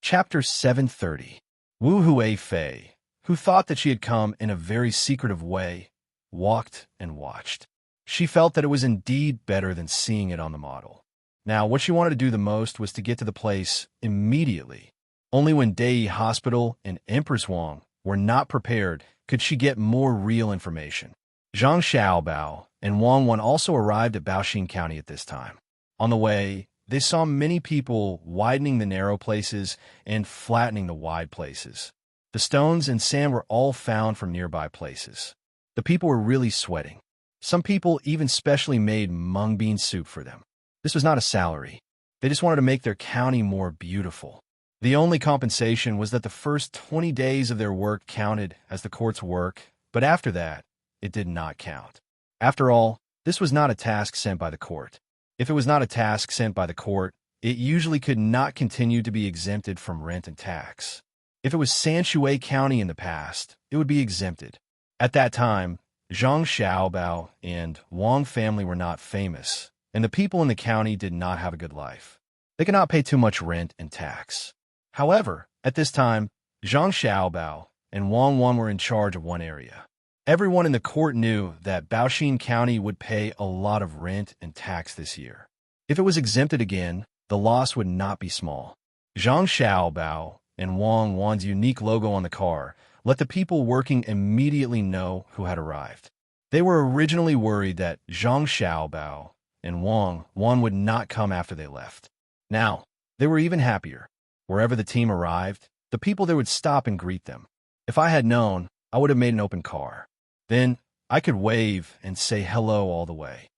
Chapter 730. Wu Huifei, who thought that she had come in a very secretive way, walked and watched. She felt that it was indeed better than seeing it on the model. Now, what she wanted to do the most was to get to the place immediately. Only when Dai Hospital and Empress Wang were not prepared could she get more real information. Zhang Xiaobao and Wang Wan also arrived at Baoxing County at this time. On the way, they saw many people widening the narrow places and flattening the wide places. The stones and sand were all found from nearby places. The people were really sweating. Some people even specially made mung bean soup for them. This was not a salary. They just wanted to make their county more beautiful. The only compensation was that the first 20 days of their work counted as the court's work, but after that, it did not count. After all, this was not a task sent by the court. If it was not a task sent by the court, it usually could not continue to be exempted from rent and tax. If it was Sanshui County in the past, it would be exempted. At that time, Zhang Xiaobao and Wang family were not famous, and the people in the county did not have a good life. They could not pay too much rent and tax. However, at this time, Zhang Xiaobao and Wang Wan were in charge of one area. Everyone in the court knew that Baoxin County would pay a lot of rent and tax this year. If it was exempted again, the loss would not be small. Zhang Xiaobao and Wang Wan's unique logo on the car let the people working immediately know who had arrived. They were originally worried that Zhang Xiaobao and Wang Wan would not come after they left. Now, they were even happier. Wherever the team arrived, the people there would stop and greet them. If I had known, I would have made an open car. Then, I could wave and say hello all the way.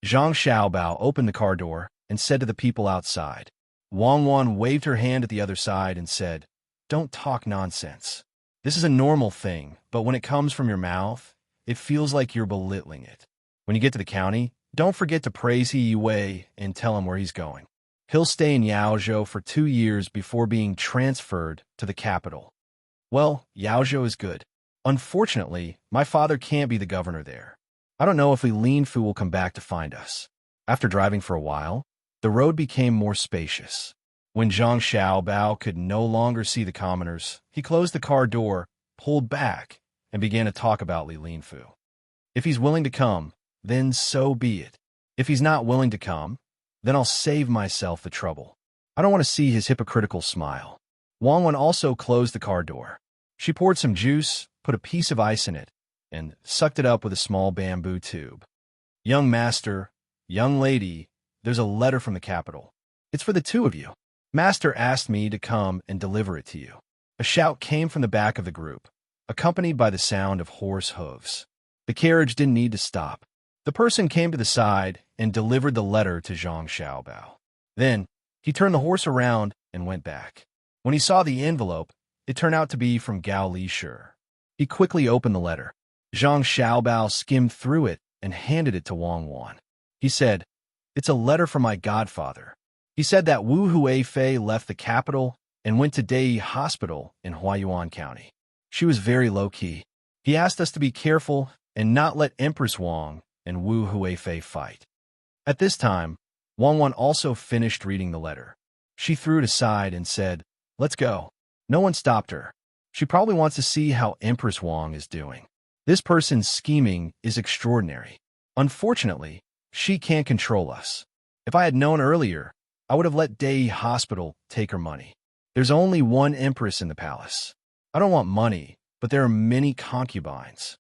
Zhang Xiaobao opened the car door and said to the people outside. Wang Wan waved her hand at the other side and said, "Don't talk nonsense. This is a normal thing, but when it comes from your mouth, it feels like you're belittling it. When you get to the county, don't forget to praise He Wei and tell him where he's going. He'll stay in Yaozhou for 2 years before being transferred to the capital." Well, Yaozhou is good. Unfortunately, my father can't be the governor there. I don't know if Li Linfu will come back to find us. After driving for a while, the road became more spacious. When Zhang Xiaobao could no longer see the commoners, he closed the car door, pulled back, and began to talk about Li Linfu. If he's willing to come, then so be it. If he's not willing to come, then I'll save myself the trouble. I don't want to see his hypocritical smile. Wang Wan also closed the car door. She poured some juice, put a piece of ice in it, and sucked it up with a small bamboo tube. "Young master, young lady, there's a letter from the capital. It's for the two of you. Master asked me to come and deliver it to you." A shout came from the back of the group, accompanied by the sound of horse hooves. The carriage didn't need to stop. The person came to the side and delivered the letter to Zhang Xiaobao. Then, he turned the horse around and went back. When he saw the envelope, it turned out to be from Gao Lishur. He quickly opened the letter. Zhang Xiaobao skimmed through it and handed it to Wang Wan. He said, "It's a letter from my godfather. He said that Wu Huifei left the capital and went to Dei Hospital in Huayuan County. She was very low-key. He asked us to be careful and not let Empress Wang and Wu Huifei fight." At this time, Wang Wan also finished reading the letter. She threw it aside and said, "Let's go." No one stopped her. She probably wants to see how Empress Wang is doing. This person's scheming is extraordinary. Unfortunately, she can't control us. If I had known earlier, I would have let Dei Hospital take her money. There's only one empress in the palace. I don't want money, but there are many concubines.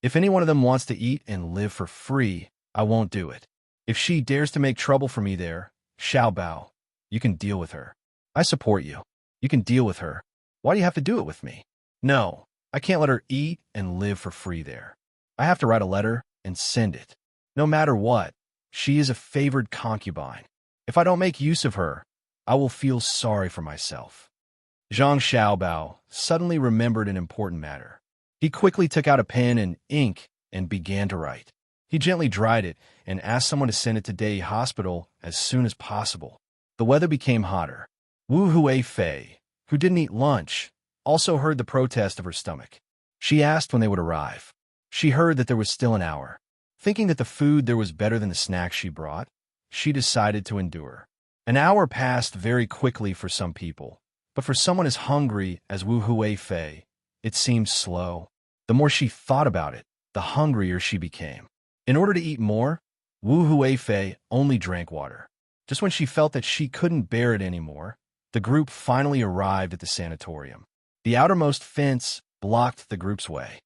If any one of them wants to eat and live for free, I won't do it. If she dares to make trouble for me there, Xiaobao, you can deal with her. I support you. You can deal with her. Why do you have to do it with me? No, I can't let her eat and live for free there. I have to write a letter and send it. No matter what, she is a favored concubine. If I don't make use of her, I will feel sorry for myself. Zhang Xiaobao suddenly remembered an important matter. He quickly took out a pen and ink and began to write. He gently dried it and asked someone to send it to Dei Hospital as soon as possible. The weather became hotter. Wu Huifei, who didn't eat lunch, also heard the protest of her stomach. She asked when they would arrive. She heard that there was still an hour. Thinking that the food there was better than the snacks she brought, she decided to endure. An hour passed very quickly for some people, but for someone as hungry as Wu Huifei, it seemed slow. The more she thought about it, the hungrier she became. In order to eat more, Wu Huifei only drank water. Just when she felt that she couldn't bear it anymore, the group finally arrived at the sanatorium. The outermost fence blocked the group's way.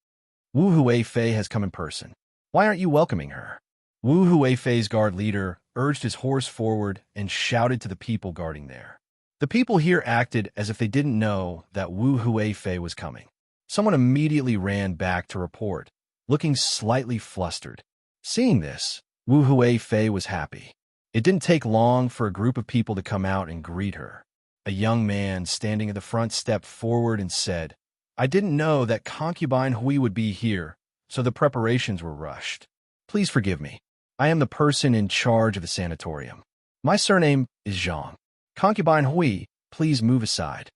Wu Huifei has come in person. Why aren't you welcoming her? Wu Huifei's guard leader urged his horse forward and shouted to the people guarding there. The people here acted as if they didn't know that Wu Huifei was coming. Someone immediately ran back to report, looking slightly flustered. Seeing this, Wu Huifei was happy. It didn't take long for a group of people to come out and greet her. A young man standing at the front stepped forward and said, "I didn't know that concubine Hui would be here, so the preparations were rushed. Please forgive me. I am the person in charge of the sanatorium. My surname is Zhang. Concubine Hui, please move aside."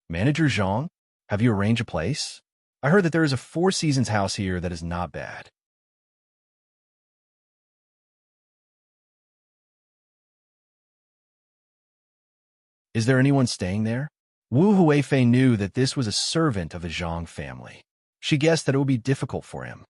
"Manager Zhang, have you arranged a place? I heard that there is a Four Seasons house here that is not bad." "Is there anyone staying there?" Wu Huifei knew that this was a servant of the Zhang family. She guessed that it would be difficult for him.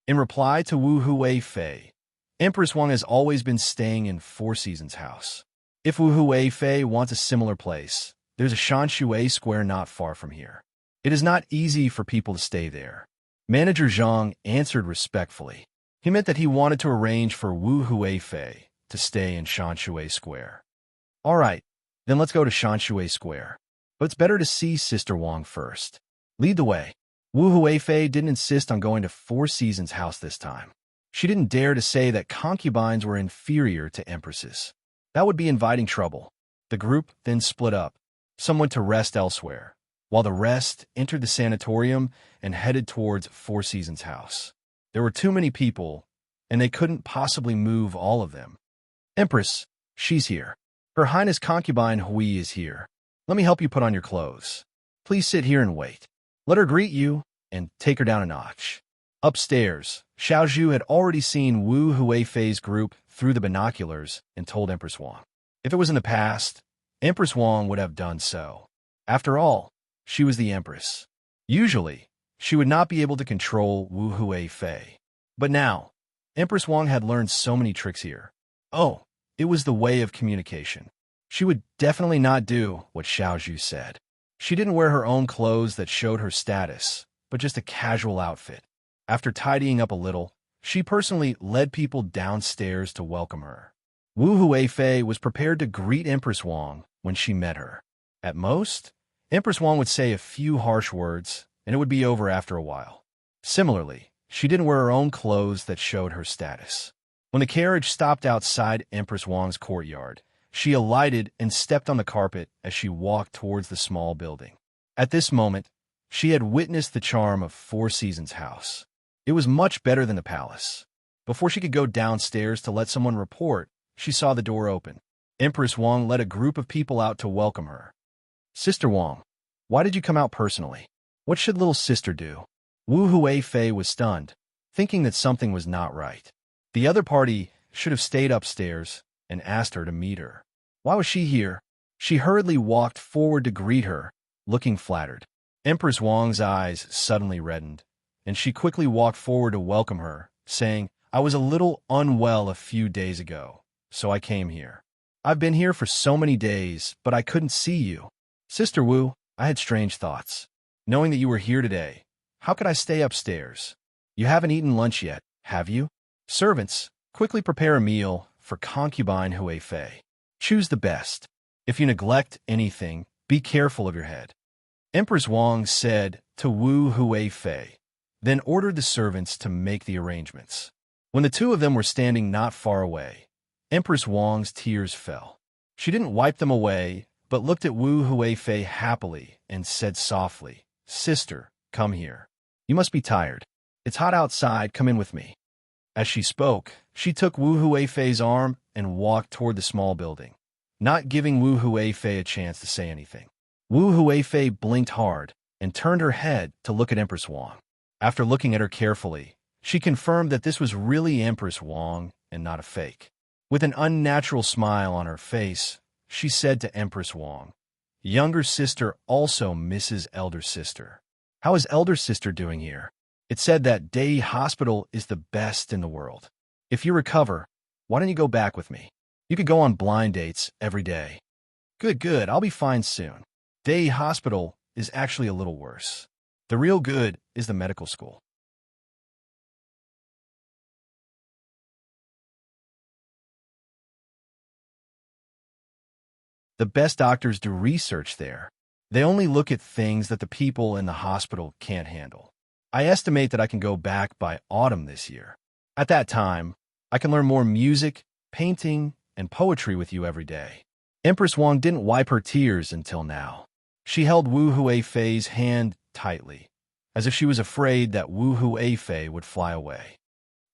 In reply to Wu Huifei, Empress Wang has always been staying in Four Seasons house. If Wu Huifei wants a similar place, there's a Shanshui square not far from here. It is not easy for people to stay there. Manager Zhang answered respectfully. He meant that he wanted to arrange for Wu Huifei to stay in Shanshui square. "All right, then let's go to Shanshui square. But it's better to see Sister Wang first. Lead the way." Wu Huifei didn't insist on going to Four Seasons house this time. She didn't dare to say that concubines were inferior to empresses. That would be inviting trouble. The group then split up. Some went to rest elsewhere, while the rest entered the sanatorium and headed towards Four Seasons house. There were too many people, and they couldn't possibly move all of them. "Empress, she's here. Her Highness Concubine Hui is here. Let me help you put on your clothes. Please sit here and wait. Let her greet you and take her down a notch." Upstairs, Xiaozhu had already seen Wu Huifei's group through the binoculars and told Empress Wang. If it was in the past, Empress Wang would have done so. After all, she was the empress. Usually, she would not be able to control Wu Huifei. But now, Empress Wang had learned so many tricks here. Oh, it was the way of communication. She would definitely not do what Xiaozhu said. She didn't wear her own clothes that showed her status, but just a casual outfit. After tidying up a little, she personally led people downstairs to welcome her. Wu Huifei was prepared to greet Empress Wang when she met her. At most, Empress Wang would say a few harsh words, and it would be over after a while. Similarly, she didn't wear her own clothes that showed her status. When the carriage stopped outside Empress Wang's courtyard, she alighted and stepped on the carpet as she walked towards the small building. At this moment, she had witnessed the charm of Four Seasons house. It was much better than the palace. Before she could go downstairs to let someone report, she saw the door open. Empress Wang led a group of people out to welcome her. "Sister Wang, why did you come out personally? What should little sister do?" Wu Huifei was stunned, thinking that something was not right. The other party should have stayed upstairs and asked her to meet her. Why was she here? She hurriedly walked forward to greet her, looking flattered. Empress Wang's eyes suddenly reddened, and she quickly walked forward to welcome her, saying, "I was a little unwell a few days ago, so I came here. I've been here for so many days, but I couldn't see you. Sister Wu, I had strange thoughts. Knowing that you were here today, how could I stay upstairs? You haven't eaten lunch yet, have you? Servants, quickly prepare a meal for concubine Huifei. Choose the best. If you neglect anything, be careful of your head." Empress Wang said to Wu Huifei, then ordered the servants to make the arrangements. When the two of them were standing not far away, Empress Wang's tears fell. She didn't wipe them away, but looked at Wu Huifei happily and said softly, "Sister, come here. You must be tired. It's hot outside, come in with me." As she spoke, she took Wu Huifei's arm and walked toward the small building, not giving Wu Huifei a chance to say anything. Wu Huifei blinked hard and turned her head to look at Empress Wang. After looking at her carefully, she confirmed that this was really Empress Wang and not a fake. With an unnatural smile on her face, she said to Empress Wang, "Younger sister also misses elder sister. How is elder sister doing here? It's said that Day Hospital is the best in the world. If you recover, why don't you go back with me? You could go on blind dates every day." "Good, good, I'll be fine soon. Day Hospital is actually a little worse. The real good is the medical school." The best doctors do research there. They only look at things that the people in the hospital can't handle. I estimate that I can go back by autumn this year. At that time, I can learn more music, painting, and poetry with you every day. Empress Wang didn't wipe her tears until now. She held Wu Huifei's hand tightly, as if she was afraid that Wu Huifei would fly away.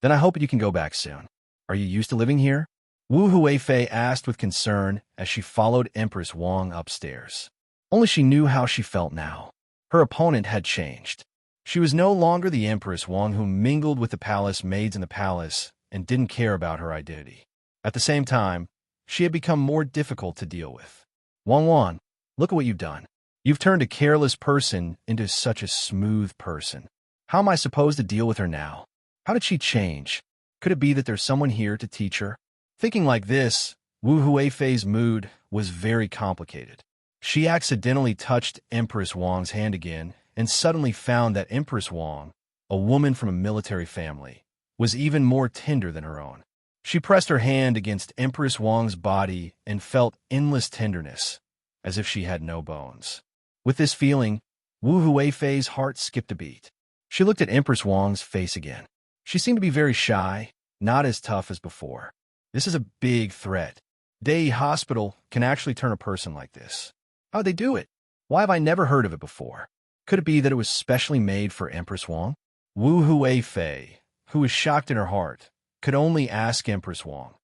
Then I hope you can go back soon. Are you used to living here? Wu Huifei asked with concern as she followed Empress Wang upstairs. Only she knew how she felt now. Her opponent had changed. She was no longer the Empress Wang who mingled with the palace maids in the palace and didn't care about her identity. At the same time, she had become more difficult to deal with. Wang, look at what you've done. You've turned a careless person into such a smooth person. How am I supposed to deal with her now? How did she change? Could it be that there's someone here to teach her? Thinking like this, Wu Huifei's mood was very complicated. She accidentally touched Empress Wang's hand again and suddenly found that Empress Wang, a woman from a military family, was even more tender than her own. She pressed her hand against Empress Wang's body and felt endless tenderness, as if she had no bones. With this feeling, Wu Huifei's heart skipped a beat. She looked at Empress Wang's face again. She seemed to be very shy, not as tough as before. This is a big threat. Dei Hospital can actually turn a person like this. How'd they do it? Why have I never heard of it before? Could it be that it was specially made for Empress Wang? Wu Huifei, who was shocked in her heart, could only ask Empress Wang,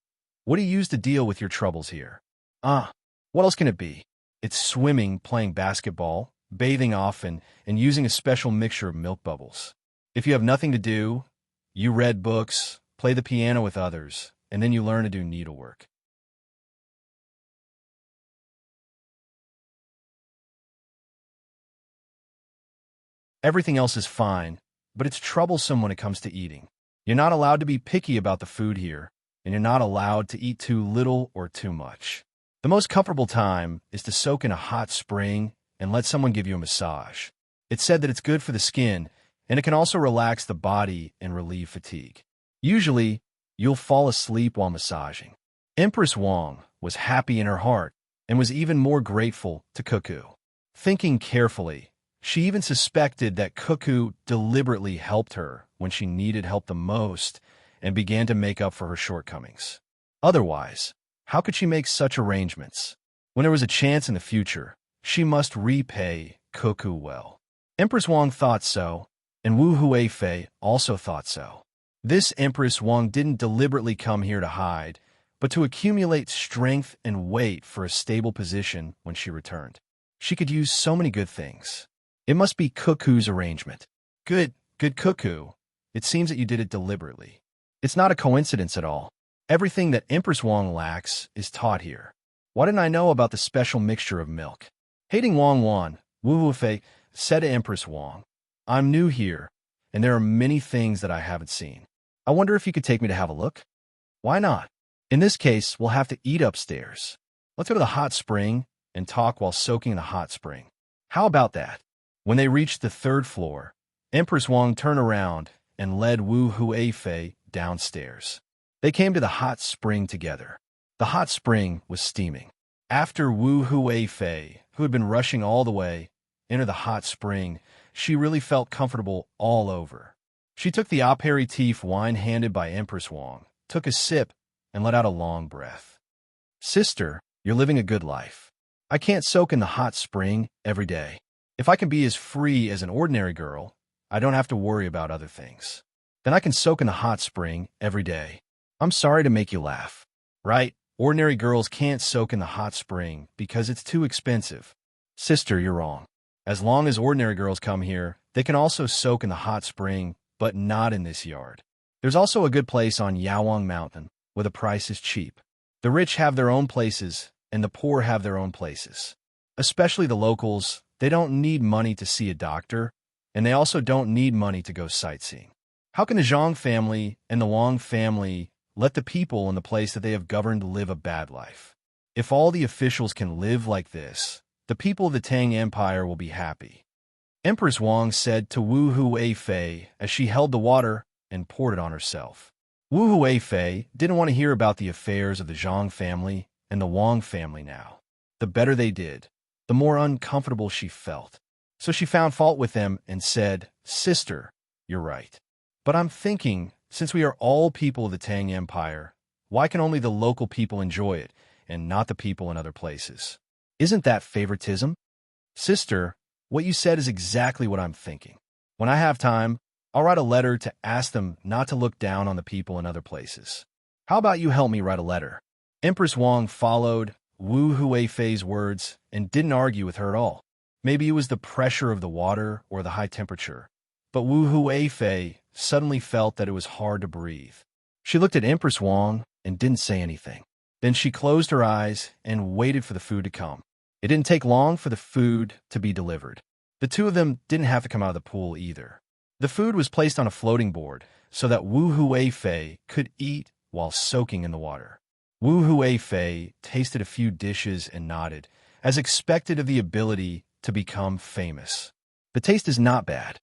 "What do you use to deal with your troubles here?" What else can it be? It's swimming, playing basketball, bathing often, and using a special mixture of milk bubbles. If you have nothing to do, you read books, play the piano with others, and then you learn to do needlework. Everything else is fine, but it's troublesome when it comes to eating. You're not allowed to be picky about the food here, and you're not allowed to eat too little or too much. The most comfortable time is to soak in a hot spring and let someone give you a massage. It's said that it's good for the skin, and it can also relax the body and relieve fatigue. Usually, you'll fall asleep while massaging. Empress Wang was happy in her heart and was even more grateful to Cuckoo. Thinking carefully, she even suspected that Cuckoo deliberately helped her when she needed help the most and began to make up for her shortcomings. Otherwise, how could she make such arrangements? When there was a chance in the future, she must repay Cuckoo well. Empress Wang thought so, and Wu Huifei also thought so. This Empress Wang didn't deliberately come here to hide, but to accumulate strength and weight for a stable position when she returned. She could use so many good things. It must be Cuckoo's arrangement. Good Cuckoo. It seems that you did it deliberately. It's not a coincidence at all. Everything that Empress Wang lacks is taught here. Why didn't I know about the special mixture of milk? Hating Wu Huifei said to Empress Wang, "I'm new here, and there are many things that I haven't seen. I wonder if you could take me to have a look?" "Why not? In this case, we'll have to eat upstairs. Let's go to the hot spring and talk while soaking in the hot spring. How about that?" When they reached the third floor, Empress Wang turned around and led Wu Huifei downstairs. They came to the hot spring together. The hot spring was steaming. After Wu Huifei, who had been rushing all the way, entered the hot spring, she really felt comfortable all over. She took the aperitif wine handed by Empress Wang, took a sip, and let out a long breath. "Sister, you're living a good life. I can't soak in the hot spring every day. If I can be as free as an ordinary girl, I don't have to worry about other things. Then I can soak in the hot spring every day. I'm sorry to make you laugh. Right? Ordinary girls can't soak in the hot spring because it's too expensive. Sister, you're wrong. As long as ordinary girls come here, they can also soak in the hot spring, but not in this yard. There's also a good place on Yawang Mountain, where the price is cheap. The rich have their own places, and the poor have their own places. Especially the locals, they don't need money to see a doctor, and they also don't need money to go sightseeing. How can the Zhang family and the Wang family let the people in the place that they have governed live a bad life? If all the officials can live like this, the people of the Tang Empire will be happy. Empress Wang said to Wu Huifei as she held the water and poured it on herself. Wu Huifei didn't want to hear about the affairs of the Zhang family and the Wang family now. The better they did, the more uncomfortable she felt. So she found fault with them and said, "Sister, you're right. But I'm thinking, since we are all people of the Tang Empire, why can only the local people enjoy it and not the people in other places? Isn't that favoritism? Sister, what you said is exactly what I'm thinking. When I have time, I'll write a letter to ask them not to look down on the people in other places. How about you help me write a letter?" Empress Wang followed Wu Huifei's words and didn't argue with her at all. Maybe it was the pressure of the water or the high temperature, but Wu Huifei suddenly felt that it was hard to breathe. She looked at Empress Wang and didn't say anything. Then she closed her eyes and waited for the food to come. It didn't take long for the food to be delivered. The two of them didn't have to come out of the pool either. The food was placed on a floating board so that Wu Huifei could eat while soaking in the water. Wu Huifei tasted a few dishes and nodded, as expected of the ability to become famous. The taste is not bad.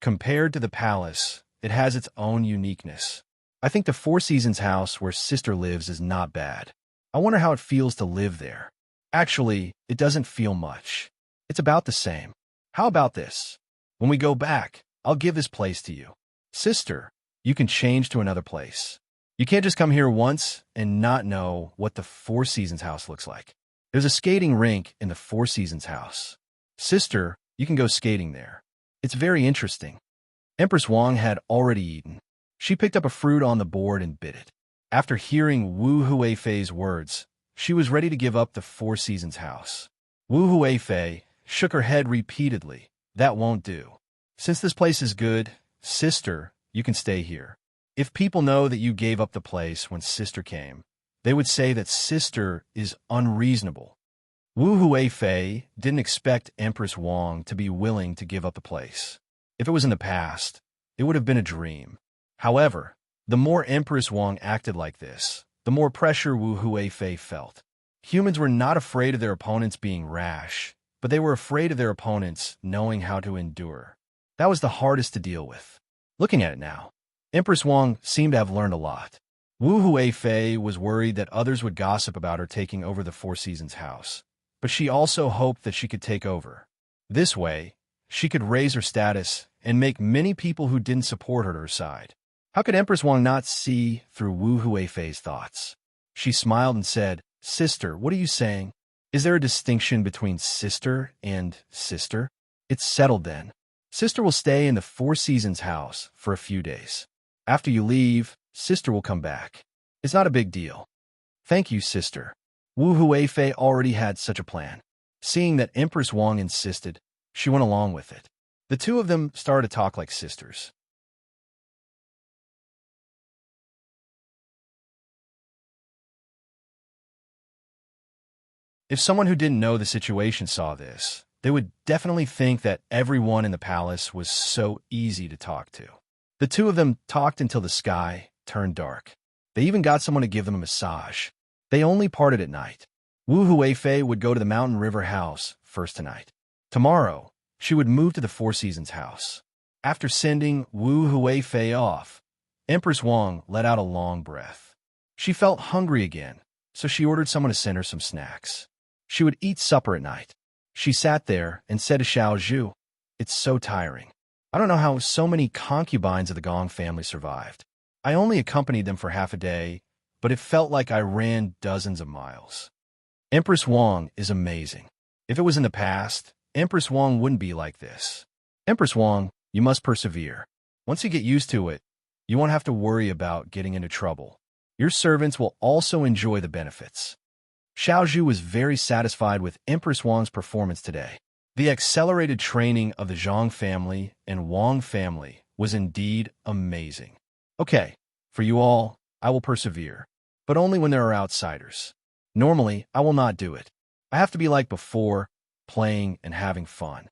Compared to the palace, it has its own uniqueness. I think the Four Seasons house where Sister lives is not bad. I wonder how it feels to live there. Actually, it doesn't feel much. It's about the same. How about this? When we go back, I'll give this place to you. Sister, you can change to another place. You can't just come here once and not know what the Four Seasons house looks like. There's a skating rink in the Four Seasons house. Sister, you can go skating there. It's very interesting. Empress Wang had already eaten. She picked up a fruit on the board and bit it. After hearing Wu Huifei's words, she was ready to give up the Four Seasons house. Wu Huifei shook her head repeatedly. That won't do. Since this place is good, Sister, you can stay here. If people know that you gave up the place when Sister came, they would say that Sister is unreasonable. Wu Huifei didn't expect Empress Wang to be willing to give up the place. If it was in the past, it would have been a dream. However, the more Empress Wang acted like this, the more pressure Wu Huifei felt. Humans were not afraid of their opponents being rash, but they were afraid of their opponents knowing how to endure. That was the hardest to deal with. Looking at it now, Empress Wang seemed to have learned a lot. Wu Huifei was worried that others would gossip about her taking over the Four Seasons house, but she also hoped that she could take over. This way, she could raise her status and make many people who didn't support her to her side. How could Empress Wang not see through Wu Huifei's thoughts? She smiled and said, "Sister, what are you saying? Is there a distinction between sister and sister? It's settled then. Sister will stay in the Four Seasons house for a few days. After you leave, Sister will come back. It's not a big deal." "Thank you, Sister." Wu Huifei already had such a plan. Seeing that Empress Wang insisted, she went along with it. The two of them started to talk like sisters. If someone who didn't know the situation saw this, they would definitely think that everyone in the palace was so easy to talk to. The two of them talked until the sky turned dark. They even got someone to give them a massage. They only parted at night. Wu Huifei would go to the Mountain River house first tonight. Tomorrow, she would move to the Four Seasons house. After sending Wu Huifei off, Empress Wang let out a long breath. She felt hungry again, so she ordered someone to send her some snacks. She would eat supper at night. She sat there and said to Xiao Zhu, "It's so tiring. I don't know how so many concubines of the Gong family survived. I only accompanied them for half a day, but it felt like I ran dozens of miles." Empress Wang is amazing. If it was in the past, Empress Wang wouldn't be like this. Empress Wang, you must persevere. Once you get used to it, you won't have to worry about getting into trouble. Your servants will also enjoy the benefits. Xiao Zhu was very satisfied with Empress Wang's performance today. The accelerated training of the Zhang family and Wang family was indeed amazing. Okay, for you all, I will persevere, but only when there are outsiders. Normally, I will not do it. I have to be like before, playing and having fun.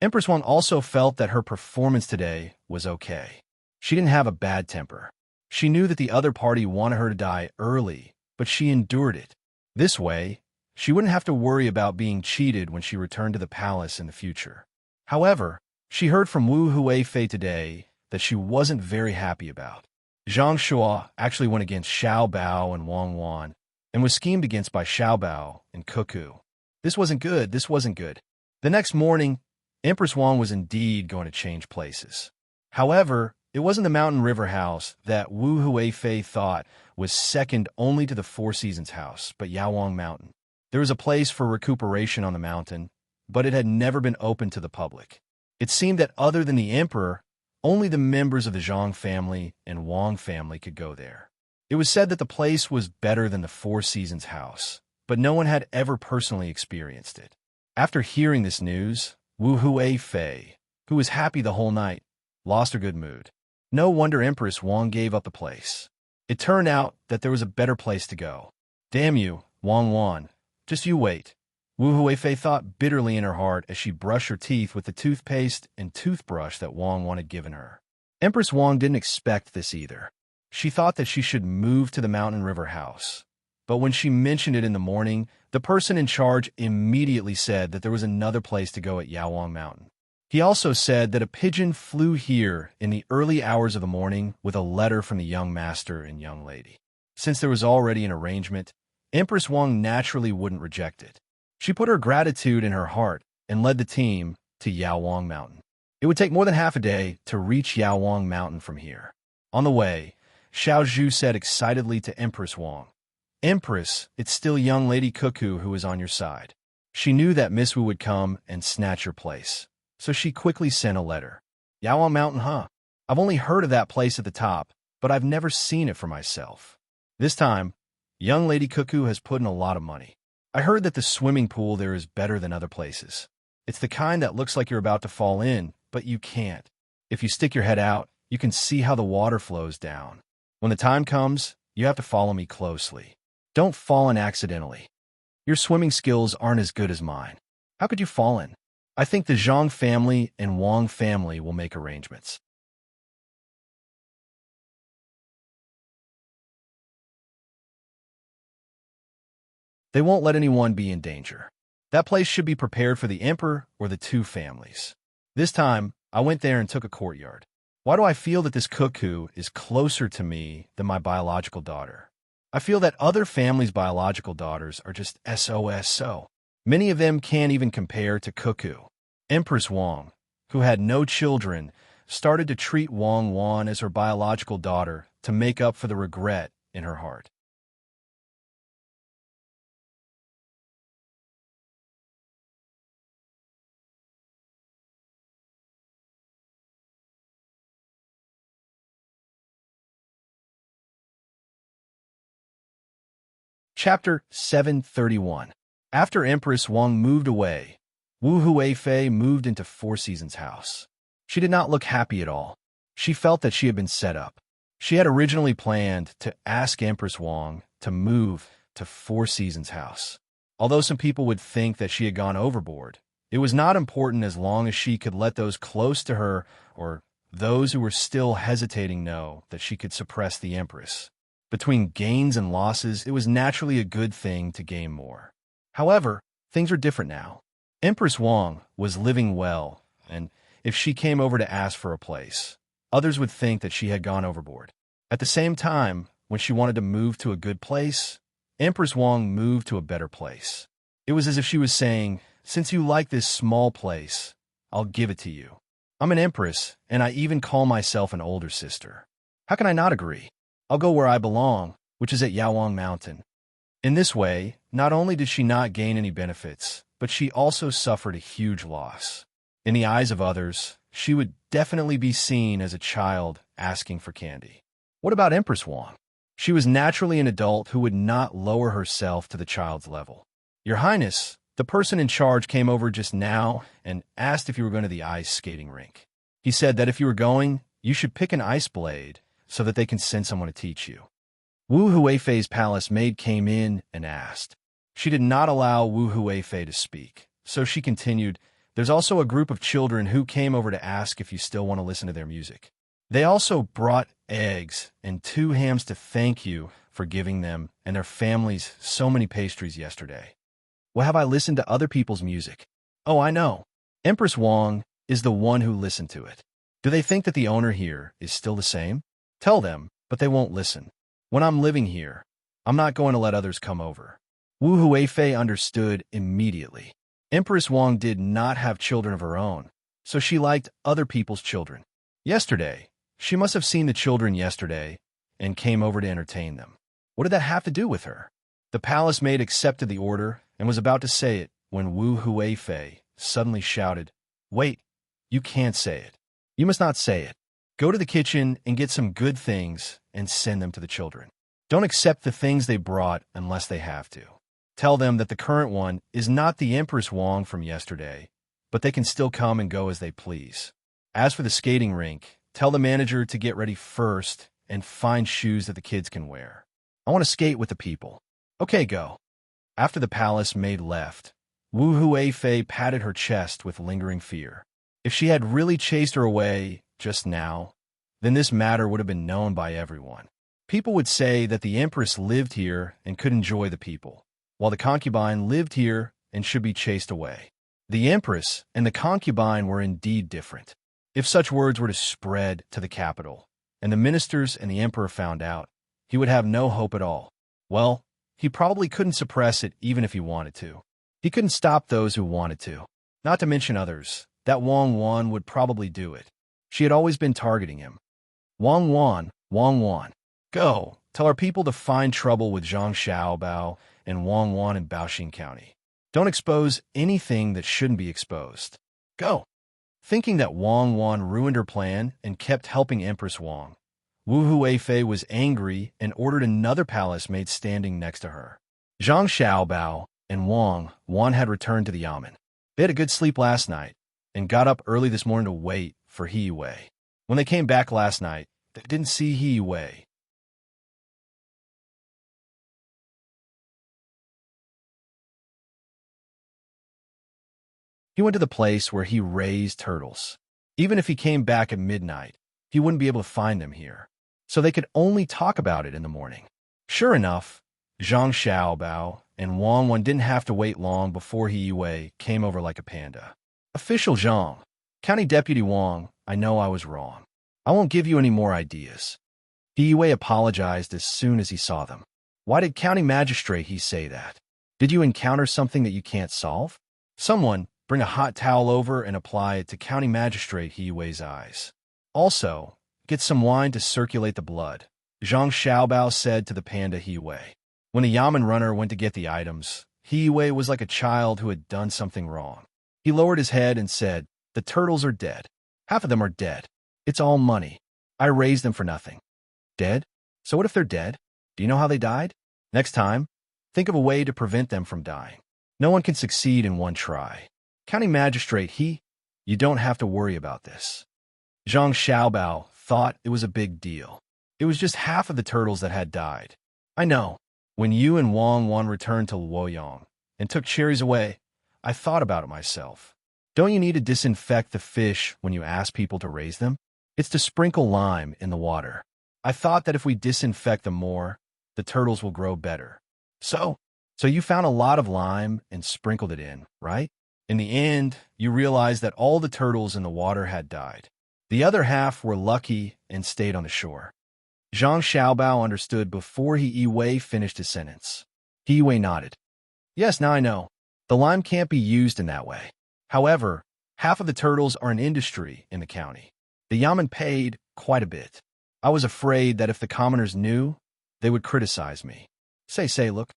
Empress Wang also felt that her performance today was okay. She didn't have a bad temper. She knew that the other party wanted her to die early, but she endured it. This way, she wouldn't have to worry about being cheated when she returned to the palace in the future. However, she heard from Wu Huifei today that she wasn't very happy about. Zhang Shuo actually went against Xiao Bao and Wang Wan, and was schemed against by Xiao Bao and Cuckoo. This wasn't good, this wasn't good. The next morning, Empress Wang was indeed going to change places. However, it wasn't the Mountain River house that Wu Huifei thought was second only to the Four Seasons house, but Yaowang Mountain. There was a place for recuperation on the mountain, but it had never been open to the public. It seemed that other than the emperor, only the members of the Zhang family and Wang family could go there. It was said that the place was better than the Four Seasons house, but no one had ever personally experienced it. After hearing this news, Wu Huifei, who was happy the whole night, lost her good mood. No wonder Empress Wang gave up the place. It turned out that there was a better place to go. Damn you, Wang Wan. Just you wait. Wu Huifei thought bitterly in her heart as she brushed her teeth with the toothpaste and toothbrush that Wang Wan had given her. Empress Wang didn't expect this either. She thought that she should move to the Mountain River house. But when she mentioned it in the morning, the person in charge immediately said that there was another place to go at Yaowang Mountain. He also said that a pigeon flew here in the early hours of the morning with a letter from the young master and young lady. Since there was already an arrangement, Empress Wang naturally wouldn't reject it. She put her gratitude in her heart and led the team to Yaowang Mountain. It would take more than half a day to reach Yaowang Mountain from here. On the way, Xiao Zhu said excitedly to Empress Wang, "Empress, it's still young Lady Cuckoo who is on your side." She knew that Miss Wu would come and snatch her place, so she quickly sent a letter. "Yaowang Mountain, huh? I've only heard of that place at the top, but I've never seen it for myself. This time, young Lady Cuckoo has put in a lot of money. I heard that the swimming pool there is better than other places. It's the kind that looks like you're about to fall in, but you can't. If you stick your head out, you can see how the water flows down. When the time comes, you have to follow me closely. Don't fall in accidentally. Your swimming skills aren't as good as mine. How could you fall in? I think the Zhang family and Wang family will make arrangements." They won't let anyone be in danger. That place should be prepared for the emperor or the two families. This time, I went there and took a courtyard. Why do I feel that this cuckoo is closer to me than my biological daughter? I feel that other families' biological daughters are just so. Many of them can't even compare to Cuckoo. Empress Wang, who had no children, started to treat Wang Wan as her biological daughter to make up for the regret in her heart. Chapter 731. After Empress Wang moved away, Wu Huifei moved into Four Seasons' house. She did not look happy at all. She felt that she had been set up. She had originally planned to ask Empress Wang to move to Four Seasons' house. Although some people would think that she had gone overboard, it was not important as long as she could let those close to her or those who were still hesitating know that she could suppress the Empress. Between gains and losses, it was naturally a good thing to gain more. However, things are different now. Empress Wang was living well, and if she came over to ask for a place, others would think that she had gone overboard. At the same time, when she wanted to move to a good place, Empress Wang moved to a better place. It was as if she was saying, "Since you like this small place, I'll give it to you. I'm an empress, and I even call myself an older sister. How can I not agree? I'll go where I belong, which is at Yaowang Mountain." In this way, not only did she not gain any benefits, but she also suffered a huge loss. In the eyes of others, she would definitely be seen as a child asking for candy. What about Empress Wang? She was naturally an adult who would not lower herself to the child's level. "Your Highness, the person in charge came over just now and asked if you were going to the ice skating rink. He said that if you were going, you should pick an ice blade so that they can send someone to teach you." Wu Huifei's palace maid came in and asked. She did not allow Wu Huifei to speak, so she continued, "There's also a group of children who came over to ask if you still want to listen to their music. They also brought eggs and 2 hams to thank you for giving them and their families so many pastries yesterday." "Well, have I listened to other people's music?" "Oh, I know. Empress Wang is the one who listened to it. Do they think that the owner here is still the same? Tell them, but they won't listen. When I'm living here, I'm not going to let others come over. Wu Huifei understood immediately. Empress Wang did not have children of her own, so she liked other people's children. Yesterday, she must have seen the children yesterday and came over to entertain them. What did that have to do with her? The palace maid accepted the order and was about to say it when Wu Huifei suddenly shouted, "Wait, you can't say it. You must not say it. Go to the kitchen and get some good things and send them to the children. Don't accept the things they brought unless they have to. Tell them that the current one is not the Empress Wang from yesterday, but they can still come and go as they please. As for the skating rink, tell the manager to get ready first and find shoes that the kids can wear. I want to skate with the people. Okay, go." After the palace maid left, Wu Huifei patted her chest with lingering fear. If she had really chased her away just now, then this matter would have been known by everyone. People would say that the empress lived here and could enjoy the people, while the concubine lived here and should be chased away. The empress and the concubine were indeed different. If such words were to spread to the capital, and the ministers and the emperor found out, he would have no hope at all. Well, he probably couldn't suppress it even if he wanted to. He couldn't stop those who wanted to. Not to mention others, that Wang Wan would probably do it. She had always been targeting him. Wang Wan, go, tell our people to find trouble with Zhang Xiaobao and Wang Wan in Baoxing County. Don't expose anything that shouldn't be exposed. Go. Thinking that Wang Wan ruined her plan and kept helping Empress Wang, Wu Huifei was angry and ordered another palace maid standing next to her. Zhang Xiaobao and Wang Wan had returned to the yamen. They had a good sleep last night and got up early this morning to wait for He Wei. When they came back last night, they didn't see He Wei. He went to the place where he raised turtles. Even if he came back at midnight, he wouldn't be able to find them here, so they could only talk about it in the morning. Sure enough, Zhang Xiaobao and Wang Wan didn't have to wait long before He Wei came over like a panda. Official Zhang, County Deputy Wang, I know I was wrong. I won't give you any more ideas. He Wei apologized as soon as he saw them. Why did County Magistrate he say that? Did you encounter something that you can't solve? Someone, bring a hot towel over and apply it to County Magistrate He Wei's eyes. Also, get some wine to circulate the blood, Zhang Xiaobao said to the panda He Wei. When the yamen runner went to get the items, He Wei was like a child who had done something wrong. He lowered his head and said, "The turtles are dead. Half of them are dead. It's all money. I raised them for nothing." Dead? So what if they're dead? Do you know how they died? Next time, think of a way to prevent them from dying. No one can succeed in one try. County Magistrate you don't have to worry about this. Zhang Xiaobao thought it was a big deal. It was just half of the turtles that had died. I know. When you and Wang Wan returned to Luoyang and took cherries away, I thought about it myself. Don't you need to disinfect the fish when you ask people to raise them? It's to sprinkle lime in the water. I thought that if we disinfect them more, the turtles will grow better. So you found a lot of lime and sprinkled it in, right? In the end, you realized that all the turtles in the water had died. The other half were lucky and stayed on the shore. Zhang Xiaobao understood before He Wei finished his sentence. He Wei nodded. Yes, now I know. The lime can't be used in that way. However, half of the turtles are an industry in the county. The yamen paid quite a bit. I was afraid that if the commoners knew, they would criticize me. Say, look.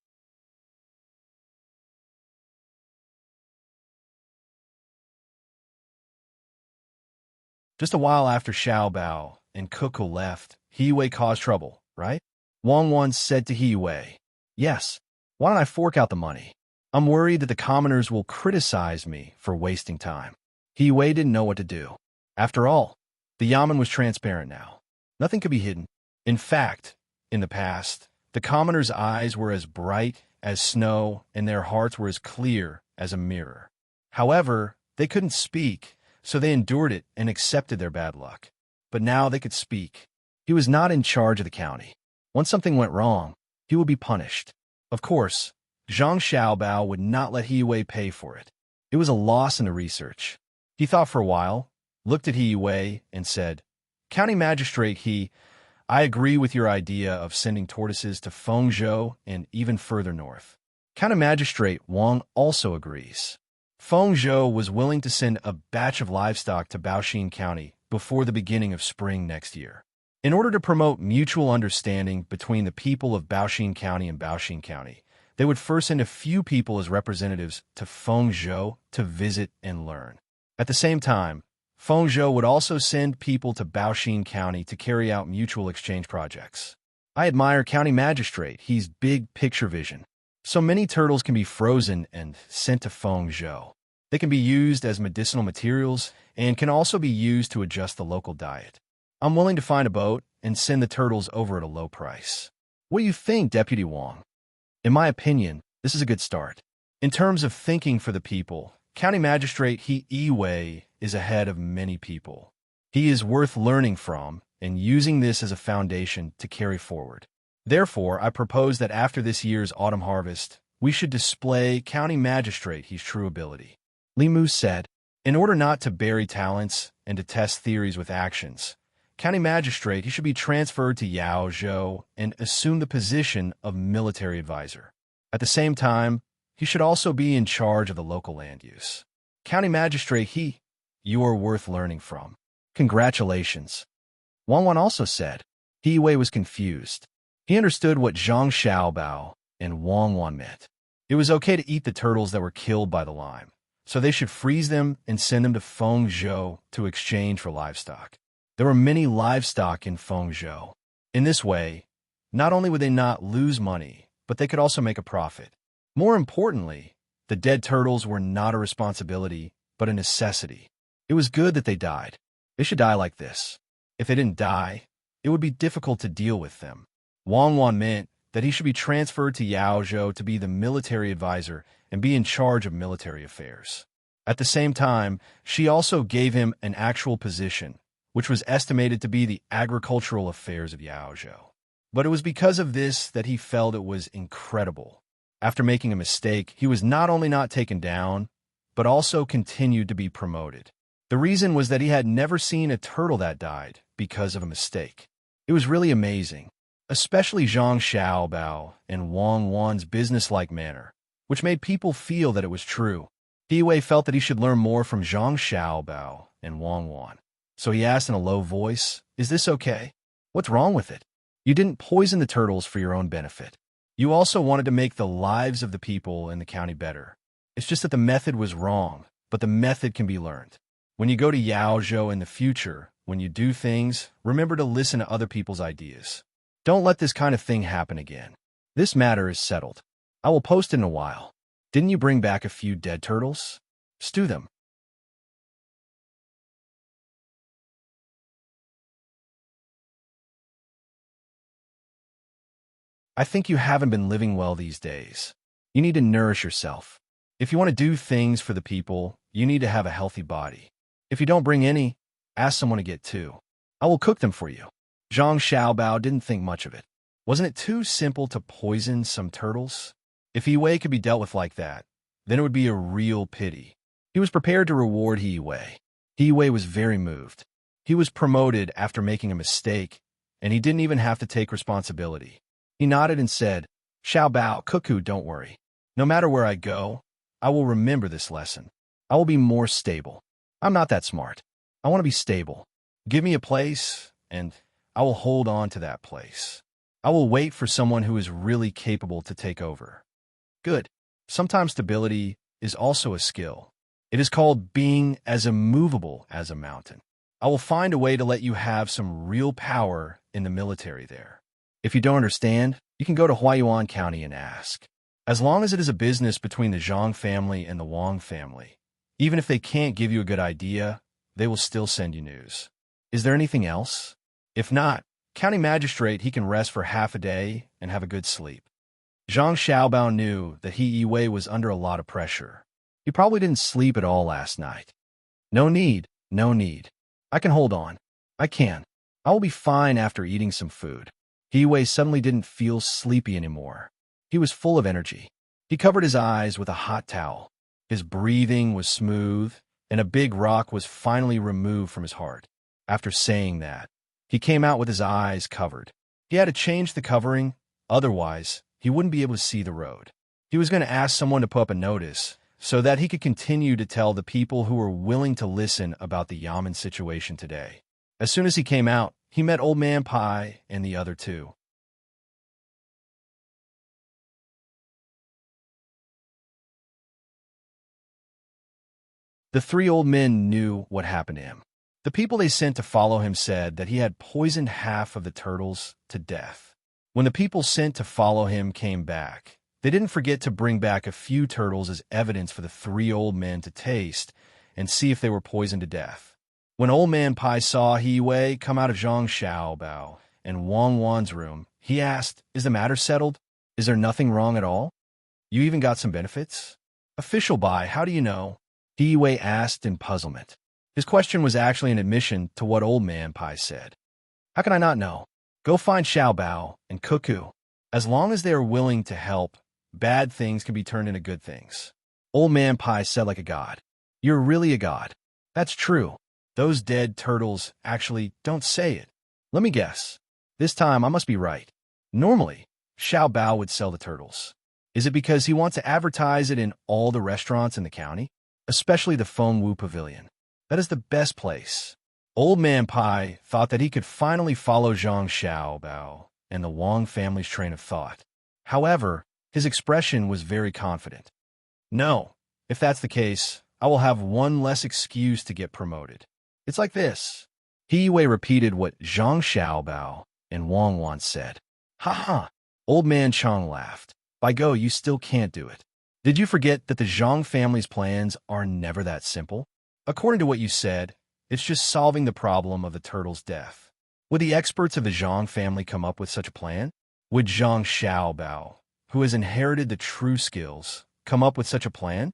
Just a while after Xiaobao and Kuku left, He Wei caused trouble, right? Wang Wan said to He Wei, "Yes. Why don't I fork out the money? I'm worried that the commoners will criticize me for wasting time." He Wei didn't know what to do. After all, the yamen was transparent now. Nothing could be hidden. In fact, in the past, the commoners' eyes were as bright as snow and their hearts were as clear as a mirror. However, they couldn't speak, so they endured it and accepted their bad luck. But now they could speak. He was not in charge of the county. Once something went wrong, he would be punished. Of course, Zhang Xiaobao would not let He Wei pay for it. It was a loss in the research. He thought for a while, looked at He Wei and said, "County Magistrate I agree with your idea of sending tortoises to Fengzhou and even further north." County Magistrate Wang also agrees. Fengzhou was willing to send a batch of livestock to Baoxin County before the beginning of spring next year. In order to promote mutual understanding between the people of Baoxin County and Baoxin County, they would first send a few people as representatives to Fengzhou to visit and learn. At the same time, Fengzhou would also send people to Baoxin County to carry out mutual exchange projects. I admire County Magistrate. He's big picture vision. So many turtles can be frozen and sent to Fengzhou. They can be used as medicinal materials and can also be used to adjust the local diet. I'm willing to find a boat and send the turtles over at a low price. What do you think, Deputy Wang? In my opinion, this is a good start. In terms of thinking for the people, County Magistrate He Wei is ahead of many people. He is worth learning from and using this as a foundation to carry forward. Therefore, I propose that after this year's autumn harvest, we should display County Magistrate his true ability. Li Mu said, in order not to bury talents and to test theories with actions, County Magistrate he should be transferred to Yaozhou and assume the position of military advisor. At the same time, he should also be in charge of the local land use. County Magistrate you are worth learning from. Congratulations. Wang also said. He Wei was confused. He understood what Zhang Xiaobao and Wang meant. It was okay to eat the turtles that were killed by the lime, so they should freeze them and send them to Fengzhou to exchange for livestock. There were many livestock in Fengzhou. In this way, not only would they not lose money, but they could also make a profit. More importantly, the dead turtles were not a responsibility, but a necessity. It was good that they died. They should die like this. If they didn't die, it would be difficult to deal with them. Wang meant that he should be transferred to Yaozhou to be the military advisor and be in charge of military affairs. At the same time, she also gave him an actual position, which was estimated to be the agricultural affairs of Yaozhou. But it was because of this that he felt it was incredible. After making a mistake, he was not only not taken down, but also continued to be promoted. The reason was that he had never seen a turtle that died because of a mistake. It was really amazing, especially Zhang Xiaobao and Wang's businesslike manner, which made people feel that it was true. He Wei felt that he should learn more from Zhang Xiaobao and Wang. So he asked in a low voice, "Is this okay? What's wrong with it? You didn't poison the turtles for your own benefit. You also wanted to make the lives of the people in the county better. It's just that the method was wrong, but the method can be learned. When you go to Yaozhou in the future, when you do things, remember to listen to other people's ideas. Don't let this kind of thing happen again. This matter is settled. I will post it in a while. Didn't you bring back a few dead turtles? Stew them." I think you haven't been living well these days. You need to nourish yourself. If you want to do things for the people, you need to have a healthy body. If you don't bring any, ask someone to get two. I will cook them for you. Zhang Xiaobao didn't think much of it. Wasn't it too simple to poison some turtles? If He Wei could be dealt with like that, then it would be a real pity. He was prepared to reward He Wei. He Wei was very moved. He was promoted after making a mistake, and he didn't even have to take responsibility. He nodded and said, "Xiaobao, cuckoo, don't worry. No matter where I go, I will remember this lesson. I will be more stable. I'm not that smart. I want to be stable. Give me a place, and I will hold on to that place. I will wait for someone who is really capable to take over." Good. Sometimes stability is also a skill. It is called being as immovable as a mountain. I will find a way to let you have some real power in the military there. If you don't understand, you can go to Huayuan County and ask. As long as it is a business between the Zhang family and the Wang family, even if they can't give you a good idea, they will still send you news. Is there anything else? If not, County Magistrate he can rest for half a day and have a good sleep. Zhang Xiaobao knew that He Wei was under a lot of pressure. He probably didn't sleep at all last night. No need. I can hold on. I can. I will be fine after eating some food. He Wei suddenly didn't feel sleepy anymore. He was full of energy. He covered his eyes with a hot towel. His breathing was smooth, and a big rock was finally removed from his heart. After saying that, he came out with his eyes covered. He had to change the covering, otherwise he wouldn't be able to see the road. He was going to ask someone to put up a notice so that he could continue to tell the people who were willing to listen about the Yamen situation today. As soon as he came out, he met Old Man Pai and the other two. The three old men knew what happened to him. The people they sent to follow him said that he had poisoned half of the turtles to death. When the people sent to follow him came back, they didn't forget to bring back a few turtles as evidence for the three old men to taste and see if they were poisoned to death. When Old Man Pai saw He Wei come out of Zhang Xiaobao and Wang Wan's room, he asked, "Is the matter settled? Is there nothing wrong at all? You even got some benefits?" "Official Bai, how do you know?" He Wei asked in puzzlement. His question was actually an admission to what Old Man Pai said. "How can I not know? Go find Xiaobao and Cuckoo. As long as they are willing to help, bad things can be turned into good things." Old Man Pai said like a god. "You're really a god." "That's true. Those dead turtles actually don't say it. Let me guess. This time I must be right. Normally, Xiaobao would sell the turtles. Is it because he wants to advertise it in all the restaurants in the county? Especially the Fengwu Pavilion. That is the best place." Old Man Pai thought that he could finally follow Zhang Xiaobao and the Wang family's train of thought. However, his expression was very confident. "No, if that's the case, I will have one less excuse to get promoted. It's like this." He Wei repeated what Zhang Xiaobao and Wang Wan said. "Ha ha!" Old Man Chang laughed. "By go, you still can't do it. Did you forget that the Zhang family's plans are never that simple? According to what you said, it's just solving the problem of the turtle's death. Would the experts of the Zhang family come up with such a plan? Would Zhang Xiaobao, who has inherited the true skills, come up with such a plan?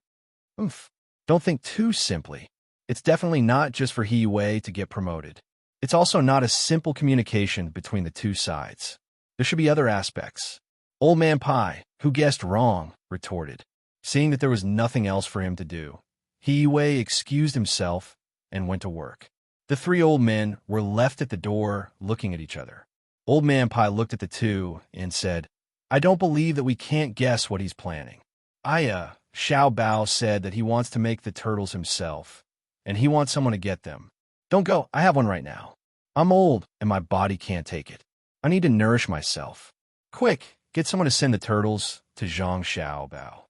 Oof. Don't think too simply. It's definitely not just for He Wei to get promoted. It's also not a simple communication between the two sides. There should be other aspects." Old Man Pai, who guessed wrong, retorted. Seeing that there was nothing else for him to do, He Wei excused himself and went to work. The three old men were left at the door looking at each other. Old Man Pai looked at the two and said, "I don't believe that we can't guess what he's planning. Xiao Bao said that he wants to make the turtles himself, and he wants someone to get them. Don't go, I have one right now. I'm old, and my body can't take it. I need to nourish myself. Quick, get someone to send the turtles to Zhang Xiaobao."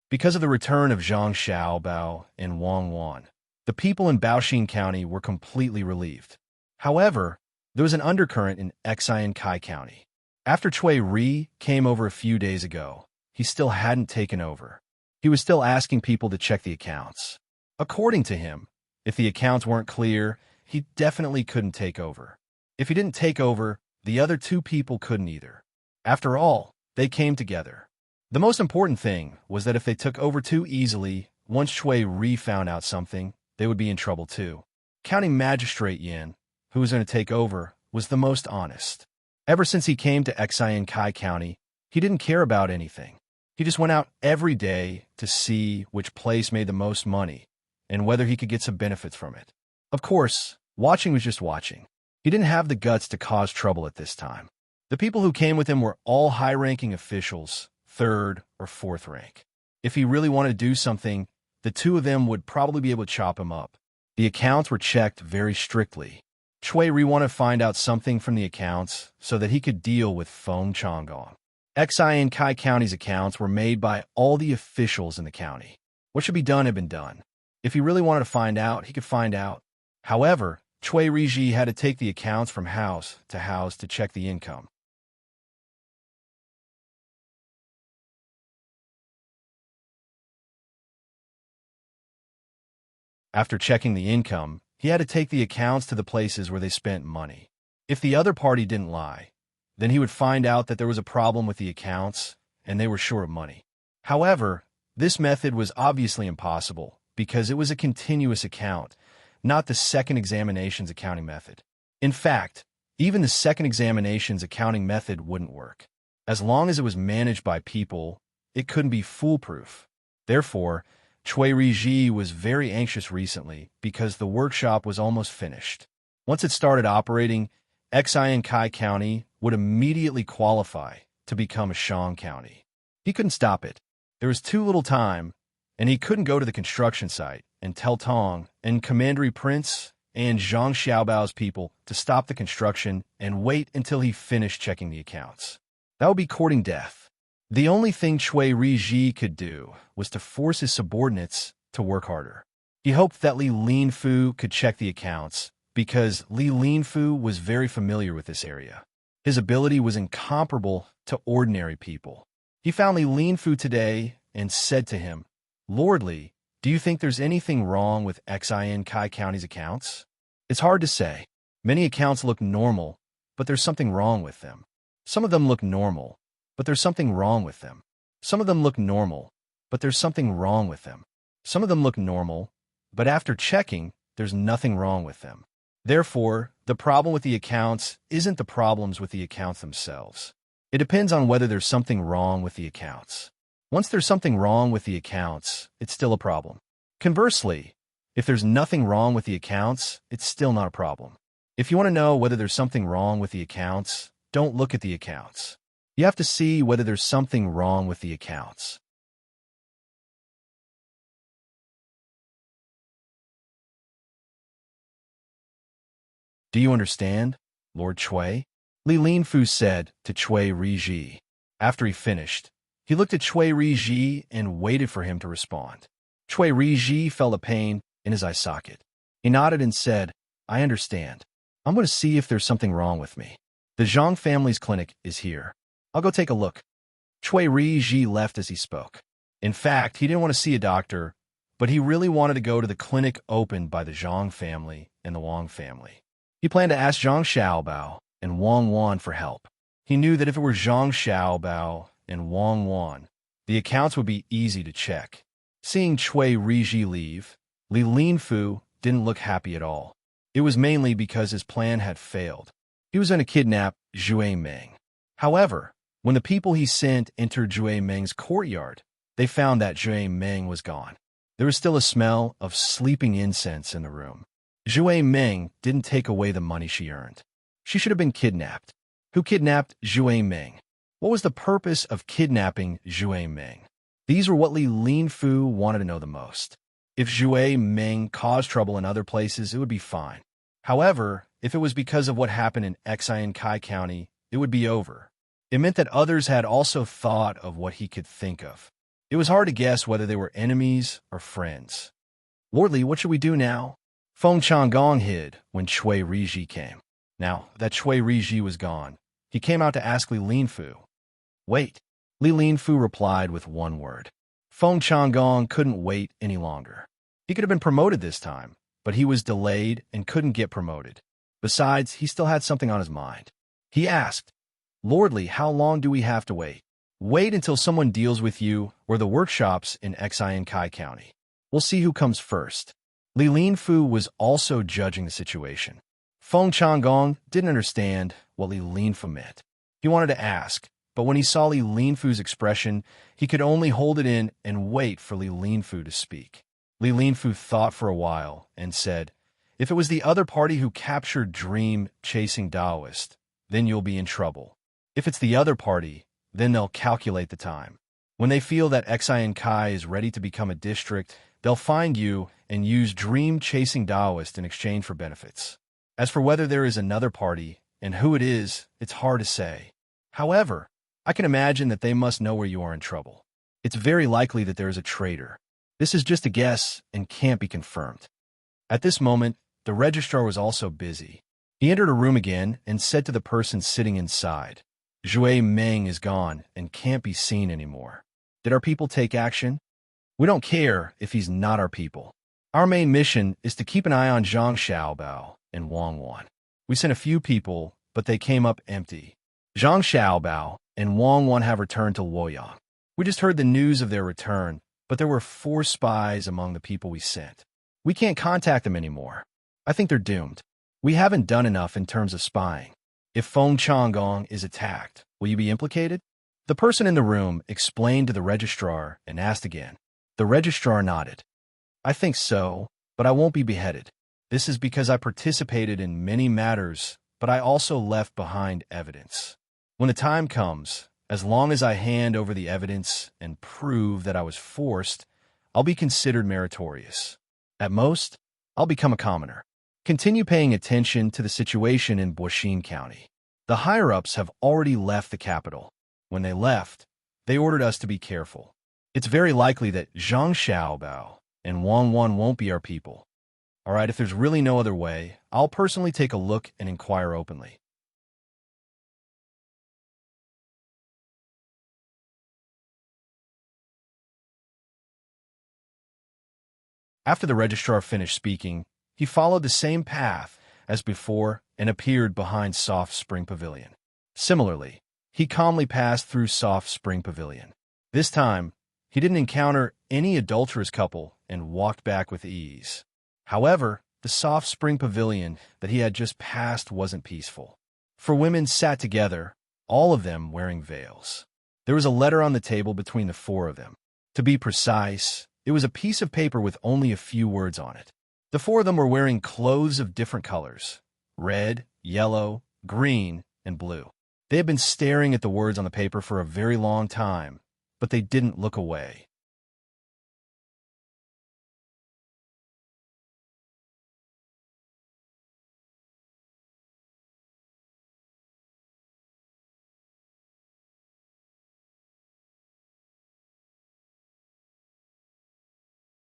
Because of the return of Zhang Xiaobao and Wang Wan, the people in Baoxin County were completely relieved. However, there was an undercurrent in Xian Kai County. After Cui Ri came over a few days ago, he still hadn't taken over. He was still asking people to check the accounts. According to him, if the accounts weren't clear, he definitely couldn't take over. If he didn't take over, the other two people couldn't either. After all, they came together. The most important thing was that if they took over too easily, once Cui Ri found out something, they would be in trouble too. County Magistrate Yin, who was going to take over, was the most honest. Ever since he came to Xian Kai County, he didn't care about anything. He just went out every day to see which place made the most money and whether he could get some benefits from it. Of course, watching was just watching. He didn't have the guts to cause trouble at this time. The people who came with him were all high-ranking officials, 3rd or 4th rank. If he really wanted to do something, the two of them would probably be able to chop him up. The accounts were checked very strictly. Cui Ri wanted to find out something from the accounts so that he could deal with Feng Changgong. Xian Kai County's accounts were made by all the officials in the county. What should be done had been done. If he really wanted to find out, he could find out. However, Cui Riji had to take the accounts from house to check the income. After checking the income, he had to take the accounts to the places where they spent money. If the other party didn't lie, then he would find out that there was a problem with the accounts and they were short of money. However, this method was obviously impossible because it was a continuous account, not the second examination's accounting method. In fact, even the second examination's accounting method wouldn't work. As long as it was managed by people, it couldn't be foolproof. Therefore, Chui Riji was very anxious recently because the workshop was almost finished. Once it started operating, Xian Kai County would immediately qualify to become a Shang County. He couldn't stop it. There was too little time, and he couldn't go to the construction site and tell Tang and Commandery Prince and Zhang Xiaobao's people to stop the construction and wait until he finished checking the accounts. That would be courting death. The only thing Chui Riji could do was to force his subordinates to work harder. He hoped that Li Linfu could check the accounts because Li Linfu was very familiar with this area. His ability was incomparable to ordinary people. He found Li Linfu today and said to him, "Lord Li, do you think there's anything wrong with Xian Kai County's accounts?" It's hard to say. Many accounts look normal, but there's something wrong with them. Some of them look normal, but there's something wrong with them. Some of them look normal, but there's something wrong with them. Some of them look normal, but after checking, there's nothing wrong with them. Therefore, the problem with the accounts isn't the problems with the accounts themselves. It depends on whether there's something wrong with the accounts. Once there's something wrong with the accounts, it's still a problem. Conversely, if there's nothing wrong with the accounts, it's still not a problem. If you want to know whether there's something wrong with the accounts, don't look at the accounts. You have to see whether there's something wrong with the accounts. Do you understand, Lord Chui? Li Linfu said to Chui Riji. After he finished, he looked at Chui Riji and waited for him to respond. Chui Riji felt a pain in his eye socket. He nodded and said, "I understand. I'm going to see if there's something wrong with me. The Zhang family's clinic is here. I'll go take a look." Chui Riji left as he spoke. In fact, he didn't want to see a doctor, but he really wanted to go to the clinic opened by the Zhang family and the Wang family. He planned to ask Zhang Xiaobao and Wang Wan for help. He knew that if it were Zhang Xiaobao and Wang Wan, the accounts would be easy to check. Seeing Chui Riji leave, Li Linfu didn't look happy at all. It was mainly because his plan had failed. He was going to kidnap Zhui Meng. However, when the people he sent entered Zhui Meng's courtyard, they found that Zhui Meng was gone. There was still a smell of sleeping incense in the room. Zhui Meng didn't take away the money she earned. She should have been kidnapped. Who kidnapped Zhui Meng? What was the purpose of kidnapping Zhui Meng? These were what Li Linfu wanted to know the most. If Zhui Meng caused trouble in other places, it would be fine. However, if it was because of what happened in Xian Kai County, it would be over. It meant that others had also thought of what he could think of. It was hard to guess whether they were enemies or friends. "Lord Li, what should we do now?" Feng Changgong hid when Chui Riji came. Now that Chui Riji was gone, he came out to ask Li Linfu. "Wait." Li Linfu replied with one word. Feng Changgong couldn't wait any longer. He could have been promoted this time, but he was delayed and couldn't get promoted. Besides, he still had something on his mind. He asked, "Lord Li, how long do we have to wait?" "Wait until someone deals with you or the workshops in Xian Kai County. We'll see who comes first." Li Linfu was also judging the situation. Feng Changgong didn't understand what Li Linfu meant. He wanted to ask, but when he saw Li Linfu's expression, he could only hold it in and wait for Li Linfu to speak. Li Linfu thought for a while and said, "If it was the other party who captured dream-chasing Taoist, then you'll be in trouble. If it's the other party, then they'll calculate the time. When they feel that Xian Kai is ready to become a district, they'll find you and use dream-chasing Taoist in exchange for benefits. As for whether there is another party and who it is, it's hard to say. However, I can imagine that they must know where you are in trouble. It's very likely that there is a traitor. This is just a guess and can't be confirmed." At this moment, the registrar was also busy. He entered a room again and said to the person sitting inside, "Zhui Meng is gone and can't be seen anymore. Did our people take action? We don't care if he's not our people. Our main mission is to keep an eye on Zhang Xiaobao and Wang Wan. We sent a few people, but they came up empty. Zhang Xiaobao and Wang Wan have returned to Luoyang. We just heard the news of their return, but there were 4 spies among the people we sent. We can't contact them anymore. I think they're doomed. We haven't done enough in terms of spying. If Feng Changgong is attacked, will you be implicated?" The person in the room explained to the registrar and asked again, The registrar nodded. I think so, but I won't be beheaded. This is because I participated in many matters, but I also left behind evidence. When the time comes, as long as I hand over the evidence and prove that I was forced, I'll be considered meritorious. At most, I'll become a commoner. Continue paying attention to the situation in Boishin County. The higher-ups have already left the capital. When they left, they ordered us to be careful. It's very likely that Zhang Xiaobao and Wang Wan won't be our people. All right, if there's really no other way, I'll personally take a look and inquire openly. After the registrar finished speaking, he followed the same path as before and appeared behind Soft Spring Pavilion. Similarly, he calmly passed through Soft Spring Pavilion. This time, he didn't encounter any adulterous couple and walked back with ease. However, the Soft Spring Pavilion that he had just passed wasn't peaceful. For women sat together, all of them wearing veils. There was a letter on the table between the four of them. To be precise, it was a piece of paper with only a few words on it. The four of them were wearing clothes of different colors: red, yellow, green, and blue. They had been staring at the words on the paper for a very long time, but they didn't look away.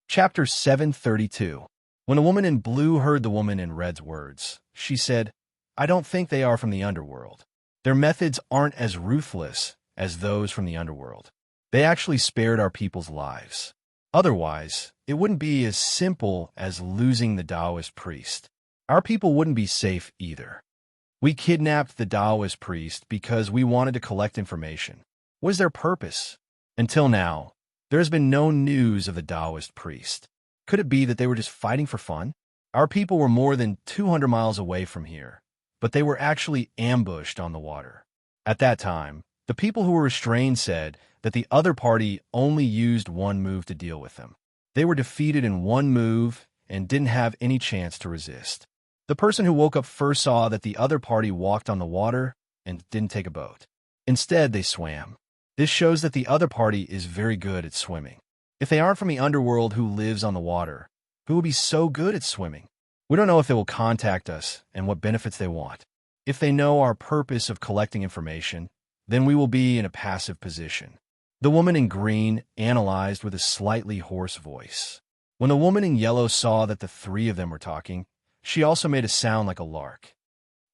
Chapter 732. When a woman in blue heard the woman in red's words, she said, I don't think they are from the underworld. Their methods aren't as ruthless as those from the underworld. They actually spared our people's lives. Otherwise, it wouldn't be as simple as losing the Taoist priest. Our people wouldn't be safe either. We kidnapped the Taoist priest because we wanted to collect information. What is their purpose? Until now, there has been no news of the Taoist priest. Could it be that they were just fighting for fun? Our people were more than 200 miles away from here, but they were actually ambushed on the water. At that time, the people who were restrained said that the other party only used one move to deal with them. They were defeated in one move and didn't have any chance to resist. The person who woke up first saw that the other party walked on the water and didn't take a boat. Instead, they swam. This shows that the other party is very good at swimming. If they aren't from the underworld who lives on the water, who will be so good at swimming? We don't know if they will contact us and what benefits they want. If they know our purpose of collecting information, then we will be in a passive position. The woman in green analyzed with a slightly hoarse voice. When the woman in yellow saw that the three of them were talking, she also made a sound like a lark.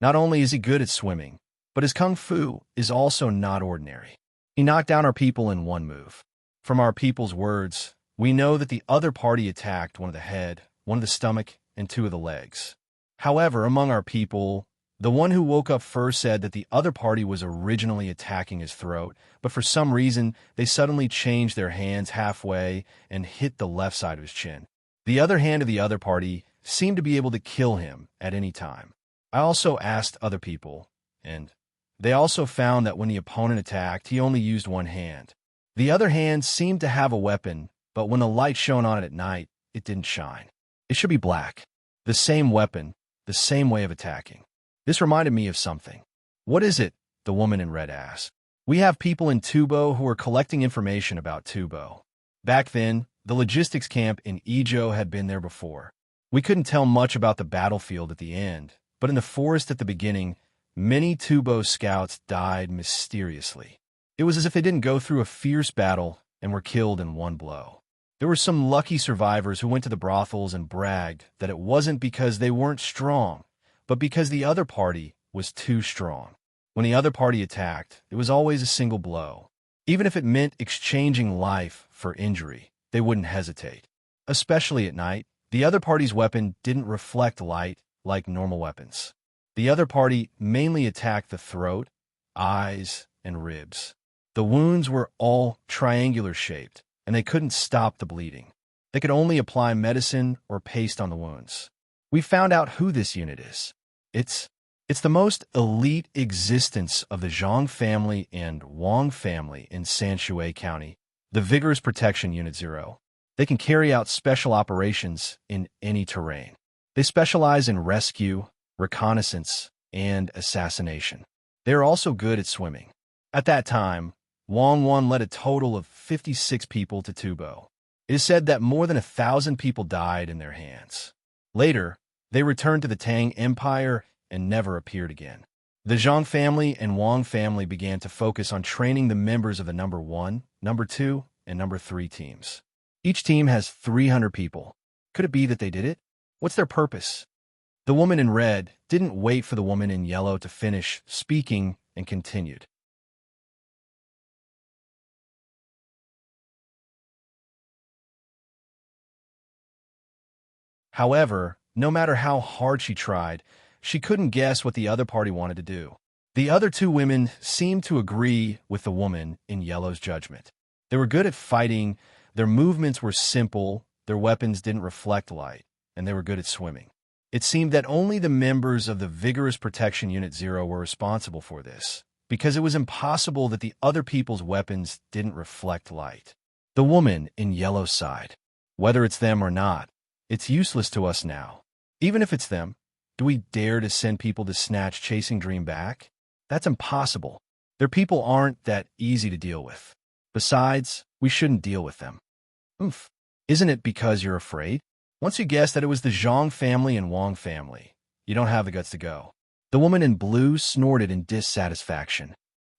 Not only is he good at swimming, but his kung fu is also not ordinary. He knocked down our people in one move. From our people's words, we know that the other party attacked one of the head, one of the stomach, and two of the legs. However, among our people, the one who woke up first said that the other party was originally attacking his throat, but for some reason, they suddenly changed their hands halfway and hit the left side of his chin. The other hand of the other party seemed to be able to kill him at any time. I also asked other people, and they also found that when the opponent attacked, he only used one hand. The other hand seemed to have a weapon, but when the light shone on it at night, it didn't shine. It should be black. The same weapon, the same way of attacking. This reminded me of something. What is it? The woman in red asked. We have people in Tubo who are collecting information about Tubo. Back then, the logistics camp in Ijo had been there before. We couldn't tell much about the battlefield at the end, but in the forest at the beginning, many Tubo scouts died mysteriously. It was as if they didn't go through a fierce battle and were killed in one blow. There were some lucky survivors who went to the brothels and bragged that it wasn't because they weren't strong, but because the other party was too strong. When the other party attacked, it was always a single blow. Even if it meant exchanging life for injury, they wouldn't hesitate. Especially at night, the other party's weapon didn't reflect light like normal weapons. The other party mainly attacked the throat, eyes, and ribs. The wounds were all triangular-shaped, and they couldn't stop the bleeding. They could only apply medicine or paste on the wounds. We found out who this unit is. It's the most elite existence of the Zhang family and Wang family in Sanshui County, the Vigorous Protection Unit 0. They can carry out special operations in any terrain. They specialize in rescue, reconnaissance, and assassination. They are also good at swimming. At that time, Wang Wan led a total of 56 people to Tubo. It is said that more than 1,000 people died in their hands. Later, they returned to the Tang Empire and never appeared again. The Zhang family and Wang family began to focus on training the members of the number 1, number 2, and number 3 teams. Each team has 300 people. Could it be that they did it? What's their purpose? The woman in red didn't wait for the woman in yellow to finish speaking and continued. However, no matter how hard she tried, she couldn't guess what the other party wanted to do. The other 2 women seemed to agree with the woman in yellow's judgment. They were good at fighting, their movements were simple, their weapons didn't reflect light, and they were good at swimming. It seemed that only the members of the Vigorous Protection Unit 0 were responsible for this, because it was impossible that the other people's weapons didn't reflect light. The woman in yellow sighed. Whether it's them or not, it's useless to us now. Even if it's them, do we dare to send people to snatch Chasing Dream back? That's impossible. Their people aren't that easy to deal with. Besides, we shouldn't deal with them. Oomph. Isn't it because you're afraid? Once you guessed that it was the Zhang family and Wang family, you don't have the guts to go. The woman in blue snorted in dissatisfaction.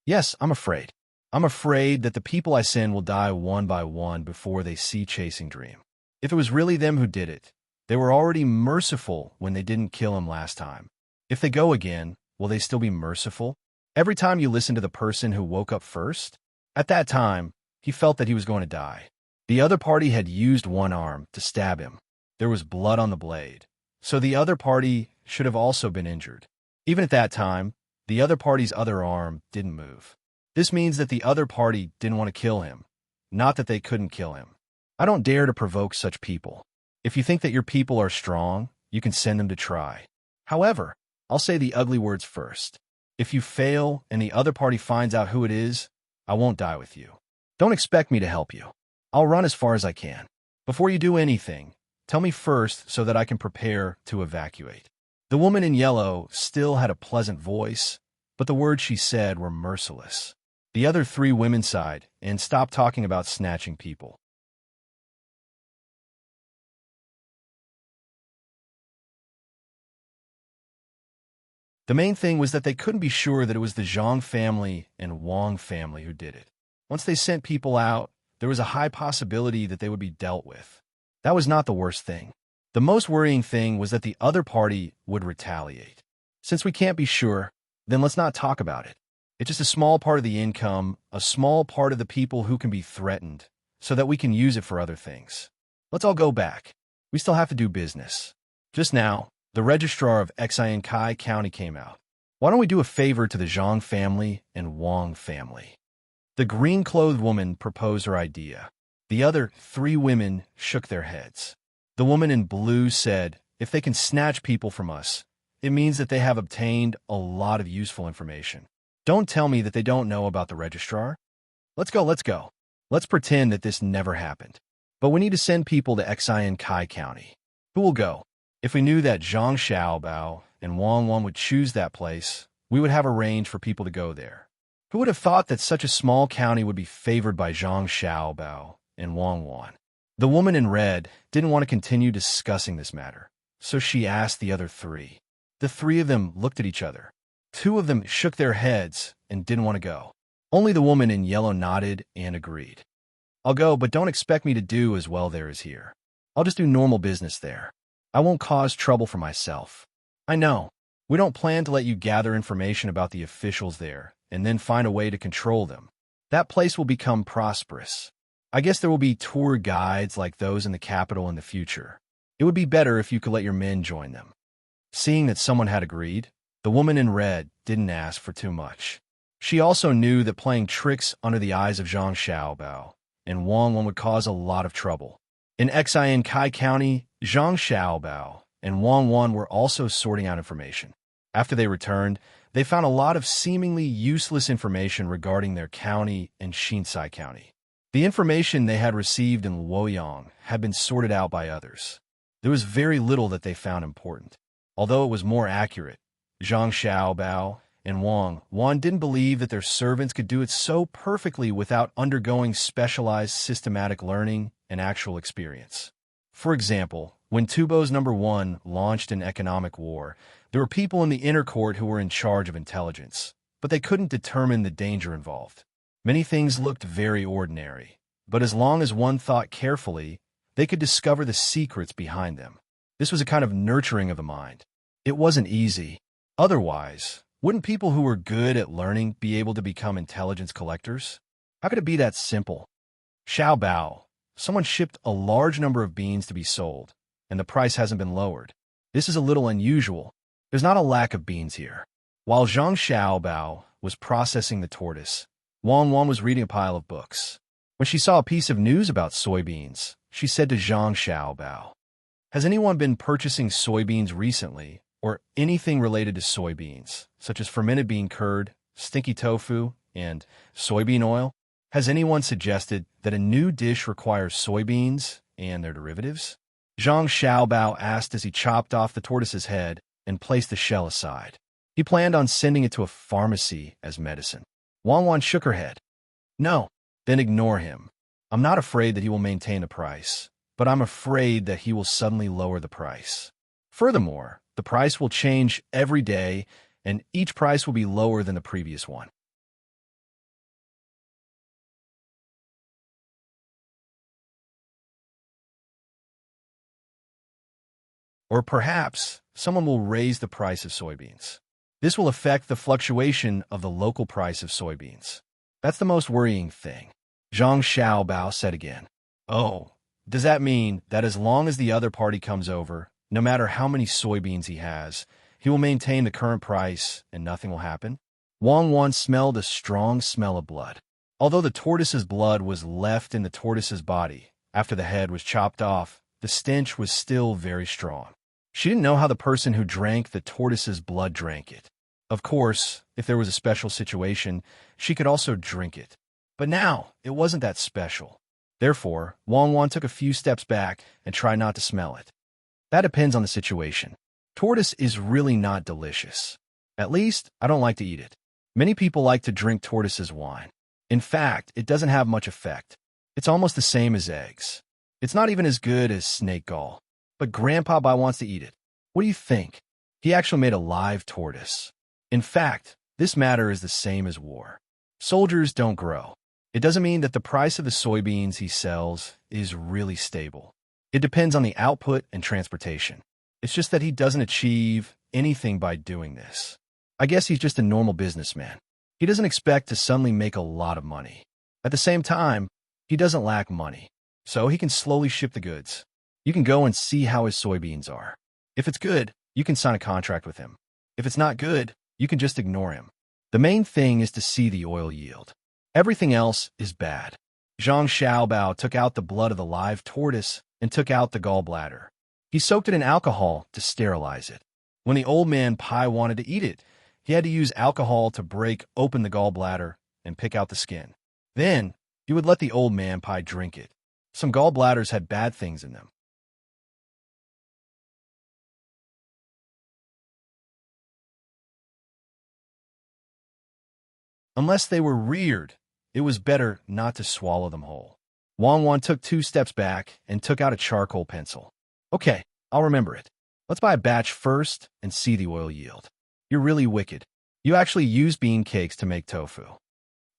Yes, I'm afraid. I'm afraid that the people I send will die one by one before they see Chasing Dream. If it was really them who did it, they were already merciful when they didn't kill him last time. If they go again, will they still be merciful? Every time you listen to the person who woke up first? At that time, he felt that he was going to die. The other party had used one arm to stab him. There was blood on the blade, so the other party should have also been injured. Even at that time, the other party's other arm didn't move. This means that the other party didn't want to kill him, not that they couldn't kill him. I don't dare to provoke such people. If you think that your people are strong, you can send them to try. However, I'll say the ugly words first. If you fail and the other party finds out who it is, I won't die with you. Don't expect me to help you. I'll run as far as I can. Before you do anything, tell me first so that I can prepare to evacuate. The woman in yellow still had a pleasant voice, but the words she said were merciless. The other 3 women sighed and stopped talking about snatching people. The main thing was that they couldn't be sure that it was the Zhang family and Wang family who did it. Once they sent people out, there was a high possibility that they would be dealt with. That was not the worst thing. The most worrying thing was that the other party would retaliate. Since we can't be sure, then let's not talk about it. It's just a small part of the income, a small part of the people who can be threatened, so that we can use it for other things. Let's all go back. We still have to do business. Just now, the registrar of Kai County came out. Why don't we do a favor to the Zhang family and Wang family? The green-clothed woman proposed her idea. The other 3 women shook their heads. The woman in blue said, if they can snatch people from us, it means that they have obtained a lot of useful information. Don't tell me that they don't know about the registrar. Let's go. Let's pretend that this never happened. But we need to send people to Kai County. Who will go? If we knew that Zhang Xiaobao and Wang Wan would choose that place, we would have arranged for people to go there. Who would have thought that such a small county would be favored by Zhang Xiaobao and Wang Wan? The woman in red didn't want to continue discussing this matter, so she asked the other 3. The 3 of them looked at each other. 2 of them shook their heads and didn't want to go. Only the woman in yellow nodded and agreed. I'll go, but don't expect me to do as well there as here. I'll just do normal business there. I won't cause trouble for myself. I know. We don't plan to let you gather information about the officials there and then find a way to control them. That place will become prosperous. I guess there will be tour guides like those in the capital in the future. It would be better if you could let your men join them. Seeing that someone had agreed, the woman in red didn't ask for too much. She also knew that playing tricks under the eyes of Zhang Xiaobao and Wang Wan would cause a lot of trouble. In Kai County, Zhang Xiaobao and Wang Wan were also sorting out information. After they returned, they found a lot of seemingly useless information regarding their county and Shinsai County. The information they had received in Luoyang had been sorted out by others. There was very little that they found important. Although it was more accurate, Zhang Xiaobao and Wang Wan didn't believe that their servants could do it so perfectly without undergoing specialized systematic learning and actual experience. For example, when Tubo's #1 launched an economic war, there were people in the inner court who were in charge of intelligence, but they couldn't determine the danger involved. Many things looked very ordinary, but as long as one thought carefully, they could discover the secrets behind them. This was a kind of nurturing of the mind. It wasn't easy. Otherwise, wouldn't people who were good at learning be able to become intelligence collectors? How could it be that simple? Xiao Bao, someone shipped a large number of beans to be sold, and the price hasn't been lowered. This is a little unusual. There's not a lack of beans here. While Zhang Xiaobao was processing the tortoise, Wang Wan was reading a pile of books. When she saw a piece of news about soybeans, she said to Zhang Xiaobao, "Has anyone been purchasing soybeans recently, or anything related to soybeans, such as fermented bean curd, stinky tofu, and soybean oil? Has anyone suggested that a new dish requires soybeans and their derivatives?" Zhang Xiaobao asked as he chopped off the tortoise's head and placed the shell aside. He planned on sending it to a pharmacy as medicine. Wang Wan shook her head. "No, then ignore him. I'm not afraid that he will maintain the price, but I'm afraid that he will suddenly lower the price. Furthermore, the price will change every day, and each price will be lower than the previous one." Or perhaps someone will raise the price of soybeans. This will affect the fluctuation of the local price of soybeans. That's the most worrying thing. Zhang Xiaobao said again. "Oh, does that mean that as long as the other party comes over, no matter how many soybeans he has, he will maintain the current price and nothing will happen?" Wang Wan smelled a strong smell of blood. Although the tortoise's blood was left in the tortoise's body after the head was chopped off, the stench was still very strong. She didn't know how the person who drank the tortoise's blood drank it. Of course, if there was a special situation, she could also drink it. But now, it wasn't that special. Therefore, Wang Wan took a few steps back and tried not to smell it. That depends on the situation. Tortoise is really not delicious. At least, I don't like to eat it. Many people like to drink tortoise's wine. In fact, it doesn't have much effect. It's almost the same as eggs. It's not even as good as snake gall. But Grandpa Bai wants to eat it. What do you think? He actually made a live tortoise. In fact, this matter is the same as war. Soldiers don't grow. It doesn't mean that the price of the soybeans he sells is really stable. It depends on the output and transportation. It's just that he doesn't achieve anything by doing this. I guess he's just a normal businessman. He doesn't expect to suddenly make a lot of money. At the same time, he doesn't lack money, so he can slowly ship the goods. You can go and see how his soybeans are. If it's good, you can sign a contract with him. If it's not good, you can just ignore him. The main thing is to see the oil yield. Everything else is bad. Zhang Xiaobao took out the blood of the live tortoise and took out the gallbladder. He soaked it in alcohol to sterilize it. When the old man Pai wanted to eat it, he had to use alcohol to break open the gallbladder and pick out the skin. Then, he would let the old man Pai drink it. Some gallbladders had bad things in them. Unless they were reared, it was better not to swallow them whole. Wang Wan took 2 steps back and took out a charcoal pencil. "Okay, I'll remember it. Let's buy a batch first and see the oil yield." "You're really wicked. You actually use bean cakes to make tofu.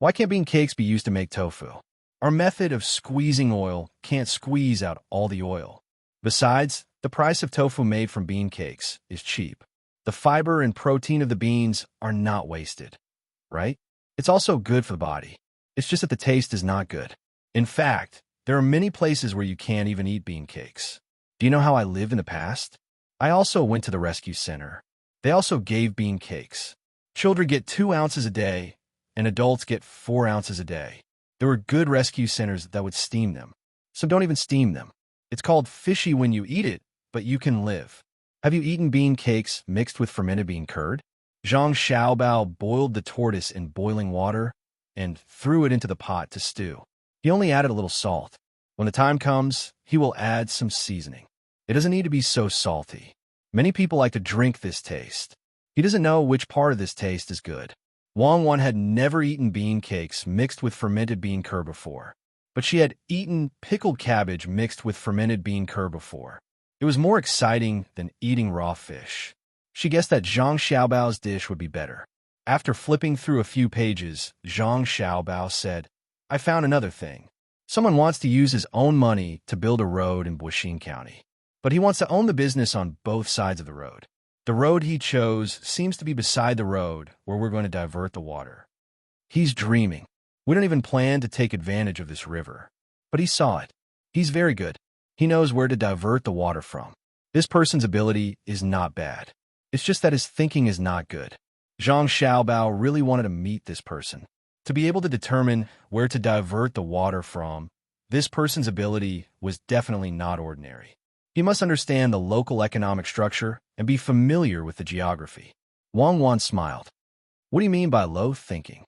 Why can't bean cakes be used to make tofu? Our method of squeezing oil can't squeeze out all the oil. Besides, the price of tofu made from bean cakes is cheap. The fiber and protein of the beans are not wasted, right? It's also good for the body. It's just that the taste is not good. In fact, there are many places where you can't even eat bean cakes. Do you know how I lived in the past? I also went to the rescue center. They also gave bean cakes. Children get 2 ounces a day, and adults get 4 ounces a day. There were good rescue centers that would steam them. Some don't even steam them. It's called fishy when you eat it, but you can live. Have you eaten bean cakes mixed with fermented bean curd? Zhang Xiaobao boiled the tortoise in boiling water and threw it into the pot to stew. He only added a little salt. When the time comes, he will add some seasoning. It doesn't need to be so salty. Many people like to drink this taste. He doesn't know which part of this taste is good. Wang Wan had never eaten bean cakes mixed with fermented bean curd before, but she had eaten pickled cabbage mixed with fermented bean curd before. It was more exciting than eating raw fish. She guessed that Zhang Xiaobao's dish would be better. After flipping through a few pages, Zhang Xiaobao said, "I found another thing. Someone wants to use his own money to build a road in Buixin County, but he wants to own the business on both sides of the road. The road he chose seems to be beside the road where we're going to divert the water. He's dreaming. We don't even plan to take advantage of this river. But he saw it. He's very good. He knows where to divert the water from. This person's ability is not bad. It's just that his thinking is not good." Zhang Xiaobao really wanted to meet this person, to be able to determine where to divert the water from. This person's ability was definitely not ordinary. He must understand the local economic structure and be familiar with the geography. Wang Wan smiled. "What do you mean by low thinking?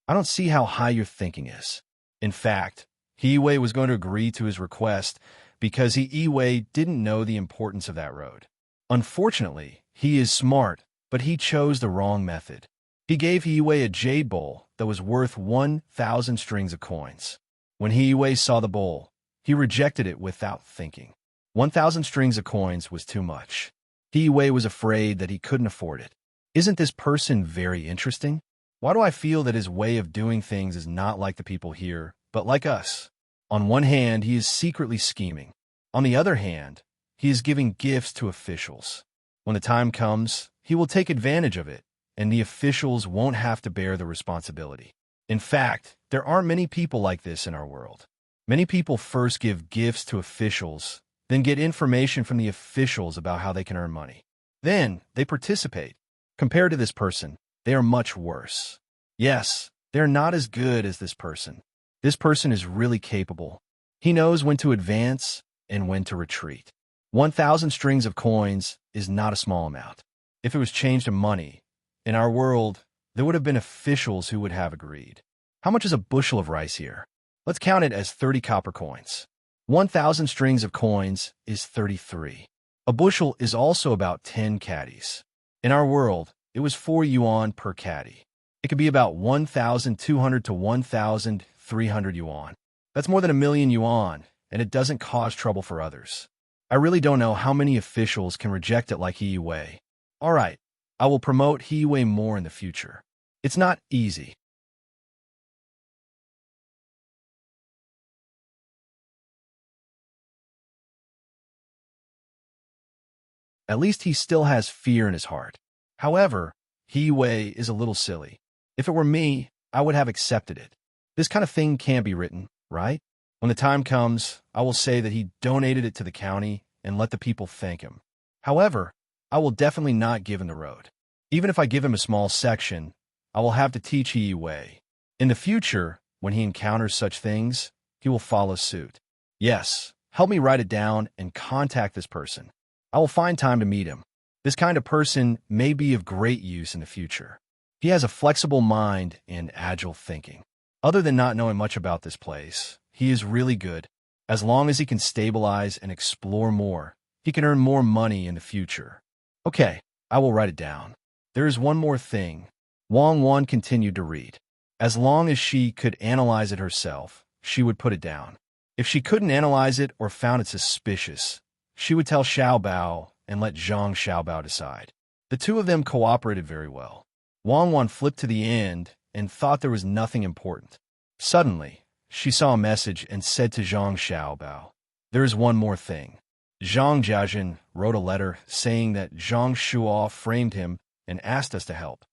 I don't see how high your thinking is." In fact, He Wei was going to agree to his request because He Wei didn't know the importance of that road. Unfortunately, he is smart, but he chose the wrong method. He gave He Wei a jade bowl that was worth 1,000 strings of coins. When He Wei saw the bowl, he rejected it without thinking. 1,000 strings of coins was too much. He Wei was afraid that he couldn't afford it. Isn't this person very interesting? Why do I feel that his way of doing things is not like the people here, but like us? On one hand, he is secretly scheming. On the other hand, he is giving gifts to officials. When the time comes, he will take advantage of it, and the officials won't have to bear the responsibility. In fact, there aren't many people like this in our world. Many people first give gifts to officials, then get information from the officials about how they can earn money. Then they participate. Compared to this person, they are much worse. Yes, they're not as good as this person. This person is really capable. He knows when to advance and when to retreat. 1,000 strings of coins is not a small amount. If it was changed to money, in our world, there would have been officials who would have agreed. How much is a bushel of rice here? Let's count it as 30 copper coins. 1,000 strings of coins is 33. A bushel is also about 10 caddies. In our world, it was 4 yuan per caddy. It could be about 1,200 to 1,300 yuan. That's more than 1,000,000 yuan, and it doesn't cause trouble for others. I really don't know how many officials can reject it like He Wei. All right, I will promote He Wei more in the future. It's not easy. At least he still has fear in his heart. However, He Wei is a little silly. If it were me, I would have accepted it. This kind of thing can't be written, right? When the time comes, I will say that he donated it to the county and let the people thank him. However, I will definitely not give him the road. Even if I give him a small section, I will have to teach He Wei. In the future, when he encounters such things, he will follow suit. Yes, help me write it down and contact this person. I will find time to meet him. This kind of person may be of great use in the future. He has a flexible mind and agile thinking. Other than not knowing much about this place, he is really good. As long as he can stabilize and explore more, he can earn more money in the future. Okay, I will write it down. There is one more thing. Wang Wan continued to read. As long as she could analyze it herself, she would put it down. If she couldn't analyze it or found it suspicious, she would tell Xiaobao and let Zhang Xiaobao decide. The two of them cooperated very well. Wang Wan flipped to the end and thought there was nothing important. Suddenly, she saw a message and said to Zhang Xiaobao, "There is one more thing." Zhang Jiajin wrote a letter saying that Zhang Shuo framed him and asked us to help.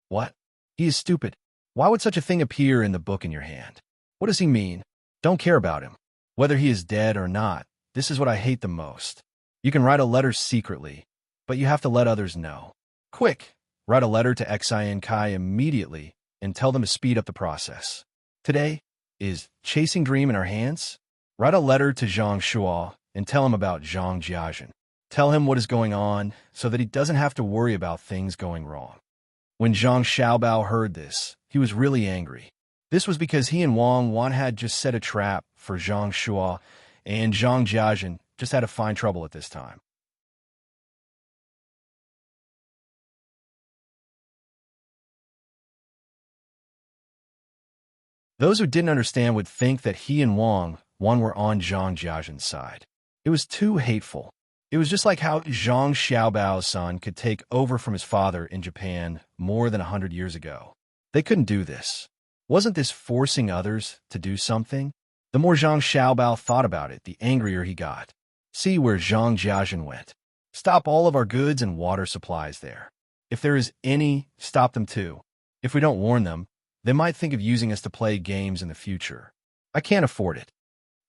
What? He is stupid. Why would such a thing appear in the book in your hand? What does he mean? Don't care about him. Whether he is dead or not, this is what I hate the most. You can write a letter secretly, but you have to let others know. Quick, write a letter to Xian Kai immediately and tell them to speed up the process. Today, is Chasing Dream in our hands? Write a letter to Zhang Shuo and tell him about Zhang Jiajin. Tell him what is going on so that he doesn't have to worry about things going wrong. When Zhang Xiaobao heard this, he was really angry. This was because he and Wang Wan had just set a trap for Zhang Shua, and Zhang Jiajin just had to find trouble at this time. Those who didn't understand would think that he and Wang Wan were on Zhang Jiajin's side. It was too hateful. It was just like how Zhang Xiaobao's son could take over from his father in Japan more than 100 years ago. They couldn't do this. Wasn't this forcing others to do something? The more Zhang Xiaobao thought about it, the angrier he got. See where Zhang Jiajin went. Stop all of our goods and water supplies there. If there is any, stop them too. If we don't warn them, they might think of using us to play games in the future. I can't afford it.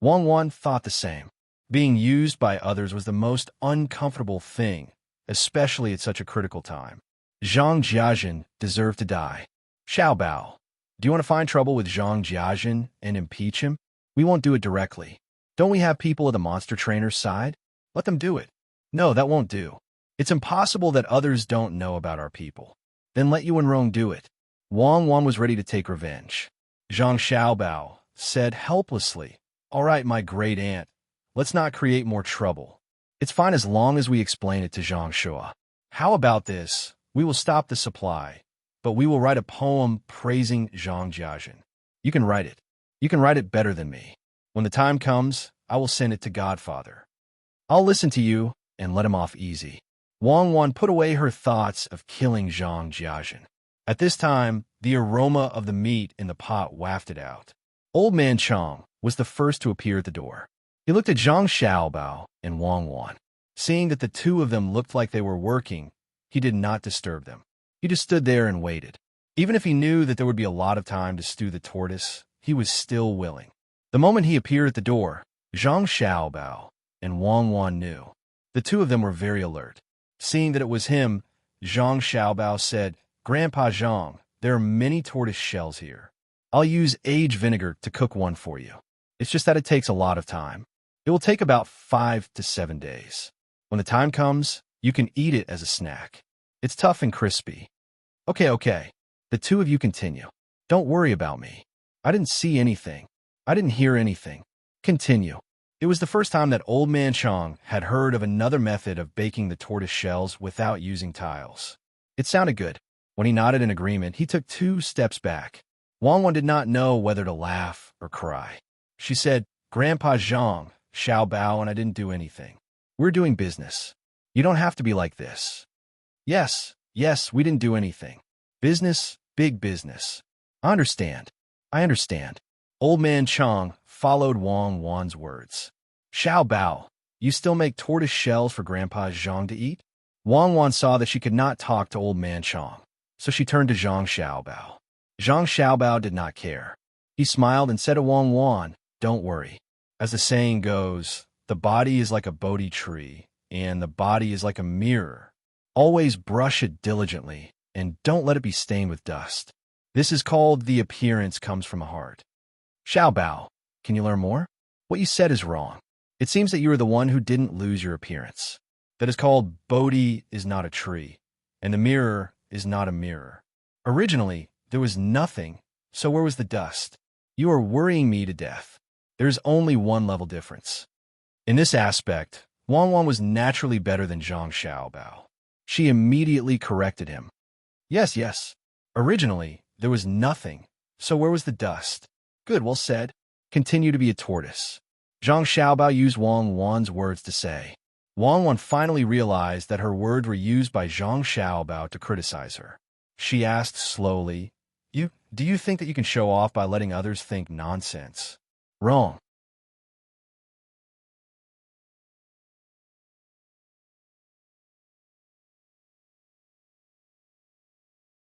Wang Wan thought the same. Being used by others was the most uncomfortable thing, especially at such a critical time. Zhang Jiajin deserved to die. Xiaobao, do you want to find trouble with Zhang Jiajin and impeach him? We won't do it directly. Don't we have people at the monster trainer's side? Let them do it. No, that won't do. It's impossible that others don't know about our people. Then let Yuan Rong do it. Wang Wan was ready to take revenge. Zhang Xiaobao said helplessly, "All right, my great aunt, let's not create more trouble. It's fine as long as we explain it to Zhang Shua. How about this? We will stop the supply, but we will write a poem praising Zhang Jiajin. You can write it. You can write it better than me. When the time comes, I will send it to Godfather. I'll listen to you and let him off easy." Wang Wan put away her thoughts of killing Zhang Jiajin. At this time, the aroma of the meat in the pot wafted out. Old Man Chang was the first to appear at the door. He looked at Zhang Xiaobao and Wang Wan. Seeing that the two of them looked like they were working, he did not disturb them. He just stood there and waited. Even if he knew that there would be a lot of time to stew the tortoise, he was still willing. The moment he appeared at the door, Zhang Xiaobao and Wang Wan knew. The two of them were very alert. Seeing that it was him, Zhang Xiaobao said, "Grandpa Zhang, there are many tortoise shells here. I'll use aged vinegar to cook one for you. It's just that it takes a lot of time. It will take about 5 to 7 days. When the time comes, you can eat it as a snack. It's tough and crispy." Okay. The two of you continue. Don't worry about me. I didn't see anything. I didn't hear anything. Continue. It was the first time that Old Man Chang had heard of another method of baking the tortoise shells without using tiles. It sounded good. When he nodded in agreement, he took 2 steps back. Wang Wan did not know whether to laugh or cry. She said, "Grandpa Zhang, Xiaobao and I didn't do anything. We're doing business. You don't have to be like this." Yes, we didn't do anything. Business, big business. I understand. Old Man Chang followed Wang Wan's words. "Xiaobao, you still make tortoise shells for Grandpa Zhang to eat?" Wang Wan saw that she could not talk to Old Man Chang, so she turned to Zhang Xiaobao. Zhang Xiaobao did not care. He smiled and said to Wang Wan, "Don't worry. As the saying goes, the body is like a Bodhi tree, and the body is like a mirror. Always brush it diligently, and don't let it be stained with dust. This is called the appearance comes from a heart." Xiaobao, can you learn more? What you said is wrong. It seems that you are the one who didn't lose your appearance. That is called Bodhi is not a tree, and the mirror is not a mirror. Originally, there was nothing, so where was the dust? You are worrying me to death. There is only one level difference. In this aspect, Wang Wan was naturally better than Zhang Xiaobao. She immediately corrected him. Yes. Originally, there was nothing, so where was the dust? Good, well said. Continue to be a tortoise. Zhang Xiaobao used Wang Wan's words to say. Wang Wan finally realized that her words were used by Zhang Xiaobao to criticize her. She asked slowly, Do you think that you can show off by letting others think nonsense? Wrong.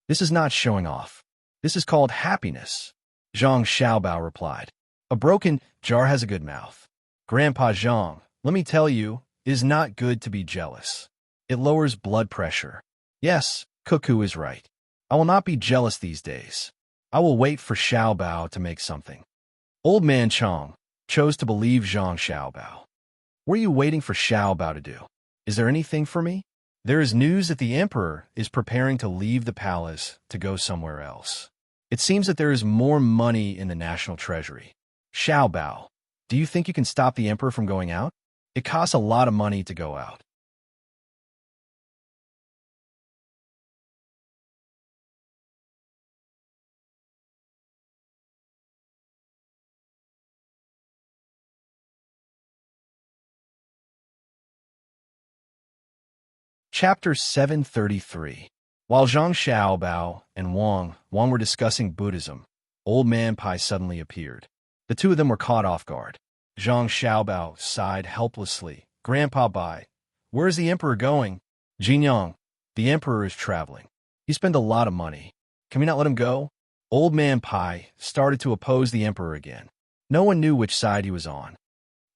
This is not showing off. This is called happiness, Zhang Xiaobao replied. A broken jar has a good mouth. Grandpa Zhang, let me tell you, it is not good to be jealous. It lowers blood pressure. Yes, Cuckoo is right. I will not be jealous these days. I will wait for Xiaobao to make something. Old Man Chang chose to believe Zhang Xiaobao. What are you waiting for Xiaobao to do? Is there anything for me? There is news that the emperor is preparing to leave the palace to go somewhere else. It seems that there is more money in the national treasury. Xiao Bao, do you think you can stop the emperor from going out? It costs a lot of money to go out. Chapter 733. While Zhang Xiaobao and Wang were discussing Buddhism, Old Man Pai suddenly appeared. The two of them were caught off guard. Zhang Xiaobao sighed helplessly. Grandpa Bai, where is the emperor going? Jinyang, the emperor is traveling. He spent a lot of money. Can we not let him go? Old Man Pai started to oppose the emperor again. No one knew which side he was on.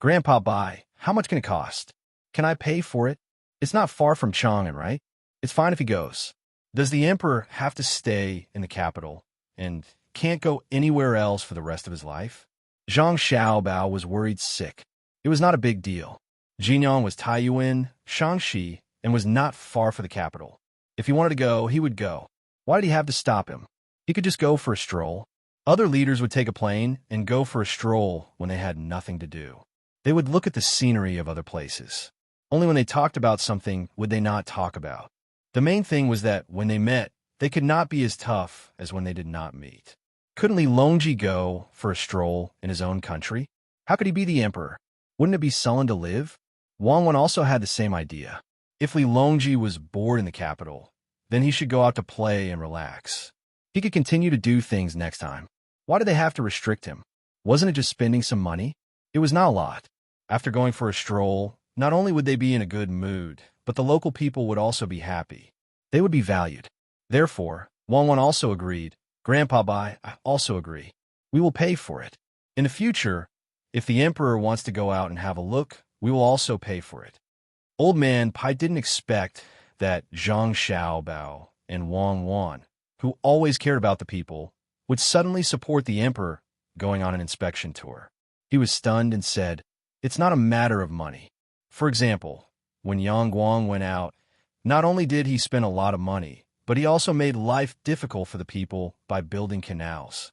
Grandpa Bai, how much can it cost? Can I pay for it? It's not far from Chang'an, right? It's fine if he goes. Does the emperor have to stay in the capital and can't go anywhere else for the rest of his life? Zhang Xiaobao was worried sick. It was not a big deal. Jinyang was Taiyuan, Shangxi, and was not far for the capital. If he wanted to go, he would go. Why did he have to stop him? He could just go for a stroll. Other leaders would take a plane and go for a stroll when they had nothing to do. They would look at the scenery of other places. Only when they talked about something would they not talk about. The main thing was that when they met, they could not be as tough as when they did not meet. Couldn't Li Longji go for a stroll in his own country? How could he be the emperor? Wouldn't it be sullen to live? Wang Wen also had the same idea. If Li Longji was bored in the capital, then he should go out to play and relax. He could continue to do things next time. Why did they have to restrict him? Wasn't it just spending some money? It was not a lot. After going for a stroll, not only would they be in a good mood, but the local people would also be happy. They would be valued. Therefore, Wang Wen also agreed. Grandpa Bai, I also agree. We will pay for it. In the future, if the emperor wants to go out and have a look, we will also pay for it. Old Man Pai didn't expect that Zhang Xiaobao and Wang Wan, who always cared about the people, would suddenly support the emperor going on an inspection tour. He was stunned and said, "It's not a matter of money." For example, when Yang Guang went out, not only did he spend a lot of money, but he also made life difficult for the people by building canals.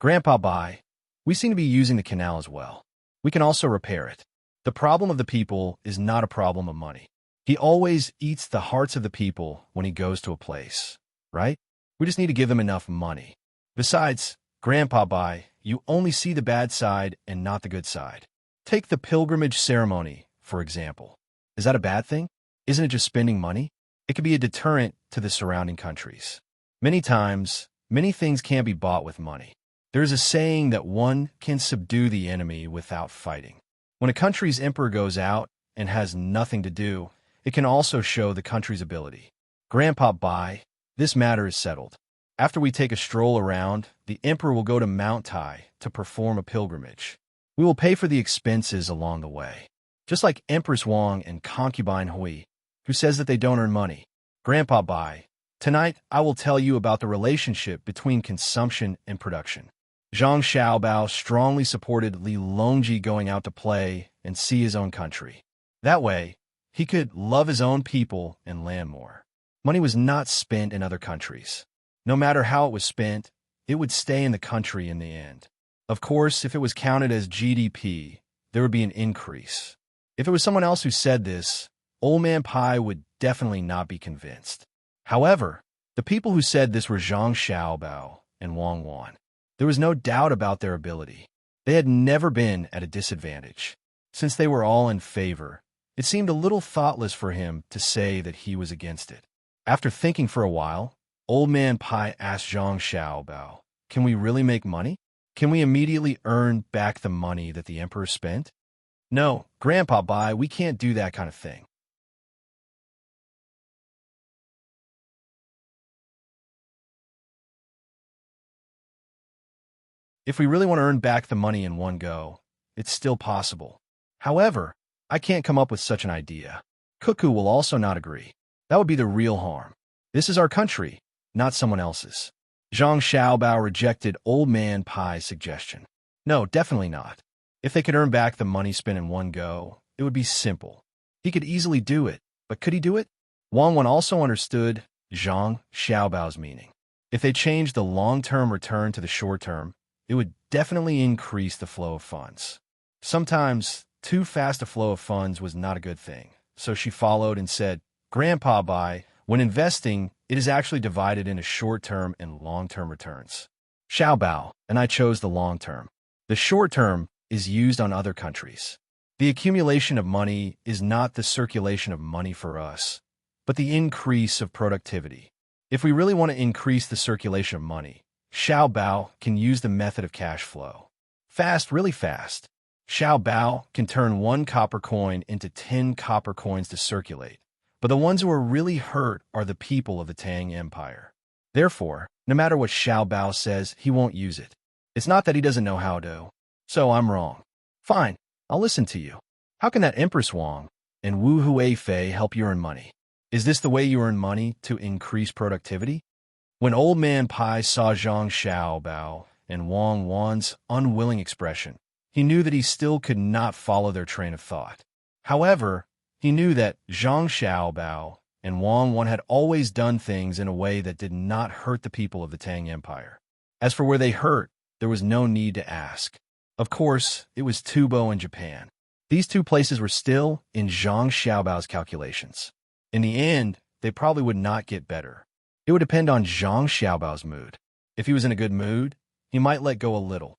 Grandpa Bai, we seem to be using the canal as well. We can also repair it. The problem of the people is not a problem of money. He always eats the hearts of the people when he goes to a place, right? We just need to give them enough money. Besides, Grandpa Bai, you only see the bad side and not the good side. Take the pilgrimage ceremony, for example. Is that a bad thing? Isn't it just spending money? It could be a deterrent to the surrounding countries. Many times, many things can't be bought with money. There is a saying that one can subdue the enemy without fighting. When a country's emperor goes out and has nothing to do, it can also show the country's ability. Grandpa Bai, this matter is settled. After we take a stroll around, the emperor will go to Mount Tai to perform a pilgrimage. We will pay for the expenses along the way. Just like Empress Wang and Concubine Hui, who says that they don't earn money. Grandpa Bai, tonight I will tell you about the relationship between consumption and production. Zhang Xiaobao strongly supported Li Longji going out to play and see his own country. That way, he could love his own people and land more. Money was not spent in other countries. No matter how it was spent, it would stay in the country in the end. Of course, if it was counted as GDP, there would be an increase. If it was someone else who said this, Old Man Pai would definitely not be convinced. However, the people who said this were Zhang Xiaobao and Wang Wan. There was no doubt about their ability. They had never been at a disadvantage. Since they were all in favor, it seemed a little thoughtless for him to say that he was against it. After thinking for a while, Old Man Pai asked Zhang Xiaobao, "Can we really make money? Can we immediately earn back the money that the emperor spent?" "No, Grandpa Bai, we can't do that kind of thing." If we really want to earn back the money in one go, it's still possible. However, I can't come up with such an idea. Cuckoo will also not agree. That would be the real harm. This is our country, not someone else's. Zhang Xiaobao rejected Old Man Pai's suggestion. No, definitely not. If they could earn back the money spent in one go, it would be simple. He could easily do it, but could he do it? Wang Wen also understood Zhang Xiaobao's meaning. If they changed the long-term return to the short-term, it would definitely increase the flow of funds. Sometimes, too fast a flow of funds was not a good thing, so she followed and said, Grandpa Bai, when investing, it is actually divided into short-term and long-term returns. Xiao Bao, and I chose the long-term. The short-term is used on other countries. The accumulation of money is not the circulation of money for us, but the increase of productivity. If we really want to increase the circulation of money, Xiao Bao can use the method of cash flow. Fast, really fast. Xiao Bao can turn 1 copper coin into 10 copper coins to circulate, but the ones who are really hurt are the people of the Tang Empire. Therefore, no matter what Xiao Bao says, he won't use it. It's not that he doesn't know how to. So I'm wrong. Fine, I'll listen to you. How can that Empress Wang and Wu Huifei help you earn money? Is this the way you earn money to increase productivity? When Old Man Pai saw Zhang Xiaobao and Wang Wan's unwilling expression, he knew that he still could not follow their train of thought. However, he knew that Zhang Xiaobao and Wang Wan had always done things in a way that did not hurt the people of the Tang Empire. As for where they hurt, there was no need to ask. Of course, it was Tubo and Japan. These two places were still in Zhang Xiaobao's calculations. In the end, they probably would not get better. It would depend on Zhang Xiaobao's mood. If he was in a good mood, he might let go a little.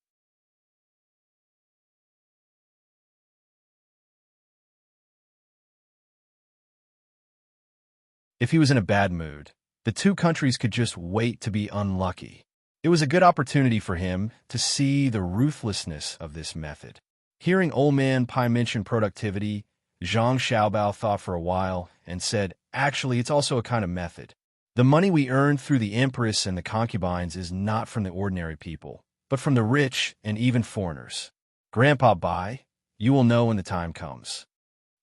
If he was in a bad mood, the two countries could just wait to be unlucky. It was a good opportunity for him to see the ruthlessness of this method. Hearing Old Man Pai mention productivity, Zhang Xiaobao thought for a while and said, actually, it's also a kind of method. The money we earn through the Empress and the concubines is not from the ordinary people, but from the rich and even foreigners. Grandpa Bai, you will know when the time comes.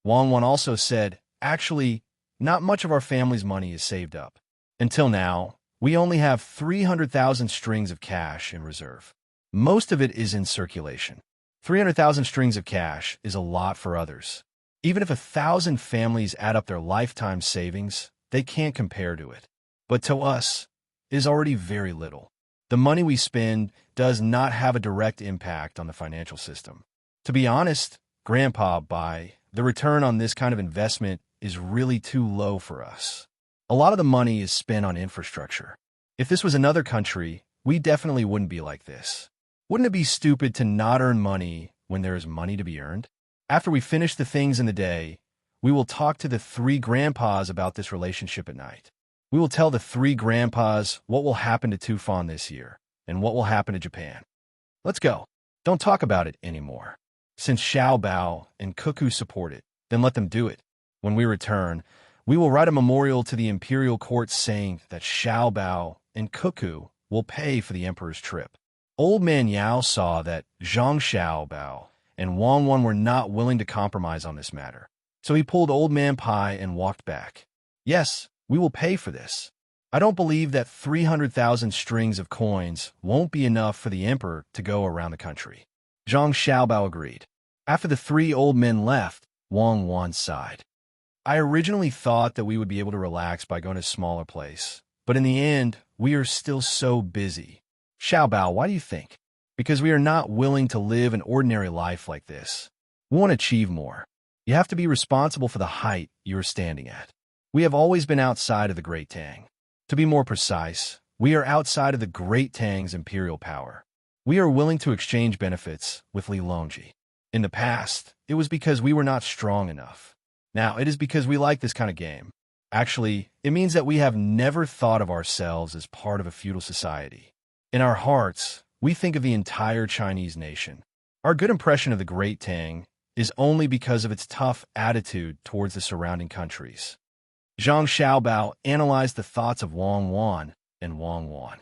Wang Wan also said, actually, not much of our family's money is saved up. Until now, we only have 300,000 strings of cash in reserve. Most of it is in circulation. 300,000 strings of cash is a lot for others. Even if 1,000 families add up their lifetime savings, they can't compare to it. But to us, it is already very little. The money we spend does not have a direct impact on the financial system. To be honest, Grandpa Bai, the return on this kind of investment is really too low for us. A lot of the money is spent on infrastructure. If this was another country, we definitely wouldn't be like this. Wouldn't it be stupid to not earn money when there is money to be earned? After we finish the things in the day, we will talk to the 3 grandpas about this relationship at night. We will tell the 3 grandpas what will happen to Tufan this year and what will happen to Japan. Let's go. Don't talk about it anymore. Since Xiao Bao and Cuckoo support it, then let them do it. When we return, we will write a memorial to the imperial court saying that Xiao Bao and Cuckoo will pay for the emperor's trip. Old Man Yao saw that Zhang Xiaobao and Wang Wan were not willing to compromise on this matter, so he pulled Old Man Pai and walked back. Yes, we will pay for this. I don't believe that 300,000 strings of coins won't be enough for the emperor to go around the country. Zhang Xiaobao agreed. After the 3 old men left, Wang Wan sighed. I originally thought that we would be able to relax by going to a smaller place, but in the end, we are still so busy. Xiaobao, why do you think? Because we are not willing to live an ordinary life like this. We want to achieve more. You have to be responsible for the height you are standing at. We have always been outside of the Great Tang. To be more precise, we are outside of the Great Tang's imperial power. We are willing to exchange benefits with Li Longji. In the past, it was because we were not strong enough. Now, it is because we like this kind of game. Actually, it means that we have never thought of ourselves as part of a feudal society. In our hearts, we think of the entire Chinese nation. Our good impression of the Great Tang is only because of its tough attitude towards the surrounding countries. Zhang Xiaobao analyzed the thoughts of Wang Wan and Wang Wan.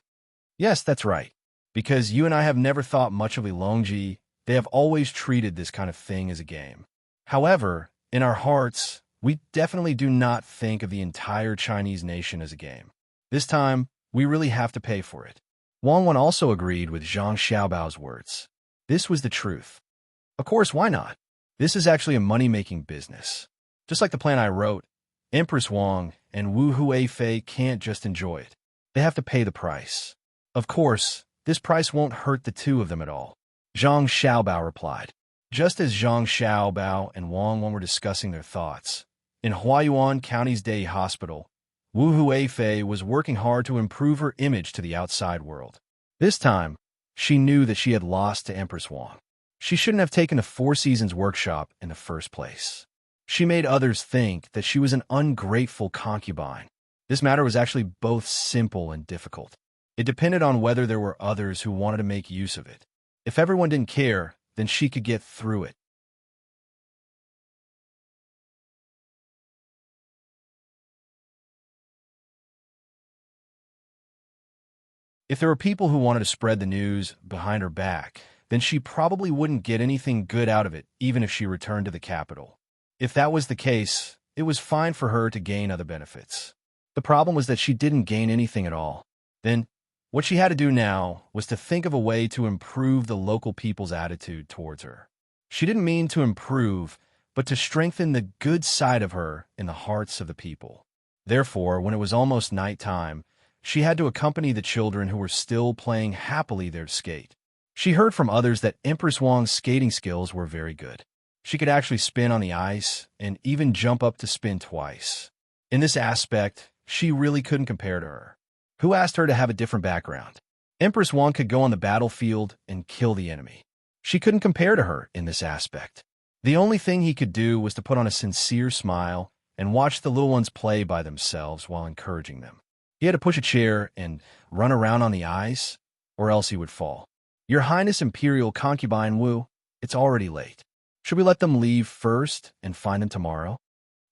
Yes, that's right. Because you and I have never thought much of Li Longji, they have always treated this kind of thing as a game. However, in our hearts, we definitely do not think of the entire Chinese nation as a game. This time, we really have to pay for it. Wang Wan also agreed with Zhang Xiaobao's words. This was the truth. Of course, why not? This is actually a money-making business. Just like the plan I wrote, Empress Wang and Wu Huifei can't just enjoy it. They have to pay the price. Of course, this price won't hurt the two of them at all. Zhang Xiaobao replied. Just as Zhang Xiaobao and Wang Wen were discussing their thoughts, in Huayuan County's day hospital, Wu Huifei was working hard to improve her image to the outside world. This time, she knew that she had lost to Empress Wang. She shouldn't have taken the Four Seasons workshop in the first place. She made others think that she was an ungrateful concubine. This matter was actually both simple and difficult. It depended on whether there were others who wanted to make use of it. If everyone didn't care, then she could get through it. If there were people who wanted to spread the news behind her back, then she probably wouldn't get anything good out of it, even if she returned to the capital. If that was the case, it was fine for her to gain other benefits. The problem was that she didn't gain anything at all. Then, what she had to do now was to think of a way to improve the local people's attitude towards her. She didn't mean to improve, but to strengthen the good side of her in the hearts of the people. Therefore, when it was almost nighttime, she had to accompany the children who were still playing happily their skate. She heard from others that Empress Wang's skating skills were very good. She could actually spin on the ice and even jump up to spin twice. In this aspect, she really couldn't compare to her. Who asked her to have a different background? Empress Wang could go on the battlefield and kill the enemy. She couldn't compare to her in this aspect. The only thing he could do was to put on a sincere smile and watch the little ones play by themselves while encouraging them. He had to push a chair and run around on the ice, or else he would fall. Your Highness Imperial Concubine Wu, it's already late. Should we let them leave first and find them tomorrow?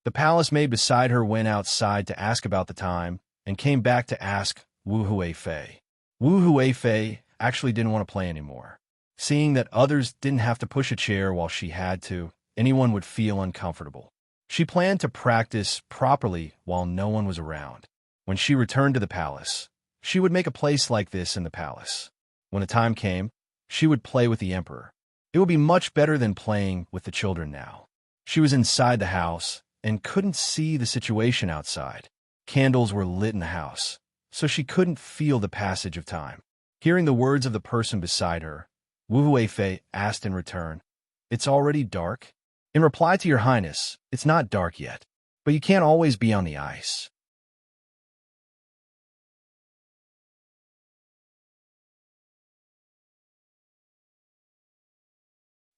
The palace maid beside her went outside to ask about the time and came back to ask Wu Huifei. Wu Huifei actually didn't want to play anymore. Seeing that others didn't have to push a chair while she had to, anyone would feel uncomfortable. She planned to practice properly while no one was around. When she returned to the palace, she would make a place like this in the palace. When the time came, she would play with the emperor. It would be much better than playing with the children now. She was inside the house and couldn't see the situation outside. Candles were lit in the house, so she couldn't feel the passage of time. Hearing the words of the person beside her, Wu Huifei asked in return, "It's already dark?" In reply to Your Highness, "It's not dark yet, but you can't always be on the ice."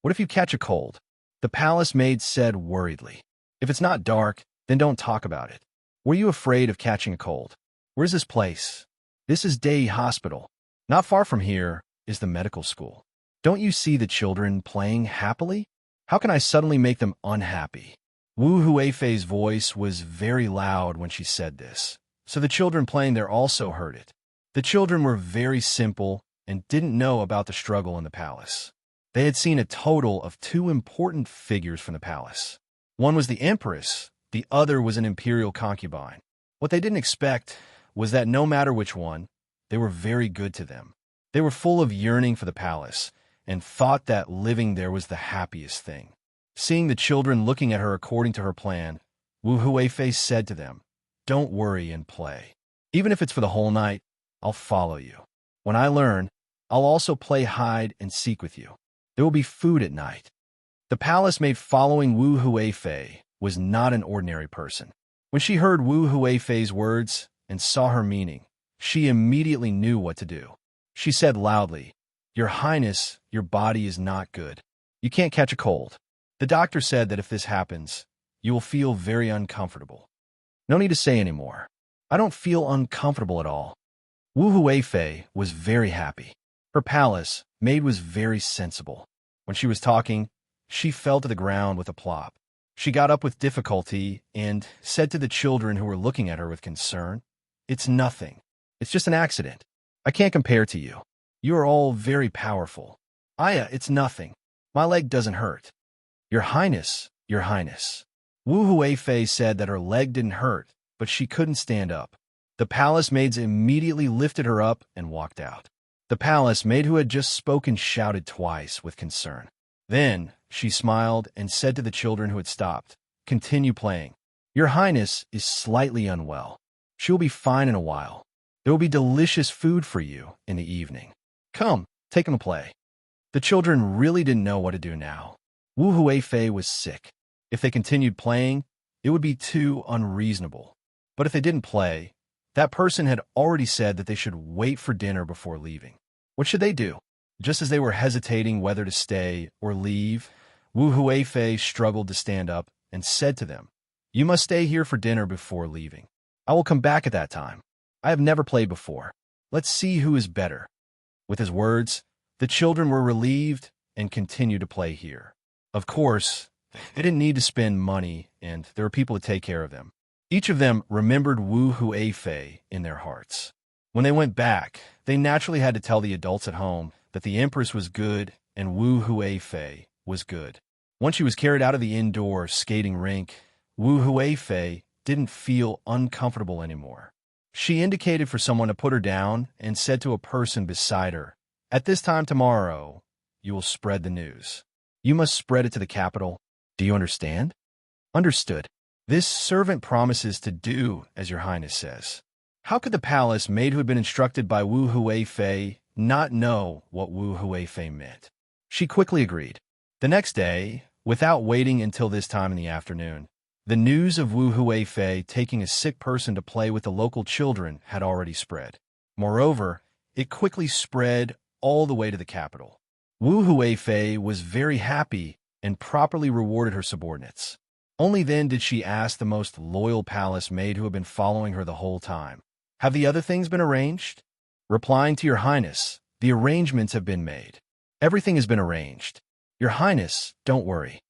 What if you catch a cold? The palace maid said worriedly. If it's not dark, then don't talk about it. Were you afraid of catching a cold? Where's this place? This is Day Hospital. Not far from here is the medical school. Don't you see the children playing happily? How can I suddenly make them unhappy? Wu Huifei's voice was very loud when she said this, so the children playing there also heard it. The children were very simple and didn't know about the struggle in the palace. They had seen a total of 2 important figures from the palace. One was the empress, the other was an imperial concubine. What they didn't expect was that no matter which one, they were very good to them. They were full of yearning for the palace and thought that living there was the happiest thing. Seeing the children looking at her according to her plan, Wu Huifei said to them, "Don't worry and play. Even if it's for the whole night, I'll follow you. When I learn, I'll also play hide and seek with you. There will be food at night." The palace maid following Wu Huifei was not an ordinary person. When she heard Wu Huifei's words and saw her meaning, she immediately knew what to do. She said loudly, "Your Highness, your body is not good. You can't catch a cold. The doctor said that if this happens, you will feel very uncomfortable." No need to say any more. I don't feel uncomfortable at all. Wu Huifei was very happy. Her palace maid was very sensible. When she was talking, she fell to the ground with a plop. She got up with difficulty and said to the children who were looking at her with concern, "It's nothing. It's just an accident. I can't compare to you. You are all very powerful. Aya, it's nothing. My leg doesn't hurt." Your Highness, Your Highness." Wu Huifei said that her leg didn't hurt, but she couldn't stand up. The palace maids immediately lifted her up and walked out. The palace maid who had just spoken shouted twice with concern. Then she smiled and said to the children who had stopped, "Continue playing. Your Highness is slightly unwell. She will be fine in a while. There will be delicious food for you in the evening. Come, take them to play. The children really didn't know what to do now. Wu Huifei was sick. If they continued playing, it would be too unreasonable. But if they didn't play, that person had already said that they should wait for dinner before leaving. What should they do? Just as they were hesitating whether to stay or leave, Wu Huifei struggled to stand up and said to them, "You must stay here for dinner before leaving. I will come back at that time. I have never played before. Let's see who is better." With his words, the children were relieved and continued to play here. Of course, they didn't need to spend money, and there were people to take care of them. Each of them remembered Wu Huifei in their hearts. When they went back, they naturally had to tell the adults at home that the Empress was good and Wu Huifei was good. Once she was carried out of the indoor skating rink, Wu Huifei didn't feel uncomfortable anymore. She indicated for someone to put her down and said to a person beside her, "At this time tomorrow, you will spread the news. You must spread it to the capital. Do you understand?" "Understood. This servant promises to do as your highness says." How could the palace maid who had been instructed by Wu Huifei not know what Wu Huifei meant? She quickly agreed. The next day, without waiting until this time in the afternoon, the news of Wu Huifei taking a sick person to play with the local children had already spread. Moreover, it quickly spread all the way to the capital. Wu Huifei was very happy and properly rewarded her subordinates. Only then did she ask the most loyal palace maid who had been following her the whole time, "Have the other things been arranged?" Replying to your highness, "The arrangements have been made. Everything has been arranged. Your highness, don't worry."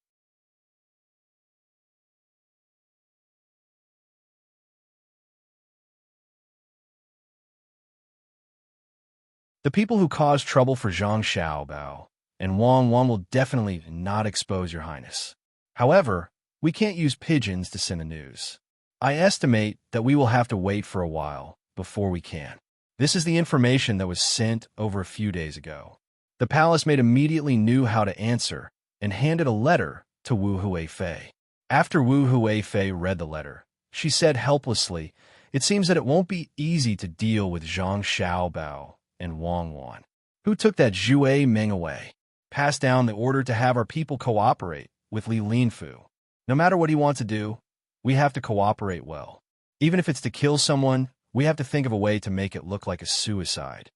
The people who caused trouble for Zhang Xiaobao and Wang Wan will definitely not expose your highness. However, we can't use pigeons to send the news. I estimate that we will have to wait for a while before we can. This is the information that was sent over a few days ago. The palace maid immediately knew how to answer and handed a letter to Wu Huifei. After Wu Huifei read the letter, she said helplessly, "It seems that it won't be easy to deal with Zhang Xiaobao and Wang Wan. Who took that Zhue Meng away? Passed down the order to have our people cooperate with Li Linfu. No matter what he wants to do, we have to cooperate well. Even if it's to kill someone, we have to think of a way to make it look like a suicide.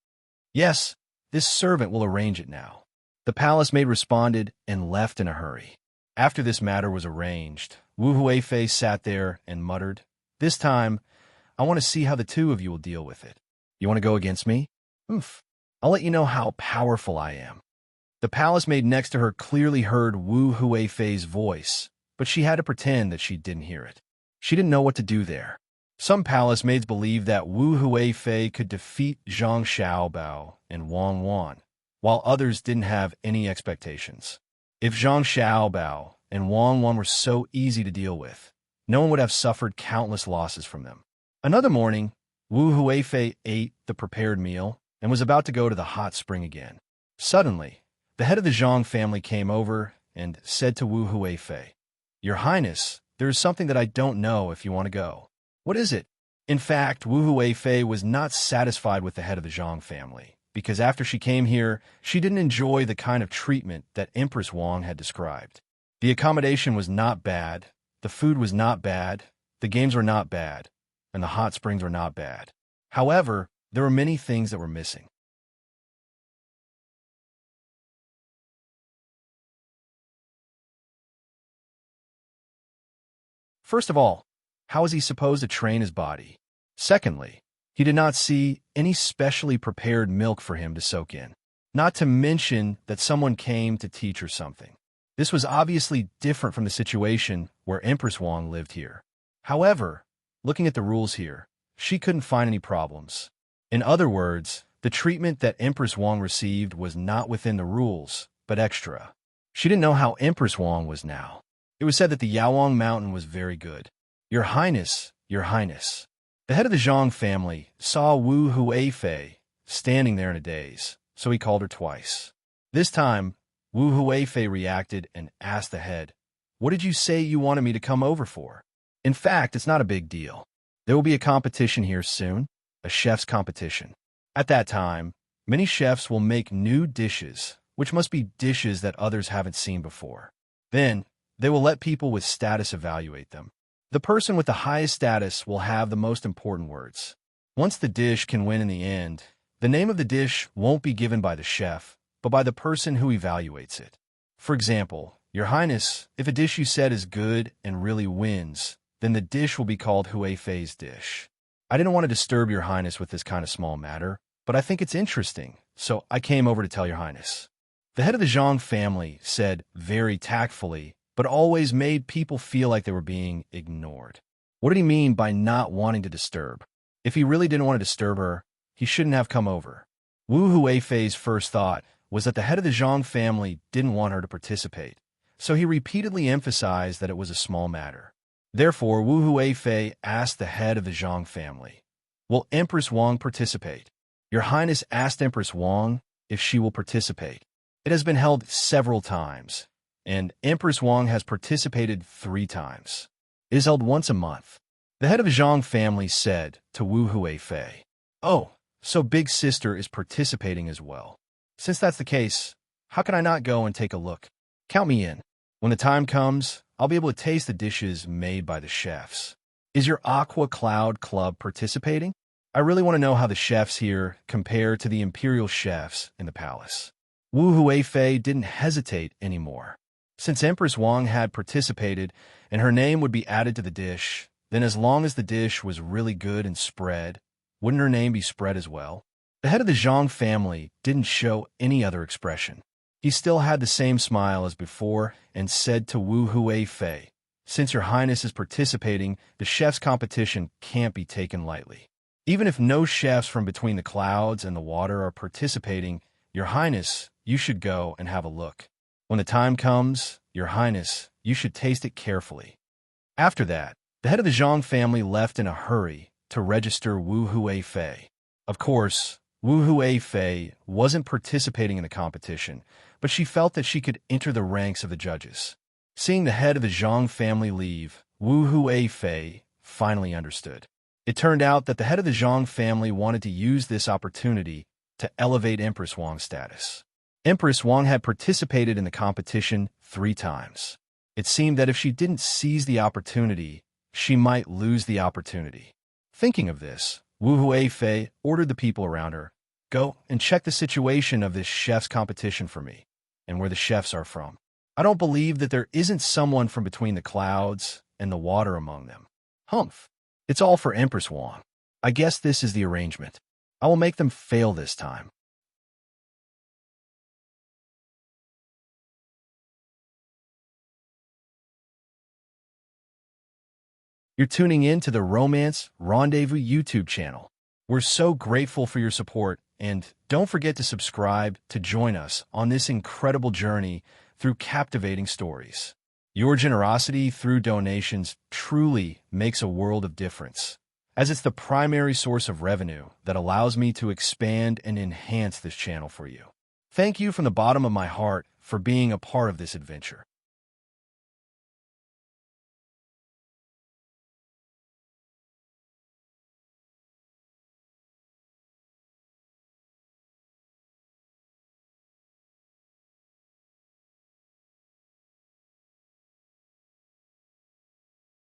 Yes, this servant will arrange it now." The palace maid responded and left in a hurry. After this matter was arranged, Wu Huifei sat there and muttered, "This time, I want to see how the two of you will deal with it. You want to go against me? Oof. I'll let you know how powerful I am." The palace maid next to her clearly heard Wu Huifei's voice, but she had to pretend that she didn't hear it. She didn't know what to do there. Some palace maids believed that Wu Huifei could defeat Zhang Xiaobao and Wang Wan, while others didn't have any expectations. If Zhang Xiaobao and Wang Wan were so easy to deal with, no one would have suffered countless losses from them. Another morning, Wu Huifei ate the prepared meal and was about to go to the hot spring again. Suddenly, the head of the Zhang family came over and said to Wu Huifei, "Your Highness, there is something that I don't know if you want to go." "What is it?" In fact, Wu Huifei was not satisfied with the head of the Zhang family, because after she came here, she didn't enjoy the kind of treatment that Empress Wang had described. The accommodation was not bad, the food was not bad, the games were not bad, and the hot springs were not bad. However, there were many things that were missing. First of all, how was he supposed to train his body? Secondly, he did not see any specially prepared milk for him to soak in. Not to mention that someone came to teach her something. This was obviously different from the situation where Empress Wang lived here. However, looking at the rules here, she couldn't find any problems. In other words, the treatment that Empress Wang received was not within the rules, but extra. She didn't know how Empress Wang was now. It was said that the Yawang Mountain was very good. "Your Highness, Your Highness." The head of the Zhang family saw Wu Huifei standing there in a daze, so he called her twice. This time, Wu Huifei reacted and asked the head, "What did you say you wanted me to come over for?" "In fact, it's not a big deal. There will be a competition here soon. a chef's competition. At that time, many chefs will make new dishes, which must be dishes that others haven't seen before. Then, they will let people with status evaluate them. The person with the highest status will have the most important words. Once the dish can win in the end, the name of the dish won't be given by the chef, but by the person who evaluates it. For example, Your Highness, if a dish you said is good and really wins, then the dish will be called Hui Fei's dish. I didn't want to disturb Your Highness with this kind of small matter, but I think it's interesting, so I came over to tell Your Highness. The head of the Zhang family said very tactfully, but always made people feel like they were being ignored. What did he mean by not wanting to disturb? If he really didn't want to disturb her, he shouldn't have come over. Wu Huifei's first thought was that the head of the Zhang family didn't want her to participate, so he repeatedly emphasized that it was a small matter. Therefore, Wu Huifei asked the head of the Zhang family, "Will Empress Wang participate?" Your Highness asked Empress Wang if she will participate. It has been held several times, and Empress Wang has participated 3 times. It is held once a month. The head of the Zhang family said to Wu Huifei, "Oh, so Big Sister is participating as well. Since that's the case, how can I not go and take a look? Count me in. When the time comes, I'll be able to taste the dishes made by the chefs. Is your Aqua Cloud Club participating? I really want to know how the chefs here compare to the imperial chefs in the palace." Wu Huifei didn't hesitate anymore. Since Empress Wang had participated and her name would be added to the dish, then as long as the dish was really good and spread, wouldn't her name be spread as well? The head of the Zhang family didn't show any other expression. He still had the same smile as before and said to Wu Huifei, "Since Your Highness is participating, the chef's competition can't be taken lightly. Even if no chefs from between the clouds and the water are participating, Your Highness, you should go and have a look. When the time comes, Your Highness, you should taste it carefully." After that, the head of the Zhang family left in a hurry to register Wu Huifei. Of course, Wu Huifei wasn't participating in the competition, but she felt that she could enter the ranks of the judges. Seeing the head of the Zhang family leave, Wu Huifei finally understood. It turned out that the head of the Zhang family wanted to use this opportunity to elevate Empress Wang's status. Empress Wang had participated in the competition 3 times. It seemed that if she didn't seize the opportunity, she might lose the opportunity. Thinking of this, Wu Huifei ordered the people around her, "Go and check the situation of this chef's competition for me, and where the chefs are from. I don't believe that there isn't someone from between the clouds and the water among them. Humph. It's all for Empress Wang. I guess this is the arrangement. I will make them fail this time." You're tuning in to the Romance Rendezvous YouTube channel. We're so grateful for your support, and don't forget to subscribe to join us on this incredible journey through captivating stories. Your generosity through donations truly makes a world of difference, as it's the primary source of revenue that allows me to expand and enhance this channel for you. Thank you from the bottom of my heart for being a part of this adventure.